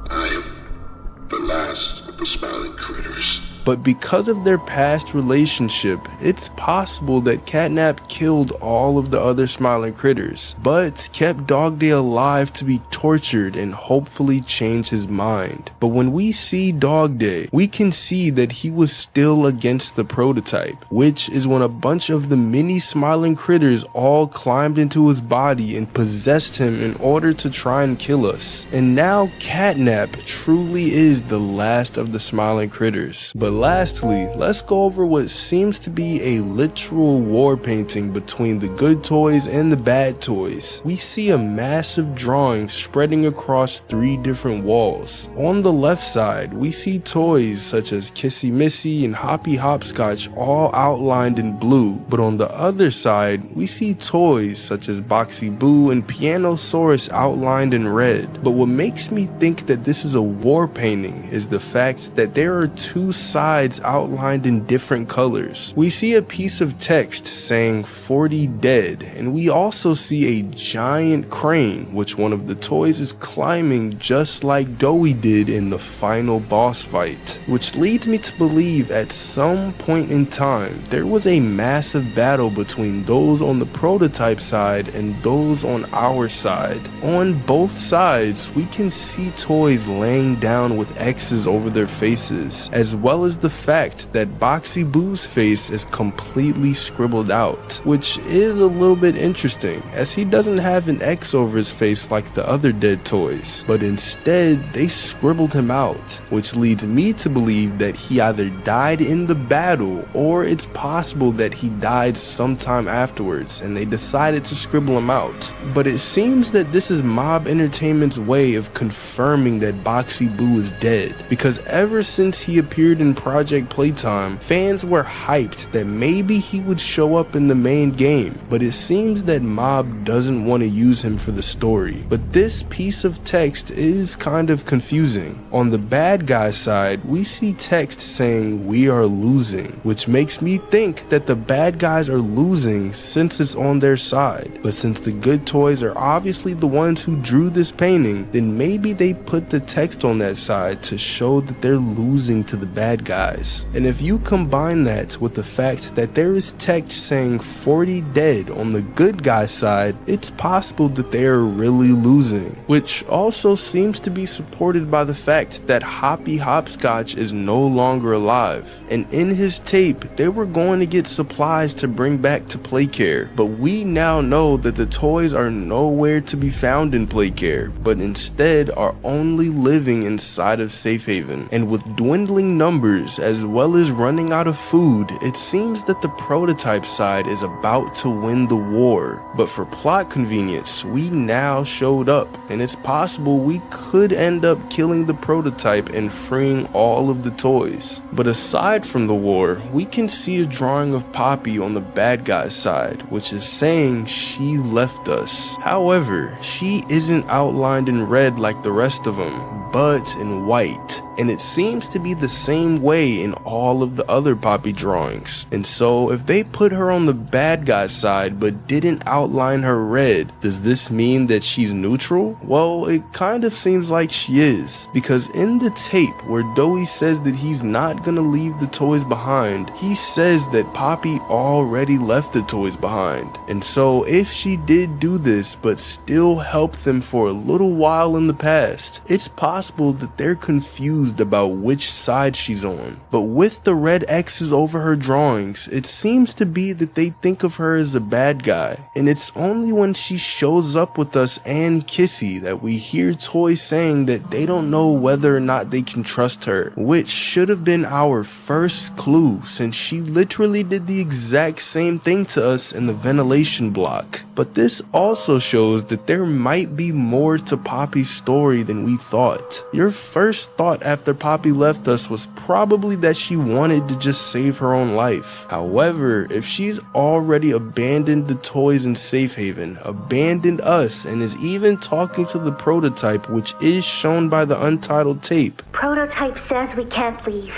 I am the last of the smiling critters. But because of their past relationship, it's possible that Catnap killed all of the other smiling critters, but kept Dog Day alive to be tortured and hopefully change his mind. But when we see Dog Day, we can see that he was still against the prototype, which is when a bunch of the mini smiling critters all climbed into his body and possessed him in order to try and kill us. And now Catnap truly is the last of the smiling critters. But lastly, let's go over what seems to be a literal war painting between the good toys and the bad toys. We see a massive drawing spreading across 3 different walls. On the left side, we see toys such as Kissy, Missy, and Hoppy Hopscotch all outlined in blue, but on the other side, we see toys such as Boxy Boo and Pianosaurus outlined in red. But what makes me think that this is a war painting is the fact that there are 2 sides outlined in different colors. We see a piece of text saying 40 dead, and we also see a giant crane, which one of the toys is climbing just like Doey did in the final boss fight, which leads me to believe at some point in time there was a massive battle between those on the prototype side and those on our side. On both sides, we can see toys laying down with X's over their faces, as well as the fact that Boxy Boo's face is completely scribbled out, which is a little bit interesting, as he doesn't have an X over his face like the other dead toys, but instead they scribbled him out, which leads me to believe that he either died in the battle or it's possible that he died sometime afterwards and they decided to scribble him out. But it seems that this is Mob Entertainment's way of confirming that Boxy Boo is dead, because ever since he appeared in Project Playtime, fans were hyped that maybe he would show up in the main game, but it seems that Mob doesn't want to use him for the story. But this piece of text is kind of confusing. On the bad guy side, we see text saying "we are losing," which makes me think that the bad guys are losing since it's on their side. But since the good toys are obviously the ones who drew this painting, then maybe they put the text on that side to show that they're losing to the bad guys. And if you combine that with the fact that there is text saying 40 dead on the good guy side, it's possible that they are really losing, which also seems to be supported by the fact that Hoppy Hopscotch is no longer alive. And in his tape, they were going to get supplies to bring back to Playcare, but we now know that the toys are nowhere to be found in Playcare, but instead are only living inside of Safe Haven. And with dwindling numbers fevers as well as running out of food, it seems that the prototype side is about to win the war. But for plot convenience, we now showed up, and it's possible we could end up killing the prototype and freeing all of the toys. But aside from the war, we can see a drawing of Poppy on the bad guy's side, which is saying she left us. However, she isn't outlined in red like the rest of them, but in white. And it seems to be the same way in all of the other Poppy drawings. And so if they put her on the bad guy side but didn't outline her red, does this mean that she's neutral? Well, it kind of seems like she is, because in the tape where Doey says that he's not gonna leave the toys behind, he says that Poppy already left the toys behind. And so if she did do this but still helped them for a little while in the past, it's possible that they're confused about which side she's on. But with the red X's over her drawings, it seems to be that they think of her as a bad guy. And it's only when she shows up with us and Kissy that we hear Toy saying that they don't know whether or not they can trust her, which should have been our first clue, since she literally did the exact same thing to us in the ventilation block. But this also shows that there might be more to Poppy's story than we thought. Your first thought after Poppy left us was probably that she wanted to just save her own life. However, if she's already abandoned the toys in Safe Haven, abandoned us, and is even talking to the prototype, which is shown by the untitled tape. Prototype says we can't leave.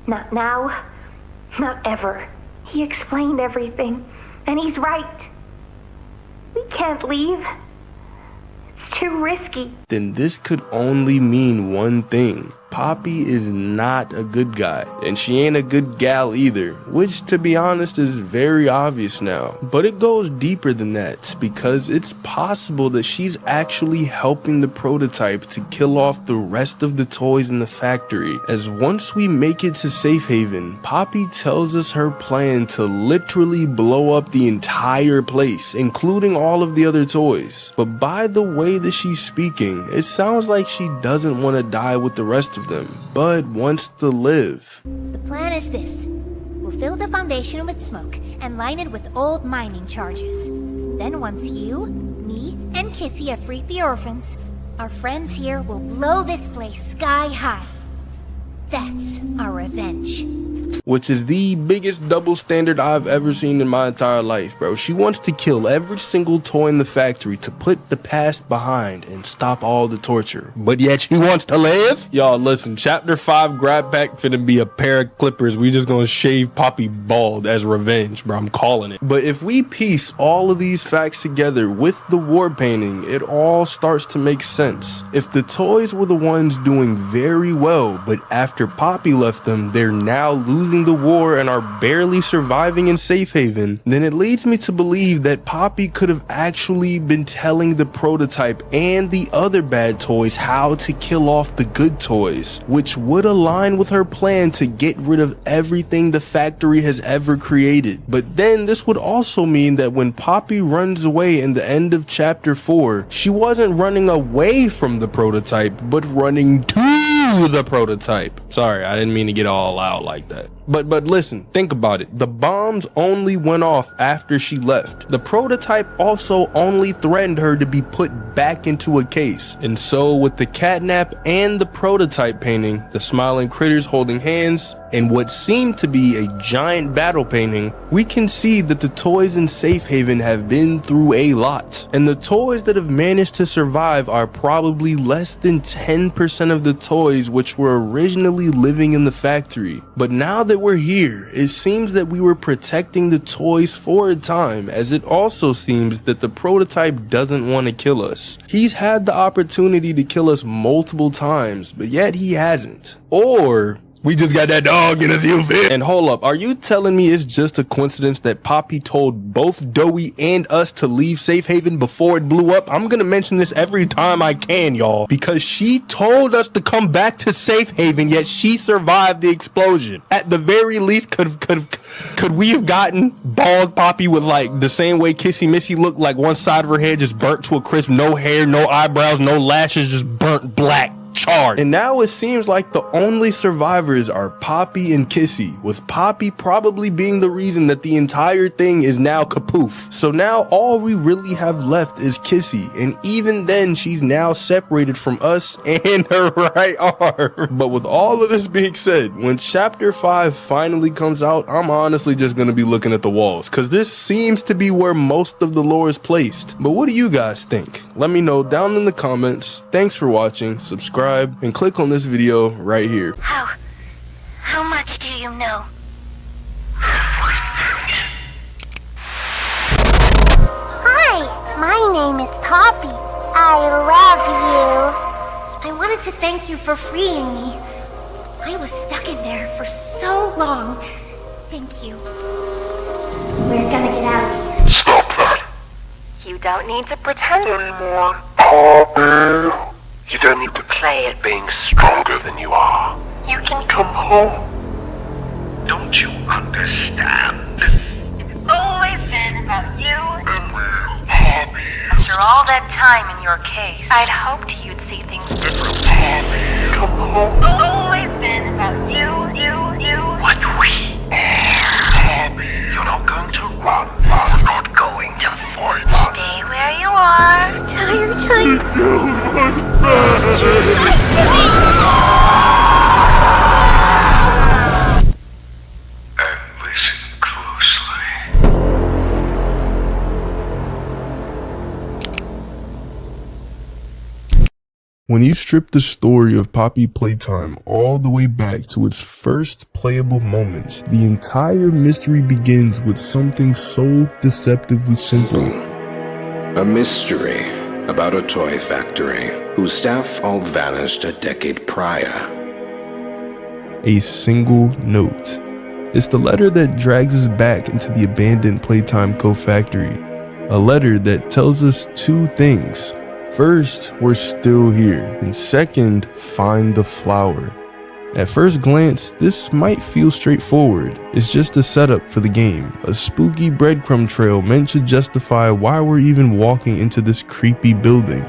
Not now, not ever. He explained everything, and he's right. We can't leave. It's too risky. Then this could only mean one thing. Poppy is not a good guy, and she ain't a good gal either, which to be honest is very obvious now. But it goes deeper than that, because it's possible that she's actually helping the prototype to kill off the rest of the toys in the factory, as once we make it to Safe Haven, Poppy tells us her plan to literally blow up the entire place, including all of the other toys. But by the way that she's speaking, it sounds like she doesn't want to die with the rest of them, but wants to live. The plan is this. We'll fill the foundation with smoke and line it with old mining charges. Then once you, me, and Kissy have freed the orphans, our friends here will blow this place sky high. That's our revenge. Which is the biggest double standard I've ever seen in my entire life, bro. She wants to kill every single toy in the factory to put the past behind and stop all the torture, but yet she wants to live? Y'all listen, chapter 5 grab pack finna be a pair of clippers. We just gonna shave Poppy bald as revenge, bro. I'm calling it. But if we piece all of these facts together with the war painting, it all starts to make sense. If the toys were the ones doing very well, but after Poppy left them, they're now losing the war and are barely surviving in Safe Haven, then it leads me to believe that Poppy could have actually been telling the prototype and the other bad toys how to kill off the good toys, which would align with her plan to get rid of everything the factory has ever created. But then this would also mean that when Poppy runs away in the end of chapter 4, she wasn't running away from the prototype, but running to the prototype. Sorry, I didn't mean to get all out like that. But listen, think about it. The bombs only went off after she left. The prototype also only threatened her to be put back into a case. And so with the Catnap and the prototype painting, the smiling critters holding hands, and what seemed to be a giant battle painting, we can see that the toys in Safe Haven have been through a lot. And the toys that have managed to survive are probably less than 10% of the toys which were originally living in the factory. But now that we're here, it seems that we were protecting the toys for a time, as it also seems that the prototype doesn't want to kill us. He's had the opportunity to kill us multiple times, but yet he hasn't. Or we just got that dog in us, you feel? And hold up, are you telling me it's just a coincidence that Poppy told both Doey and us to leave Safe Haven before it blew up? I'm gonna mention this every time I can, y'all, because she told us to come back to Safe Haven, yet she survived the explosion. At the very least, could we have gotten bald Poppy with like the same way Kissy Missy looked, like one side of her head just burnt to a crisp, no hair, no eyebrows, no lashes, just burnt black. retard. And now it seems like the only survivors are Poppy and Kissy, with Poppy probably being the reason that the entire thing is now kapoof. So now all we really have left is Kissy, and even then she's now separated from us and her right arm. But with all of this being said, when chapter 5 finally comes out, I'm honestly just gonna be looking at the walls, cause this seems to be where most of the lore is placed. But what do you guys think? Let me know down in the comments. Thanks for watching, subscribe, and click on this video right here. How much do you know? Hi, my name is Poppy. I love you. I wanted to thank you for freeing me. I was stuck in there for so long. Thank you. We're gonna get out of here. Stop that. You don't need to pretend anymore. Poppy. You don't need to play at being stronger than you are. You can come home. Don't you understand? It's always been about you and me. After all that time in your case, I'd hoped you'd see things differently. Come home. It's always been about you. What we are. You're not going to run. You're not going to fight. Stay where you are. This entire time. And listen closely. When you strip the story of Poppy Playtime all the way back to its first playable moment, the entire mystery begins with something so deceptively simple. A mystery about a toy factory whose staff all vanished a decade prior. A single note. It's the letter that drags us back into the abandoned Playtime Co-factory. A letter that tells us two things. First, we're still here, and second, find the flower. At first glance, this might feel straightforward. It's just a setup for the game, a spooky breadcrumb trail meant to justify why we're even walking into this creepy building.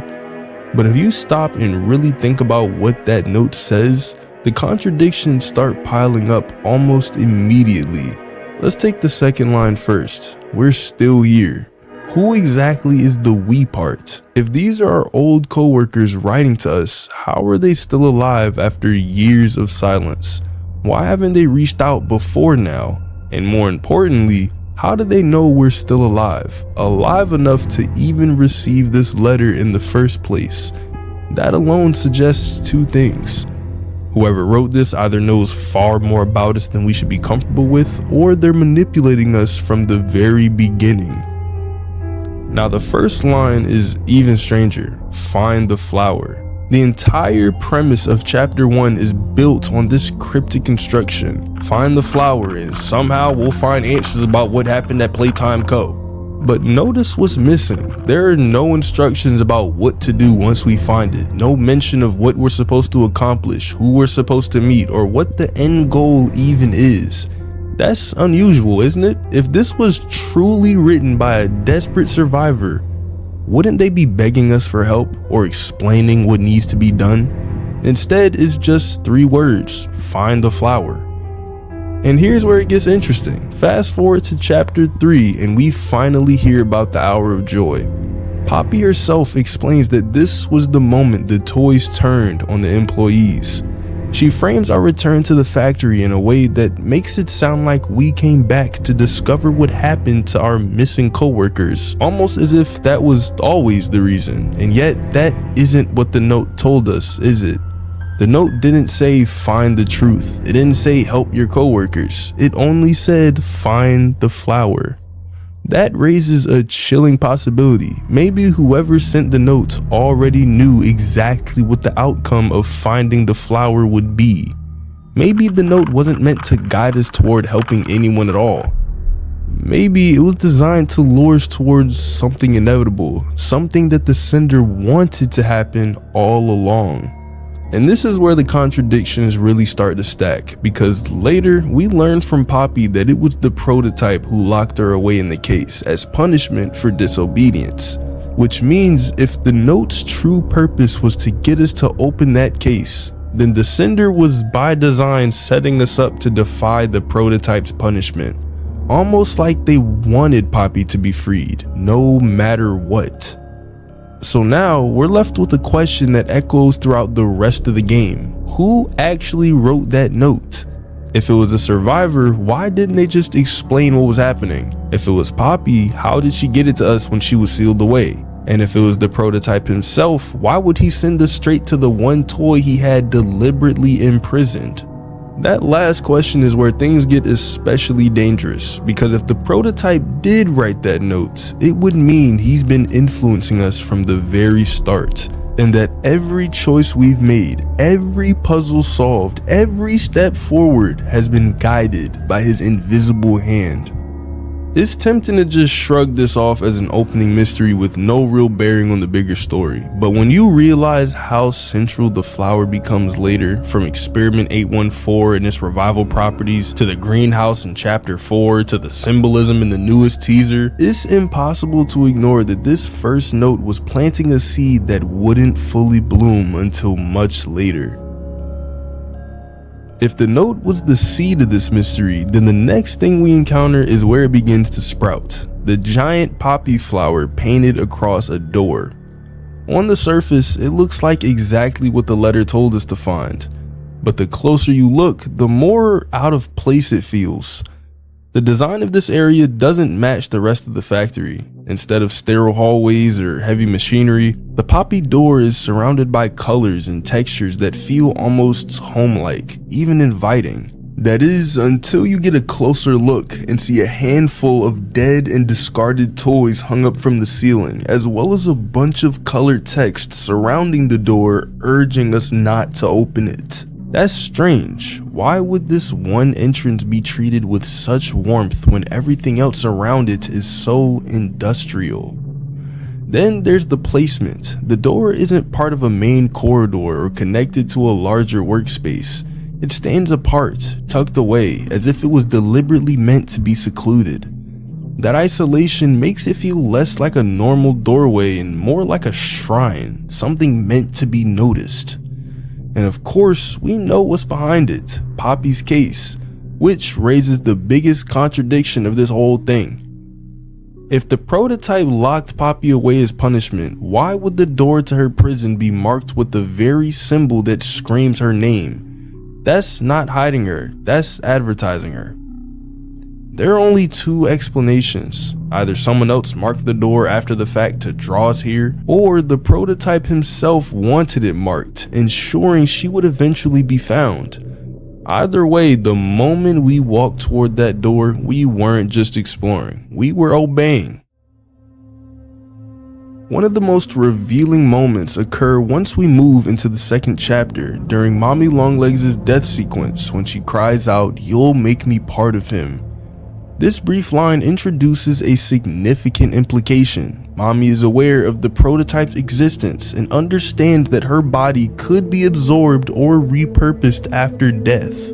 But if you stop and really think about what that note says, the contradictions start piling up almost immediately. Let's take the second line first. We're still here. Who exactly is the we part? If these are our old co-workers writing to us, how are they still alive after years of silence? Why haven't they reached out before now? And more importantly, how do they know we're still alive? Alive enough to even receive this letter in the first place? That alone suggests two things. Whoever wrote this either knows far more about us than we should be comfortable with, or they're manipulating us from the very beginning. Now the first line is even stranger. Find the flower. The entire premise of chapter 1 is built on this cryptic instruction. Find the flower and somehow we'll find answers about what happened at Playtime Co. But notice what's missing. There are no instructions about what to do once we find it. No mention of what we're supposed to accomplish, who we're supposed to meet, or what the end goal even is. That's unusual, isn't it? If this was truly written by a desperate survivor, wouldn't they be begging us for help or explaining what needs to be done? Instead, it's just 3 words: find the flower. And here's where it gets interesting. Fast forward to chapter 3 and we finally hear about the hour of joy. Poppy herself explains that this was the moment the toys turned on the employees. She frames our return to the factory in a way that makes it sound like we came back to discover what happened to our missing co-workers, almost as if that was always the reason. And yet that isn't what the note told us, is it? The note didn't say find the truth. It didn't say help your co-workers. It only said find the flower. That raises a chilling possibility. Maybe whoever sent the notes already knew exactly what the outcome of finding the flower would be. Maybe the note wasn't meant to guide us toward helping anyone at all. Maybe it was designed to lure us towards something inevitable, something that the sender wanted to happen all along. And this is where the contradictions really start to stack, because later we learn from Poppy that it was the prototype who locked her away in the case as punishment for disobedience, Which means if the note's true purpose was to get us to open that case, then the sender was by design setting us up to defy the prototype's punishment. Almost like they wanted Poppy to be freed, no matter what. So now we're left with a question that echoes throughout the rest of the game. Who actually wrote that note? If it was a survivor, why didn't they just explain what was happening? If it was Poppy, how did she get it to us when she was sealed away? And if it was the prototype himself, why would he send us straight to the one toy he had deliberately imprisoned? That last question is where things get especially dangerous, because if the prototype did write that note, it would mean he's been influencing us from the very start, and that every choice we've made, every puzzle solved, every step forward has been guided by his invisible hand. It's tempting to just shrug this off as an opening mystery with no real bearing on the bigger story, but when you realize how central the flower becomes later, from Experiment 814 and its revival properties, to the greenhouse in Chapter 4, to the symbolism in the newest teaser, it's impossible to ignore that this first note was planting a seed that wouldn't fully bloom until much later. If the note was the seed of this mystery, then the next thing we encounter is where it begins to sprout. The giant poppy flower painted across a door. On the surface, it looks like exactly what the letter told us to find. But the closer you look, the more out of place it feels. The design of this area doesn't match the rest of the factory. Instead of sterile hallways or heavy machinery, the poppy door is surrounded by colors and textures that feel almost home-like, even inviting. That is, until you get a closer look and see a handful of dead and discarded toys hung up from the ceiling, as well as a bunch of colored text surrounding the door urging us not to open it. That's strange. Why would this one entrance be treated with such warmth when everything else around it is so industrial? Then there's the placement. The door isn't part of a main corridor or connected to a larger workspace. It stands apart, tucked away, as if it was deliberately meant to be secluded. That isolation makes it feel less like a normal doorway and more like a shrine, something meant to be noticed. And of course, we know what's behind it, Poppy's case, which raises the biggest contradiction of this whole thing. If the prototype locked Poppy away as punishment, why would the door to her prison be marked with the very symbol that screams her name? That's not hiding her, that's advertising her. There are only two explanations. Either someone else marked the door after the fact to draw us here, or the prototype himself wanted it marked, ensuring she would eventually be found. Either way, the moment we walked toward that door, we weren't just exploring, we were obeying. One of the most revealing moments occur once we move into the second chapter during Mommy Longlegs' death sequence when she cries out, "You'll make me part of him." This brief line introduces a significant implication. Mommy is aware of the prototype's existence and understands that her body could be absorbed or repurposed after death.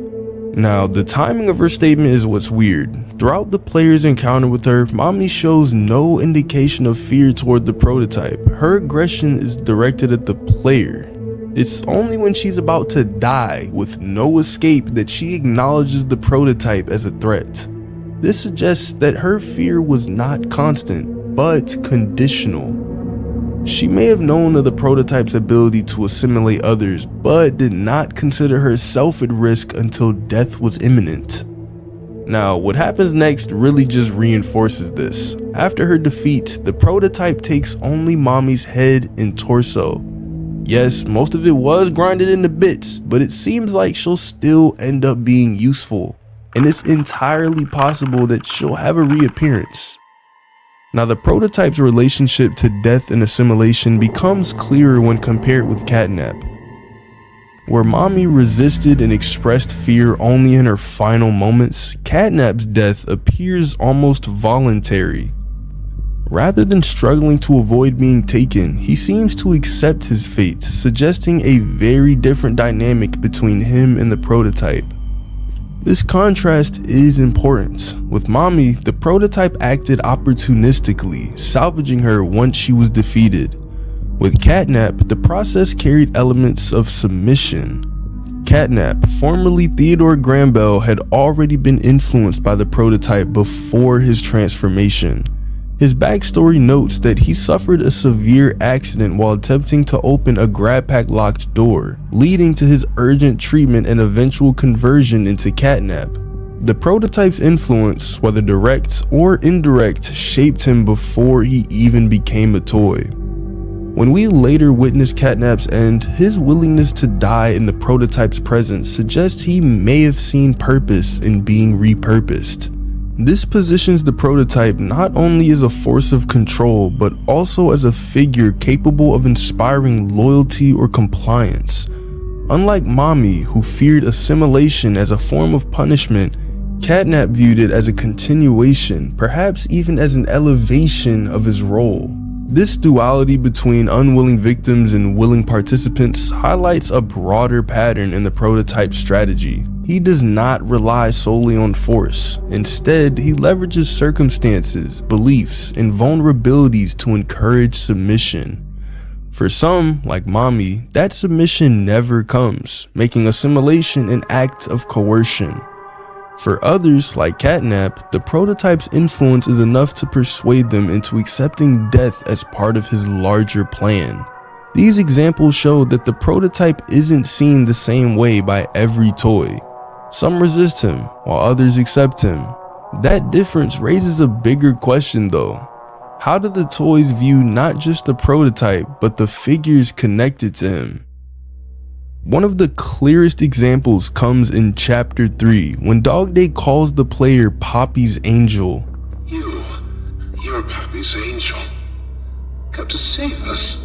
Now, the timing of her statement is what's weird. Throughout the player's encounter with her, Mommy shows no indication of fear toward the prototype. Her aggression is directed at the player. It's only when she's about to die with no escape that she acknowledges the prototype as a threat. This suggests that her fear was not constant, but conditional. She may have known of the prototype's ability to assimilate others, but did not consider herself at risk until death was imminent. Now, what happens next really just reinforces this. After her defeat, the prototype takes only Mommy's head and torso. Yes, most of it was grinded into bits, but it seems like she'll still end up being useful. And it's entirely possible that she'll have a reappearance. Now, the prototype's relationship to death and assimilation becomes clearer when compared with Catnap. Where Mommy resisted and expressed fear only in her final moments, Catnap's death appears almost voluntary. Rather than struggling to avoid being taken, he seems to accept his fate, suggesting a very different dynamic between him and the prototype. This contrast is important. With Mommy, the prototype acted opportunistically, salvaging her once she was defeated. With Catnap, the process carried elements of submission. Catnap, formerly Theodore Grambel, had already been influenced by the prototype before his transformation. His backstory notes that he suffered a severe accident while attempting to open a grab pack locked door, leading to his urgent treatment and eventual conversion into Catnap. The prototype's influence, whether direct or indirect, shaped him before he even became a toy. When we later witness Catnap's end, his willingness to die in the prototype's presence suggests he may have seen purpose in being repurposed. This positions the prototype not only as a force of control, but also as a figure capable of inspiring loyalty or compliance. Unlike Mommy, who feared assimilation as a form of punishment, Catnap viewed it as a continuation, perhaps even as an elevation of his role. This duality between unwilling victims and willing participants highlights a broader pattern in the prototype's strategy. He does not rely solely on force. Instead, he leverages circumstances, beliefs, and vulnerabilities to encourage submission. For some, like Mommy, that submission never comes, making assimilation an act of coercion. For others, like Catnap, the prototype's influence is enough to persuade them into accepting death as part of his larger plan. These examples show that the prototype isn't seen the same way by every toy. Some resist him, while others accept him. That difference raises a bigger question though. How do the toys view not just the prototype, but the figures connected to him? One of the clearest examples comes in Chapter 3, when Dog Day calls the player Poppy's Angel. You're Poppy's angel. Come to save us.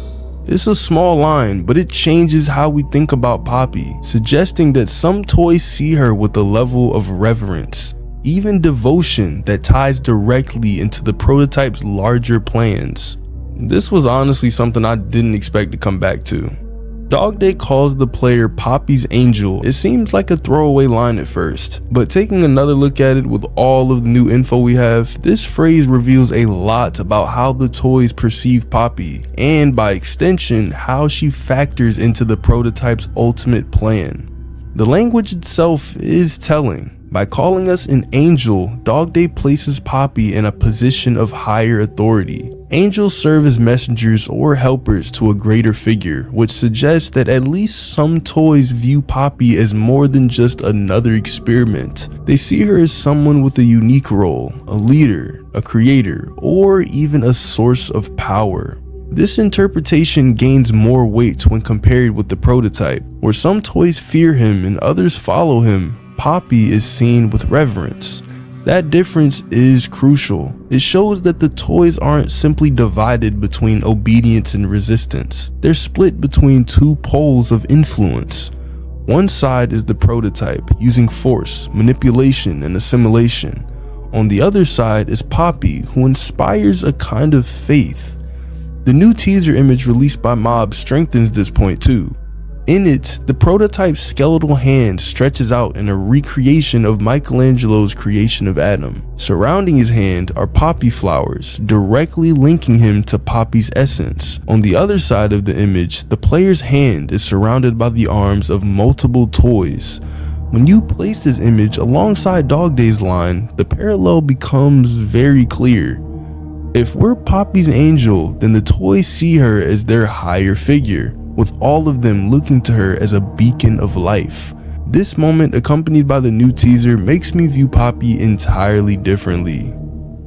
It's a small line, but it changes how we think about Poppy, suggesting that some toys see her with a level of reverence, even devotion that ties directly into the prototype's larger plans. This was honestly something I didn't expect to come back to. Dog Day calls the player Poppy's Angel. It seems like a throwaway line at first, but taking another look at it with all of the new info we have, this phrase reveals a lot about how the toys perceive Poppy, and by extension, how she factors into the prototype's ultimate plan. The language itself is telling. By calling us an angel, Dog Day places Poppy in a position of higher authority. Angels serve as messengers or helpers to a greater figure, which suggests that at least some toys view Poppy as more than just another experiment. They see her as someone with a unique role, a leader, a creator, or even a source of power. This interpretation gains more weight when compared with the prototype, where some toys fear him and others follow him. Poppy is seen with reverence. That difference is crucial. It shows that the toys aren't simply divided between obedience and resistance. They're split between two poles of influence. One side is the prototype, using force, manipulation, and assimilation. On the other side is Poppy, who inspires a kind of faith. The new teaser image released by Mob strengthens this point too. In it, the prototype's skeletal hand stretches out in a recreation of Michelangelo's creation of Adam. Surrounding his hand are poppy flowers, directly linking him to Poppy's essence. On the other side of the image, the player's hand is surrounded by the arms of multiple toys. When you place this image alongside Dog Day's line, the parallel becomes very clear. If we're Poppy's angel, then the toys see her as their higher figure, with all of them looking to her as a beacon of life. This moment, accompanied by the new teaser, makes me view Poppy entirely differently.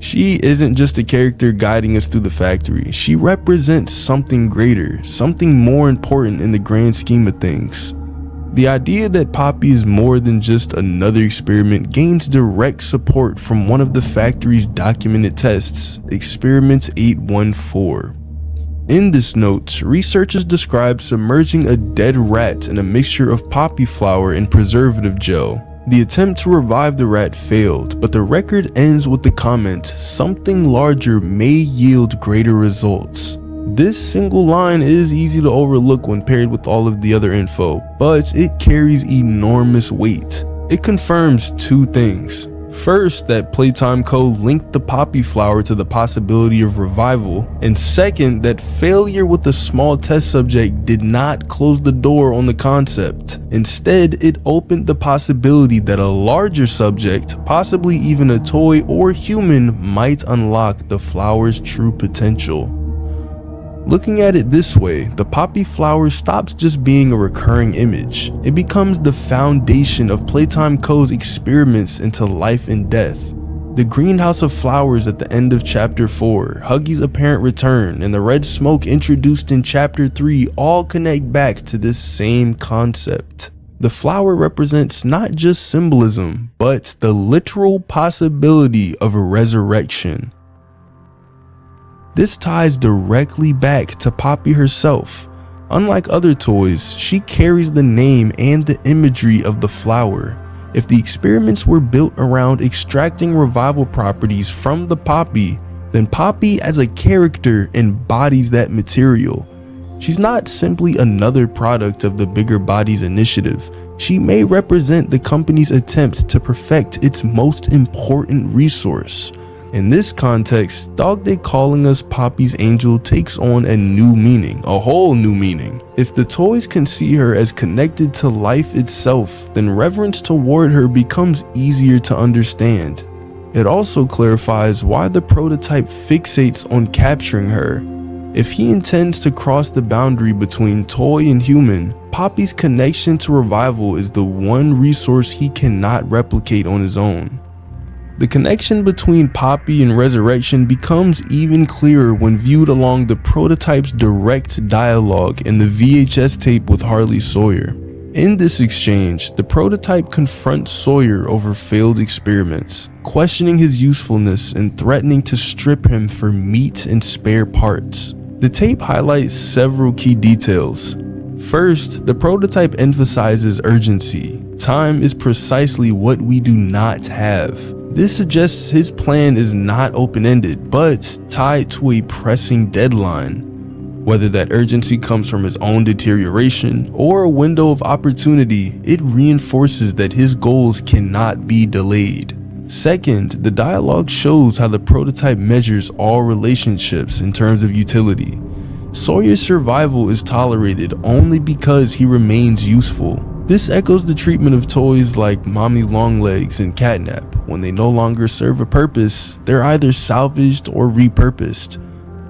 She isn't just a character guiding us through the factory. She represents something greater, something more important in the grand scheme of things. The idea that Poppy is more than just another experiment gains direct support from one of the factory's documented tests, Experiment 814. In this note, researchers describe submerging a dead rat in a mixture of poppy flower and preservative gel. The attempt to revive the rat failed, but the record ends with the comment, "Something larger may yield greater results." This single line is easy to overlook when paired with all of the other info, but it carries enormous weight. It confirms two things. First, that Playtime Co. linked the poppy flower to the possibility of revival, and second, that failure with the small test subject did not close the door on the concept. Instead, it opened the possibility that a larger subject, possibly even a toy or human, might unlock the flower's true potential. Looking at it this way, the poppy flower stops just being a recurring image. It becomes the foundation of Playtime Co.'s experiments into life and death. The greenhouse of flowers at the end of Chapter 4, Huggy's apparent return, and the red smoke introduced in Chapter 3 all connect back to this same concept. The flower represents not just symbolism, but the literal possibility of a resurrection. This ties directly back to Poppy herself. Unlike other toys, she carries the name and the imagery of the flower. If the experiments were built around extracting revival properties from the poppy, then Poppy as a character embodies that material. She's not simply another product of the Bigger Bodies initiative. She may represent the company's attempt to perfect its most important resource. In this context, Dog Day calling us Poppy's Angel takes on a new meaning, a whole new meaning. If the toys can see her as connected to life itself, then reverence toward her becomes easier to understand. It also clarifies why the prototype fixates on capturing her. If he intends to cross the boundary between toy and human, Poppy's connection to revival is the one resource he cannot replicate on his own. The connection between Poppy and resurrection becomes even clearer when viewed along the prototype's direct dialogue in the VHS tape with Harley Sawyer. In this exchange, the prototype confronts Sawyer over failed experiments, questioning his usefulness and threatening to strip him for meat and spare parts. The tape highlights several key details. First, the prototype emphasizes urgency. Time is precisely what we do not have. This suggests his plan is not open-ended, but tied to a pressing deadline. Whether that urgency comes from his own deterioration or a window of opportunity, it reinforces that his goals cannot be delayed. Second, the dialogue shows how the prototype measures all relationships in terms of utility. Sawyer's survival is tolerated only because he remains useful. This echoes the treatment of toys like Mommy Longlegs and Catnap. When they no longer serve a purpose, they're either salvaged or repurposed.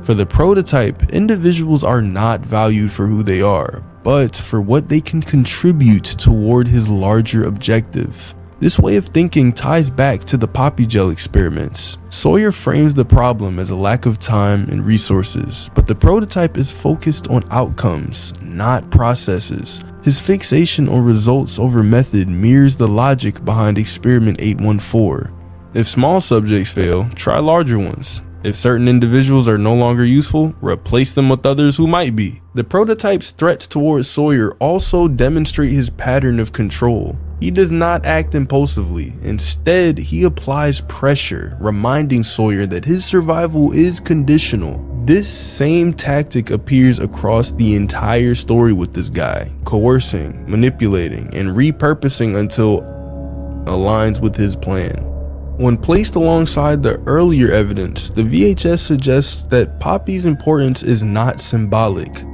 For the prototype, individuals are not valued for who they are, but for what they can contribute toward his larger objective. This way of thinking ties back to the Poppy Gel experiments. Sawyer frames the problem as a lack of time and resources, but the prototype is focused on outcomes, not processes. His fixation on results over method mirrors the logic behind Experiment 814. If small subjects fail, try larger ones. If certain individuals are no longer useful, replace them with others who might be. The prototype's threats towards Sawyer also demonstrate his pattern of control. He does not act impulsively. Instead, he applies pressure, reminding Sawyer that his survival is conditional. This same tactic appears across the entire story with this guy, coercing, manipulating, and repurposing until aligns with his plan. When placed alongside the earlier evidence, the VHS suggests that Poppy's importance is not symbolic.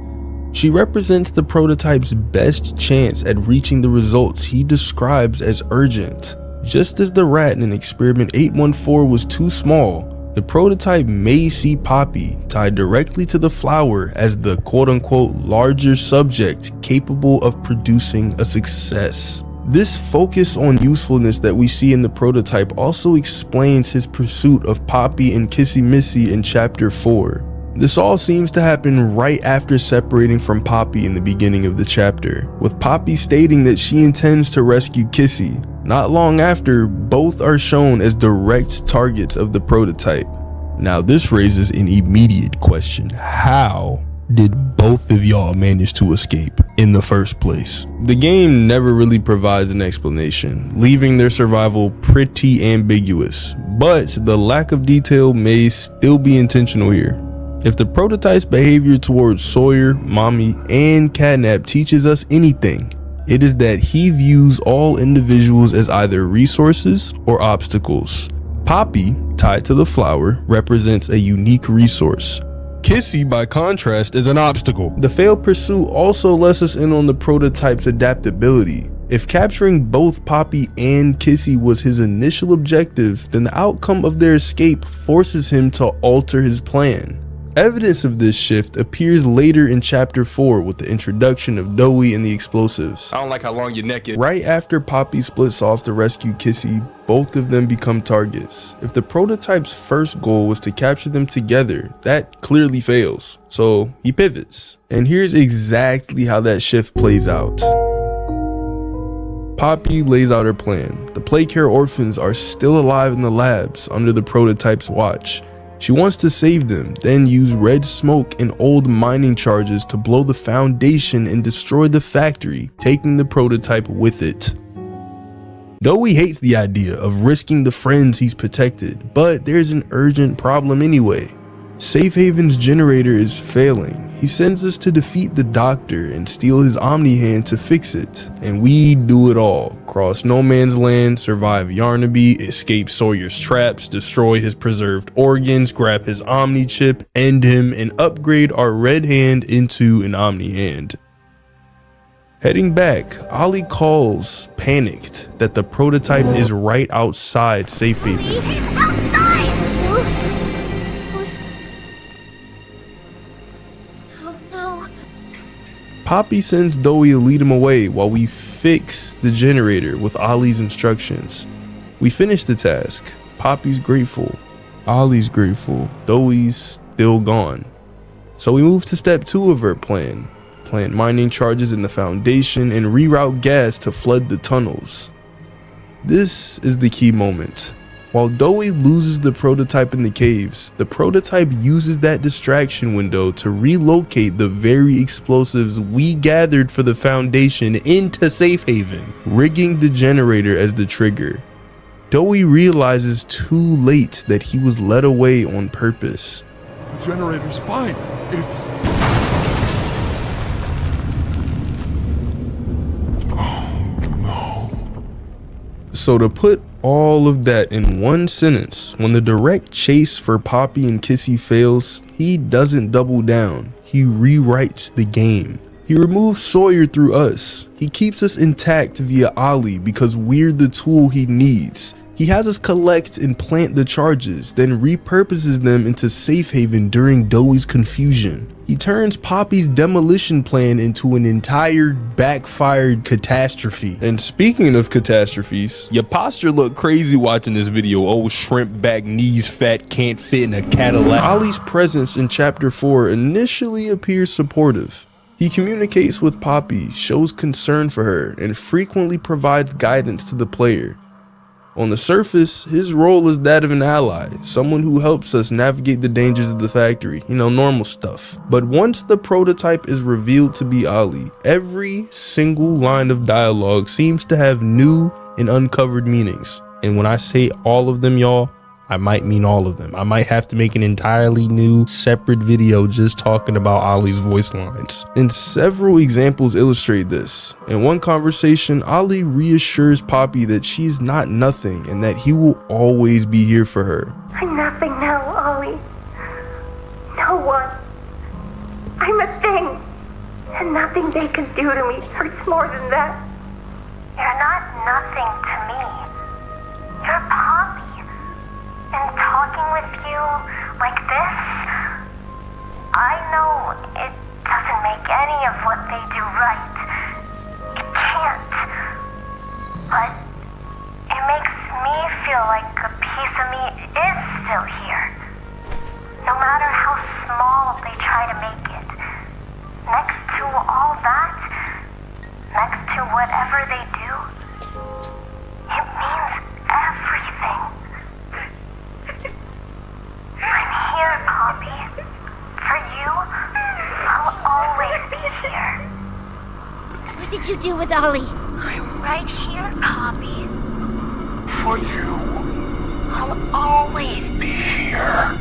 She represents the prototype's best chance at reaching the results he describes as urgent. Just as the rat in Experiment 814 was too small, the prototype may see Poppy tied directly to the flower as the quote-unquote larger subject capable of producing a success. This focus on usefulness that we see in the prototype also explains his pursuit of Poppy and Kissy Missy in Chapter 4. This all seems to happen right after separating from Poppy in the beginning of the chapter, with Poppy stating that she intends to rescue Kissy. Not long after, both are shown as direct targets of the prototype. Now this raises an immediate question. How did both of y'all manage to escape in the first place? The game never really provides an explanation, leaving their survival pretty ambiguous, but the lack of detail may still be intentional here. If the prototype's behavior towards Sawyer, Mommy, and Catnap teaches us anything, It is that he views all individuals as either resources or obstacles. Poppy, tied to the flower, represents a unique resource. Kissy, by contrast, is an obstacle. The failed pursuit also lets us in on the prototype's adaptability. If capturing both Poppy and Kissy was his initial objective, then the outcome of their escape forces him to alter his plan. Evidence of this shift appears later in chapter 4 with the introduction of Doey and the explosives. I don't like how long your neck is. Right after Poppy splits off to rescue Kissy, both of them become targets. If the prototype's first goal was to capture them together, that clearly fails. So he pivots. And here's exactly how that shift plays out. Poppy lays out her plan. The Playcare orphans are still alive in the labs under the prototype's watch. She wants to save them, then use red smoke and old mining charges to blow the foundation and destroy the factory, taking the prototype with it. Doey hates the idea of risking the friends he's protected, but there's an urgent problem anyway. Safe Haven's generator is failing. He sends us to defeat the doctor and steal his Omni Hand to fix it. And we do it all. Cross no man's land, survive Yarnaby, escape Sawyer's traps, destroy his preserved organs, grab his Omni chip, end him, and upgrade our red hand into an Omni Hand. Heading back, Ollie calls, panicked, that the prototype is right outside Safe Haven. Poppy sends Doey to lead him away while we fix the generator with Ollie's instructions. We finish the task. Poppy's grateful. Ollie's grateful. Doey's still gone. So we move to step 2 of her plan. Plant mining charges in the foundation and reroute gas to flood the tunnels. This is the key moment. While Doey loses the prototype in the caves, the prototype uses that distraction window to relocate the very explosives we gathered for the foundation into Safe Haven, rigging the generator as the trigger. Doey realizes too late that he was led away on purpose. The generator's fine. It's... So to put all of that in one sentence, when the direct chase for Poppy and Kissy fails, he doesn't double down. He rewrites the game. He removes Sawyer through us. He keeps us intact via Ollie because we're the tool he needs. He has us collect and plant the charges, then repurposes them into Safe Haven during Doey's confusion. He turns Poppy's demolition plan into an entire backfired catastrophe. And speaking of catastrophes, your posture looked crazy watching this video. Old shrimp back, knees fat, can't fit in a Cadillac. Ollie's presence in chapter 4 initially appears supportive. He communicates with Poppy, shows concern for her, and frequently provides guidance to the player. On the surface, his role is that of an ally, someone who helps us navigate the dangers of the factory, normal stuff. But once the prototype is revealed to be Ollie, every single line of dialogue seems to have new and uncovered meanings. And when I say all of them, y'all, I might mean all of them. I might have to make an entirely new, separate video just talking about Ollie's voice lines. And several examples illustrate this. In one conversation, Ollie reassures Poppy that she's not nothing and that he will always be here for her. I'm nothing now, Ollie. No one. I'm a thing. And nothing they can do to me hurts more than that. You're not nothing to me. You're Poppy. And talking with you like this, I know it doesn't make any of what they do right. It can't. But it makes me feel like a piece of me is still here. No matter how small they try to make it. Next to all that, next to whatever they do, it means everything. I'm here, Poppy. For you, I'll always be here. What did you do with Ollie? I'm right here, Poppy. For you, I'll always be here.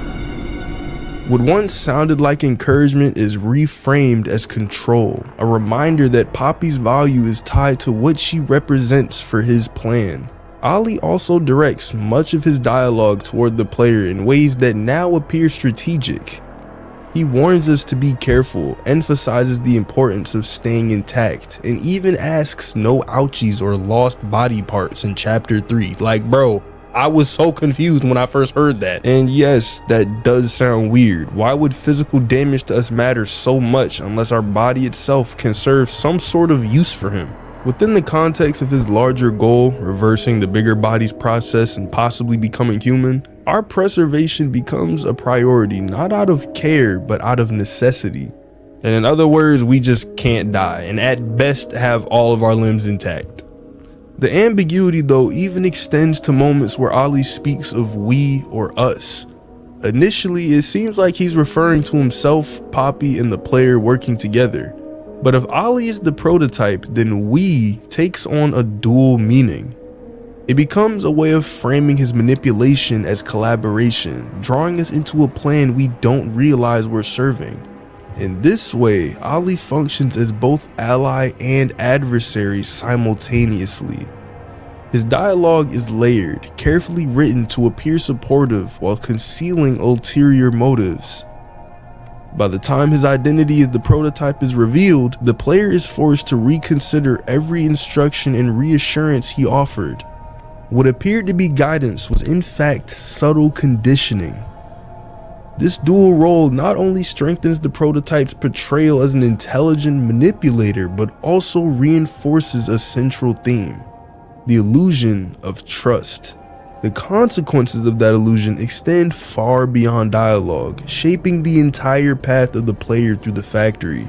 What once sounded like encouragement is reframed as control, a reminder that Poppy's value is tied to what she represents for his plan. Ollie also directs much of his dialogue toward the player in ways that now appear strategic. He warns us to be careful, emphasizes the importance of staying intact, and even asks no ouchies or lost body parts in chapter 3. Like, bro, I was so confused when I first heard that. And yes, that does sound weird. Why would physical damage to us matter so much unless our body itself can serve some sort of use for him? Within the context of his larger goal, reversing the bigger body's process and possibly becoming human, our preservation becomes a priority, not out of care, but out of necessity. And in other words, we just can't die, and at best have all of our limbs intact. The ambiguity though even extends to moments where Ollie speaks of we or us. Initially, it seems like he's referring to himself, Poppy, and the player working together. But if Ollie is the prototype, then we takes on a dual meaning. It becomes a way of framing his manipulation as collaboration, drawing us into a plan we don't realize we're serving. In this way, Ollie functions as both ally and adversary simultaneously. His dialogue is layered, carefully written to appear supportive while concealing ulterior motives. By the time his identity as the prototype is revealed, the player is forced to reconsider every instruction and reassurance he offered. What appeared to be guidance was in fact subtle conditioning. This dual role not only strengthens the prototype's portrayal as an intelligent manipulator, but also reinforces a central theme: the illusion of trust. The consequences of that illusion extend far beyond dialogue, shaping the entire path of the player through the factory.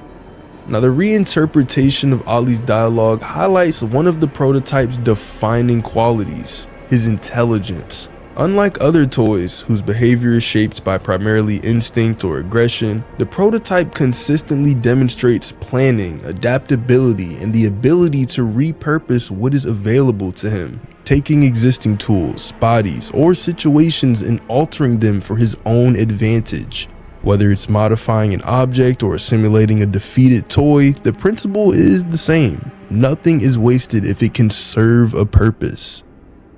Now, the reinterpretation of Ollie's dialogue highlights one of the prototype's defining qualities: his intelligence. Unlike other toys, whose behavior is shaped by primarily instinct or aggression, the prototype consistently demonstrates planning, adaptability, and the ability to repurpose what is available to him, taking existing tools, bodies, or situations and altering them for his own advantage. Whether it's modifying an object or simulating a defeated toy, the principle is the same. Nothing is wasted if it can serve a purpose.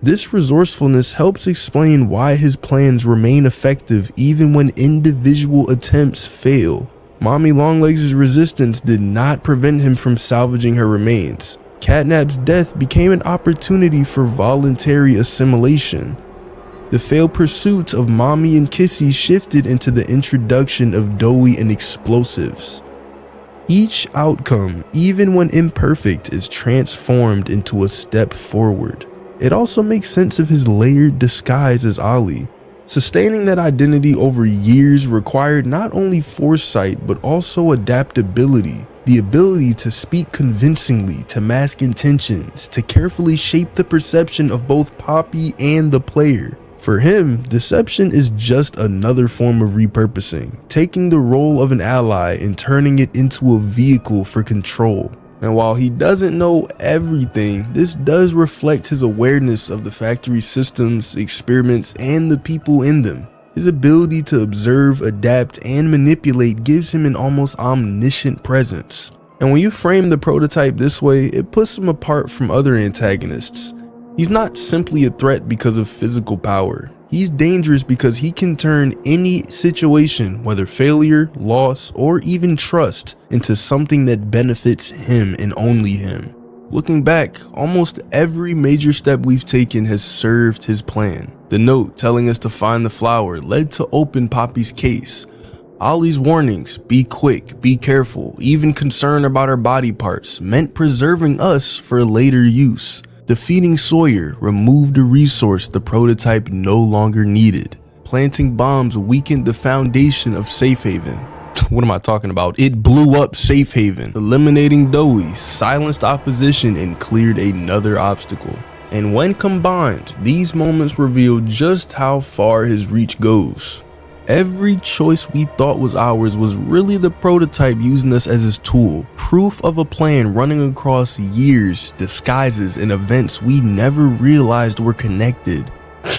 This resourcefulness helps explain why his plans remain effective even when individual attempts fail. Mommy Longlegs' resistance did not prevent him from salvaging her remains. Catnap's death became an opportunity for voluntary assimilation. The failed pursuit of Mommy and Kissy shifted into the introduction of Doey and explosives. Each outcome, even when imperfect, is transformed into a step forward. It also makes sense of his layered disguise as Ollie. Sustaining that identity over years required not only foresight but also adaptability, the ability to speak convincingly, to mask intentions, to carefully shape the perception of both Poppy and the player. For him, deception is just another form of repurposing, taking the role of an ally and turning it into a vehicle for control. And while he doesn't know everything, this does reflect his awareness of the factory's systems, experiments, and the people in them. His ability to observe, adapt, and manipulate gives him an almost omniscient presence. And when you frame the prototype this way, it puts him apart from other antagonists. He's not simply a threat because of physical power. He's dangerous because he can turn any situation, whether failure, loss, or even trust, into something that benefits him and only him. Looking back, almost every major step we've taken has served his plan. The note telling us to find the flower led to open Poppy's case. Ollie's warnings, be quick, be careful, even concern about our body parts, meant preserving us for later use. Defeating Sawyer removed a resource the prototype no longer needed. Planting bombs weakened the foundation of Safe Haven. What am I talking about? It blew up Safe Haven. Eliminating Doey silenced opposition and cleared another obstacle. And when combined, these moments reveal just how far his reach goes. Every choice we thought was ours was really the prototype using us as his tool, proof of a plan running across years, disguises, and events we never realized were connected.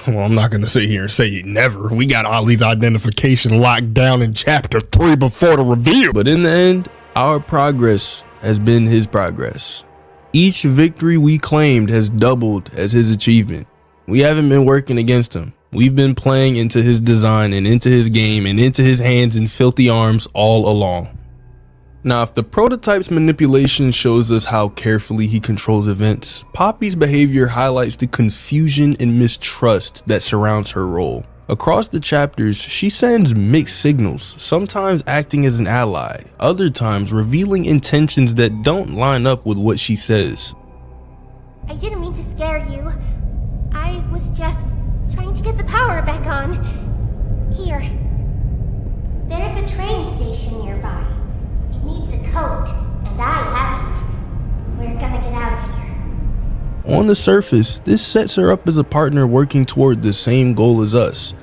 Well, I'm not gonna sit here and say never. We got Ollie's identification locked down in chapter 3 before the reveal. But in the end, our progress has been his progress. Each victory we claimed has doubled as his achievement. We haven't been working against him. We've been playing into his design and into his game and into his hands and filthy arms all along. Now, if the prototype's manipulation shows us how carefully he controls events, Poppy's behavior highlights the confusion and mistrust that surrounds her role. Across the chapters, she sends mixed signals, sometimes acting as an ally, other times revealing intentions that don't line up with what she says. I didn't mean to scare you. I was just trying to get the power back on. Here. There's a train station nearby. It needs a code, and I have it. We're gonna get out of here. On the surface, this sets her up as a partner working toward the same goal as us.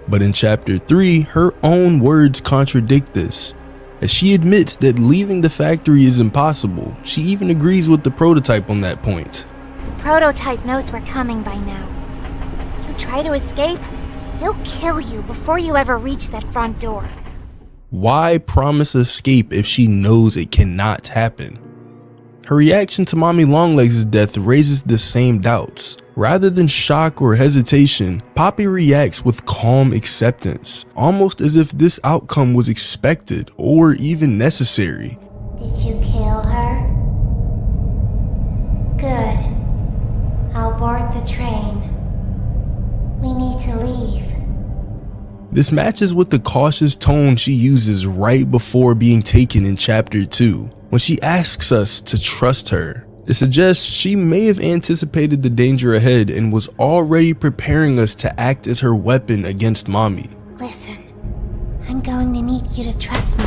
But in chapter 3, her own words contradict this, as she admits that leaving the factory is impossible. She even agrees with the prototype on that point. The prototype knows we're coming by now. You try to escape, he'll kill you before you ever reach that front door. Why promise escape if she knows it cannot happen? Her reaction to Mommy Longlegs' death raises the same doubts. Rather than shock or hesitation, Poppy reacts with calm acceptance, almost as if this outcome was expected or even necessary. Did you kill her? Good. I'll board the train. We need to leave. This matches with the cautious tone she uses right before being taken in chapter 2, when she asks us to trust her. It suggests she may have anticipated the danger ahead and was already preparing us to act as her weapon against Mommy. Listen, I'm going to need you to trust me.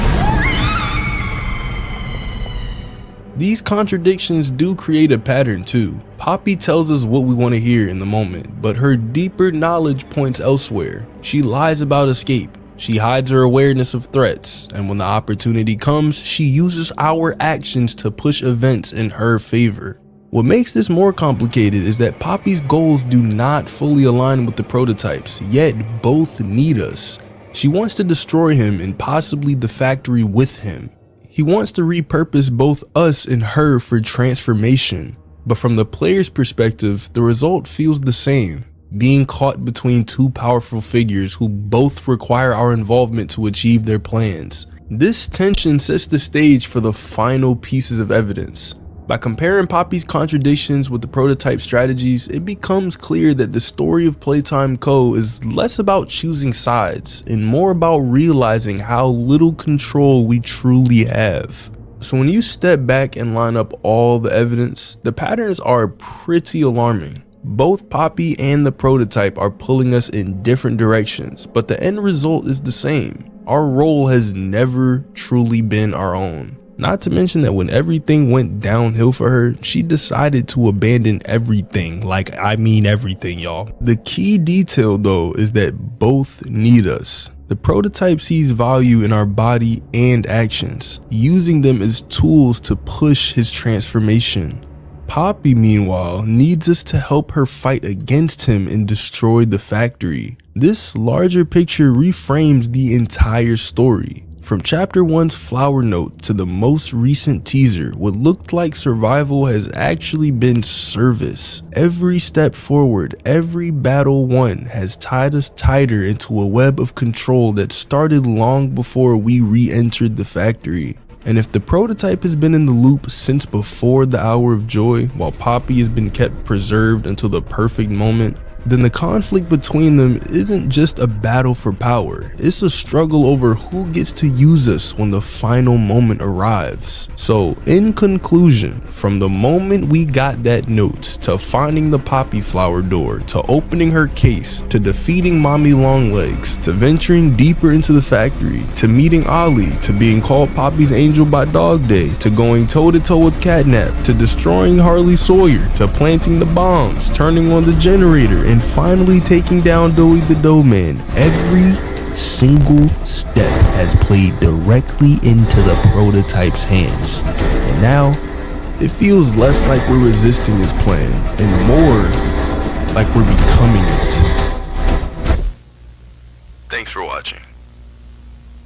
These contradictions do create a pattern too. Poppy tells us what we want to hear in the moment, but her deeper knowledge points elsewhere. She lies about escape. She hides her awareness of threats, and when the opportunity comes, she uses our actions to push events in her favor. What makes this more complicated is that Poppy's goals do not fully align with the prototypes, yet both need us. She wants to destroy him and possibly the factory with him. He wants to repurpose both us and her for transformation, but from the player's perspective, the result feels the same. Being caught between two powerful figures who both require our involvement to achieve their plans. This tension sets the stage for the final pieces of evidence. By comparing Poppy's contradictions with the prototype strategies, it becomes clear that the story of Playtime Co. is less about choosing sides and more about realizing how little control we truly have. So when you step back and line up all the evidence, the patterns are pretty alarming. Both Poppy and the prototype are pulling us in different directions, but the end result is the same. Our role has never truly been our own. Not to mention that when everything went downhill for her, she decided to abandon everything. Like, I mean everything, y'all. The key detail though is that both need us. The prototype sees value in our body and actions, using them as tools to push his transformation. Poppy, meanwhile, needs us to help her fight against him and destroy the factory. This larger picture reframes the entire story. From chapter 1's flower note to the most recent teaser, what looked like survival has actually been service. Every step forward, every battle won has tied us tighter into a web of control that started long before we re-entered the factory. And if the prototype has been in the loop since before the hour of joy, while Poppy has been kept preserved until the perfect moment, then the conflict between them isn't just a battle for power, it's a struggle over who gets to use us when the final moment arrives. So in conclusion, from the moment we got that note, to finding the poppy flower door, to opening her case, to defeating Mommy Longlegs, to venturing deeper into the factory, to meeting Ollie, to being called Poppy's angel by Dog Day, to going toe to toe with Catnap, to destroying Harley Sawyer, to planting the bombs, turning on the generator, and finally taking down Doey the Doughman, every single step has played directly into the prototype's hands. And now, it feels less like we're resisting his plan and more like we're becoming it. Thanks for watching.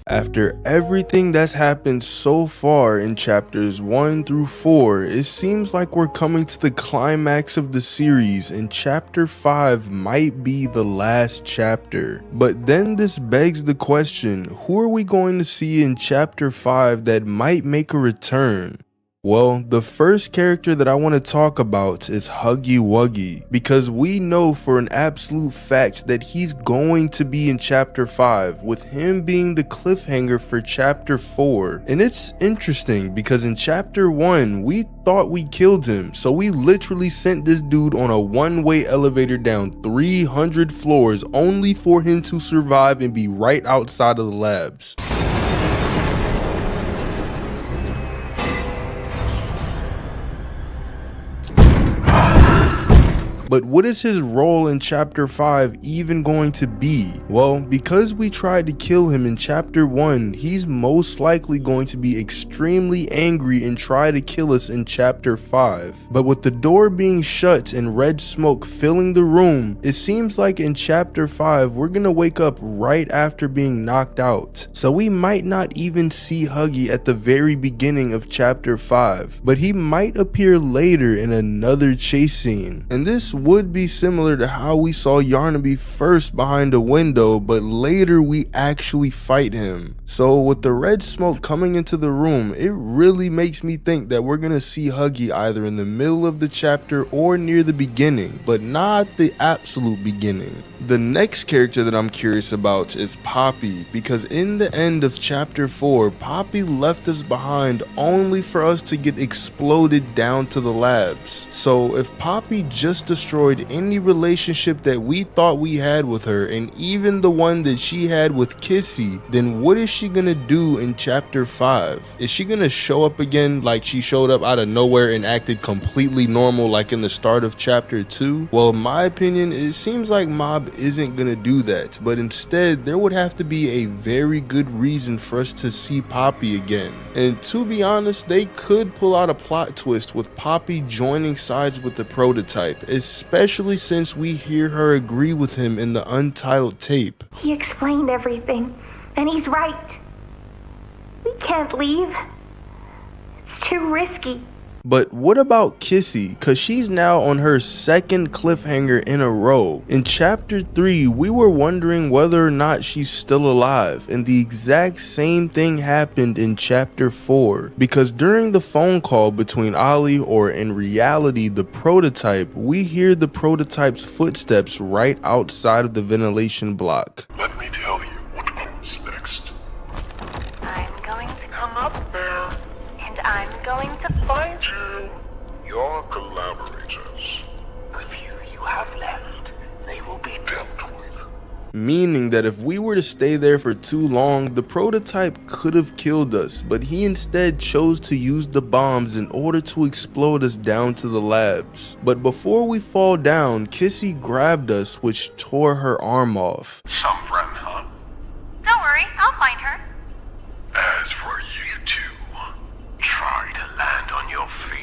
After everything that's happened so far in chapters 1 through 4, it seems like we're coming to the climax of the series, and chapter 5 might be the last chapter. But then this begs the question, who are we going to see in chapter 5 that might make a return? Well, the first character that I want to talk about is Wuggy, because we know for an absolute fact that he's going to be in chapter 5, with him being the cliffhanger for chapter 4. And it's interesting because in chapter 1, we thought we killed him, so we literally sent this dude on a one-way elevator down 300 floors only for him to survive and be right outside of the labs. But what is his role in chapter 5 even going to be? Well, because we tried to kill him in chapter 1, he's most likely going to be extremely angry and try to kill us in chapter 5. But with the door being shut and red smoke filling the room, it seems like in chapter 5 we're gonna wake up right after being knocked out. So we might not even see Huggy at the very beginning of chapter 5, but he might appear later in another chase scene. And this would be similar to how we saw Yarnaby first behind a window, but later we actually fight him. So with the red smoke coming into the room, it really makes me think that we're gonna see Huggy either in the middle of the chapter or near the beginning, but not the absolute beginning. The next character that I'm curious about is Poppy, because in the end of chapter 4, Poppy left us behind only for us to get exploded down to the labs. So if Poppy just destroyed any relationship that we thought we had with her, and even the one that she had with Kissy, then what is she gonna do in chapter 5? Is she gonna show up again like she showed up out of nowhere and acted completely normal like in the start of chapter 2? Well, in my opinion, it seems like Mob isn't gonna do that, but instead there would have to be a very good reason for us to see Poppy again. And to be honest, they could pull out a plot twist with Poppy joining sides with the prototype, especially since we hear her agree with him in the untitled tape. He explained everything, and he's right. We can't leave. It's too risky. But what about Kissy? Cause she's now on her second cliffhanger in a row. In chapter 3, we were wondering whether or not she's still alive, and the exact same thing happened in chapter 4. Because during the phone call between Ollie, or in reality the prototype, we hear the prototype's footsteps right outside of the ventilation block. Let me tell you what comes next. I'm going to come up there, and I'm going to Find you, your collaborators. The few you have left, they will be dealt with. Meaning that if we were to stay there for too long, the prototype could have killed us, but he instead chose to use the bombs in order to explode us down to the labs. But before we fall down, Kissy grabbed us, which tore her arm off. Some friend, huh? Don't worry, I'll find her. As for you two, try to land on your feet.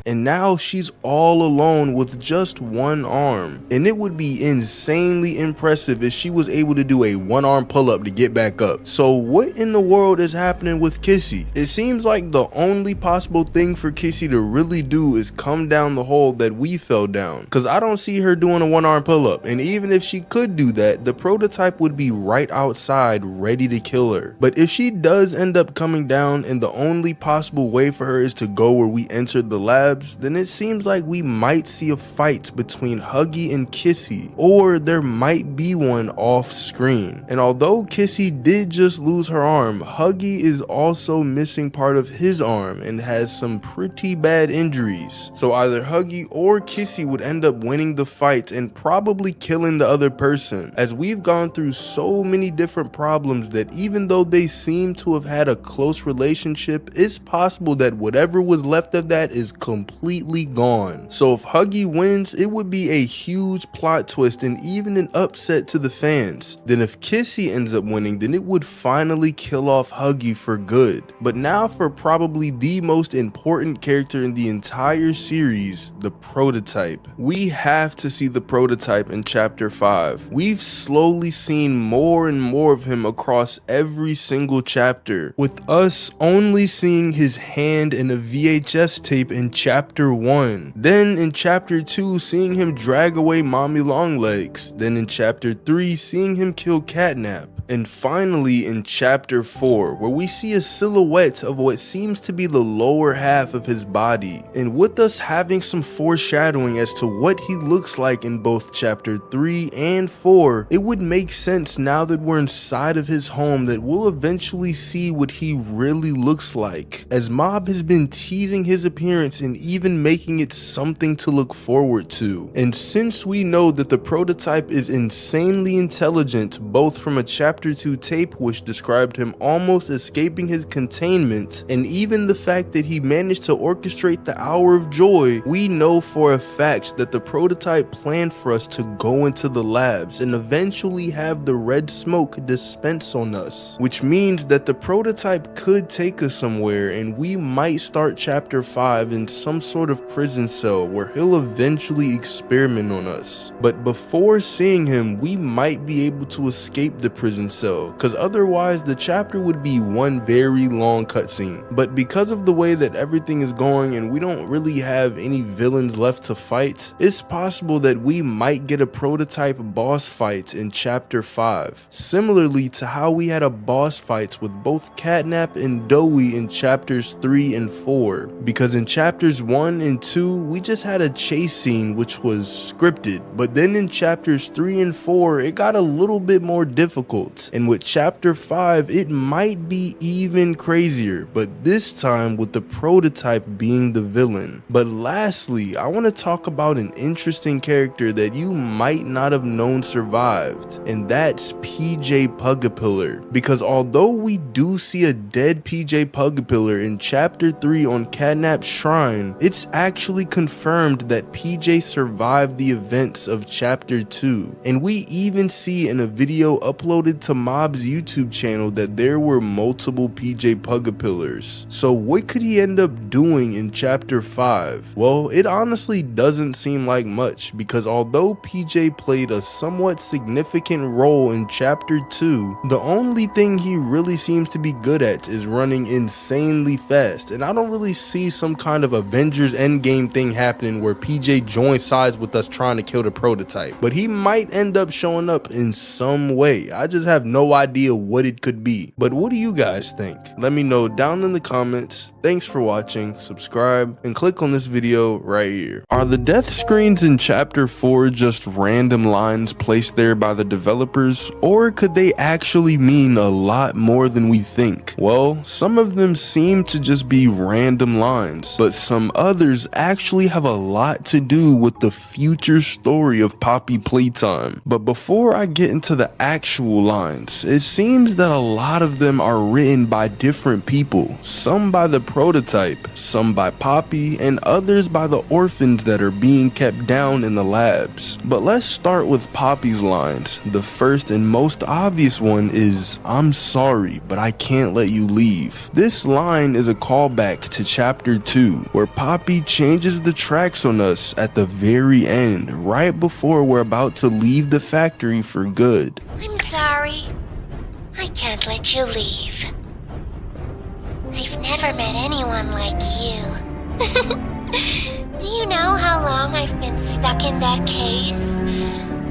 And now she's all alone with just one arm. And it would be insanely impressive if she was able to do a one-arm pull-up to get back up. So what in the world is happening with Kissy? It seems like the only possible thing for Kissy to really do is come down the hole that we fell down. Cause I don't see her doing a one-arm pull-up. And even if she could do that, the prototype would be right outside ready to kill her. But if she does end up coming down and the only possible way for her is to go where we entered the lab, then it seems like we might see a fight between Huggy and Kissy, or there might be one off screen. And although Kissy did just lose her arm, Huggy is also missing part of his arm and has some pretty bad injuries. So either Huggy or Kissy would end up winning the fight and probably killing the other person, as we've gone through so many different problems that even though they seem to have had a close relationship, it's possible that whatever was left of that is completely completely gone. So if Huggy wins, it would be a huge plot twist and even an upset to the fans. Then if Kissy ends up winning, then it would finally kill off Huggy for good. But now for probably the most important character in the entire series, the prototype. We have to see the prototype in chapter 5. We've slowly seen more and more of him across every single chapter, with us only seeing his hand in a VHS tape in chapter 1. Then in chapter 2 seeing him drag away Mommy Longlegs. Then in chapter 3 seeing him kill Catnap. And finally in chapter 4, where we see a silhouette of what seems to be the lower half of his body, and with us having some foreshadowing as to what he looks like in both chapter 3 and 4, it would make sense now that we're inside of his home that we'll eventually see what he really looks like, as Mob has been teasing his appearance and even making it something to look forward to. And since we know that the prototype is insanely intelligent, both from a chapter 2 tape which described him almost escaping his containment, and even the fact that he managed to orchestrate the Hour of Joy, we know for a fact that the prototype planned for us to go into the labs and eventually have the red smoke dispense on us, which means that the prototype could take us somewhere, and we might start chapter 5 in some sort of prison cell where he'll eventually experiment on us. But before seeing him, we might be able to escape the prison cell, because otherwise the chapter would be one very long cutscene. But because of the way that everything is going and we don't really have any villains left to fight, it's possible that we might get a prototype boss fight in chapter 5, similarly to how we had a boss fights with both Catnap and Doey in chapters 3 and 4, because in chapters 1 and 2 we just had a chase scene which was scripted, but then in chapters 3 and 4 it got a little bit more difficult. And with chapter 5 it might be even crazier, but this time with the prototype being the villain. But lastly, I want to talk about an interesting character that you might not have known survived, and that's PJ-Pug-a-Pillar, because although we do see a dead PJ-Pug-a-Pillar in chapter 3 on Catnap's shrine, it's actually confirmed that PJ survived the events of chapter 2, and we even see in a video uploaded to Mob's YouTube channel that there were multiple PJ-Pug-a-Pillars. So what could he end up doing in chapter 5? Well, it honestly doesn't seem like much, because although PJ played a somewhat significant role in chapter 2, the only thing he really seems to be good at is running insanely fast, and I don't really see some kind of Avengers Endgame thing happening where PJ joins sides with us trying to kill the prototype. But he might end up showing up in some way. I just have no idea what it could be. But what do you guys think? Let me know down in the comments. Thanks for watching, subscribe, and click on this video right here. Are the death screens in chapter 4 just random lines placed there by the developers, or could they actually mean a lot more than we think? Well, some of them seem to just be random lines, but some others actually have a lot to do with the future story of Poppy Playtime. But before I get into the actual lines, it seems that a lot of them are written by different people, some by the prototype, some by Poppy, and others by the orphans that are being kept down in the labs. But let's start with Poppy's lines. The first and most obvious one is, "I'm sorry, but I can't let you leave." This line is a callback to chapter 2, where Poppy changes the tracks on us at the very end, right before we're about to leave the factory for good. I'm sorry. I can't let you leave. I've never met anyone like you. Do you know how long I've been stuck in that case?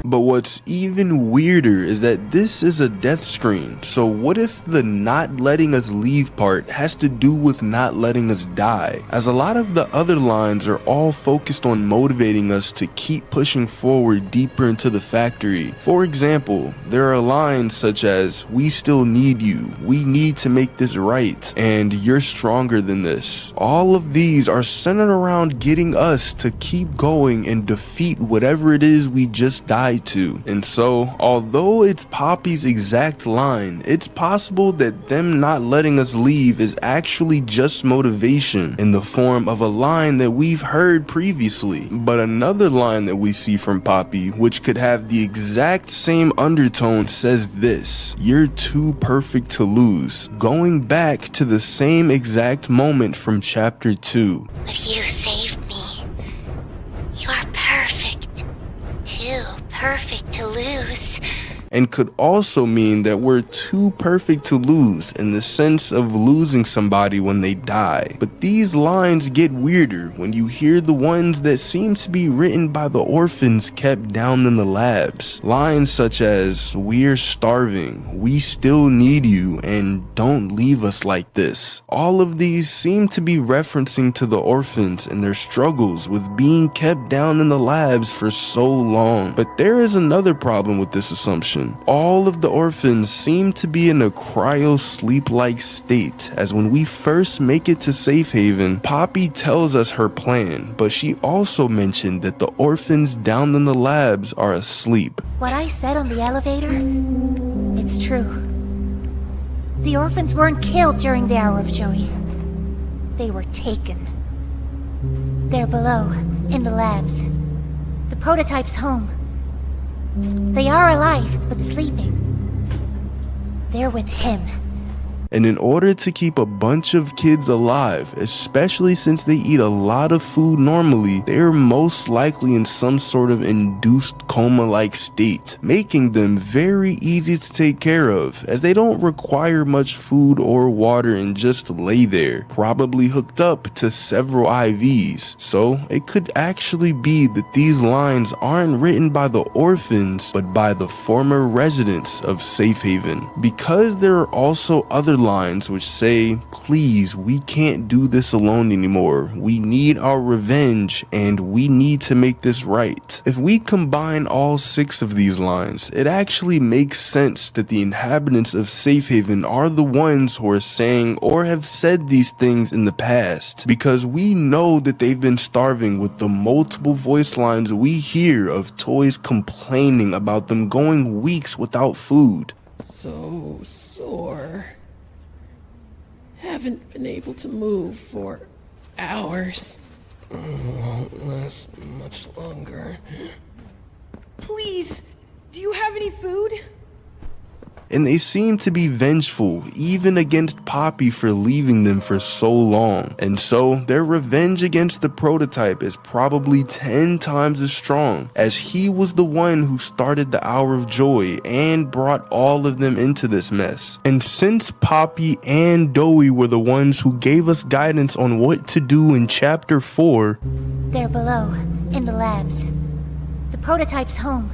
But what's even weirder is that this is a death screen, so what if the not letting us leave part has to do with not letting us die? As a lot of the other lines are all focused on motivating us to keep pushing forward deeper into the factory. For example, there are lines such as, "We still need you," "We need to make this right," and "You're stronger than this." All of these are centered around getting us to keep going and defeat whatever it is we just died right to. And so, although it's Poppy's exact line, it's possible that them not letting us leave is actually just motivation in the form of a line that we've heard previously. But another line that we see from Poppy, which could have the exact same undertone, says this: "You're too perfect to lose," going back to the same exact moment from chapter 2. But you saved me. You are perfect. Too perfect to lose. And could also mean that we're too perfect to lose in the sense of losing somebody when they die. But these lines get weirder when you hear the ones that seem to be written by the orphans kept down in the labs. Lines such as, "We're starving," "We still need you," and "Don't leave us like this." All of these seem to be referencing to the orphans and their struggles with being kept down in the labs for so long. But there is another problem with this assumption. All of the orphans seem to be in a cryo-sleep-like state, as when we first make it to Safe Haven, Poppy tells us her plan, but she also mentioned that the orphans down in the labs are asleep. What I said on the elevator, it's true. The orphans weren't killed during the hour of joy. They were taken. They're below, in the labs. The prototype's home. They are alive, but sleeping. They're with him. And in order to keep a bunch of kids alive, especially since they eat a lot of food normally, they're most likely in some sort of induced coma-like state, making them very easy to take care of, as they don't require much food or water and just lay there, probably hooked up to several IVs. So it could actually be that these lines aren't written by the orphans, but by the former residents of Safe Haven. Because there are also other lines which say, "Please, we can't do this alone anymore. We need our revenge and we need to make this right." If we combine all 6 of these lines, it actually makes sense that the inhabitants of Safe Haven are the ones who are saying or have said these things in the past, because we know that they've been starving with the multiple voice lines we hear of toys complaining about them going weeks without food. So sore. Haven't been able to move for hours. Won't last much longer. Please, do you have any food? And they seem to be vengeful, even against Poppy for leaving them for so long. And so their revenge against the prototype is probably 10 times as strong, as he was the one who started the Hour of Joy and brought all of them into this mess. And since Poppy and Doey were the ones who gave us guidance on what to do in chapter 4, They're below, in the labs. The prototype's home.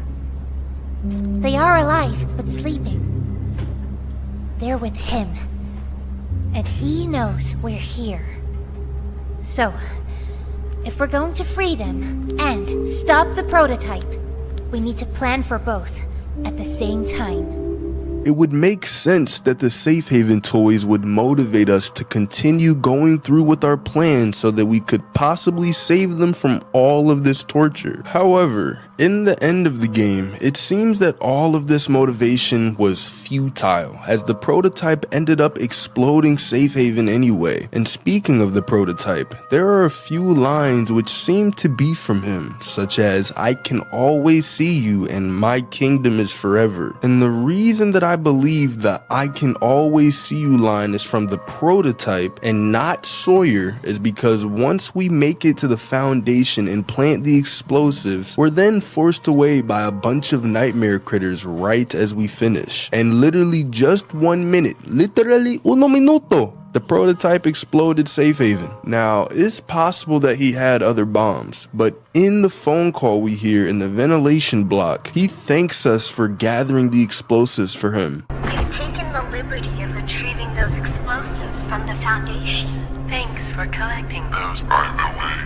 They are alive, but sleeping. They're with him. And he knows we're here. So, if we're going to free them and stop the prototype, we need to plan for both at the same time. it would make sense that the Safe Haven toys would motivate us to continue going through with our plan so that we could possibly save them from all of this torture. However, in the end of the game, it seems that all of this motivation was futile, as the prototype ended up exploding Safe Haven anyway. And speaking of the prototype, there are a few lines which seem to be from him, such as, "I can always see you and my kingdom is forever." And the reason that I believe the "I can always see you" line is from the prototype and not Sawyer is because once we make it to the foundation and plant the explosives, we're then forced away by a bunch of nightmare critters right as we finish. And literally just 1 minute, literally uno minuto, the prototype exploded Safe Haven. Now, it's possible that he had other bombs, but in the phone call we hear in the ventilation block, he thanks us for gathering the explosives for him. I've taken the liberty of retrieving those explosives from the Foundation. Thanks for collecting those, by the way.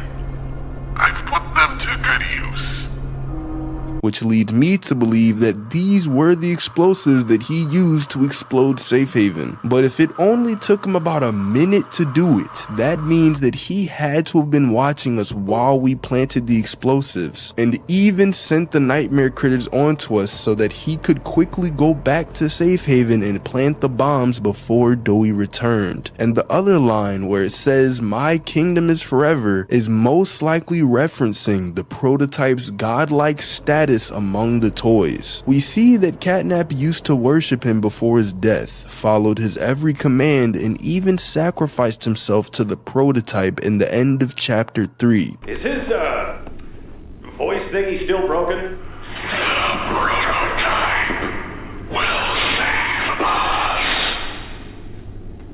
I've put them to good use. which leads me to believe that these were the explosives that he used to explode Safe Haven. But if it only took him about a minute to do it, that means that he had to have been watching us while we planted the explosives, and even sent the nightmare critters onto us so that he could quickly go back to Safe Haven and plant the bombs before Doey returned. And the other line where it says, "My kingdom is forever," is most likely referencing the prototype's godlike status among the toys. We see that Catnap used to worship him before his death, followed his every command, and even sacrificed himself to the prototype in the end of chapter 3. Is his, voice thingy still broken?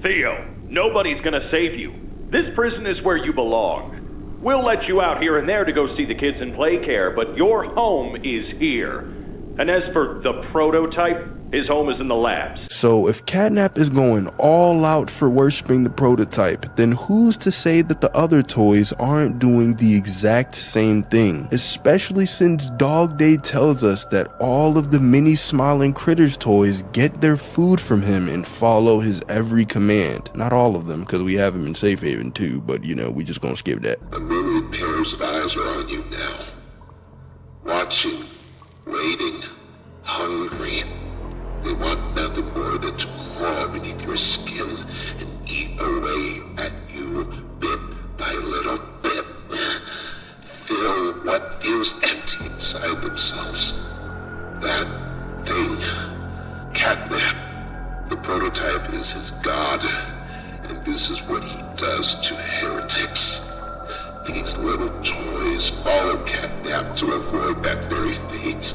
Theo, nobody's gonna save you. This prison is where you belong. We'll let you out here and there to go see the kids in play care, but your home is here. And as for the prototype, his home is in the labs. So if Catnap is going all out for worshiping the prototype, then who's to say that the other toys aren't doing the exact same thing? Especially since Dog Day tells us that all of the mini Smiling Critters toys get their food from him and follow his every command. Not all of them, because we have him in Safe Haven too, but you know, we just gonna skip that. A million pairs of eyes are on you now. Watching, waiting, hungry. They want nothing more than to crawl beneath your skin and eat away at you bit by little bit. Fill what feels empty inside themselves. That thing. Catnap. The prototype is his god, and this is what he does to heretics. These little toys follow Catnap to avoid that very fate.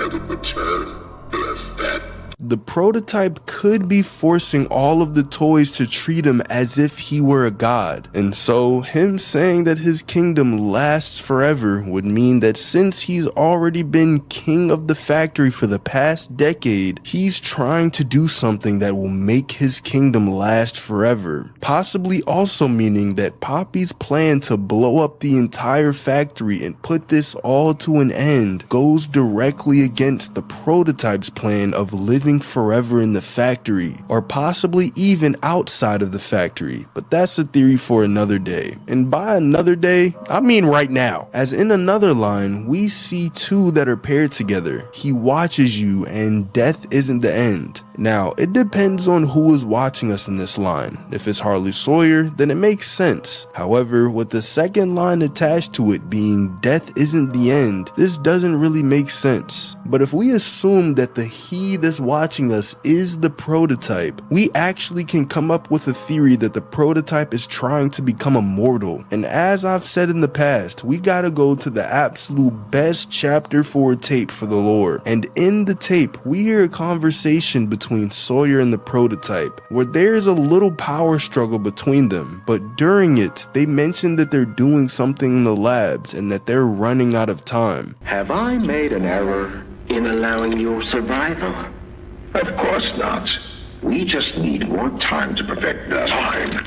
And in return, they are fed. The prototype could be forcing all of the toys to treat him as if he were a god. And so him saying that his kingdom lasts forever would mean that since he's already been king of the factory for the past decade, he's trying to do something that will make his kingdom last forever. Possibly also meaning that Poppy's plan to blow up the entire factory and put this all to an end goes directly against the prototype's plan of living forever in the factory, or possibly even outside of the factory, but that's a theory for another day. And by another day, I mean right now. As in another line, we see two that are paired together. He watches you and death isn't the end. Now, it depends on who is watching us in this line. If it's Harley Sawyer, then it makes sense. However, with the second line attached to it being death isn't the end, this doesn't really make sense. But if we assume that the he that's watching us is the prototype, we actually can come up with a theory that the prototype is trying to become immortal. And as I've said in the past, we gotta go to the absolute best chapter 4 tape for the lore. And in the tape, we hear a conversation between Sawyer and the prototype, where there's a little power struggle between them, but during it, they mention that they're doing something in the labs and that they're running out of time. Have I made an error in allowing your survival? Of course not. We just need more time to perfect the time.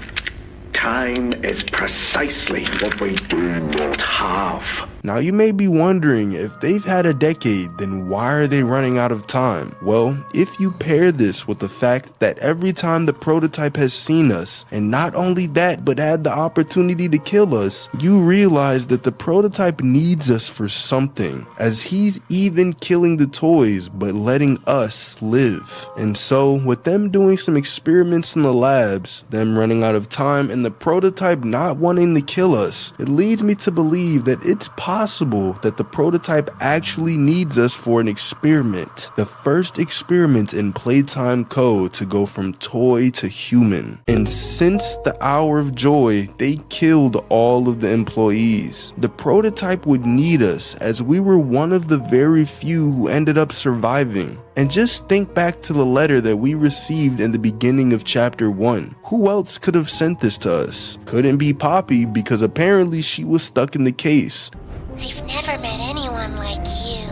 Time is precisely what we do not have. Now you may be wondering, if they've had a decade, then why are they running out of time? Well, if you pair this with the fact that every time the prototype has seen us, and not only that, but had the opportunity to kill us, you realize that the prototype needs us for something, as he's even killing the toys, but letting us live. And so, with them doing some experiments in the labs, them running out of time, and the prototype not wanting to kill us, it leads me to believe that it's possible that the prototype actually needs us for an experiment. The first experiment in Playtime code to go from toy to human. And since the Hour of Joy, they killed all of the employees. The prototype would need us, as we were one of the very few who ended up surviving. And just think back to the letter that we received in the beginning of chapter 1. Who else could have sent this to us? Couldn't be Poppy, because apparently she was stuck in the case. I've never met anyone like you.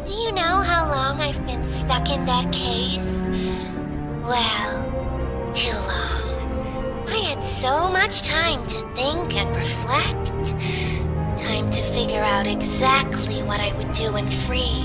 Do you know how long I've been stuck in that case? Well, too long. I had so much time to think and reflect. Time to figure out exactly what I would do when free.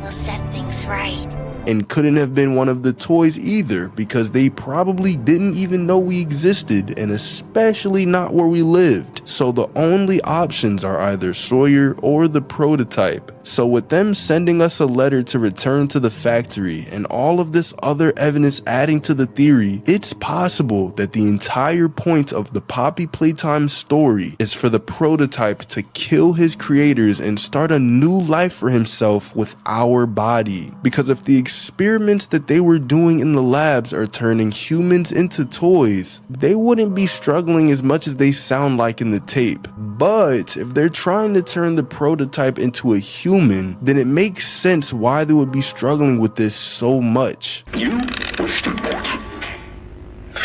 We'll set things right. And couldn't have been one of the toys either, because they probably didn't even know we existed, and especially not where we lived. So the only options are either Sawyer or the prototype. So with them sending us a letter to return to the factory and all of this other evidence adding to the theory, it's possible that the entire point of the Poppy Playtime story is for the prototype to kill his creators and start a new life for himself with our body. Because if the experiments that they were doing in the labs are turning humans into toys, they wouldn't be struggling as much as they sound like in the tape. But if they're trying to turn the prototype into a human, then it makes sense why they would be struggling with this so much. You must report.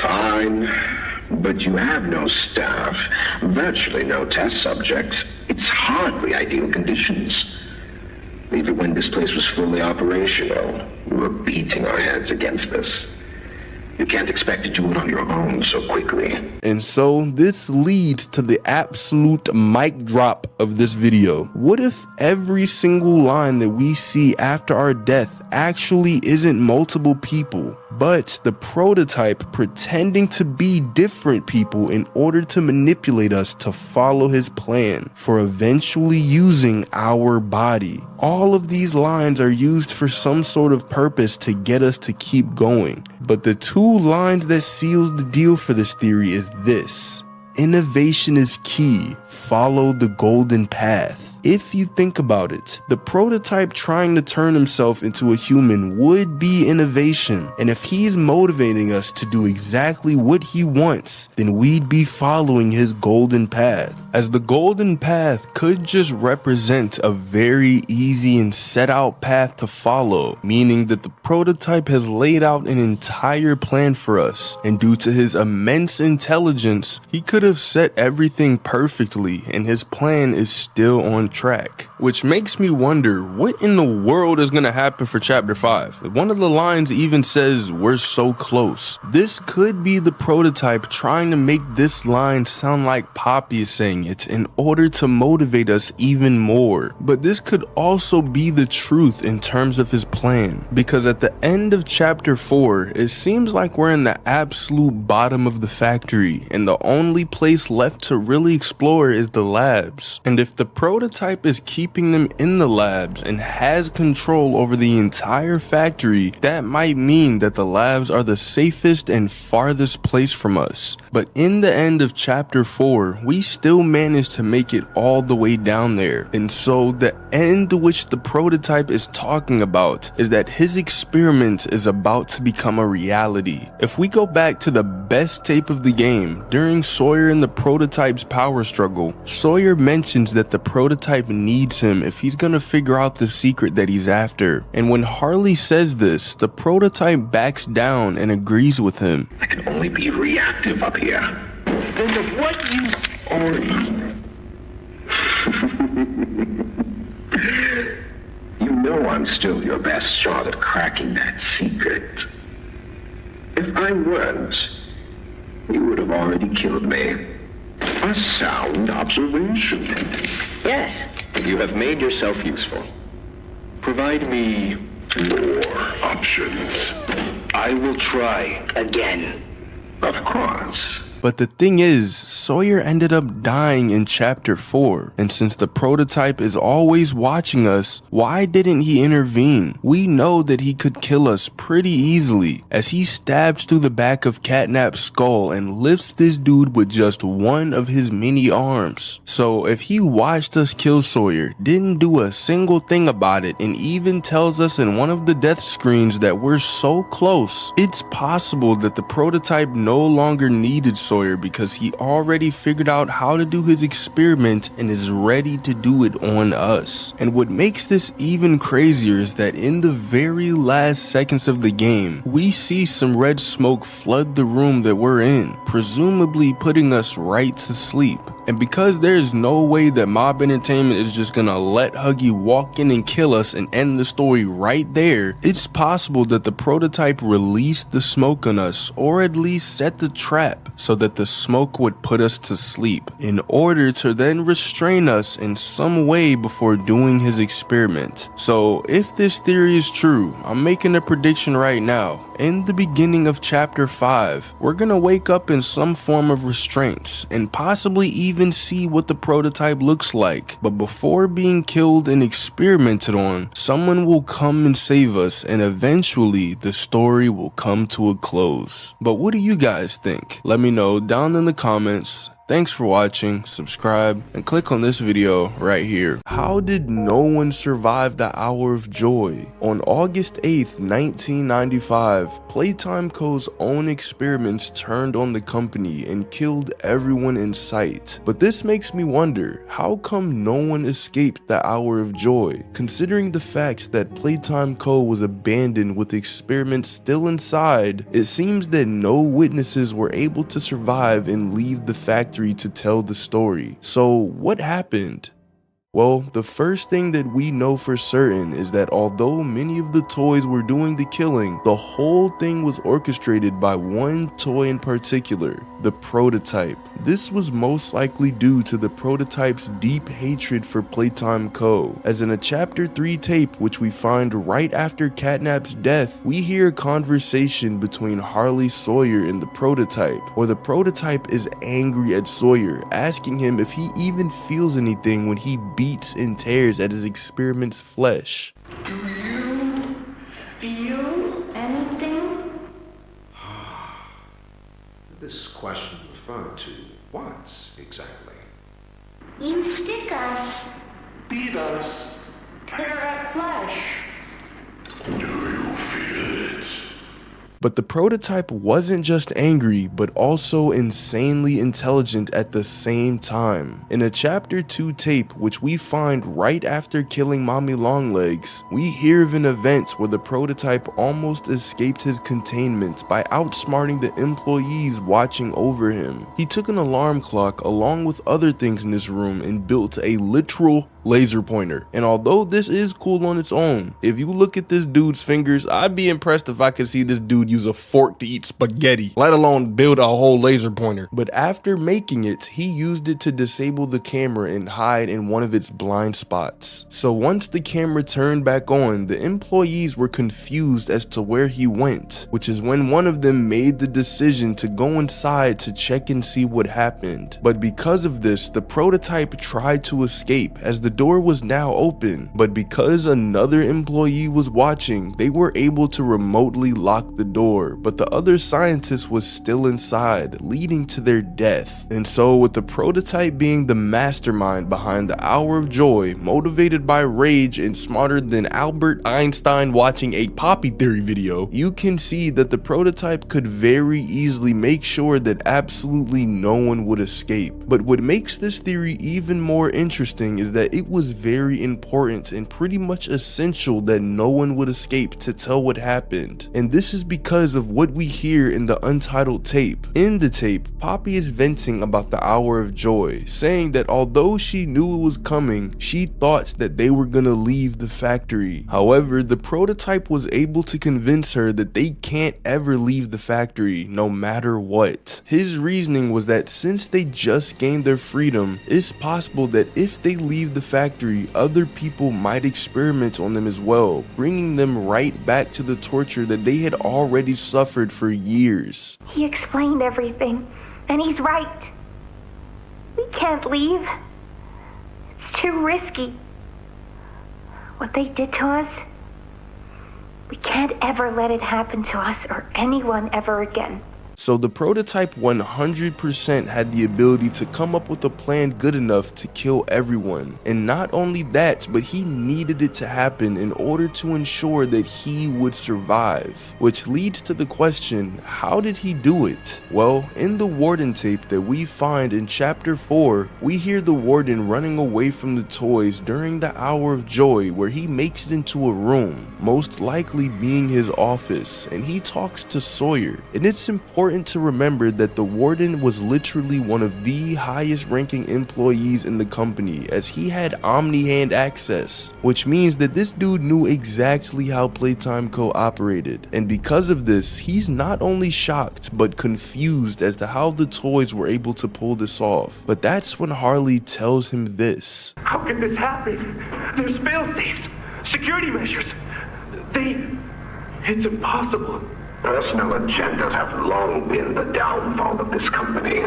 Fine, but you have no staff, virtually no test subjects. It's hardly ideal conditions. Even when this place was fully operational, we were beating our heads against this. You can't expect to do it on your own so quickly. And so this leads to the absolute mic drop of this video. What if every single line that we see after our death actually isn't multiple people, but the prototype pretending to be different people in order to manipulate us to follow his plan for eventually using our body? All of these lines are used for some sort of purpose to get us to keep going. But the two lines that seals the deal for this theory is this: innovation is key. Follow the golden path. If you think about it, the prototype trying to turn himself into a human would be innovation. And if he's motivating us to do exactly what he wants, then we'd be following his golden path. As the golden path could just represent a very easy and set out path to follow, meaning that the prototype has laid out an entire plan for us. And due to his immense intelligence, he could have set everything perfectly, and his plan is still on track. Which makes me wonder, what in the world is going to happen for chapter 5? One of the lines even says, "We're so close." This could be the prototype trying to make this line sound like Poppy is saying it in order to motivate us even more. But this could also be the truth in terms of his plan, because at the end of chapter 4, it seems like we're in the absolute bottom of the factory, and the only place left to really explore is the labs. And if the prototype is keeping them in the labs and has control over the entire factory, that might mean that the labs are the safest and farthest place from us. But in the end of chapter 4, we still managed to make it all the way down there. And so the end which the prototype is talking about is that his experiment is about to become a reality. If we go back to the best tape of the game, during Sawyer and the prototype's power struggle, Sawyer mentions that the prototype needs him if he's gonna figure out the secret that he's after. And when Harley says this, the prototype backs down and agrees with him. I can only be reactive up here. Then of what use are you? You know I'm still your best shot at cracking that secret. If I weren't, you would have already killed me. A sound observation. Yes, you have made yourself useful. Provide me more options. I will try again. Of course. But the thing is, Sawyer ended up dying in chapter 4, and since the prototype is always watching us, why didn't he intervene? We know that he could kill us pretty easily, as he stabs through the back of Catnap's skull and lifts this dude with just one of his many arms. So if he watched us kill Sawyer, didn't do a single thing about it, and even tells us in one of the death screens that we're so close, it's possible that the prototype no longer needed Sawyer because he already figured out how to do his experiment and is ready to do it on us. And what makes this even crazier is that in the very last seconds of the game, we see some red smoke flood the room that we're in, presumably putting us right to sleep. And because there's no way that Mob Entertainment is just gonna let Huggy walk in and kill us and end the story right there, it's possible that the prototype released the smoke on us, or at least set the trap so that the smoke would put us to sleep in order to then restrain us in some way before doing his experiment. So if this theory is true, I'm making a prediction right now. In the beginning of chapter 5, we're gonna wake up in some form of restraints and possibly even see what the prototype looks like. But before being killed and experimented on, someone will come and save us, and eventually the story will come to a close. But what do you guys think? Let me know down in the comments. Thanks for watching, subscribe, and click on this video right here. How did no one survive the Hour of Joy? On August 8th, 1995, Playtime Co.'s own experiments turned on the company and killed everyone in sight. But this makes me wonder, how come no one escaped the Hour of Joy? Considering the facts that Playtime Co. was abandoned with experiments still inside, it seems that no witnesses were able to survive and leave the factory to tell the story. So what happened? Well, the first thing that we know for certain is that although many of the toys were doing the killing, the whole thing was orchestrated by one toy in particular, the prototype. This was most likely due to the prototype's deep hatred for Playtime Co. As in a chapter 3 tape, which we find right after Catnap's death, we hear a conversation between Harley, Sawyer, and the prototype, where the prototype is angry at Sawyer, asking him if he even feels anything when he beats and tears at his experiment's flesh. Do you feel anything? This question referred to what exactly? You stick us, beat us, tear at flesh. Do you feel it? But the prototype wasn't just angry, but also insanely intelligent at the same time. In a chapter 2 tape, which we find right after killing Mommy Longlegs, we hear of an event where the prototype almost escaped his containment by outsmarting the employees watching over him. He took an alarm clock along with other things in this room and built a literal laser pointer. And although this is cool on its own, if you look at this dude's fingers, I'd be impressed if I could see this dude use a fork to eat spaghetti, let alone build a whole laser pointer. But after making it, he used it to disable the camera and hide in one of its blind spots. So once the camera turned back on, the employees were confused as to where he went, which is when one of them made the decision to go inside to check and see what happened. But because of this, the prototype tried to escape as the door was now open, but because another employee was watching, they were able to remotely lock the door, but the other scientist was still inside, leading to their death. And so with the prototype being the mastermind behind the Hour of Joy, motivated by rage and smarter than Albert Einstein watching a Poppy Theory video, you can see that the prototype could very easily make sure that absolutely no one would escape. But what makes this theory even more interesting is that it was very important and pretty much essential that no one would escape to tell what happened. And this is because of what we hear in the untitled tape. In the tape, Poppy is venting about the Hour of Joy, saying that although she knew it was coming, she thought that they were gonna leave the factory. However, the prototype was able to convince her that they can't ever leave the factory no matter what. His reasoning was that since they just gained their freedom, it's possible that if they leave the factory, other people might experiment on them as well, bringing them right back to the torture that they had already suffered for years. He explained everything, and he's right. We can't leave. It's too risky. What they did to us, we can't ever let it happen to us or anyone ever again. So the prototype 100% had the ability to come up with a plan good enough to kill everyone. And not only that, but he needed it to happen in order to ensure that he would survive. Which leads to the question, how did he do it? Well, in the warden tape that we find in chapter 4, we hear the warden running away from the toys during the Hour of Joy, where he makes it into a room, most likely being his office, and he talks to Sawyer. And it's important important to remember that the warden was literally one of the highest ranking employees in the company, as he had omni-hand access, which means that this dude knew exactly how Playtime Co. operated. And because of this, he's not only shocked but confused as to how the toys were able to pull this off. But that's when Harley tells him this. How could this happen? There's fail-safes, security measures. It's impossible. Personal agendas have long been the downfall of this company.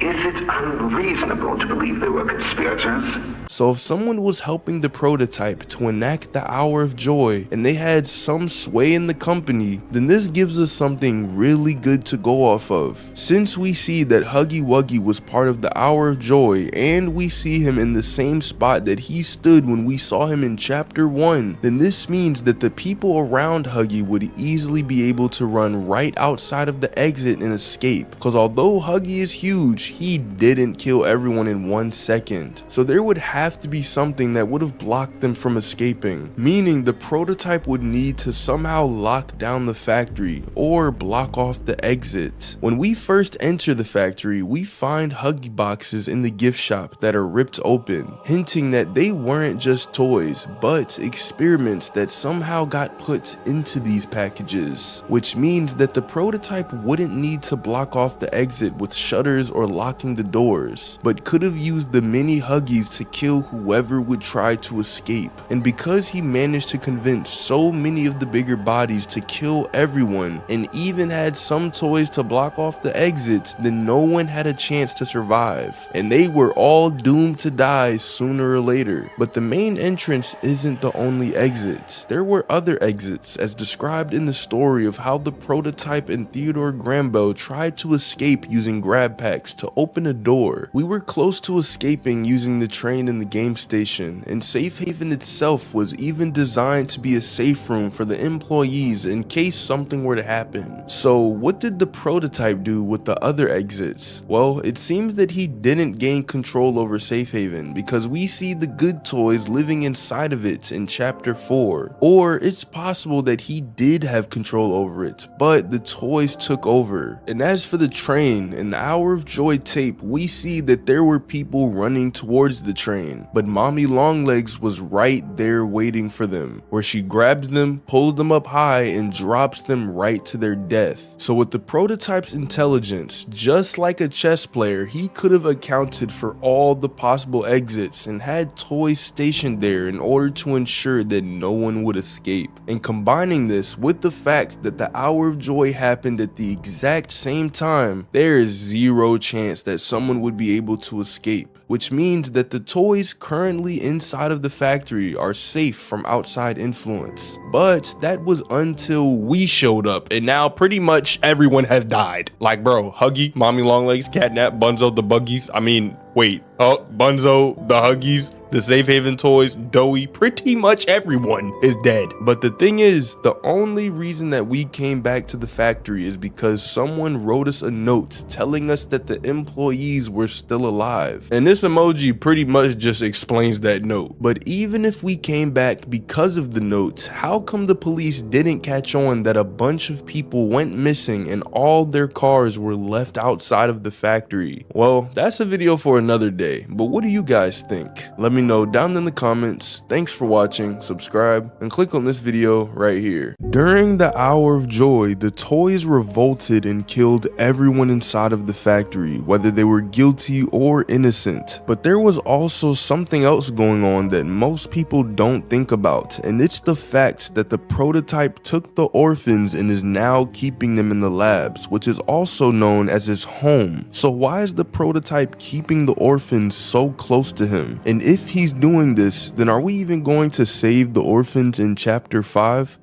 Is it unreasonable to believe they were conspirators? So if someone was helping the prototype to enact the Hour of Joy and they had some sway in the company, then this gives us something really good to go off of. Since we see that Wuggy was part of the Hour of Joy and we see him in the same spot that he stood when we saw him in chapter 1, then this means that the people around Huggy would easily be able to run right outside of the exit and escape. Because although Huggy is huge, he didn't kill everyone in 1 second. So there would have to be something that would have blocked them from escaping, meaning the prototype would need to somehow lock down the factory or block off the exit. When we first enter the factory, we find Huggy boxes in the gift shop that are ripped open, hinting that they weren't just toys, but experiments that somehow got put into these packages, which means that the prototype wouldn't need to block off the exit with shutters or locking the doors, but could have used the mini Huggies to kill whoever would try to escape. And because he managed to convince so many of the bigger bodies to kill everyone and even had some toys to block off the exits, then no one had a chance to survive, and they were all doomed to die sooner or later. But the main entrance isn't the only exit. There were other exits, as described in the story of how the prototype and Theodore Grambo tried to escape using grab packs to open a door. We were close to escaping using the train in the game station, and Safe Haven itself was even designed to be a safe room for the employees in case something were to happen. So what did the prototype do with the other exits? Well, it seems that he didn't gain control over Safe Haven, because we see the good toys living inside of it in chapter 4. Or it's possible that he did have control over it, but the toys took over. And as for the train, in the Hour of Joy tape, we see that there were people running towards the train, but Mommy Longlegs was right there waiting for them, where she grabs them, pulls them up high, and drops them right to their death. So with the prototype's intelligence, just like a chess player, he could have accounted for all the possible exits and had toys stationed there in order to ensure that no one would escape. And combining this with the fact that the Hour of Joy happened at the exact same time, there is zero chance that someone would be able to escape, which means that the toys currently inside of the factory are safe from outside influence. But that was until we showed up, and now pretty much everyone has died. Like, bro, Huggy, Mommy Longlegs, Catnap, Bunzo, the Buggies, Bunzo, the Huggies, the Safe Haven toys, Doey, pretty much everyone is dead. But the thing is, the only reason that we came back to the factory is because someone wrote us a note telling us that the employees were still alive. And this emoji pretty much just explains that note. But even if we came back because of the notes, how come the police didn't catch on that a bunch of people went missing and all their cars were left outside of the factory? Well, that's a video for another day, but what do you guys think? Let me know down in the comments. Thanks for watching, subscribe, and click on this video right here. During the Hour of Joy, the toys revolted and killed everyone inside of the factory, whether they were guilty or innocent. But there was also something else going on that most people don't think about, and it's the fact that the prototype took the orphans and is now keeping them in the labs, which is also known as his home. So why is the prototype keeping the orphans so close to him? And if he's doing this, then are we even going to save the orphans in chapter 5?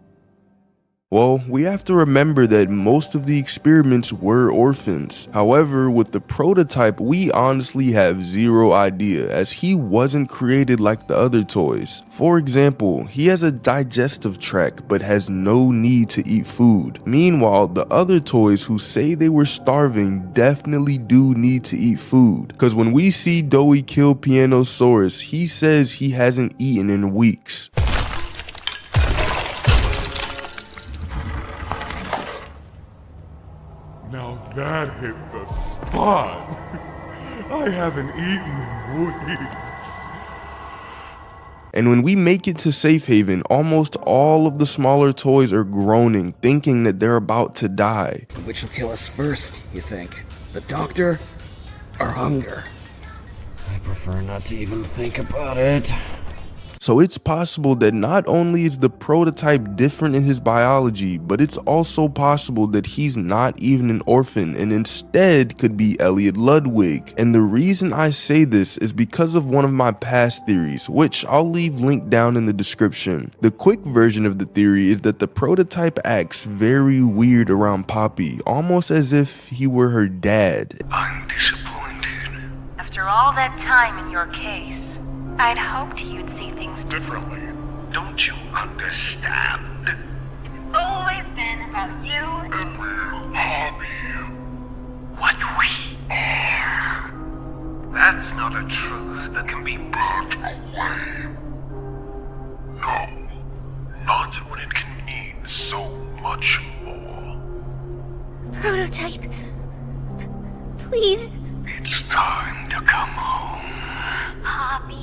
Well, we have to remember that most of the experiments were orphans. However, with the prototype, we honestly have zero idea, as he wasn't created like the other toys. For example, he has a digestive tract but has no need to eat food. Meanwhile, the other toys who say they were starving definitely do need to eat food. Because when we see Doey kill Pianosaurus, he says he hasn't eaten in weeks. Now hit the spot. I haven't eaten in weeks. And when we make it to Safe Haven, almost all of the smaller toys are groaning, thinking that they're about to die. Which will kill us first, you think? The doctor or hunger? I prefer not to even think about it. So it's possible that not only is the prototype different in his biology, but it's also possible that he's not even an orphan and instead could be Elliot Ludwig. And the reason I say this is because of one of my past theories, which I'll leave linked down in the description. The quick version of the theory is that the prototype acts very weird around Poppy, almost as if he were her dad. I'm disappointed. After all that time in your case, I'd hoped you'd see things differently. Don't you understand? It's always been about you and we'll harm you. What we are. That's not a truth that can be brought away. No, not when it can mean so much more. Prototype. Please. It's time to come home. Poppy.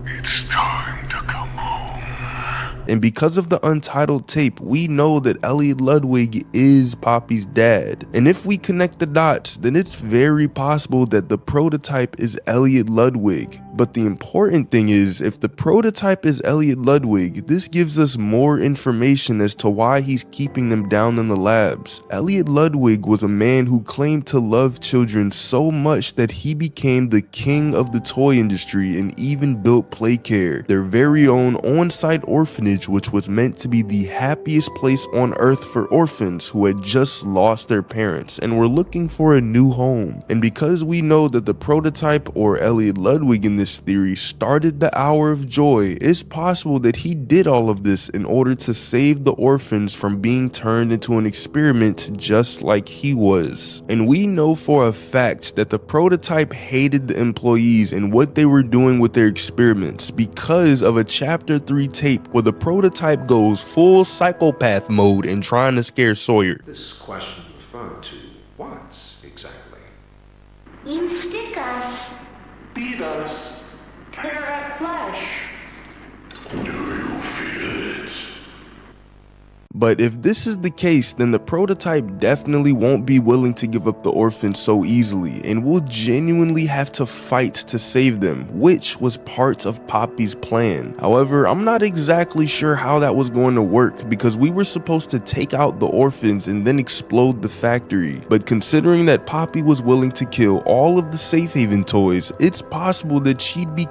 It's time to come home. And because of the untitled tape, we know that Elliot Ludwig is Poppy's dad. And if we connect the dots, then it's very possible that the prototype is Elliot Ludwig. But the important thing is, if the prototype is Elliot Ludwig, this gives us more information as to why he's keeping them down in the labs. Elliot Ludwig was a man who claimed to love children so much that he became the king of the toy industry and even built Playcare, their very own on-site orphanage, which was meant to be the happiest place on earth for orphans who had just lost their parents and were looking for a new home. And because we know that the prototype, or Elliot Ludwig in this theory, started the Hour of Joy, it's possible that he did all of this in order to save the orphans from being turned into an experiment just like he was. And we know for a fact that the prototype hated the employees and what they were doing with their experiments because of a chapter 3 tape where the prototype goes full psychopath mode and trying to scare Sawyer. This question referred to what exactly? You stick us. Beat us. Tear at flesh. Do you feel it? But if this is the case, then the prototype definitely won't be willing to give up the orphans so easily and will genuinely have to fight to save them, which was part of Poppy's plan. However, I'm not exactly sure how that was going to work because we were supposed to take out the orphans and then explode the factory. But considering that Poppy was willing to kill all of the Safe Haven toys, it's possible that she'd be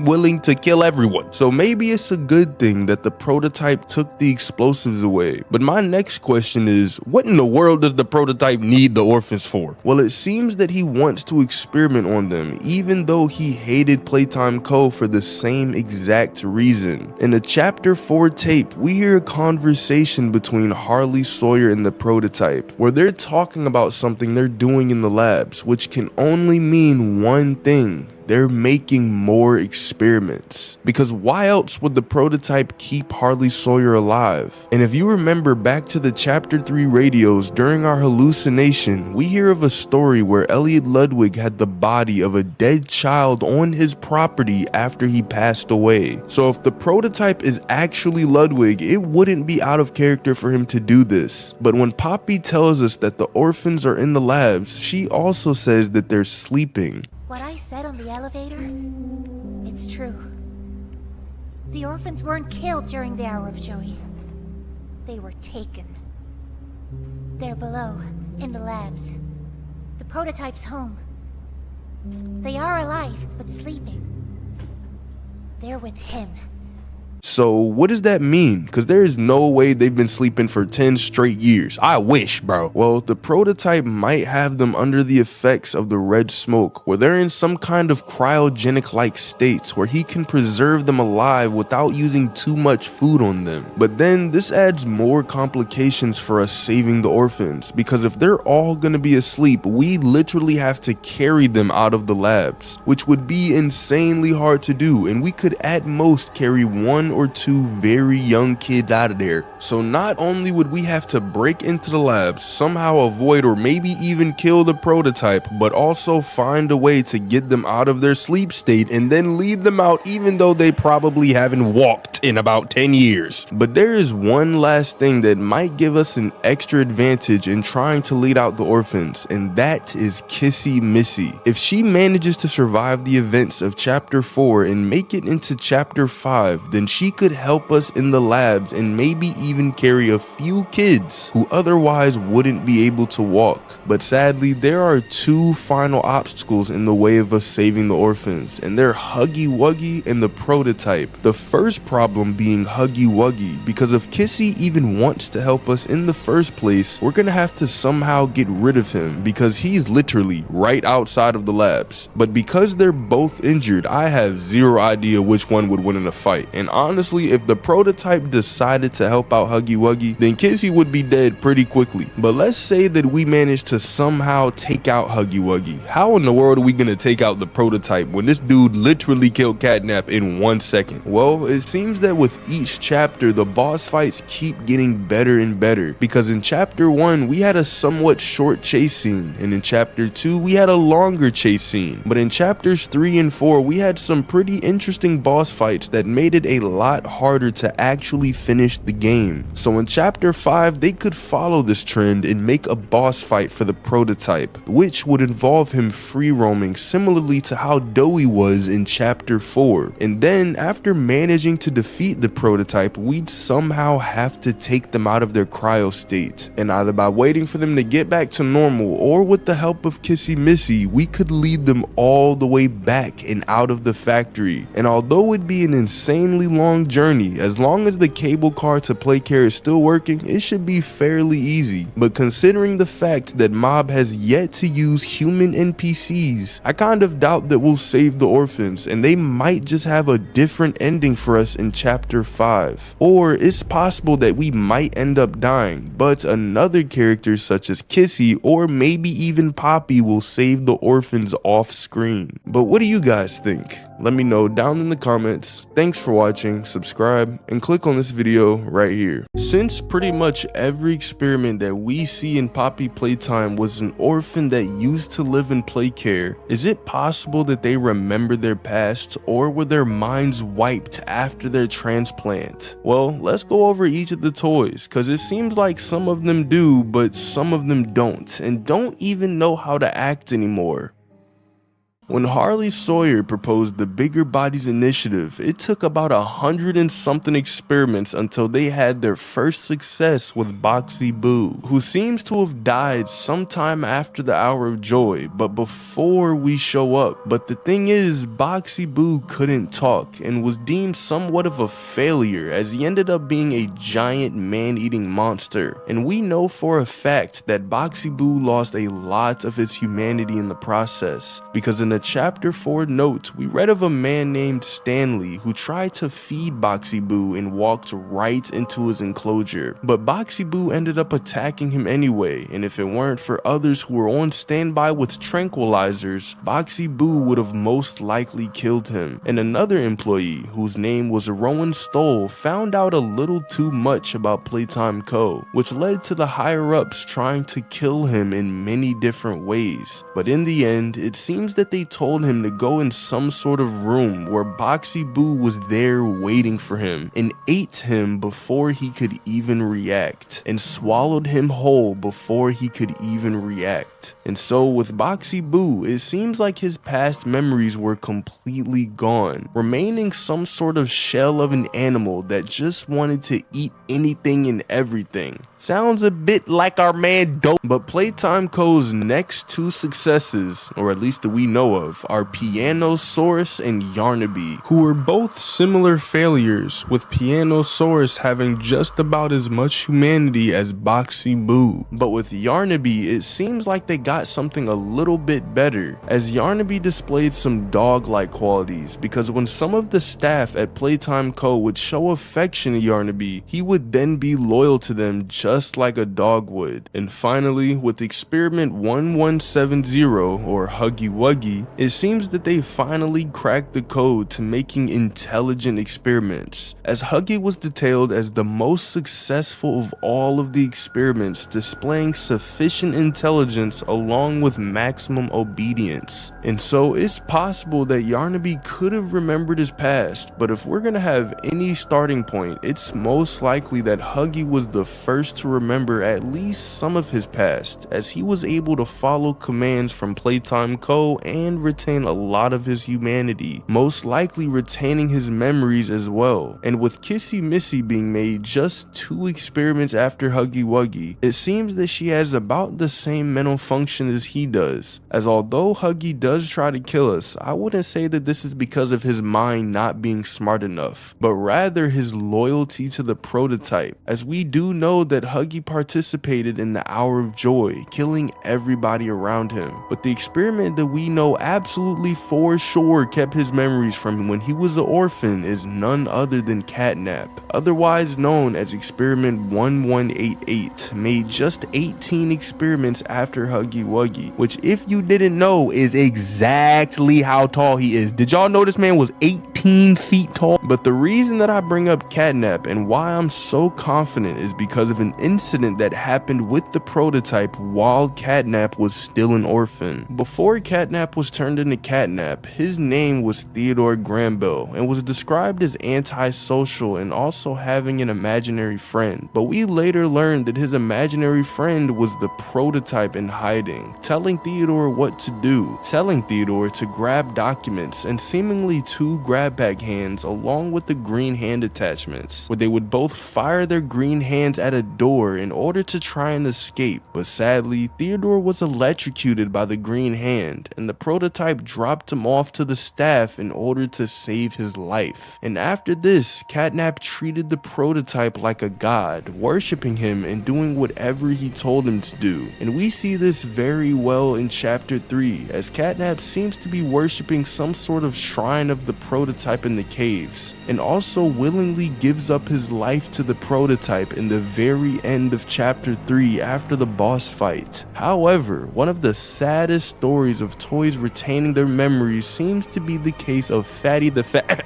willing to kill everyone. So maybe it's a good thing that the prototype took the explosives away. But my next question is, what in the world does the prototype need the orphans for? Well, it seems that he wants to experiment on them, even though he hated Playtime Co. for the same exact reason. In the chapter 4 tape, we hear a conversation between Harley, Sawyer, and the prototype, where they're talking about something they're doing in the labs, which can only mean one thing. They're making more experiments. Because why else would the prototype keep Harley Sawyer alive? And if you remember back to the chapter 3 radios, during our hallucination, we hear of a story where Elliot Ludwig had the body of a dead child on his property after he passed away. So if the prototype is actually Ludwig, it wouldn't be out of character for him to do this. But when Poppy tells us that the orphans are in the labs, she also says that they're sleeping. What I said on the elevator, it's true. The orphans weren't killed during the Hour of Joy. They were taken. They're below, in the labs. The prototype's home. They are alive, but sleeping. They're with him. So what does that mean? Because there is no way they've been sleeping for 10 straight years. I wish, bro. Well, the prototype might have them under the effects of the red smoke, where they're in some kind of cryogenic-like states where he can preserve them alive without using too much food on them. But then this adds more complications for us saving the orphans, because if they're all gonna be asleep, we literally have to carry them out of the labs, which would be insanely hard to do, and we could at most carry 1 or two very young kids out of there. So not only would we have to break into the labs, somehow avoid or maybe even kill the prototype, but also find a way to get them out of their sleep state and then lead them out even though they probably haven't walked in about 10 years. But there is one last thing that might give us an extra advantage in trying to lead out the orphans, and that is Kissy Missy. If she manages to survive the events of chapter 4 and make it into chapter 5, then she could help us in the labs and maybe even carry a few kids who otherwise wouldn't be able to walk. But sadly, there are two final obstacles in the way of us saving the orphans, and they're Huggy Wuggy and the prototype. The first problem being Huggy Wuggy, because if Kissy even wants to help us in the first place, we're gonna have to somehow get rid of him because he's literally right outside of the labs. But because they're both injured, I have zero idea which one would win in a fight. And honestly, if the prototype decided to help out Huggy Wuggy, then Kissy would be dead pretty quickly. But let's say that we managed to somehow take out Huggy Wuggy. How in the world are we gonna take out the prototype when this dude literally killed Catnap in 1 second? Well, it seems that with each chapter, the boss fights keep getting better and better, because in chapter 1 we had a somewhat short chase scene, and in chapter 2 we had a longer chase scene, but in chapters 3 and 4 we had some pretty interesting boss fights that made it a lot harder to actually finish the game. So in chapter 5 they could follow this trend and make a boss fight for the prototype, which would involve him free roaming similarly to how Doey was in chapter 4. And then after managing to defeat the prototype, we'd somehow have to take them out of their cryo state, and either by waiting for them to get back to normal or with the help of Kissy Missy, we could lead them all the way back and out of the factory. And although it'd be an insanely long journey, as long as the cable car to Playcare is still working, it should be fairly easy. But considering the fact that Mob has yet to use human NPCs, I kind of doubt that we'll save the orphans, and they might just have a different ending for us in chapter 5. Or it's possible that we might end up dying, but another character such as Kissy or maybe even Poppy will save the orphans off screen. But what do you guys think? Let me know down in the comments. Thanks for watching, subscribe, and click on this video right here. Since pretty much every experiment that we see in Poppy Playtime was an orphan that used to live in Playcare, is it possible that they remember their past, or were their minds wiped after their transplant? Well, let's go over each of the toys, cause it seems like some of them do, but some of them don't, and don't even know how to act anymore. When Harley Sawyer proposed the Bigger Bodies Initiative, it took about 100 and something experiments until they had their first success with Boxy Boo, who seems to have died sometime after the Hour of Joy, but before we show up. But the thing is, Boxy Boo couldn't talk and was deemed somewhat of a failure, as he ended up being a giant man-eating monster. And we know for a fact that Boxy Boo lost a lot of his humanity in the process, because in the chapter 4 notes, we read of a man named Stanley who tried to feed Boxy Boo and walked right into his enclosure. But Boxy Boo ended up attacking him anyway, and if it weren't for others who were on standby with tranquilizers, Boxy Boo would have most likely killed him. And another employee, whose name was Rowan Stoll, found out a little too much about Playtime Co., which led to the higher-ups trying to kill him in many different ways. But in the end, it seems that they told him to go in some sort of room where Boxy Boo was there waiting for him, and ate him before he could even react, and swallowed him whole before he could even react. And so with Boxy Boo, it seems like his past memories were completely gone, remaining some sort of shell of an animal that just wanted to eat anything and everything. Sounds a bit like our man Doey. But Playtime Co.'s next two successes, or at least that we know of, are Pianosaurus and Yarnaby, who were both similar failures, with Pianosaurus having just about as much humanity as Boxy Boo. But with Yarnaby, it seems like they got something a little bit better, as Yarnaby displayed some dog-like qualities, because when some of the staff at Playtime Co. would show affection to Yarnaby, he would then be loyal to them just like a dog would. And finally, with experiment 1170, or Huggy Wuggy, It seems that they finally cracked the code to making intelligent experiments, as Huggy was detailed as the most successful of all of the experiments, displaying sufficient intelligence along with maximum obedience. And so it's possible that Yarnaby could have remembered his past, but if we're gonna have any starting point, it's most likely that Huggy was the first to remember at least some of his past, as he was able to follow commands from Playtime Co. and retain a lot of his humanity, most likely retaining his memories as well. And with Kissy Missy being made just 2 experiments after Huggy Wuggy, it seems that she has about the same mental function as he does, as although Huggy does try to kill us, I wouldn't say that this is because of his mind not being smart enough, but rather his loyalty to the prototype, as we do know that Huggy participated in the Hour of Joy, killing everybody around him. But the experiment that we know absolutely for sure kept his memories from when he was an orphan is none other than Catnap, otherwise known as Experiment 1188, made just 18 experiments after Huggy Wuggy, which if you didn't know is exactly how tall he is. Did y'all know this man was 18 feet tall? But the reason that I bring up Catnap and why I'm so confident is because of an incident that happened with the prototype while Catnap was still an orphan. Before Catnap was turned into Catnap, his name was Theodore Granville and was described as antisocial and also having an imaginary friend. But we later learned that his imaginary friend was the prototype in hiding, telling Theodore what to do, telling Theodore to grab documents and seemingly 2 grab bag hands along with the green hand attachments, where they would both fire their green hands at a door in order to try and escape. But sadly, Theodore was electrocuted by the green hand, and the prototype dropped him off to the staff in order to save his life. And after this, Catnap treated the prototype like a god, worshipping him and doing whatever he told him to do. And we see this very well in chapter 3, as Catnap seems to be worshipping some sort of shrine of the prototype in the caves, and also willingly gives up his life to the prototype in the very end of chapter 3 after the boss fight. However, one of the saddest stories of toys retaining their memories seems to be the case of Fatty the Fat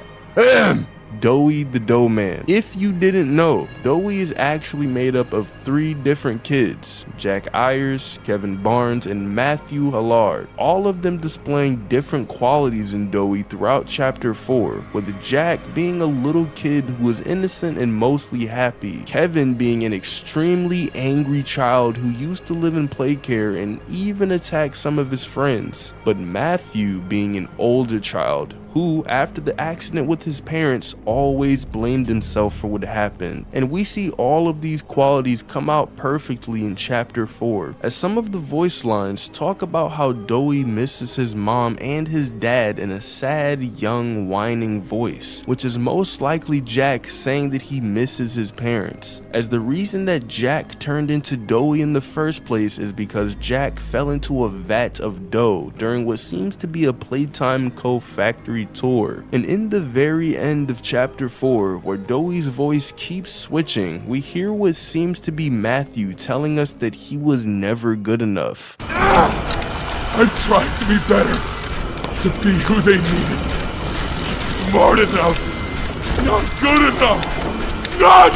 Doey the Doughman. If you didn't know, Doey is actually made up of 3 different kids: Jack Ayers, Kevin Barnes, and Matthew Hallard, all of them displaying different qualities in Doey throughout chapter 4, with Jack being a little kid who was innocent and mostly happy, Kevin being an extremely angry child who used to live in play care and even attack some of his friends, but Matthew being an older child who, after the accident with his parents, always blamed himself for what happened. And we see all of these qualities come out perfectly in chapter 4, as some of the voice lines talk about how Doey misses his mom and his dad in a sad, young, whining voice, which is most likely Jack saying that he misses his parents, as the reason that Jack turned into Doey in the first place is because Jack fell into a vat of dough during what seems to be a Playtime Co. factory tour. And in the very end of chapter 4, where Doey's voice keeps switching, we hear what seems to be Matthew telling us that he was never good enough. I tried to be better, to be who they needed. Not smart enough, not good enough, not...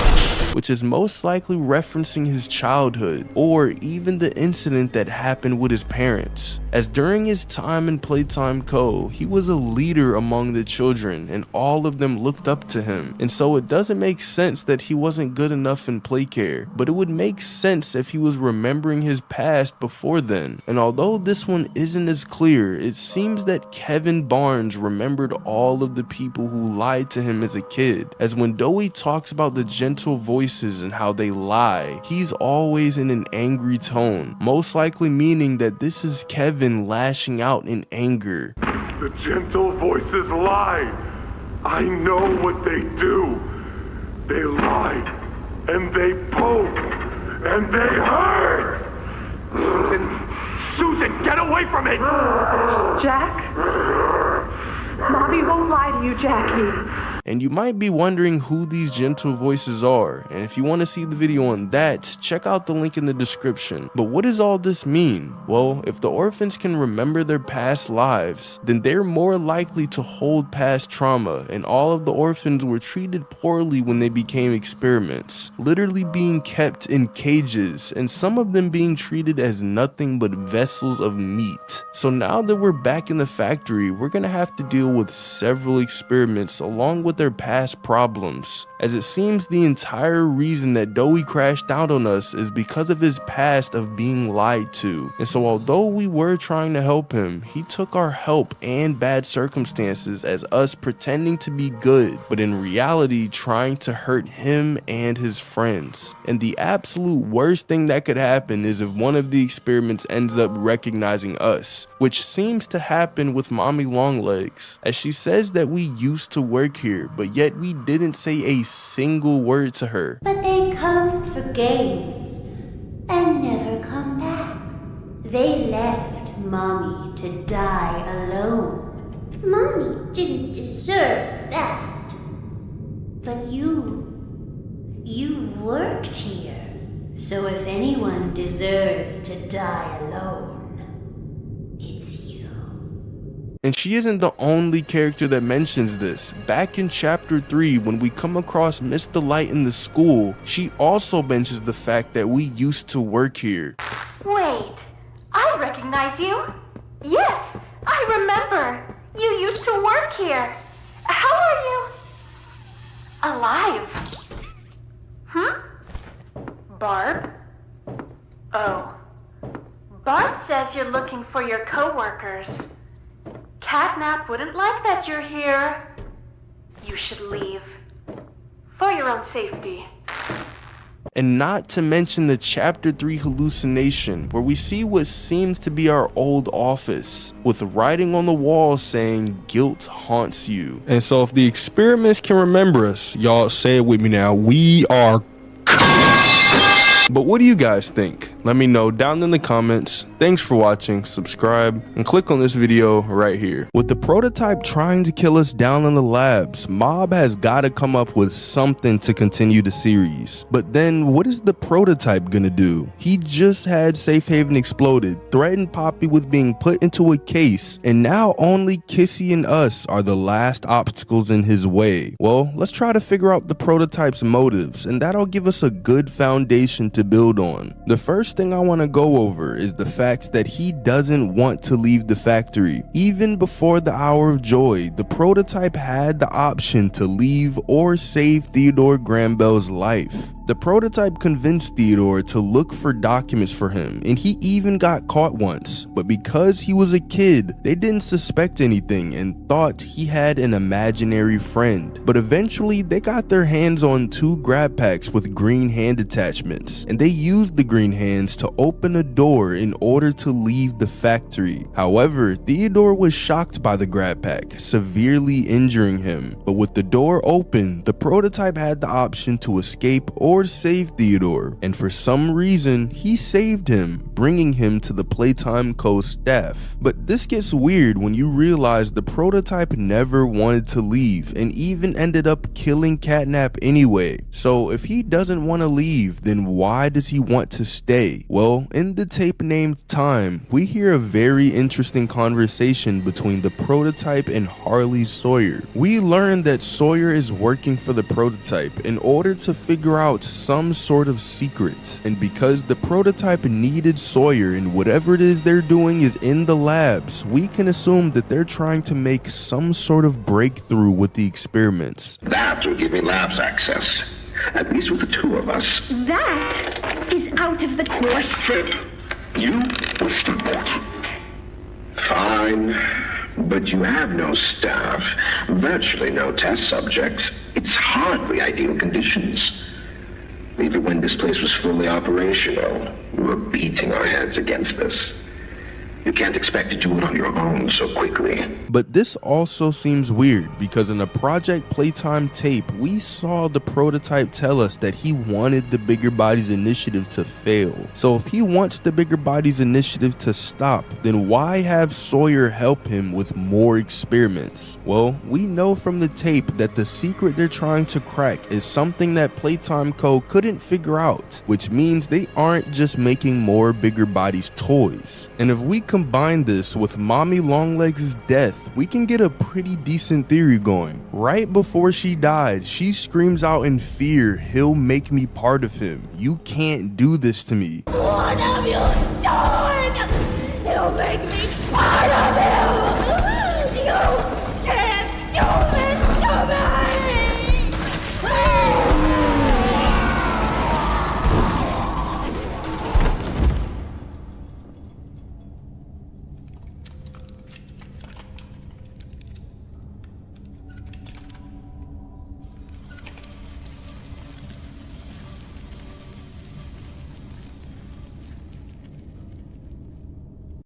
Which is most likely referencing his childhood, or even the incident that happened with his parents, as during his time in Playtime Co., he was a leader among the children and all of them looked up to him, and so it doesn't make sense that he wasn't good enough in play care, but it would make sense if he was remembering his past before then. And although this one isn't as clear, it seems that Kevin Barnes remembered all of the people who lied to him as a kid, as when Doey talks about the gentle voices and how they lie, he's always in an angry tone, most likely meaning that this is Kevin lashing out in anger. The gentle voices lie. I know what they do. They lie, and they poke, and they hurt. Susan, get away from me! Jack? Mommy won't lie to you, Jackie. And you might be wondering who these gentle voices are, and if you want to see the video on that, check out the link in the description. But what does all this mean? Well, if the orphans can remember their past lives, then they're more likely to hold past trauma, and all of the orphans were treated poorly when they became experiments, literally being kept in cages, and some of them being treated as nothing but vessels of meat. So now that we're back in the factory, we're gonna have to deal with several experiments along with their past problems, as it seems the entire reason that Doey crashed out on us is because of his past of being lied to. And so although we were trying to help him, he took our help and bad circumstances as us pretending to be good, but in reality trying to hurt him and his friends. And the absolute worst thing that could happen is if one of the experiments ends up recognizing us, which seems to happen with Mommy Longlegs, as she says that we used to work here, but yet we didn't say a single word to her. But they come for games and never come back. They left Mommy to die alone. Mommy didn't deserve that. But you worked here. So if anyone deserves to die alone, it's you. And she isn't the only character that mentions this. Back in chapter 3, when we come across Miss Delight in the school, she also mentions the fact that we used to work here. Wait, I recognize you. Yes, I remember. You used to work here. How are you? Alive? Barb? Oh. Barb says you're looking for your co-workers. Catnap wouldn't like that you're here. You should leave. For your own safety. And not to mention the chapter 3 hallucination, where we see what seems to be our old office, with writing on the wall saying, "Guilt haunts you." And so if the experiments can remember us, y'all say it with me now, we are. But what do you guys think? Let me know down in the comments. Thanks for watching, subscribe, and click on this video right here. With the prototype trying to kill us down in the labs, Mob has got to come up with something to continue the series. But then what is the prototype gonna do? He just had Safe Haven exploded, threatened Poppy with being put into a case, and now only Kissy and us are the last obstacles in his way. Well, let's try to figure out the prototype's motives, and that'll give us a good foundation to build on. The first thing I want to go over is the fact that he doesn't want to leave the factory. Even before the Hour of Joy, the prototype had the option to leave or save Theodore Grambell's life. The prototype convinced Theodore to look for documents for him, and he even got caught once, but because he was a kid, they didn't suspect anything and thought he had an imaginary friend. But eventually, they got their hands on 2 grab packs with green hand attachments, and they used the green hands to open a door in order to leave the factory. However, Theodore was shocked by the grab pack, severely injuring him. But with the door open, the prototype had the option to escape or save Theodore, and for some reason, he saved him, bringing him to the Playtime Co. staff. But this gets weird when you realize the prototype never wanted to leave and even ended up killing Catnap anyway. So if he doesn't want to leave, then why does he want to stay? Well, in the tape named Time, we hear a very interesting conversation between the prototype and Harley Sawyer. We learn that Sawyer is working for the prototype in order to figure out some sort of secret, and because the prototype needed Sawyer and whatever it is they're doing is in the labs, we can assume that they're trying to make some sort of breakthrough with the experiments. That will give me labs access, at least with the 2 of us. That is out of the question. You will step out. Fine, but you have no staff, virtually no test subjects. It's hardly ideal conditions. Even when this place was fully operational, we were beating our heads against this. You can't expect to do it on your own so quickly. But this also seems weird because in a Project Playtime tape, we saw the prototype tell us that he wanted the Bigger Bodies Initiative to fail. So if he wants the Bigger Bodies Initiative to stop, then why have Sawyer help him with more experiments? Well, we know from the tape that the secret they're trying to crack is something that Playtime Co. couldn't figure out, which means they aren't just making more Bigger Bodies toys. And if we combine this with Mommy Longlegs' death, we can get a pretty decent theory going. Right before she died, she screams out in fear, "He'll make me part of him. You can't do this to me." What have you done? He'll make me part of him! You can't do this to me!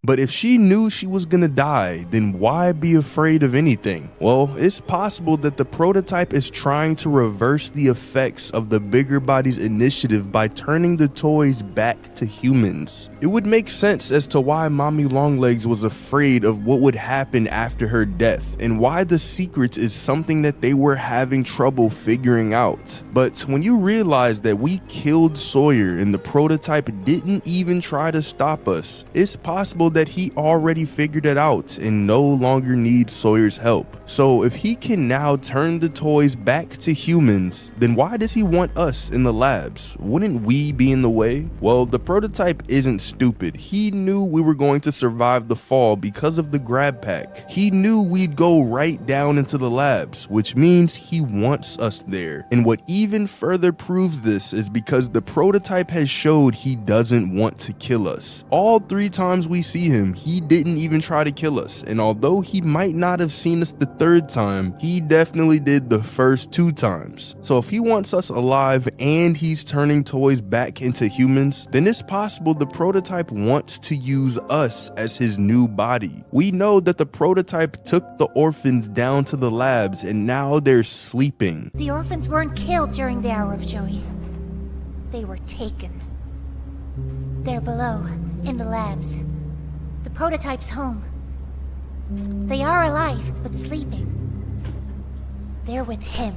But if she knew she was gonna die, then why be afraid of anything? Well, it's possible that the prototype is trying to reverse the effects of the Bigger Bodies Initiative by turning the toys back to humans. It would make sense as to why Mommy Longlegs was afraid of what would happen after her death, and why the secrets is something that they were having trouble figuring out. But when you realize that we killed Sawyer and the prototype didn't even try to stop us, it's possible that he already figured it out and no longer needs Sawyer's help. So if he can now turn the toys back to humans, then why does he want us in the labs? Wouldn't we be in the way? Well, the prototype isn't stupid. He knew we were going to survive the fall because of the grab pack. He knew we'd go right down into the labs, which means he wants us there. And what even further proves this is because the prototype has showed he doesn't want to kill us. All 3 times we see him, he didn't even try to kill us, and although he might not have seen us the 3rd time, he definitely did the first 2 times. So if he wants us alive and he's turning toys back into humans, then it's possible the prototype wants to use us as his new body. We know that the prototype took the orphans down to the labs and now they're sleeping. The orphans weren't killed during the Hour of Joey. They were taken. They're below, in the labs. The prototype's home. They are alive, but sleeping. They're with him.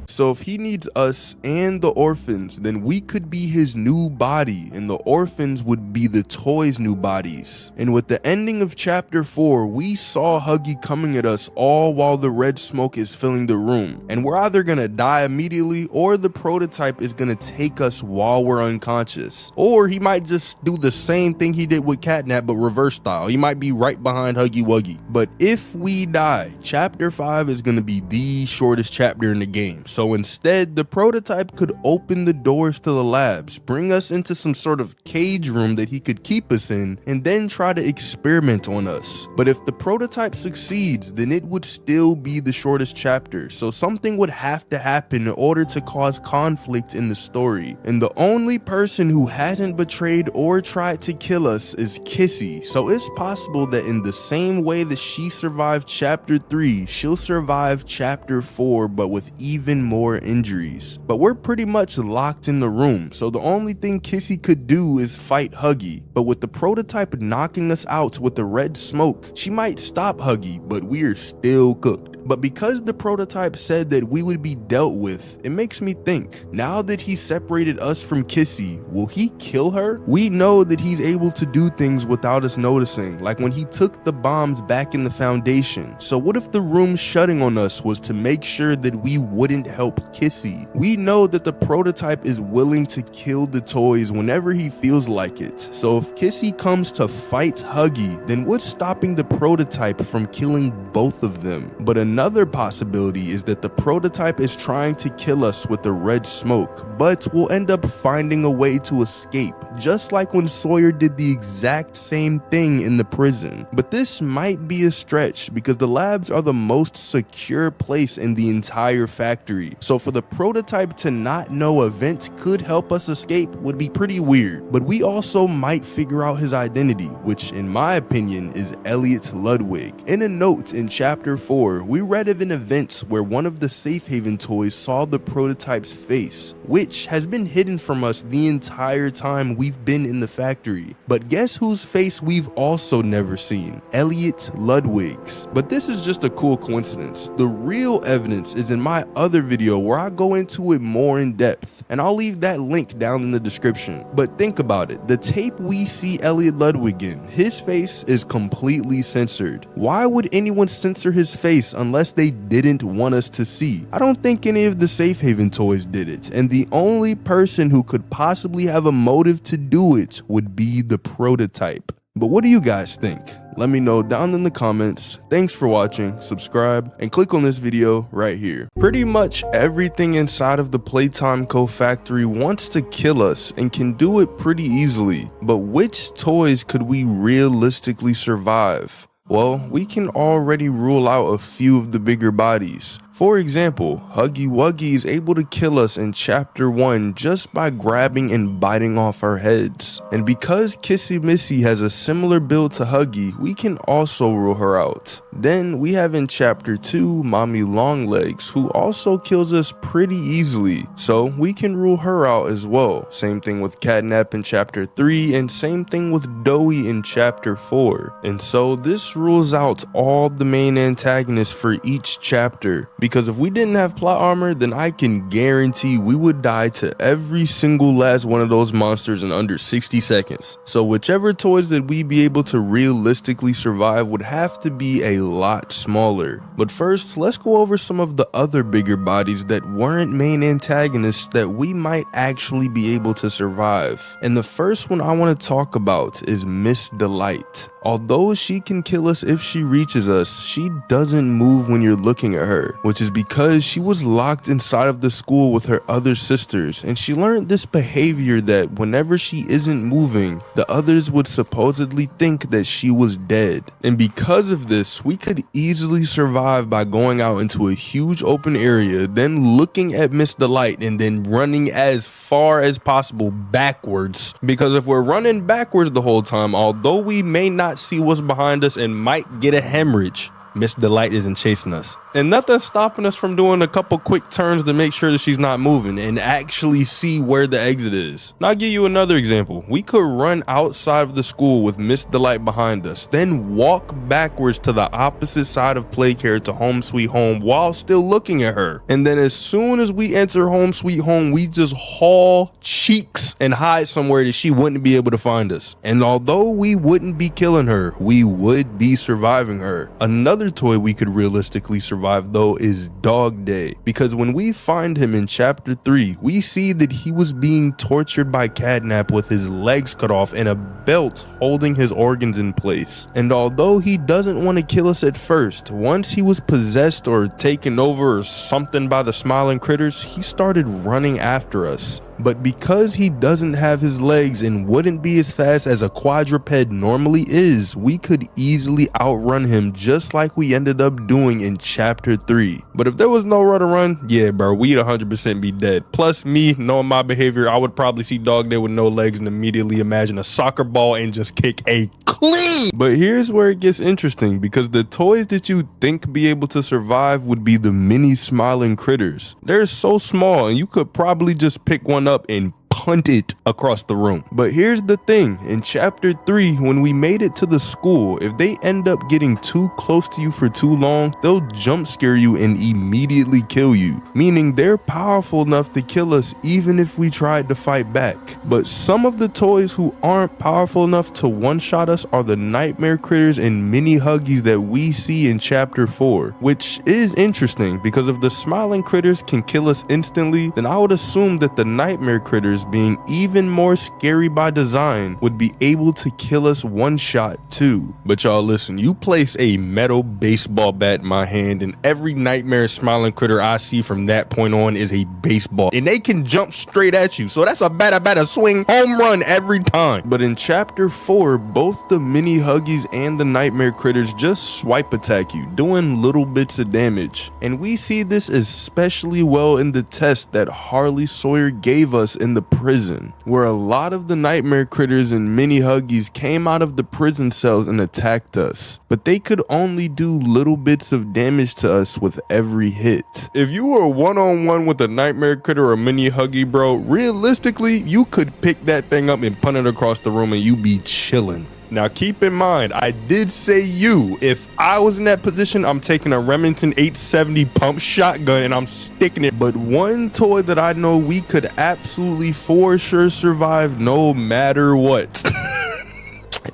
So if he needs us and the orphans, then we could be his new body and the orphans would be the toys' new bodies. And with the ending of chapter 4, we saw Huggy coming at us all while the red smoke is filling the room. And we're either gonna die immediately or the prototype is gonna take us while we're unconscious. Or he might just do the same thing he did with Catnap but reverse style. He might be right behind Huggy Wuggy. But if we die, chapter 5 is gonna be the shortest chapter in the game. So instead, the prototype could open the doors to the labs, bring us into some sort of cage room that he could keep us in, and then try to experiment on us. But if the prototype succeeds, then it would still be the shortest chapter, so something would have to happen in order to cause conflict in the story. And the only person who hasn't betrayed or tried to kill us is Kissy, so it's possible that in the same way that she survived chapter 3, she'll survive chapter 4, but with even more injuries. But we're pretty much locked in the room, so the only thing Kissy could do is fight Huggy. But with the prototype knocking us out with the red smoke, she might stop Huggy, but we're still cooked. But because the prototype said that we would be dealt with, it makes me think, now that he separated us from Kissy, will he kill her? We know that he's able to do things without us noticing, like when he took the bombs back in the Foundation. So what if the room shutting on us was to make sure that we wouldn't help Kissy? We know that the prototype is willing to kill the toys whenever he feels like it. So if Kissy comes to fight Huggy, then what's stopping the prototype from killing both of them? But another possibility is that the prototype is trying to kill us with the red smoke, but will end up finding a way to escape, just like when Sawyer did the exact same thing in the prison. But this might be a stretch because the labs are the most secure place in the entire factory. So for the prototype to not know a vent could help us escape would be pretty weird. But we also might figure out his identity, which in my opinion is Elliot Ludwig. In a note in chapter 4, we read of an event where one of the safe haven toys saw the prototype's face, which has been hidden from us the entire time we've been in the factory. But guess whose face we've also never seen? Elliot Ludwig's. But this is just a cool coincidence. The real evidence is in my other video where I go into it more in depth, and I'll leave that link down in the description. But think about it, the tape we see Elliot Ludwig in, his face is completely censored. Why would anyone censor his face unless they didn't want us to see? I don't think any of the safe haven toys did it, and the only person who could possibly have a motive to do it would be the prototype. But what do you guys think? Let me know down in the comments. Thanks for watching, subscribe, and click on this video right here. Pretty much everything inside of the Playtime Co factory wants to kill us and can do it pretty easily. But which toys could we realistically survive? Well, we can already rule out a few of the bigger bodies. For example, Wuggy is able to kill us in chapter 1 just by grabbing and biting off our heads. And because Missy has a similar build to Huggy, we can also rule her out. Then we have in chapter 2 Mommy Longlegs, who also kills us pretty easily, so we can rule her out as well. Same thing with Catnap in chapter 3, and same thing with Doey in chapter 4. And so this rules out all the main antagonists for each chapter. Because if we didn't have plot armor, then I can guarantee we would die to every single last one of those monsters in under 60 seconds. So whichever toys that we be able to realistically survive would have to be a lot smaller. But first, let's go over some of the other bigger bodies that weren't main antagonists that we might actually be able to survive. And the first one I want to talk about is Miss Delight. Although she can kill us if she reaches us, she doesn't move when you're looking at her, which is because she was locked inside of the school with her other sisters, and she learned this behavior that whenever she isn't moving, the others would supposedly think that she was dead. And because of this, we could easily survive by going out into a huge open area, then looking at Miss Delight and then running as far as possible backwards. Because if we're running backwards the whole time, although we may not see what's behind us and might get a hemorrhage, Miss Delight isn't chasing us. And nothing's stopping us from doing a couple quick turns to make sure that she's not moving and actually see where the exit is. Now I'll give you another example. We could run outside of the school with Miss Delight behind us, then walk backwards to the opposite side of Playcare to Home Sweet Home while still looking at her. And then as soon as we enter Home Sweet Home, we just haul cheeks and hide somewhere that she wouldn't be able to find us. And although we wouldn't be killing her, we would be surviving her. Another toy we could realistically survive though is Dog Day, because when we find him in chapter 3, we see that he was being tortured by Catnap with his legs cut off and a belt holding his organs in place. And although he doesn't want to kill us at first, once he was possessed or taken over or something by the smiling critters, he started running after us. But because he doesn't have his legs and wouldn't be as fast as a quadruped normally is, we could easily outrun him just like we ended up doing in chapter 3. But if there was nowhere to run, yeah bro, we'd 100% be dead. Plus me, knowing my behavior, I would probably see Dog Day with no legs and immediately imagine a soccer ball and just kick a clean. But here's where it gets interesting, because the toys that you think be able to survive would be the mini smiling critters. They're so small and you could probably just pick one up and punt it across the room. But here's the thing, in chapter 3, when we made it to the school, if they end up getting too close to you for too long, they'll jump scare you and immediately kill you, meaning they're powerful enough to kill us even if we tried to fight back. But some of the toys who aren't powerful enough to one-shot us are the nightmare critters and mini Huggies that we see in chapter 4, which is interesting because if the smiling critters can kill us instantly, then I would assume that the nightmare critters, being even more scary by design, would be able to kill us one shot too. But y'all listen, you place a metal baseball bat in my hand and every nightmare smiling critter I see from that point on is a baseball. And they can jump straight at you. So that's a batter swing home run every time. But in chapter 4, both the mini Huggies and the nightmare critters just swipe attack you, doing little bits of damage. And we see this especially well in the test that Harley Sawyer gave us in the prison, where a lot of the nightmare critters and mini Huggies came out of the prison cells and attacked us, but they could only do little bits of damage to us with every hit. If you were one-on-one with a nightmare critter or a mini Huggy, bro, realistically, you could pick that thing up and punt it across the room and you be chilling. Now keep in mind, I did say you. If I was in that position, I'm taking a Remington 870 pump shotgun and I'm sticking it. But one toy that I know we could absolutely for sure survive no matter what.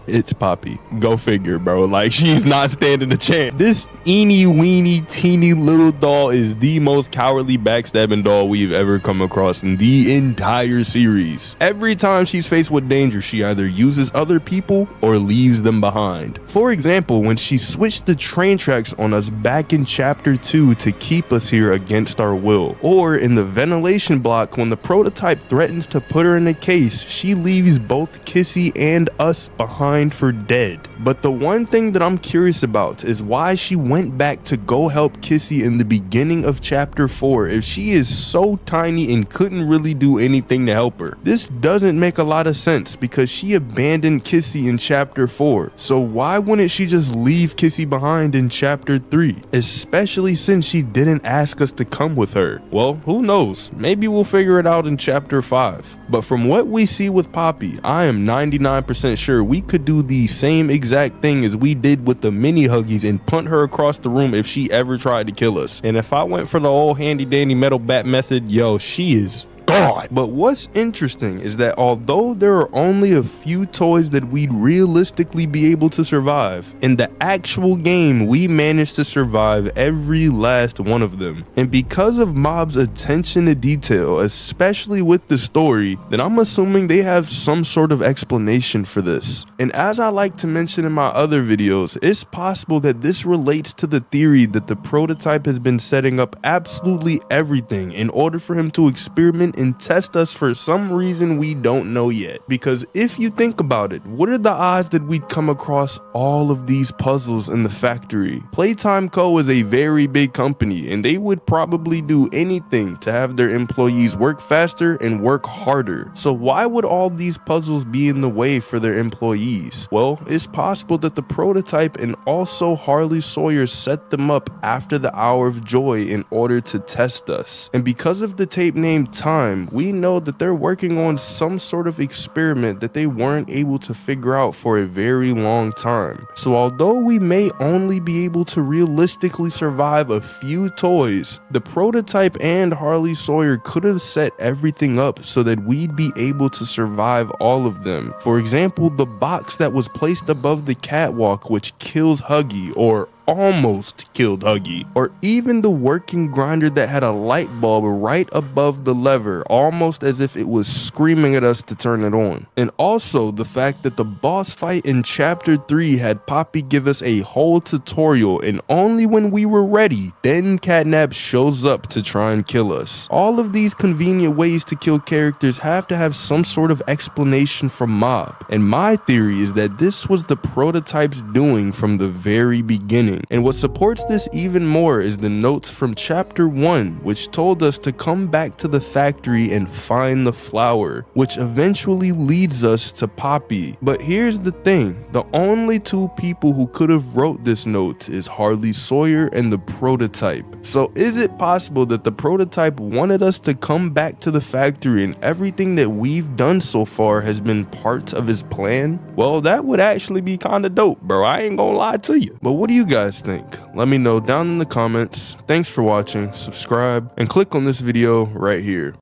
It's Poppy. Go figure, bro. Like, she's not standing a chance. This eeny weeny teeny little doll is the most cowardly backstabbing doll we've ever come across in the entire series. Every time she's faced with danger, she either uses other people or leaves them behind. For example, when she switched the train tracks on us back in chapter 2 to keep us here against our will. Or in the ventilation block, when the prototype threatens to put her in a case, she leaves both Kissy and us behind for dead. But the one thing that I'm curious about is why she went back to go help Kissy in the beginning of chapter 4 if she is so tiny and couldn't really do anything to help her. This doesn't make a lot of sense because she abandoned Kissy in chapter 4. So why wouldn't she just leave Kissy behind in chapter 3? Especially since she didn't ask us to come with her. Well, who knows? Maybe we'll figure it out in chapter 5. But from what we see with Poppy, I am 99% sure we could do the same exact thing as we did with the mini Huggies and punt her across the room if she ever tried to kill us. And if I went for the old handy dandy metal bat method, yo, she is God. But what's interesting is that although there are only a few toys that we'd realistically be able to survive, in the actual game we managed to survive every last one of them. And because of Mob's attention to detail, especially with the story, then I'm assuming they have some sort of explanation for this. And as I like to mention in my other videos, it's possible that this relates to the theory that the prototype has been setting up absolutely everything in order for him to experiment and test us for some reason we don't know yet. Because if you think about it, what are the odds that we'd come across all of these puzzles in the factory? Playtime Co. is a very big company and they would probably do anything to have their employees work faster and work harder. So why would all these puzzles be in the way for their employees? Well, it's possible that the prototype and also Harley Sawyer set them up after the Hour of Joy in order to test us. And because of the tape named Time, we know that they're working on some sort of experiment that they weren't able to figure out for a very long time. So although we may only be able to realistically survive a few toys, the prototype and Harley Sawyer could have set everything up so that we'd be able to survive all of them. For example, the box that was placed above the catwalk which kills Huggy, or almost killed Huggy, or even the working grinder that had a light bulb right above the lever, almost as if it was screaming at us to turn it on. And also the fact that the boss fight in chapter 3 had Poppy give us a whole tutorial, and only when we were ready, then Catnap shows up to try and kill us. All of these convenient ways to kill characters have to have some sort of explanation from Mob, and my theory is that this was the prototype's doing from the very beginning. And what supports this even more is the notes from chapter 1, which told us to come back to the factory and find the flower, which eventually leads us to Poppy. But here's the thing, the only two people who could have wrote this note is Harley Sawyer and the prototype. So is it possible that the prototype wanted us to come back to the factory and everything that we've done so far has been part of his plan? Well, that would actually be kind of dope, bro. I ain't gonna lie to you. But what do you guys think? Let me know down in the comments. Thanks for watching, subscribe, and click on this video right here.